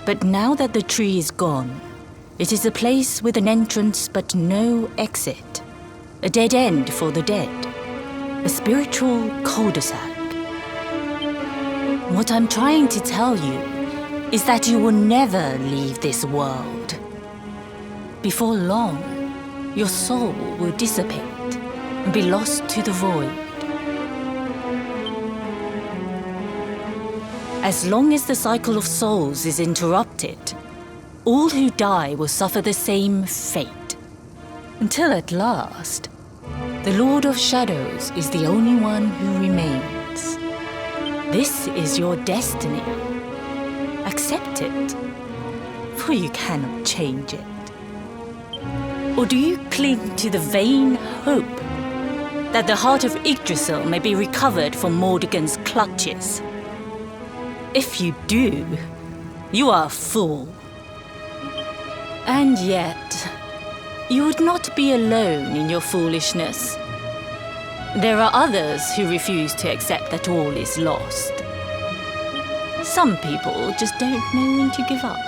But now that the tree is gone, it is a place with an entrance but no exit. A dead end for the dead. A spiritual cul-de-sac. What I'm trying to tell you is that you will never leave this world. Before long, your soul will dissipate and be lost to the void. As long as the cycle of souls is interrupted, all who die will suffer the same fate. Until at last, the Lord of Shadows is the only one who remains. This is your destiny. Accept it, for you cannot change it. Or do you cling to the vain hope that the heart of Yggdrasil may be recovered from Mordegon's clutches? If you do, you are a fool. And yet, you would not be alone in your foolishness. There are others who refuse to accept that all is lost. Some people just don't know when to give up.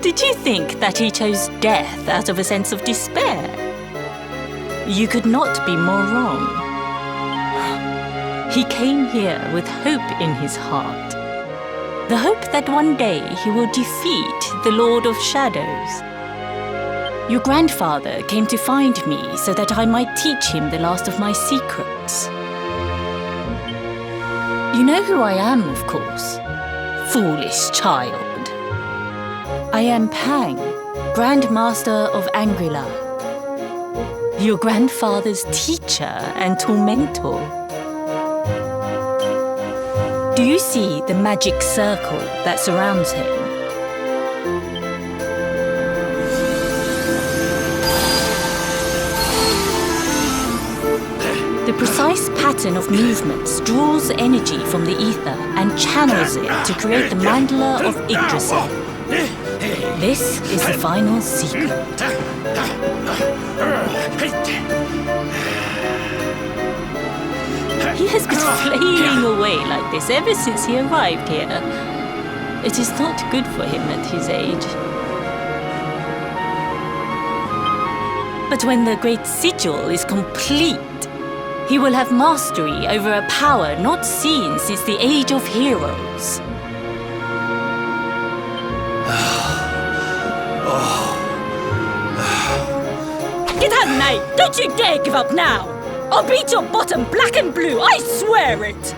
Did you think that he chose death out of a sense of despair? You could not be more wrong. He came here with hope in his heart. The hope that one day he will defeat the Lord of Shadows. Your grandfather came to find me so that I might teach him the last of my secrets. You know who I am, of course. Foolish child. I am Pang, Grandmaster of Angrila. Your grandfather's teacher and tormentor. Do you see the magic circle that surrounds him? The precise pattern of movements draws energy from the ether and channels it to create the mandala of Yggdrasil. This is the final secret. He has been flailing away like this ever since he arrived here. It is not good for him at his age. But when the great sigil is complete, he will have mastery over a power not seen since the Age of Heroes. Get out, knight! Don't you dare give up now! I'll beat your bottom black and blue, I swear it!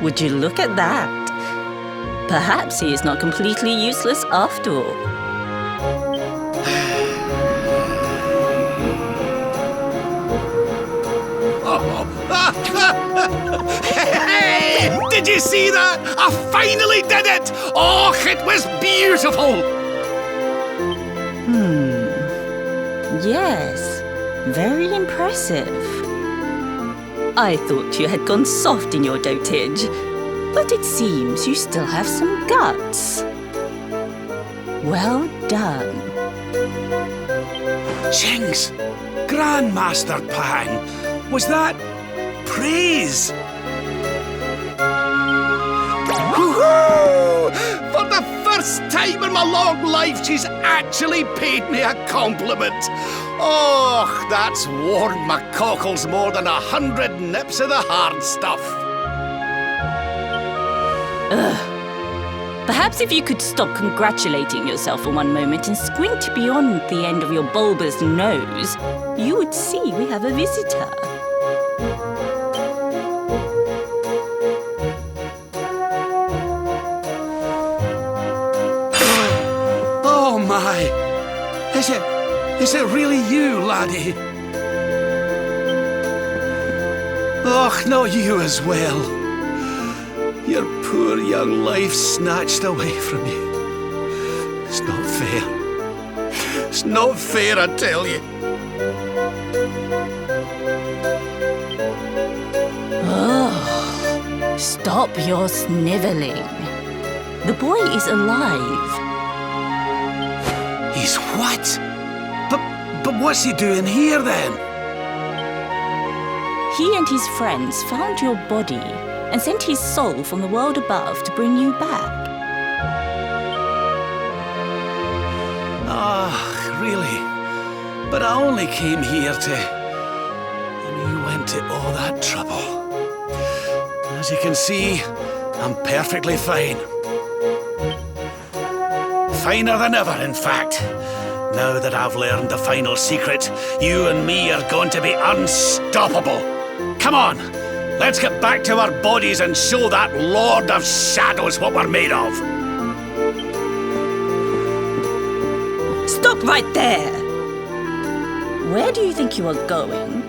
Would you look at that? Perhaps he is not completely useless after all. Hey! Did you see that? I finally did it! Oh, it was beautiful! Yes, very impressive. I thought you had gone soft in your dotage, but it seems you still have some guts. Well done. Jinx! Grandmaster Pang! Was that praise? Woohoo! For the first time in my long life, she's actually paid me a compliment. Oh, that's warmed my cockles more than 100 nips of the hard stuff. Perhaps if you could stop congratulating yourself for one moment and squint beyond the end of your bulbous nose, you would see we have a visitor. Oh my! Is it really you, laddie? Och, not you as well. Your poor young life snatched away from you. It's not fair. It's not fair, I tell you. Oh, stop your sniveling. The boy is alive. He's what? But what's he doing here then? He and his friends found your body and sent his soul from the world above to bring you back. Ah, really? But I only came here to... And you went to all that trouble. As you can see, I'm perfectly fine. Finer than ever, in fact. Now that I've learned the final secret, you and me are going to be unstoppable. Come on, Let's get back to our bodies and show that Lord of Shadows what we're made of. Stop right there! Where do you think you are going?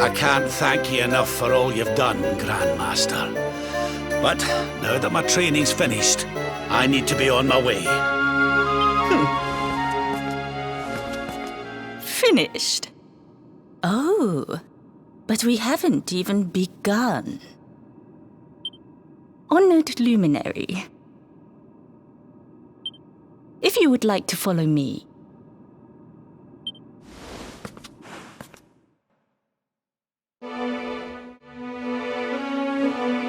I can't thank you enough for all you've done, Grandmaster. But now that my training's finished, I need to be on my way. Finished? Oh, but we haven't even begun. Honored Luminary, if you would like to follow me.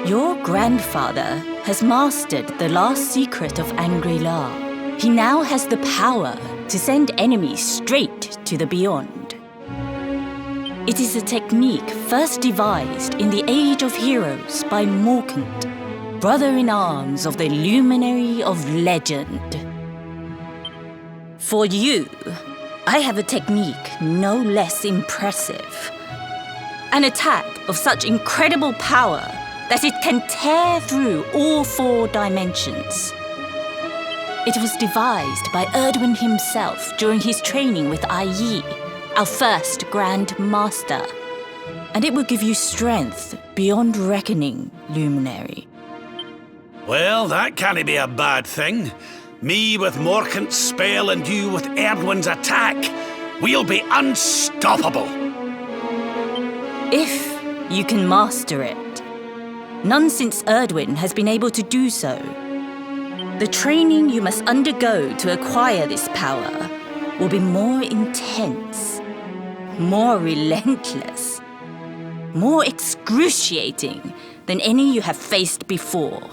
Your grandfather has mastered the last secret of Angri-La. He now has the power to send enemies straight to the beyond. It is a technique first devised in the Age of Heroes by Morkant, brother-in-arms of the Luminary of Legend. For you, I have a technique no less impressive. An attack of such incredible power that it can tear through all 4 dimensions. It was devised by Erdwin himself during his training with Yi, our first Grand Master. And it will give you strength beyond reckoning, Luminary. Well, that can't be a bad thing. Me with Morkant's spell and you with Erdwin's attack. We'll be unstoppable. If you can master it. None since Erdwin has been able to do so. The training you must undergo to acquire this power will be more intense, more relentless, more excruciating than any you have faced before.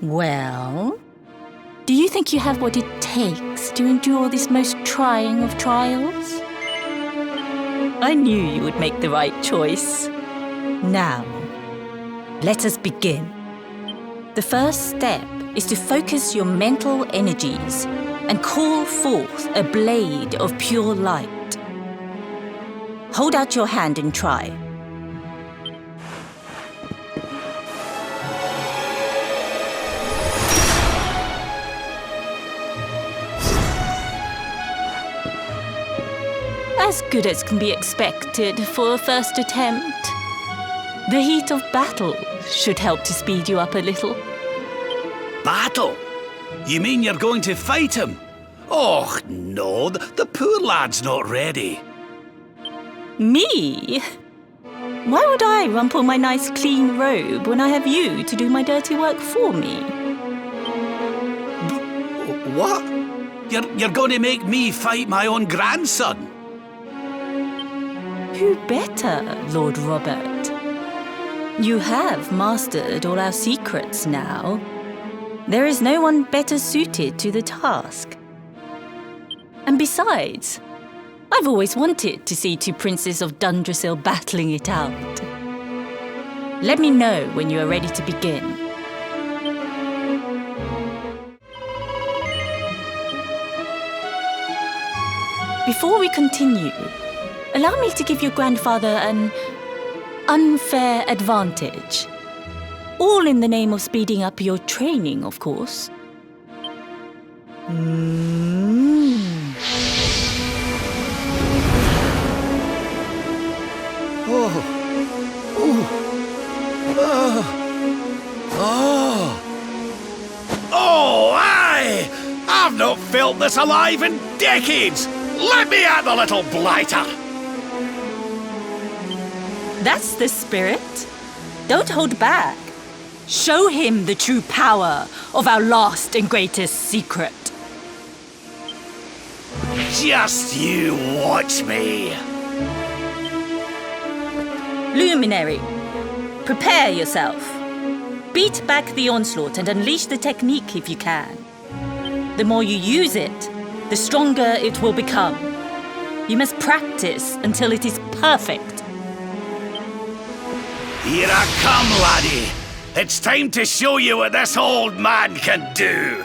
Well, do you think you have what it takes to endure this most trying of trials? I knew you would make the right choice. Now, let us begin. The first step is to focus your mental energies and call forth a blade of pure light. Hold out your hand and try. As good as can be expected for a first attempt. The heat of battle should help to speed you up a little. Battle? You mean you're going to fight him? Oh, no, the poor lad's not ready. Me? Why would I rumple my nice clean robe when I have you to do my dirty work for me? What? You're going to make me fight my own grandson? Who better, Lord Robert? You have mastered all our secrets now. There is no one better suited to the task. And besides, I've always wanted to see 2 princes of Dundrasil battling it out. Let me know when you are ready to begin. Before we continue, allow me to give your grandfather an unfair advantage. All in the name of speeding up your training, of course. Oh, aye! I've not felt this alive in decades! Let me at the little blighter! That's the spirit. Don't hold back. Show him the true power of our last and greatest secret. Just you watch me. Luminary, prepare yourself. Beat back the onslaught and unleash the technique if you can. The more you use it, the stronger it will become. You must practice until it is perfect. Here I come, laddie. It's time to show you what this old man can do.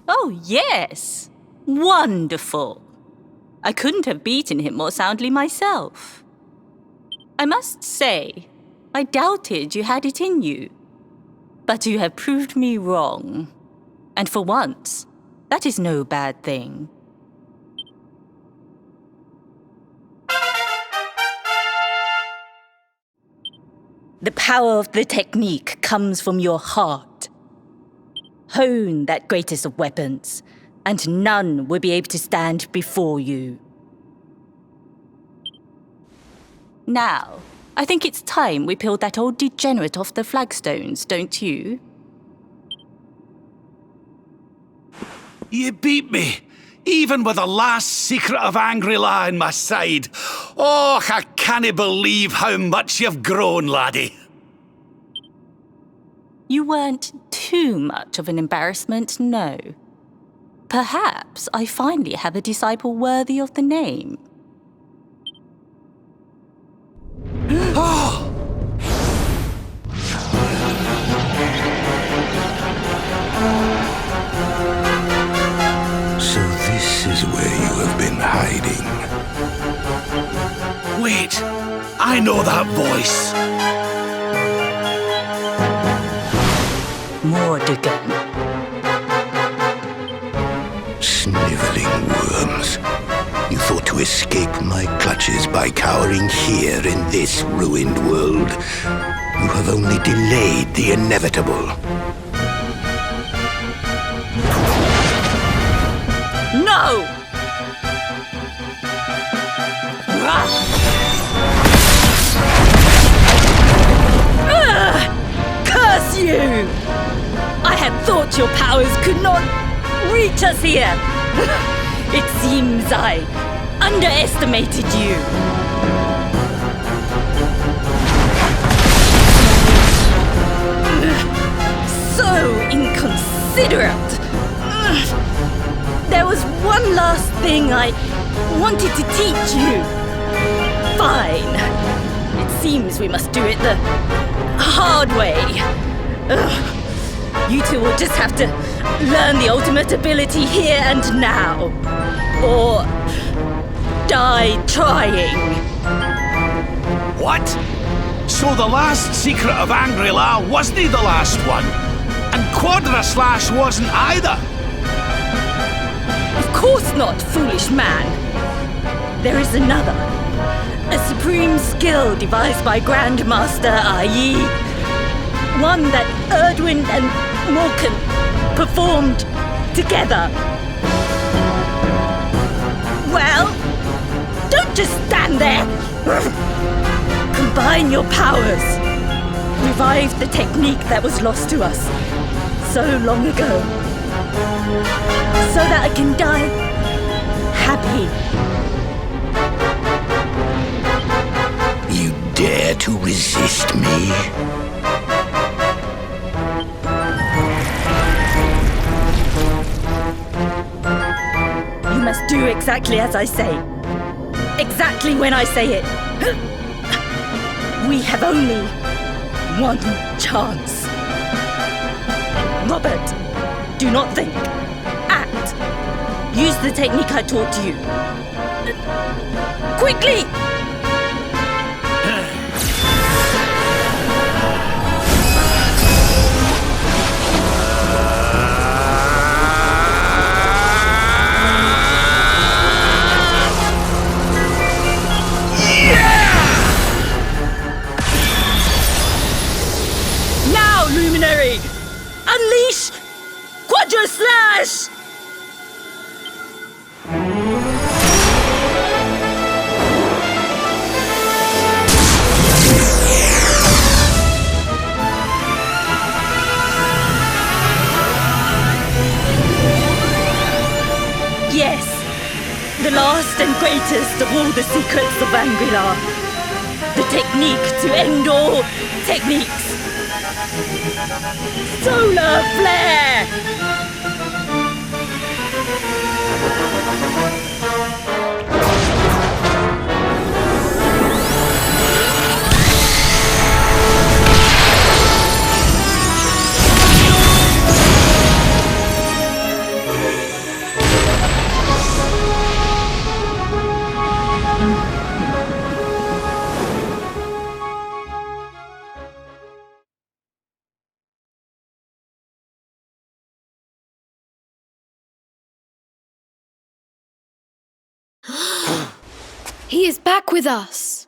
Oh, yes! Wonderful! I couldn't have beaten him more soundly myself. I must say, I doubted you had it in you. But you have proved me wrong. And for once, that is no bad thing. The power of the technique comes from your heart. Hone that greatest of weapons, and none will be able to stand before you. Now, I think it's time we peeled that old degenerate off the flagstones, don't you? You beat me, even with the last secret of Angry-La on my side. Oh, I can't believe how much you've grown, laddie. You weren't too much of an embarrassment, no. Perhaps I finally have a disciple worthy of the name. So this is where you have been hiding. Wait, I know that voice. Mordegon. Sniveling worms. You thought to escape my clutches by cowering here in this ruined world. You have only delayed the inevitable. No! Curse you! I had thought your powers could not reach us here. It seems I underestimated you. So inconsiderate. There was one last thing I wanted to teach you. Fine. It seems we must do it the hard way. You two will just have to learn the ultimate ability here and now. Or die trying. What? So the last secret of Angry-La wasn't the last one? And Quadra-Slash wasn't either? Of course not, foolish man. There is another. A supreme skill devised by Grandmaster Ai. One that Erdwin and Morkan performed together. Well, don't just stand there. Combine your powers. Revive the technique that was lost to us so long ago. So that I can die happy. You dare to resist me? You must do exactly as I say. Exactly when I say it. We have only one chance. Robert, do not think. Act. Use the technique I taught you. Quickly! Now, Luminary! Unleash Quadra-Slash! Yes, the last and greatest of all the secrets of Angry-La. The technique to end all techniques. Solar Flare! He is back with us.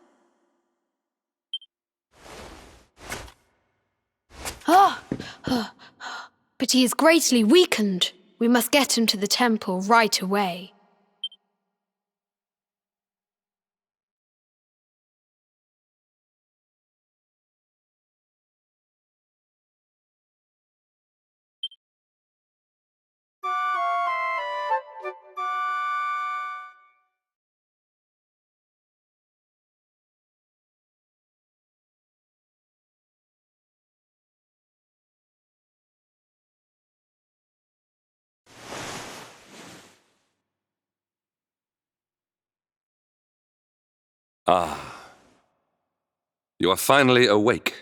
But he is greatly weakened. We must get him to the temple right away. Ah. You are finally awake.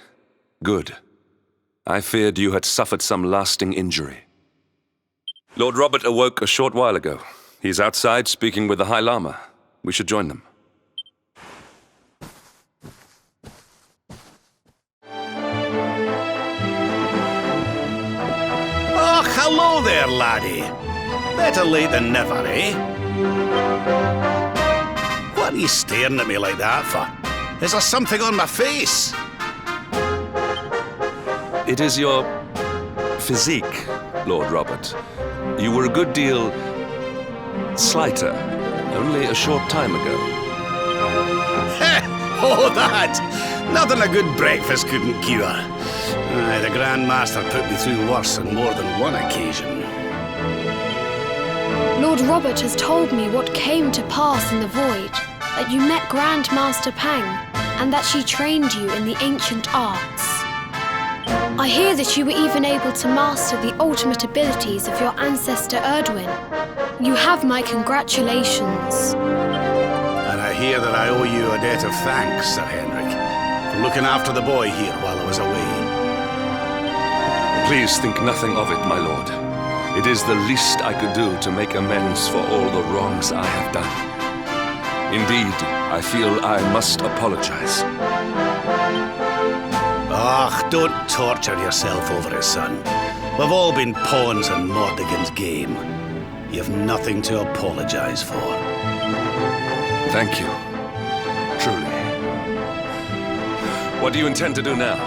Good. I feared you had suffered some lasting injury. Lord Robert awoke a short while ago. He's outside speaking with the High Lama. We should join them. Oh, hello there, laddie. Better late than never, eh? What are you staring at me like that for? Is there something on my face? It is your physique, Lord Robert. You were a good deal slighter only a short time ago. Oh, that! Nothing a good breakfast couldn't cure. Aye, the Grand Master put me through worse on more than one occasion. Lord Robert has told me what came to pass in the void, that you met Grand Master Pang, and that she trained you in the ancient arts. I hear that you were even able to master the ultimate abilities of your ancestor Erdwin. You have my congratulations. And I hear that I owe you a debt of thanks, Sir Henrik, for looking after the boy here while I was away. Please think nothing of it, my lord. It is the least I could do to make amends for all the wrongs I have done. Indeed, I feel I must apologize. Ah, don't torture yourself over it, son. We've all been pawns in Mordigan's game. You've nothing to apologize for. Thank you. Truly. What do you intend to do now?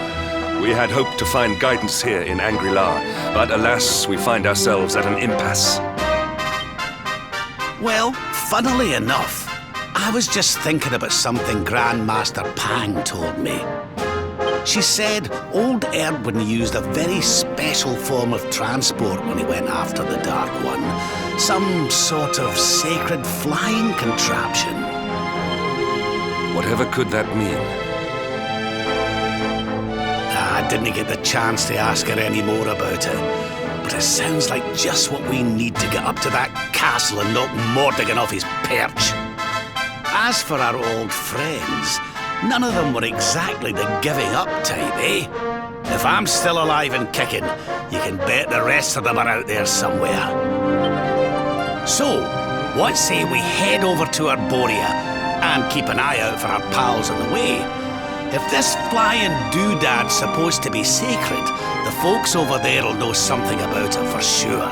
We had hoped to find guidance here in Angri-La, but alas, we find ourselves at an impasse. Well, funnily enough, I was just thinking about something Grandmaster Pang told me. She said old Erdwin used a very special form of transport when he went after the Dark One. Some sort of sacred flying contraption. Whatever could that mean? I didn't get the chance to ask her any more about it. But it sounds like just what we need to get up to that castle and knock Mordigan off his perch. As for our old friends, none of them were exactly the giving up type, eh? If I'm still alive and kicking, you can bet the rest of them are out there somewhere. So, what say we head over to Arborea and keep an eye out for our pals on the way? If this flying doodad's supposed to be sacred, the folks over there'll know something about it for sure.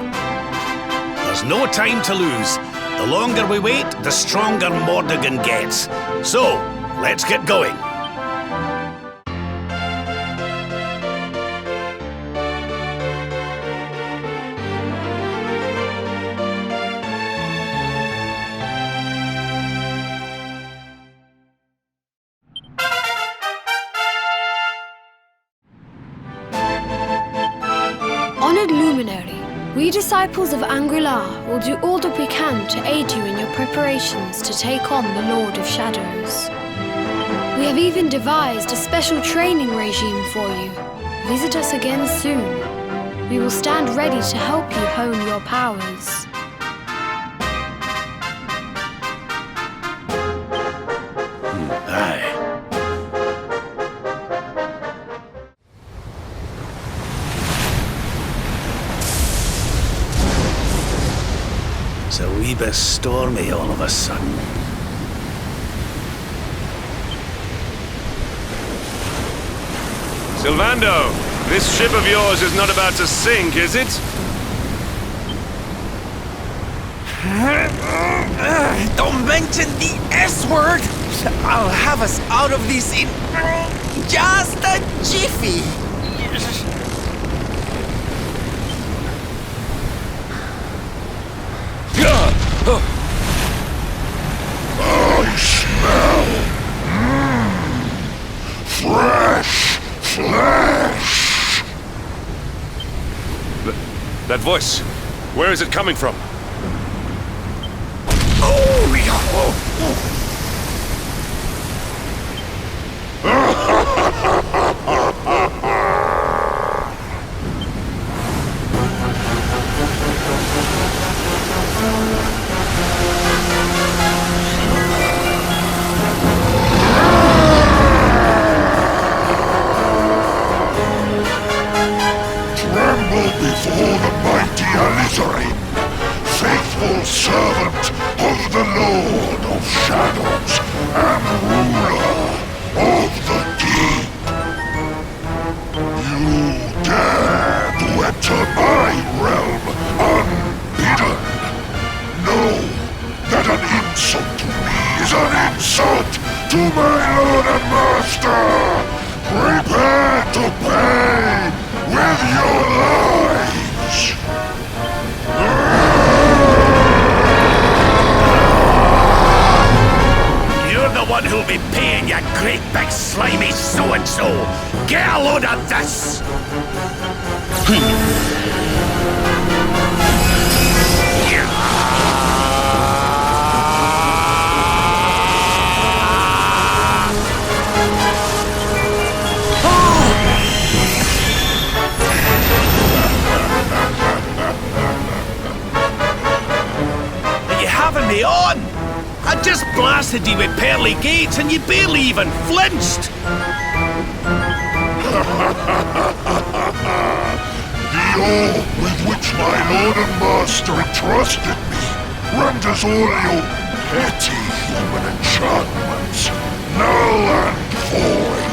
There's no time to lose. The longer we wait, the stronger Mordigan gets. So, let's get going. Honored Luminary, we disciples of Angri-La will do all that we can to aid you in your preparations to take on the Lord of Shadows. We have even devised a special training regime for you. Visit us again soon. We will stand ready to help you hone your powers. Aye. It's a wee bit stormy all of a sudden. Sylvando, this ship of yours is not about to sink, is it? Don't mention the S word! I'll have us out of this in just a jiffy! I smell fresh flesh. That voice, where is it coming from? insult to my lord and master! Prepare to pay with your lives! You're the one who'll be paying, you great big slimy so-and-so! Get a load of this! Are you having me on? I just blasted you with pearly gates and you barely even flinched! The orb with which my lord and master entrusted me renders all your petty human enchantments null and void.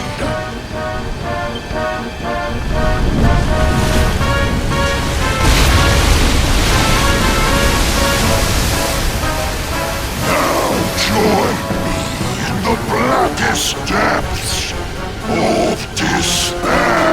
Now join me in the blackest depths of despair.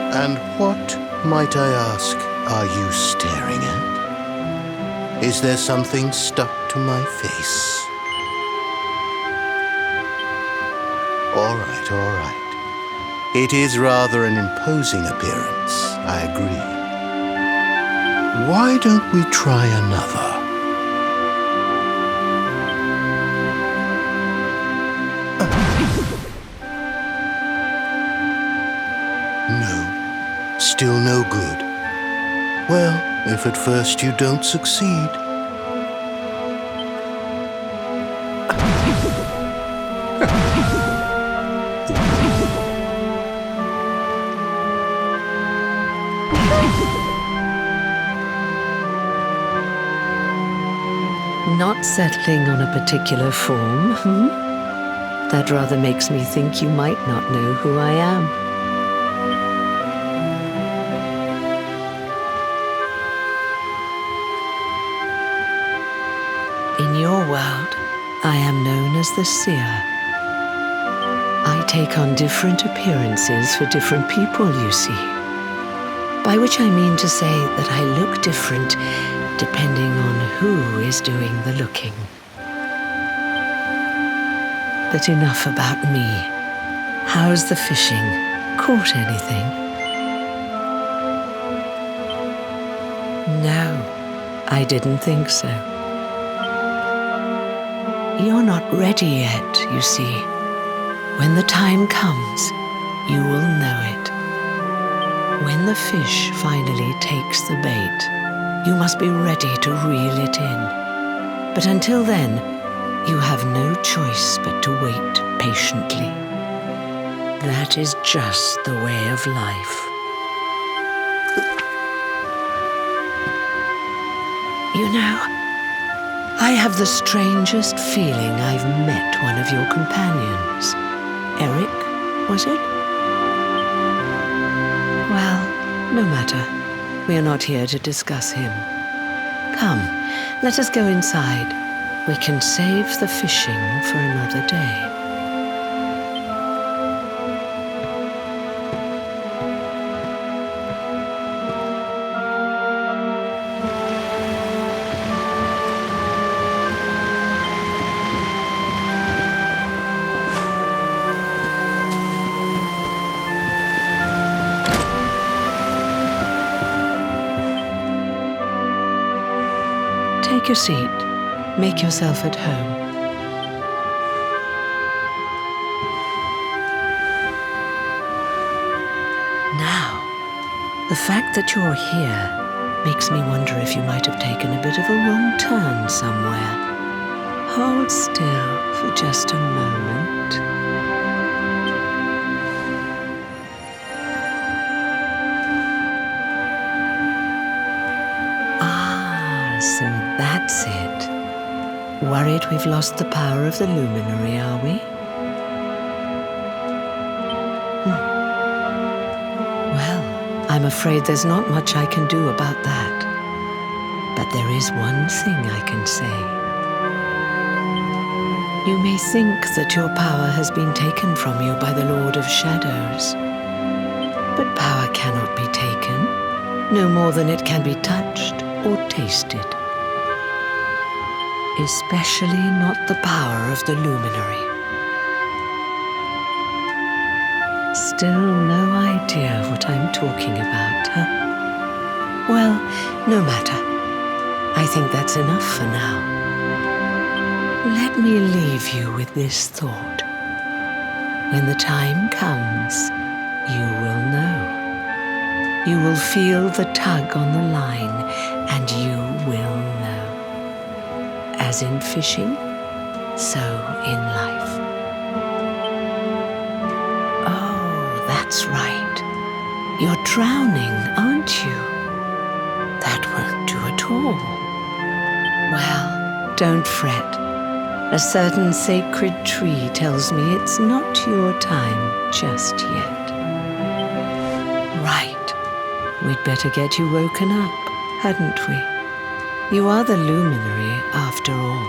And what, might I ask, are you staring at? Is there something stuck to my face? All right. It is rather an imposing appearance, I agree. Why don't we try another? Still no good. Well, if at first you don't succeed. Not settling on a particular form, That rather makes me think you might not know who I am. In your world, I am known as the Seer. I take on different appearances for different people, you see. By which I mean to say that I look different depending on who is doing the looking. But enough about me. How's the fishing? Caught anything? No, I didn't think so. You're not ready yet, you see. When the time comes, you will know it. When the fish finally takes the bait, you must be ready to reel it in. But until then, you have no choice but to wait patiently. That is just the way of life. You know, I have the strangest feeling I've met one of your companions. Eric, was it? Well, no matter. We are not here to discuss him. Come, let us go inside. We can save the fishing for another day. Take your seat. Make yourself at home. Now, the fact that you're here makes me wonder if you might have taken a bit of a wrong turn somewhere. Hold still for just a moment. So that's it. Worried we've lost the power of the luminary, are we? Well, I'm afraid there's not much I can do about that. But there is one thing I can say. You may think that your power has been taken from you by the Lord of Shadows. But power cannot be taken, no more than it can be touched or tasted. Especially not the power of the luminary. Still no idea what I'm talking about, huh? Well, no matter. I think that's enough for now. Let me leave you with this thought. When the time comes, you will know. You will feel the tug on the line, and you will know. As in fishing, so in life. Oh, that's right. You're drowning, aren't you? That won't do at all. Well, don't fret. A certain sacred tree tells me it's not your time just yet. Right. We'd better get you woken up, hadn't we? You are the luminary, after all.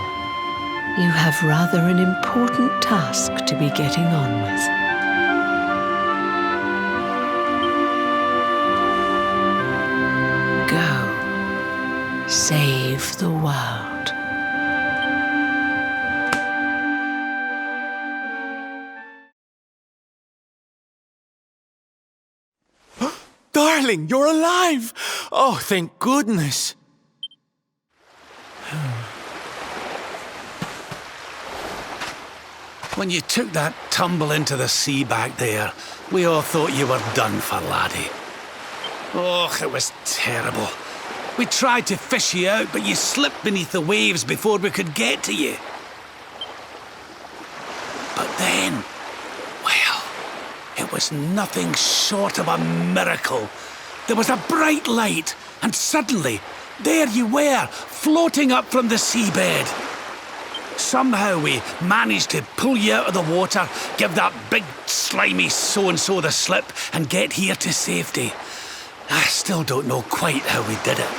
You have rather an important task to be getting on with. Go. Save the world. Darling, you're alive! Oh, thank goodness. When you took that tumble into the sea back there, we all thought you were done for, laddie. Oh, it was terrible. We tried to fish you out, but you slipped beneath the waves before we could get to you. But then, well, it was nothing short of a miracle. There was a bright light, and suddenly, there you were, floating up from the seabed. Somehow we managed to pull you out of the water, give that big slimy so-and-so the slip, and get here to safety. I still don't know quite how we did it.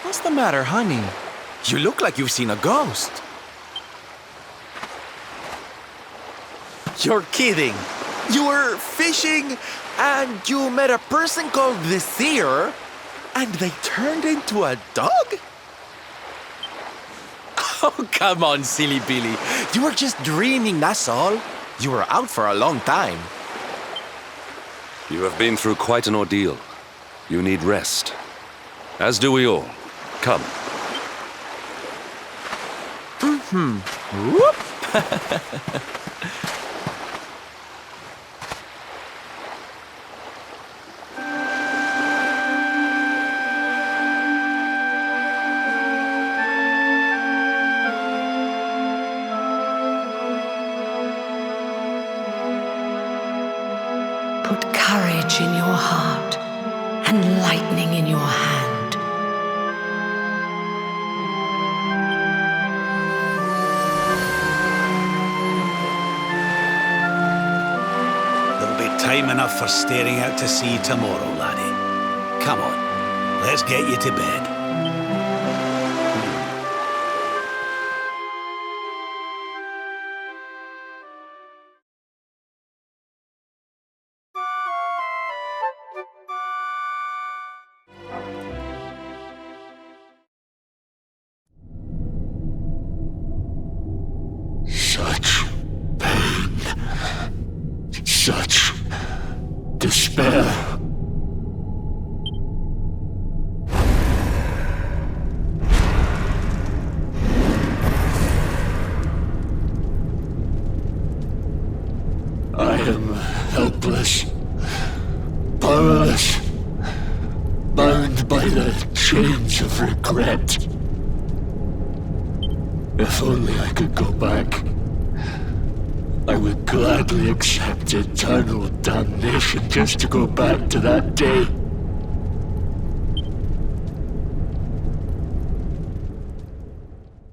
What's the matter, honey? You look like you've seen a ghost. You're kidding. You were fishing and you met a person called the Seer and they turned into a dog? Oh, come on, silly Billy. You were just dreaming, that's all. You were out for a long time. You have been through quite an ordeal. You need rest. As do we all. Come. Whoop! Put courage in your heart and lightning in your hand. There'll be time enough for staring out to sea tomorrow, laddie. Come on, let's get you to bed. Such despair. I am helpless, powerless, bound by the chains of regret. If only I could go back, I would gladly accept eternal damnation just to go back to that day.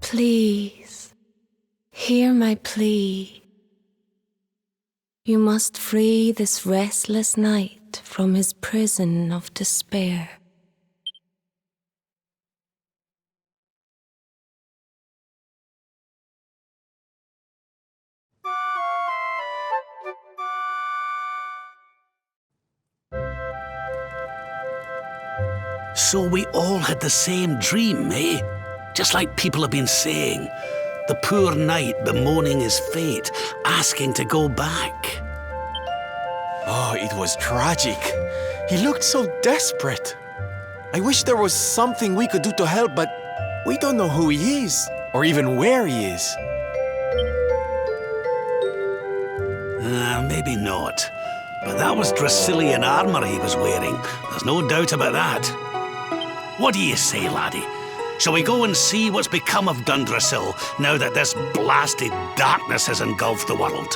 Please, hear my plea. You must free this restless knight from his prison of despair. So we all had the same dream, eh? Just like people have been saying. The poor knight bemoaning his fate, asking to go back. Oh, it was tragic. He looked so desperate. I wish there was something we could do to help, but we don't know who he is, or even where he is. Maybe not. But that was Dracilian armor he was wearing. There's no doubt about that. What do you say, laddie? Shall we go and see what's become of Dundrasil now that this blasted darkness has engulfed the world?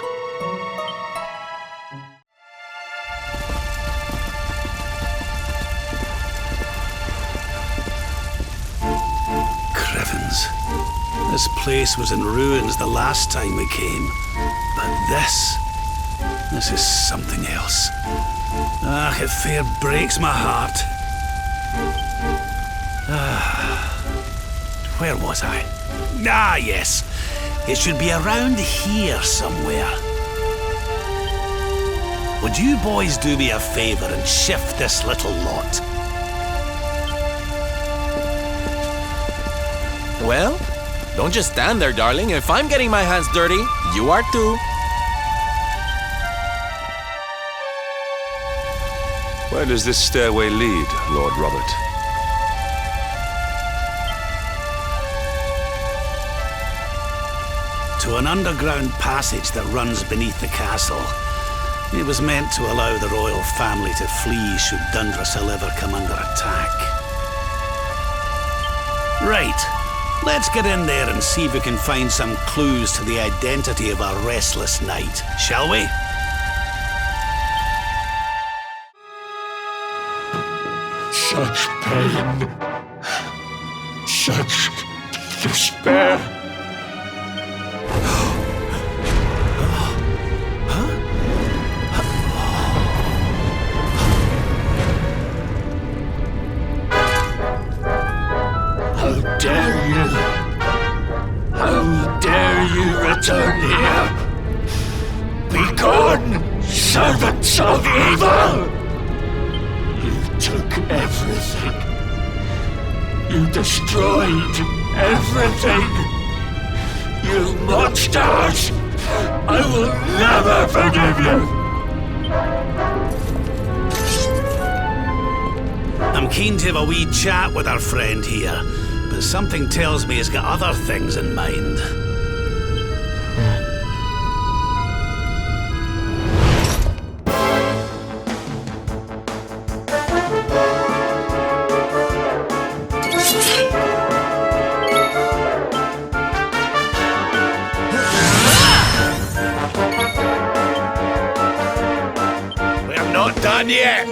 Crivens. This place was in ruins the last time we came. But this is something else. Ah, it fair breaks my heart. Where was I? Ah, yes. It should be around here somewhere. Would you boys do me a favor and shift this little lot? Well, don't just stand there, darling. If I'm getting my hands dirty, you are too. Where does this stairway lead, Lord Robert? To an underground passage that runs beneath the castle. It was meant to allow the royal family to flee should Dundrasil ever come under attack. Right, let's get in there and see if we can find some clues to the identity of our restless knight, shall we? Such pain. Such despair. How dare you? How dare you return here? Be gone, servants of evil! You took everything. You destroyed everything. You monsters! I will never forgive you! I'm keen to have a wee chat with our friend here, but something tells me he's got other things in mind. We're not done yet!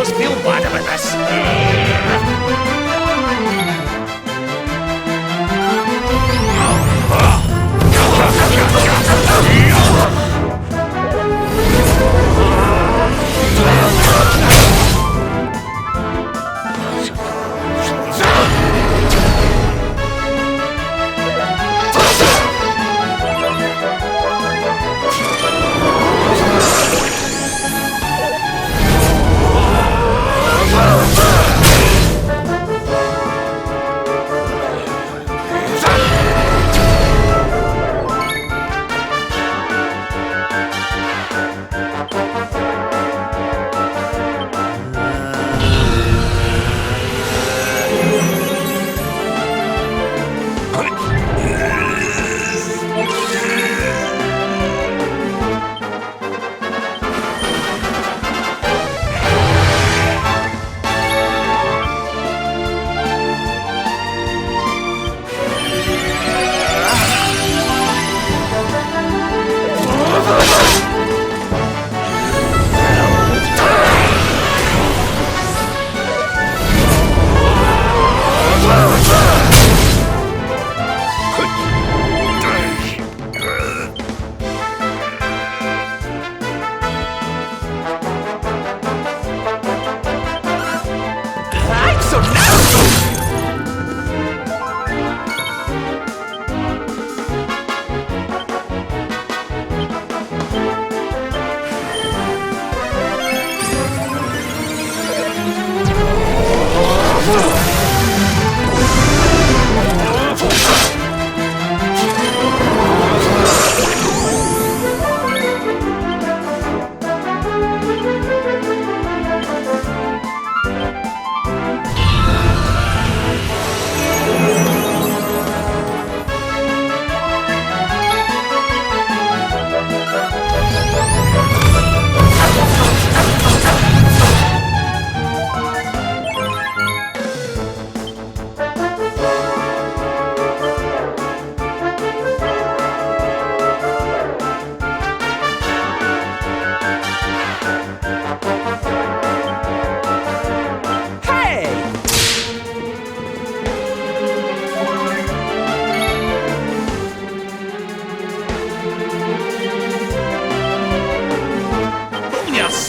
shadows feel bad about this.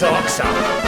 Socks up.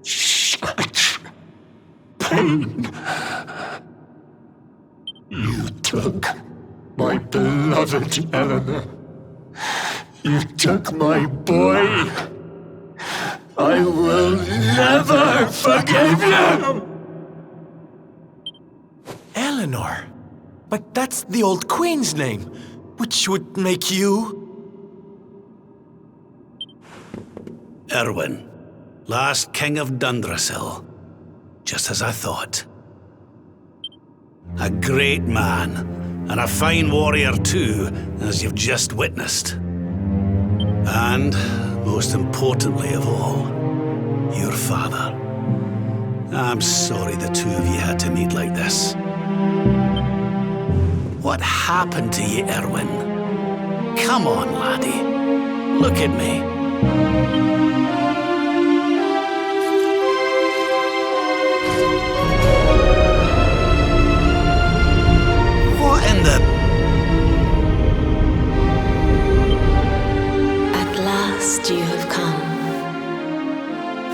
Such pain. You took my beloved Eleanor. You took my boy. I will never forgive you! Eleanor? But that's the old queen's name, which would make you... Erwin, last king of Dundrasil. Just as I thought. A great man, and a fine warrior too, as you've just witnessed. And, most importantly of all, your father. I'm sorry the two of you had to meet like this. What happened to you, Erwin? Come on, laddie. Look at me. What in the... At last you have come.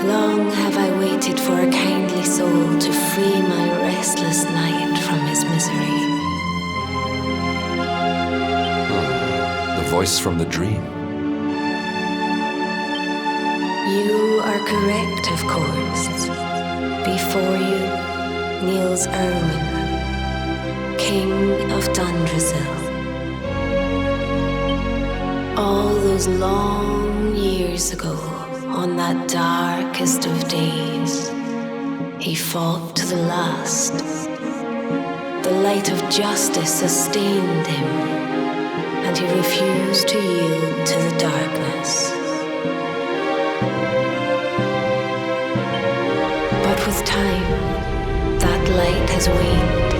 Long have I waited for a kindly soul to free my restless knight from his misery. The voice from the dream. You are correct, of course. Before you kneels Erwin, King of Dundrasil. All those long years ago, on that darkest of days, he fought to the last. The light of justice sustained him, and he refused to yield to the darkness. But with time, that light has waned,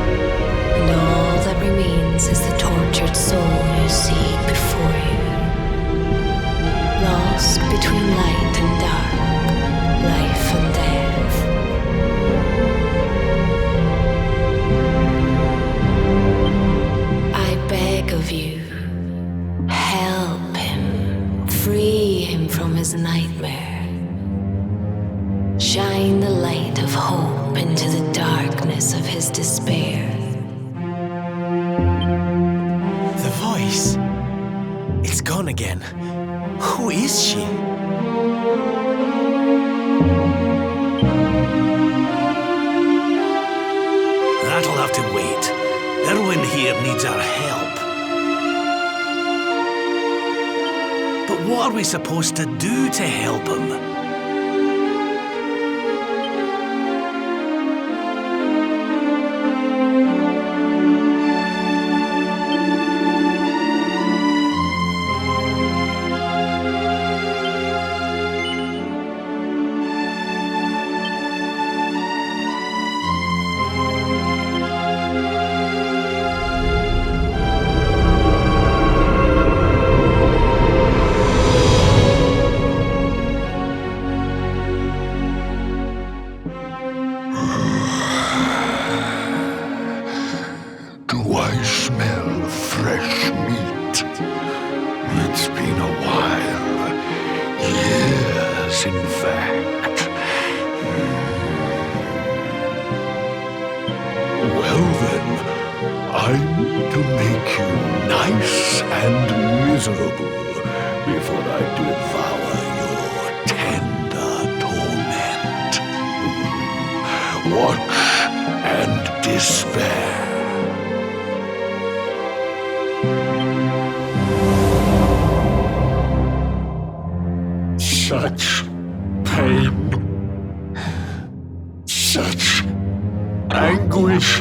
and all that remains is the tortured soul you see before you. Lost between light and dark, life and death. I beg of you, help him, free him from his nightmare. Shine the light of hope into the darkness of his despair. The voice. It's gone again. Who is she? That'll have to wait. Erwin here needs our help. But what are we supposed to do to help him? Such pain. Such anguish.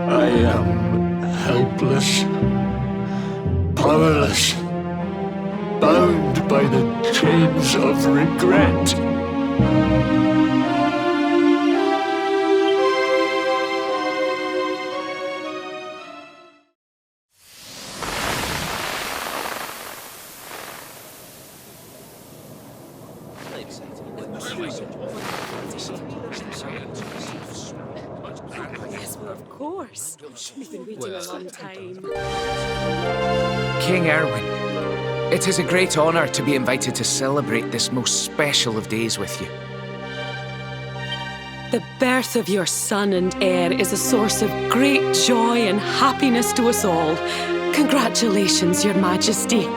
I am helpless, powerless, bound by the chains of regret. Yes, well, of course. We've been waiting a long time. King Erwin, It is a great honor to be invited to celebrate this most special of days with you. The birth of your son and heir is a source of great joy and happiness to us all. Congratulations, Your Majesty.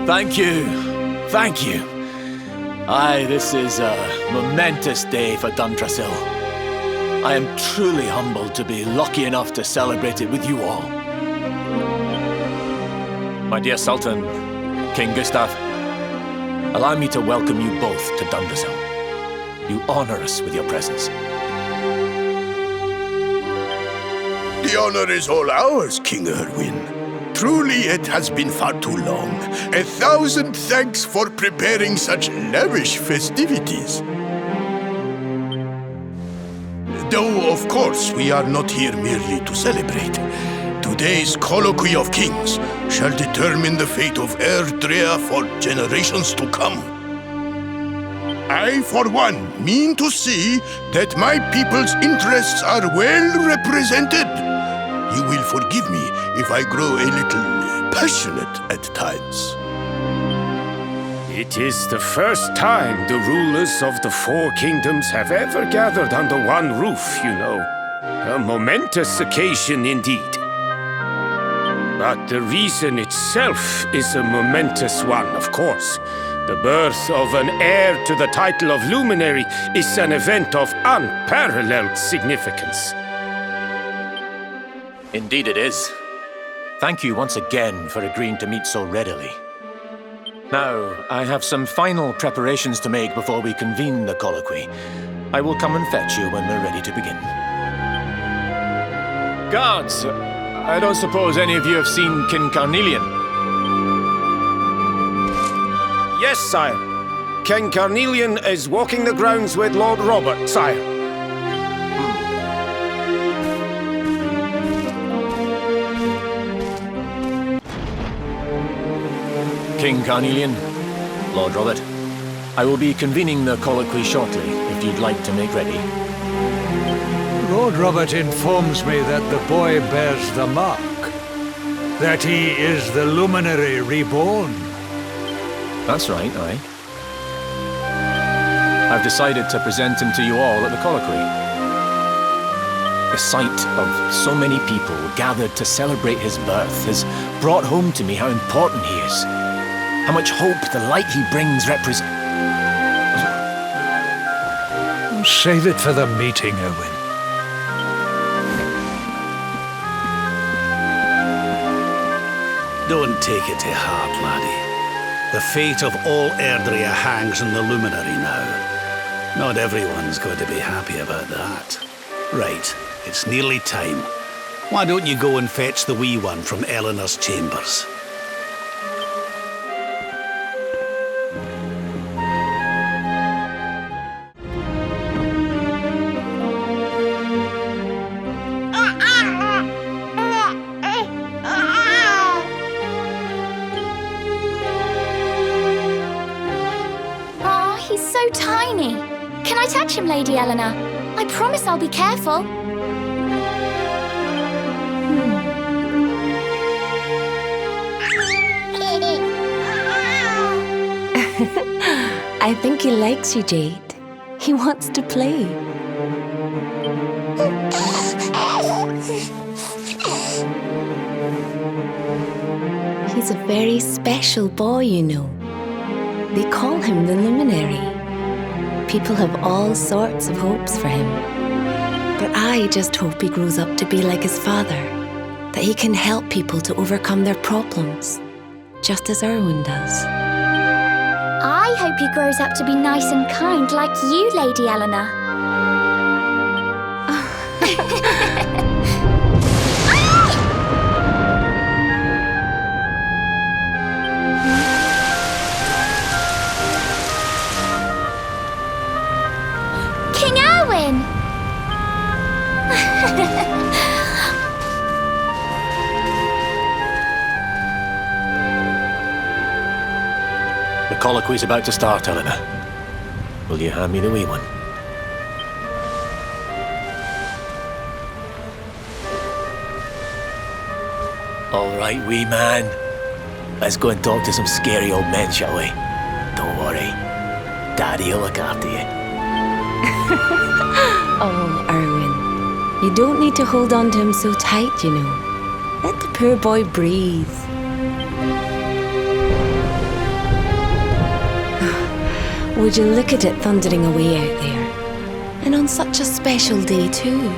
Thank you. Thank you. Aye, this is a momentous day for Duntrasil. I am truly humbled to be lucky enough to celebrate it with you all. My dear Sultan, King Gustav, allow me to welcome you both to Dundrasil. You honor us with your presence. The honor is all ours, King Erwin. Truly, it has been far too long. 1,000 thanks for preparing such lavish festivities. Though, of course, we are not here merely to celebrate. Today's colloquy of kings shall determine the fate of Erdrea for generations to come. I, for one, mean to see that my people's interests are well represented. You will forgive me if I grow a little passionate at times. It is the first time the rulers of the four kingdoms have ever gathered under one roof, you know. A momentous occasion indeed. But the reason itself is a momentous one, of course. The birth of an heir to the title of luminary is an event of unparalleled significance. Indeed it is. Thank you once again for agreeing to meet so readily. Now, I have some final preparations to make before we convene the colloquy. I will come and fetch you when we're ready to begin. Guards, I don't suppose any of you have seen King Carnelian? Yes, sire. King Carnelian is walking the grounds with Lord Robert, sire. King Carnelian, Lord Robert, I will be convening the colloquy shortly, if you'd like to make ready. Lord Robert informs me that the boy bears the mark, that he is the luminary reborn. That's right, aye. I've decided to present him to you all at the colloquy. The sight of so many people gathered to celebrate his birth has brought home to me how important he is. How much hope the light he brings represents. Save it for the meeting, Owen. Don't take it to heart, laddie. The fate of all Erdrea hangs in the luminary now. Not everyone's going to be happy about that. Right, it's nearly time. Why don't you go and fetch the wee one from Eleanor's chambers? Touch him, Lady Eleanor. I promise I'll be careful. I think he likes you, Jade. He wants to play. He's a very special boy, you know. They call him the Luminary. People have all sorts of hopes for him. But I just hope he grows up to be like his father, that he can help people to overcome their problems, just as Erwin does. I hope he grows up to be nice and kind like you, Lady Eleanor. King Erwin! The colloquy's about to start, Eleanor. Will you hand me the wee one? All right, wee man. Let's go and talk to some scary old men, shall we? Don't worry. Daddy will look after you. Oh, Erwin, you don't need to hold on to him so tight, you know. Let the poor boy breathe. Would you look at it thundering away out there? And on such a special day, too.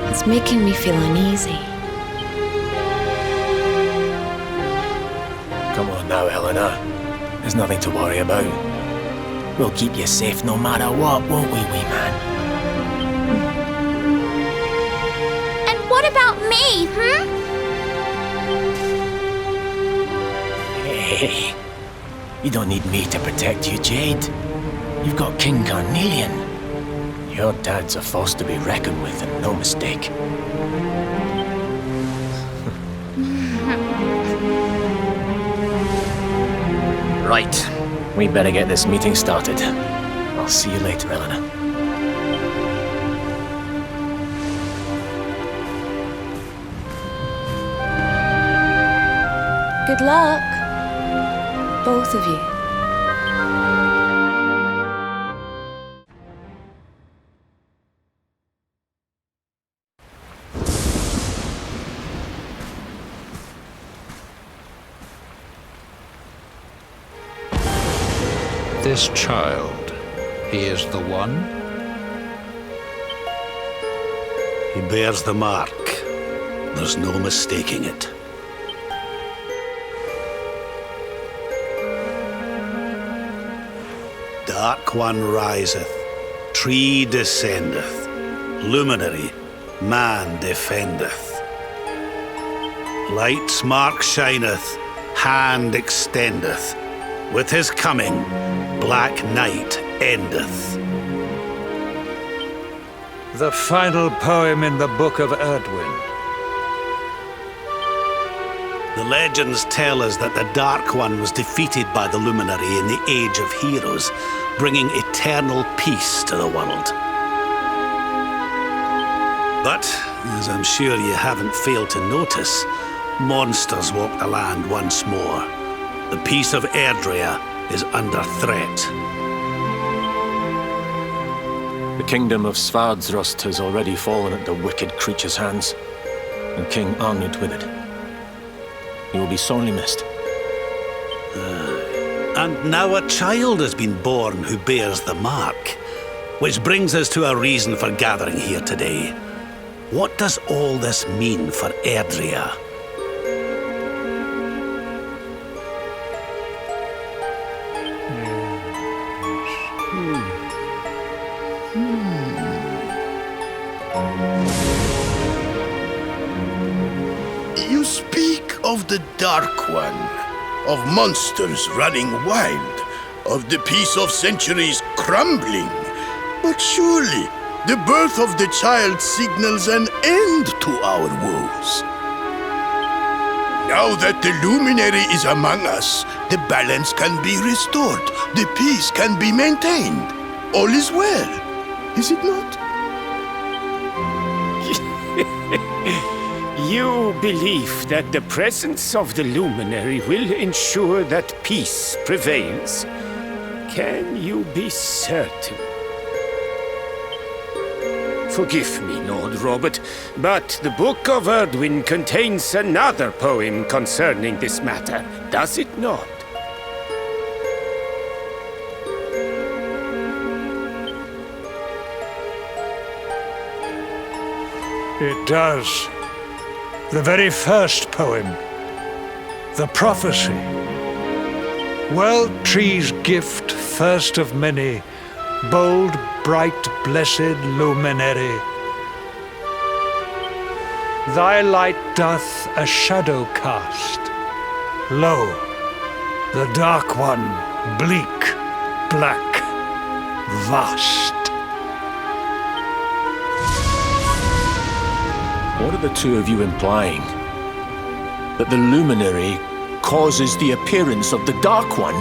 It's making me feel uneasy. Come on now, Helena. There's nothing to worry about. We'll keep you safe no matter what, won't we, wee man? And what about me, Hey, you don't need me to protect you, Jade. You've got King Carnelian. Your dad's a force to be reckoned with, and no mistake. Right. We better get this meeting started. I'll see you later, Eleanor. Good luck, both of you. This child, he is the one? He bears the mark. There's no mistaking it. Dark One riseth, tree descendeth, luminary, man defendeth. Light's mark shineth, hand extendeth. With his coming, black night endeth. The final poem in the Book of Erdwin. The legends tell us that the Dark One was defeated by the Luminary in the Age of Heroes, bringing eternal peace to the world. But, as I'm sure you haven't failed to notice, monsters walk the land once more. The peace of Erdrea is under threat. The kingdom of Svardsrust has already fallen at the wicked creature's hands, and King Arnud with it. He will be sorely missed. And now a child has been born who bears the mark, which brings us to a reason for gathering here today. What does all this mean for Erdrea? You speak of the Dark One, of monsters running wild, of the peace of centuries crumbling. But surely, the birth of the child signals an end to our woes. Now that the luminary is among us, the balance can be restored, the peace can be maintained. All is well, is it not? You believe that the presence of the luminary will ensure that peace prevails? Can you be certain? Forgive me, Lord Robert, but the Book of Erdwin contains another poem concerning this matter, does it not? It does. The very first poem. The prophecy. World tree's gift, first of many, bold, bright, blessed luminary. Thy light doth a shadow cast. Lo, the Dark One, bleak, black, vast. What are the two of you implying? That the luminary causes the appearance of the Dark One?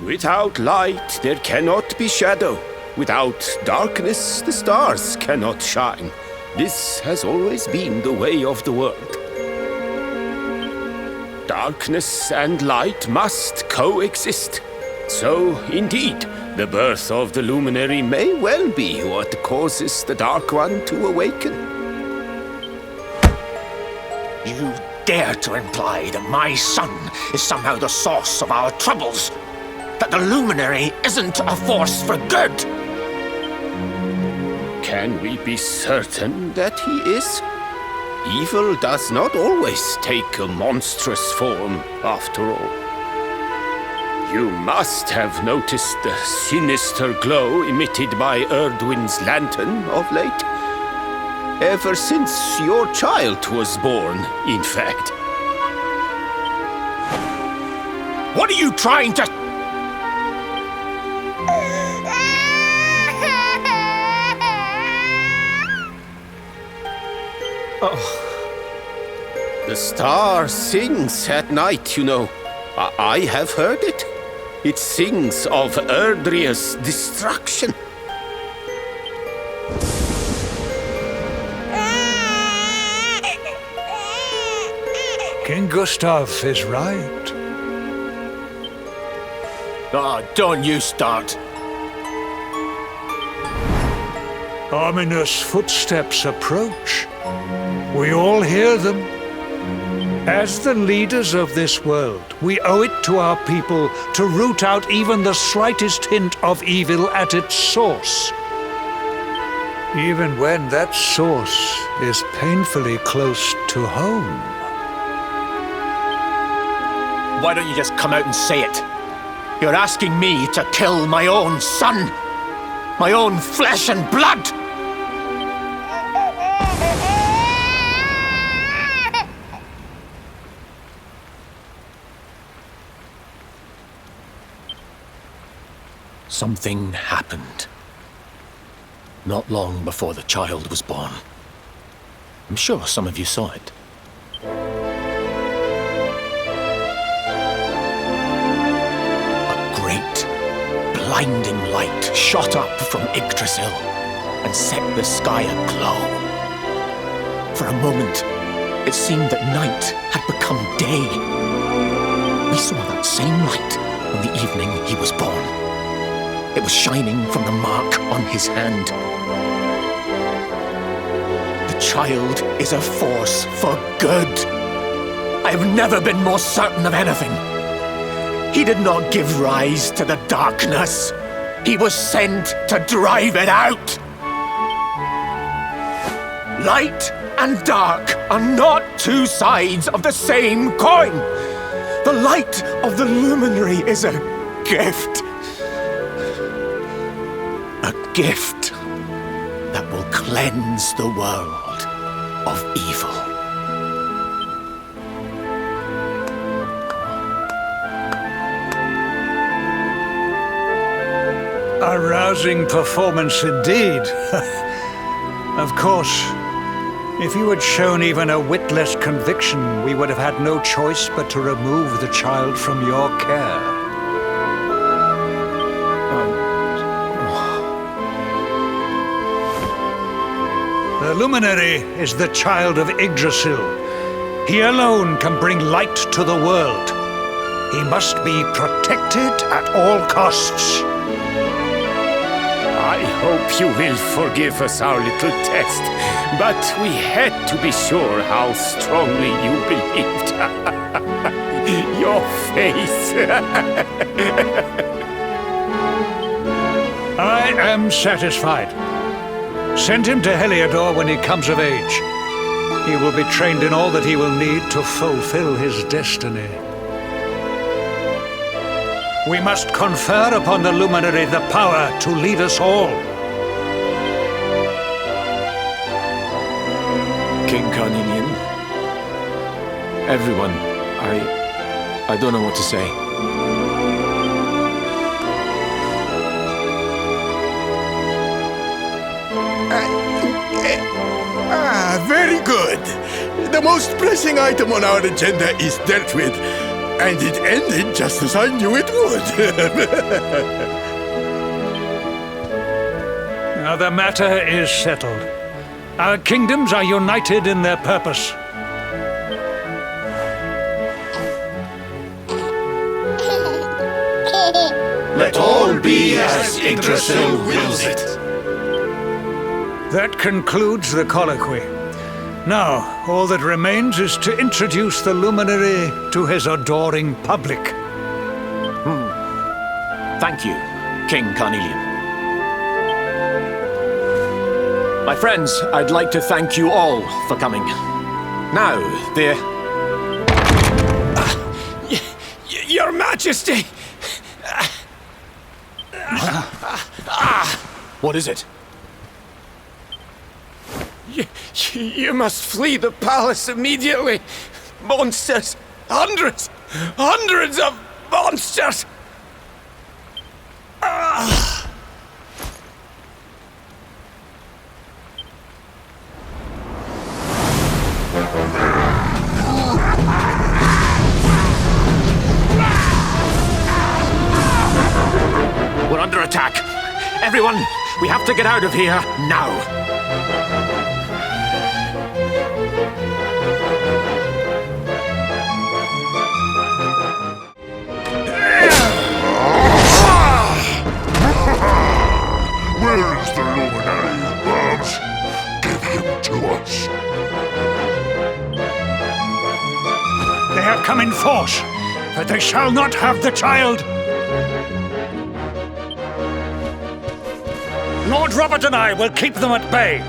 Without light, there cannot be shadow. Without darkness, the stars cannot shine. This has always been the way of the world. Darkness and light must coexist. So, indeed, the birth of the luminary may well be what causes the Dark One to awaken. You dare to imply that my son is somehow the source of our troubles? That the luminary isn't a force for good? Can we be certain that he is? Evil does not always take a monstrous form, after all. You must have noticed the sinister glow emitted by Erdwin's lantern of late. Ever since your child was born, in fact. What are you trying to... Oh. The star sings at night, you know. I have heard it. It sings of Erdria's destruction. King Gustav is right. Oh, don't you start. Ominous footsteps approach. We all hear them. As the leaders of this world, we owe it to our people to root out even the slightest hint of evil at its source. Even when that source is painfully close to home. Why don't you just come out and say it? You're asking me to kill my own son. My own flesh and blood. Something happened. Not long before the child was born. I'm sure some of you saw it. A great, blinding light shot up from Yggdrasil and set the sky aglow. For a moment, it seemed that night had become day. We saw that same light on the evening he was born. It was shining from the mark on his hand. The child is a force for good. I have never been more certain of anything. He did not give rise to the darkness. He was sent to drive it out. Light and dark are not two sides of the same coin. The light of the luminary is a gift. A gift that will cleanse the world of evil. A rousing performance indeed. Of course, if you had shown even a whit less conviction, we would have had no choice but to remove the child from your care. The luminary is the child of Yggdrasil. He alone can bring light to the world. He must be protected at all costs. I hope you will forgive us our little test, but we had to be sure how strongly you believed. Your face. I am satisfied. Send him to Helyador when he comes of age. He will be trained in all that he will need to fulfill his destiny. We must confer upon the luminary the power to lead us all. King Carnelian, everyone, I don't know what to say. Very good. The most pressing item on our agenda is dealt with, and it ended just as I knew it would. Now the matter is settled. Our kingdoms are united in their purpose. Let all be as Yggdrasil wills it. That concludes the colloquy. Now, all that remains is to introduce the luminary to his adoring public. Thank you, King Carnelian. My friends, I'd like to thank you all for coming. Now, Your Majesty! What is it? You must flee the palace immediately. Monsters! Hundreds of monsters! We're under attack. Everyone, we have to get out of here now. Where is the luminary, Babs? Give him to us. They have come in force, but they shall not have the child. Lord Robert and I will keep them at bay.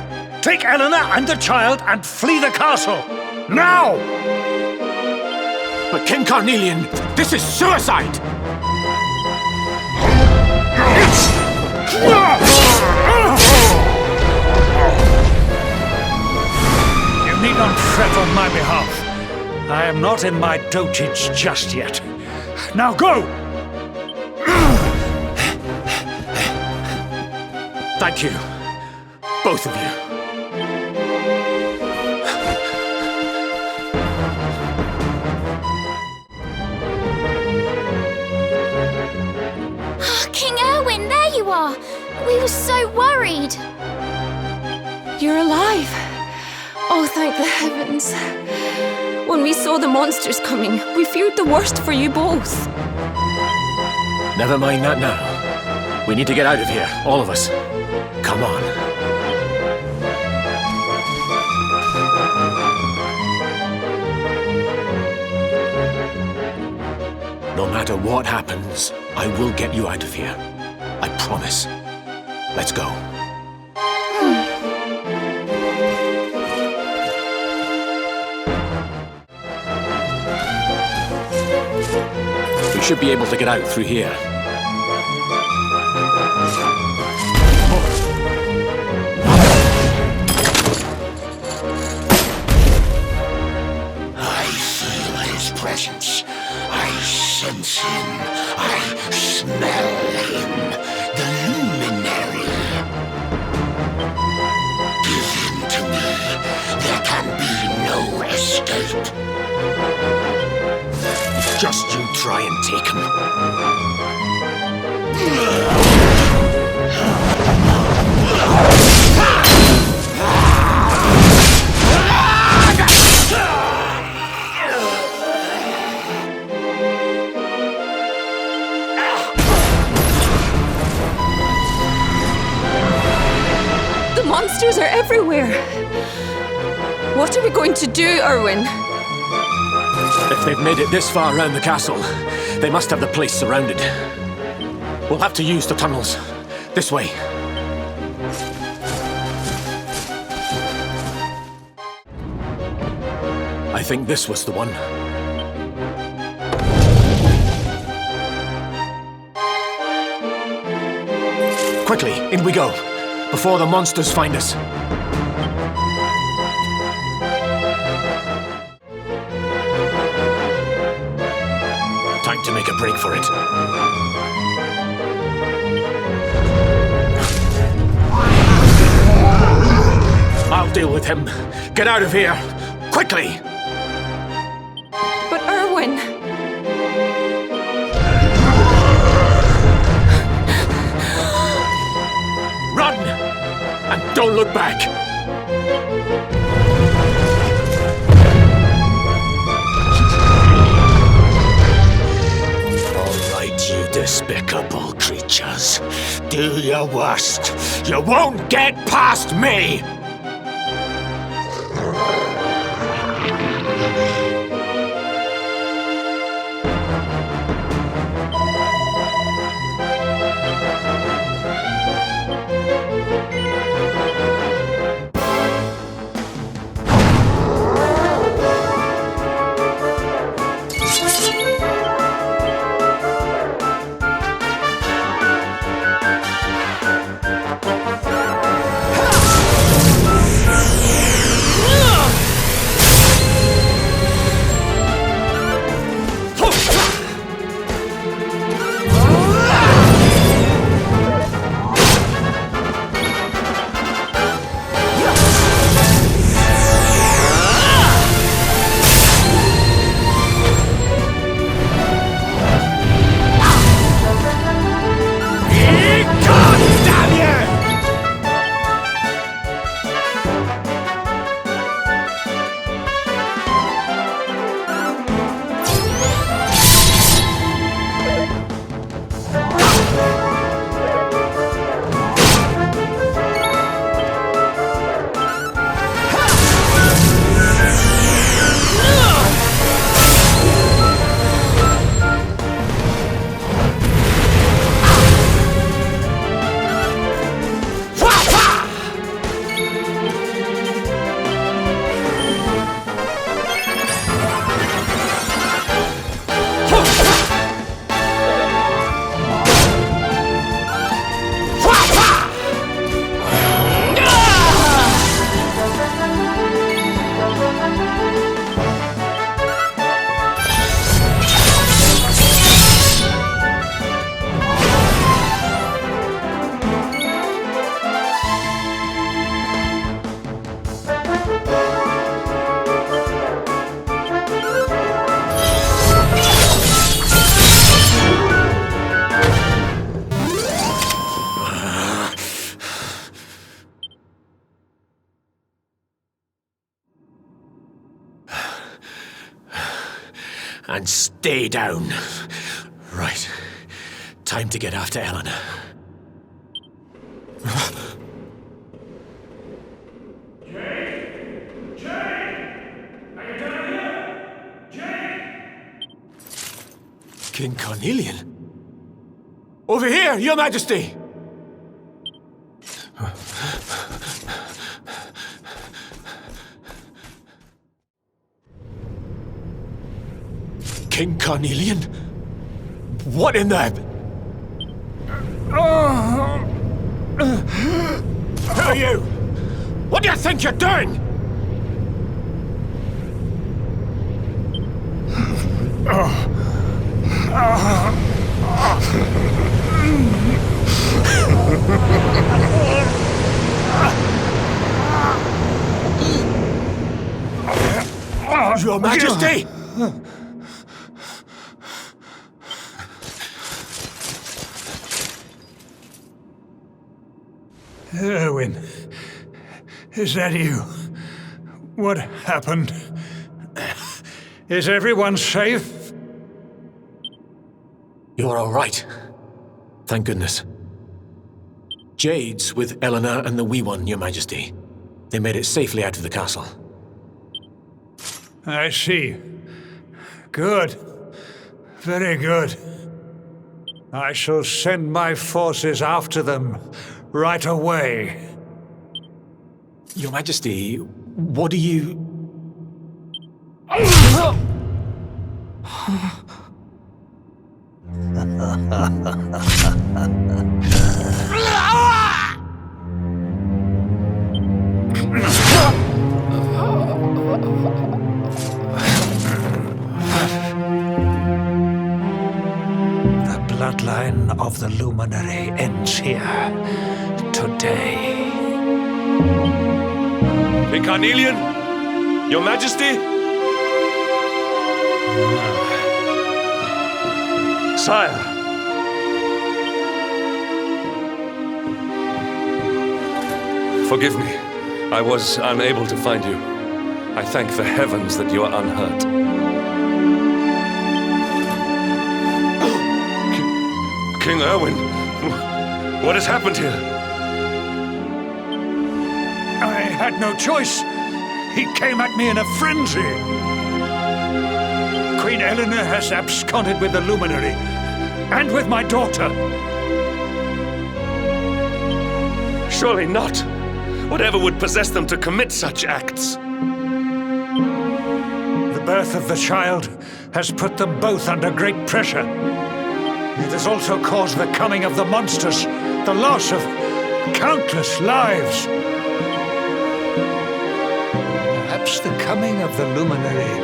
Take Eleanor and the child and flee the castle. Now! But King Carnelian, this is suicide! You need not fret on my behalf. I am not in my dotage just yet. Now go! Thank you, both of you. King Erwin, there you are! We were so worried! You're alive! Oh, thank the heavens. When we saw the monsters coming, we feared the worst for you both. Never mind that now. We need to get out of here, all of us. Come on. No matter what happens, I will get you out of here. I promise. Let's go. We should be able to get out through here. I feel his presence. I sense him. I smell him. The luminary. Give him to me. There can be no escape. Just you try and take him. The monsters are everywhere! What are we going to do, Erwin? If they've made it this far around the castle, they must have the place surrounded. We'll have to use the tunnels. This way. I think this was the one. Quickly, in we go, before the monsters find us. Time to make a break for it. I'll deal with him. Get out of here, quickly! But Erwin... Run! And don't look back! All right, you despicable Do your worst. You won't get past me! And stay down. Right. Time to get after Eleanor. King Carnelian? Over here, Your Majesty! King Carnelian? What in the... Who are you? What do you think you're doing? Your Majesty! Erwin, is that you? What happened? Is everyone safe? You're all right. Thank goodness. Jade's with Eleanor and the wee one, Your Majesty. They made it safely out of the castle. I see. Good. Very good. I shall send my forces after them right away. Your Majesty, what do you... The bloodline of the Luminary ends here today. King Carnelian? Your Majesty? Sire. Forgive me. I was unable to find you. I thank the heavens that you are unhurt. King Erwin, What has happened here? I had no choice. He came at me in a frenzy. Queen Eleanor has absconded with the luminary, and with my daughter. Surely not. Whatever would possess them to commit such acts? The birth of the child has put them both under great pressure. It has also caused the coming of the monsters, the loss of countless lives. Perhaps the coming of the luminary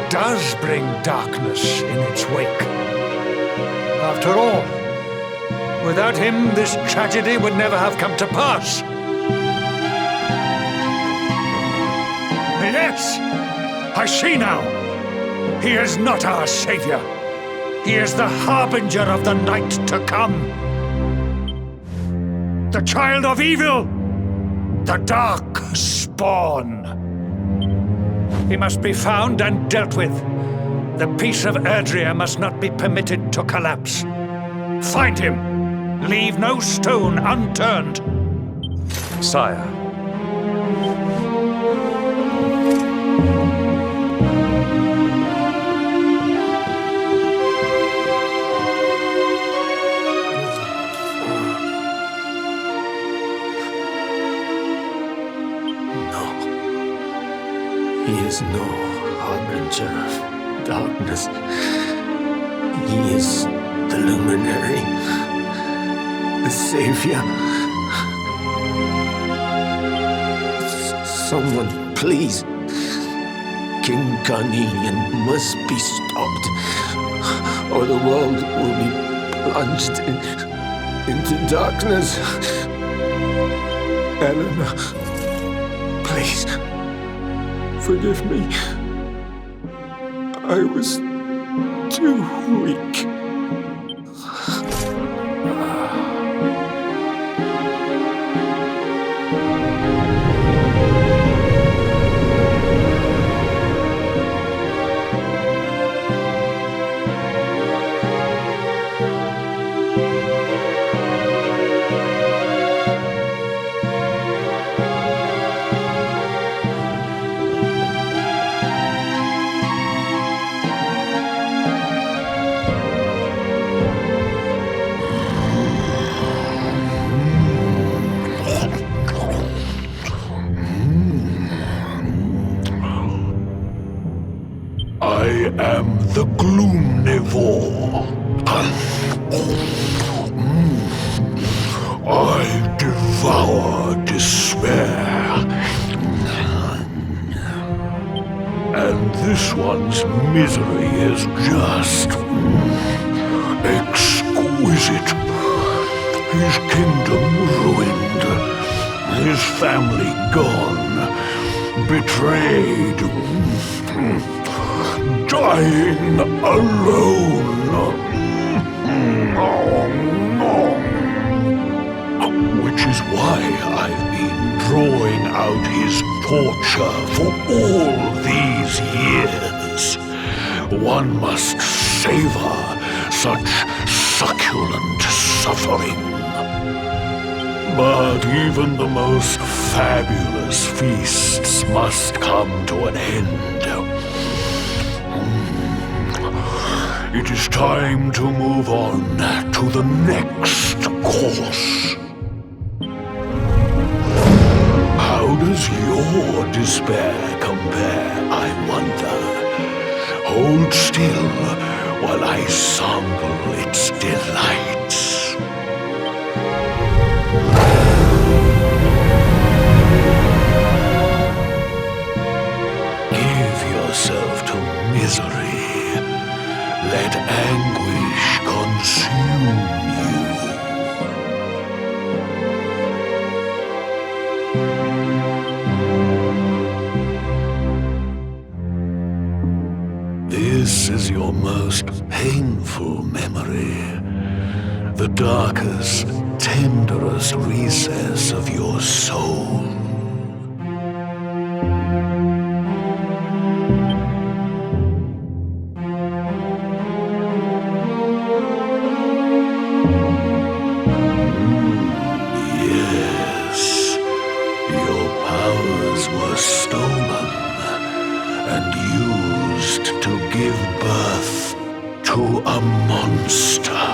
does bring darkness in its wake. After all, without him, this tragedy would never have come to pass. Yes, I see now. He is not our savior. He is the harbinger of the night to come. The child of evil, the Darkspawn. He must be found and dealt with. The peace of Erdrea must not be permitted to collapse. Find him. Leave no stone unturned. Sire. He is no harbinger of darkness. He is the luminary, the savior. Someone, please. King Carnelian must be stopped, or the world will be plunged into darkness. Eleanor, please. Forgive me. I was too weak. I am the Gloomnivore. I devour despair. And this one's misery is just exquisite. His kingdom ruined, his family gone, betrayed, dying alone. Which is why I've been drawing out his torture for all these years. One must savor such succulent suffering. But even the most fabulous feasts must come to an end. It is time to move on to the next course. How does your despair compare, I wonder? Hold still while I sample its delights. Give yourself to misery. Let anguish consume you. This is your most painful memory, the darkest, tenderest recess of your soul. to a monster.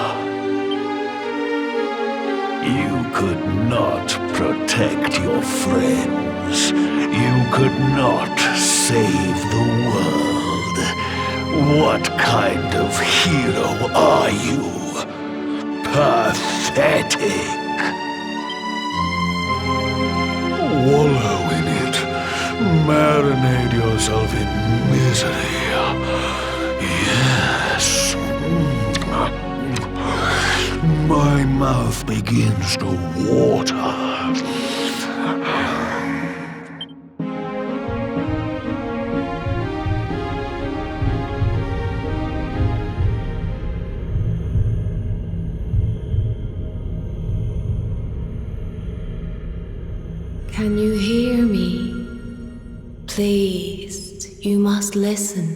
You could not protect your friends. You could not save the world. What kind of hero are you? Pathetic. Wallow in it. Marinate yourself in misery. Yes. My mouth begins to water. Can you hear me? Please, you must listen.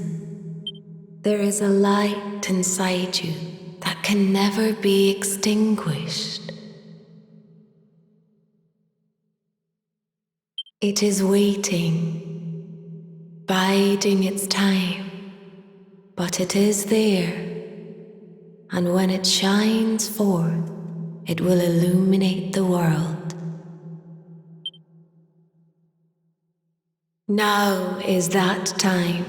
There is a light inside you that can never be extinguished. It is waiting, biding its time, but it is there, and when it shines forth, it will illuminate the world. Now is that time.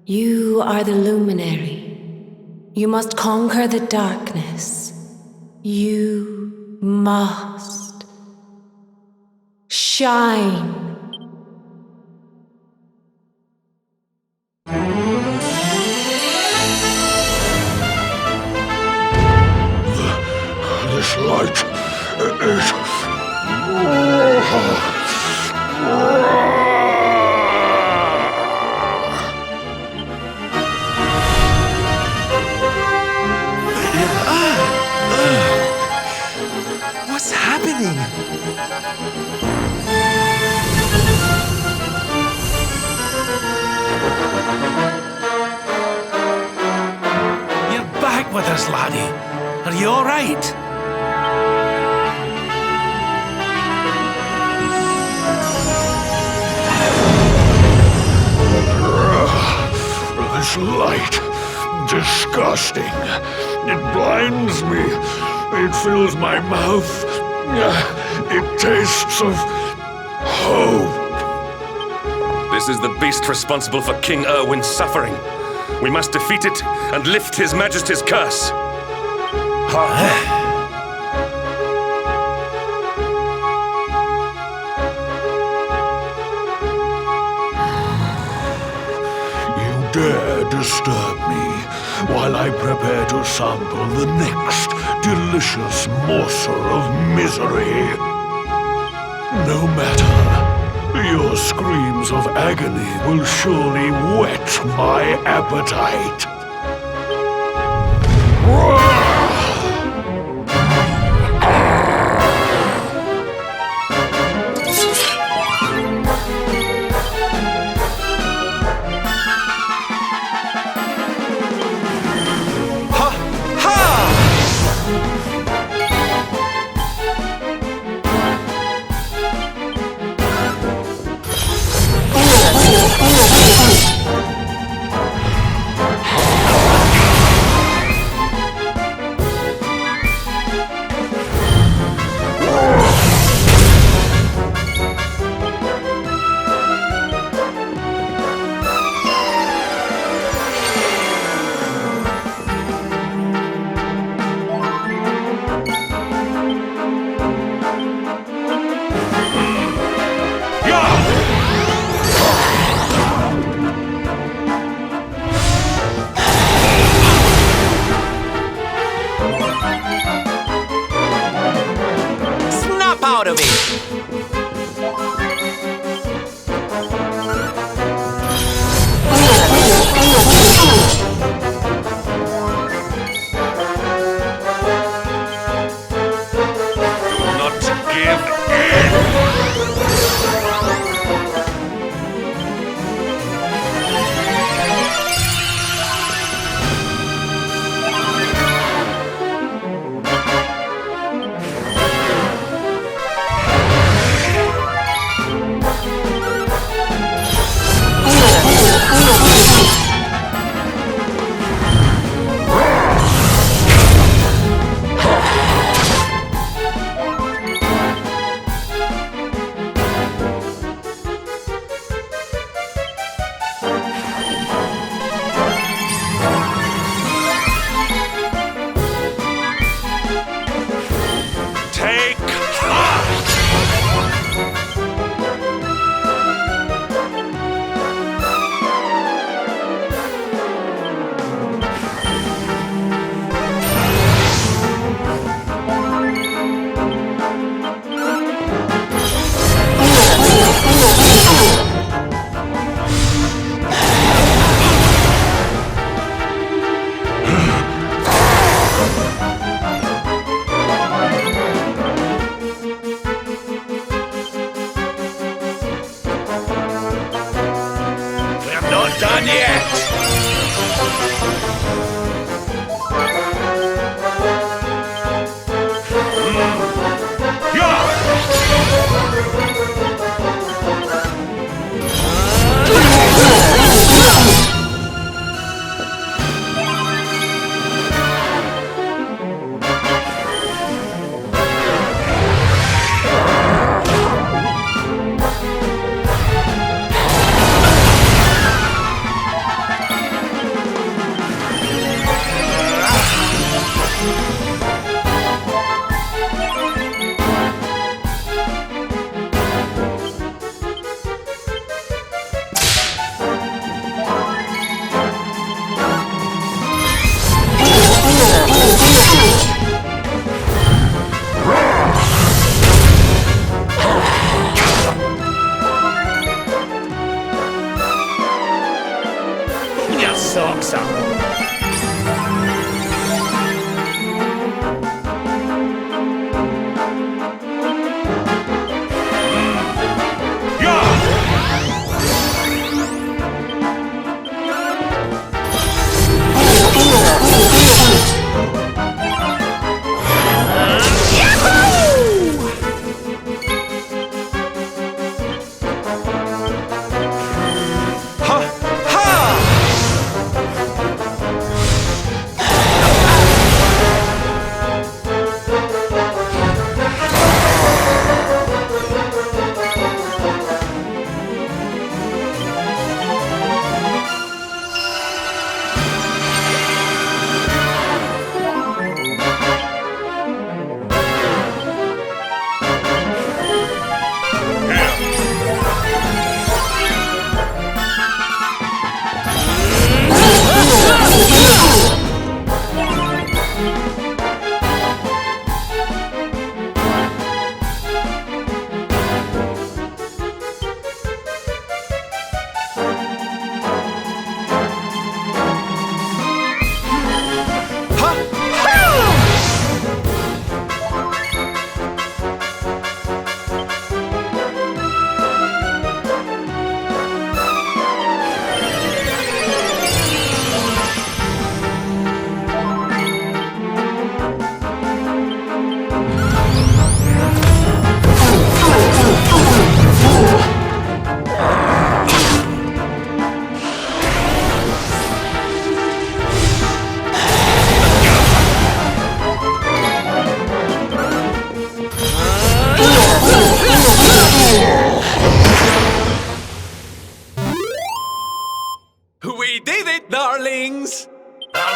You are the luminary. You must conquer the darkness. You must shine. This light is... What's happening? You're back with us, laddie. Are you all right? This light, disgusting. It blinds me. It fills my mouth. It tastes of hope. This is the beast responsible for King Erwin's suffering. We must defeat it and lift His Majesty's curse. Dare disturb me while I prepare to sample the next delicious morsel of misery. No matter, your screams of agony will surely whet my appetite.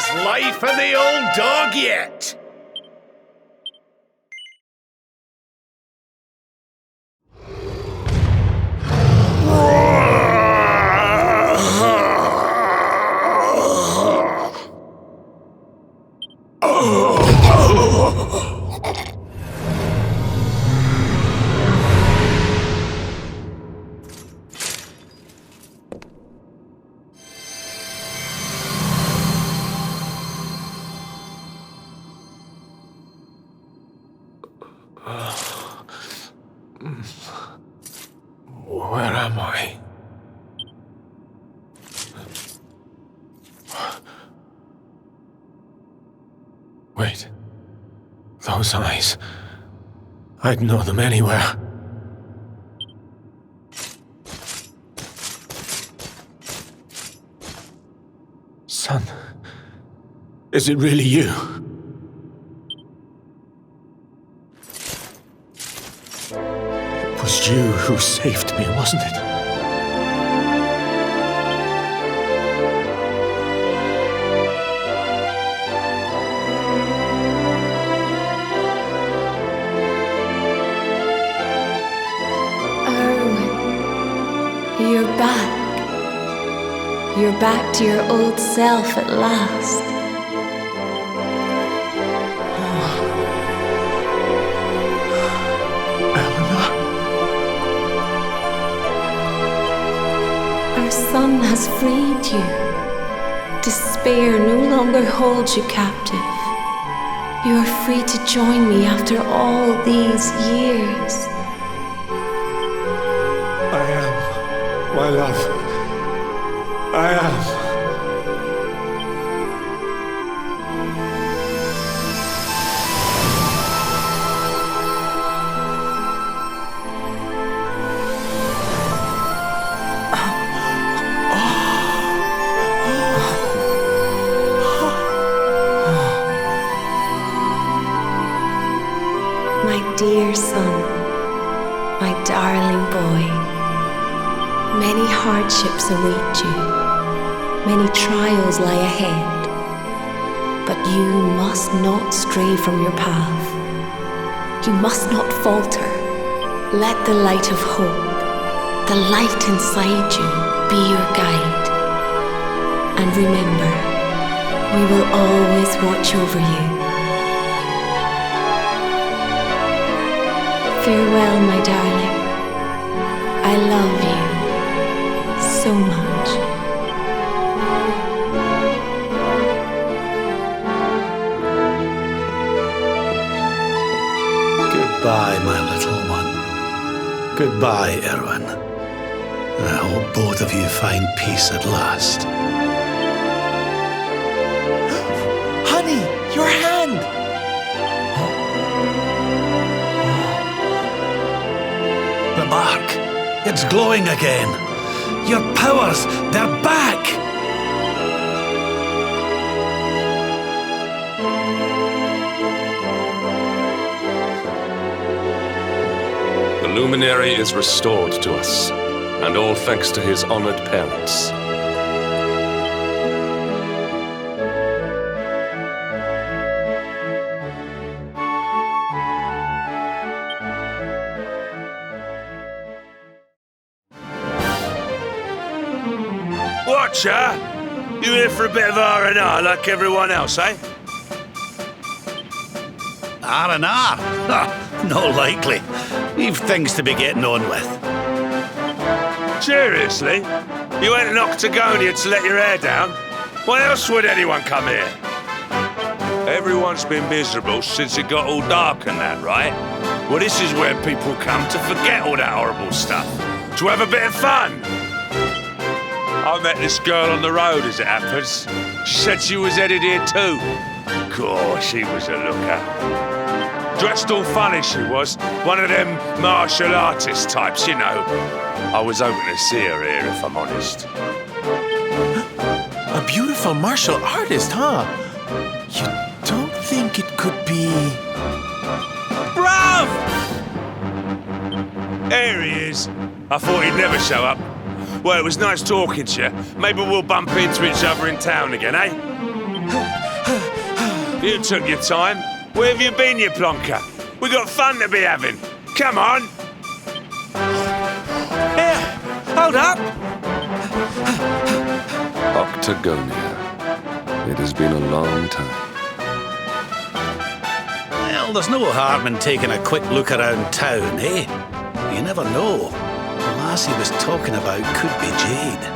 There's life in the old dog yet. Where am I? Wait. Those eyes. I'd know them anywhere. Son, is it really you? It was you who saved me, wasn't it? You're back. You're back to your old self at last. Our son has freed you. Despair no longer holds you captive. You are free to join me after all these years. My love, I am. My dear son, my darling boy. Many hardships await you, many trials lie ahead, but you must not stray from your path. You must not falter. Let the light of hope, the light inside you, be your guide. And remember, we will always watch over you. Farewell, my darling. I love you so much. Goodbye, my little one. Goodbye, Erwin. I hope both of you find peace at last. Honey, your hand! The bark, it's glowing again. Your powers, they're back! The luminary is restored to us, and all thanks to his honored parents. Watcher, you here for a bit of R&R like everyone else, eh? R&R? Not likely. We've things to be getting on with. Seriously? You went to Noctagonia to let your hair down? Why else would anyone come here? Everyone's been miserable since it got all dark and that, right? Well, this is where people come to forget all that horrible stuff. To have a bit of fun. I met this girl on the road, as it happens. She said she was headed here too. Gosh, she was a looker. Dressed all funny, she was. One of them martial artist types, you know. I was hoping to see her here, if I'm honest. A beautiful martial artist, huh? You don't think it could be... Bruv! There he is. I thought he'd never show up. Well, it was nice talking to you. Maybe we'll bump into each other in town again, eh? You took your time. Where have you been, you plonker? We got fun to be having. Come on. Here, hold up. Octagonia. It has been a long time. Well, there's no harm in taking a quick look around town, eh? You never know. The lass he was talking about could be Jade.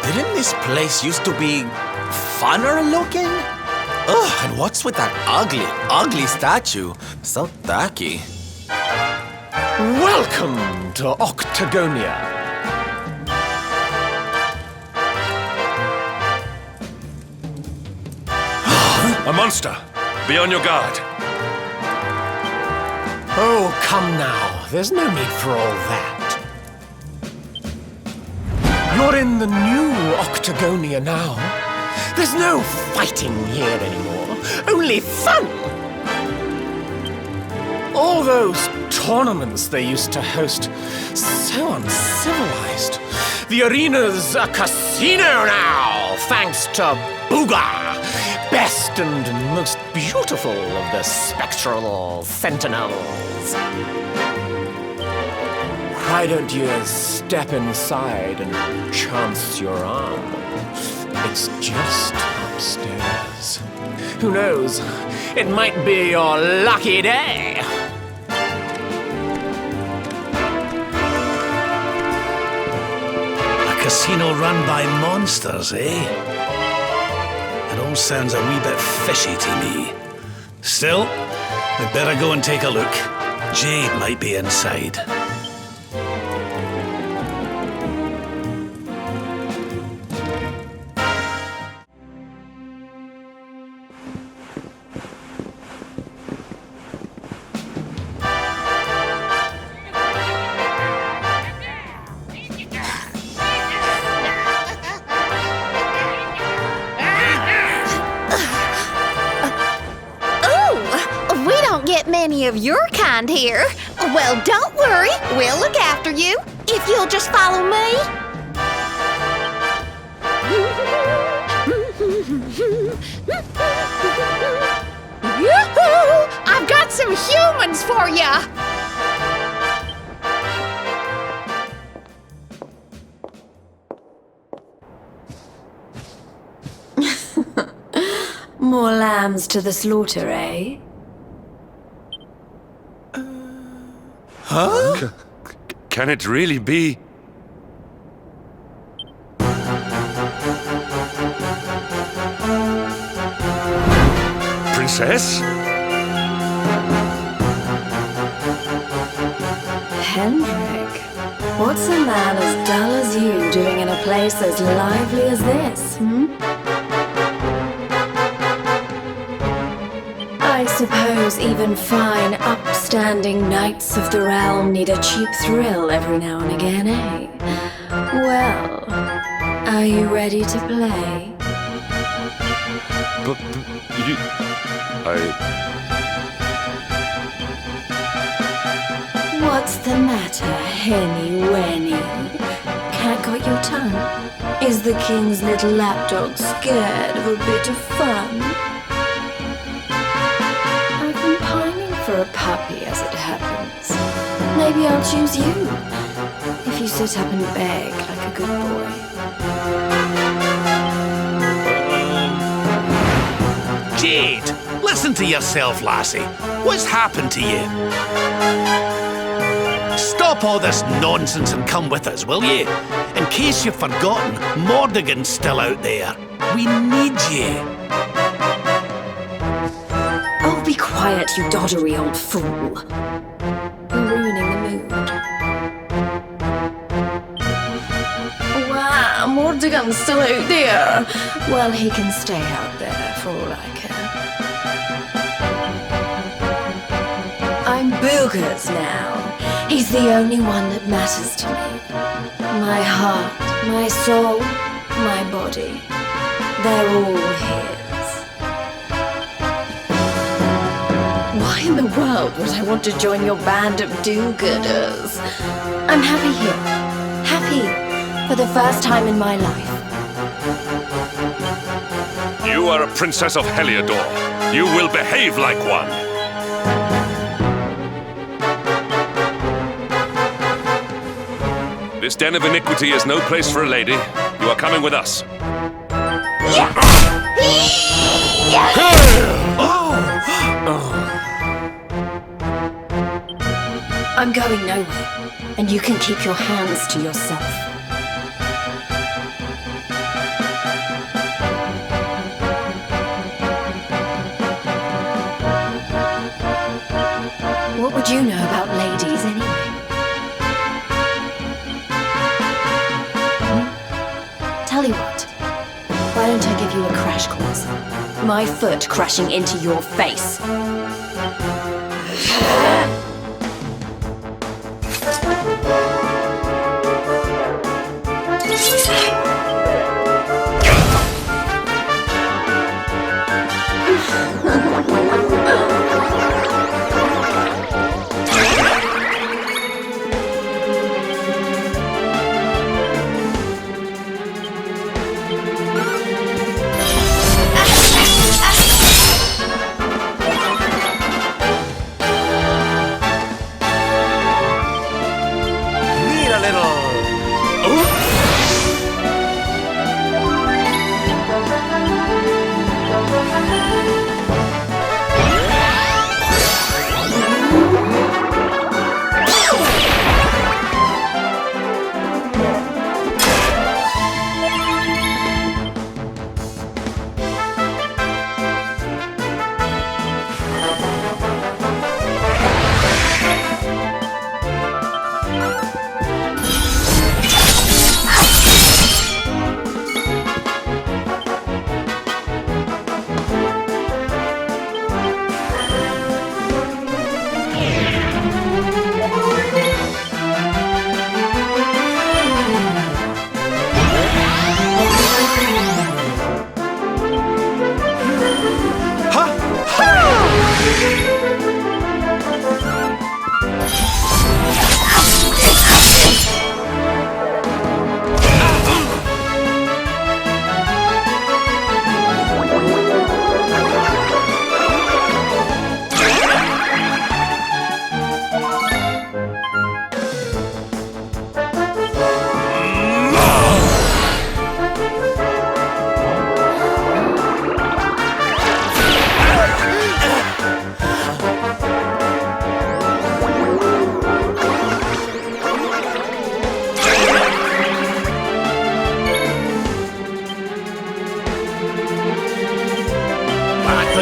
Didn't this place used to be funner looking? Ugh, and what's with that ugly statue? So tacky. Welcome to Octagonia. A monster! Be on your guard. Oh, come now. There's no need for all that. You're in the new Octagonia now. There's no fighting here anymore. Only fun! All those tournaments they used to host, so uncivilized. The arena's a casino now, thanks to Booga, best and most beautiful of the spectral sentinels. Why don't you step inside and chance your arm? It's just upstairs. Who knows? It might be your lucky day. A casino run by monsters, eh? It all sounds a wee bit fishy to me. Still, we'd better go and take a look. Jade might be inside. Many of your kind here. Well, don't worry. We'll look after you if you'll just follow me. Yoo-hoo! I've got some humans for ya. More lambs to the slaughter, eh? Huh? Can it really be? Princess? Hendrik, what's a man as dull as you doing in a place as lively as this, I suppose even fine, upstanding knights of the realm need a cheap thrill every now and again, eh? Well, are you ready to play? But you... What's the matter, Henny Wenny? Cat got your tongue? Is the king's little lapdog scared of a bit of fun? For a puppy, as it happens. Maybe I'll choose you, if you sit up and beg like a good boy. Jade, listen to yourself, lassie. What's happened to you? Stop all this nonsense and come with us, will you? In case you've forgotten, Mordigan's still out there. We need you. Be quiet, you doddery old fool. You're ruining the mood. Wow, Mordigan's still out there. Well, he can stay out there for all I care. I'm Booga's now. He's the only one that matters to me. My heart, my soul, my body. They're all his. world would I want to join your band of do-gooders? I'm happy here. Happy for the first time in my life. You are a princess of Helyador. You will behave like one. This den of iniquity is no place for a lady. You are coming with us. I'm going nowhere, and you can keep your hands to yourself. What would you know about ladies, anyway? Tell you what, why don't I give you a crash course? My foot crashing into your face.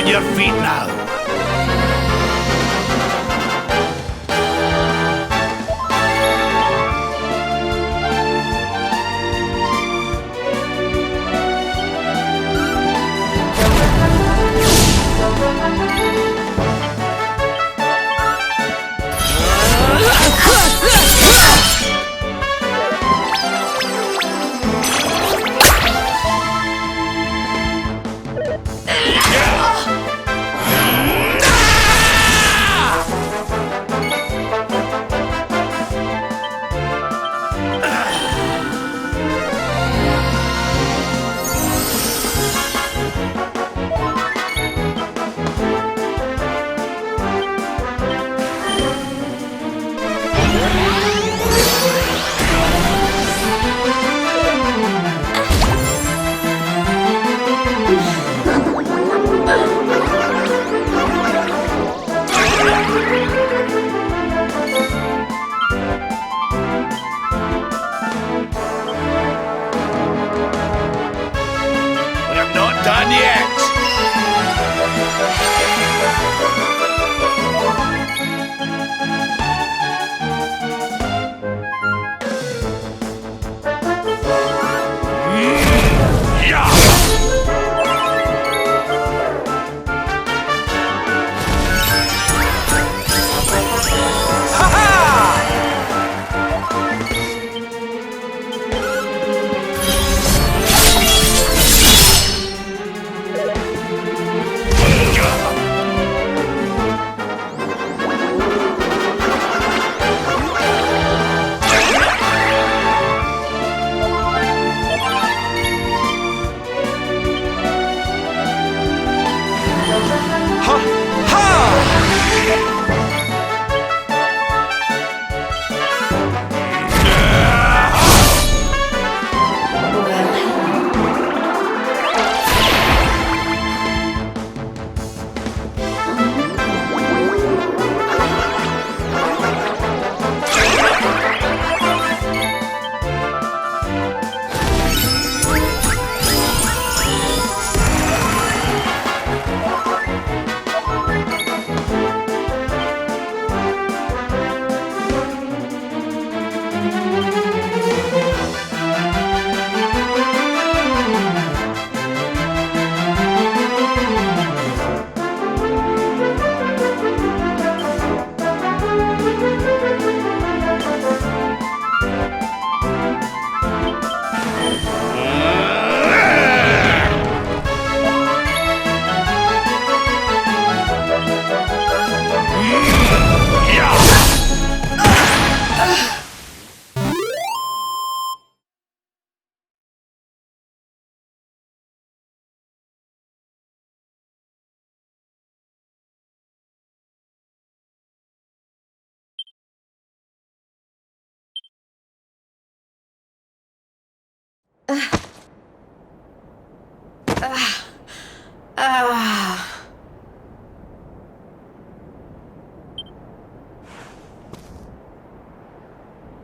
Your feet now.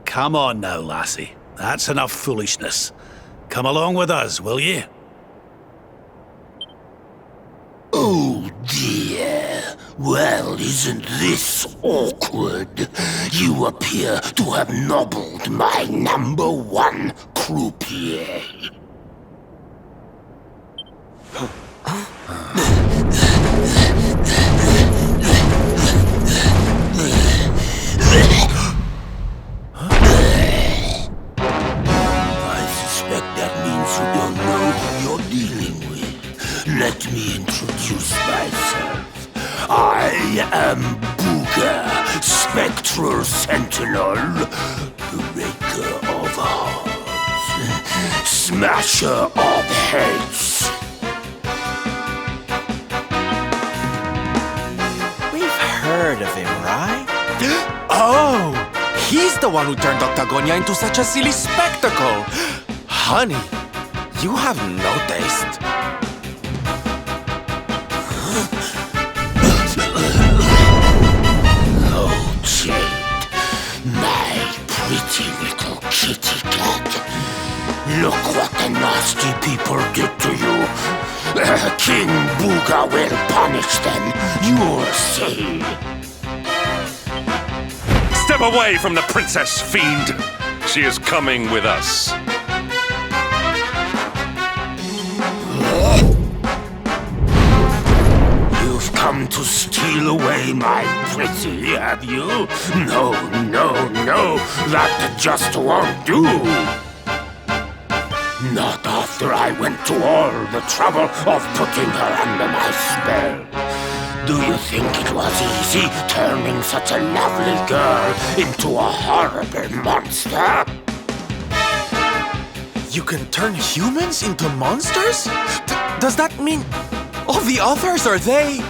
Come on now, lassie. That's enough foolishness. Come along with us, will ye? Oh dear. Well, isn't this awkward? You appear to have nobbled my #1 croupier. Let me introduce myself. I am Booga, Spectral Sentinel, Breaker of Hearts, Smasher of Heads. We've heard of him, right? Oh, he's the one who turned Octagonia into such a silly spectacle. Honey, you have no taste. Oh, Jade, my pretty little kitty cat. Look what the nasty people did to you. King Booga will punish them. You'll see. Step away from the princess, fiend. She is coming with us. Come to steal away my pretty, have you? No, no, no, that just won't do. Not after I went to all the trouble of putting her under my spell. Do you think it was easy turning such a lovely girl into a horrible monster? You can turn humans into monsters? Does that mean all the others are they?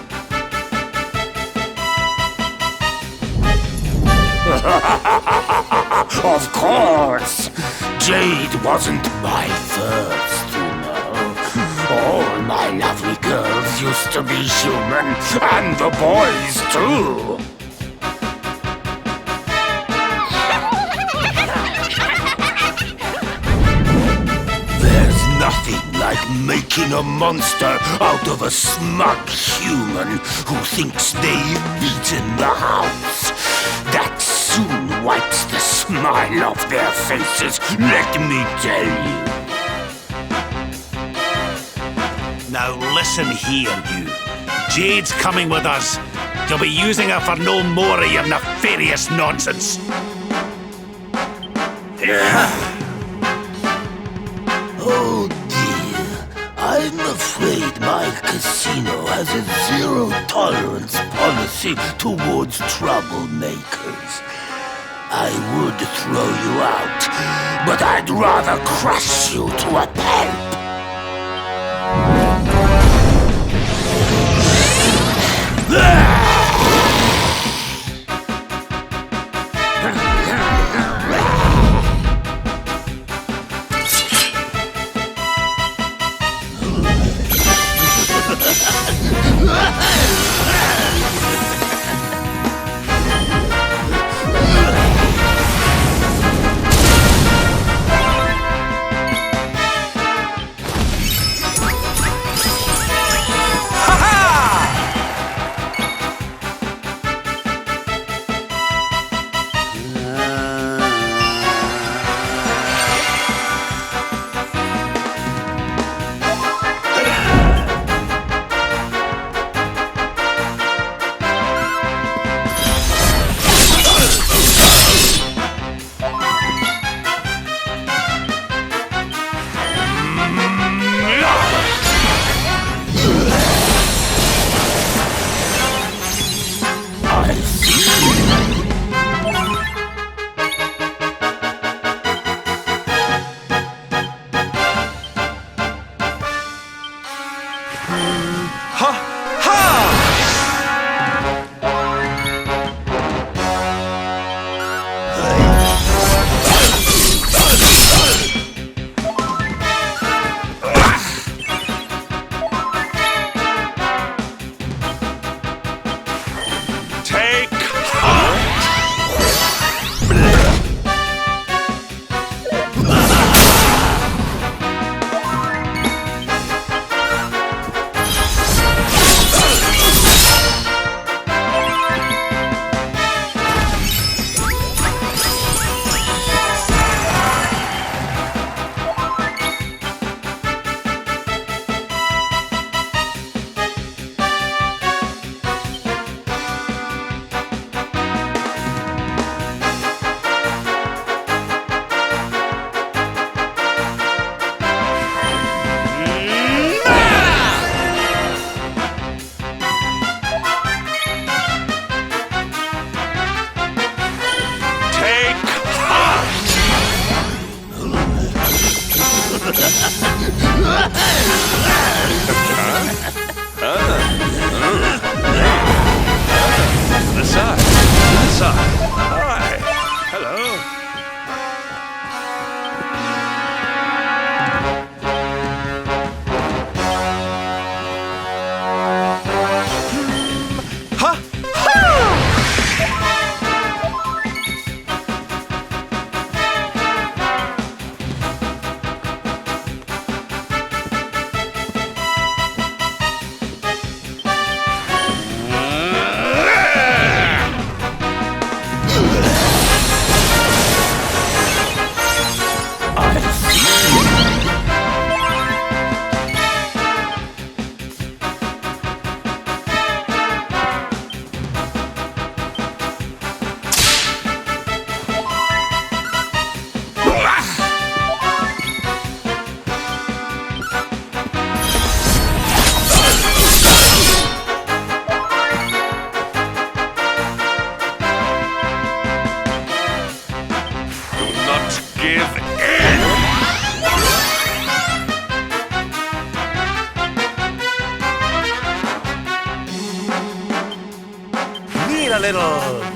Of course! Jade wasn't my first, you know. All my lovely girls used to be human, and the boys too. There's nothing like making a monster out of a smug human who thinks they've beaten the house. That soon wipes the smile off their faces, let me tell you. Now listen here, you. Jade's coming with us. You'll be using her for no more of your nefarious nonsense. Oh dear, I'm afraid my casino has a zero-tolerance policy towards troublemakers. I would throw you out, but I'd rather crush you to a pulp. a little.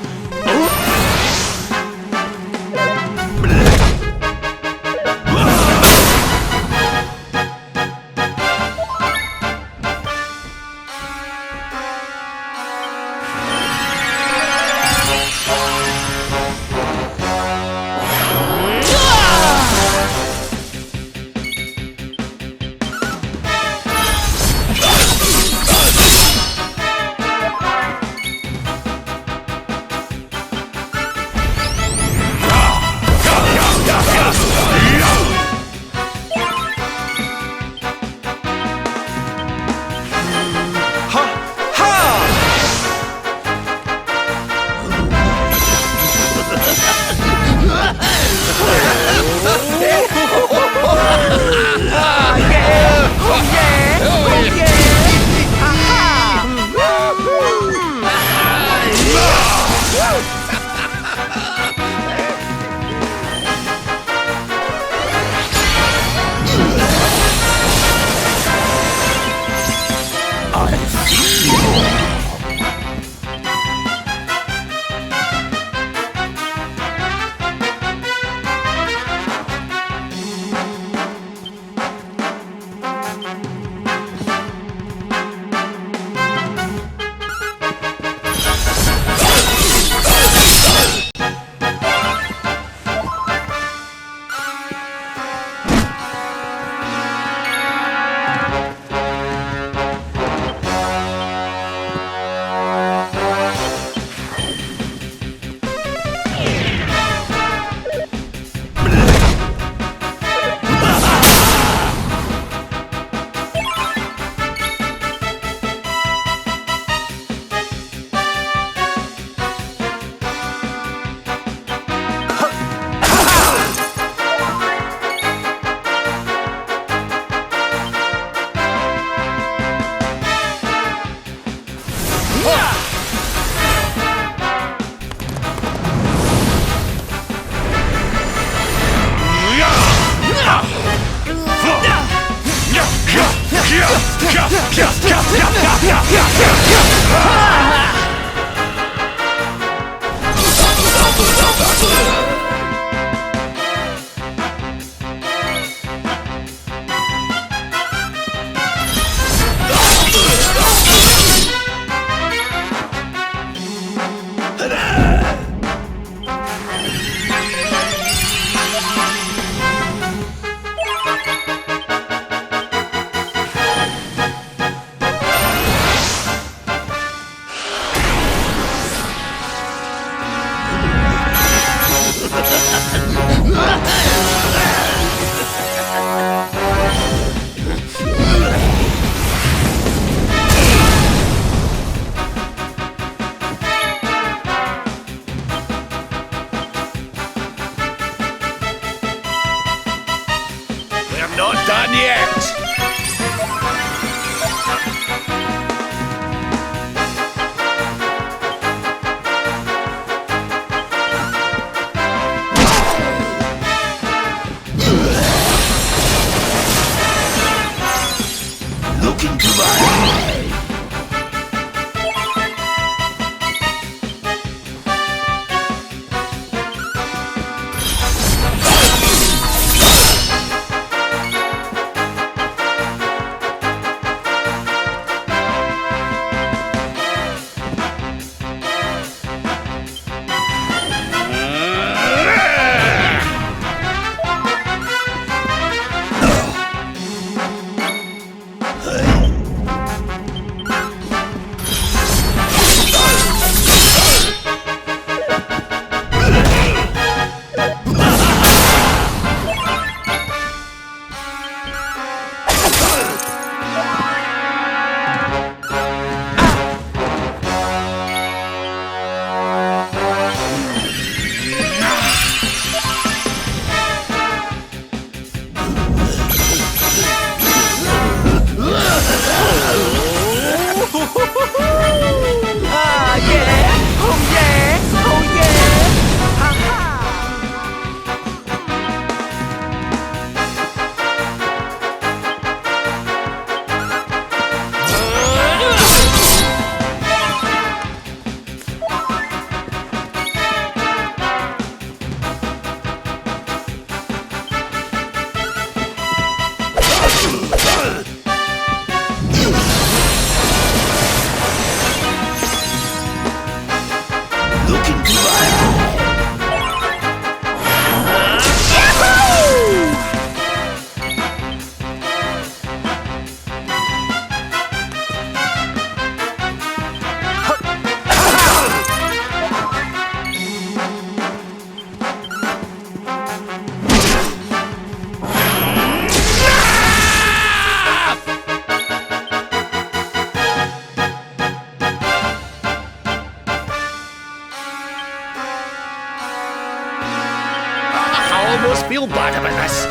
almost feel bad about this.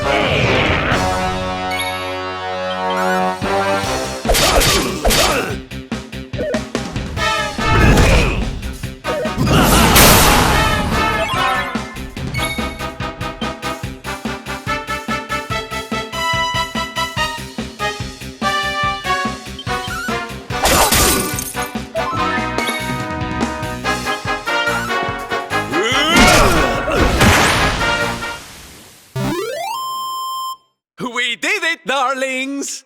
We did it, darlings!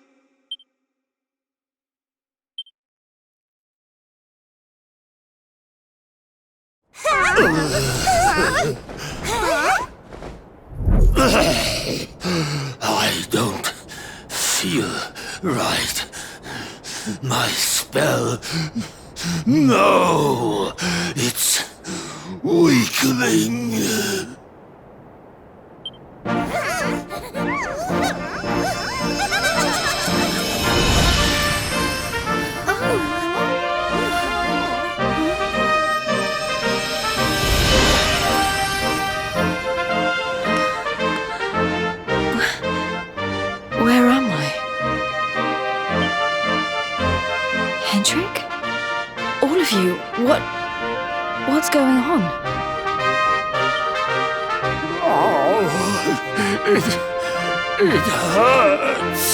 I don't feel right. My spell... No! It's weakening. Where am I? Hendrik? All of you, what's going on? Oh, it hurts.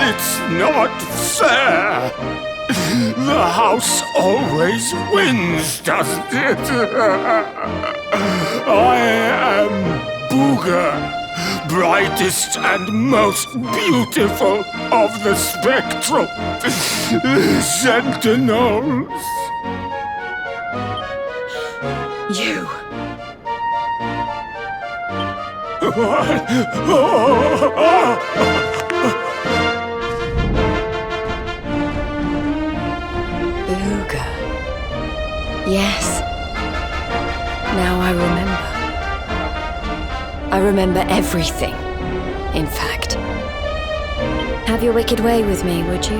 It's not fair. The house always wins, doesn't it? I am Booger, brightest and most beautiful of the spectral sentinels. You. Booger. Yes. Now I remember. I remember everything, in fact. Have your wicked way with me, would you?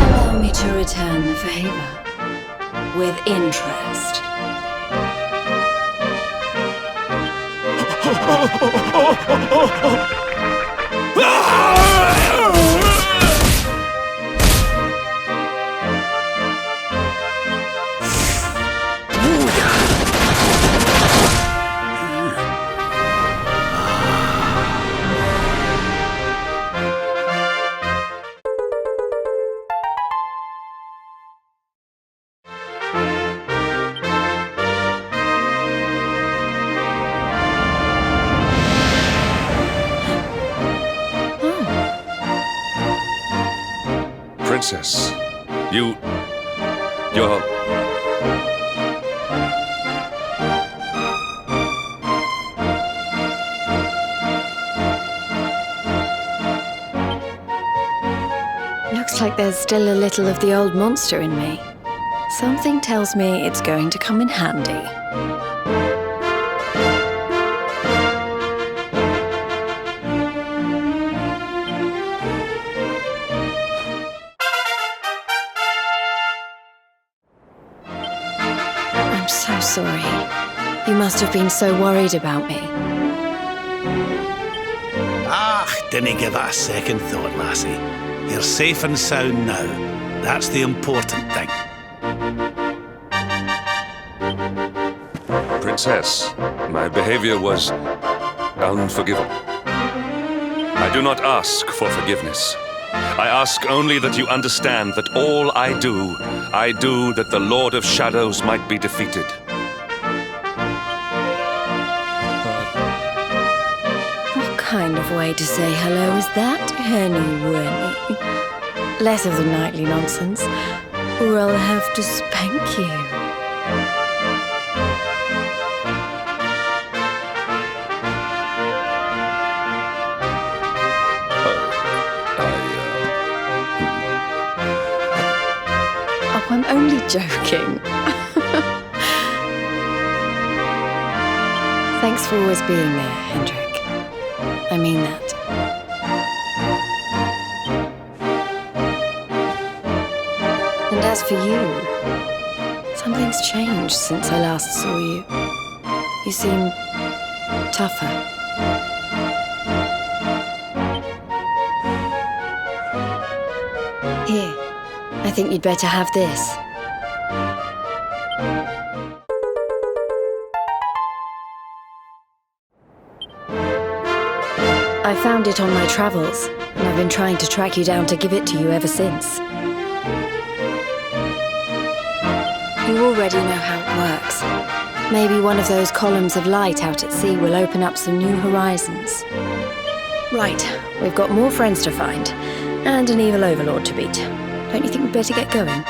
Allow me to return the favor with interest. Princess, you're... Looks like there's still a little of the old monster in me. Something tells me it's going to come in handy. I'm so sorry. You must have been so worried about me. Didn't give it a second thought, lassie. You're safe and sound now. That's the important thing. Princess, my behavior was unforgivable. I do not ask for forgiveness. I ask only that you understand that all I do that the Lord of Shadows might be defeated. What kind of way to say hello is that, anyway? Less of the nightly nonsense, or I'll have to spank you. joking. Thanks for always being there, Hendrik. I mean that. And as for you, something's changed since I last saw you. You seem tougher. Here, I think you'd better have this. I found it on my travels, and I've been trying to track you down to give it to you ever since. You already know how it works. Maybe one of those columns of light out at sea will open up some new horizons. Right, we've got more friends to find, and an evil overlord to beat. Don't you think we'd better get going?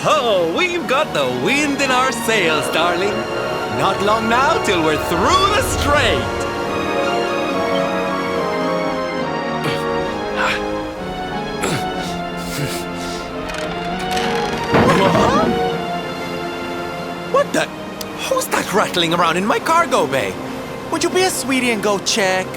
Oh, we've got the wind in our sails, darling. Not long now till we're through the strait. What the? Who's that rattling around in my cargo bay? Would you be a sweetie and go check?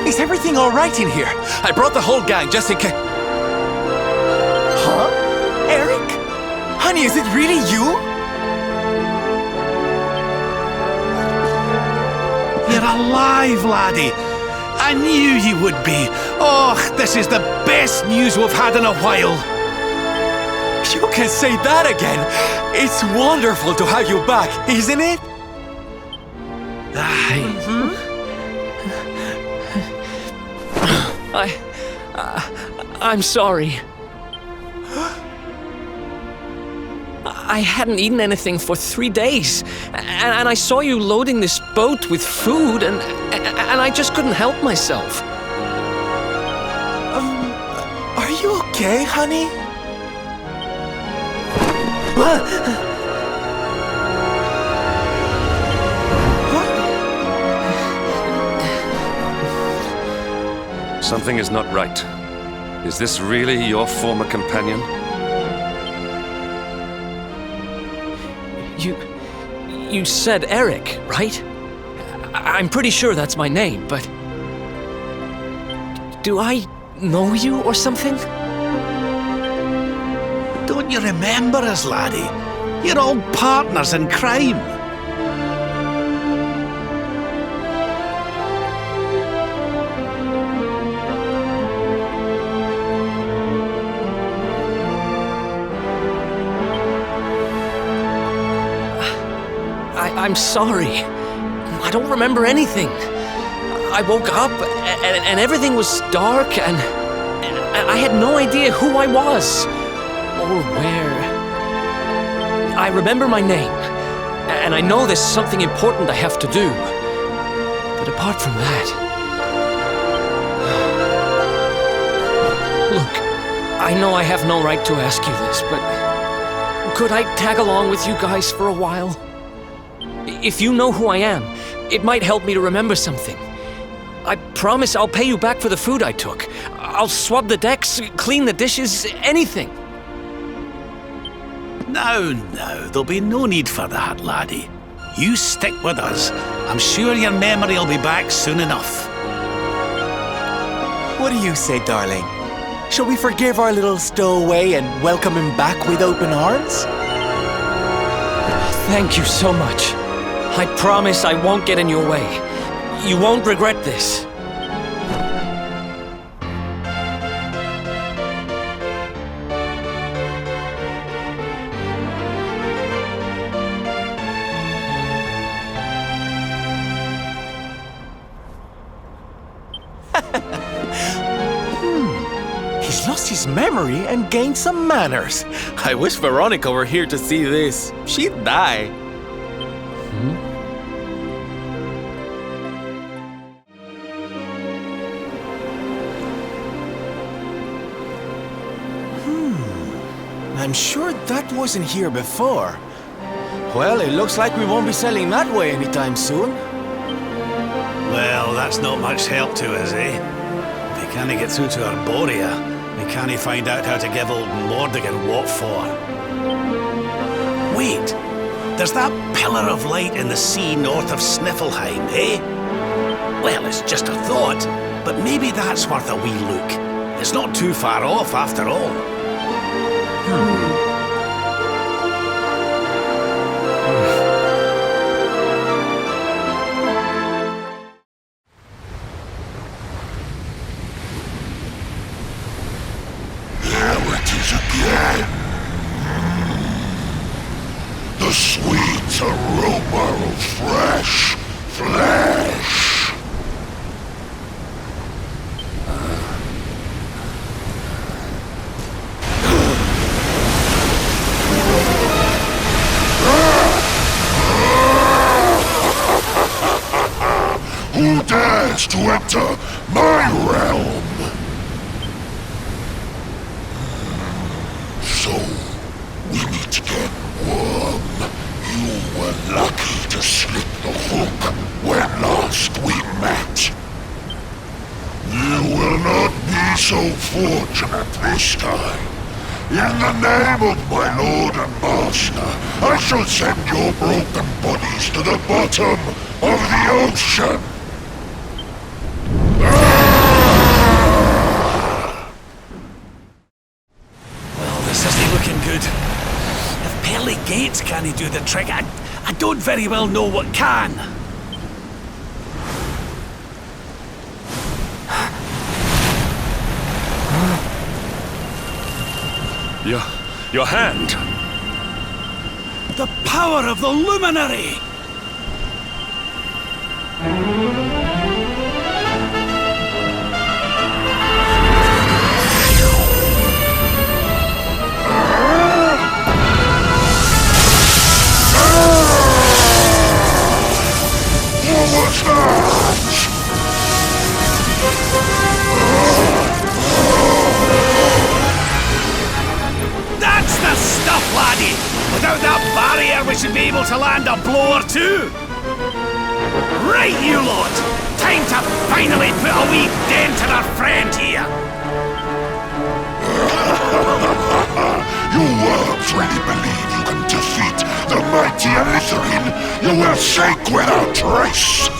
Is everything all right in here? I brought the whole gang just in case. Huh? Eric? Honey, is it really you? You're alive, laddie. I knew you would be. Oh, this is the best news we've had in a while. You can say that again. It's wonderful to have you back, isn't it? I'm sorry. I hadn't eaten anything for 3 days, and I saw you loading this boat with food, and I just couldn't help myself. Are you okay, honey? Something is not right. Is this really your former companion? You said Eric, right? I'm pretty sure that's my name, but... Do I know you or something? Don't you remember us, laddie? You're all partners in crime. I'm sorry. I don't remember anything. I woke up and everything was dark and I had no idea who I was or where. I remember my name and I know there's something important I have to do. But apart from that... Look, I know I have no right to ask you this, but could I tag along with you guys for a while? If you know who I am, it might help me to remember something. I promise I'll pay you back for the food I took. I'll swab the decks, clean the dishes, anything. No, there'll be no need for that, laddie. You stick with us. I'm sure your memory will be back soon enough. What do you say, darling? Shall we forgive our little stowaway and welcome him back with open arms? Thank you so much. I promise I won't get in your way. You won't regret this. He's lost his memory and gained some manners. I wish Veronica were here to see this. She'd die. I'm sure that wasn't here before. Well, it looks like we won't be selling that way anytime soon. Well, that's not much help to us, eh? If we can't get through to Arborea, we can't find out how to give old Mordigan what for. Wait, there's that pillar of light in the sea north of Sniffelheim, eh? Well, it's just a thought, but maybe that's worth a wee look. It's not too far off, after all. The sweet aroma of fresh flesh. Who dares to enter my realm? So, we meet again, worm. You were lucky to slip the hook when last we met. You will not be so fortunate this time. In the name of my lord and master, I shall send your broken bodies to the bottom of the ocean. Well, this isn't looking good. If pearly gates can't do the trick, I don't very well know what can. Your hand! The power of the luminary! What was that? That's the stuff, laddie! Without that barrier, we should be able to land a blow or two! Right, you lot! Time to finally put a wee dent in our friend here! You worms really believe you can defeat the mighty Elitherine? You will shake without trace!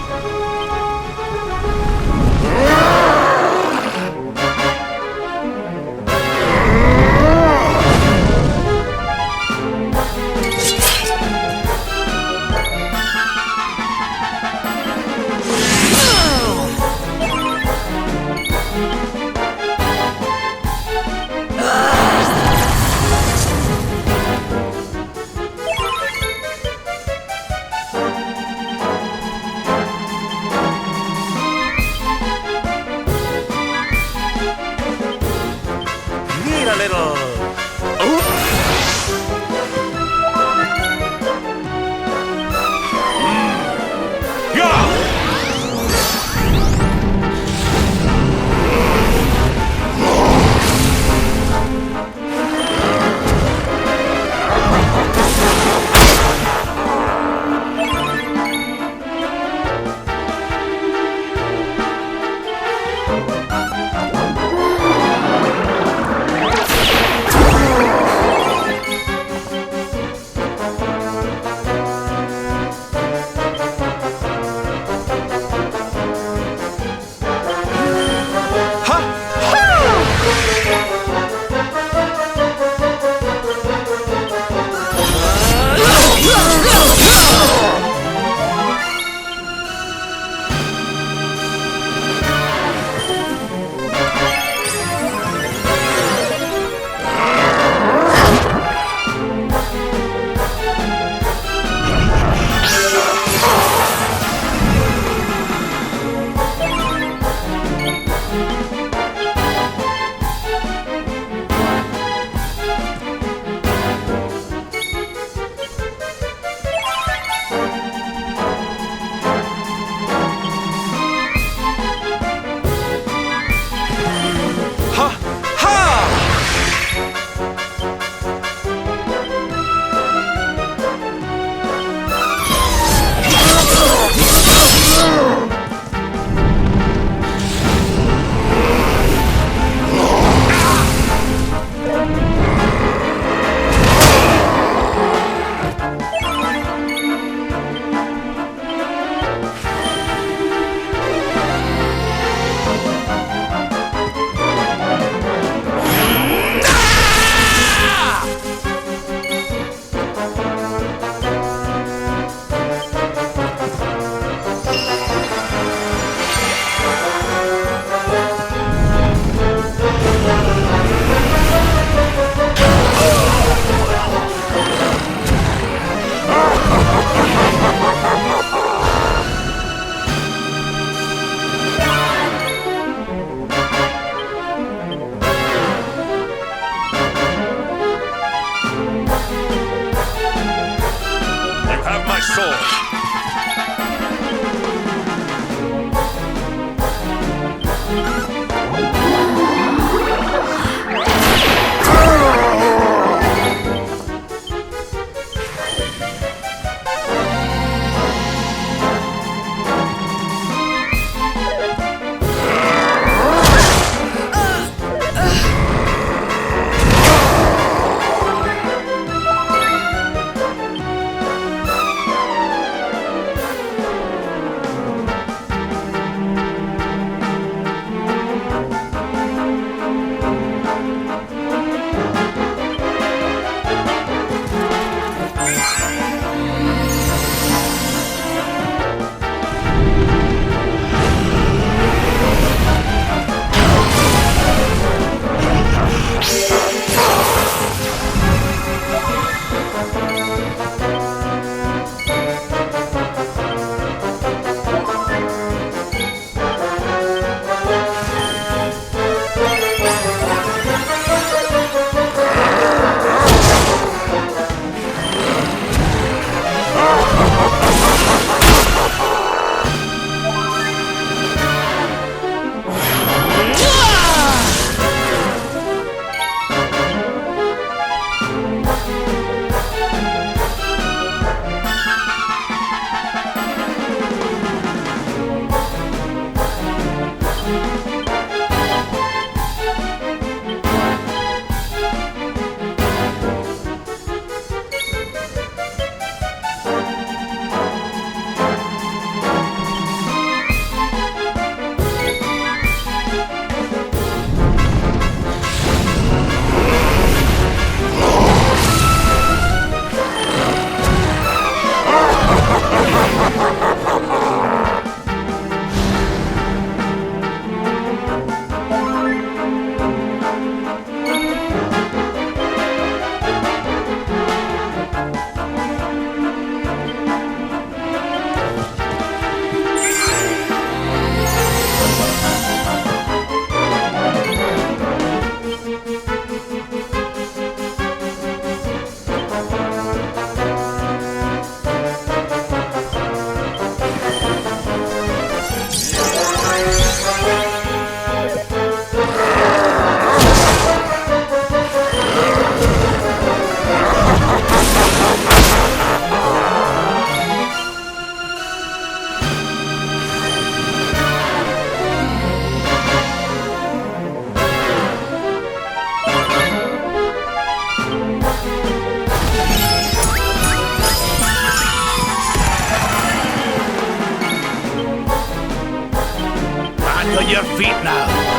on your feet now.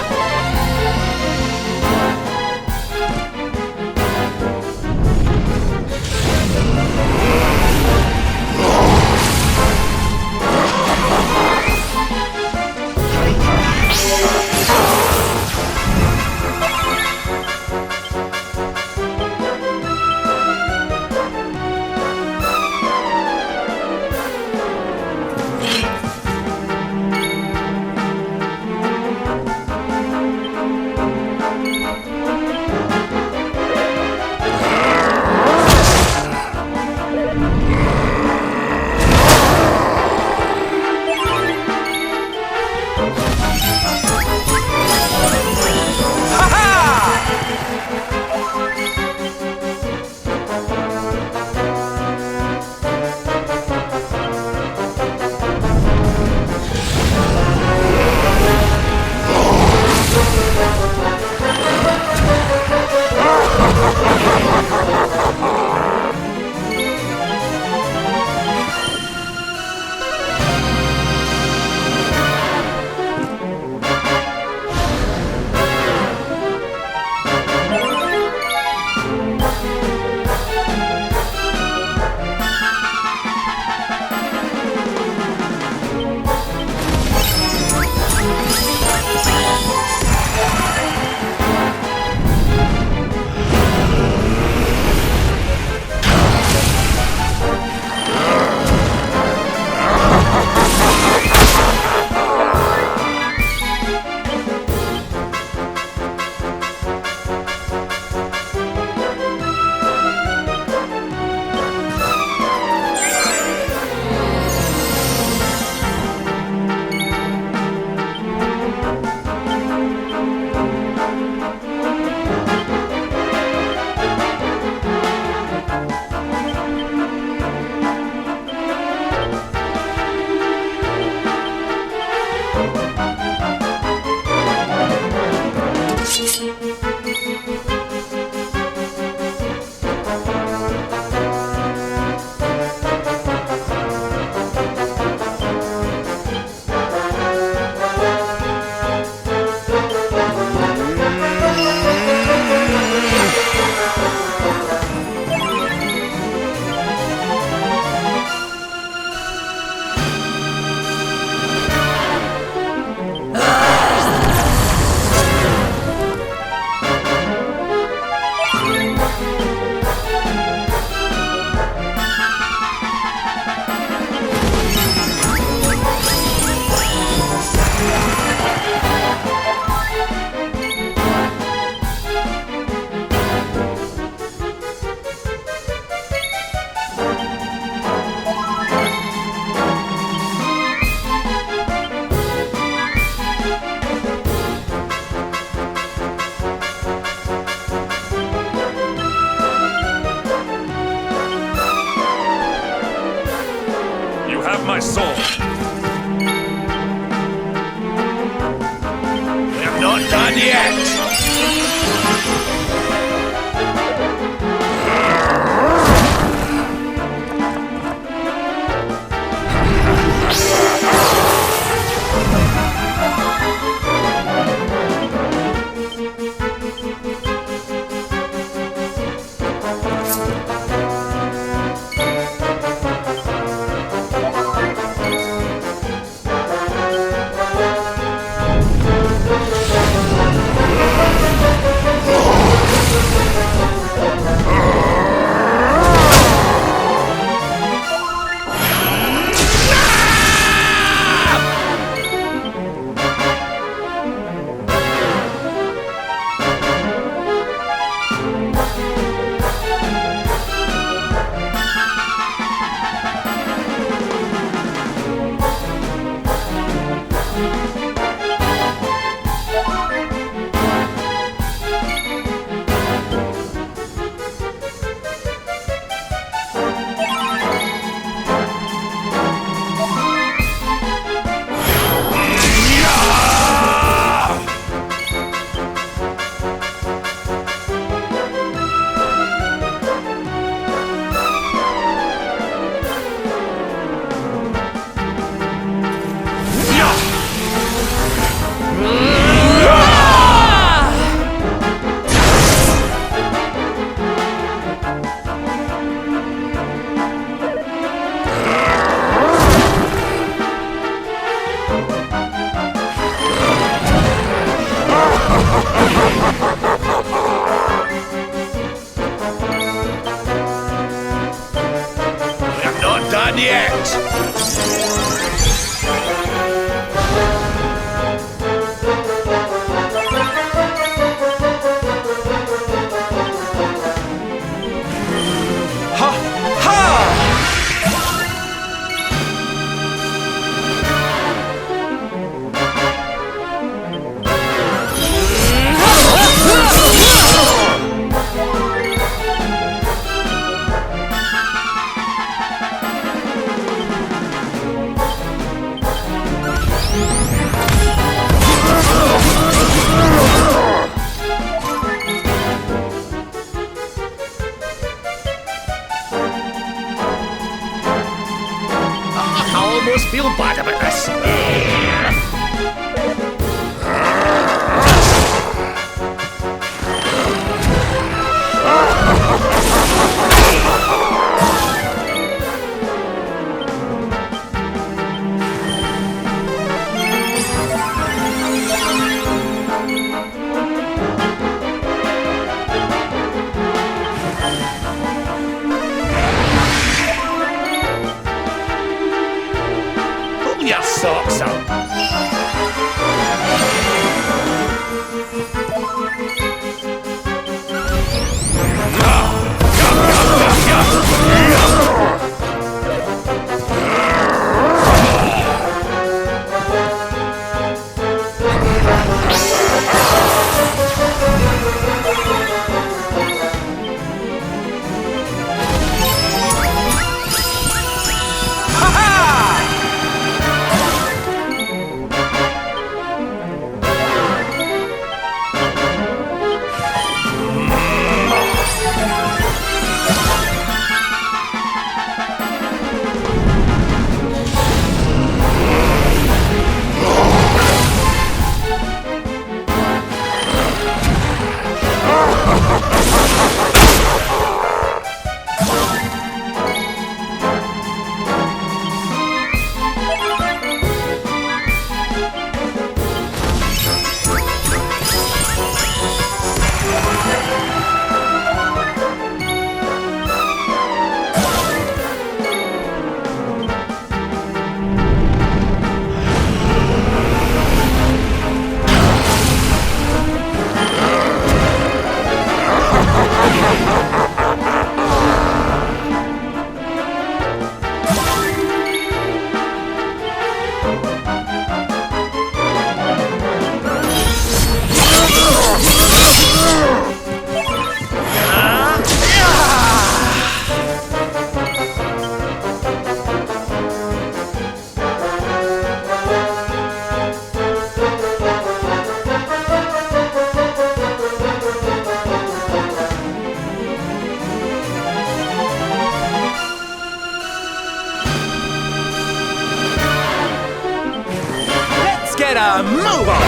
My sword. We're not done yet. done yet! I almost feel bad about this. Pull your socks up. Get a move on!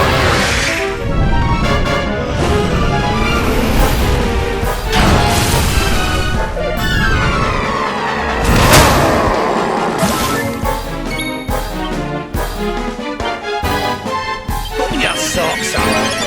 Pull your socks up.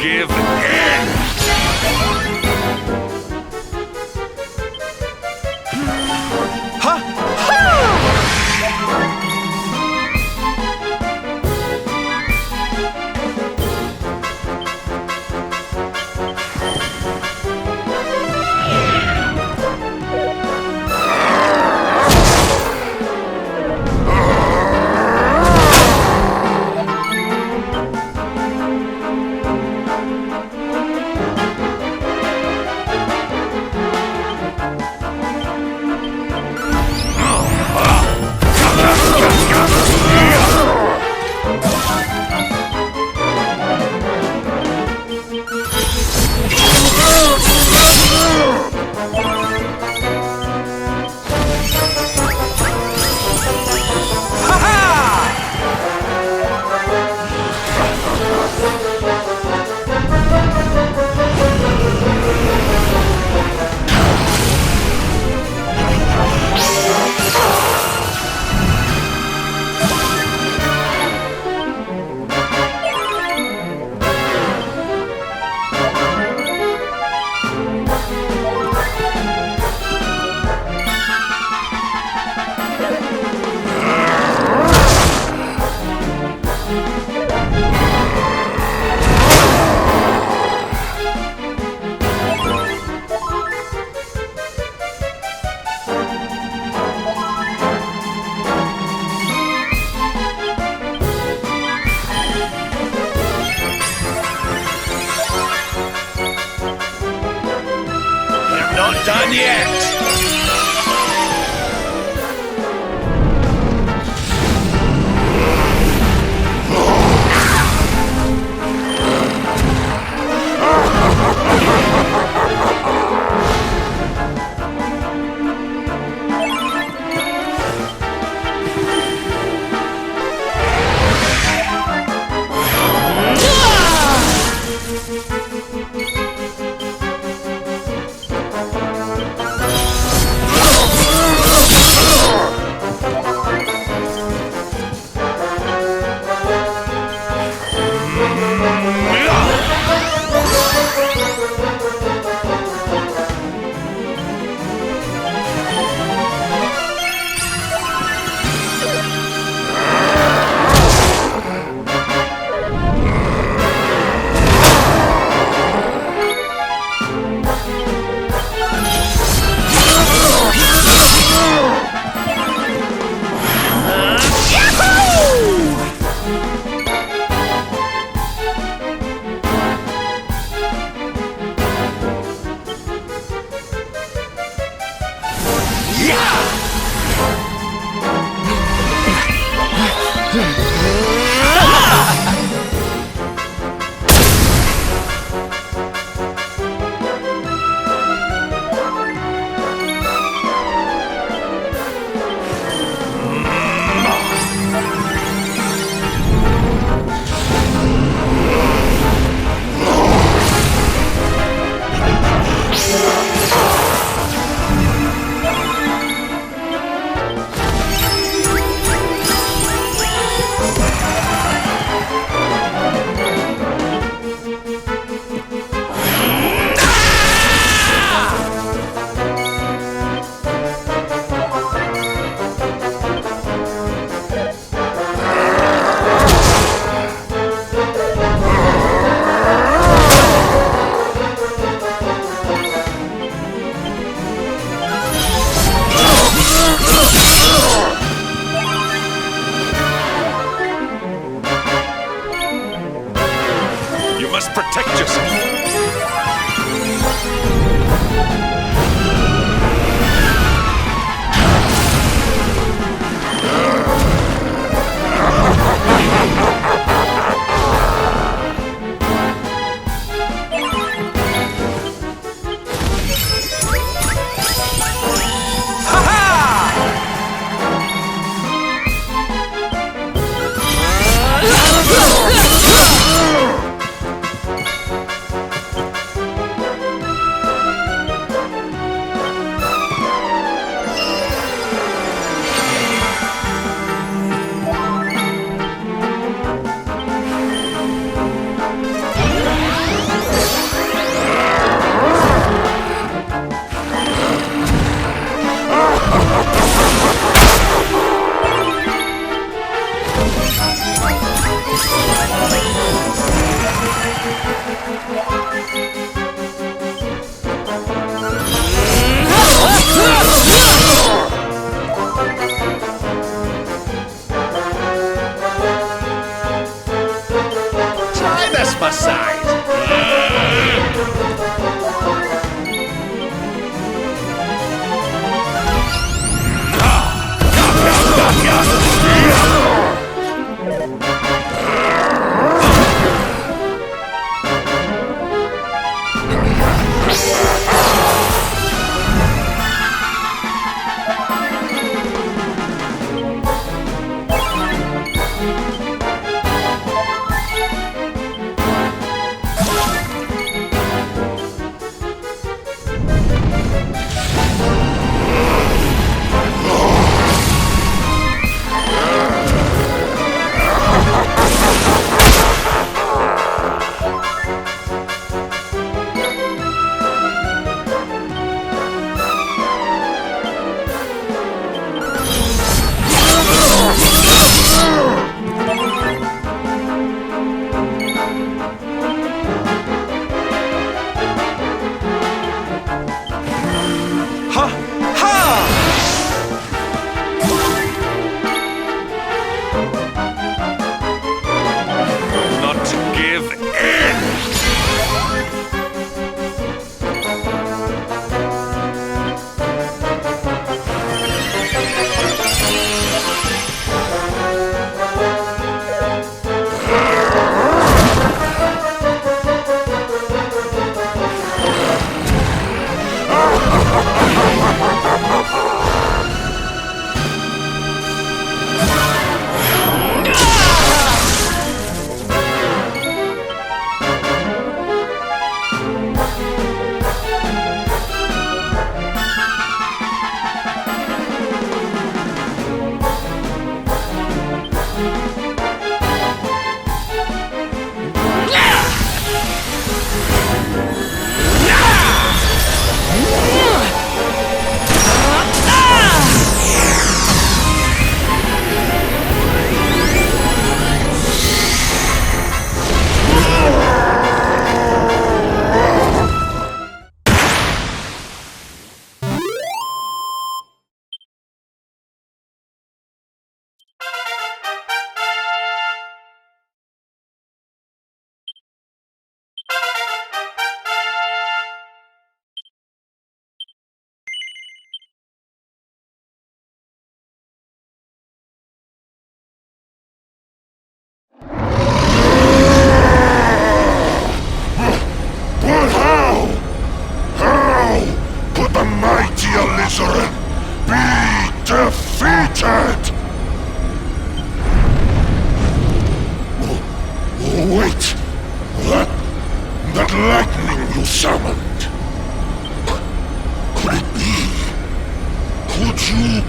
give in!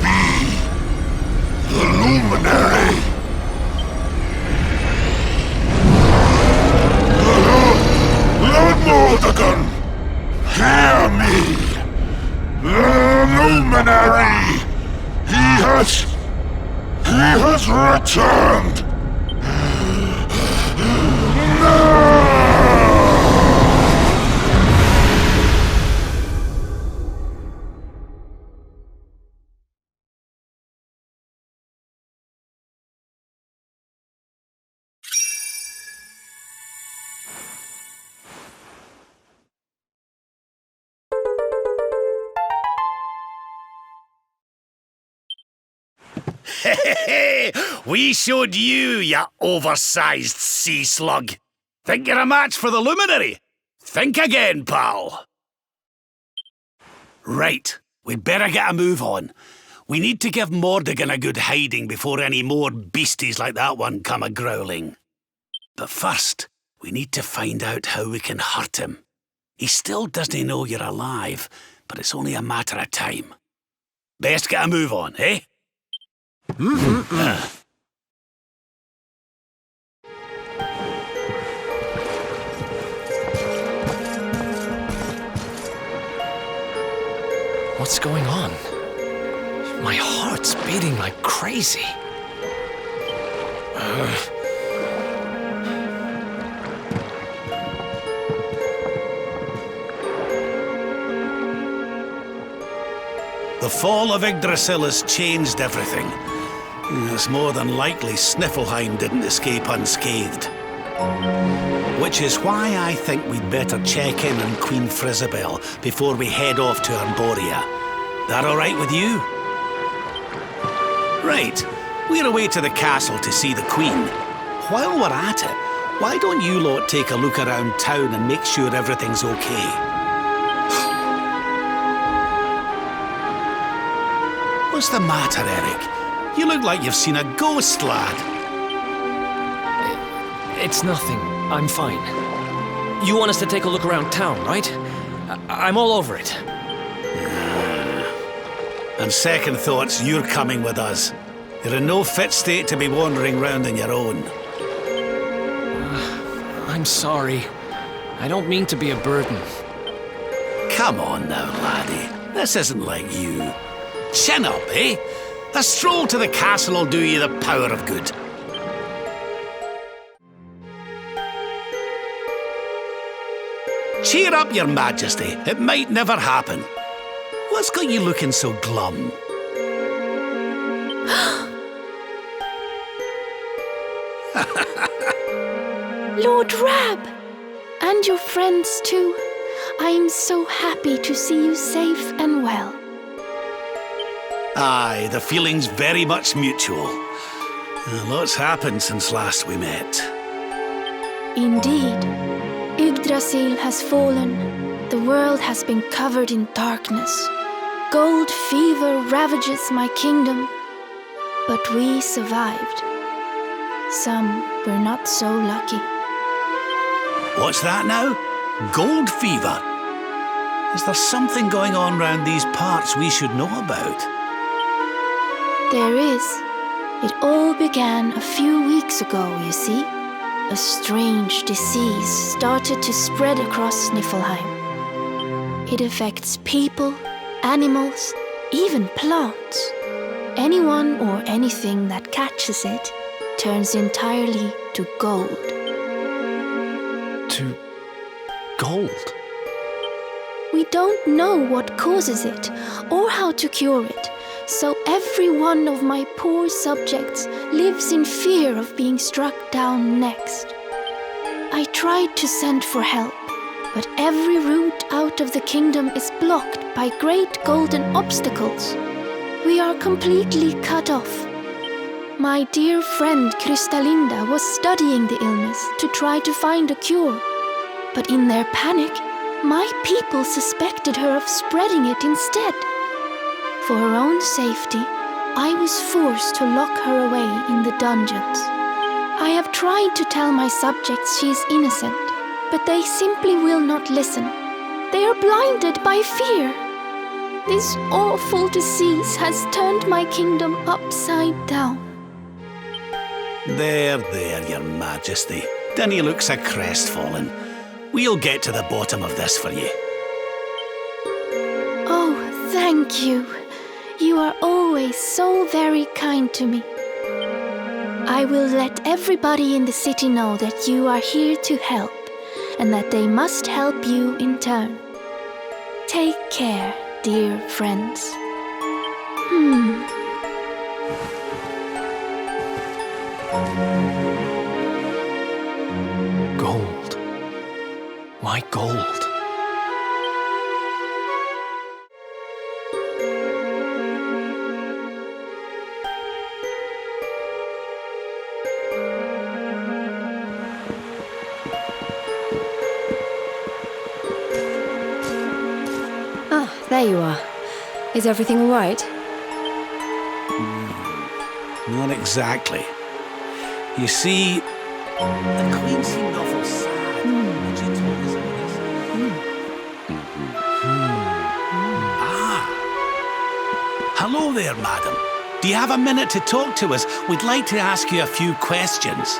me, the luminary. Lord Mordegon, hear me. The luminary. He has returned. No! We showed you, you oversized sea slug. Think you're a match for the luminary? Think again, pal. Right, we'd better get a move on. We need to give Mordegon a good hiding before any more beasties like that one come a-growling. But first, we need to find out how we can hurt him. He still doesn't know you're alive, but it's only a matter of time. Best get a move on, eh? What's going on? My heart's beating like crazy. The fall of Yggdrasil has changed everything. It's more than likely Sniffleheim didn't escape unscathed. Which is why I think we'd better check in on Queen Frizzabel before we head off to Arborea. That all right with you? Right, we're away to the castle to see the Queen. While we're at it, why don't you lot take a look around town and make sure everything's okay? What's the matter, Eric? You look like you've seen a ghost, lad. It's nothing. I'm fine. You want us to take a look around town, right? I'm all over it. On second thoughts, you're coming with us. You're in no fit state to be wandering round on your own. I'm sorry. I don't mean to be a burden. Come on now, laddie. This isn't like you. Chin up, eh? A stroll to the castle will do you the power of good. Cheer up, your majesty. It might never happen. What's got you looking so glum? Lord Rab! And your friends too. I am so happy to see you safe and well. Aye, the feeling's very much mutual. Lots happened since last we met. Indeed. Yggdrasil has fallen. The world has been covered in darkness. Gold fever ravages my kingdom. But we survived. Some were not so lucky. What's that now? Gold fever? Is there something going on round these parts we should know about? There is. It all began a few weeks ago, you see. A strange disease started to spread across Niflheim. It affects people, animals, even plants. Anyone or anything that catches it turns entirely to gold. To gold? We don't know what causes it or how to cure it. So every one of my poor subjects lives in fear of being struck down next. I tried to send for help, but every route out of the kingdom is blocked by great golden obstacles. We are completely cut off. My dear friend Kristalinda was studying the illness to try to find a cure, but in their panic, my people suspected her of spreading it instead. For her own safety, I was forced to lock her away in the dungeons. I have tried to tell my subjects she is innocent, but they simply will not listen. They are blinded by fear. This awful disease has turned my kingdom upside down. There, Your Majesty. Dinna you look so crestfallen. We'll get to the bottom of this for you. Oh, thank you. You are always so very kind to me. I will let everybody in the city know that you are here to help, and that they must help you in turn. Take care, dear friends. Gold. Why gold? There you are. Is everything all right? Not exactly. You see, the Queen seemed awful sad when she told us all this. Hello there, madam. Do you have a minute to talk to us? We'd like to ask you a few questions.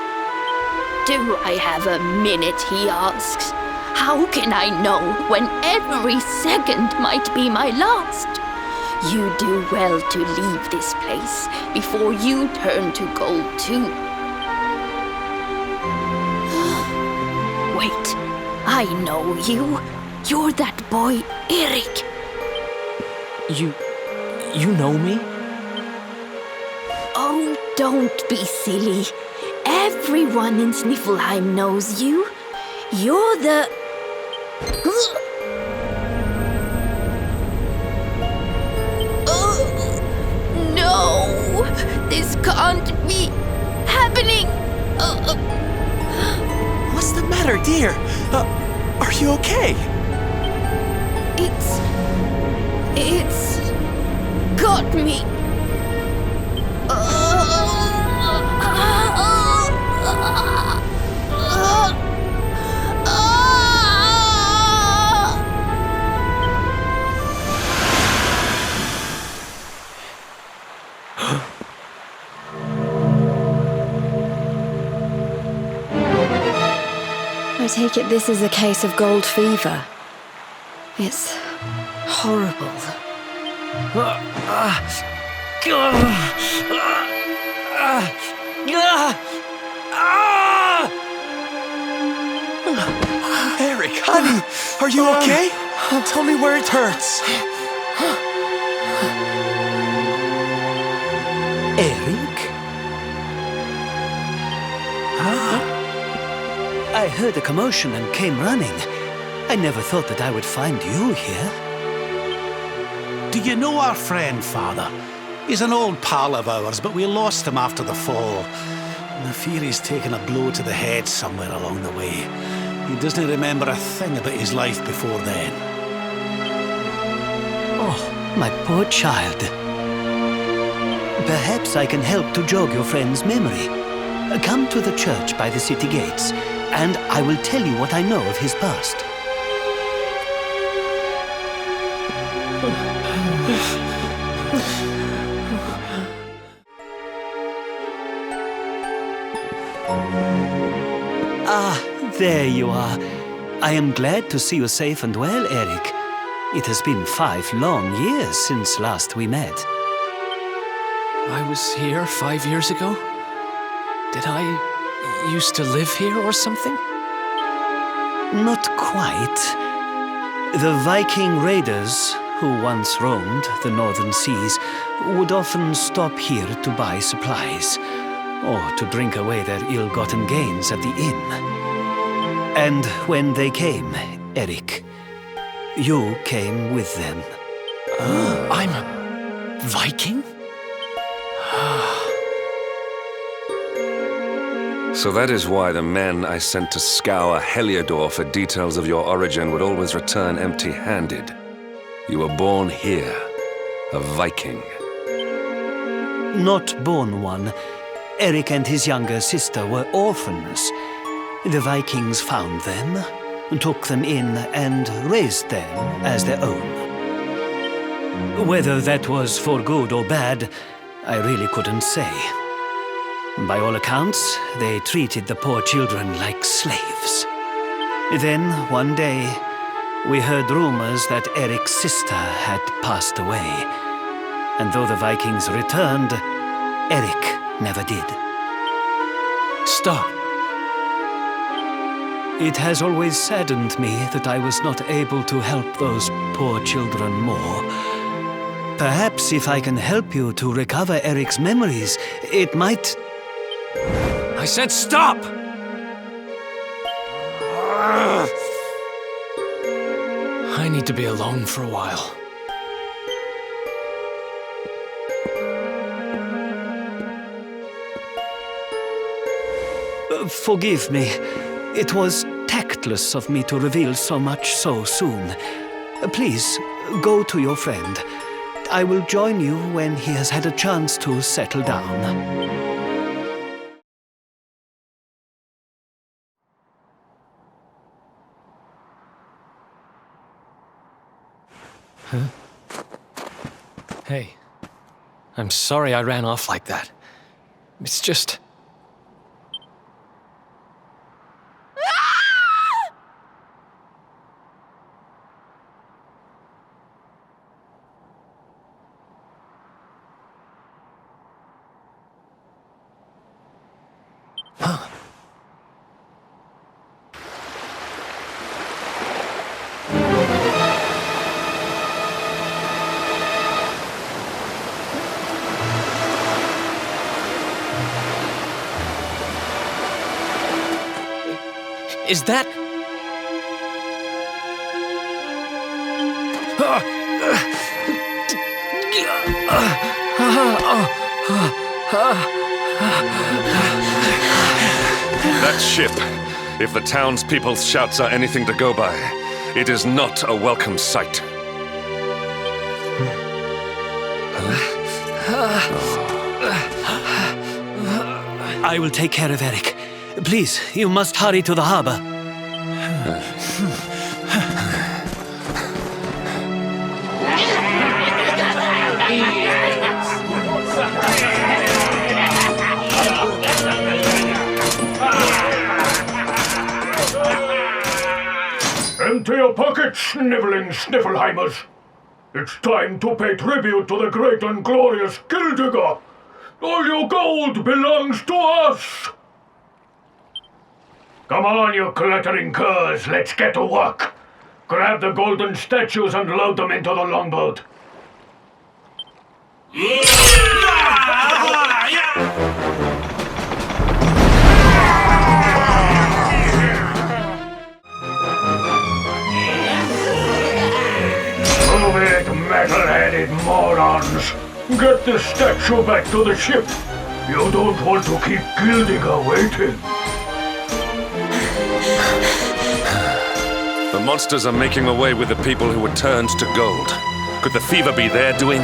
Do I have a minute, he asks. How can I know when every second might be my last? You do well to leave this place before you turn to gold too. Wait, I know you. You're that boy, Eric. You know me? Oh, don't be silly. Everyone in Sniffelheim knows you. You're the... No! This can't be happening! What's the matter, dear? Are you okay? It's got me. I take it this is a case of gold fever. It's horrible. Eric, honey, are you okay? Tell me where it hurts. Eric? I heard a commotion and came running. I never thought that I would find you here. Do you know our friend, Father? He's an old pal of ours, but we lost him after the fall. I fear he's taken a blow to the head somewhere along the way. He doesn't remember a thing about his life before then. Oh, my poor child. Perhaps I can help to jog your friend's memory. Come to the church by the city gates, and I will tell you what I know of his past. Ah, there you are. I am glad to see you safe and well, Eric. It has been 5 long years since last we met. I was here 5 years ago? Did I used to live here or something? Not quite. The Viking raiders, who once roamed the northern seas, would often stop here to buy supplies, or to drink away their ill-gotten gains at the inn. And when they came, Eric, you came with them. I'm a Viking? So that is why the men I sent to scour Helyador for details of your origin would always return empty-handed. You were born here, a Viking. Not born one. Eric and his younger sister were orphans. The Vikings found them, took them in, and raised them as their own. Whether that was for good or bad, I really couldn't say. By all accounts, they treated the poor children like slaves. Then, one day, we heard rumors that Eric's sister had passed away. And though the Vikings returned, Eric never did. Stop. It has always saddened me that I was not able to help those poor children more. Perhaps if I can help you to recover Eric's memories, it might... I said stop! I need to be alone for a while. Forgive me. It was tactless of me to reveal so much so soon. Please, go to your friend. I will join you when he has had a chance to settle down. Huh? Hey, I'm sorry I ran off like that. It's just... Is that... That ship, if the townspeople's shouts are anything to go by, it is not a welcome sight. I will take care of Eric. Please, you must hurry to the harbor. Empty your pockets, sniveling Sniffelheimers. It's time to pay tribute to the great and glorious Gildigger. All your gold belongs to us. Come on, you cluttering curs, let's get to work. Grab the golden statues and load them into the longboat. Move it, metal-headed morons. Get the statue back to the ship. You don't want to keep Gildigger waiting. The monsters are making away with the people who were turned to gold. Could the fever be their doing?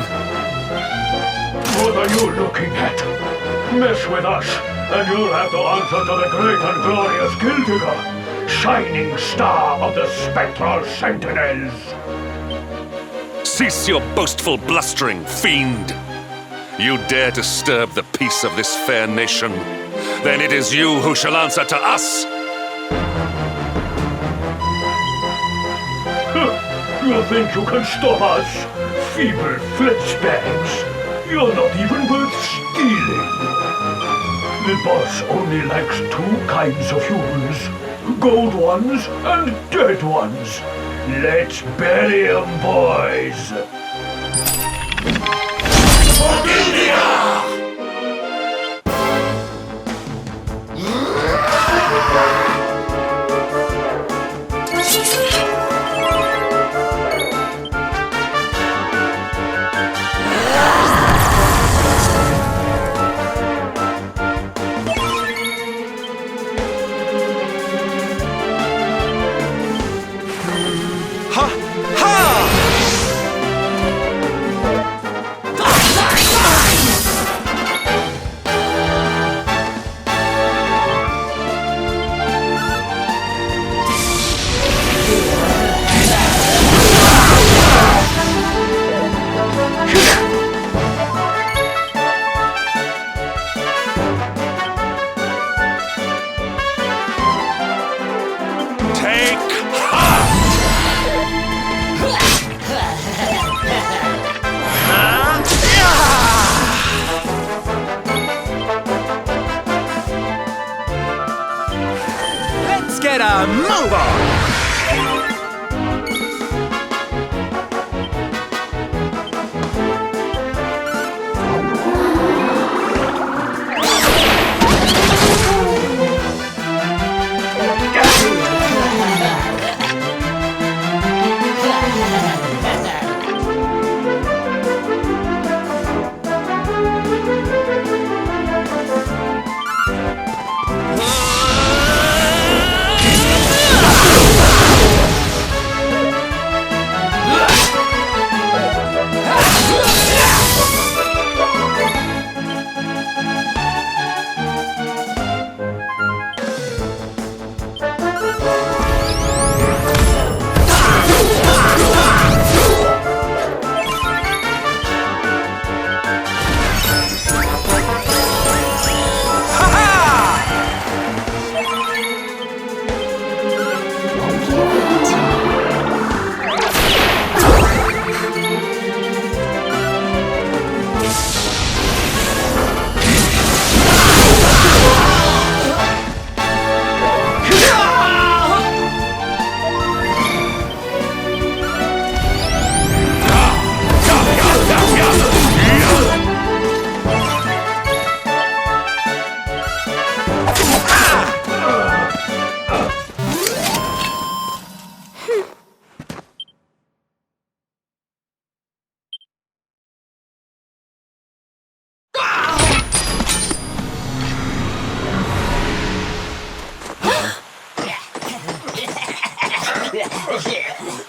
What are you looking at? Mess with us, and you'll have to answer to the great and glorious Gildigger, shining star of the spectral sentinels. Cease your boastful blustering, fiend! You dare disturb the peace of this fair nation, then it is you who shall answer to us! You think you can stop us? Feeble flesh-bags. You're not even worth stealing. The boss only likes two kinds of humans. Gold ones and dead ones. Let's bury 'em, boys. better move on!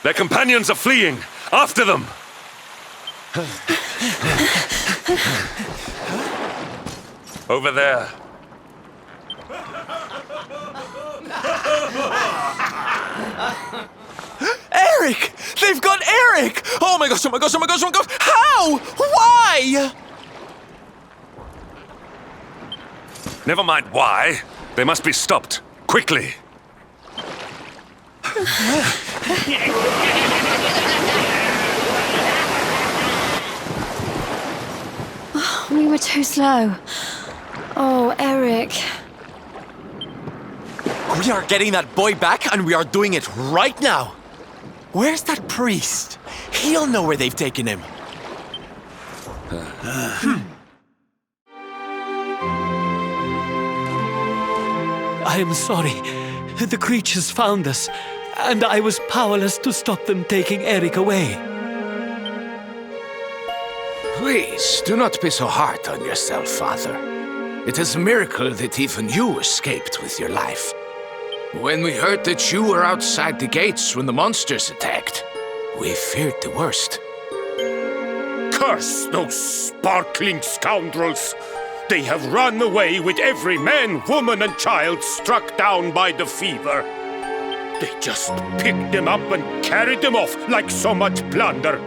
Their companions are fleeing! After them! Over there. Eric! They've got Eric! Oh my gosh, oh my gosh, oh my gosh, oh my gosh! How? Why? Never mind why. They must be stopped. Quickly. We were too slow. Oh, Eric. We are getting that boy back, and we are doing it right now. Where's that priest? He'll know where they've taken him. I am sorry. The creatures found us, and I was powerless to stop them taking Eric away. Please, do not be so hard on yourself, Father. It is a miracle that even you escaped with your life. When we heard that you were outside the gates when the monsters attacked, we feared the worst. Curse those sparkling scoundrels! They have run away with every man, woman, and child struck down by the fever. They just picked them up and carried them off like so much plunder.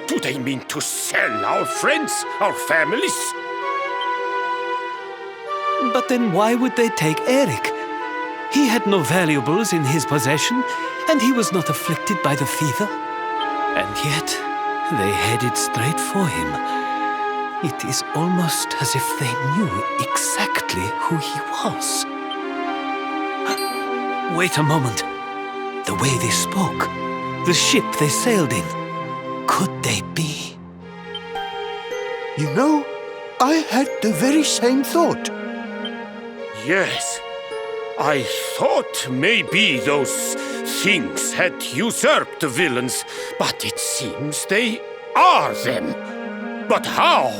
Do they mean to sell our friends, our families? But then why would they take Eric? He had no valuables in his possession, and he was not afflicted by the fever. And yet, they headed straight for him. It is almost as if they knew exactly who he was. Wait a moment. The way they spoke, the ship they sailed in, could they be? You know, I had the very same thought. Yes. I thought maybe those things had usurped the villains, but it seems they are them. But how?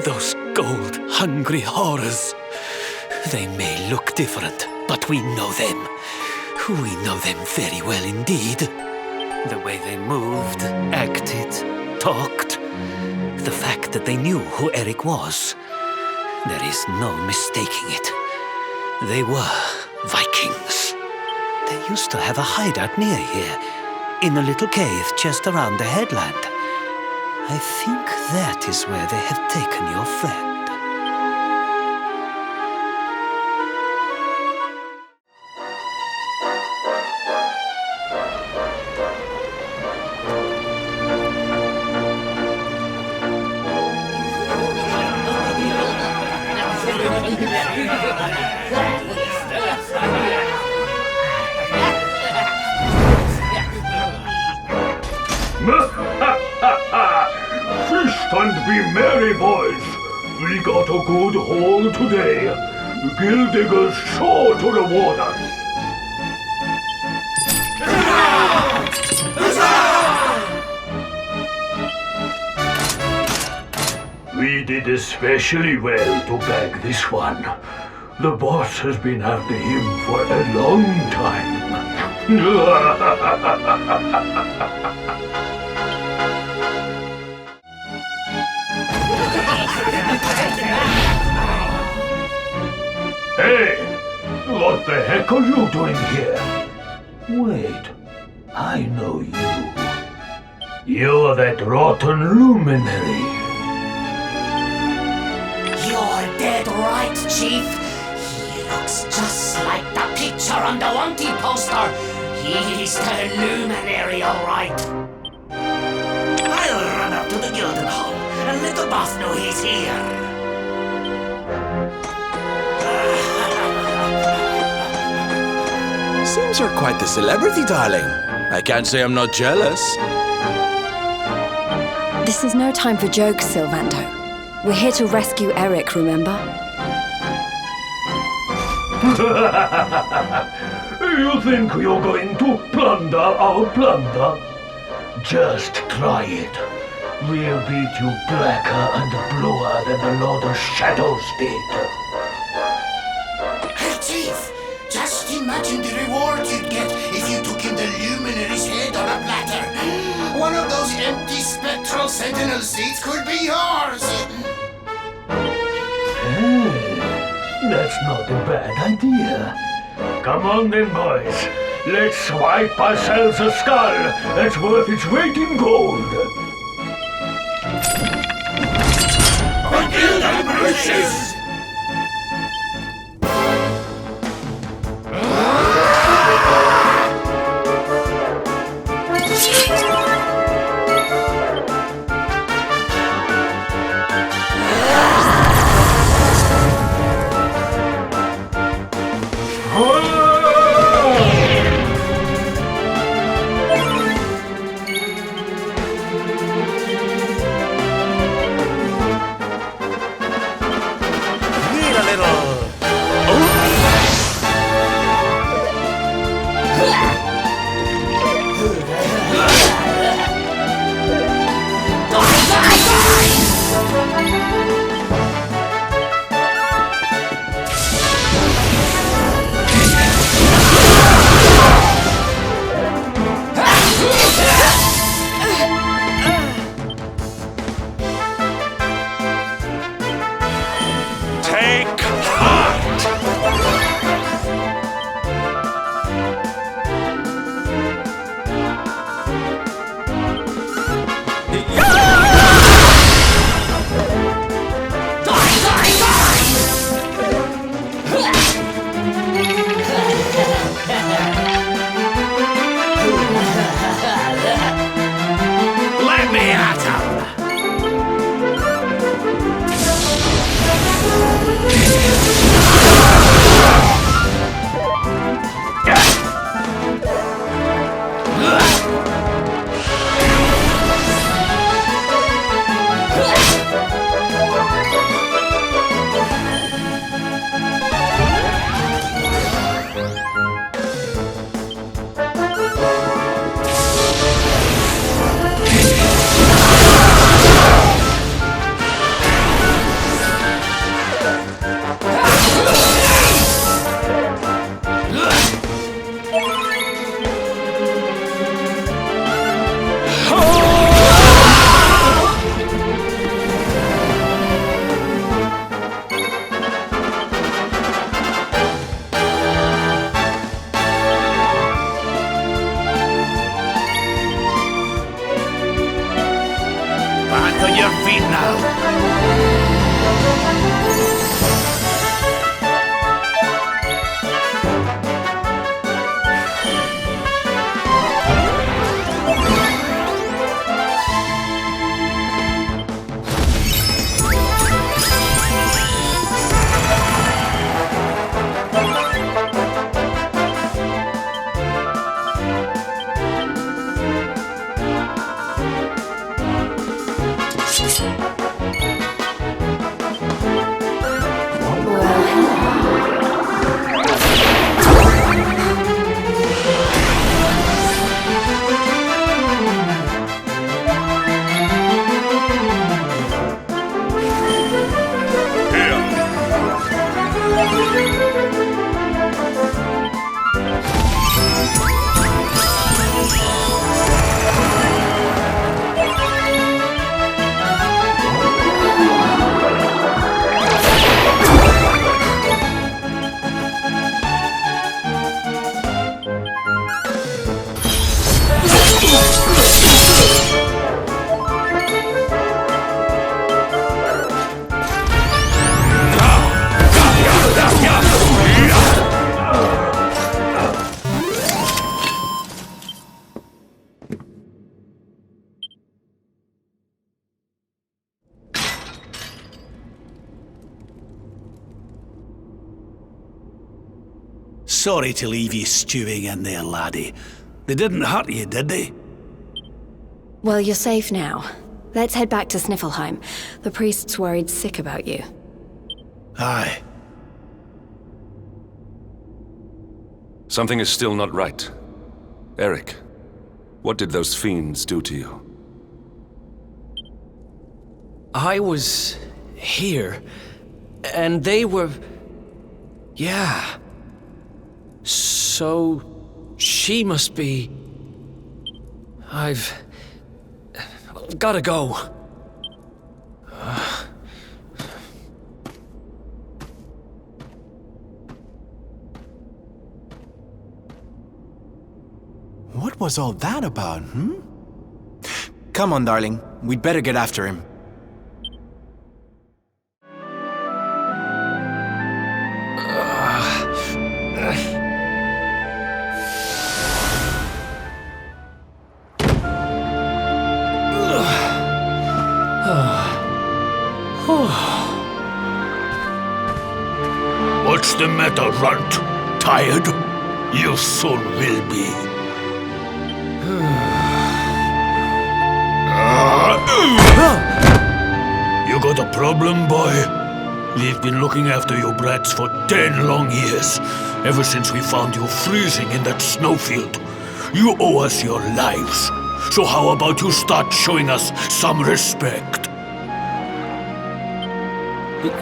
Those gold-hungry horrors. They may look different, but we know them. We know them very well indeed. The way they moved, acted, talked. The fact that they knew who Eric was. There is no mistaking it. They were Vikings. They used to have a hideout near here, in a little cave just around the headland. I think that is where they have taken your friend. Feast and be merry, boys. We got a good haul today. Gill diggers sure to reward us. We did especially well to bag this one. The boss has been after him for a long time. Hey! What the heck are you doing here? Wait, I know you. You're that rotten luminary. You're dead right, Chief. He looks just like the picture on the wanted poster. He's the luminary, all right. I'll run up to the Gilden Hall and let the boss know he's here. Seems you're quite the celebrity, darling. I can't say I'm not jealous. This is no time for jokes, Sylvando. We're here to rescue Eric, remember? You think you're going to plunder our plunder? Just try it. We'll beat you blacker and bluer than the Lord of Shadows did. Hey, Chief! Just imagine the reward you'd get if you took him the luminary's head on a platter. One of those empty spectral sentinel seats could be yours. Hey, that's not a bad idea. Come on then, boys. Let's swipe ourselves a skull that's worth its weight in gold. Forgive them, Bruces! Sorry to leave you stewing in there, laddie. They didn't hurt you, did they? Well, you're safe now. Let's head back to Sniffelheim. The priest's worried sick about you. Aye. Something is still not right. Eric, what did those fiends do to you? I was here, and they were... Yeah. So... she must be... I've... gotta go. What was all that about, Come on, darling. We'd better get after him. What's the matter, runt? Tired? You soon will be. You got a problem, boy? We've been looking after your brats for 10 long years, ever since we found you freezing in that snowfield. You owe us your lives, so how about you start showing us some respect?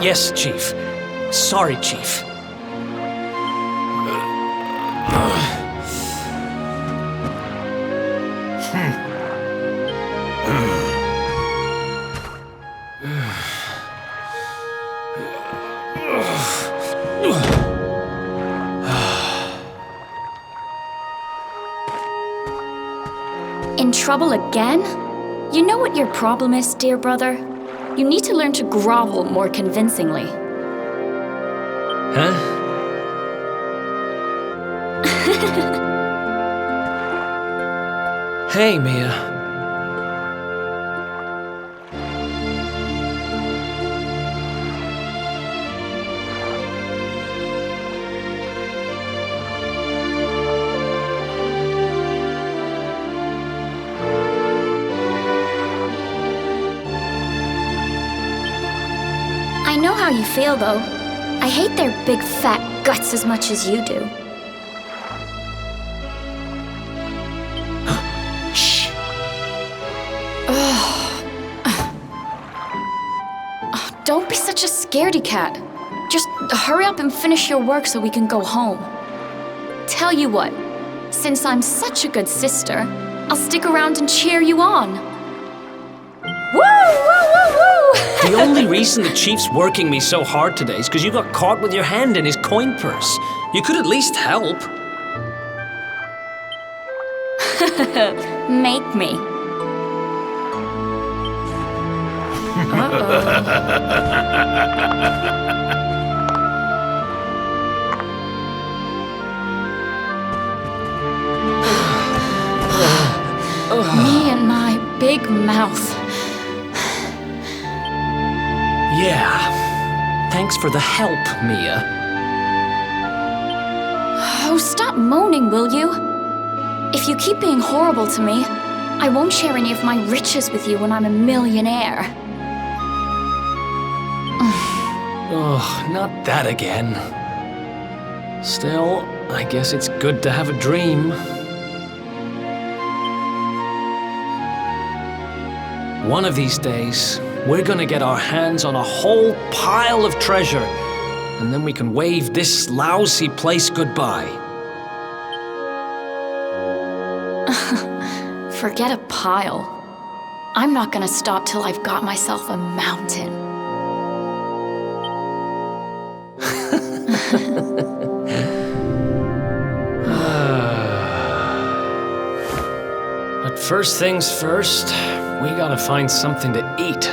Yes, Chief. Sorry, Chief. In trouble again? You know what your problem is, dear brother? You need to learn to grovel more convincingly. Huh? Hey, Mia. I know how you feel, though. I hate their big fat guts as much as you do. Shh. Don't be such a scaredy cat. Just hurry up and finish your work so we can go home. Tell you what, since I'm such a good sister, I'll stick around and cheer you on. Woo! Woo! Woo! Woo! The only reason the Chief's working me so hard today is because you got caught with your hand in his coin purse. You could at least help. Make me. Me and my big mouth. Yeah. Thanks for the help, Mia. Oh, stop moaning, will you? If you keep being horrible to me, I won't share any of my riches with you when I'm a millionaire. Oh, not that again. Still, I guess it's good to have a dream. One of these days, we're gonna get our hands on a whole pile of treasure, and then we can wave this lousy place goodbye. Forget a pile. I'm not gonna stop till I've got myself a mountain. But first things first, we gotta find something to eat.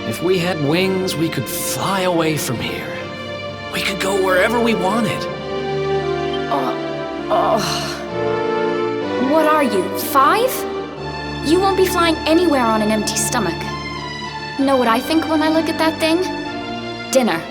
If we had wings, we could fly away from here. We could go wherever we wanted. What are you, 5? You won't be flying anywhere on an empty stomach. Know what I think when I look at that thing? Dinner.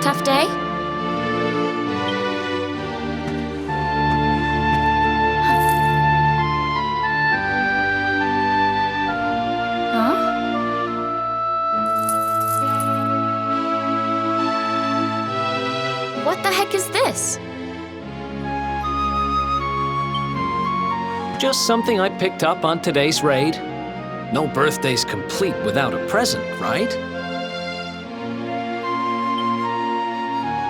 Tough day? Huh? What the heck is this? Just something I picked up on today's raid. No birthday's complete without a present, right?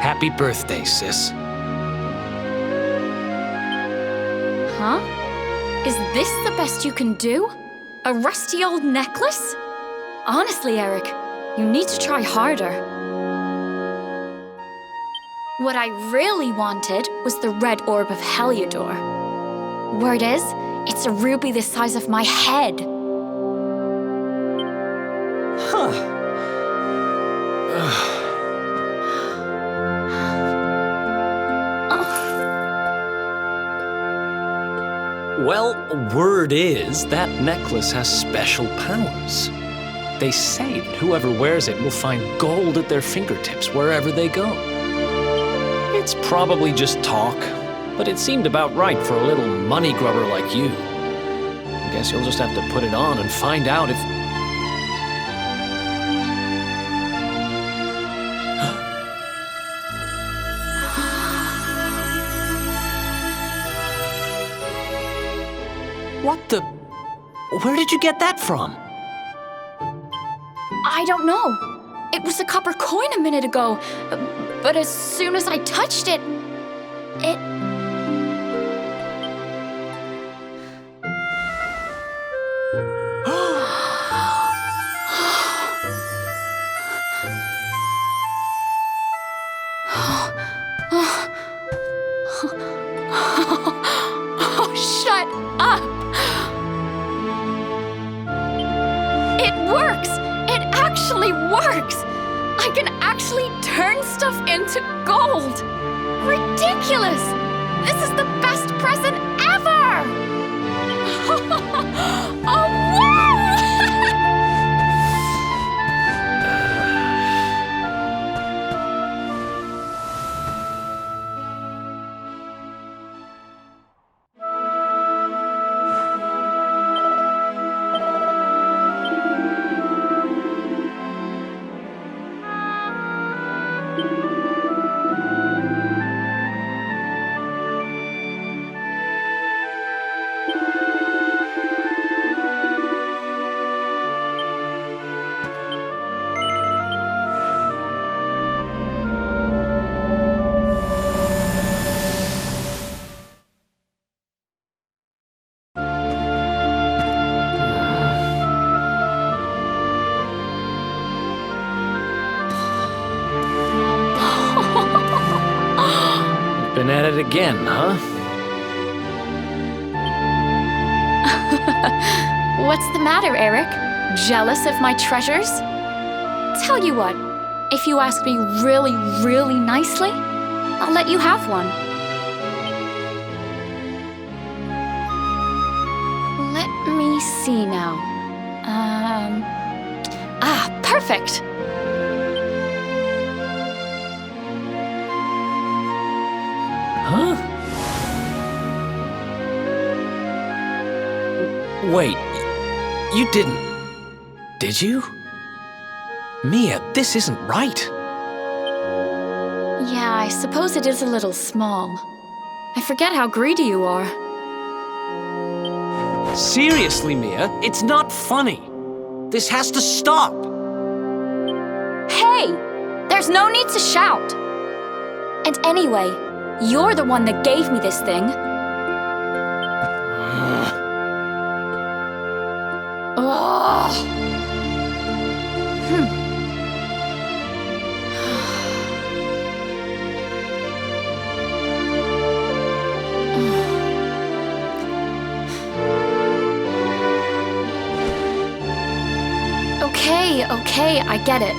Happy birthday, sis. Huh? Is this the best you can do? A rusty old necklace? Honestly, Eric, you need to try harder. What I really wanted was the red orb of Helyador. Word is, it's a ruby the size of my head. Huh. Well, word is that necklace has special powers. They say that whoever wears it will find gold at their fingertips wherever they go. It's probably just talk, but it seemed about right for a little money grubber like you. I guess you'll just have to put it on and find out if... What the... Where did you get that from? I don't know. It was a copper coin a minute ago, but as soon as I touched it, Oh, shut up! It works! It actually works! I can actually turn stuff into gold! Ridiculous! This is the best present ever! Oh, wow! been at it again, huh? What's the matter, Eric? Jealous of my treasures? Tell you what, if you ask me really, really nicely, I'll let you have one. Let me see now. Perfect! Huh? Wait, you didn't... Did you? Mia, this isn't right. Yeah, I suppose it is a little small. I forget how greedy you are. Seriously, Mia, it's not funny. This has to stop. Hey! There's no need to shout. And anyway, you're the one that gave me this thing. Okay, I get it.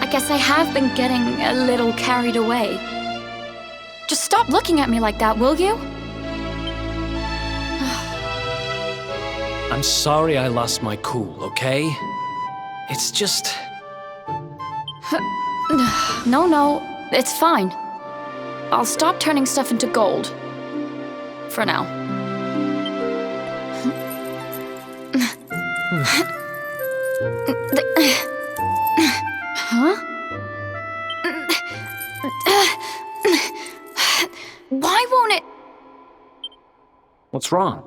I guess I have been getting a little carried away. Just stop looking at me like that, will you? I'm sorry I lost my cool, okay? It's just... No, it's fine. I'll stop turning stuff into gold. For now. Huh? Why won't it... What's wrong?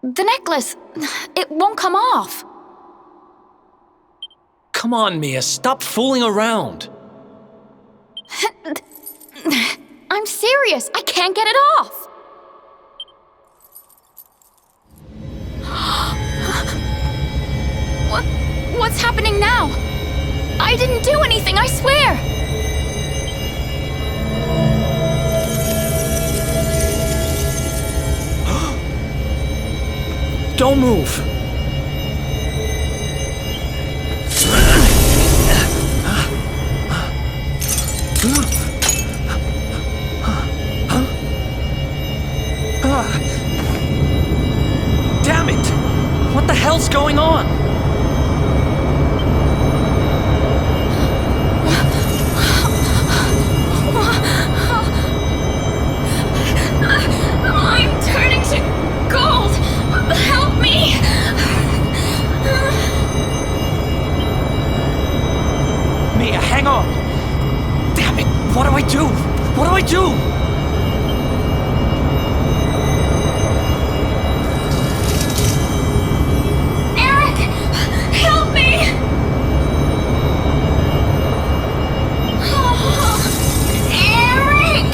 The necklace... It won't come off. Come on, Mia, stop fooling around. I'm serious. I can't get it off. What's happening now? I didn't do anything, I swear! Don't move! Damn it! What the hell's going on? I'm turning to gold! Help me! Mia, hang on! Damn it! What do I do? What do I do? Eric! Help me! Eric!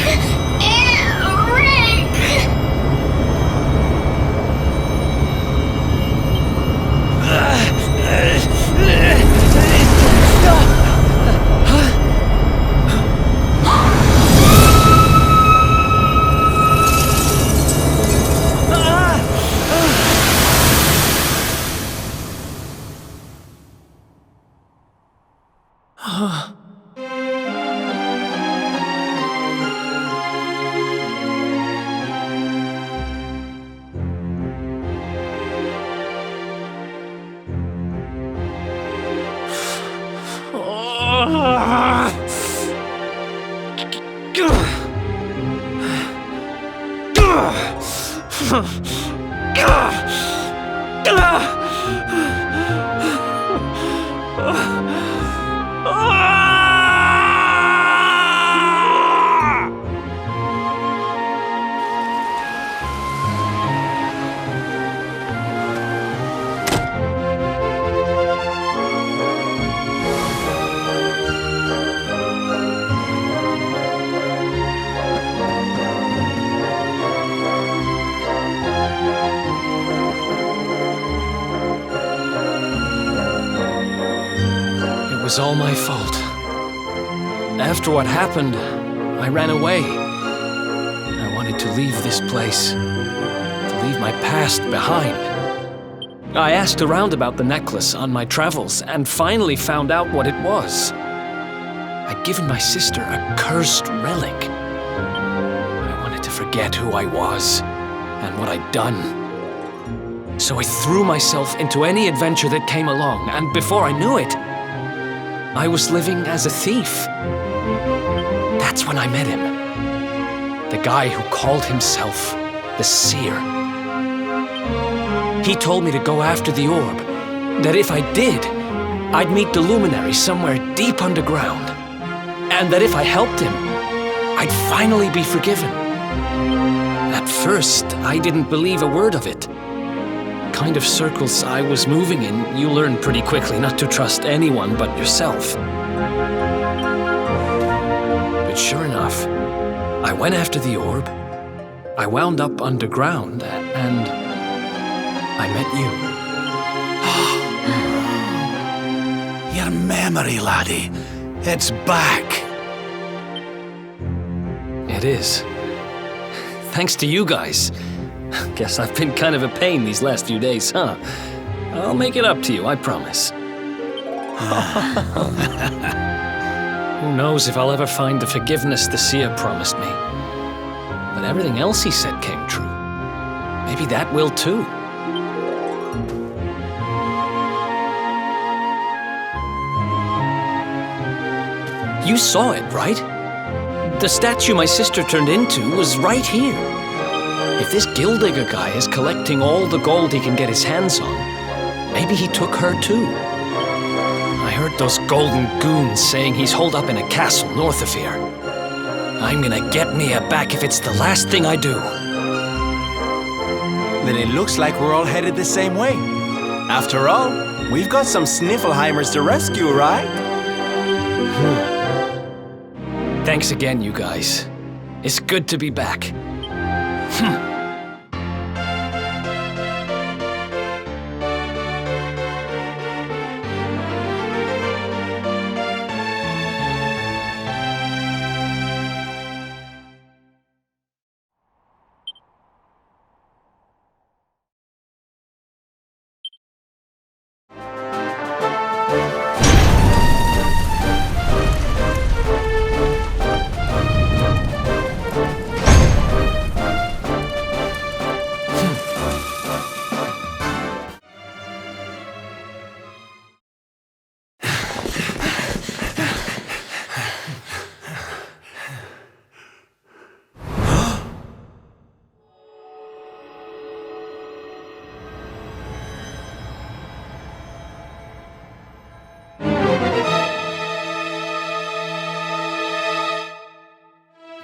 It was all my fault. After what happened, I ran away. I wanted to leave this place, to leave my past behind. I asked around about the necklace on my travels and finally found out what it was. I'd given my sister a cursed relic. I wanted to forget who I was and what I'd done. So I threw myself into any adventure that came along, and before I knew it, I was living as a thief. That's when I met him. The guy who called himself the Seer. He told me to go after the orb, that if I did, I'd meet the luminary somewhere deep underground, and that if I helped him, I'd finally be forgiven. At first, I didn't believe a word of it. The kind of circles I was moving in, you learn pretty quickly not to trust anyone but yourself. But sure enough, I went after the orb, I wound up underground, and I met you. Your memory, laddie. It's back. It is. Thanks to you guys. Guess I've been kind of a pain these last few days, huh? I'll make it up to you, I promise. Who knows if I'll ever find the forgiveness the Seer promised me. But everything else he said came true. Maybe that will too. You saw it, right? The statue my sister turned into was right here. If this Gildigger guy is collecting all the gold he can get his hands on, maybe he took her too. I heard those golden goons saying he's holed up in a castle north of here. I'm gonna get Mia back if it's the last thing I do. Then it looks like we're all headed the same way. After all, we've got some Sniffelheimers to rescue, right? Thanks again, you guys. It's good to be back.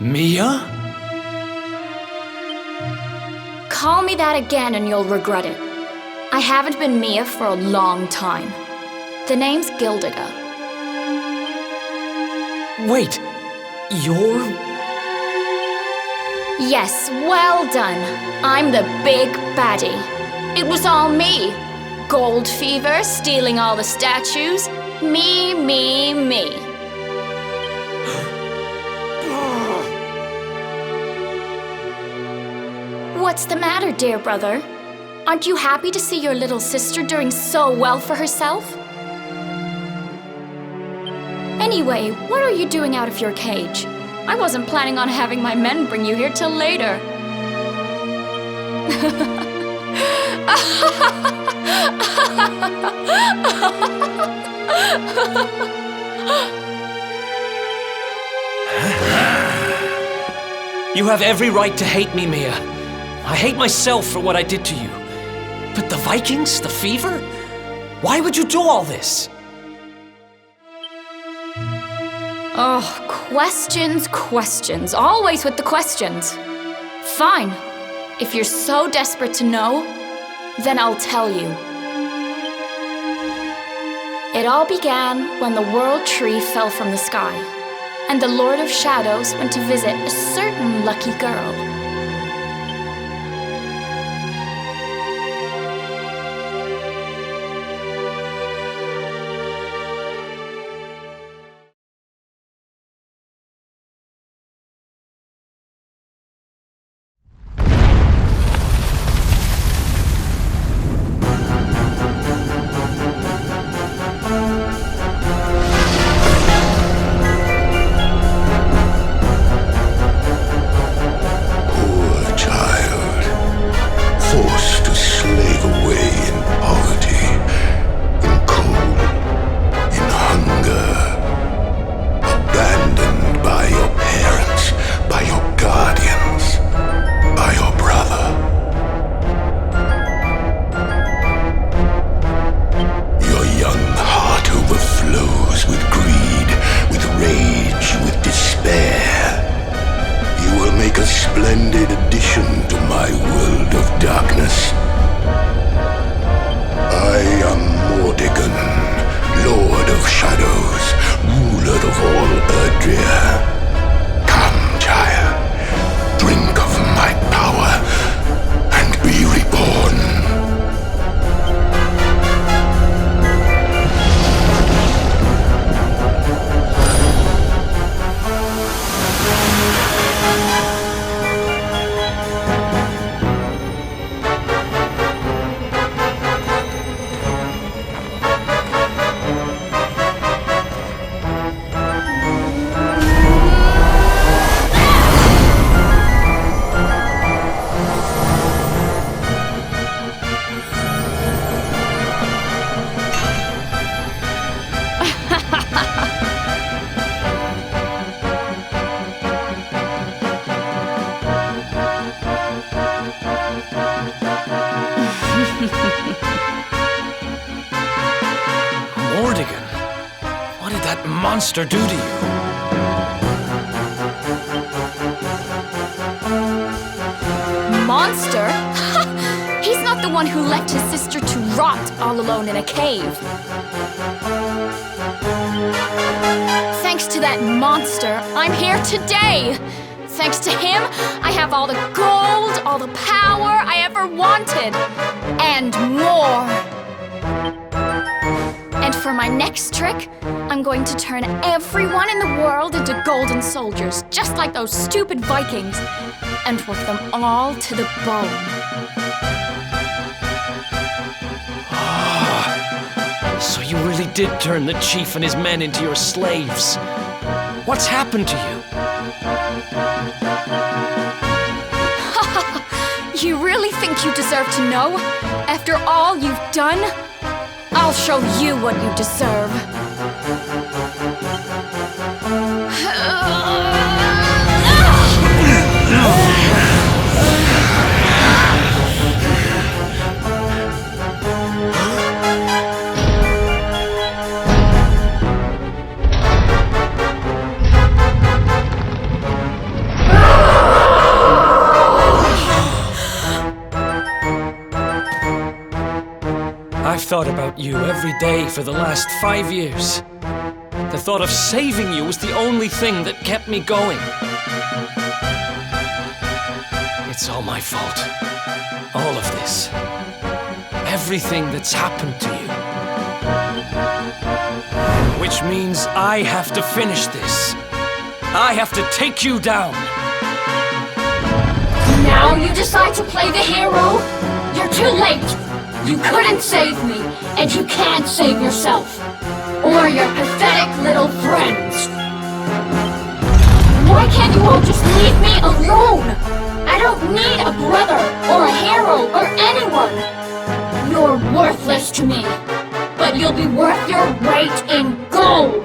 Mia? Call me that again and you'll regret it. I haven't been Mia for a long time. The name's Gildigger. Wait, you're... Yes, well done. I'm the big baddie. It was all me. Gold fever, stealing all the statues. Me. What's the matter, dear brother? Aren't you happy to see your little sister doing so well for herself? Anyway, what are you doing out of your cage? I wasn't planning on having my men bring you here till later. You have every right to hate me, Mia. I hate myself for what I did to you. But the Vikings, the fever? Why would you do all this? Oh, questions. Always with the questions. Fine. If you're so desperate to know, then I'll tell you. It all began when the World Tree fell from the sky, and the Lord of Shadows went to visit a certain lucky girl. world of darkness. I am Mordegon, Lord of Shadows, ruler of all Erdrea. Come, child, drink of my power and be reborn. Mordegon, what did that monster do to you? Monster? He's not the one who left his sister to rot all alone in a cave. Thanks to that monster, I'm here today. Thanks to him, I have all the gold, all the power I ever wanted, and more. And for my next trick, I'm going to turn everyone in the world into golden soldiers, just like those stupid Vikings, and work them all to the bone. So you really did turn the chief and his men into your slaves. What's happened to you? You really think you deserve to know? After all you've done? I'll show you what you deserve. I've thought about you every day for the last 5 years. The thought of saving you was the only thing that kept me going. It's all my fault. All of this. Everything that's happened to you. Which means I have to finish this. I have to take you down. Now you decide to play the hero? You're too late. You couldn't save me, and you can't save yourself. Or your pathetic little friends. Why can't you all just leave me alone? I don't need a brother, or a hero, or anyone. You're worthless to me, but you'll be worth your weight in gold.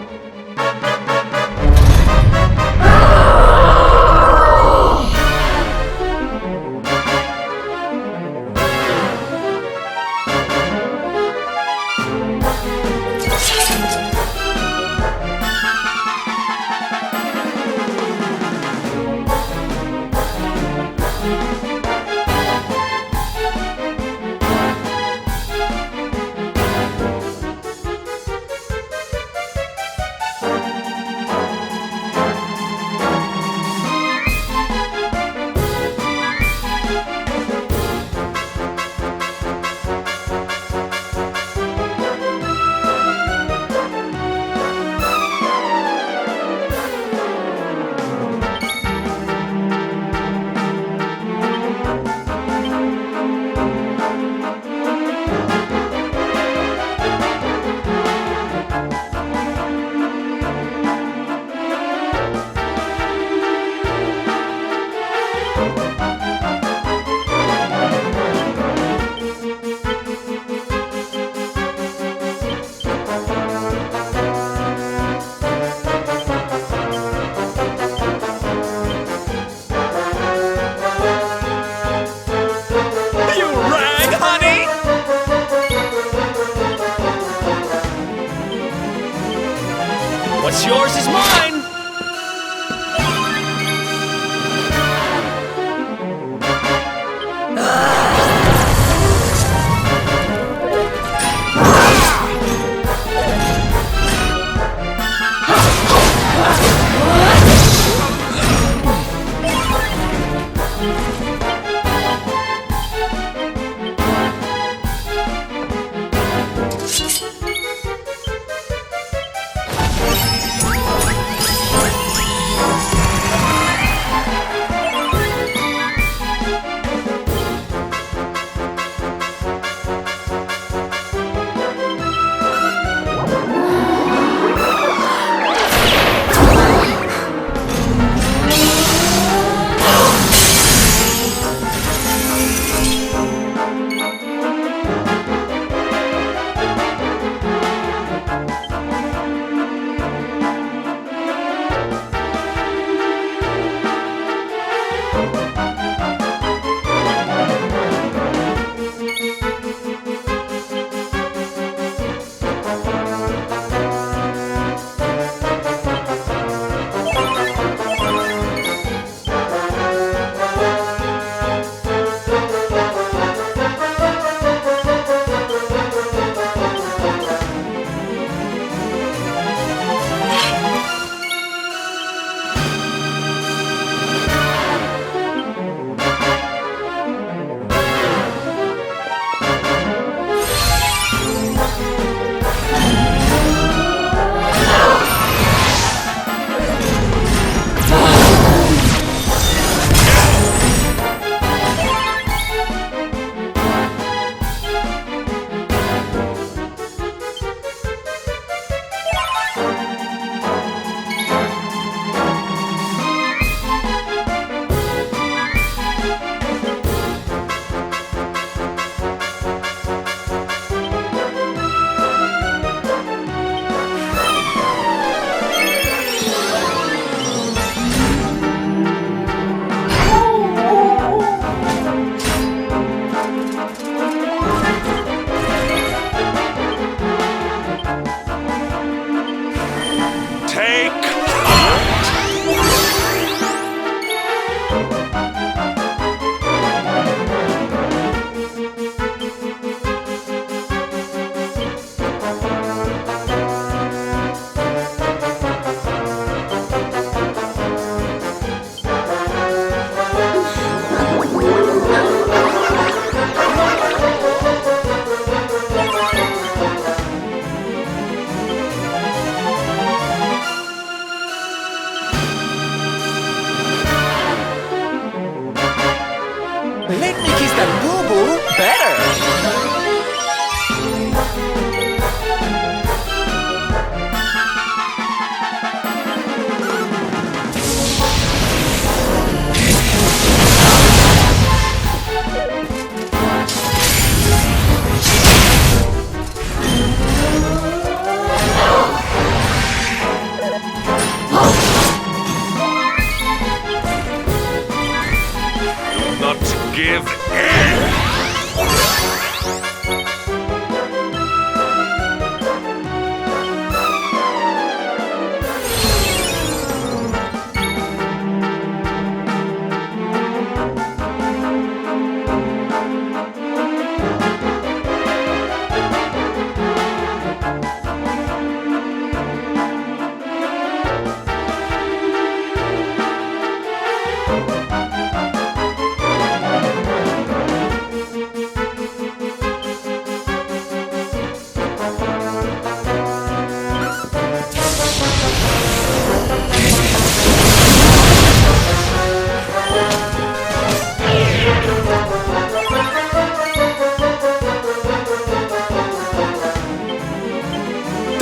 What's yours is mine!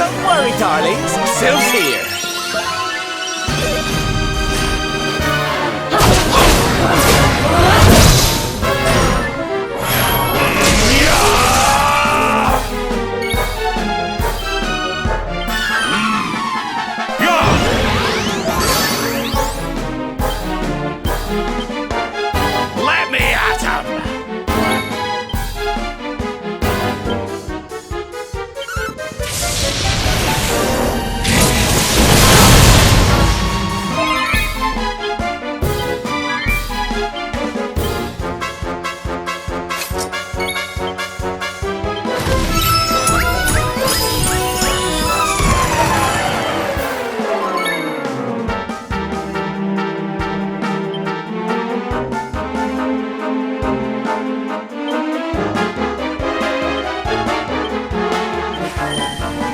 Don't worry, darlings. Sylph's here. Let me at him!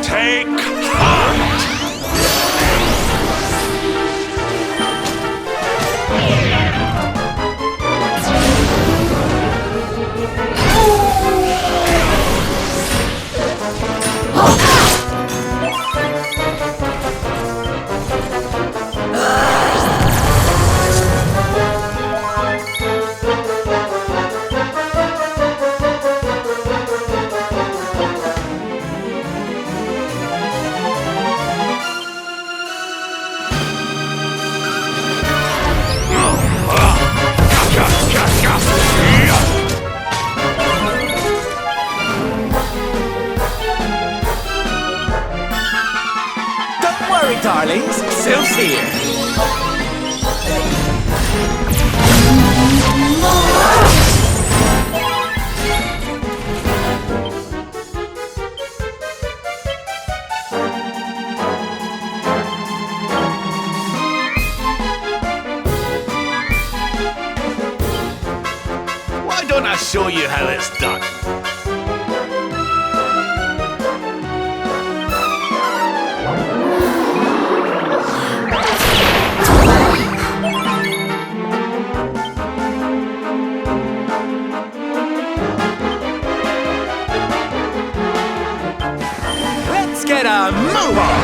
Take heart! Don't worry, darlings. Sylph's here. Why don't I show you how it's done? Let's get a move on.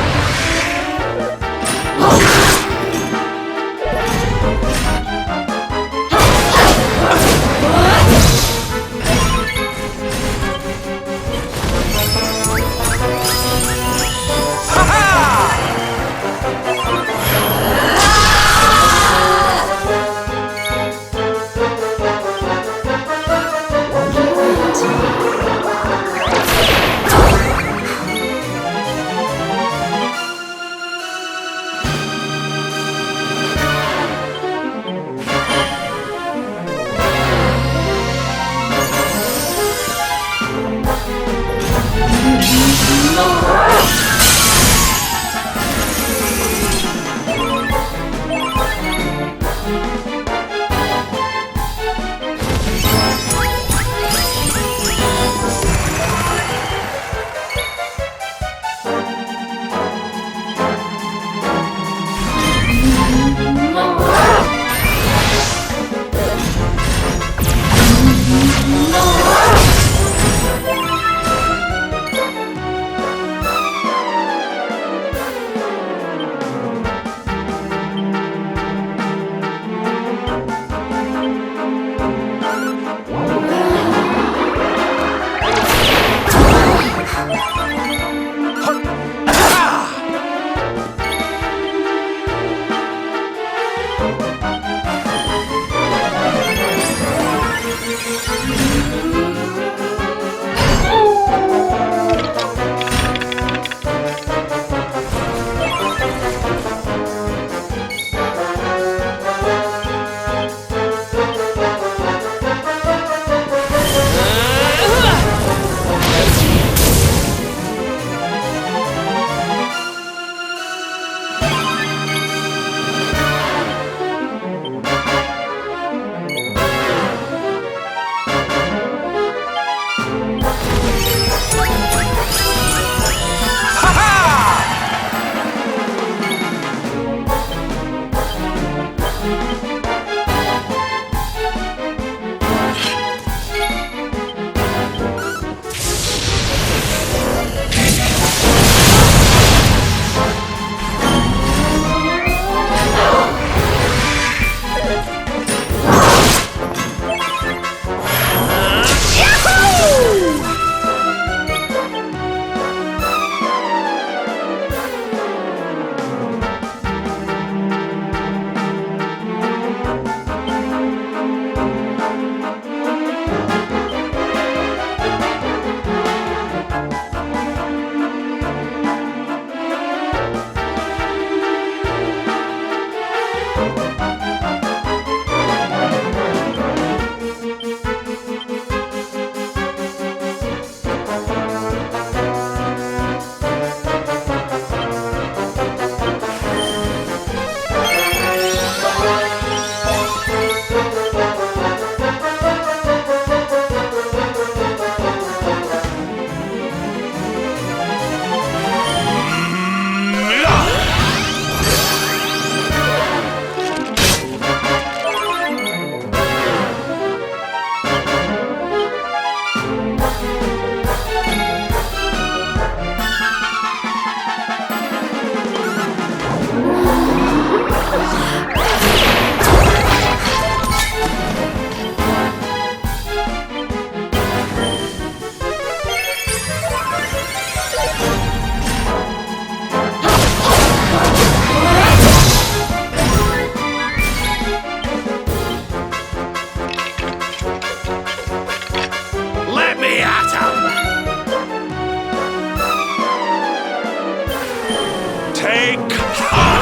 Take heart!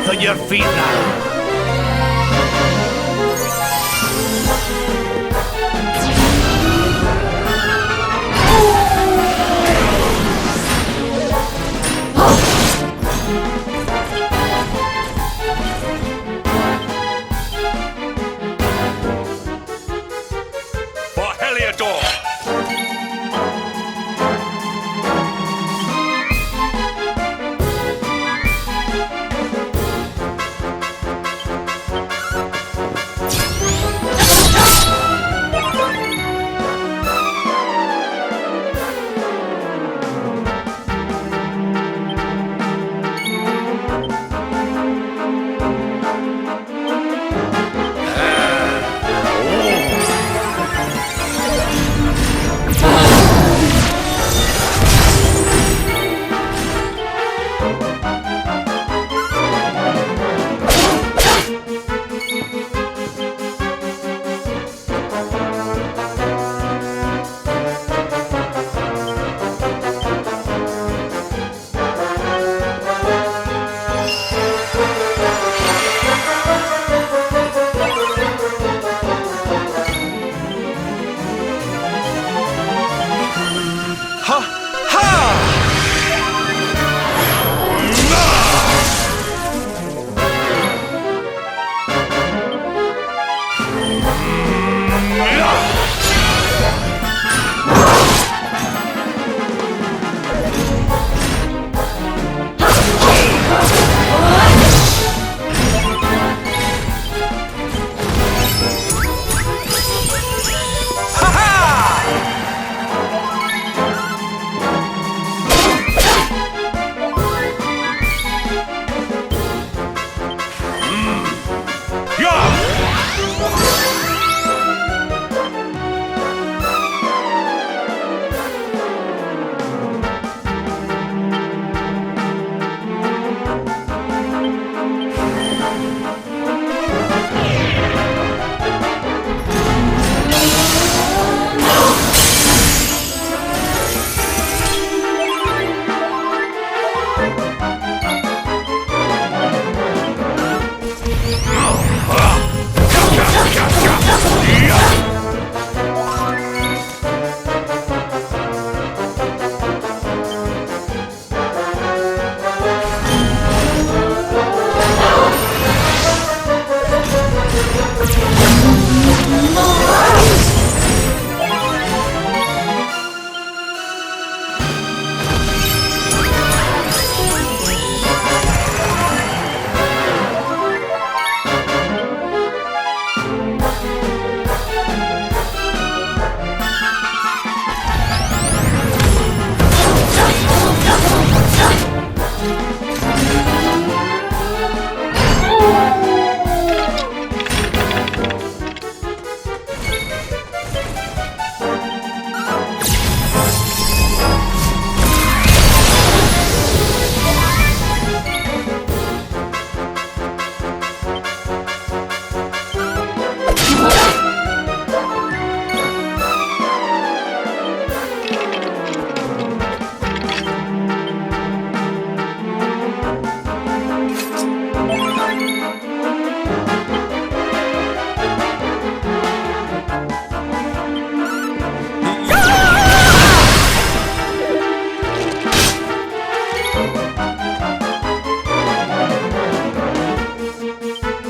earth at your feet now. For Helyador!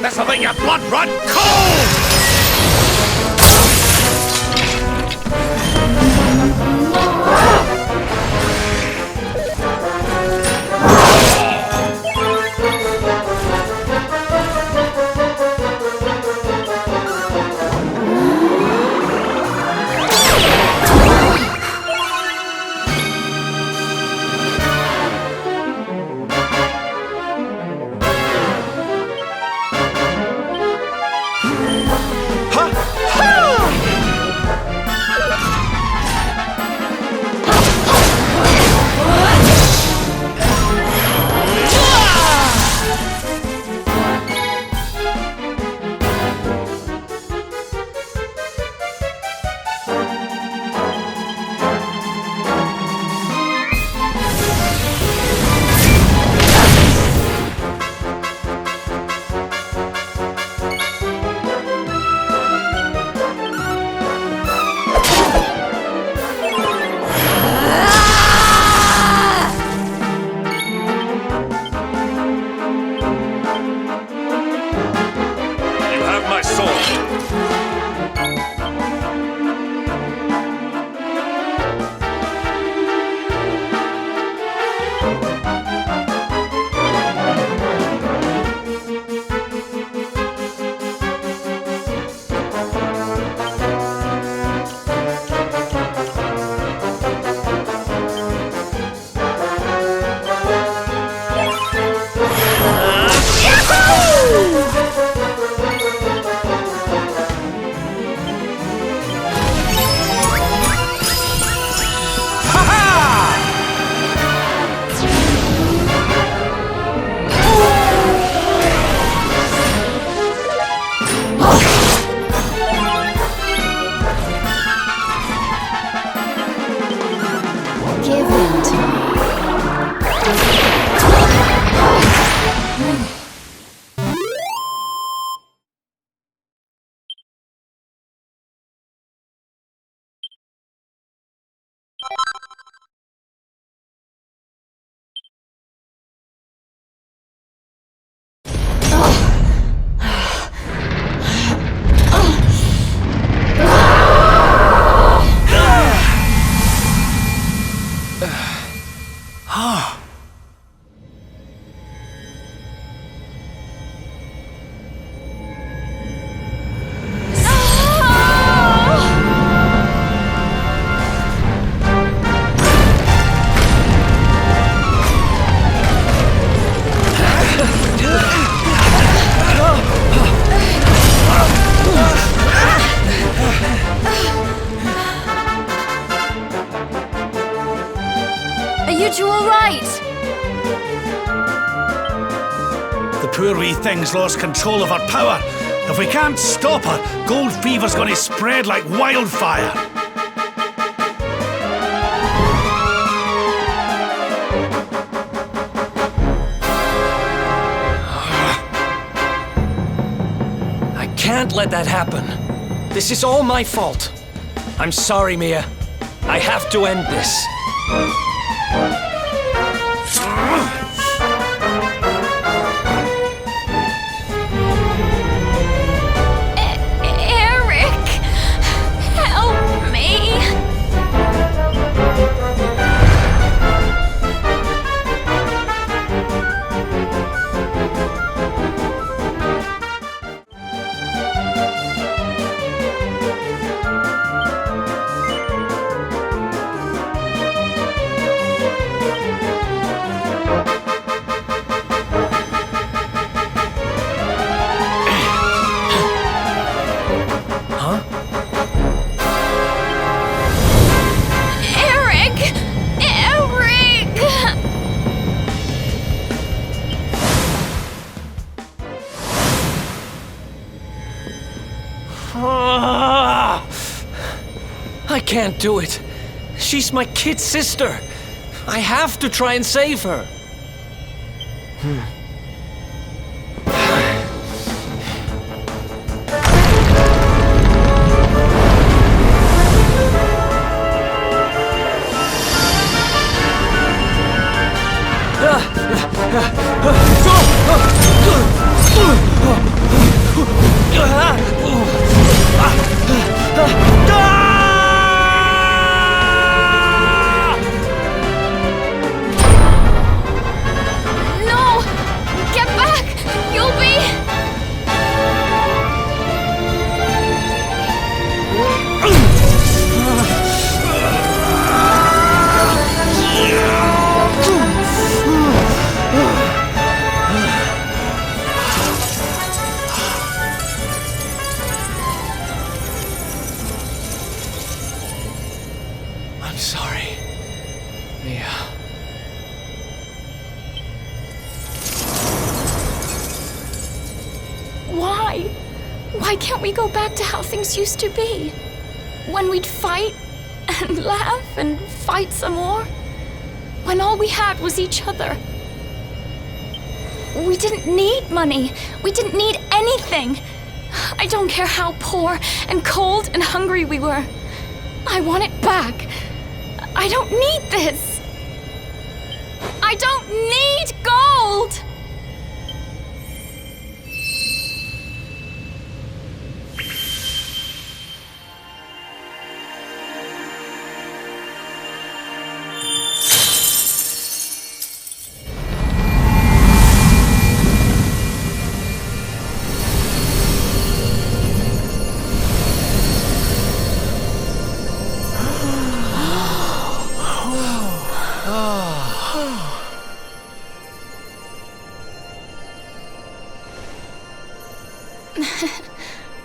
This'll make your blood run cold! Poor wee thing's lost control of her power. If we can't stop her, gold fever's gonna spread like wildfire. I can't let that happen. This is all my fault. I'm sorry, Mia. I have to end this. I can't do it. She's my kid sister. I have to try and save her. I'm sorry, Mia. Why? Why can't we go back to how things used to be? When we'd fight and laugh and fight some more? When all we had was each other? We didn't need money. We didn't need anything. I don't care how poor and cold and hungry we were. I want it back. I don't need this. I don't need gold!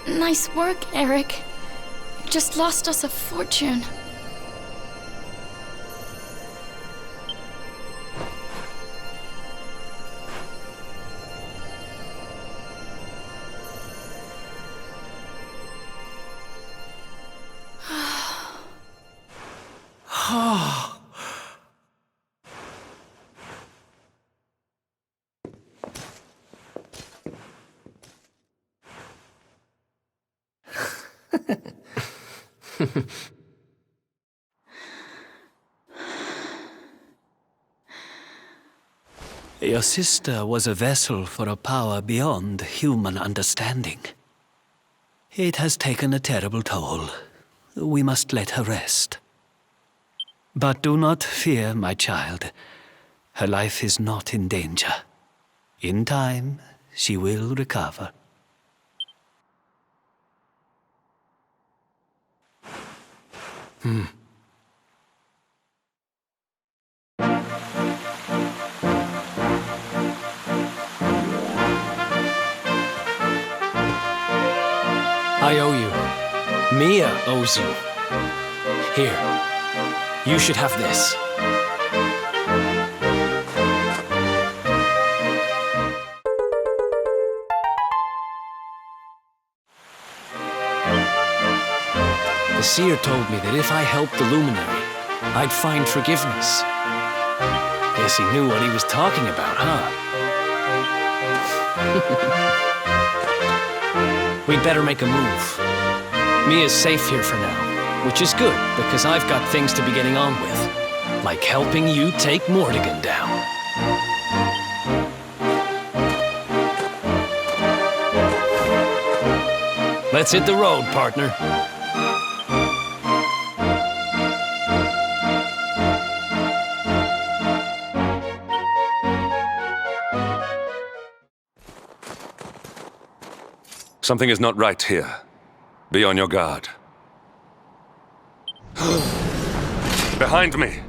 Nice work, Eric. You just lost us a fortune. Your sister was a vessel for a power beyond human understanding. It has taken a terrible toll. We must let her rest. But do not fear, my child. Her life is not in danger. In time, she will recover. I owe you. Mia owes you. Here. You should have this. The seer told me that if I helped the luminary, I'd find forgiveness. Guess he knew what he was talking about, huh? We'd better make a move. Mia's safe here for now, which is good, because I've got things to be getting on with, like helping you take Mortigan down. Let's hit the road, partner. Something is not right here. Be on your guard. Behind me!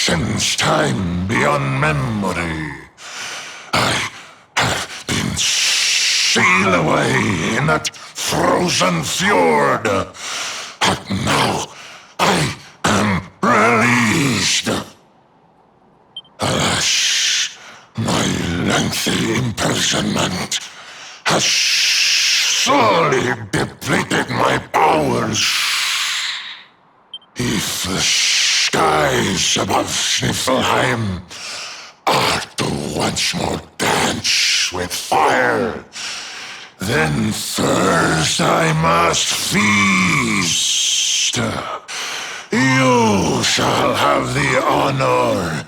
Since time beyond memory, I have been sealed away in that frozen fjord. But now I am released. Alas, my lengthy imprisonment has sorely depleted my powers. If the skies above Sniffelheim are to once more dance with fire, then first I must feast. You shall have the honor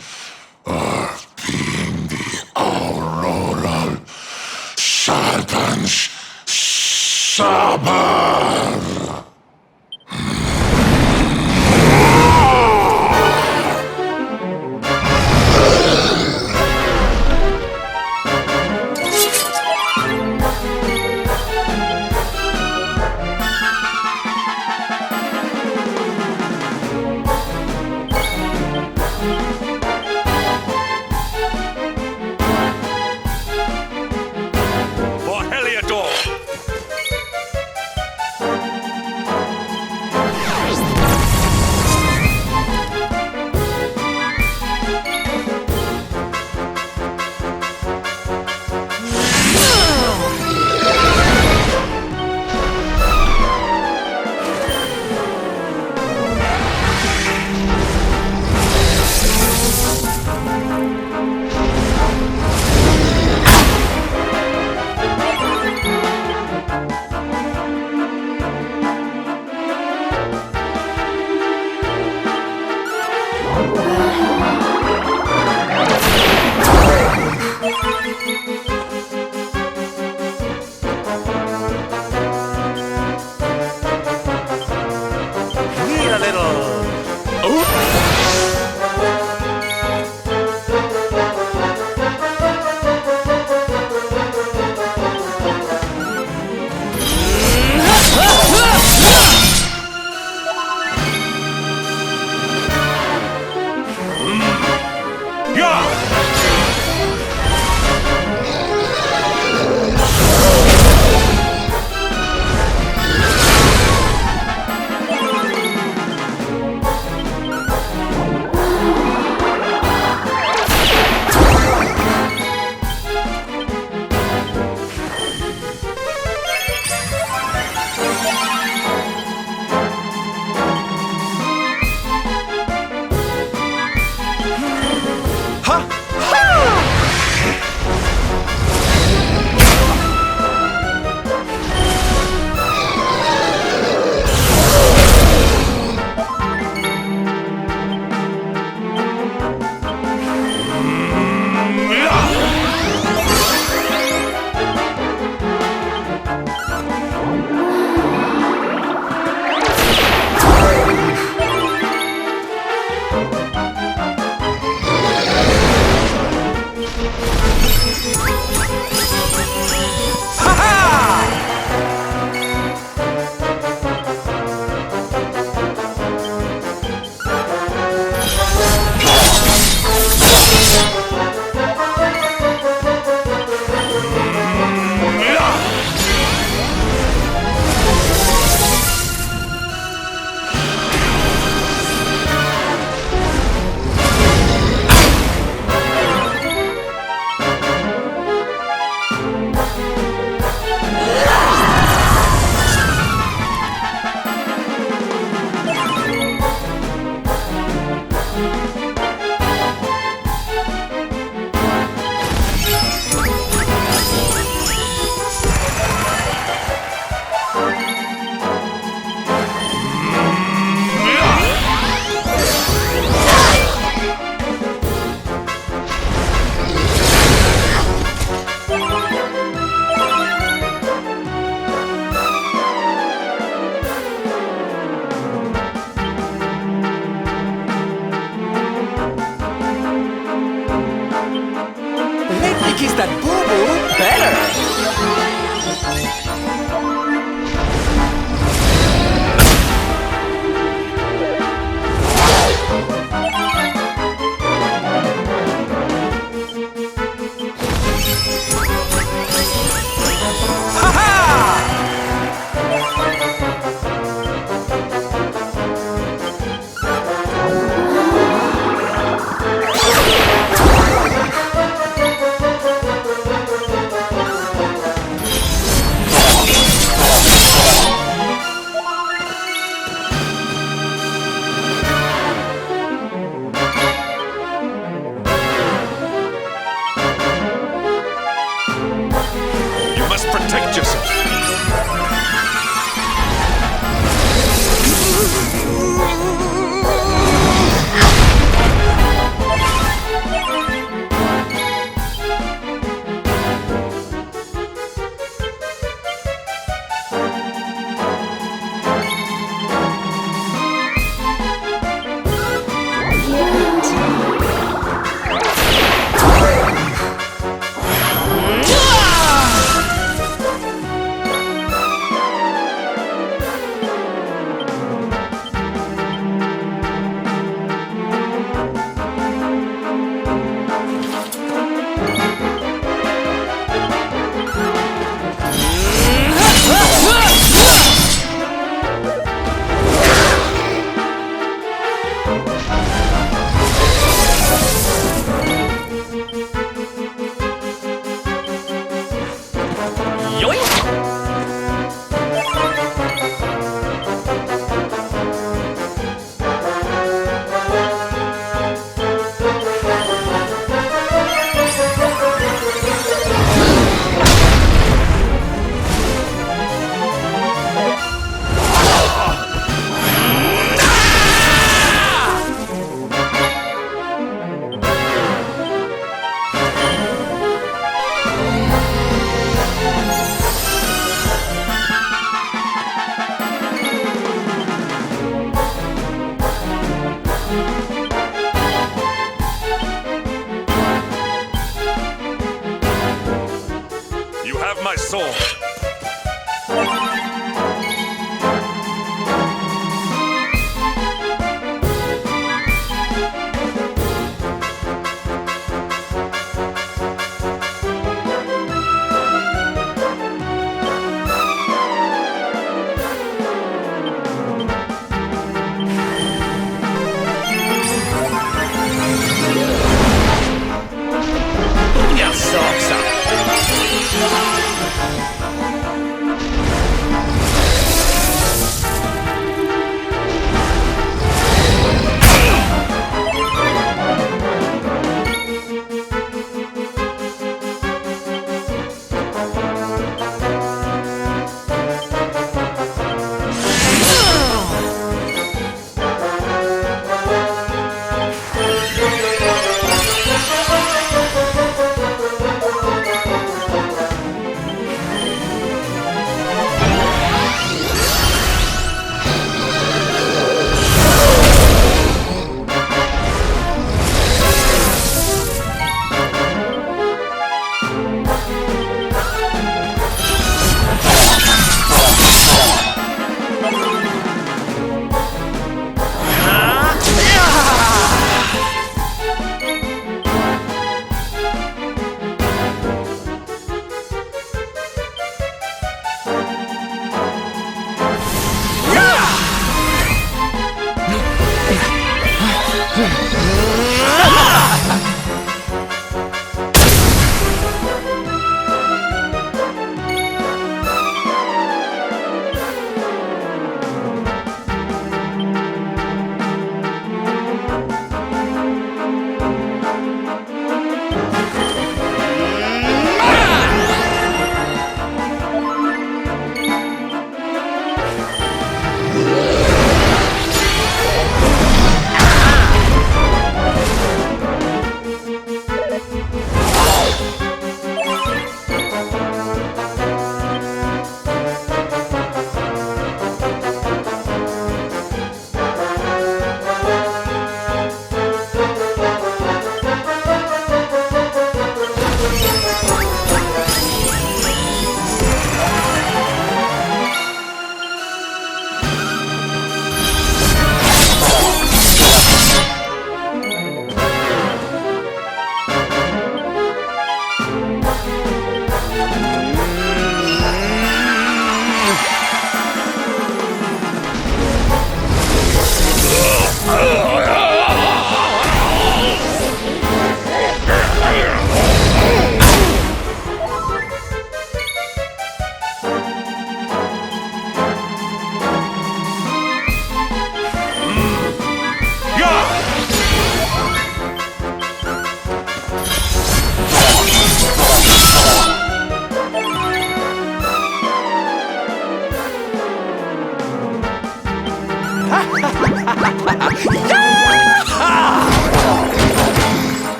of being the auroral serpent's Sabar. For Helyador!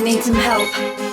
Need some help.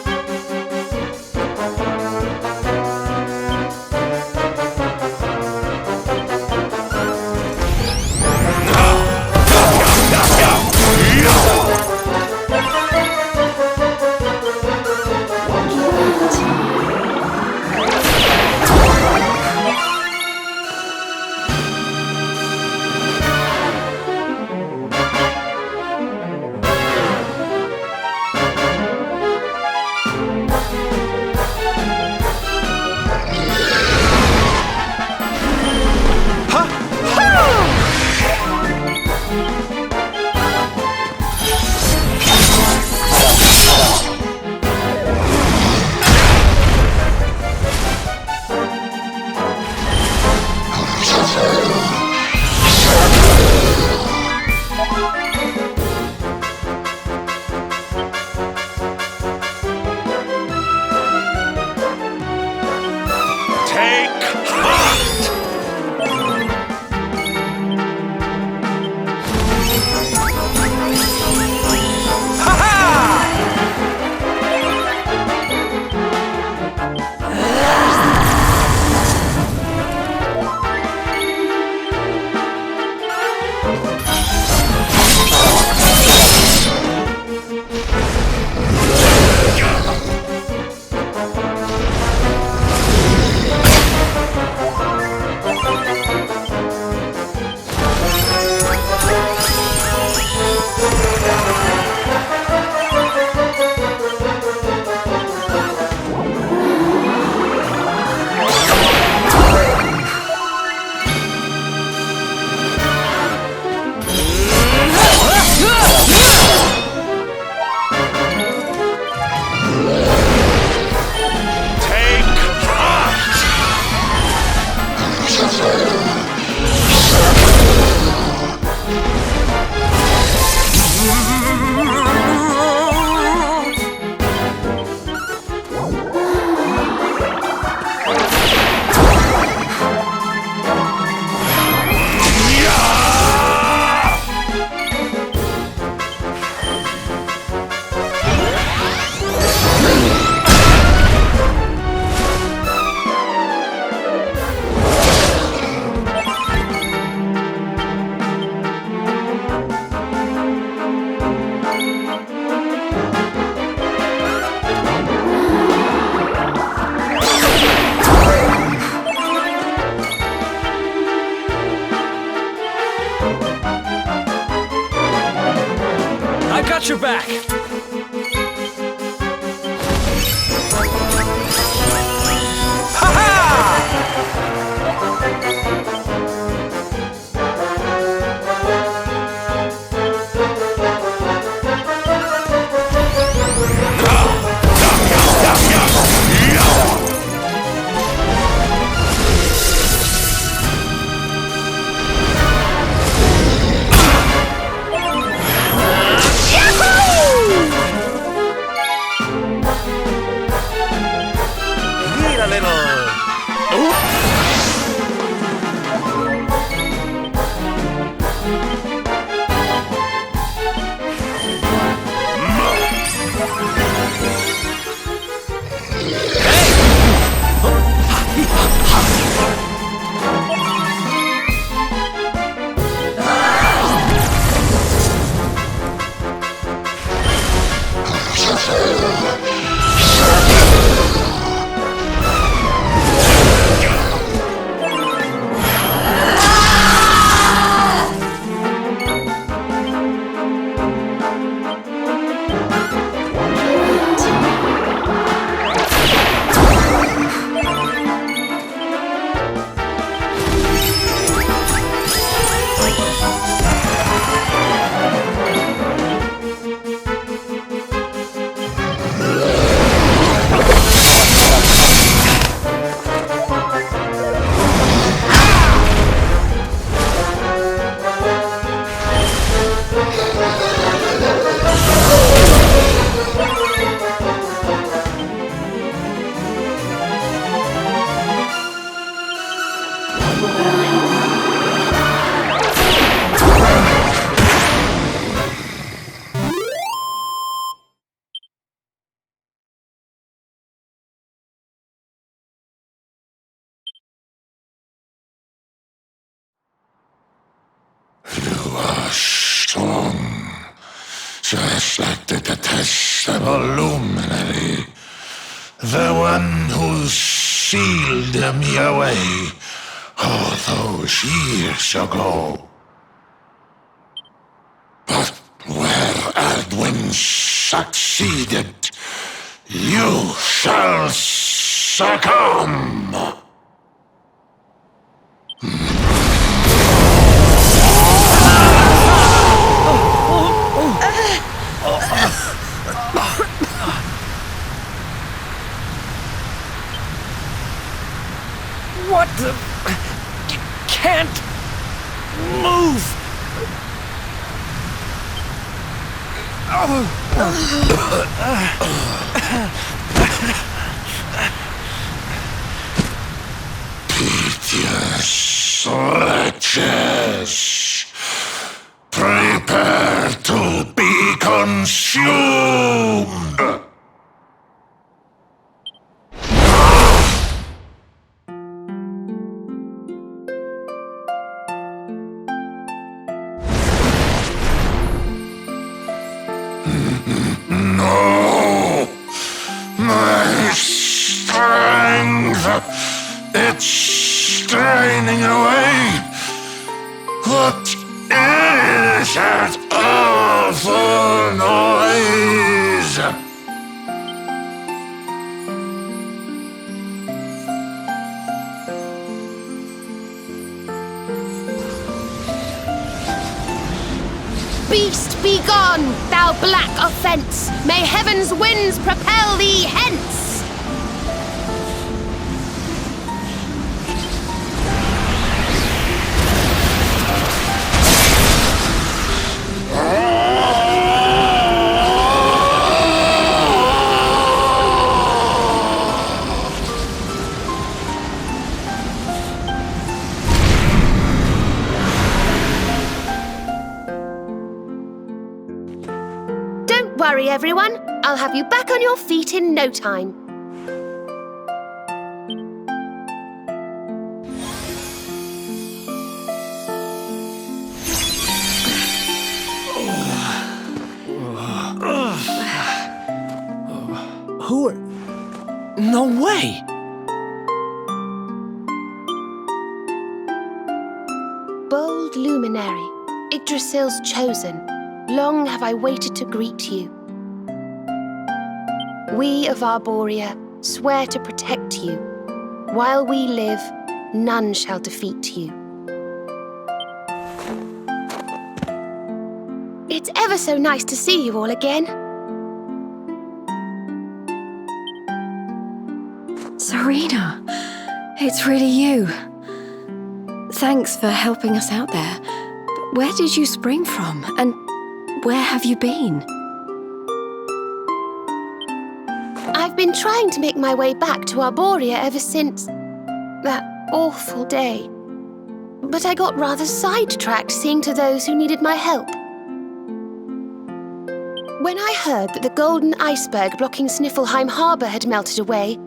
got your back. Yahoo! You are strong, just like the detestable luminary, the one who sealed me away all those years ago. But where Aldwin succeeded, you shall succumb. What the... Can't... move! Piteous wretches, prepare to be consumed! No! My strength! It's straining away! What is that awful noise? Beast, be gone, thou black offence! May heaven's winds propel thee hence! Don't worry, everyone. I'll have you back on your feet in no time. Who are... No way! Bold luminary, Yggdrasil's chosen, long have I waited to greet you. We of Arborea swear to protect you. While we live, none shall defeat you. It's ever so nice to see you all again. Serena, it's really you. Thanks for helping us out there. But where did you spring from? And where have you been? I've been trying to make my way back to Arborea ever since that awful day. But I got rather sidetracked seeing to those who needed my help. When I heard that the golden iceberg blocking Sniffelheim Harbour had melted away,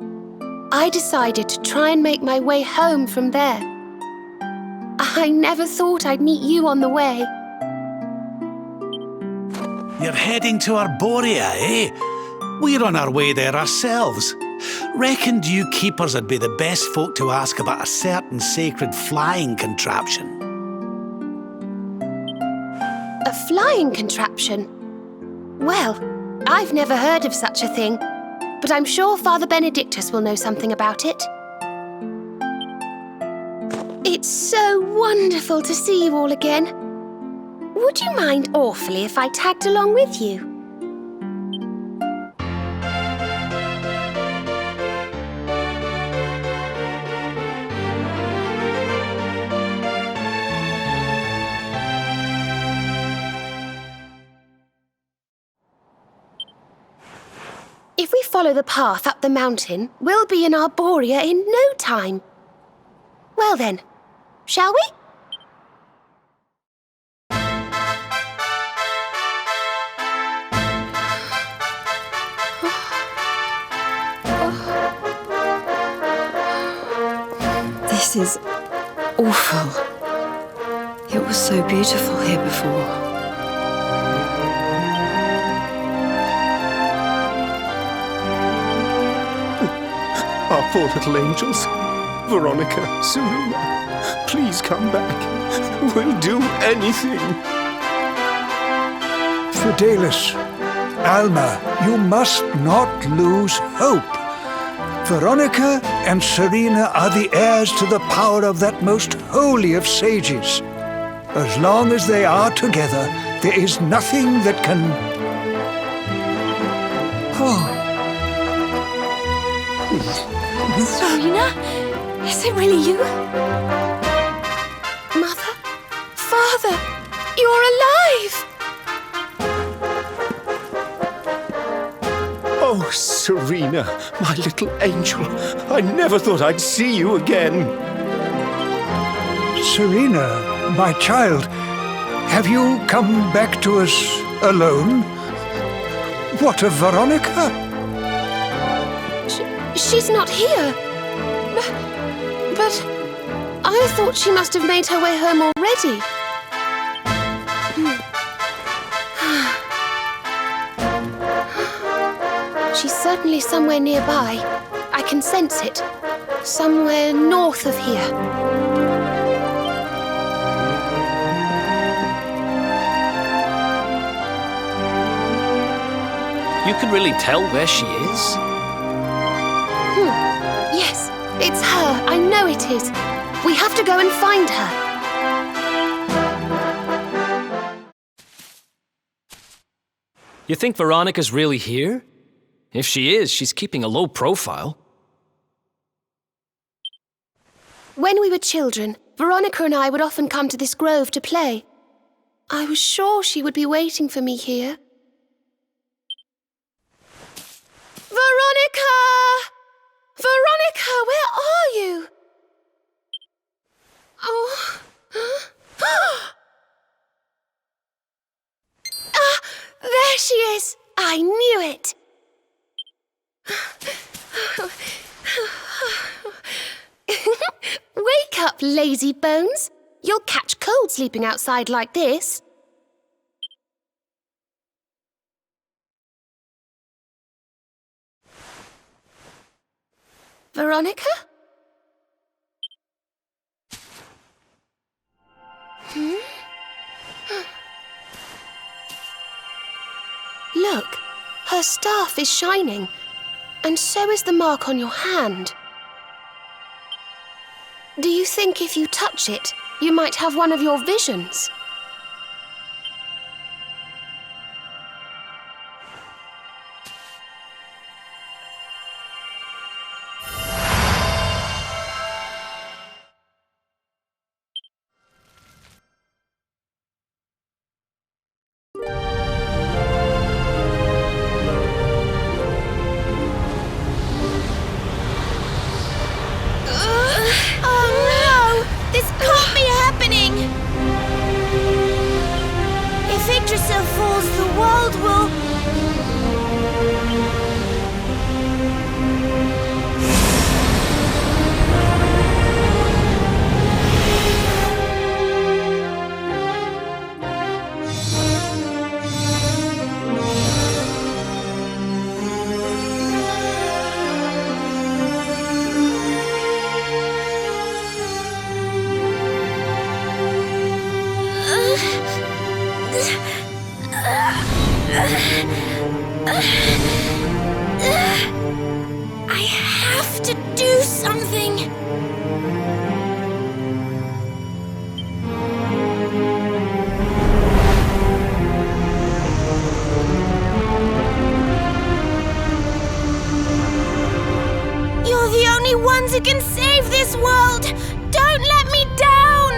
I decided to try and make my way home from there. I never thought I'd meet you on the way. You're heading to Arborea, eh? We're on our way there ourselves. Reckoned you keepers would be the best folk to ask about a certain sacred flying contraption. A flying contraption? Well, I've never heard of such a thing, but I'm sure Father Benedictus will know something about it. It's so wonderful to see you all again. Would you mind awfully if I tagged along with you? If we follow the path up the mountain, we'll be in Arborea in no time. Well then, shall we? This is awful. It was so beautiful here before. Our poor little angels. Veronica, Serena, please come back. We'll do anything. Fidelis, Alma, you must not lose hope. Veronica and Serena are the heirs to the power of that most holy of sages. As long as they are together, there is nothing that can... Oh. Serena? Is it really you? Mother? Father? You're alive! Oh, Serena, my little angel. I never thought I'd see you again. Serena, my child, have you come back to us alone? What of Veronica? She's not here. But I thought she must have made her way home already. She's certainly somewhere nearby. I can sense it. Somewhere north of here. You can really tell where she is? Yes, it's her. I know it is. We have to go and find her. You think Veronica's really here? If she is, she's keeping a low profile. When we were children, Veronica and I would often come to this grove to play. I was sure she would be waiting for me here. Veronica! Veronica, where are you? Oh. Ah, there she is. I knew it. Wake up, lazy bones. You'll catch cold sleeping outside like this. Veronica? Look, her staff is shining, and so is the mark on your hand. Do you think if you touch it, you might have one of your visions? I have to do something. You're the only ones who can save this world. Don't let me down.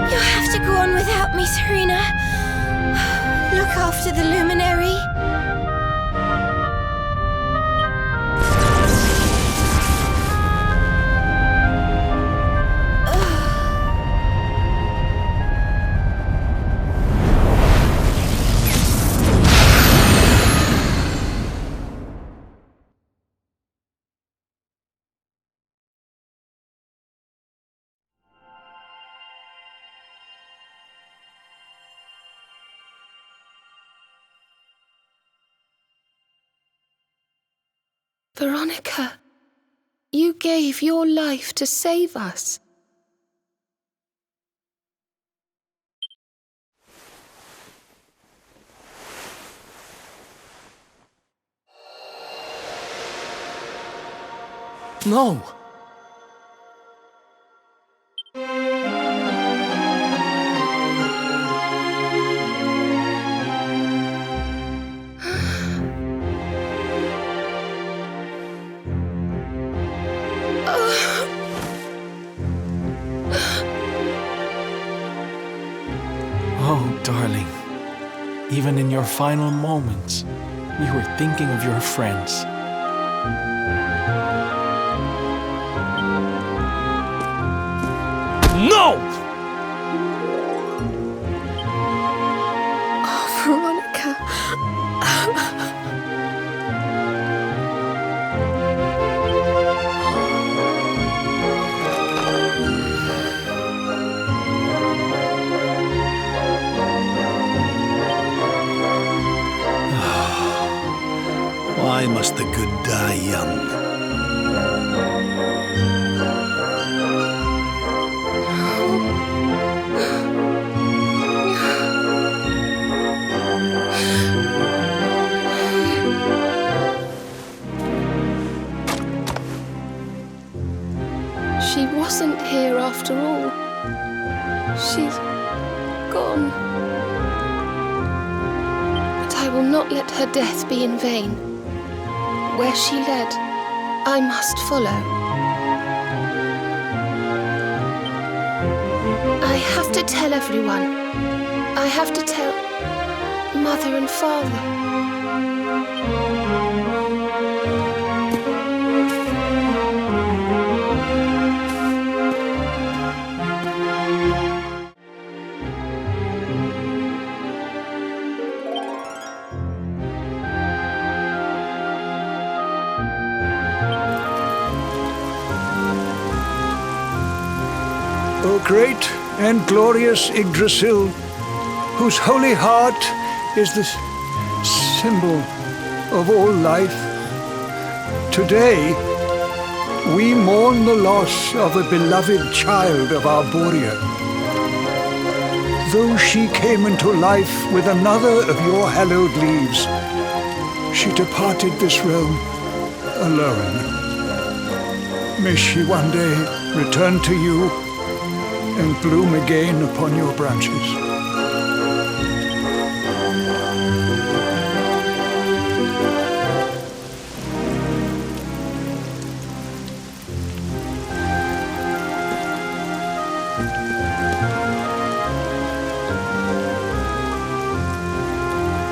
You have to Veronica, you gave your life to save us. No! Oh, darling. Even in your final moments, you were thinking of your friends. No! Oh, Veronica. Why must the good die young? She wasn't here after all. She's gone. But I will not let her death be in vain. Where she led, I must follow. I have to tell everyone. I have to tell Mother and Father. O great and glorious Yggdrasil, whose holy heart is the symbol of all life, today we mourn the loss of a beloved child of Arborea. Though she came into life with another of your hallowed leaves, she departed this realm alone. May she one day return to you and bloom again upon your branches.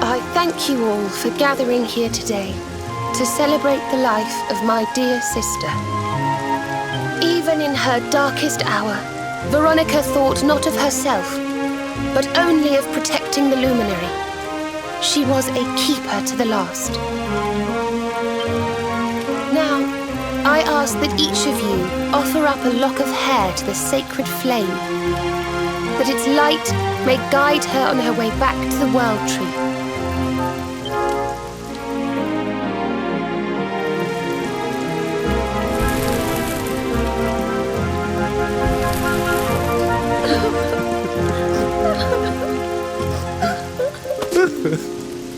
I thank you all for gathering here today to celebrate the life of my dear sister. Even in her darkest hour, Veronica thought not of herself, but only of protecting the luminary. She was a keeper to the last. Now, I ask that each of you offer up a lock of hair to the sacred flame, that its light may guide her on her way back to the World Tree.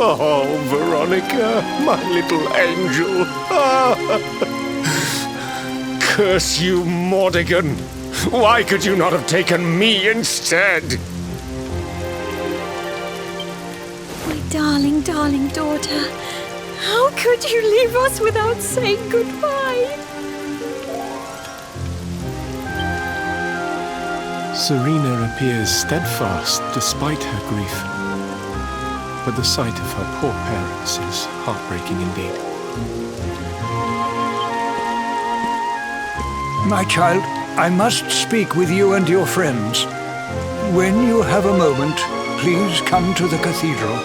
Oh, Veronica, my little angel. Curse you, Mordegon. Why could you not have taken me instead? My darling, darling daughter. How could you leave us without saying goodbye? Serena appears steadfast despite her grief. But the sight of her poor parents is heartbreaking indeed. My child, I must speak with you and your friends. When you have a moment, please come to the cathedral.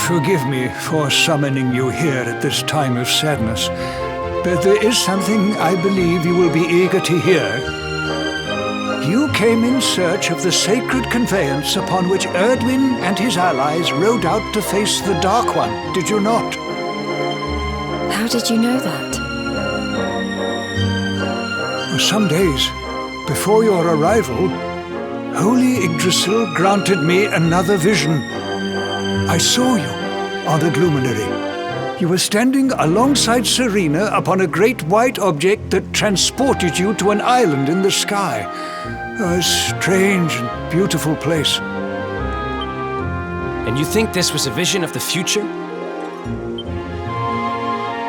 Forgive me for summoning you here at this time of sadness, but there is something I believe you will be eager to hear. You came in search of the sacred conveyance upon which Erdwin and his allies rode out to face the Dark One, did you not? How did you know that? Some days before your arrival, Holy Yggdrasil granted me another vision. I saw you, honored luminary. You were standing alongside Serena upon a great white object that transported you to an island in the sky. A strange and beautiful place. And you think this was a vision of the future?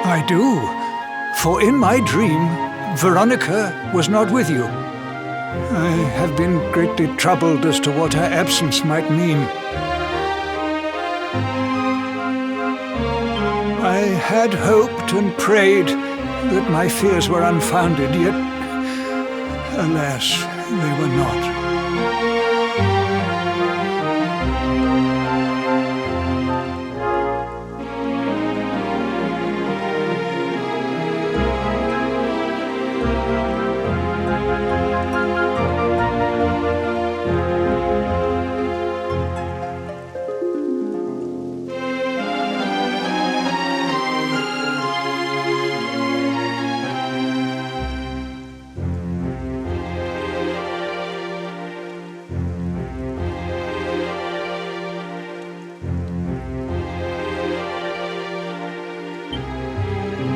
I do, for in my dream, Veronica was not with you. I have been greatly troubled as to what her absence might mean. I had hoped and prayed that my fears were unfounded, yet, alas, they were not.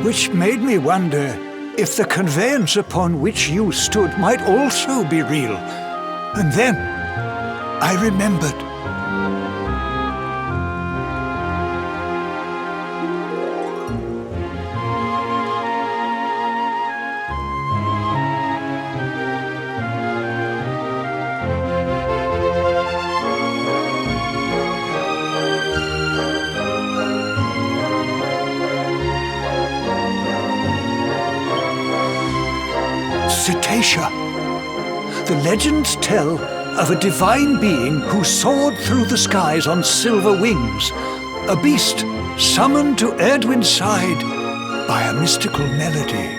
Which made me wonder if the conveyance upon which you stood might also be real. And then I remembered. Cetacea. The legends tell of a divine being who soared through the skies on silver wings, a beast summoned to Erdwin's side by a mystical melody.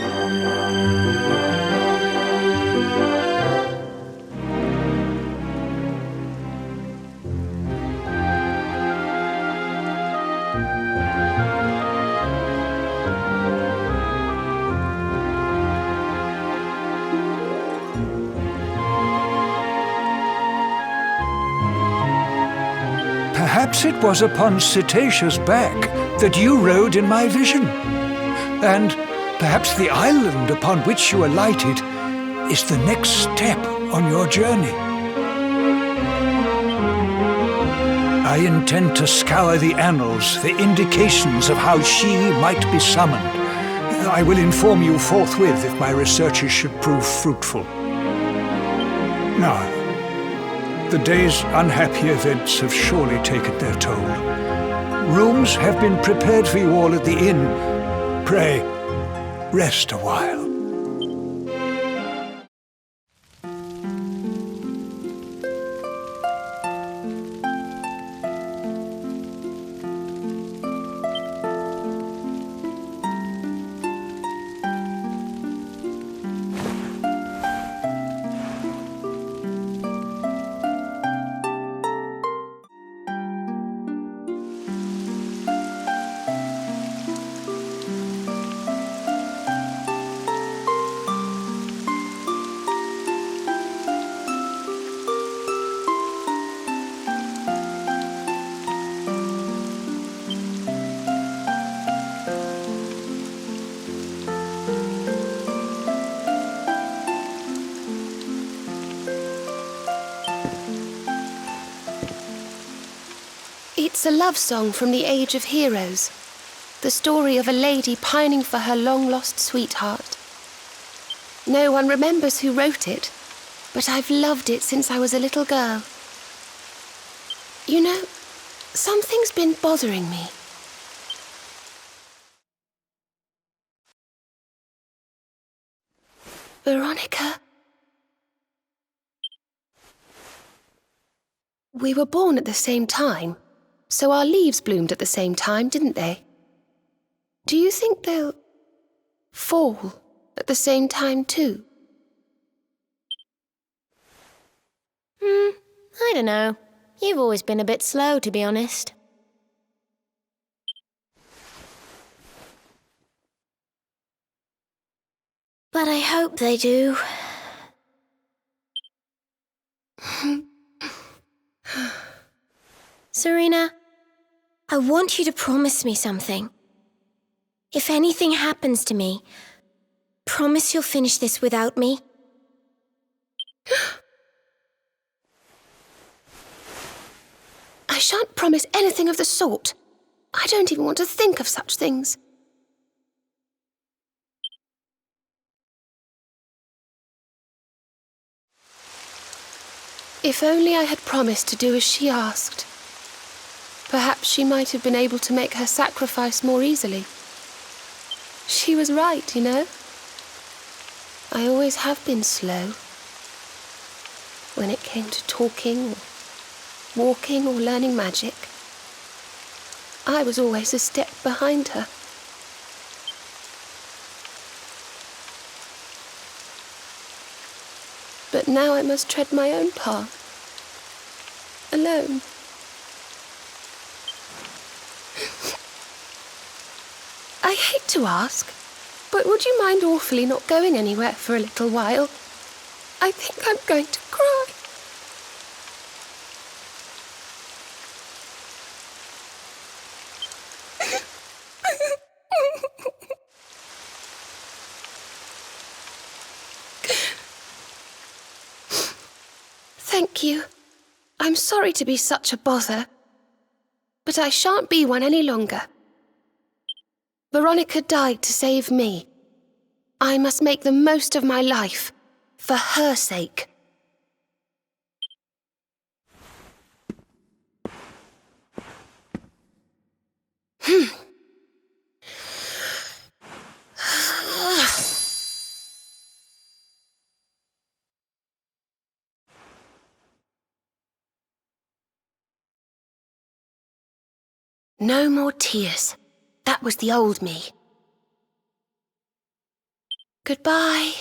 Perhaps it was upon Cetacea's back that you rode in my vision. And perhaps the island upon which you alighted is the next step on your journey. I intend to scour the annals for indications of how she might be summoned. I will inform you forthwith if my researches should prove fruitful. Now, the day's unhappy events have surely taken their toll. Rooms have been prepared for you all at the inn. Pray, rest a while. It's a love song from the Age of Heroes. The story of a lady pining for her long-lost sweetheart. No one remembers who wrote it, but I've loved it since I was a little girl. You know, something's been bothering me. Veronica? We were born at the same time, so our leaves bloomed at the same time, didn't they? Do you think they'll fall at the same time too? I don't know. You've always been a bit slow, to be honest. But I hope they do. Serena, I want you to promise me something. If anything happens to me, promise you'll finish this without me. I shan't promise anything of the sort. I don't even want to think of such things. If only I had promised to do as she asked. Perhaps she might have been able to make her sacrifice more easily. She was right, you know. I always have been slow. When it came to talking, or walking, or learning magic, I was always a step behind her. But now I must tread my own path, alone. I hate to ask, but would you mind awfully not going anywhere for a little while? I think I'm going to cry. Thank you. I'm sorry to be such a bother, but I shan't be one any longer. Veronica died to save me. I must make the most of my life, for her sake. No more tears. That was the old me. Goodbye.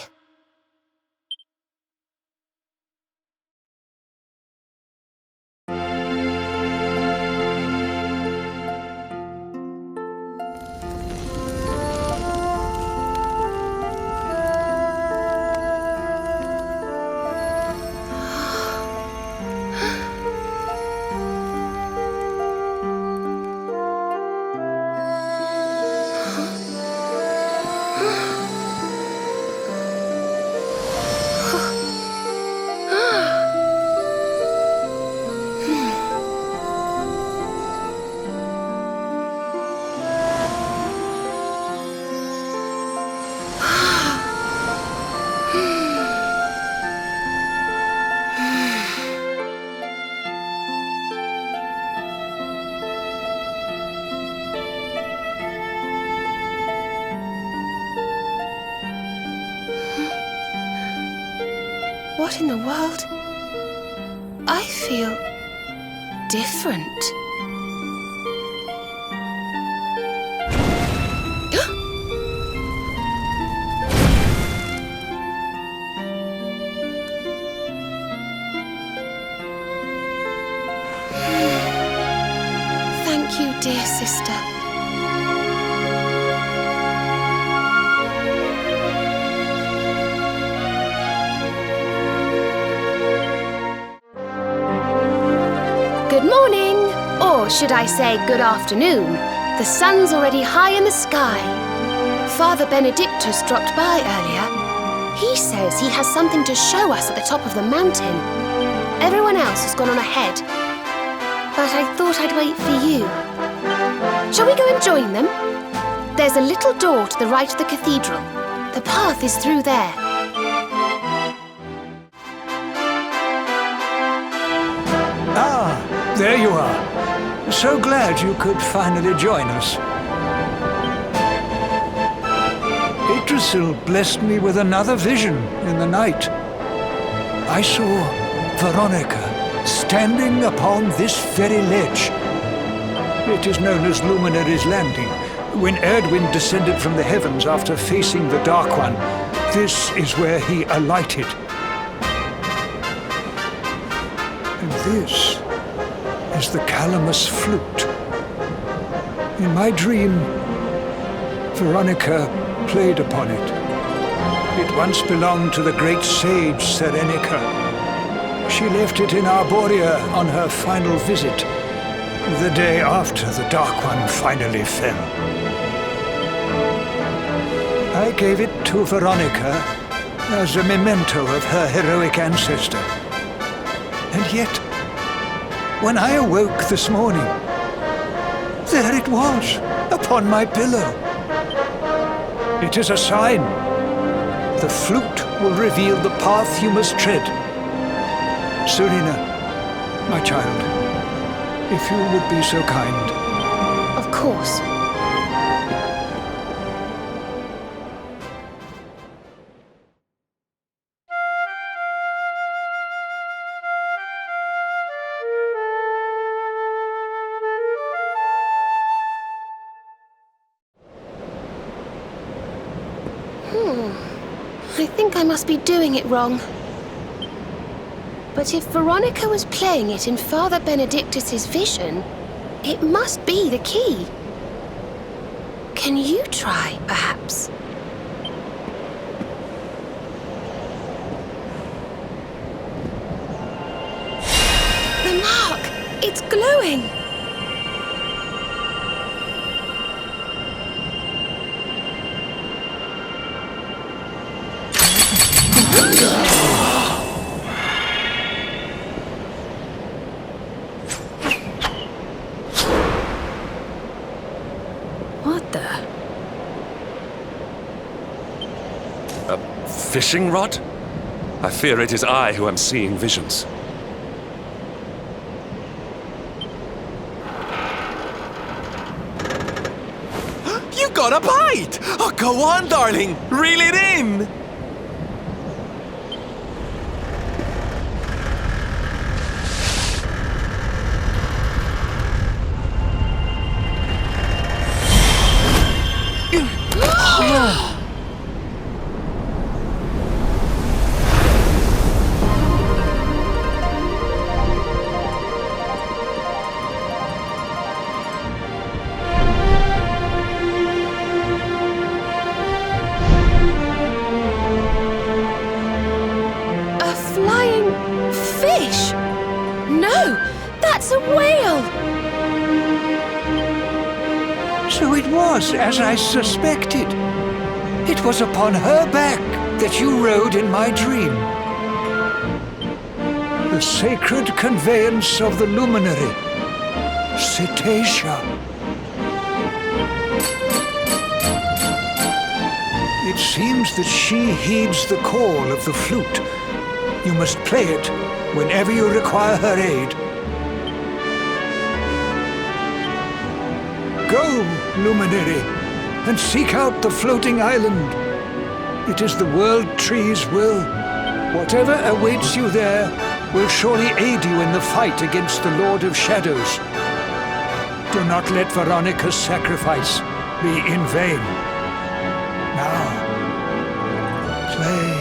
What in the world? I feel different. Thank you, dear sister. Good morning, or should I say good afternoon. The sun's already high in the sky. Father Benedictus dropped by earlier. He says he has something to show us at the top of the mountain. Everyone else has gone on ahead, but I thought I'd wait for you. Shall we go and join them? There's a little door to the right of the cathedral. The path is through there. There you are. So glad you could finally join us. Yggdrasil blessed me with another vision in the night. I saw Veronica standing upon this very ledge. It is known as Luminary's Landing. When Erdwin descended from the heavens after facing the Dark One, this is where he alighted. This is the calamus flute. In my dream, Veronica played upon it. It once belonged to the great sage Serenica. She left it in Arborea on her final visit, the day after the Dark One finally fell. I gave it to Veronica as a memento of her heroic ancestor. And yet, when I awoke this morning, there it was, upon my pillow. It is a sign. The flute will reveal the path you must tread. Serena, my child, if you would be so kind. Of course. I think I must be doing it wrong. But if Veronica was playing it in Father Benedictus's vision, it must be the key. Can you try, perhaps? The mark! It's glowing! Fishing rod? I fear it is I who am seeing visions. You got a bite! Oh, go on, darling! Reel it in! As I suspected. It was upon her back that you rode in my dream. The sacred conveyance of the luminary, Cetacea. It seems that she heeds the call of the flute. You must play it whenever you require her aid. Go, luminary, and seek out the floating island. It is the World Tree's will. Whatever awaits you there will surely aid you in the fight against the Lord of Shadows. Do not let Veronica's sacrifice be in vain. Now, play.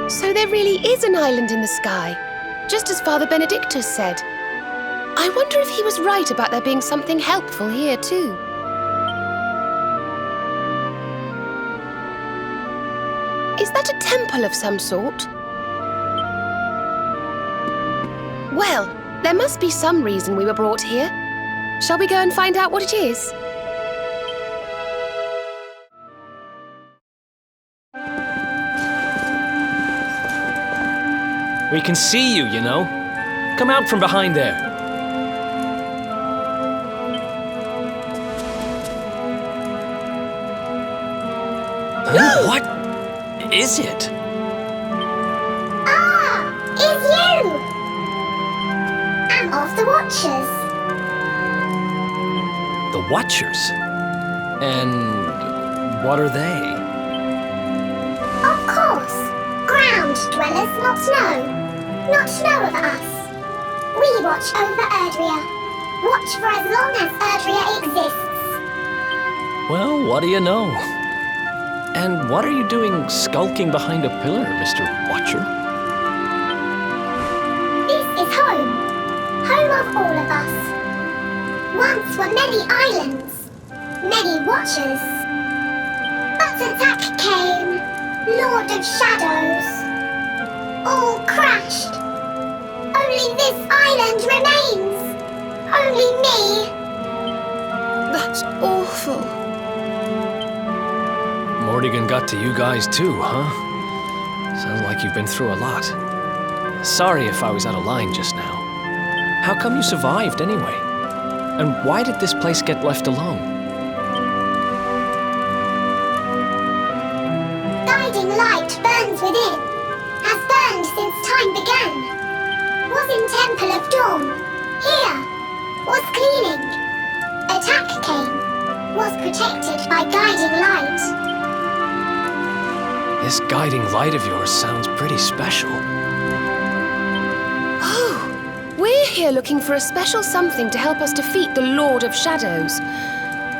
So there really is an island in the sky, just as Father Benedictus said. I wonder if he was right about there being something helpful here too. Is that a temple of some sort. Well, there must be some reason we were brought here. Shall we go and find out what it is? We can see you, you know. Come out from behind there. Huh? What is it? It's you! I'm of the Watchers. The Watchers? And what are they? Of course. Ground dwellers not know of us. We watch over Erdrea. Watch for as long as Erdrea exists. Well, what do you know? And what are you doing skulking behind a pillar, Mr. Watcher? This is home. Home of all of us. Once were many islands, many Watchers. But attack came, Lord of Shadows. All crashed. Only this island remains. Only me. That's awful. Morrigan got to you guys too, huh? Sounds like you've been through a lot. Sorry if I was out of line just now. How come you survived anyway? And why did this place get left alone? Guiding light burns within, has burned since time began. Was in Temple of Dawn, here, was cleaning. Attack came, was protected by guiding light. This guiding light of yours sounds pretty special. Oh, we're here looking for a special something to help us defeat the Lord of Shadows.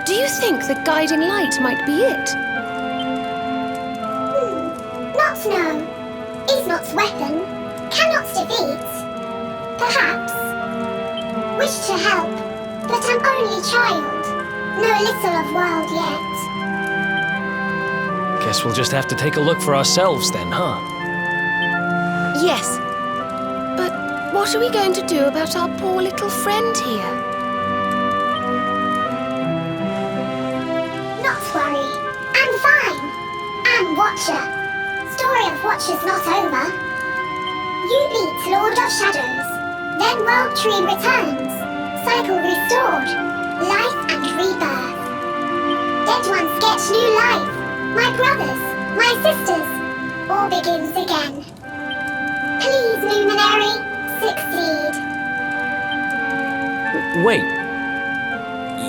Do you think the guiding light might be it? Not know. Is not weapon, cannot defeat. Perhaps. Wish to help, but I'm only child. Know little of world yet. Guess we'll just have to take a look for ourselves then, huh? Yes. But what are we going to do about our poor little friend here? Not worry. I'm fine. I'm Watcher. Story of Watchers not over. You beat Lord of Shadows. Then World Tree returns. Cycle restored. Life and rebirth. Dead ones get new life. My brothers, my sisters, all begins again. Please, Luminary, succeed. Wait.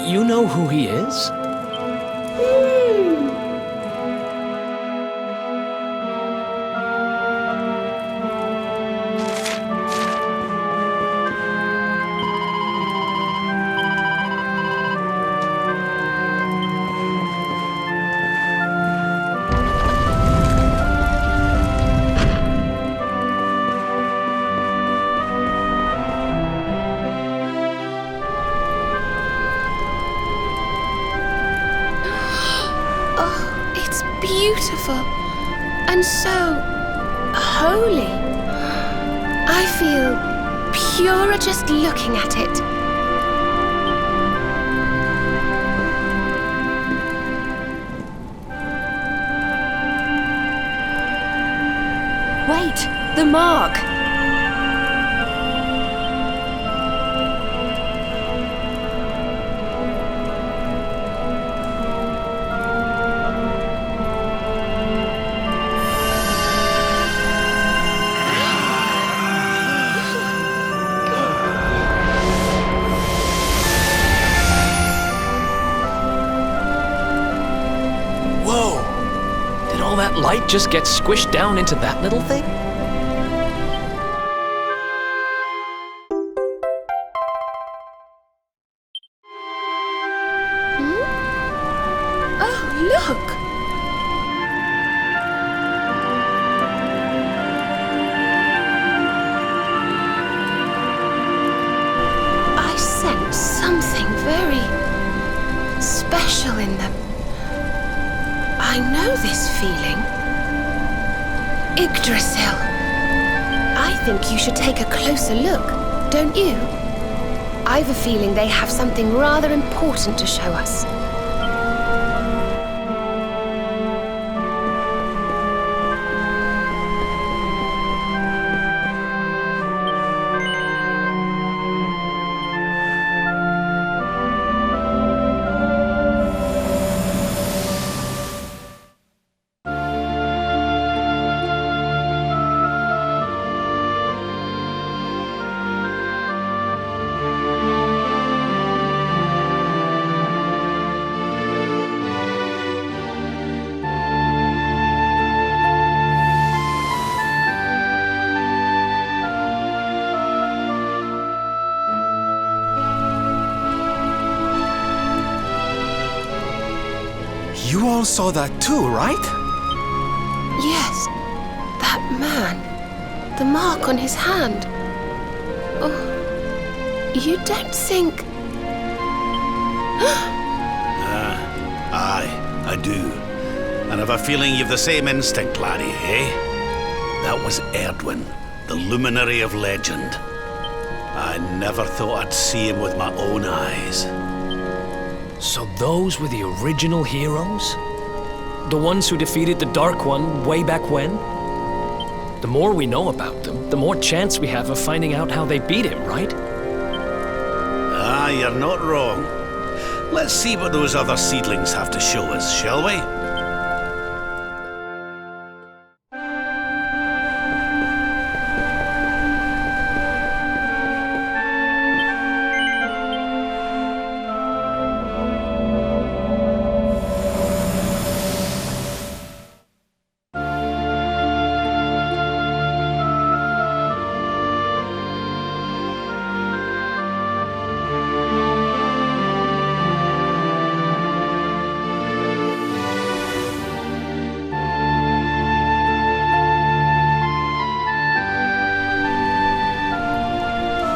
You know who he is? Beautiful and so holy. I feel purer just looking at it. Wait, the mark. Light just gets squished down into that little thing? Oh, look! I sense something very special in them. I know this feeling. Yggdrasil. I think you should take a closer look, don't you? I've a feeling they have something rather important to show us. You all saw that too, right? Yes, that man. The mark on his hand. Oh, you don't think... Aye, I do. And I've a feeling you've the same instinct, laddie, eh? That was Erdwin, the luminary of legend. I never thought I'd see him with my own eyes. So those were the original heroes? The ones who defeated the Dark One way back when? The more we know about them, the more chance we have of finding out how they beat him, right? Ah, you're not wrong. Let's see what those other seedlings have to show us, shall we?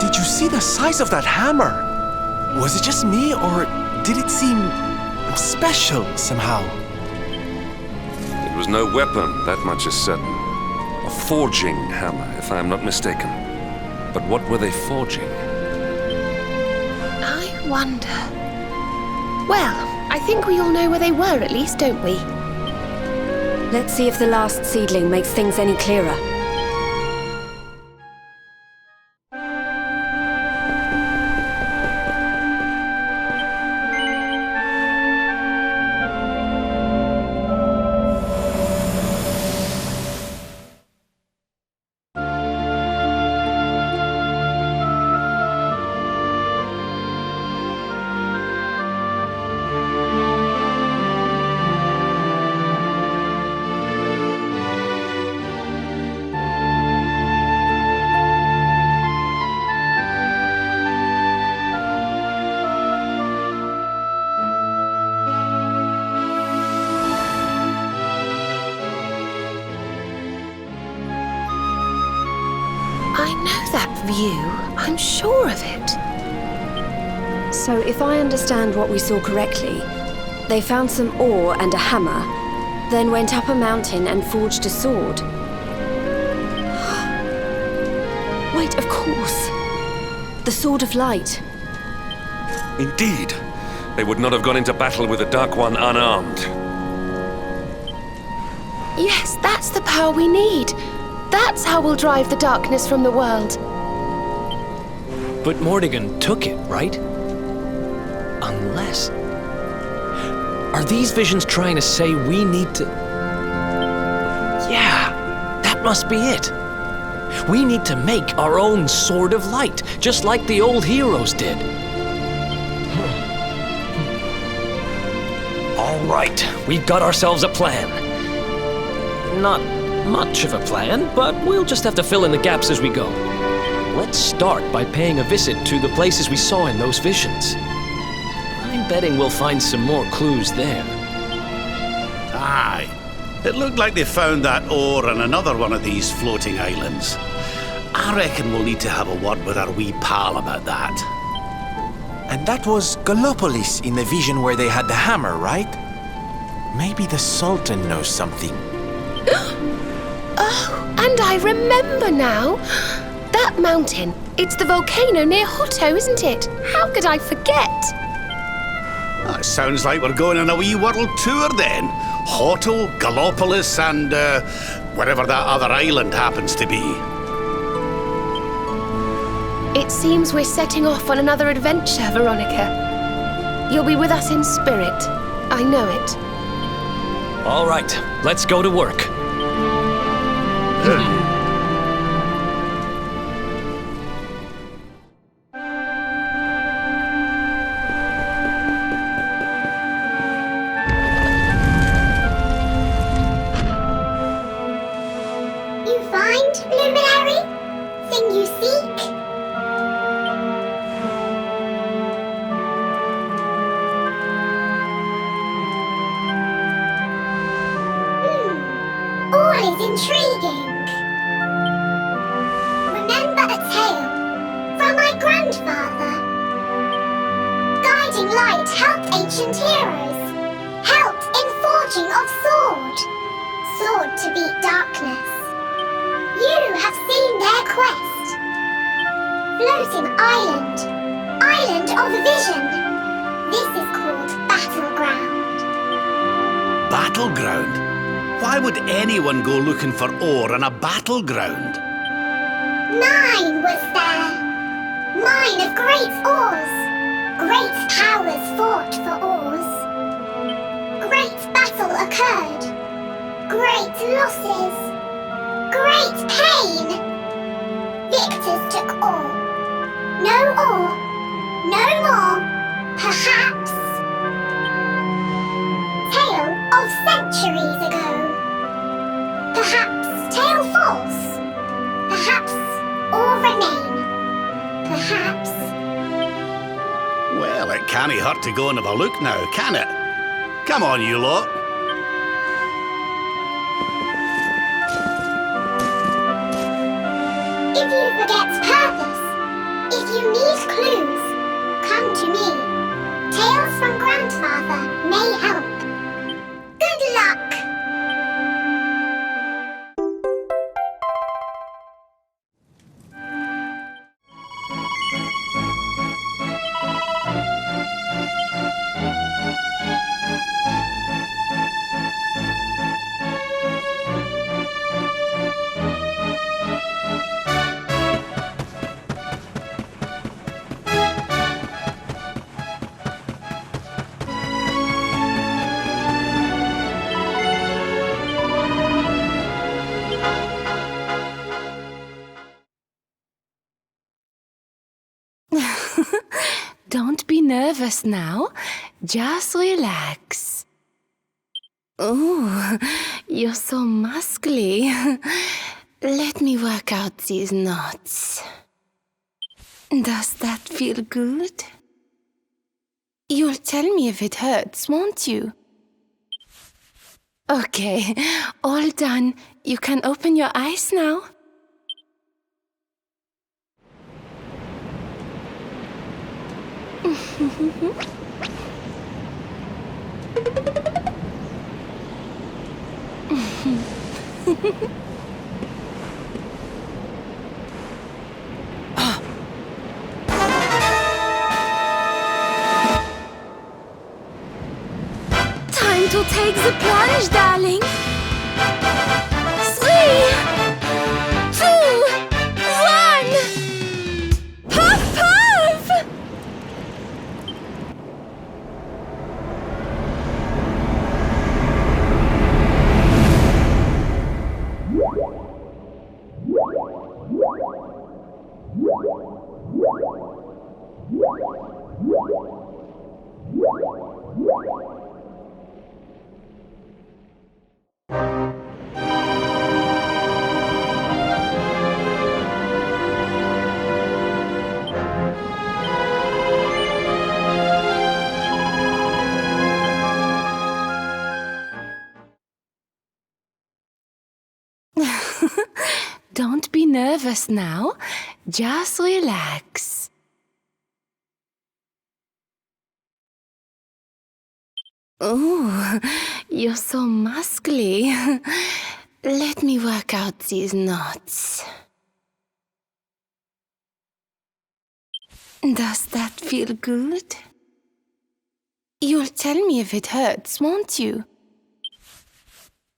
Did you see the size of that hammer? Was it just me, or did it seem special somehow? It was no weapon, that much is certain. A forging hammer, if I am not mistaken. But what were they forging? I wonder... Well, I think we all know where they were at least, don't we? Let's see if the last seedling makes things any clearer. I know that view. I'm sure of it. So if I understand what we saw correctly, they found some ore and a hammer, then went up a mountain and forged a sword. Wait, of course. The Sword of Light. Indeed. They would not have gone into battle with the Dark One unarmed. Yes, that's the power we need. That's how we'll drive the darkness from the world. But Mordegon took it, right? Unless... Are these visions trying to say we need to... Yeah, that must be it. We need to make our own Sword of Light, just like the old heroes did. All right, we've got ourselves a plan. Not much of a plan, but we'll just have to fill in the gaps as we go. Let's start by paying a visit to the places we saw in those visions. I'm betting we'll find some more clues there. Aye. It looked like they found that ore on another one of these floating islands. I reckon we'll need to have a word with our wee pal about that. And that was Gallopolis in the vision where they had the hammer, right? Maybe the Sultan knows something. Oh, and I remember now. That mountain, it's the volcano near Hotto, isn't it? How could I forget? It sounds like we're going on a wee world tour then. Hotto, Gallopolis, and wherever that other island happens to be. It seems we're setting off on another adventure, Veronica. You'll be with us in spirit. I know it. All right, let's go to work. You find, Luminary? Thing you seek? All is intriguing. Remember a tale from my grandfather. Guiding light helped ancient heroes, helped in forging of sword, sword to beat darkness. You have seen their quest. Floating island, island of vision. This is called Battleground. Battleground? Why would anyone go looking for ore on a battleground? Mine was there. Mine of great ores. Great powers fought for ores. Great battle occurred. Great losses. Great pain. Victors took all. No ore. No more. Perhaps. Tale of centuries ago. Perhaps tale false. Perhaps all remain. Perhaps. Well, it can't hurt to go and have a look now, can it? Come on, you lot. If you forget purpose, if you need clues, come to me. Tales from Grandfather may help. Good luck! Don't be nervous now. Just relax. Oh, you're so muscly. Let me work out these knots. Does that feel good? You'll tell me if it hurts, won't you? Okay, all done. You can open your eyes now. Time to take the plunge, darling. 3, 2, 1. Puff, puff! Don't be nervous now. Just relax. Oh, you're so muscly. Let me work out these knots. Does that feel good? You'll tell me if it hurts, won't you?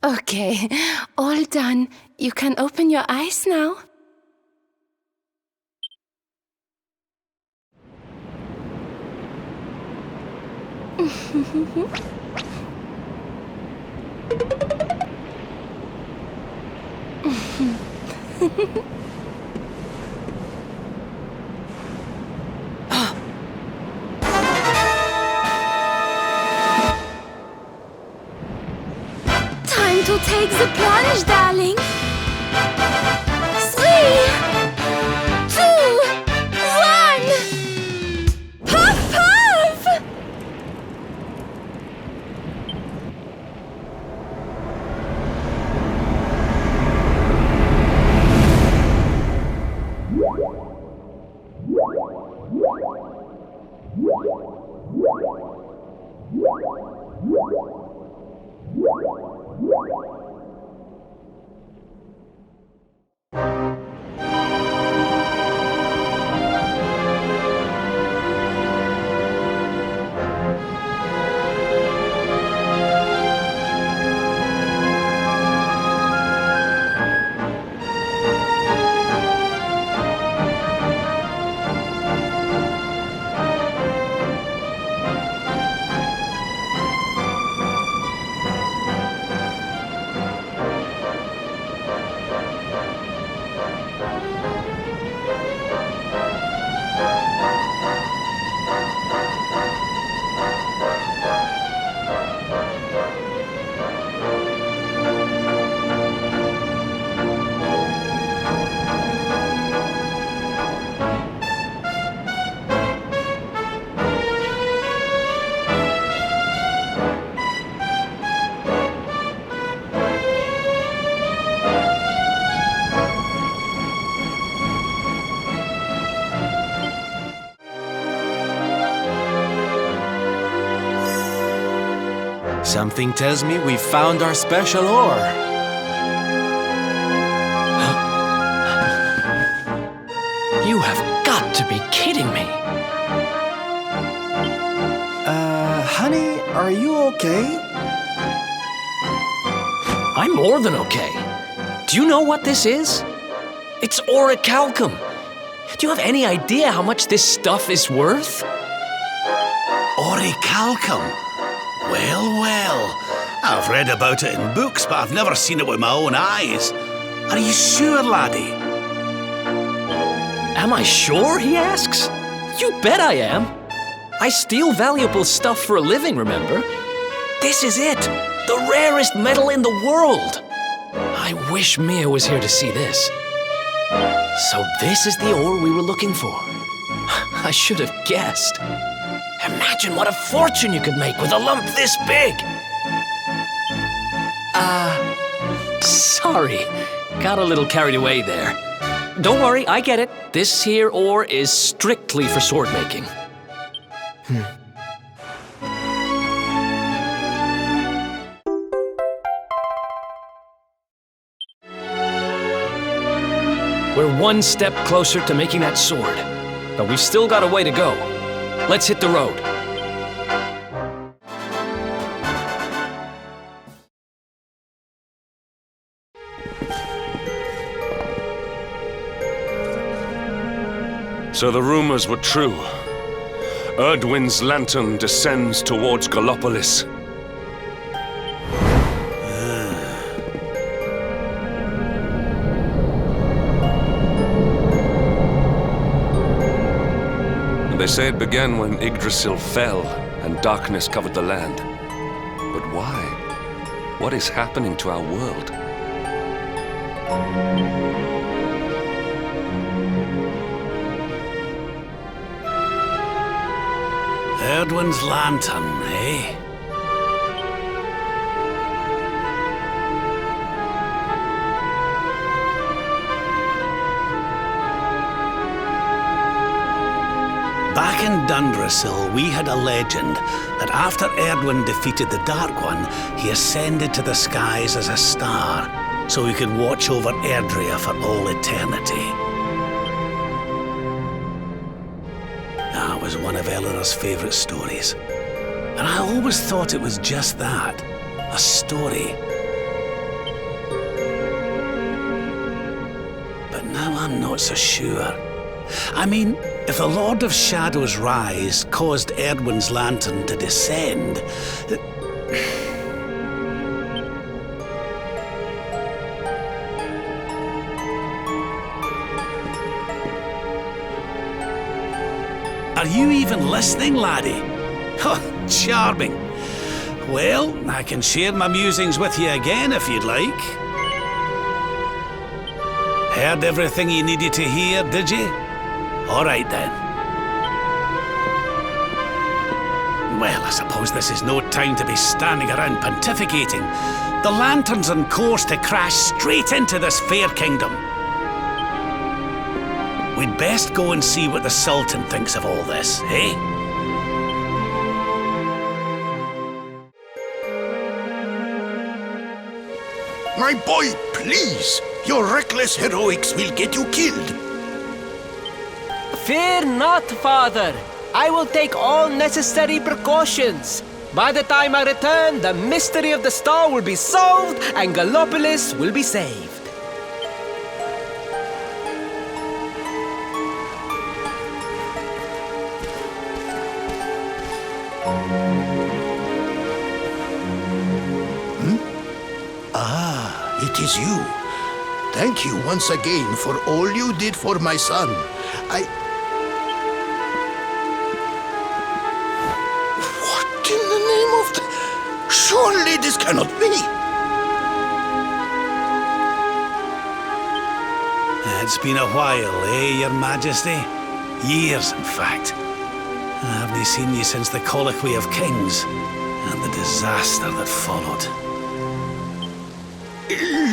Okay, all done. You can open your eyes now. Time to take the plunge, darling. 3, 2, 1. Puff, puff! Something tells me we found our special ore. You have got to be kidding me. Honey, are you okay? I'm more than okay. Do you know what this is? It's orichalcum. Do you have any idea how much this stuff is worth? Orichalcum? Well, well. I've read about it in books, but I've never seen it with my own eyes. Are you sure, laddie? Am I sure, he asks? You bet I am. I steal valuable stuff for a living, remember? This is it. The rarest metal in the world. I wish Mia was here to see this. So this is the ore we were looking for. I should have guessed. Imagine what a fortune you could make with a lump this big. Sorry. Got a little carried away there. Don't worry, I get it. This here ore is strictly for sword making. We're one step closer to making that sword, but we've still got a way to go. Let's hit the road. So the rumors were true. Erdwin's lantern descends towards Gallopolis. They say it began when Yggdrasil fell and darkness covered the land. But why? What is happening to our world? Erdwin's lantern, eh? Back in Dundrasil, we had a legend that after Erdwin defeated the Dark One, he ascended to the skies as a star, so he could watch over Erdrea for all eternity. That was one of Eleanor's favourite stories. And I always thought it was just that, a story. But now I'm not so sure. I mean, if the Lord of Shadow's rise caused Erdwin's lantern to descend... Are you even listening, laddie? Oh, charming. Well, I can share my musings with you again if you'd like. Heard everything you needed to hear, did you? All right then. Well, I suppose this is no time to be standing around pontificating. The lantern's on course to crash straight into this fair kingdom. We'd best go and see what the Sultan thinks of all this, eh? My boy, please! Your reckless heroics will get you killed! Fear not, father. I will take all necessary precautions. By the time I return, the mystery of the star will be solved and Gallopolis will be saved. Ah, it is you. Thank you once again for all you did for my son. What in the name of the... Surely this cannot be! It's been a while, eh, Your Majesty? Years, in fact. I haven't seen you since the Colloquy of Kings and the disaster that followed.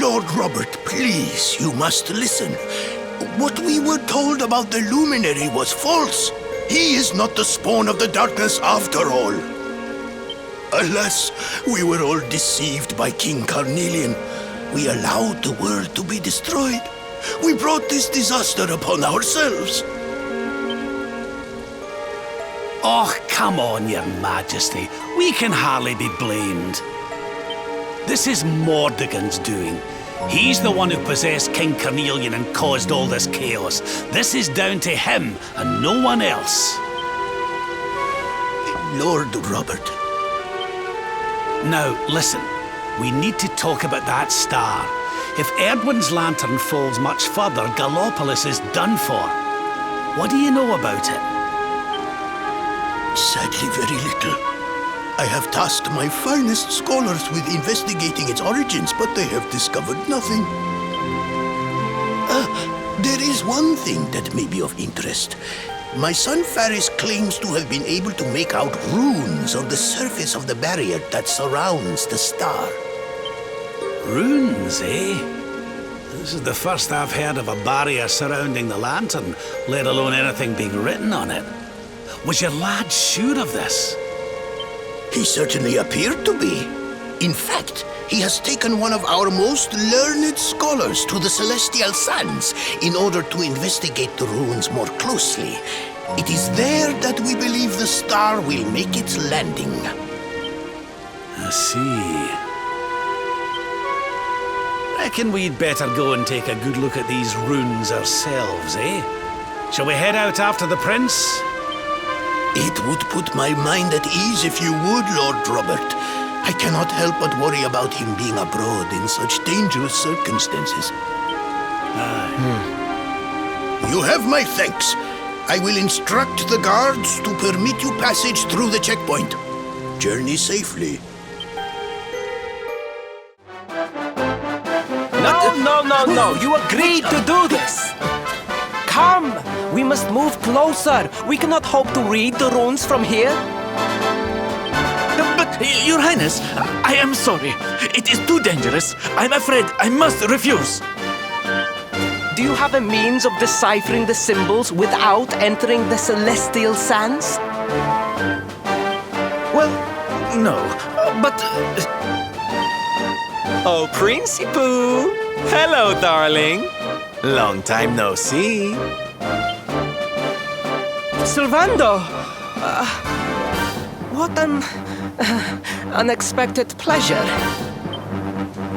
Lord Robert, please, you must listen. What we were told about the Luminary was false. He is not the spawn of the darkness after all. Alas, we were all deceived by King Carnelian. We allowed the world to be destroyed. We brought this disaster upon ourselves. Oh, come on, Your Majesty. We can hardly be blamed. This is Mordegon's doing. He's the one who possessed King Carnelian and caused all this chaos. This is down to him and no one else. Lord Robert. Now, listen. We need to talk about that star. If Erdwin's lantern falls much further, Gallopolis is done for. What do you know about it? Sadly, very little. I have tasked my finest scholars with investigating its origins, but they have discovered nothing. There is one thing that may be of interest. My son Faris claims to have been able to make out runes on the surface of the barrier that surrounds the star. Runes, eh? This is the first I've heard of a barrier surrounding the lantern, let alone anything being written on it. Was your lad sure of this? He certainly appeared to be. In fact, he has taken one of our most learned scholars to the Celestial Sands in order to investigate the runes more closely. It is there that we believe the star will make its landing. I see. Reckon we'd better go and take a good look at these runes ourselves, eh? Shall we head out after the prince? It would put my mind at ease if you would, Lord Robert. I cannot help but worry about him being abroad in such dangerous circumstances. You have my thanks. I will instruct the guards to permit you passage through the checkpoint. Journey safely. No. You agreed to do this. Come. We must move closer. We cannot hope to read the runes from here. But, Your Highness, I am sorry. It is too dangerous. I'm afraid I must refuse. Do you have a means of deciphering the symbols without entering the Celestial Sands? Well, no, but... Oh, Principoo! Hello, darling. Long time no see. Sylvando! What an unexpected pleasure.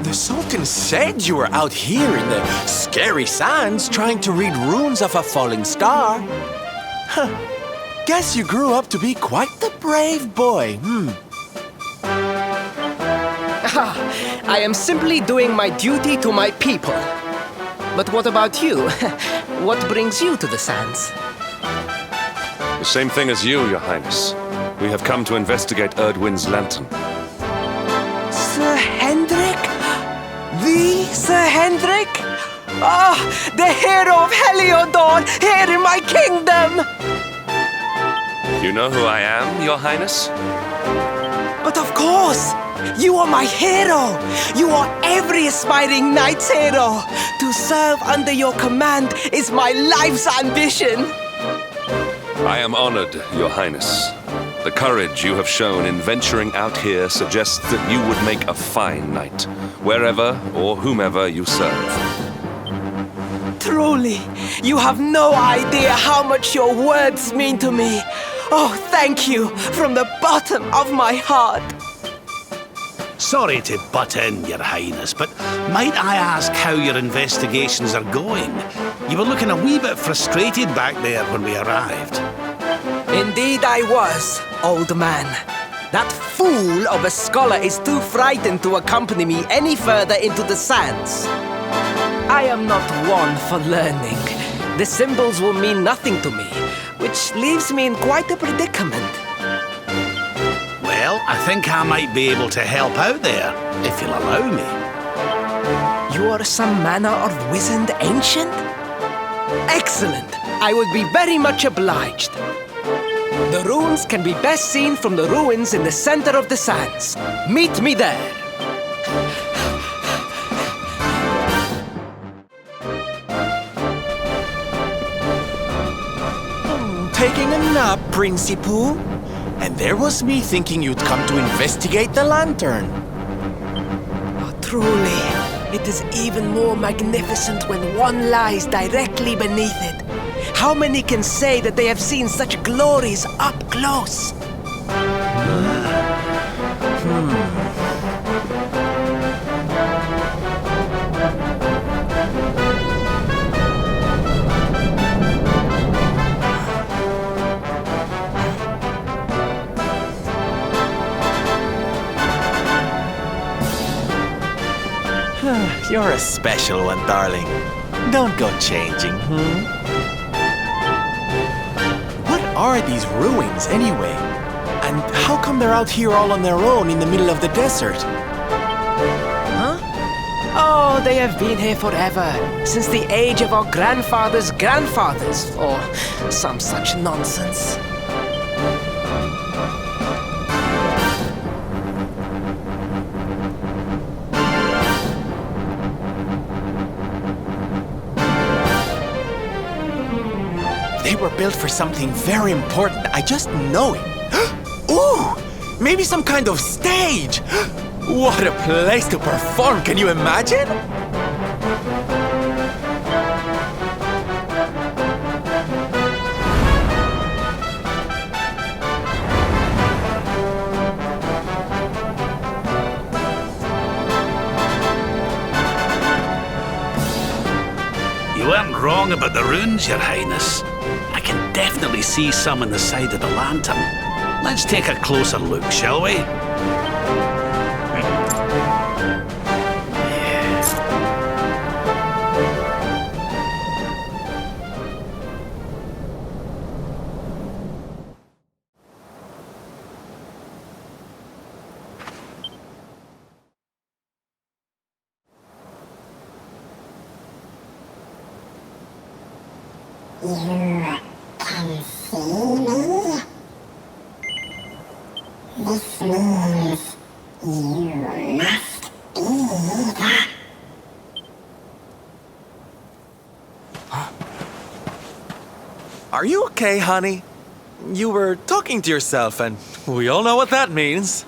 The Sultan said you were out here in the scary sands trying to read runes of a falling star. Huh. Guess you grew up to be quite the brave boy, I am simply doing my duty to my people. But what about you? What brings you to the sands? The same thing as you, Your Highness. We have come to investigate Erdwin's lantern. Sir Hendrik? The Sir Hendrik? Ah, the hero of Helyador, here in my kingdom! You know who I am, Your Highness? But of course! You are my hero! You are every aspiring knight's hero! To serve under your command is my life's ambition! I am honored, Your Highness. The courage you have shown in venturing out here suggests that you would make a fine knight, wherever or whomever you serve. Truly, you have no idea how much your words mean to me. Oh, thank you from the bottom of my heart. Sorry to butt in, Your Highness, but might I ask how your investigations are going? You were looking a wee bit frustrated back there when we arrived. Indeed I was, old man. That fool of a scholar is too frightened to accompany me any further into the sands. I am not one for learning. The symbols will mean nothing to me, which leaves me in quite a predicament. Well, I think I might be able to help out there, if you'll allow me. You are some manner of wizened ancient? Excellent! I would be very much obliged. The runes can be best seen from the ruins in the center of the sands. Meet me there. Taking a nap, Princey Pooh. And there was me thinking you'd come to investigate the lantern. Oh, truly, it is even more magnificent when one lies directly beneath it. How many can say that they have seen such glories up close? You're a special one, darling. Don't go changing, What are these ruins, anyway? And how come they're out here all on their own in the middle of the desert? Huh? Oh, they have been here forever, since the age of our grandfathers' grandfathers, or some such nonsense. They were built for something very important. I just know it. Ooh! Maybe some kind of stage! What a place to perform, can you imagine? You weren't wrong about the runes, Your Highness. I can definitely see some on the side of the lantern. Let's take a closer look, shall we? You can see me? This means you must be that. Are you okay, honey? You were talking to yourself, and we all know what that means.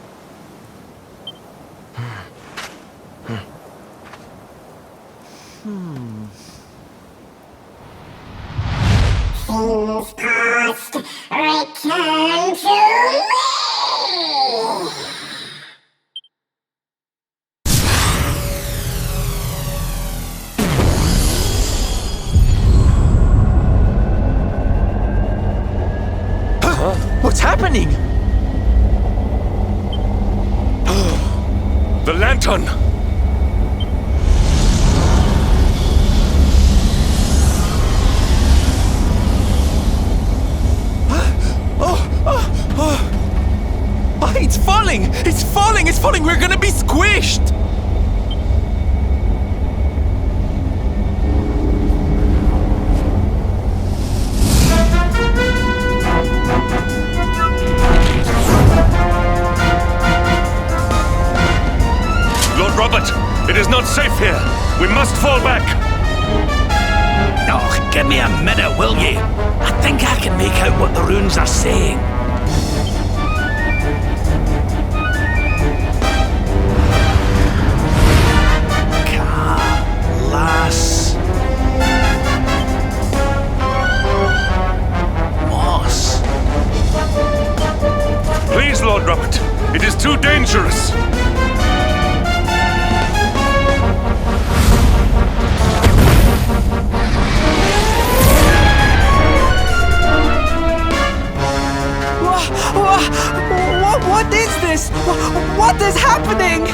The lantern! It's falling! It's falling! It's falling! We're gonna be squished! Lord Robert, it is not safe here. We must fall back. Oh, give me a minute, will ye? I think I can make out what the runes are saying. Please, Lord Robert, it is too dangerous. What is this? What is happening?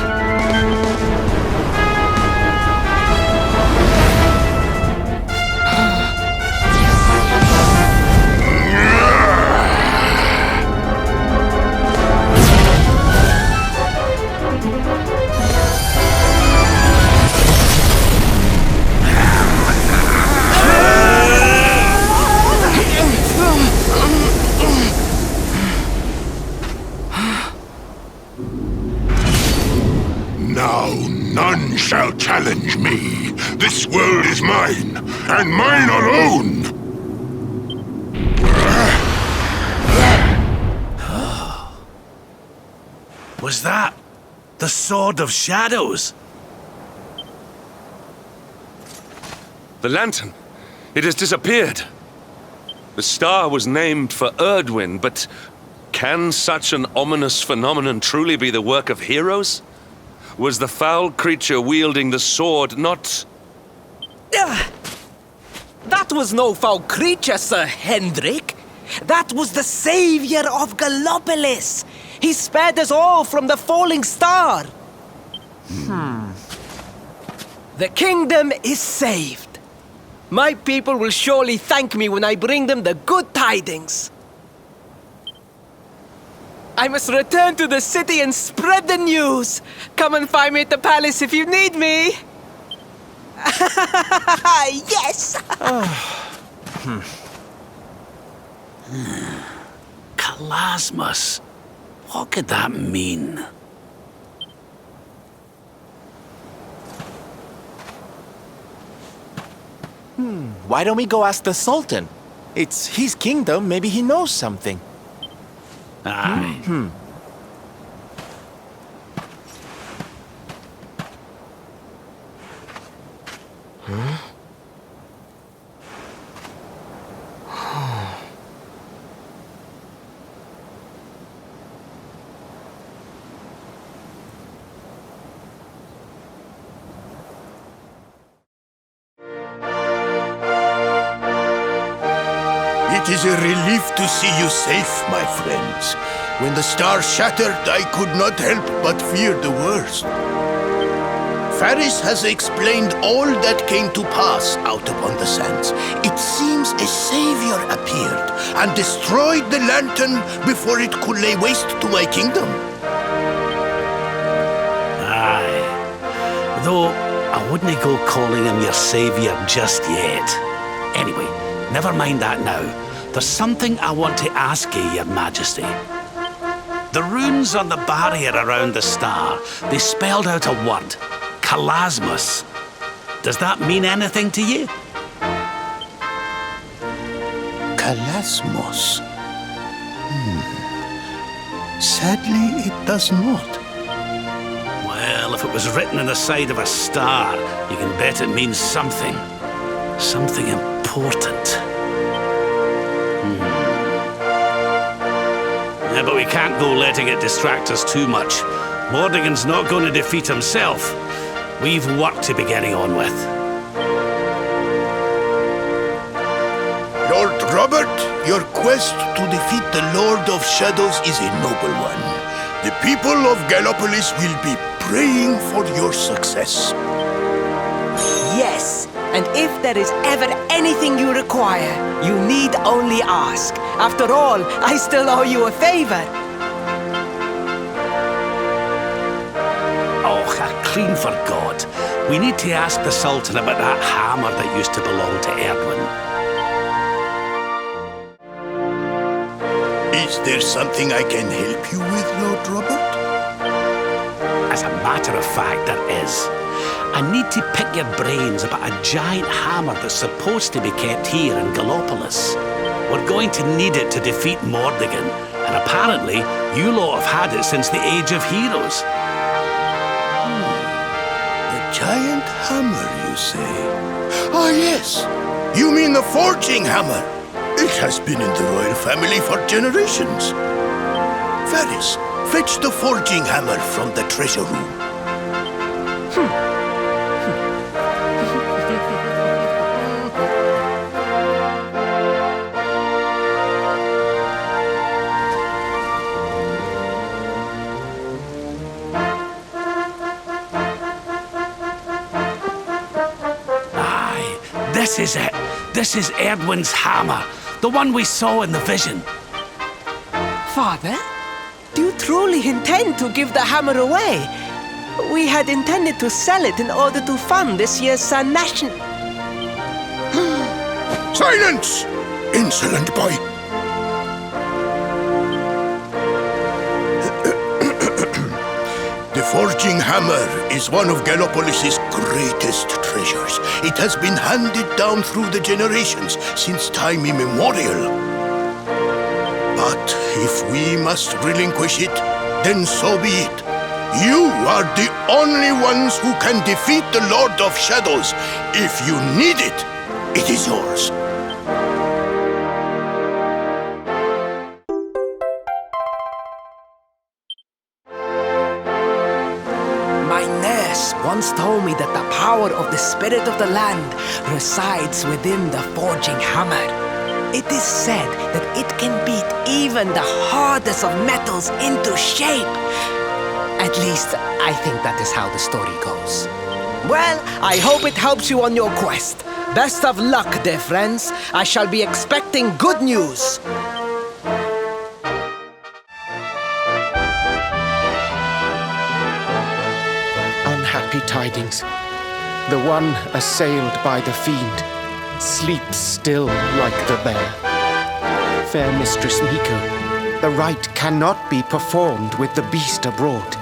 None shall challenge me. This world is mine, and mine alone. Was that the Sword of Shadows? The lantern. It has disappeared. The star was named for Erdwin, but can such an ominous phenomenon truly be the work of heroes? Was the foul creature wielding the sword not... That was no foul creature, Sir Hendrik. That was the savior of Gallopolis. He spared us all from the falling star. The kingdom is saved. My people will surely thank me when I bring them the good tidings. I must return to the city and spread the news. Come and find me at the palace if you need me. Yes! Kalasmus. What could that mean? Why don't we go ask the Sultan? It's his kingdom, maybe he knows something. Aye. It is a relief to see you safe, my friends. When the star shattered, I could not help but fear the worst. Faris has explained all that came to pass out upon the sands. It seems a savior appeared and destroyed the lantern before it could lay waste to my kingdom. Aye. Though, I wouldn't go calling him your savior just yet. Anyway, never mind that now. There's something I want to ask you, Your Majesty. The runes on the barrier around the star, they spelled out a word. Kalasmus. Does that mean anything to you? Kalasmus. Sadly, it does not. Well, if it was written on the side of a star, you can bet it means something. Something important. Yeah, but we can't go letting it distract us too much. Mordigan's not going to defeat himself. We've work to be getting on with. Lord Robert, your quest to defeat the Lord of Shadows is a noble one. The people of Gallopolis will be praying for your success. Yes, and if there is ever anything you require, you need only ask. After all, I still owe you a favor. Oh, Acclaimed for God. We need to ask the Sultan about that hammer that used to belong to Erdwin. Is there something I can help you with, Lord Robert? As a matter of fact, there is. I need to pick your brains about a giant hammer that's supposed to be kept here in Gallopolis. We're going to need it to defeat Mordegon, and apparently you lot have had it since the Age of Heroes. The giant hammer, you say? Ah, yes. You mean the forging hammer? It has been in the royal family for generations. Varys, fetch the forging hammer from the treasure room. This is it. This is Erdwin's hammer. The one we saw in the vision. Father, do you truly intend to give the hammer away? We had intended to sell it in order to fund this year's Sun Nation. Silence! Insolent boy! The forging hammer is one of Gallopolis' greatest treasures. It has been handed down through the generations since time immemorial. But if we must relinquish it, then so be it. You are the only ones who can defeat the Lord of Shadows. If you need it, it is yours. Once told me that the power of the spirit of the land resides within the forging hammer. It is said that it can beat even the hardest of metals into shape. At least, I think that is how the story goes. Well, I hope it helps you on your quest. Best of luck, dear friends. I shall be expecting good news. Unhappy tidings. The one assailed by the fiend sleeps still like the bear. Fair Mistress Miko, the rite cannot be performed with the beast abroad.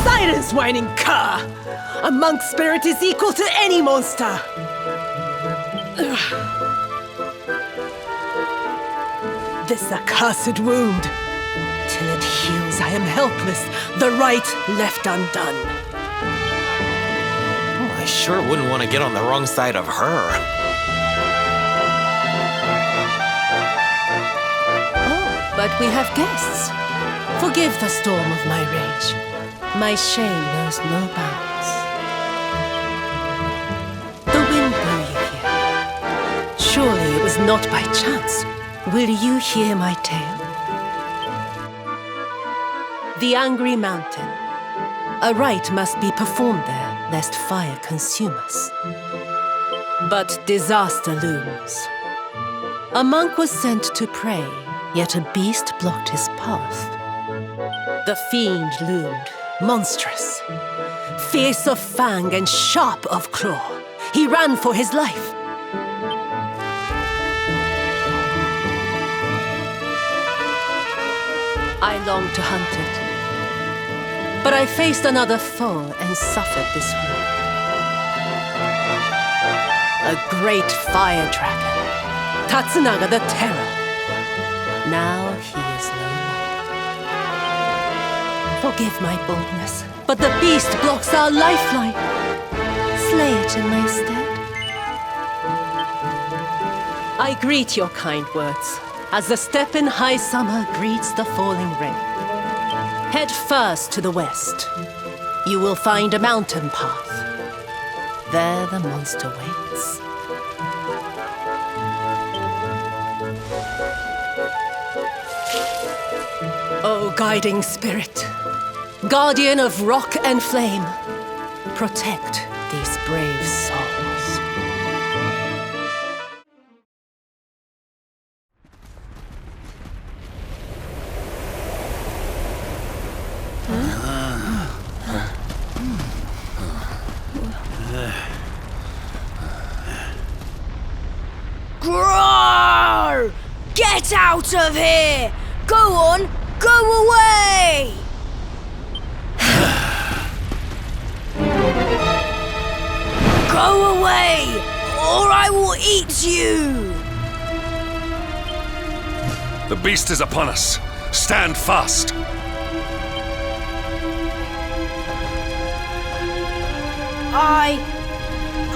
Silence, whining cur! A monk spirit is equal to any monster! This accursed wound. Till it heals, I am helpless. The rite left undone. I sure wouldn't want to get on the wrong side of her. Oh, but we have guests. Forgive the storm of my rage. My shame knows no bounds. The wind blew you here. Surely it was not by chance. Will you hear my tale? The Angry Mountain. A rite must be performed there, lest fire consume us. But disaster looms. A monk was sent to pray, yet a beast blocked his path. The fiend loomed, monstrous, fierce of fang and sharp of claw. He ran for his life. I longed to hunt it, but I faced another foe and suffered this wound. A great fire dragon, Tatsunaga the Terror. Now he is no more. Forgive my boldness, but the beast blocks our lifeline. Slay it in my stead. I greet your kind words, as the steppe in high summer greets the falling rain. Head first to the west. you will find a mountain path. There the monster waits. O guiding spirit, guardian of rock and flame, protect these brave souls. Groar! Get out of here! Go on, go away! Go away, or I will eat you! The beast is upon us. Stand fast.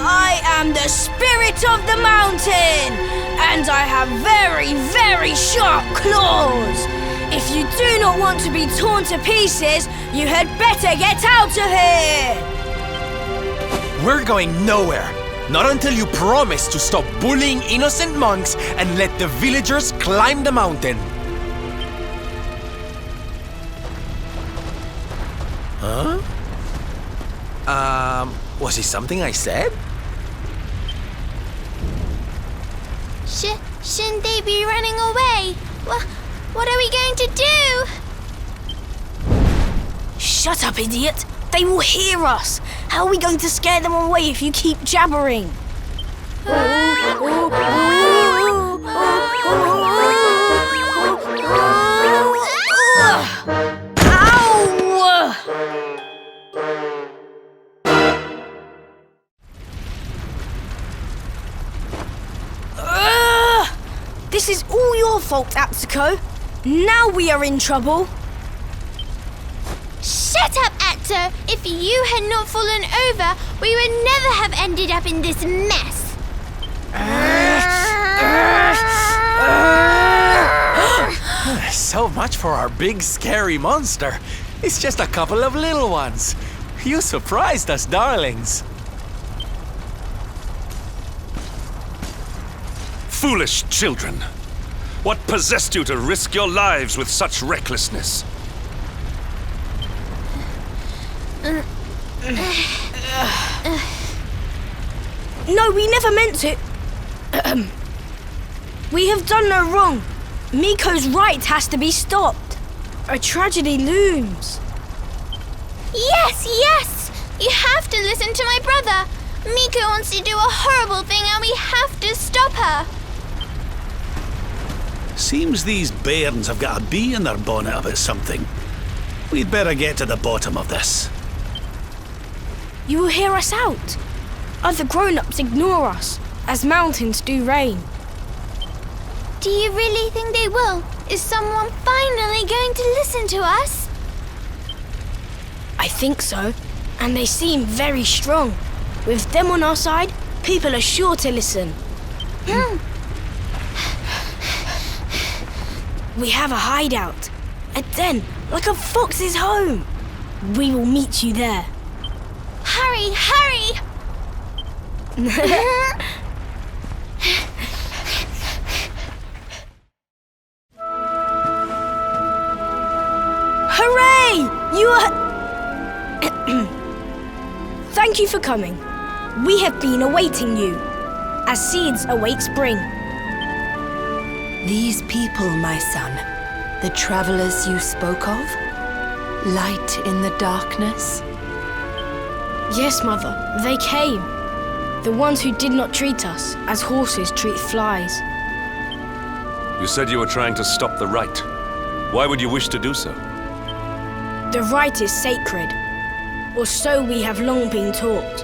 I am the spirit of the mountain, and I have very, very sharp claws. If you do not want to be torn to pieces, you had better get out of here! We're going nowhere. Not until you promise to stop bullying innocent monks and let the villagers climb the mountain. Huh? Was it something I said? Shouldn't they be running away? What are we going to do? Shut up, idiot! They will hear us! How are we going to scare them away if you keep jabbering? This is all your fault, Atsuko. Now we are in trouble. Shut up, Atto! If you had not fallen over, we would never have ended up in this mess. So much for our big scary monster. It's just a couple of little ones. You surprised us, darlings. Foolish children! What possessed you to risk your lives with such recklessness? No, we never meant it. We have done no wrong. Miko's right has to be stopped. A tragedy looms. Yes! You have to listen to my brother. Miko wants to do a horrible thing and we have to stop her. Seems these bairns have got a bee in their bonnet about something. We'd better get to the bottom of this. You will hear us out. Other grown-ups ignore us, as mountains do rain. Do you really think they will? Is someone finally going to listen to us? I think so, and they seem very strong. With them on our side, people are sure to listen. We have a hideout, a den, like a fox's home. We will meet you there. Hurry, hurry! Hooray! You are... Thank you for coming. We have been awaiting you, as seeds await spring. These people, my son, the travelers you spoke of? Light in the darkness? Yes, Mother, they came. The ones who did not treat us as horses treat flies. You said you were trying to stop the rite. Why would you wish to do so? The rite is sacred, or so we have long been taught.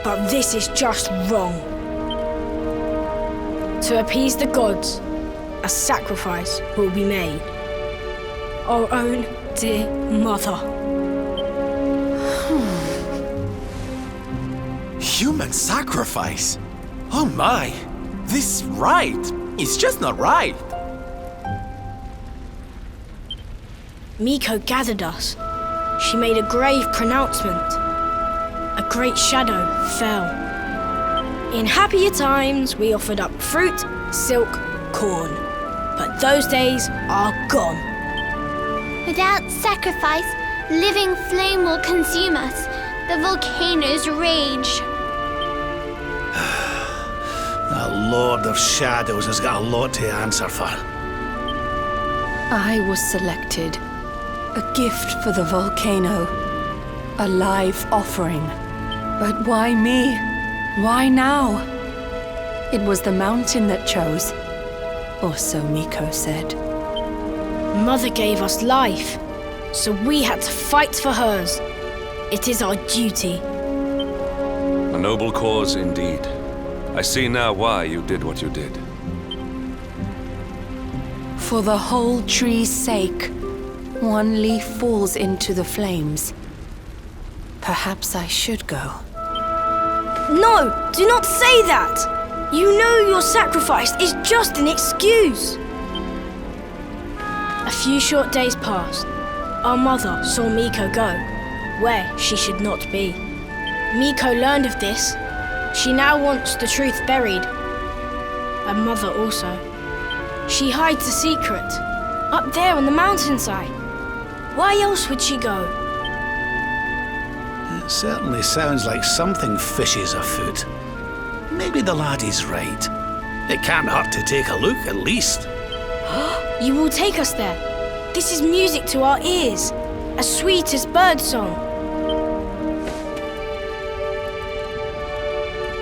But this is just wrong. To appease the gods, a sacrifice will be made. Our own dear mother. Human sacrifice? Oh my! This rite is just not right. Miko gathered us. she made a grave pronouncement. A great shadow fell. In happier times, we offered up fruit, silk, corn. But those days are gone. Without sacrifice, living flame will consume us. The volcanoes rage. The Lord of Shadows has got a lot to answer for. I was selected. A gift for the volcano. A live offering. But why me? Why now? It was the mountain that chose. Or so Miko said. Mother gave us life, so we had to fight for hers. It is our duty. A noble cause indeed. I see now why you did what you did. For the whole tree's sake, one leaf falls into the flames. Perhaps I should go. No, do not say that! You know your sacrifice is just an excuse. A few short days passed. Our mother saw Miko go, where she should not be. Miko learned of this. She now wants the truth buried. And mother also. She hides a secret, up there on the mountainside. Why else would she go? It certainly sounds like something fishy's afoot. Maybe the laddie's right. It can't hurt to take a look, at least. You will take us there. This is music to our ears, as sweet as birdsong.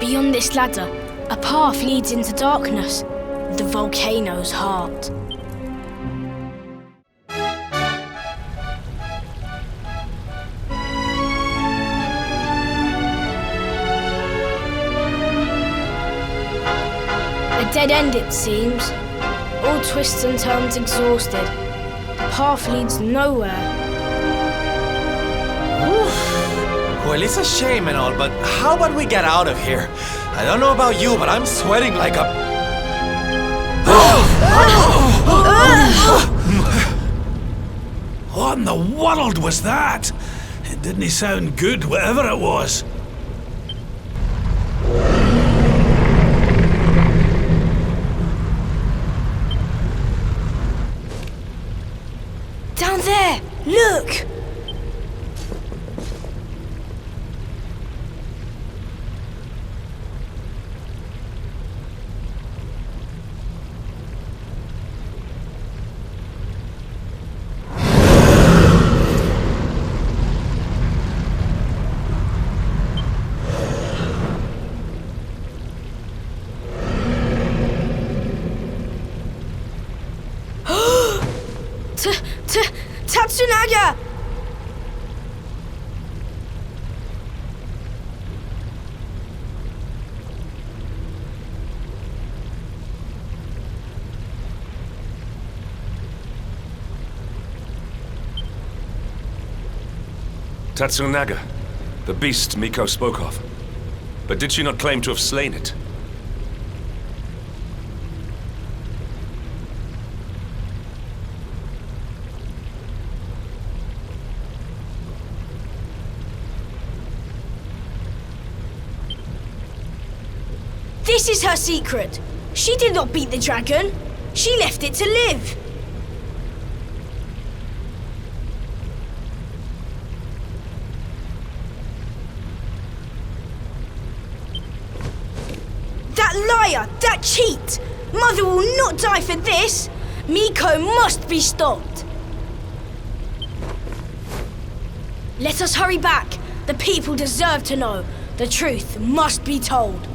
Beyond this ladder, a path leads into darkness, the volcano's heart. A dead end, it seems. All twists and turns exhausted. The path leads nowhere. Well, it's a shame and all, but how about we get out of here? I don't know about you, but I'm sweating like a... What in the world was that? It didn't sound good, whatever it was. Down there! Look! Tatsunaga! Tatsunaga, the beast Miko spoke of. But did she not claim to have slain it? This is her secret. She did not beat the dragon. She left it to live. That liar! That cheat! Mother will not die for this! Miko must be stopped! Let us hurry back. The people deserve to know. The truth must be told.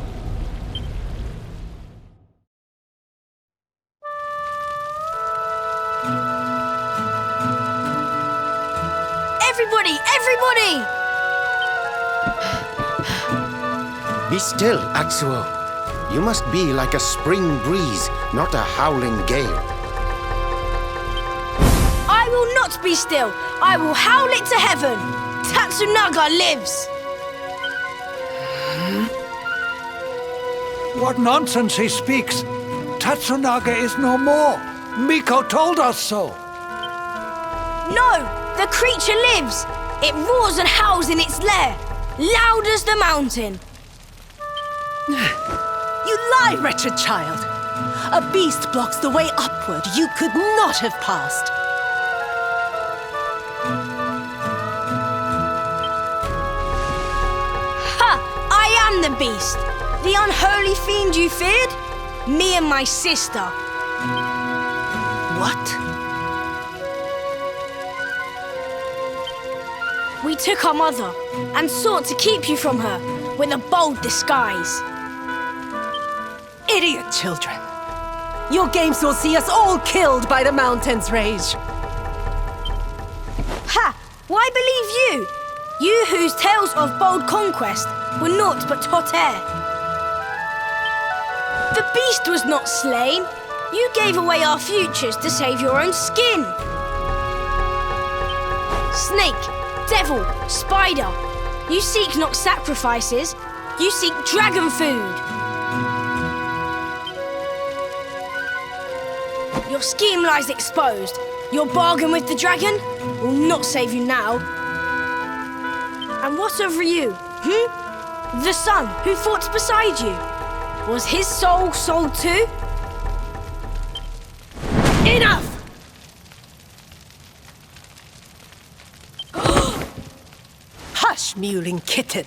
Everybody! Be still, Atsuo. You must be like a spring breeze, not a howling gale. I will not be still. I will howl it to heaven. Tatsunaga lives. What nonsense he speaks. Tatsunaga is no more. Miko told us so. No, the creature lives. It roars and howls in its lair, loud as the mountain. You lie, wretched child. A beast blocks the way upward you could not have passed. Ha! I am the beast. The unholy fiend you feared? Me and my sister. What? We took our mother and sought to keep you from her with a bold disguise. Idiot children. Your games will see us all killed by the mountain's rage. Ha! Why believe you? You whose tales of bold conquest were naught but hot air. The beast was not slain. You gave away our futures to save your own skin. Snake, devil, spider, you seek not sacrifices, you seek dragon food. Your scheme lies exposed. Your bargain with the dragon will not save you now. And what of you, The son who fought beside you, was his soul sold too? Enough! Hush, mewling kitten.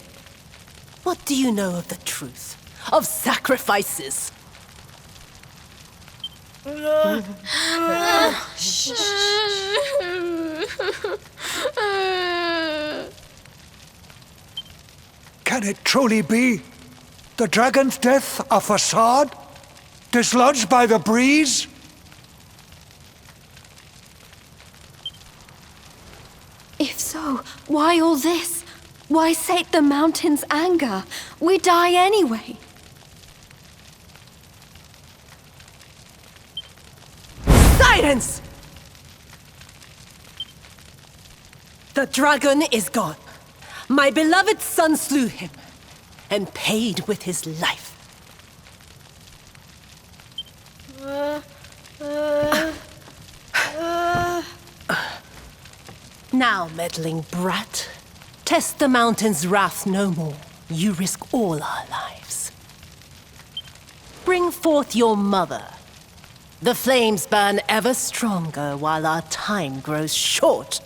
What do you know of the truth? Of sacrifices? Can it truly be? The dragon's death a facade? Dislodged by the breeze? If so, why all this? Why sate the mountain's anger? We die anyway. Silence! The dragon is gone. My beloved son slew him, and paid with his life. Now, meddling brat, test the mountain's wrath no more. You risk all our lives. Bring forth your mother. The flames burn ever stronger while our time grows short.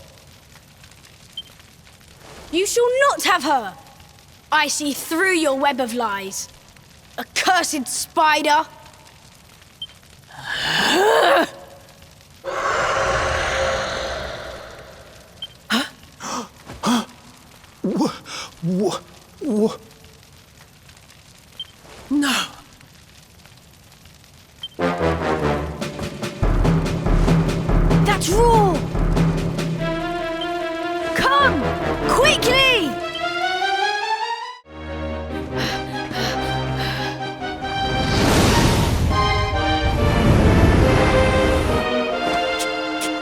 You shall not have her! I see through your web of lies. Accursed spider! No. That roar! Come! Quickly!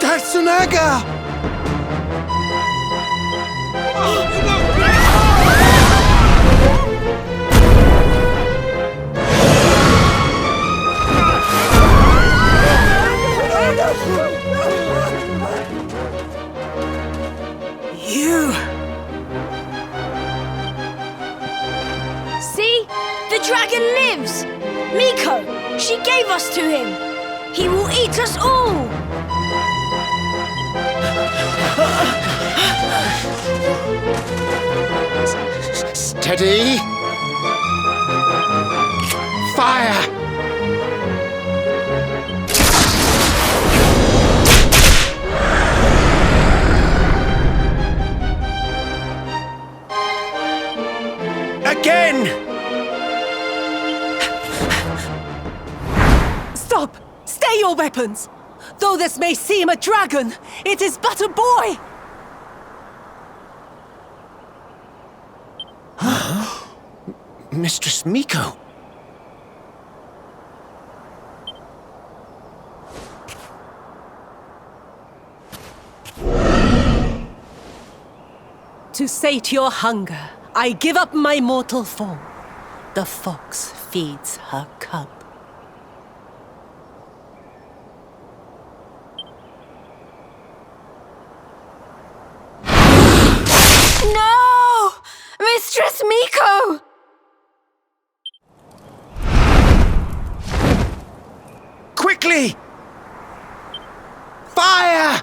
That's an agger! You! See? The dragon lives! Miko, she gave us to him. He will eat us all! Steady! Fire! Again! Stop! Stay your weapons! Though this may seem a dragon, it is but a boy! Mistress Miko! To sate your hunger, I give up my mortal form. The fox feeds her cub. Mistress Miko! Quickly! Fire!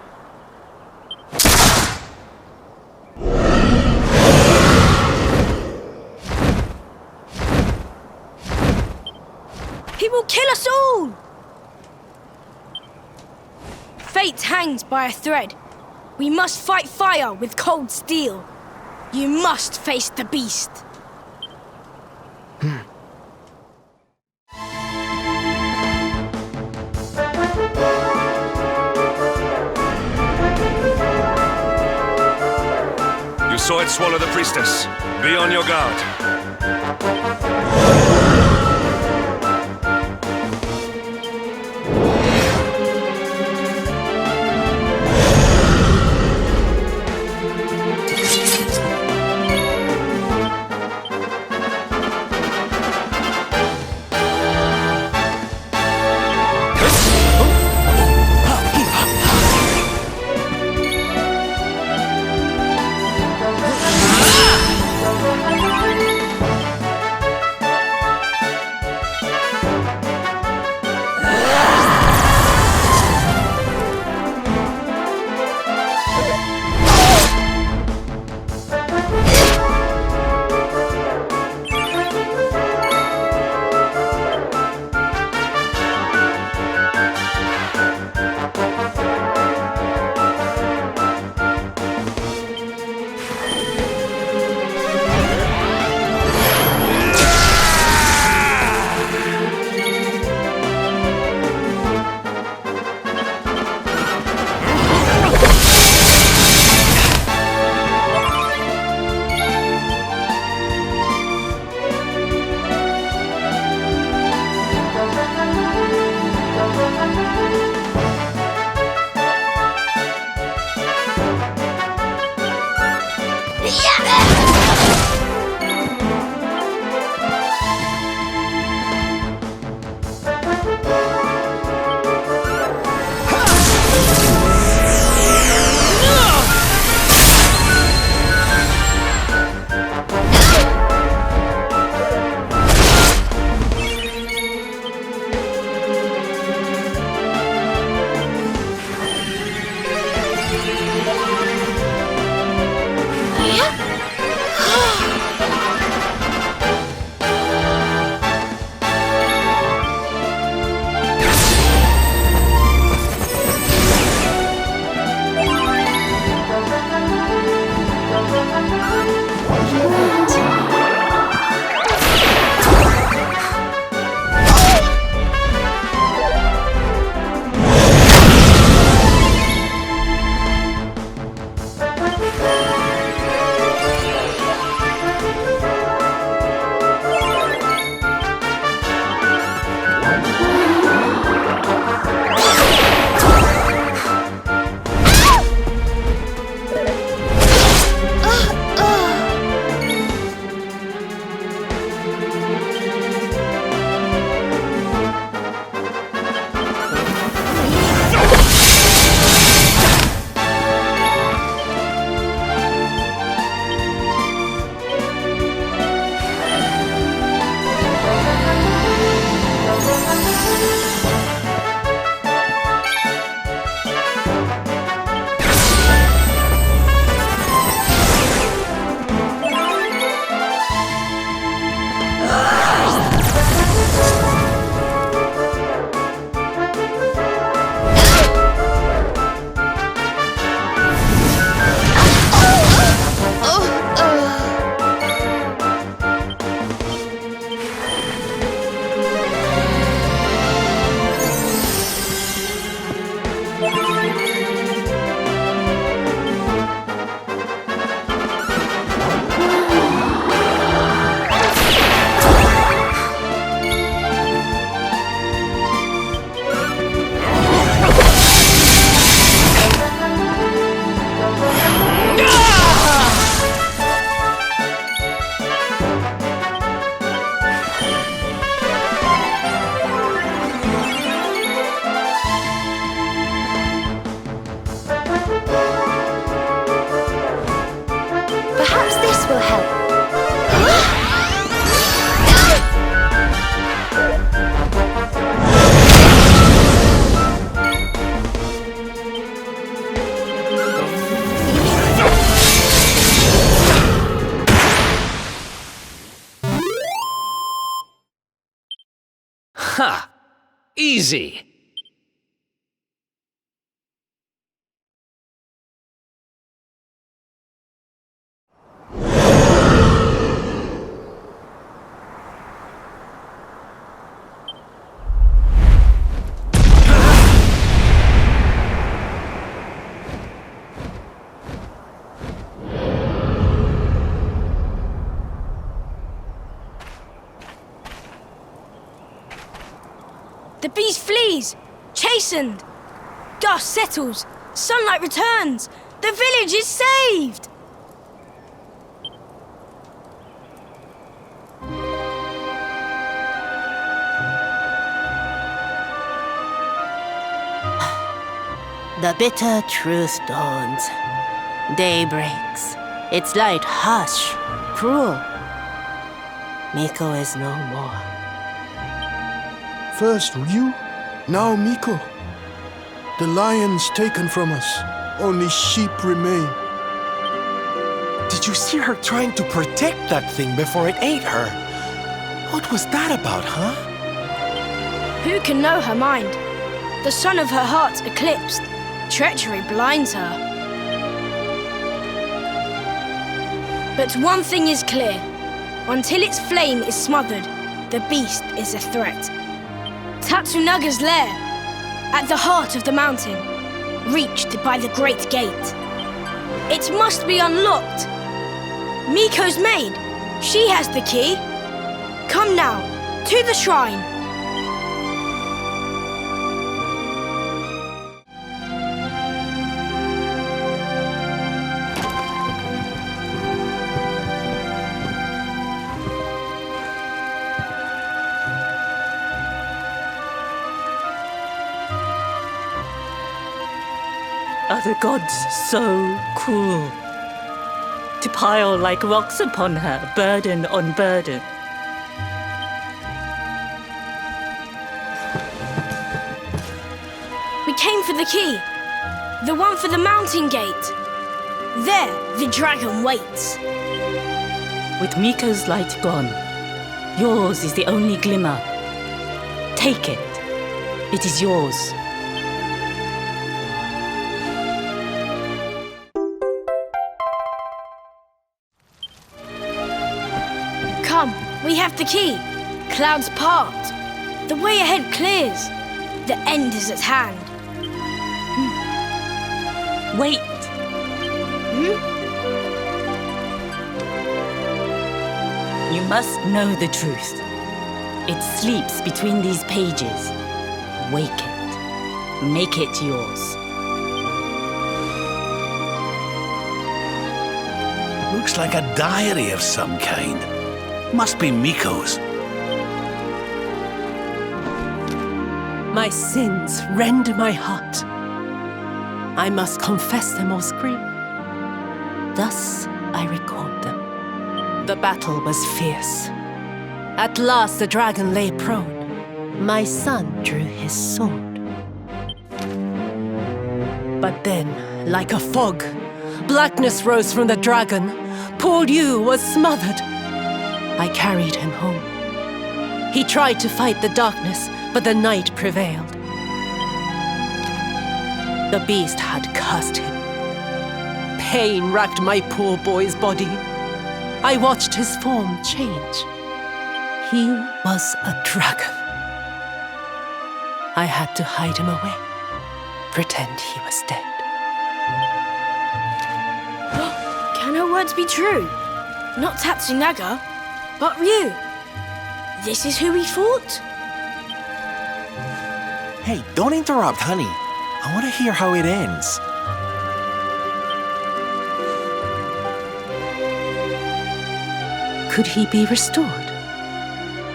He will kill us all! Fate hangs by a thread. We must fight fire with cold steel. You must face the beast. You saw it swallow the priestess. Be on your guard. Ha! Easy! The beast flees! Chastened! Dust settles! Sunlight returns! The village is saved! The bitter truth dawns. Day breaks. Its light harsh, cruel. Miko is no more. First Ryu, now Miko. The lion's taken from us. Only sheep remain. Did you see her trying to protect that thing before it ate her? What was that about, huh? Who can know her mind? The sun of her heart eclipsed. Treachery blinds her. But one thing is clear. Until its flame is smothered, the beast is a threat. Tatsunaga's lair, at the heart of the mountain, reached by the great gate. It must be unlocked. Miko's maid, she has the key. Come now, to the shrine. Are the gods so cruel? To pile like rocks upon her, burden on burden. We came for the key. The one for the mountain gate. There, the dragon waits. With Miko's light gone, yours is the only glimmer. Take it. It is yours. Come, we have the key. Clouds part. The way ahead clears. The end is at hand. Wait. You must know the truth. It sleeps between these pages. Wake it. Make it yours. Looks like a diary of some kind. Must be Miko's. My sins rend my heart. I must confess them or scream. Thus I record them. The battle was fierce. At last the dragon lay prone. My son drew his sword. But then, like a fog, blackness rose from the dragon. Poor Yu was smothered. I carried him home. He tried to fight the darkness, but the night prevailed. The beast had cursed him. Pain racked my poor boy's body. I watched his form change. He was a dragon. I had to hide him away, pretend he was dead. Can her words be true? Not Tatsunaga, but Ryu. This is who we fought? Hey, don't interrupt, honey. I want to hear how it ends. Could he be restored?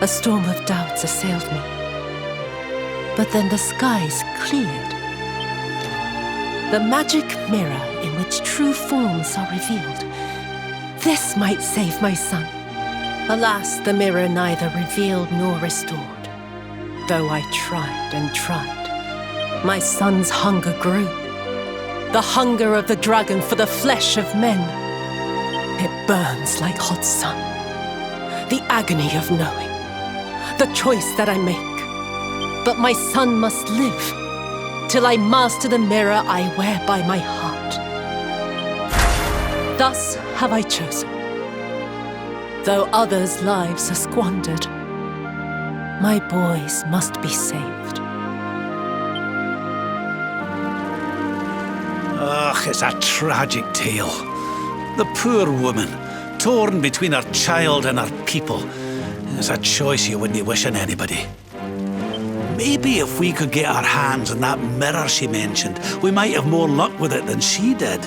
A storm of doubts assailed me. But then the skies cleared. The magic mirror in which true forms are revealed. This might save my son. Alas, the mirror neither revealed nor restored. Though I tried and tried, my son's hunger grew. The hunger of the dragon for the flesh of men. It burns like hot sun. The agony of knowing. The choice that I make. But my son must live, till I master the mirror I wear by my heart. Thus have I chosen. Though others' lives are squandered, my boys must be saved. Ugh, it's a tragic tale. The poor woman, torn between her child and her people. It's a choice you wouldn't wish on anybody. Maybe if we could get our hands on that mirror she mentioned, we might have more luck with it than she did.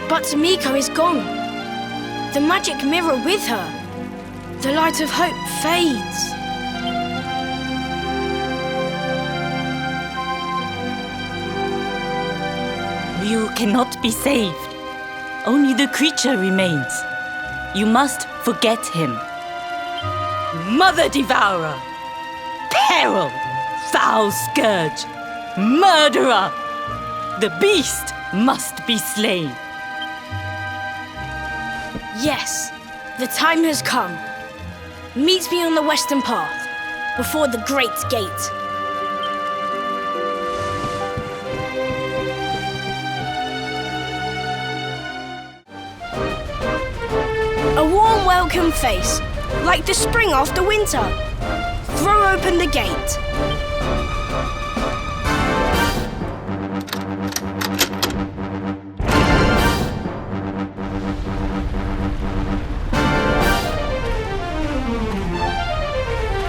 But Miko is gone. The magic mirror with her. The light of hope fades. You cannot be saved. Only the creature remains. You must forget him. Mother Devourer! Peril! Foul Scourge! Murderer! The beast must be slain. Yes, the time has come. Meet me on the western path, before the great gate. A warm welcome face, like the spring after winter. Throw open the gate.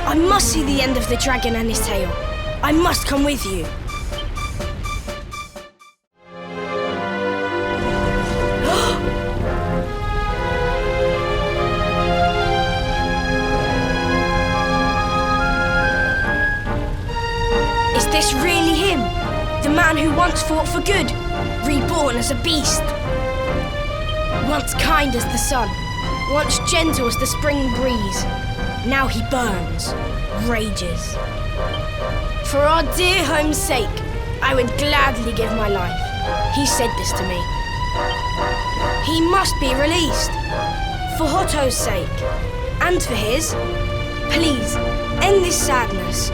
I must see the end of the dragon and his tail. I must come with you. Is this really him? The man who once fought for good, reborn as a beast? Once kind as the sun, once gentle as the spring breeze. Now he burns, rages. For our dear home's sake, I would gladly give my life. He said this to me. He must be released. For Hoto's sake, and for his. Please, end this sadness.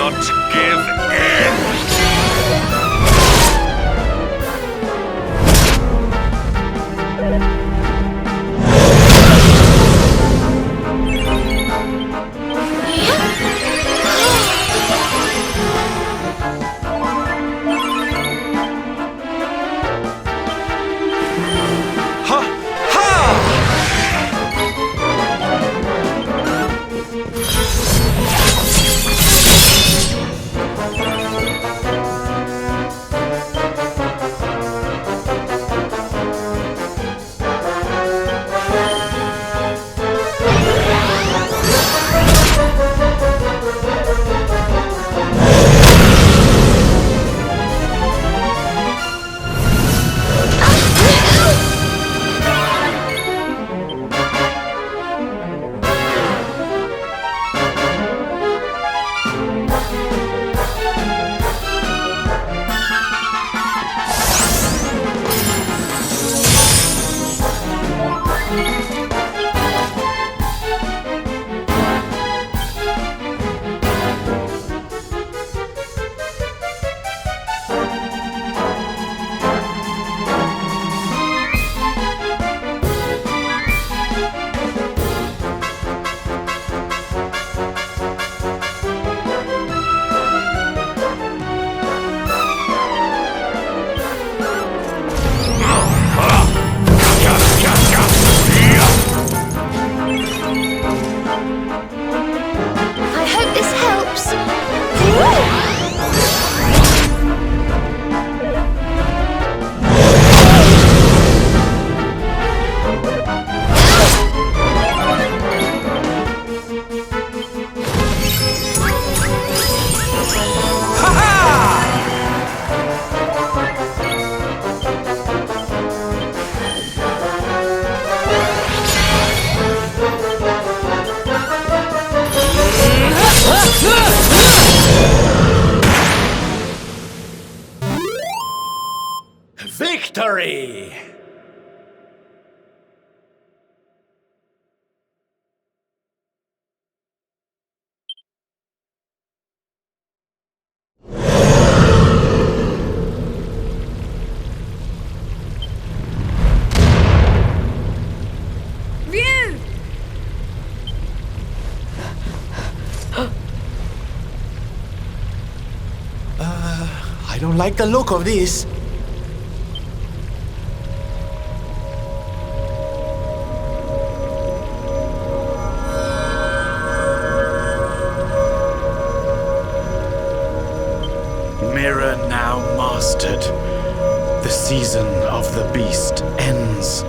not give in! Victory! I don't like the look of this. Mirror now mastered. The season of the beast ends.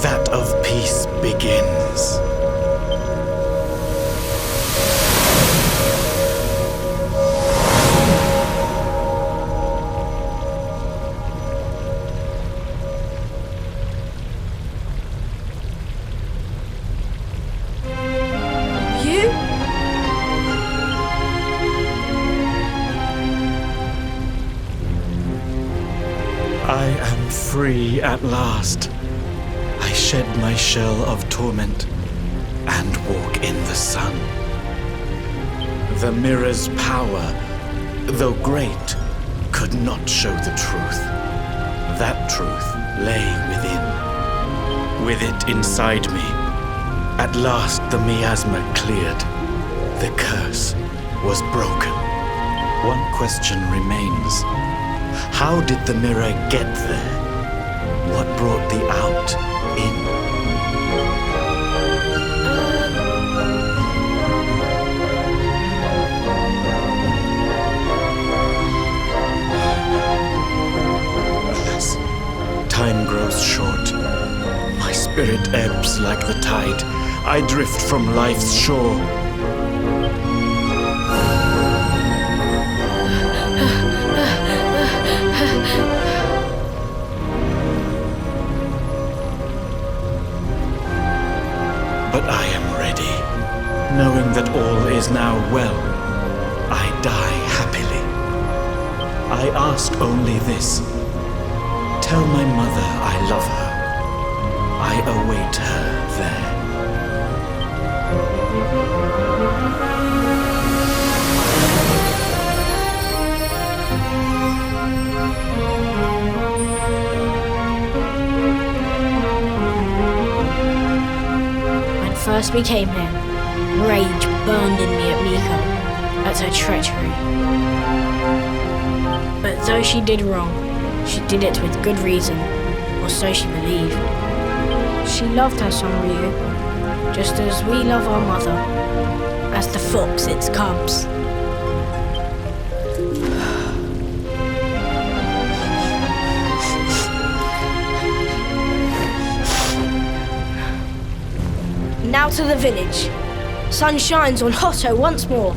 That of peace begins. I am free at last. I shed my shell of torment and walk in the sun. The mirror's power, though great, could not show the truth. That truth lay within. With it inside me, at last the miasma cleared. The curse was broken. One question remains. How did the mirror get there? What brought the out in? Alas, time grows short. My spirit ebbs like the tide. I drift from life's shore. But I am ready, knowing that all is now well. I die happily. I ask only this. Tell my mother I love her. I await her there. first we came here, rage burned in me at Miko, at her treachery. But though she did wrong, she did it with good reason, or so she believed. She loved her son Ryu, just as we love our mother, as the fox its cubs. Now to the village. Sun shines on Hotto once more.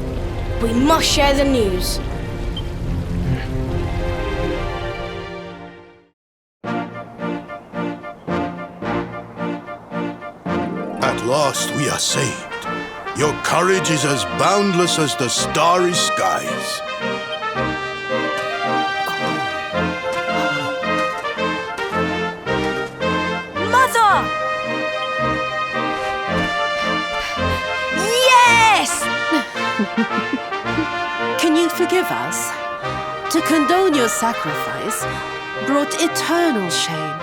We must share the news. At last we are saved. Your courage is as boundless as the starry skies. Mother! Yes! Can you forgive us? To condone your sacrifice brought eternal shame.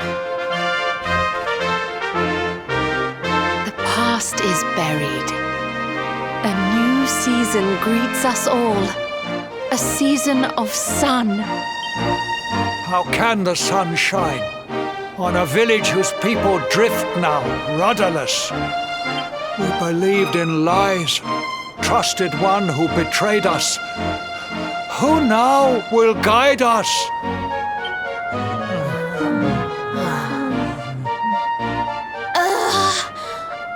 The past is buried. A new season greets us all. A season of sun. How can the sun shine on a village whose people drift now, rudderless? We believed in lies, trusted one who betrayed us. Who now will guide us?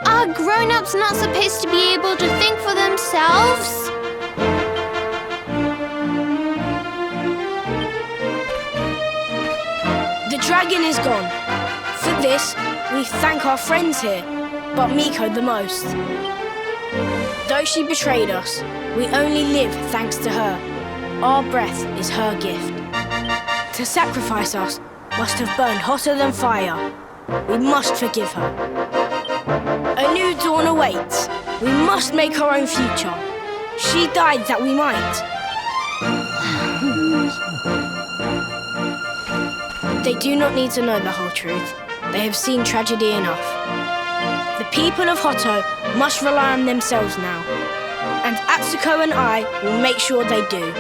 Are grown-ups not supposed to be able to think for themselves? The dragon is gone. For this, we thank our friends here, but Miko the most. Though she betrayed us, we only live thanks to her. Our breath is her gift. To sacrifice us must have burned hotter than fire. We must forgive her. A new dawn awaits. We must make our own future. She died that we might. They do not need to know the whole truth. They have seen tragedy enough. The people of Hotto must rely on themselves now. And Atsuko and I will make sure they do.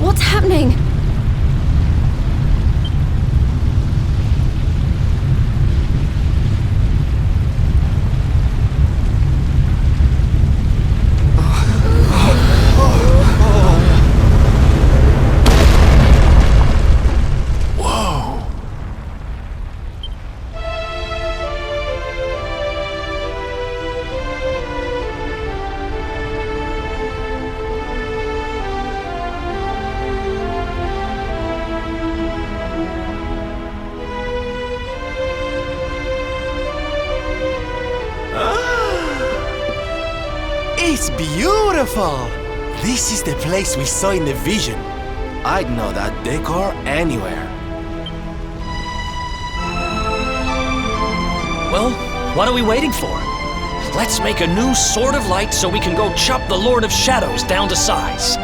What's happening? It's beautiful! This is the place we saw in the vision. I'd know that decor anywhere. Well, what are we waiting for? Let's make a new Sword of Light so we can go chop the Lord of Shadows down to size.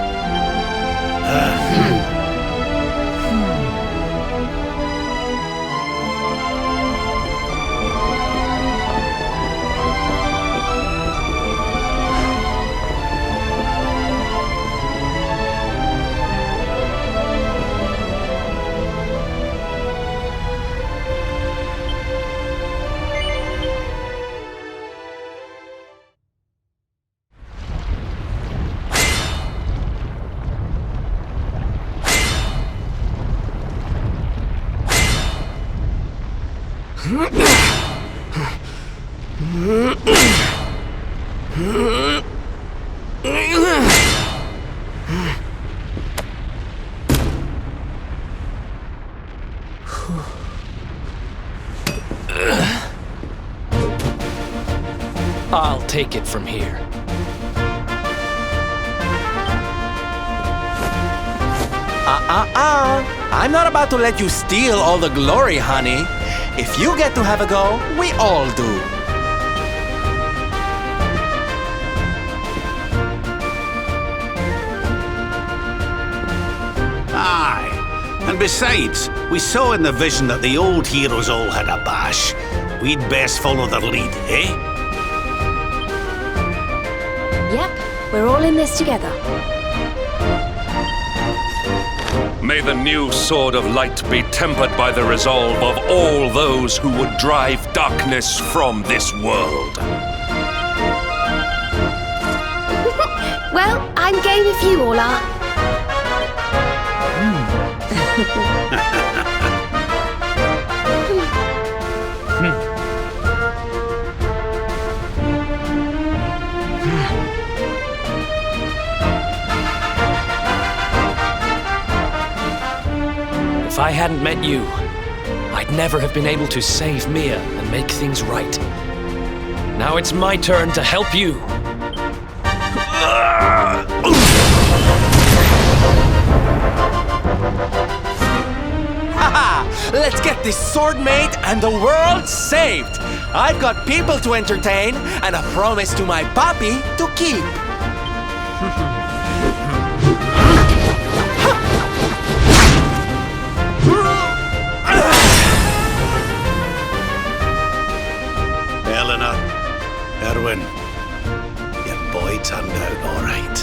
I'll take it from here. I'm not about to let you steal all the glory, honey. If you get to have a go, we all do. Aye. And besides, we saw in the vision that the old heroes all had a bash. We'd best follow their lead, eh? Yep, we're all in this together. May the new sword of light be tempered by the resolve of all those who would drive darkness from this world. Well, I'm game if you all are. If I hadn't met you, I'd never have been able to save Mia and make things right. Now it's my turn to help you. Haha! Let's get this sword made and the world saved! I've got people to entertain and a promise to my papi to keep. Eleanor, Erwin, your boy turned out all right.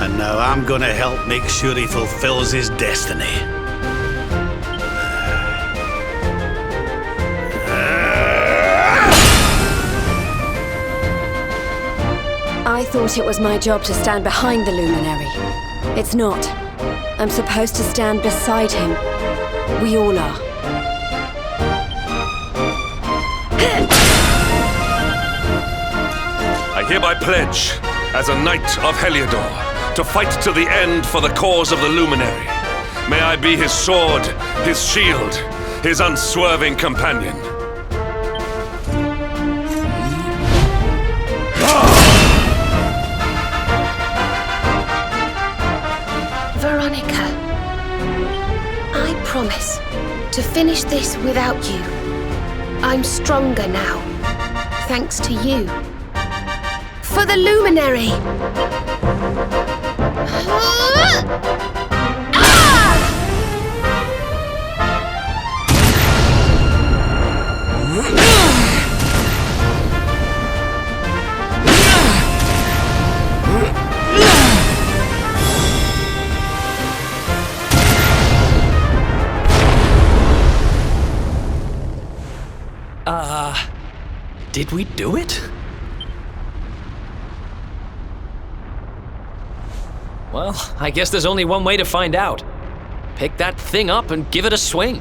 And now I'm gonna help make sure he fulfills his destiny. I thought it was my job to stand behind the luminary. It's not. I'm supposed to stand beside him. We all are. I hereby pledge, as a knight of Helyador, to fight to the end for the cause of the luminary. May I be his sword, his shield, his unswerving companion. Veronica, I promise to finish this without you. I'm stronger now, thanks to you. For the luminary! Did we do it? Well, I guess there's only one way to find out. Pick that thing up and give it a swing.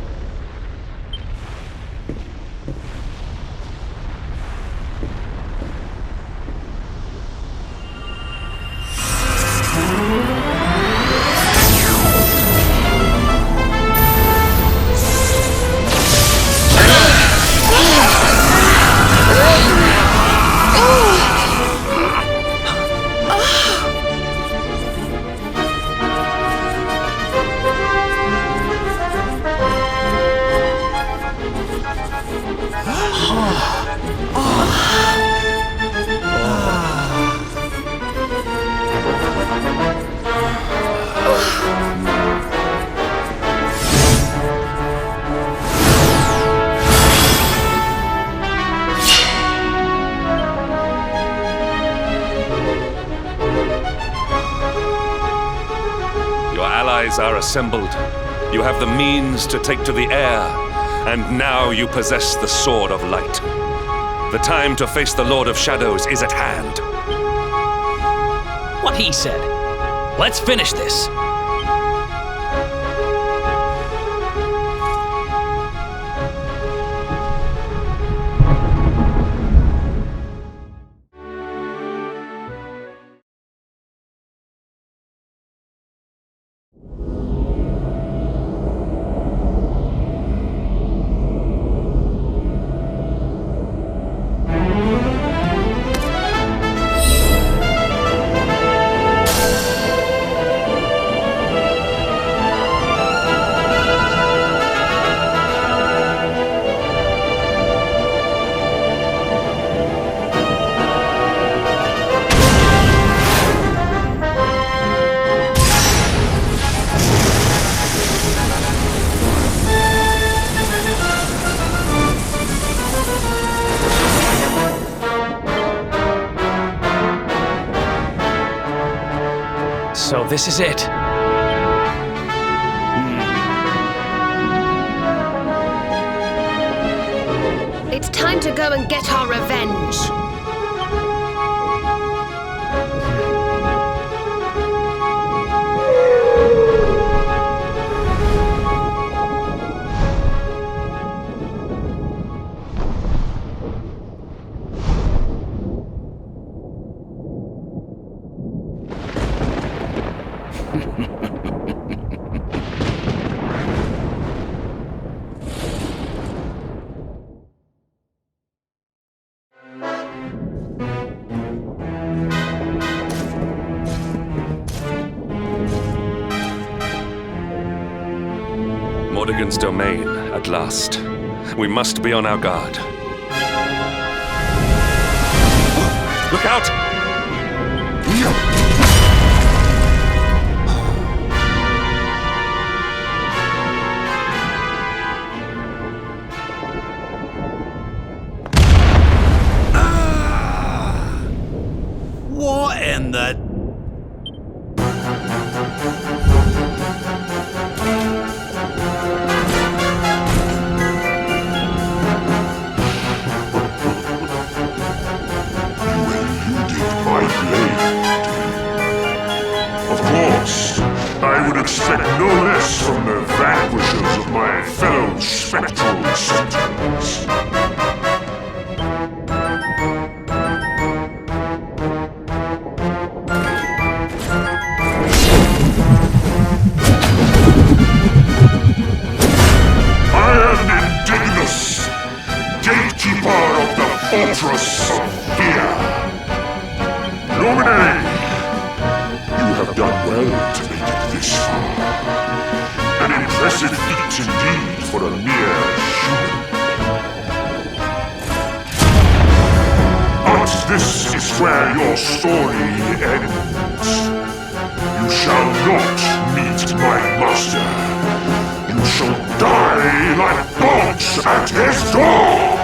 Are assembled. You have the means to take to the air, and now you possess the Sword of Light. The time to face the Lord of Shadows is at hand. What he said. Let's finish this. this is it. It's time to go and get our revenge. Mordegon's domain, at last. We must be on our guard. Look out! What in the... I would expect no less from the vanquishers of my fellow spectral sentinels. I am Indignus, gatekeeper of the fortress of fear. Lumine, you have done well to make it this far. An impressive feat indeed for a mere human. But this is where your story ends. You shall not meet my master. You shall die like dogs at his door!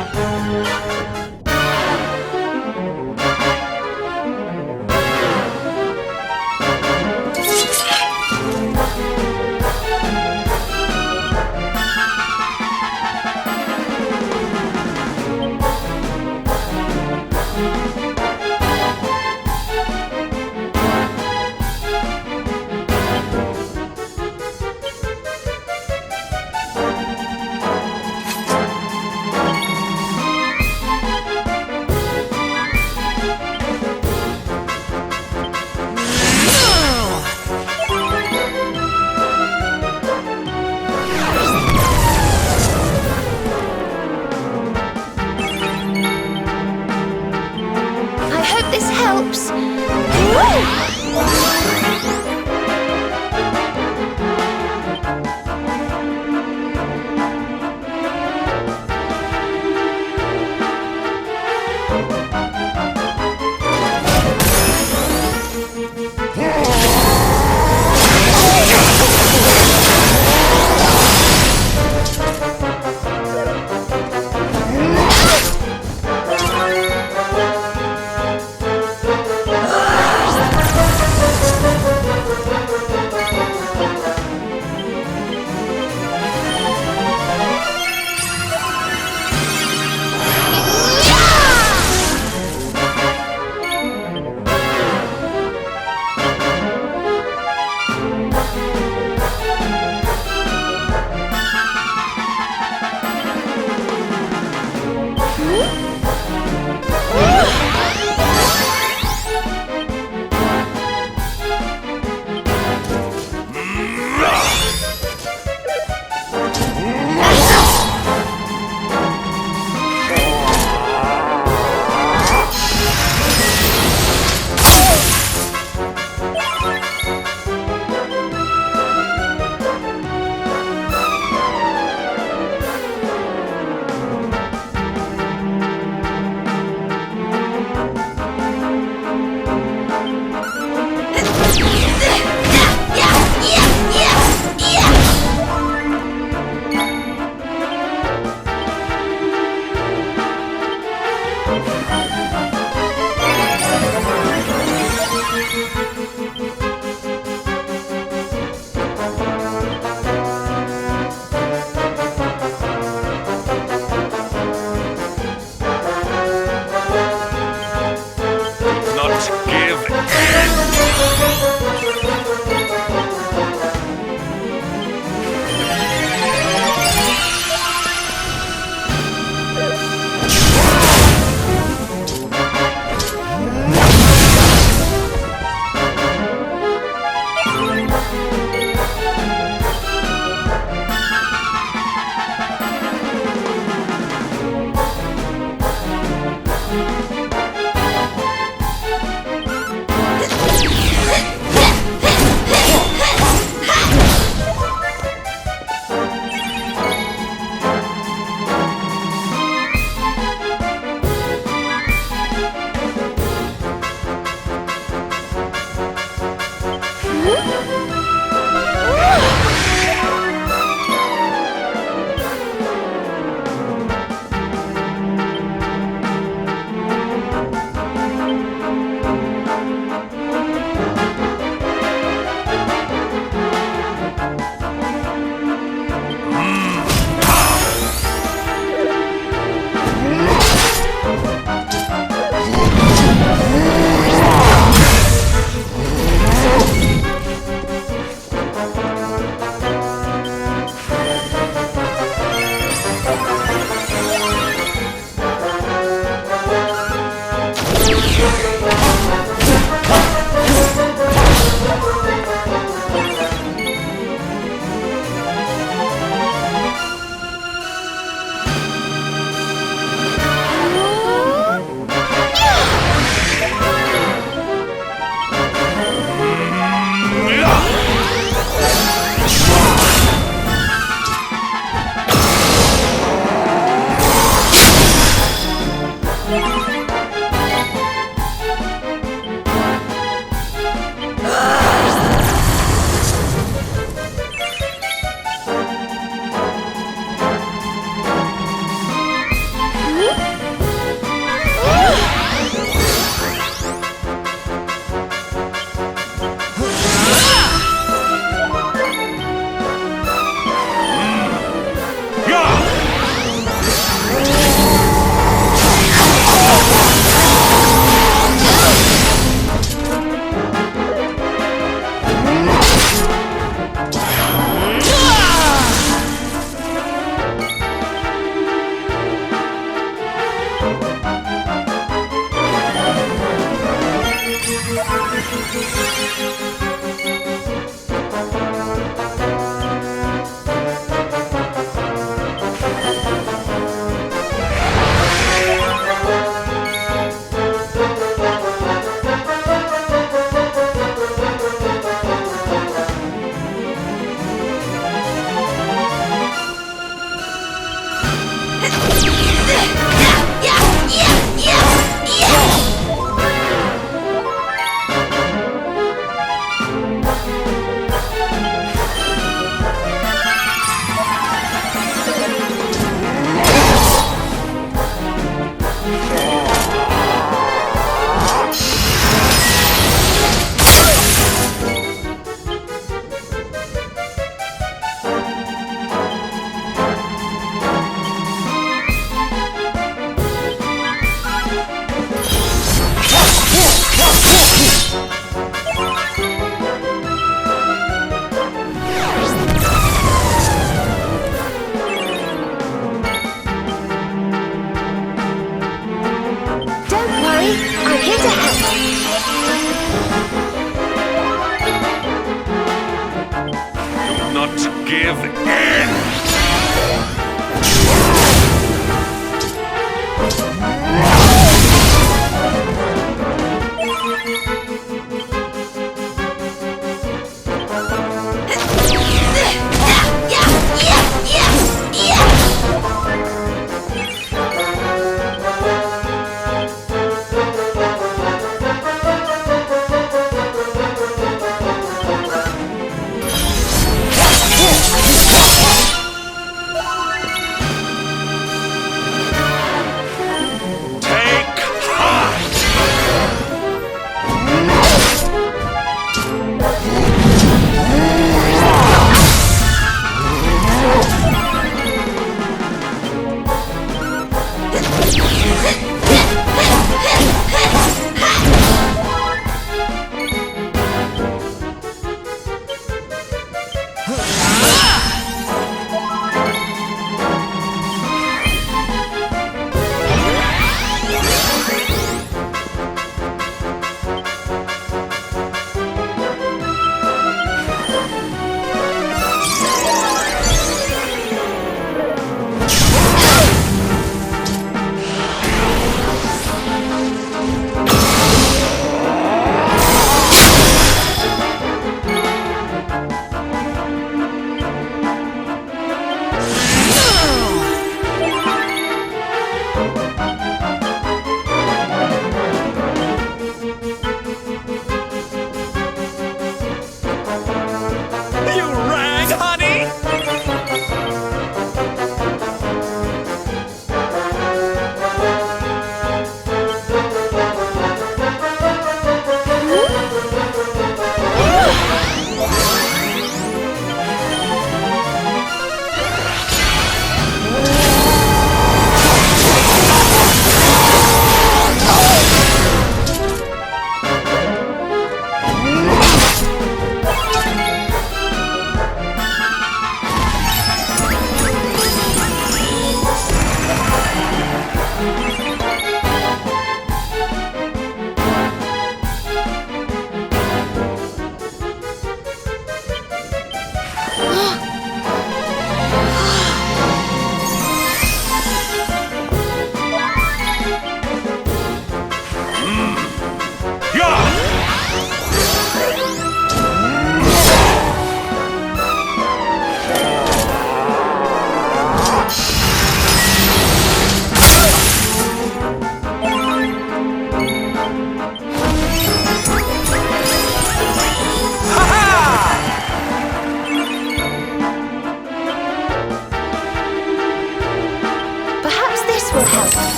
give in!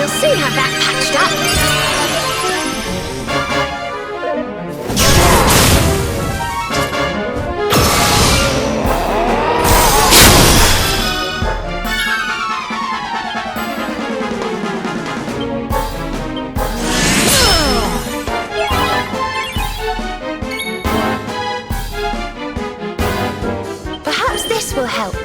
We'll soon have that patched up. Perhaps this will help.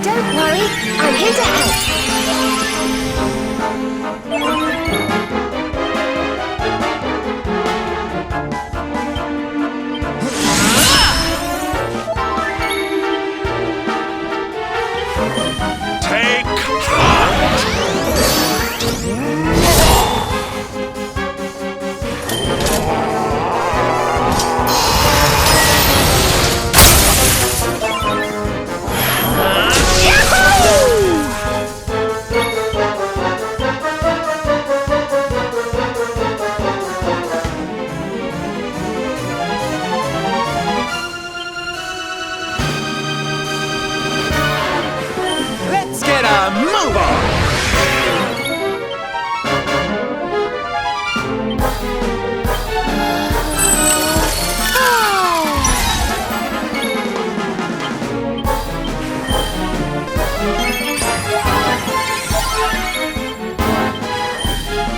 Don't worry, I'm here to help. Take heart! Let's get a move on!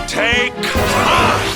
Take heart!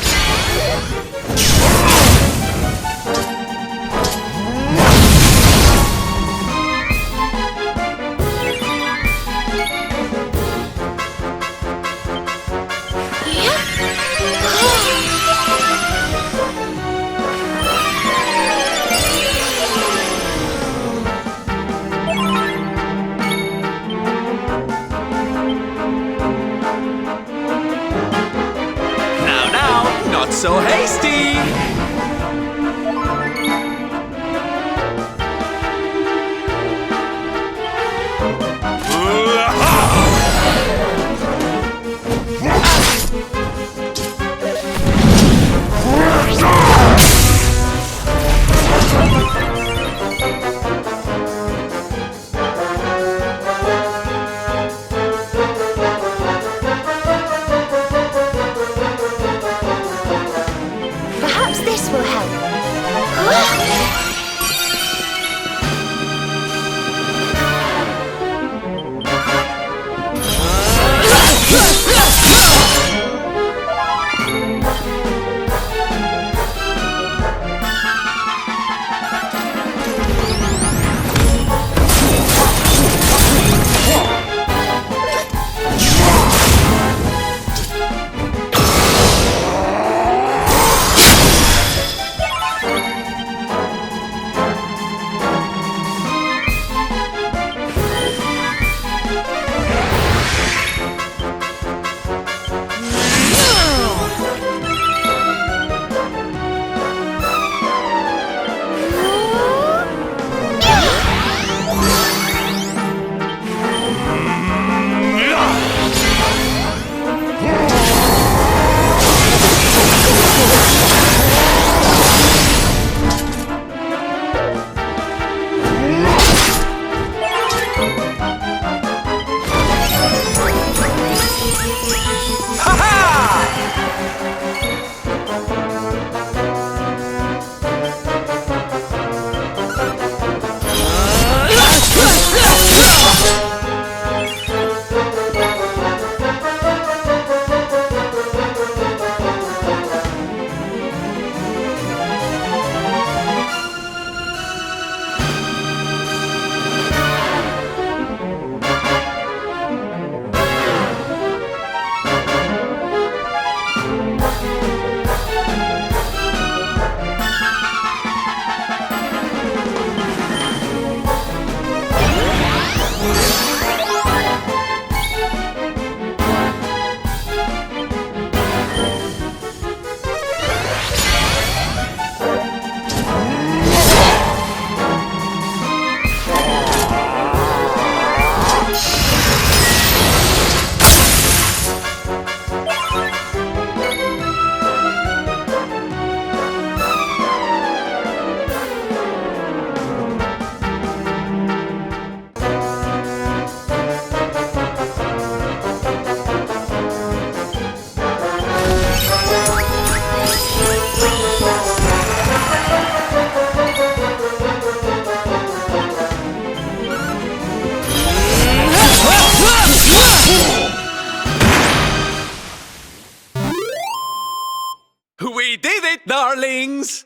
darlings!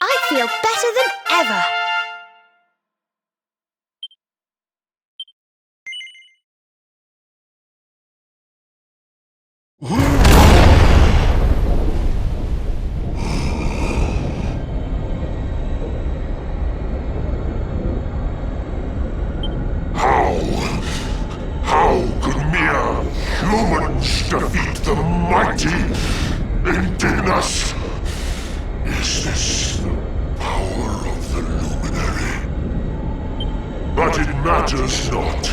I feel better than ever. How could mere humans defeat the mighty Indignus? Is this the power of the Luminary? But it matters not.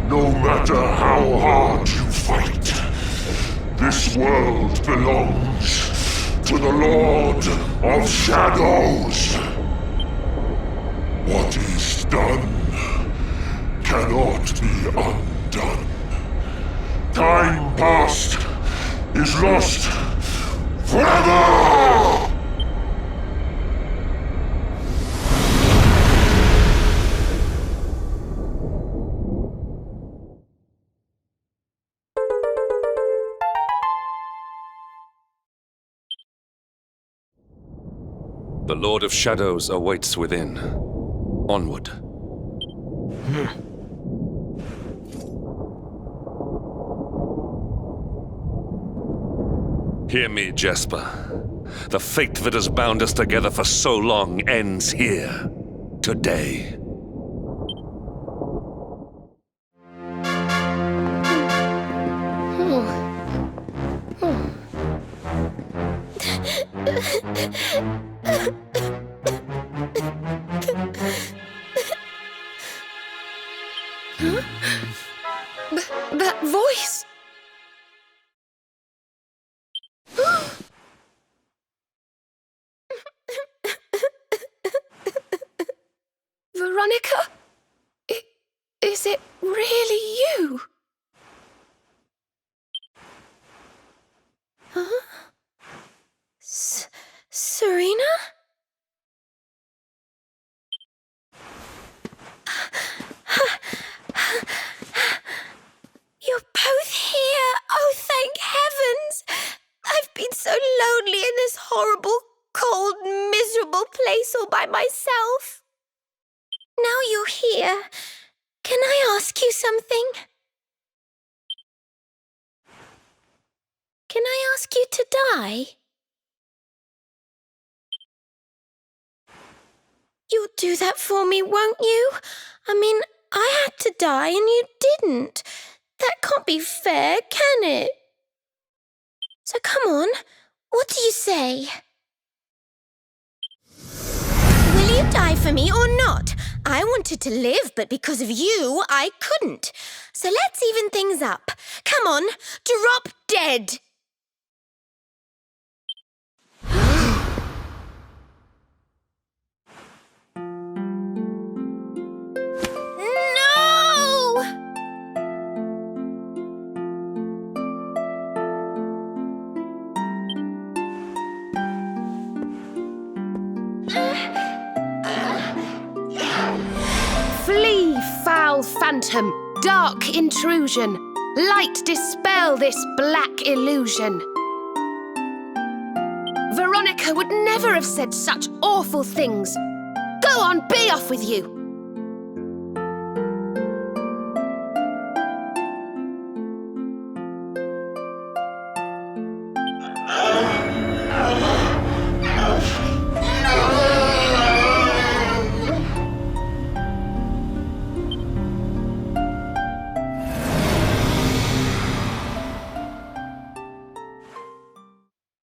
No matter how hard you fight, this world belongs to the Lord of Shadows. What is done cannot be undone. Time past is lost forever! The Lord of Shadows awaits within. Onward. Hear me, Jasper. The fate that has bound us together for so long ends here, today. That voice! Veronica? Is it really you? Huh? Serena? You're both here! Oh, thank heavens! I've been so lonely in this horrible, cold, miserable place all by myself. Now you're here. Can I ask you something? Can I ask you to die? You'll do that for me, won't you? I mean, I had to die and you didn't. That can't be fair, can it? So come on, what do you say? Will you die for me or not? I wanted to live, but because of you, I couldn't. So let's even things up. Come on, drop dead! Flee, foul phantom, dark intrusion. Light dispel this black illusion. Veronica would never have said such awful things. Go on, be off with you.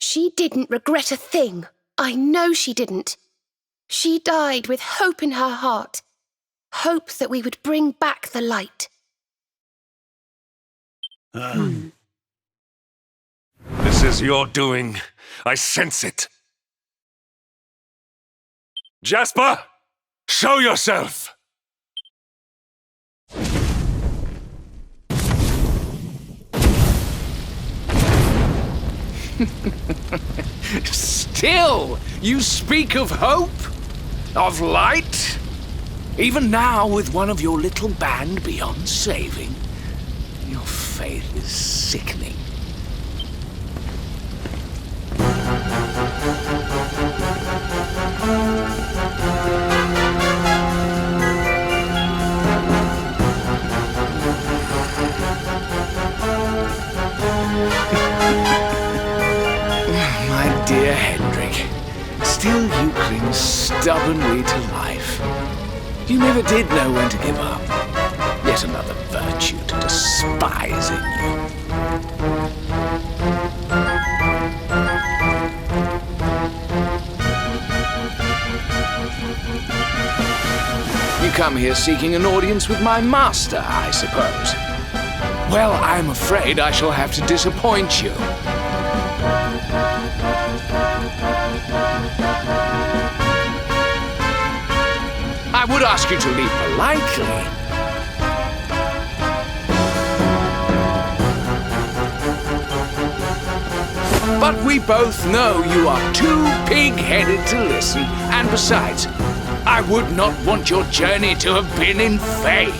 She didn't regret a thing. I know she didn't. She died with hope in her heart. Hope that we would bring back the light. This is your doing. I sense it. Jasper, show yourself! Still, you speak of hope? Of light? Even now, with one of your little band beyond saving? Your faith is sickening. My dear Hendrik, still you cling stubbornly to life. You never did know when to give up. Yet another virtue to despise in you. You come here seeking an audience with my master, I suppose. Well, I'm afraid I shall have to disappoint you. I would ask you to leave politely. But we both know you are too pig-headed to listen, and besides, I would not want your journey to have been in vain.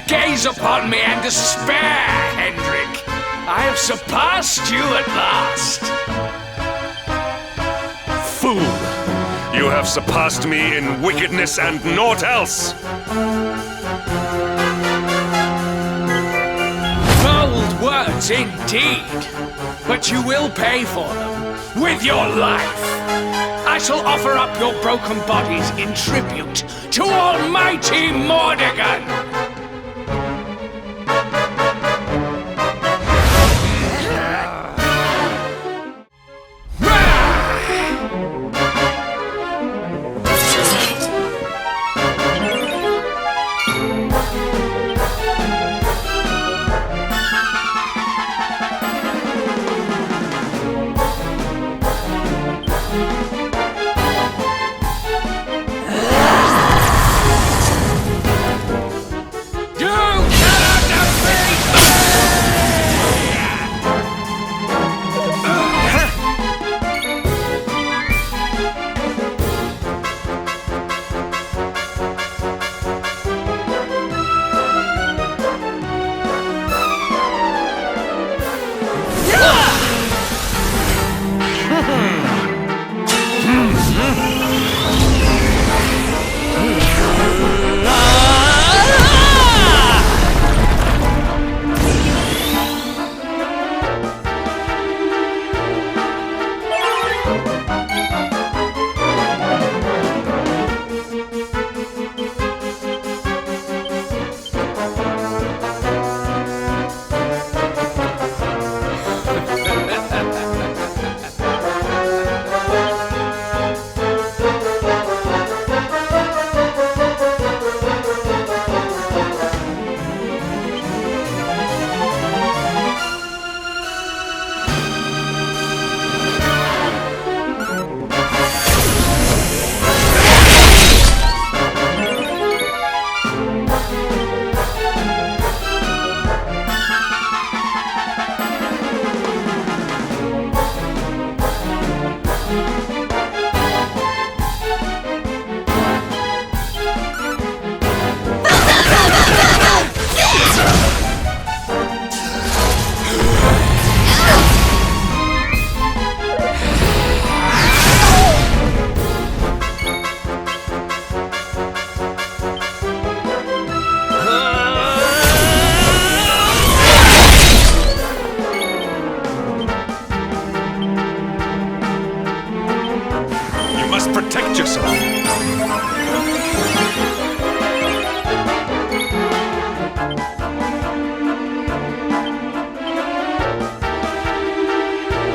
Gaze upon me and despair, Hendrik. I have surpassed you at last. Fool! You have surpassed me in wickedness and naught else! Bold words indeed, but you will pay for them with your life. I shall offer up your broken bodies in tribute to Almighty Mordegon.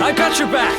I got your back!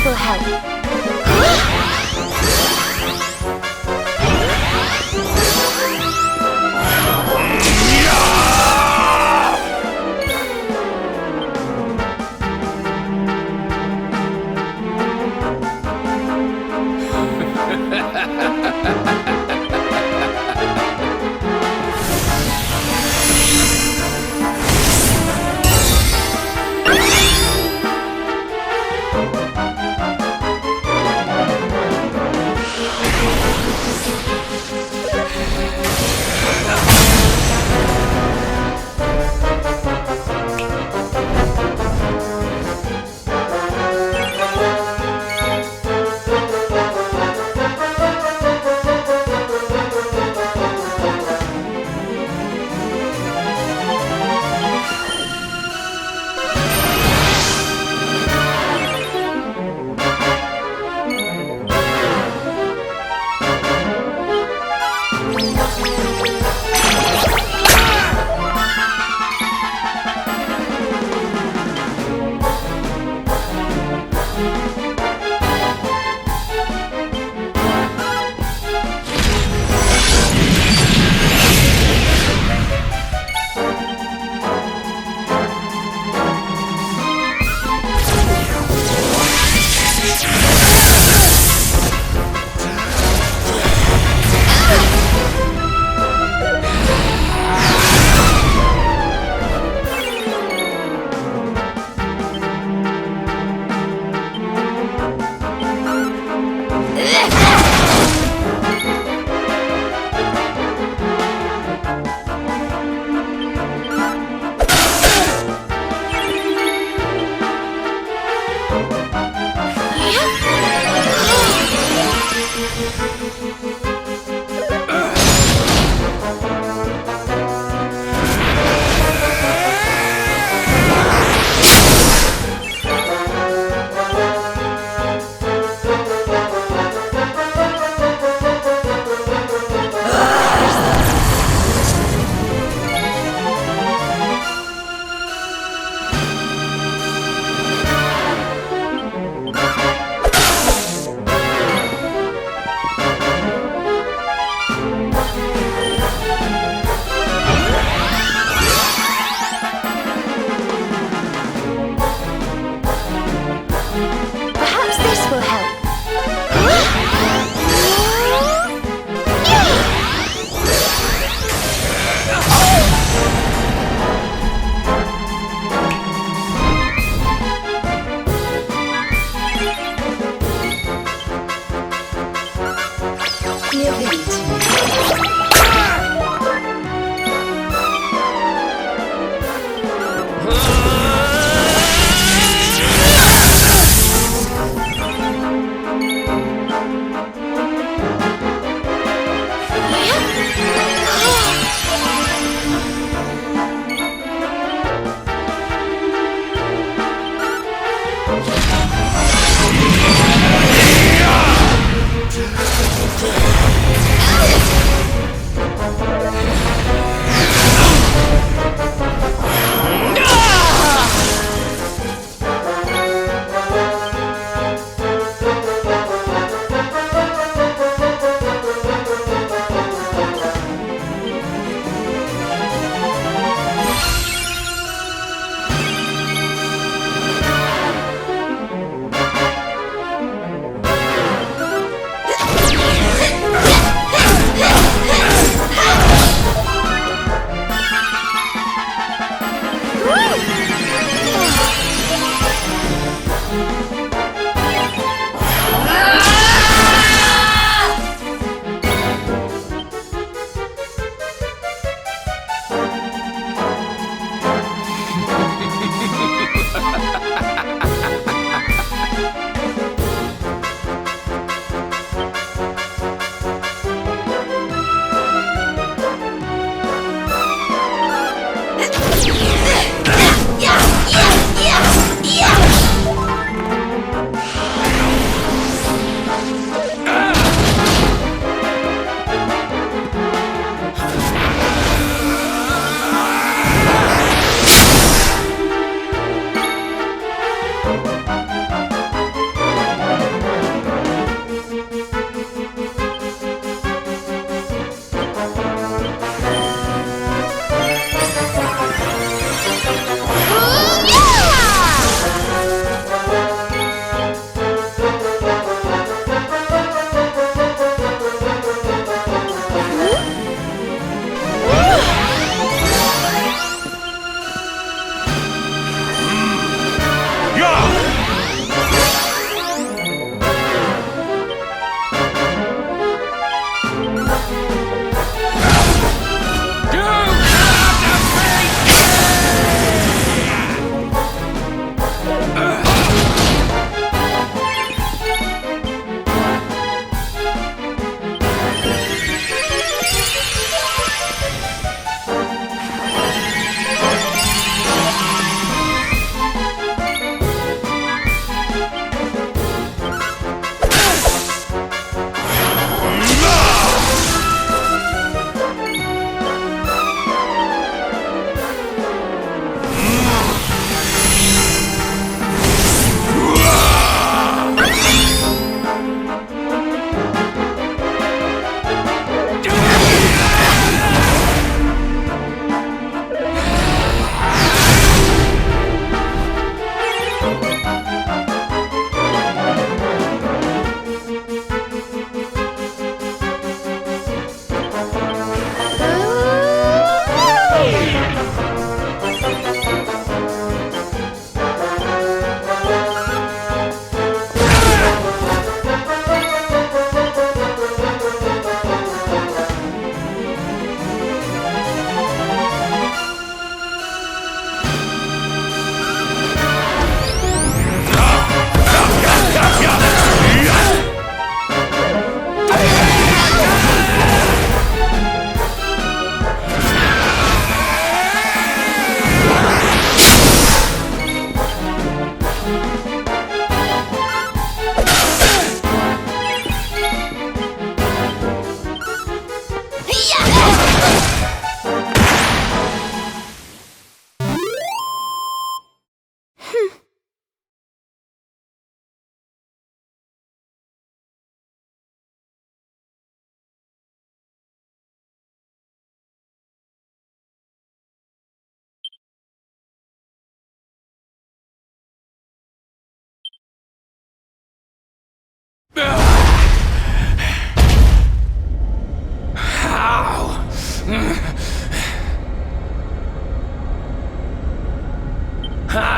this will help.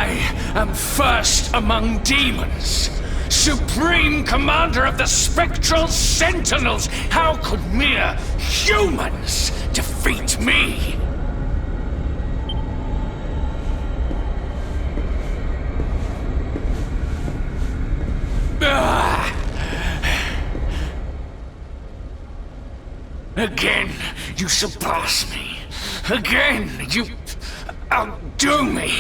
I am first among demons, supreme commander of the spectral sentinels. How could mere humans defeat me? Again, you surpass me. Again, you outdo me.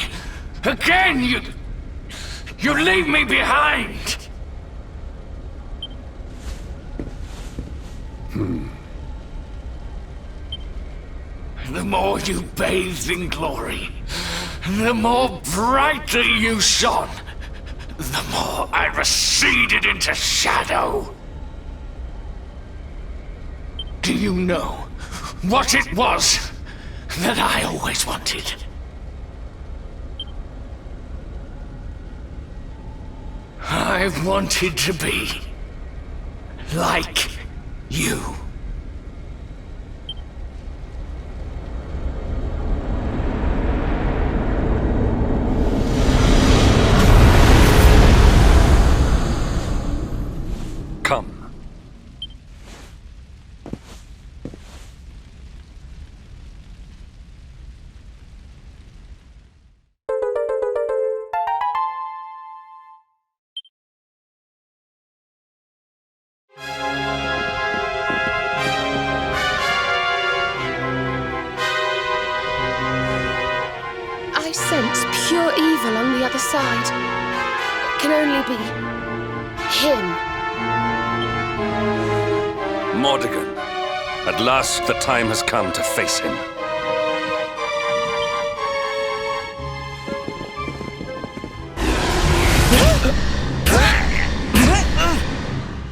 Again, you leave me behind. The more you bathed in glory, the more brightly you shone, the more I receded into shadow. Do you know what it was that I always wanted? I wanted to be like you. Come. I sense pure evil on the other side. It can only be him. Mordegon. At last the time has come to face him.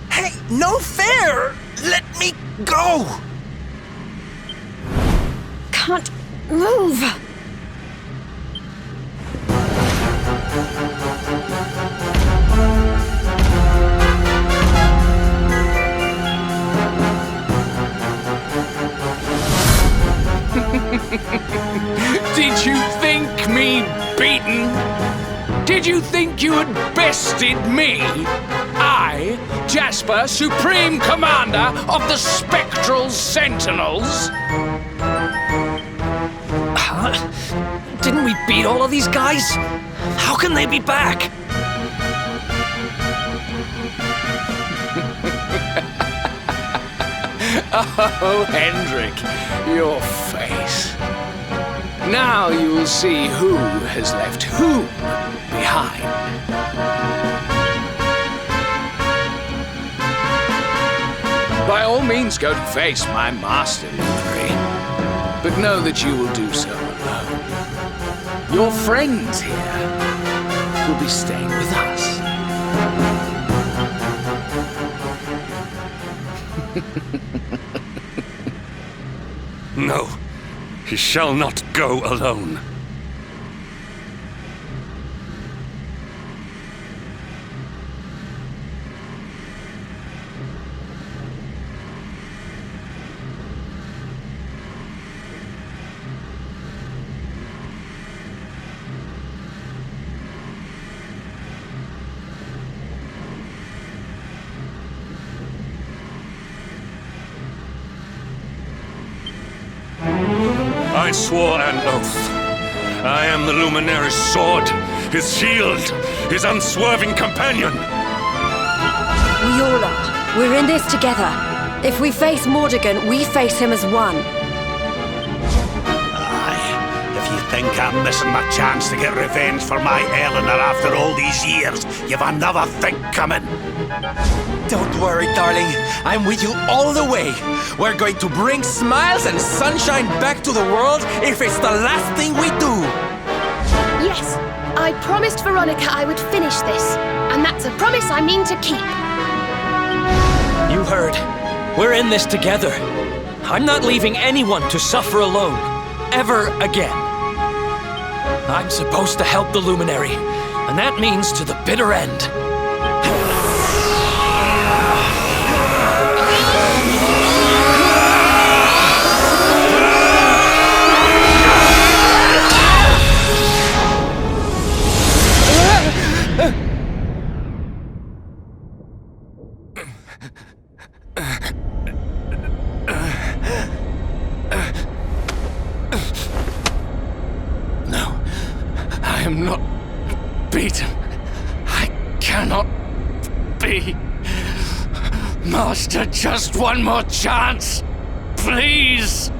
Hey, no fair! Let me go! Can't move! Did you think me beaten? Did you think you had bested me? I, Jasper, Supreme Commander of the Spectral Sentinels? Huh? Didn't we beat all of these guys? How can they be back? Oh, Hendrik, your face. Now you'll see who has left whom behind. By all means, go to face my master, Luminary. But know that you will do so alone. Your friends here will be staying with us. No, he shall not go alone. I swore an oath. I am the Luminary's sword, his shield, his unswerving companion. We all are. We're in this together. If we face Mordegon, we face him as one. Aye, if you think I'm missing my chance to get revenge for my Eleanor after all these years, you've another think coming. Don't worry, darling. I'm with you all the way. We're going to bring smiles and sunshine back to the world if it's the last thing we do. Yes, I promised Veronica I would finish this, and that's a promise I mean to keep. You heard. We're in this together. I'm not leaving anyone to suffer alone. Ever again. I'm supposed to help the Luminary, and that means to the bitter end. No, I am not beaten. I cannot be. Master, just one more chance, please.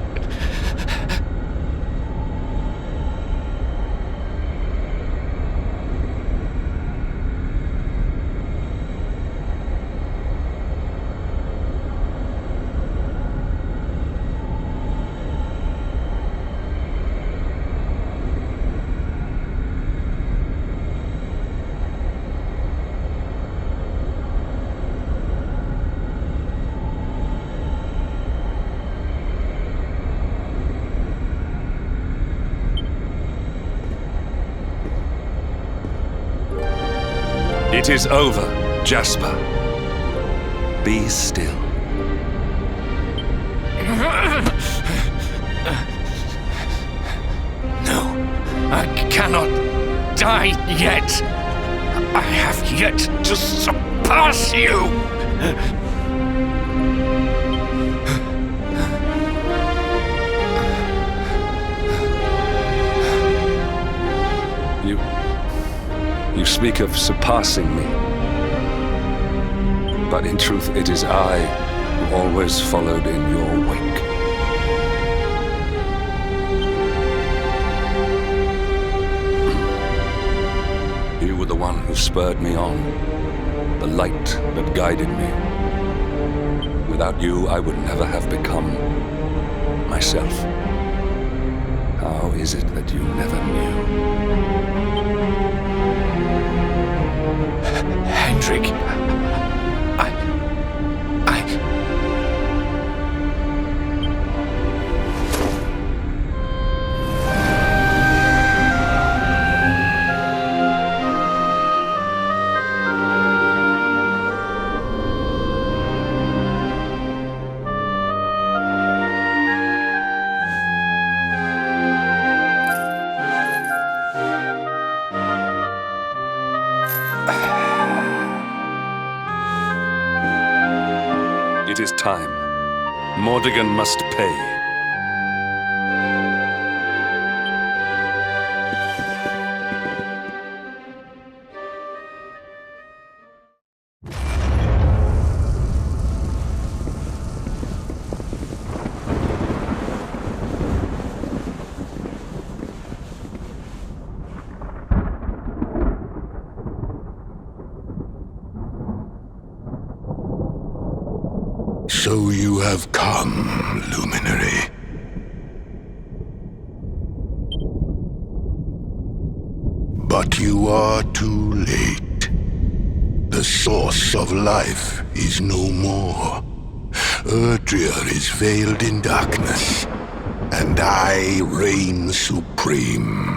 It is over, Jasper. Be still. No, I cannot die yet. I have yet to surpass you. You speak of surpassing me. But in truth, it is I who always followed in your wake. You were the one who spurred me on, the light that guided me. Without you, I would never have become myself. How is it that you never knew? Hendrik, It is time. Mordegon must pay. So you have come, Luminary. But you are too late. The source of life is no more. Erdrea is veiled in darkness, and I reign supreme.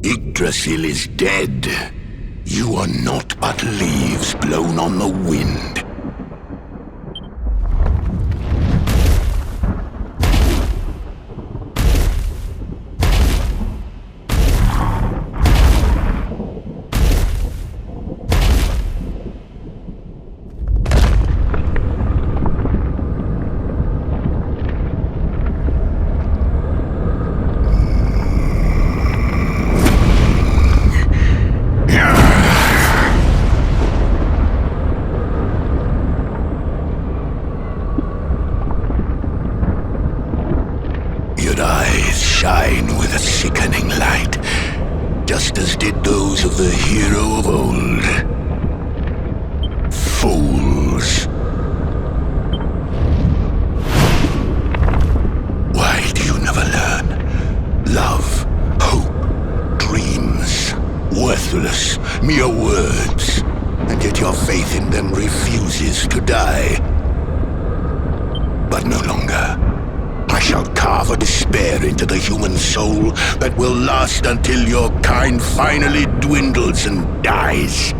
Yggdrasil is dead. You are not but leaves blown on the wind. Shine with a sickening light, just as did those of the hero of old. Fools. Why do you never learn? Love, hope, dreams, worthless, mere words, and yet your faith in them refuses to die. But no longer. I shall shall carve a despair into the human soul that will last until your kind finally dwindles and dies.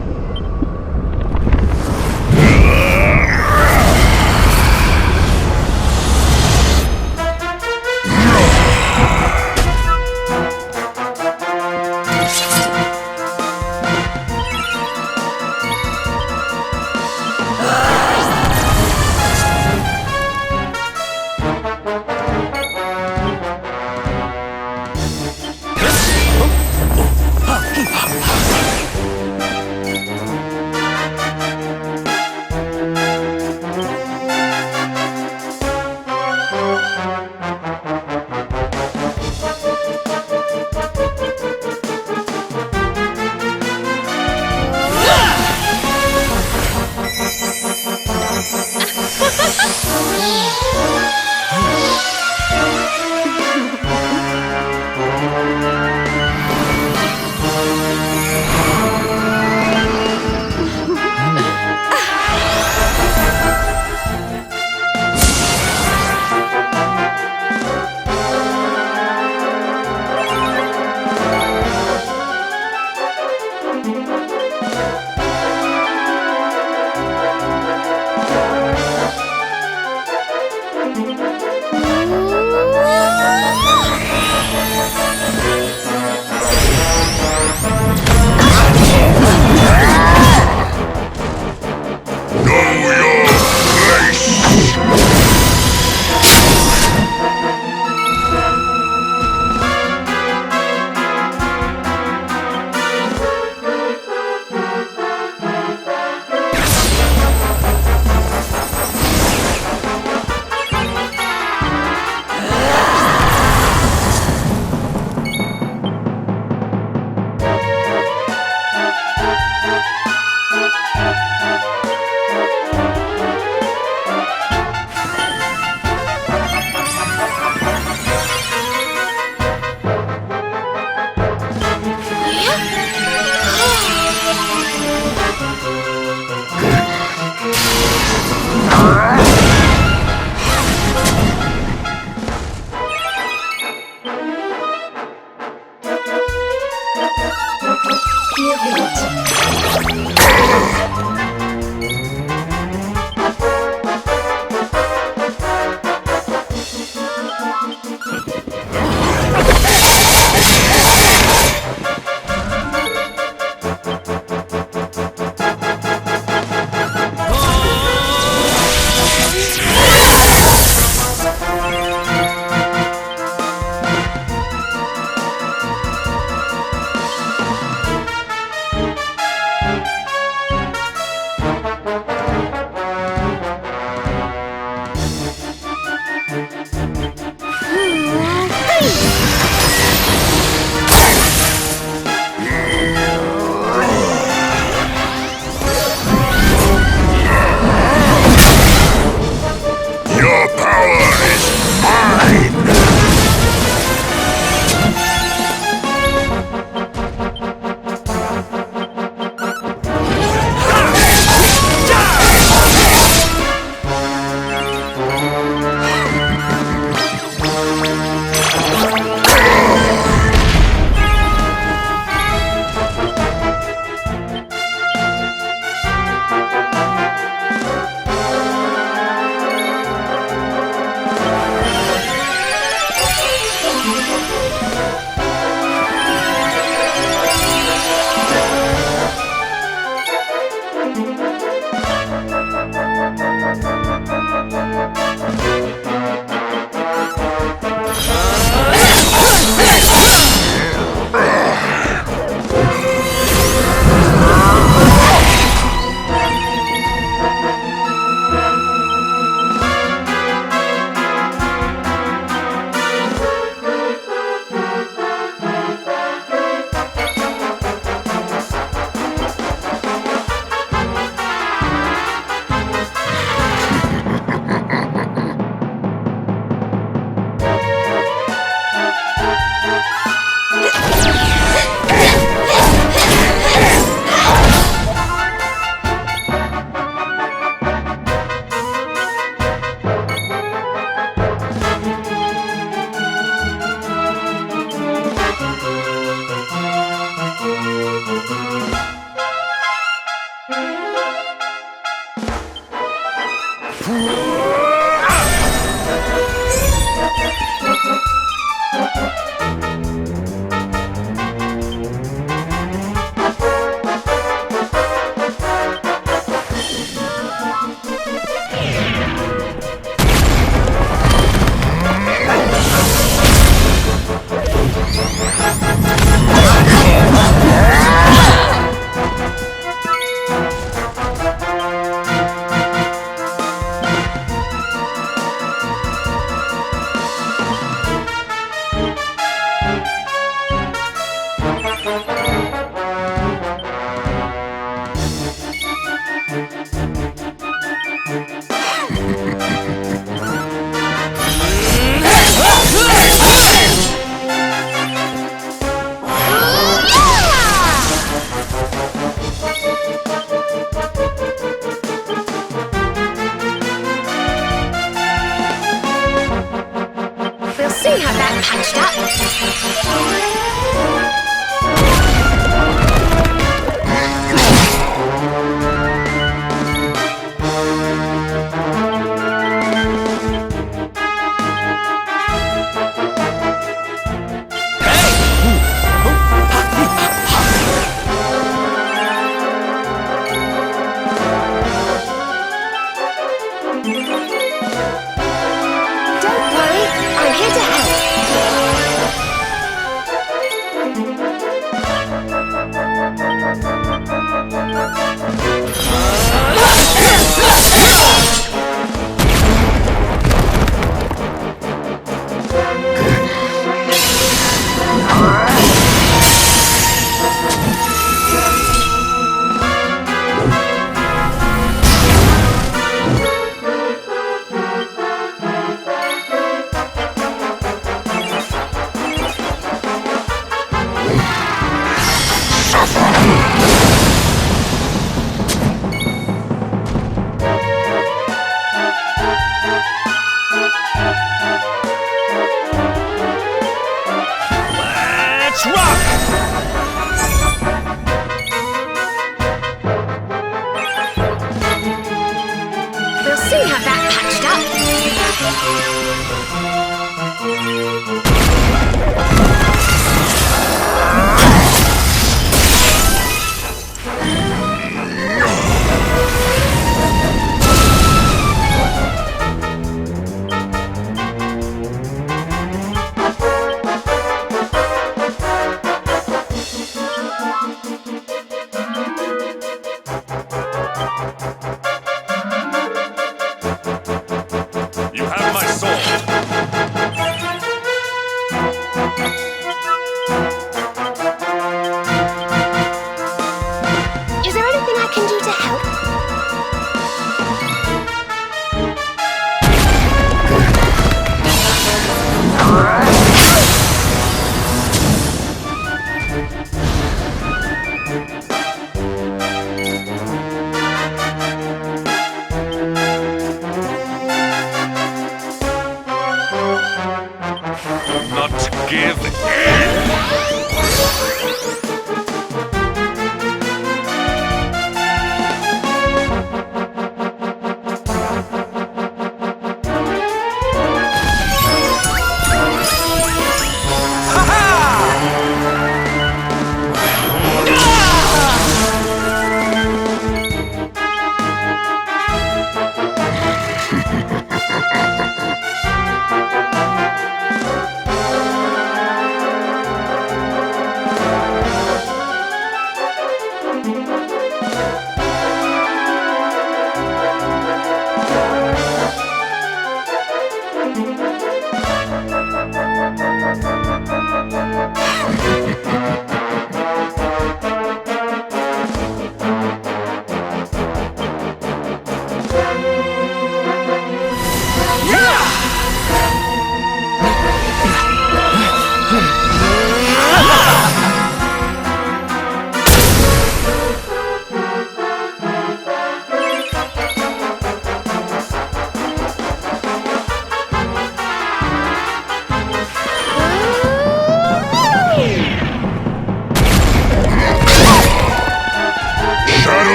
soon have that patched up.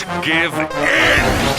not give in!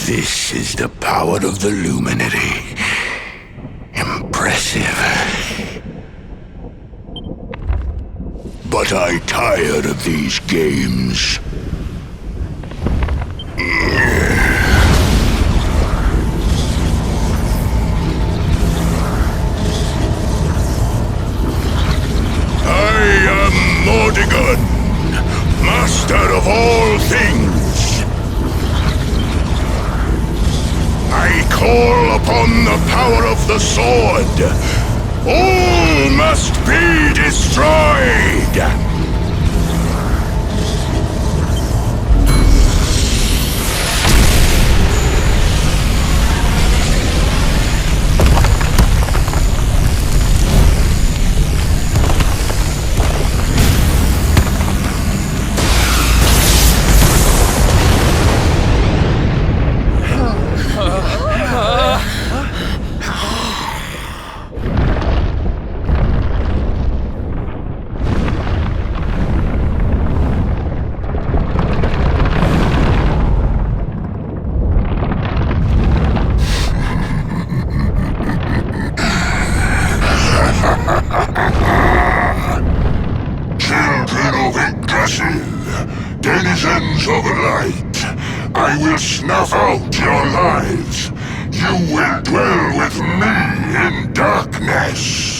This is the power of the luminary. Impressive. But I tire of these games. I am Mordegon, master of all things. I call upon the power of the sword. All must be destroyed! Denizens of light, I will snuff out your lives. You will dwell with me in darkness.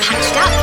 Patched up.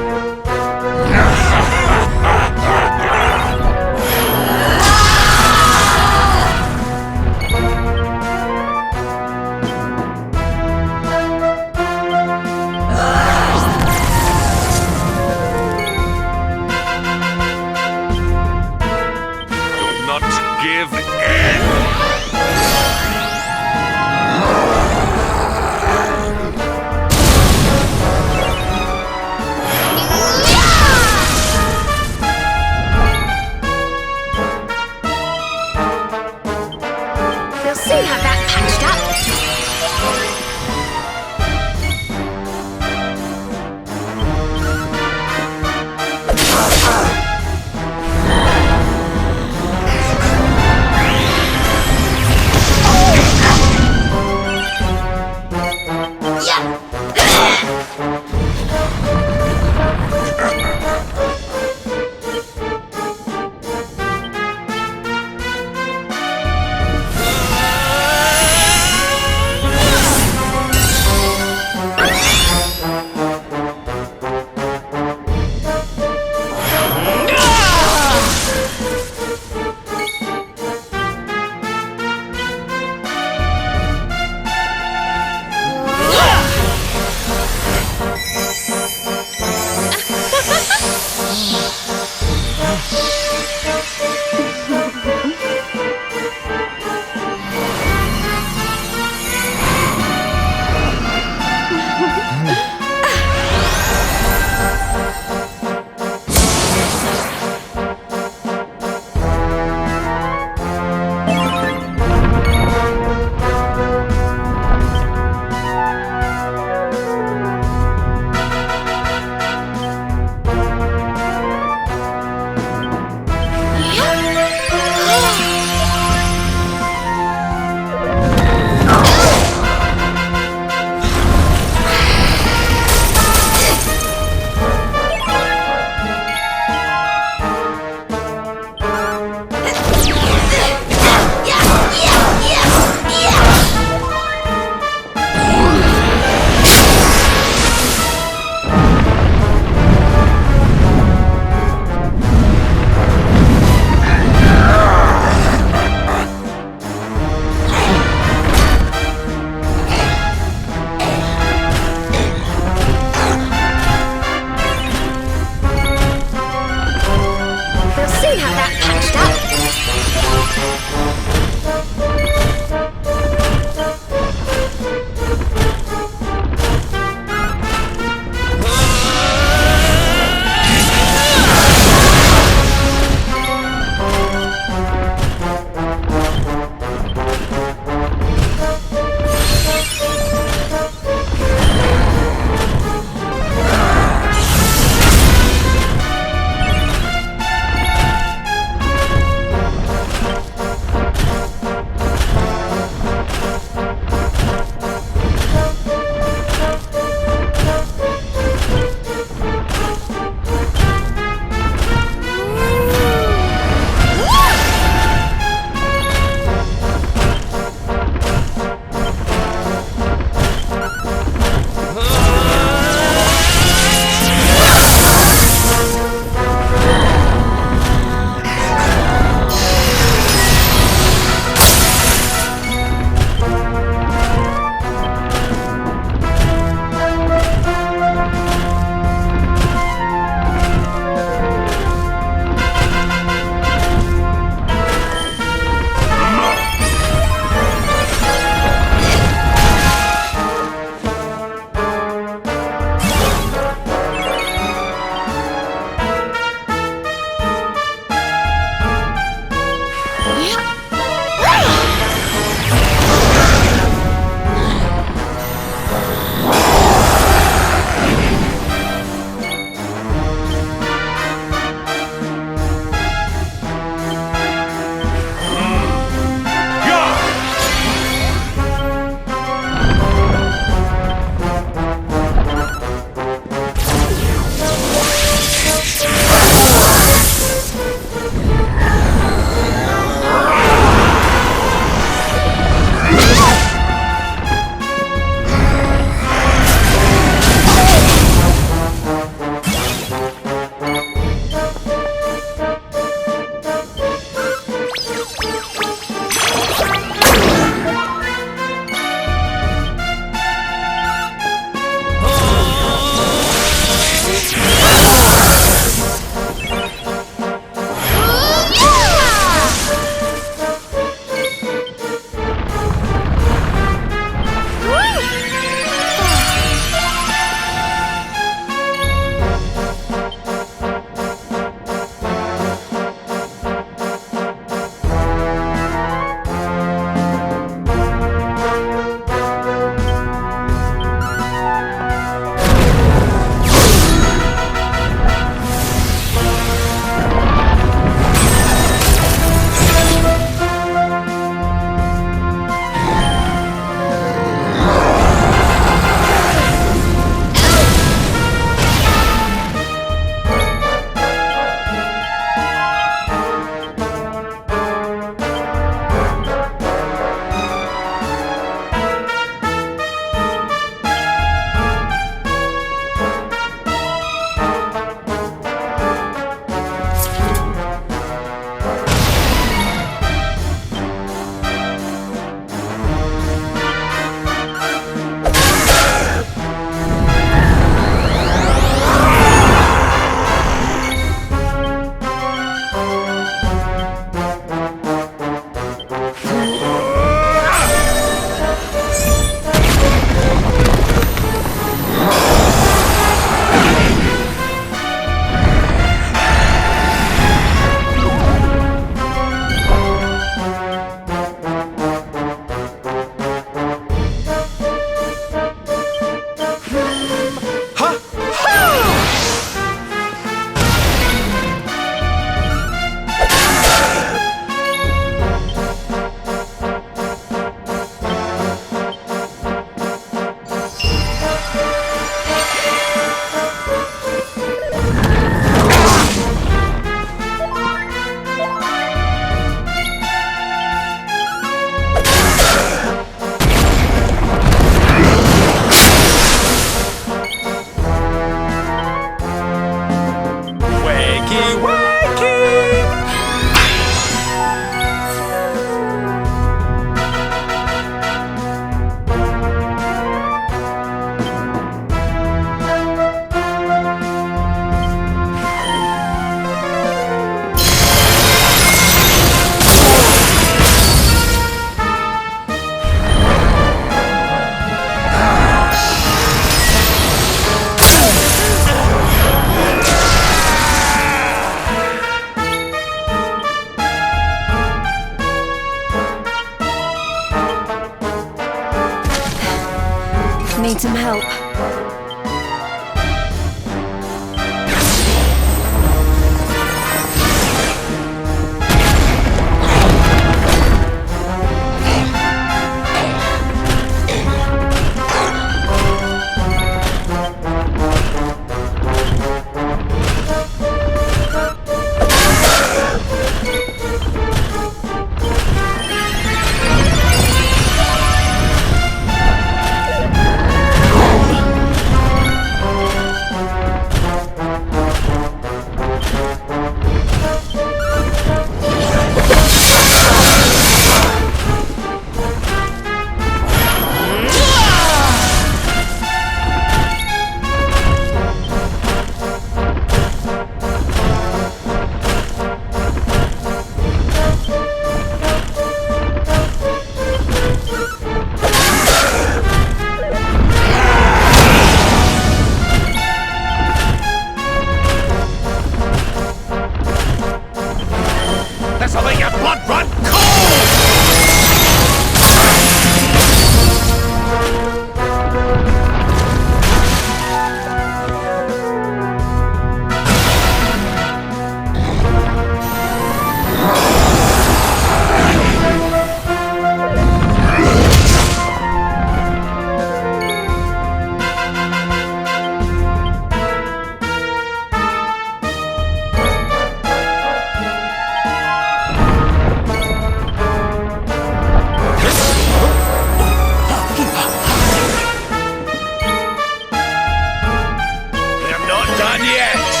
yet!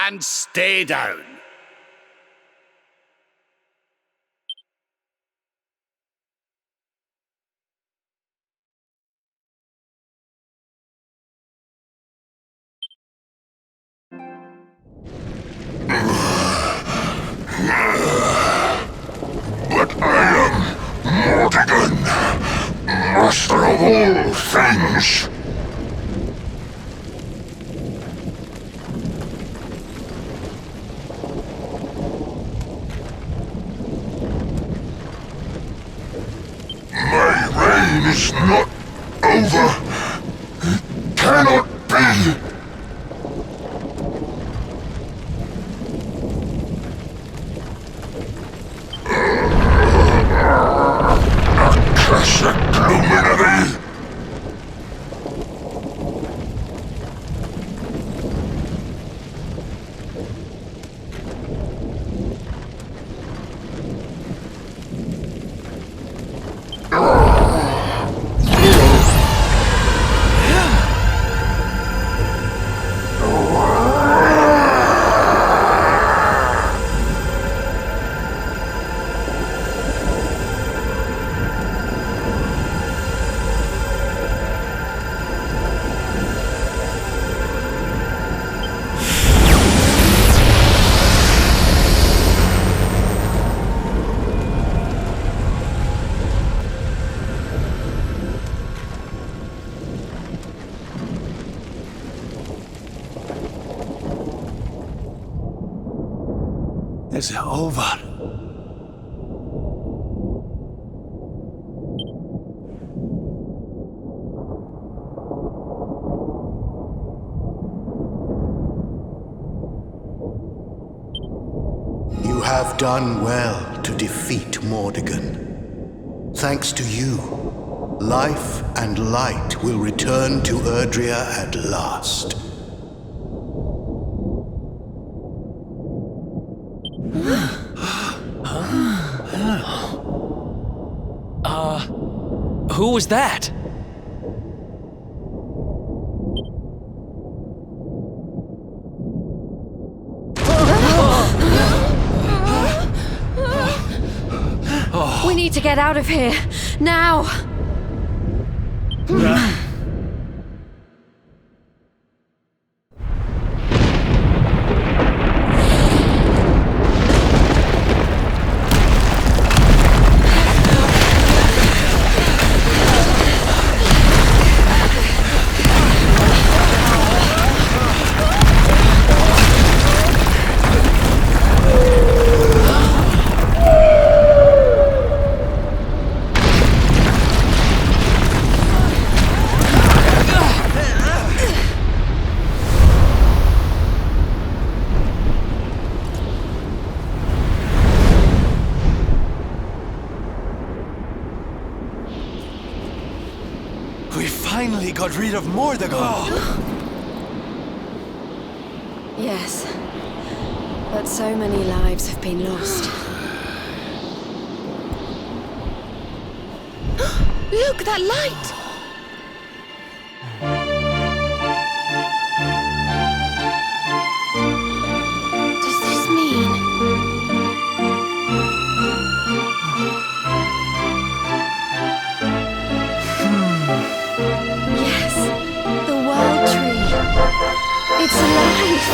and stay down. But I am Mortigan, master of all things. My reign is not over. It cannot be. Accursed luminary! Is it over? You have done well to defeat Mordigan. Thanks to you, life and light will return to Erdrea at last. Who was that? We need to get out of here, now! We finally got rid of Mordigan! Yes, but so many lives have been lost. Look, that light! Does this mean... Yes, the World Tree. It's alive!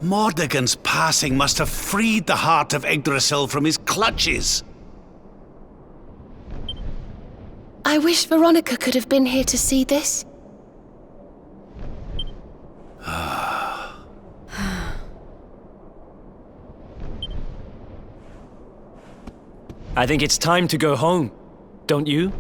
Mordegon's passing must have freed the heart of Yggdrasil from his clutches. I wish Veronica could have been here to see this. I think it's time to go home, don't you?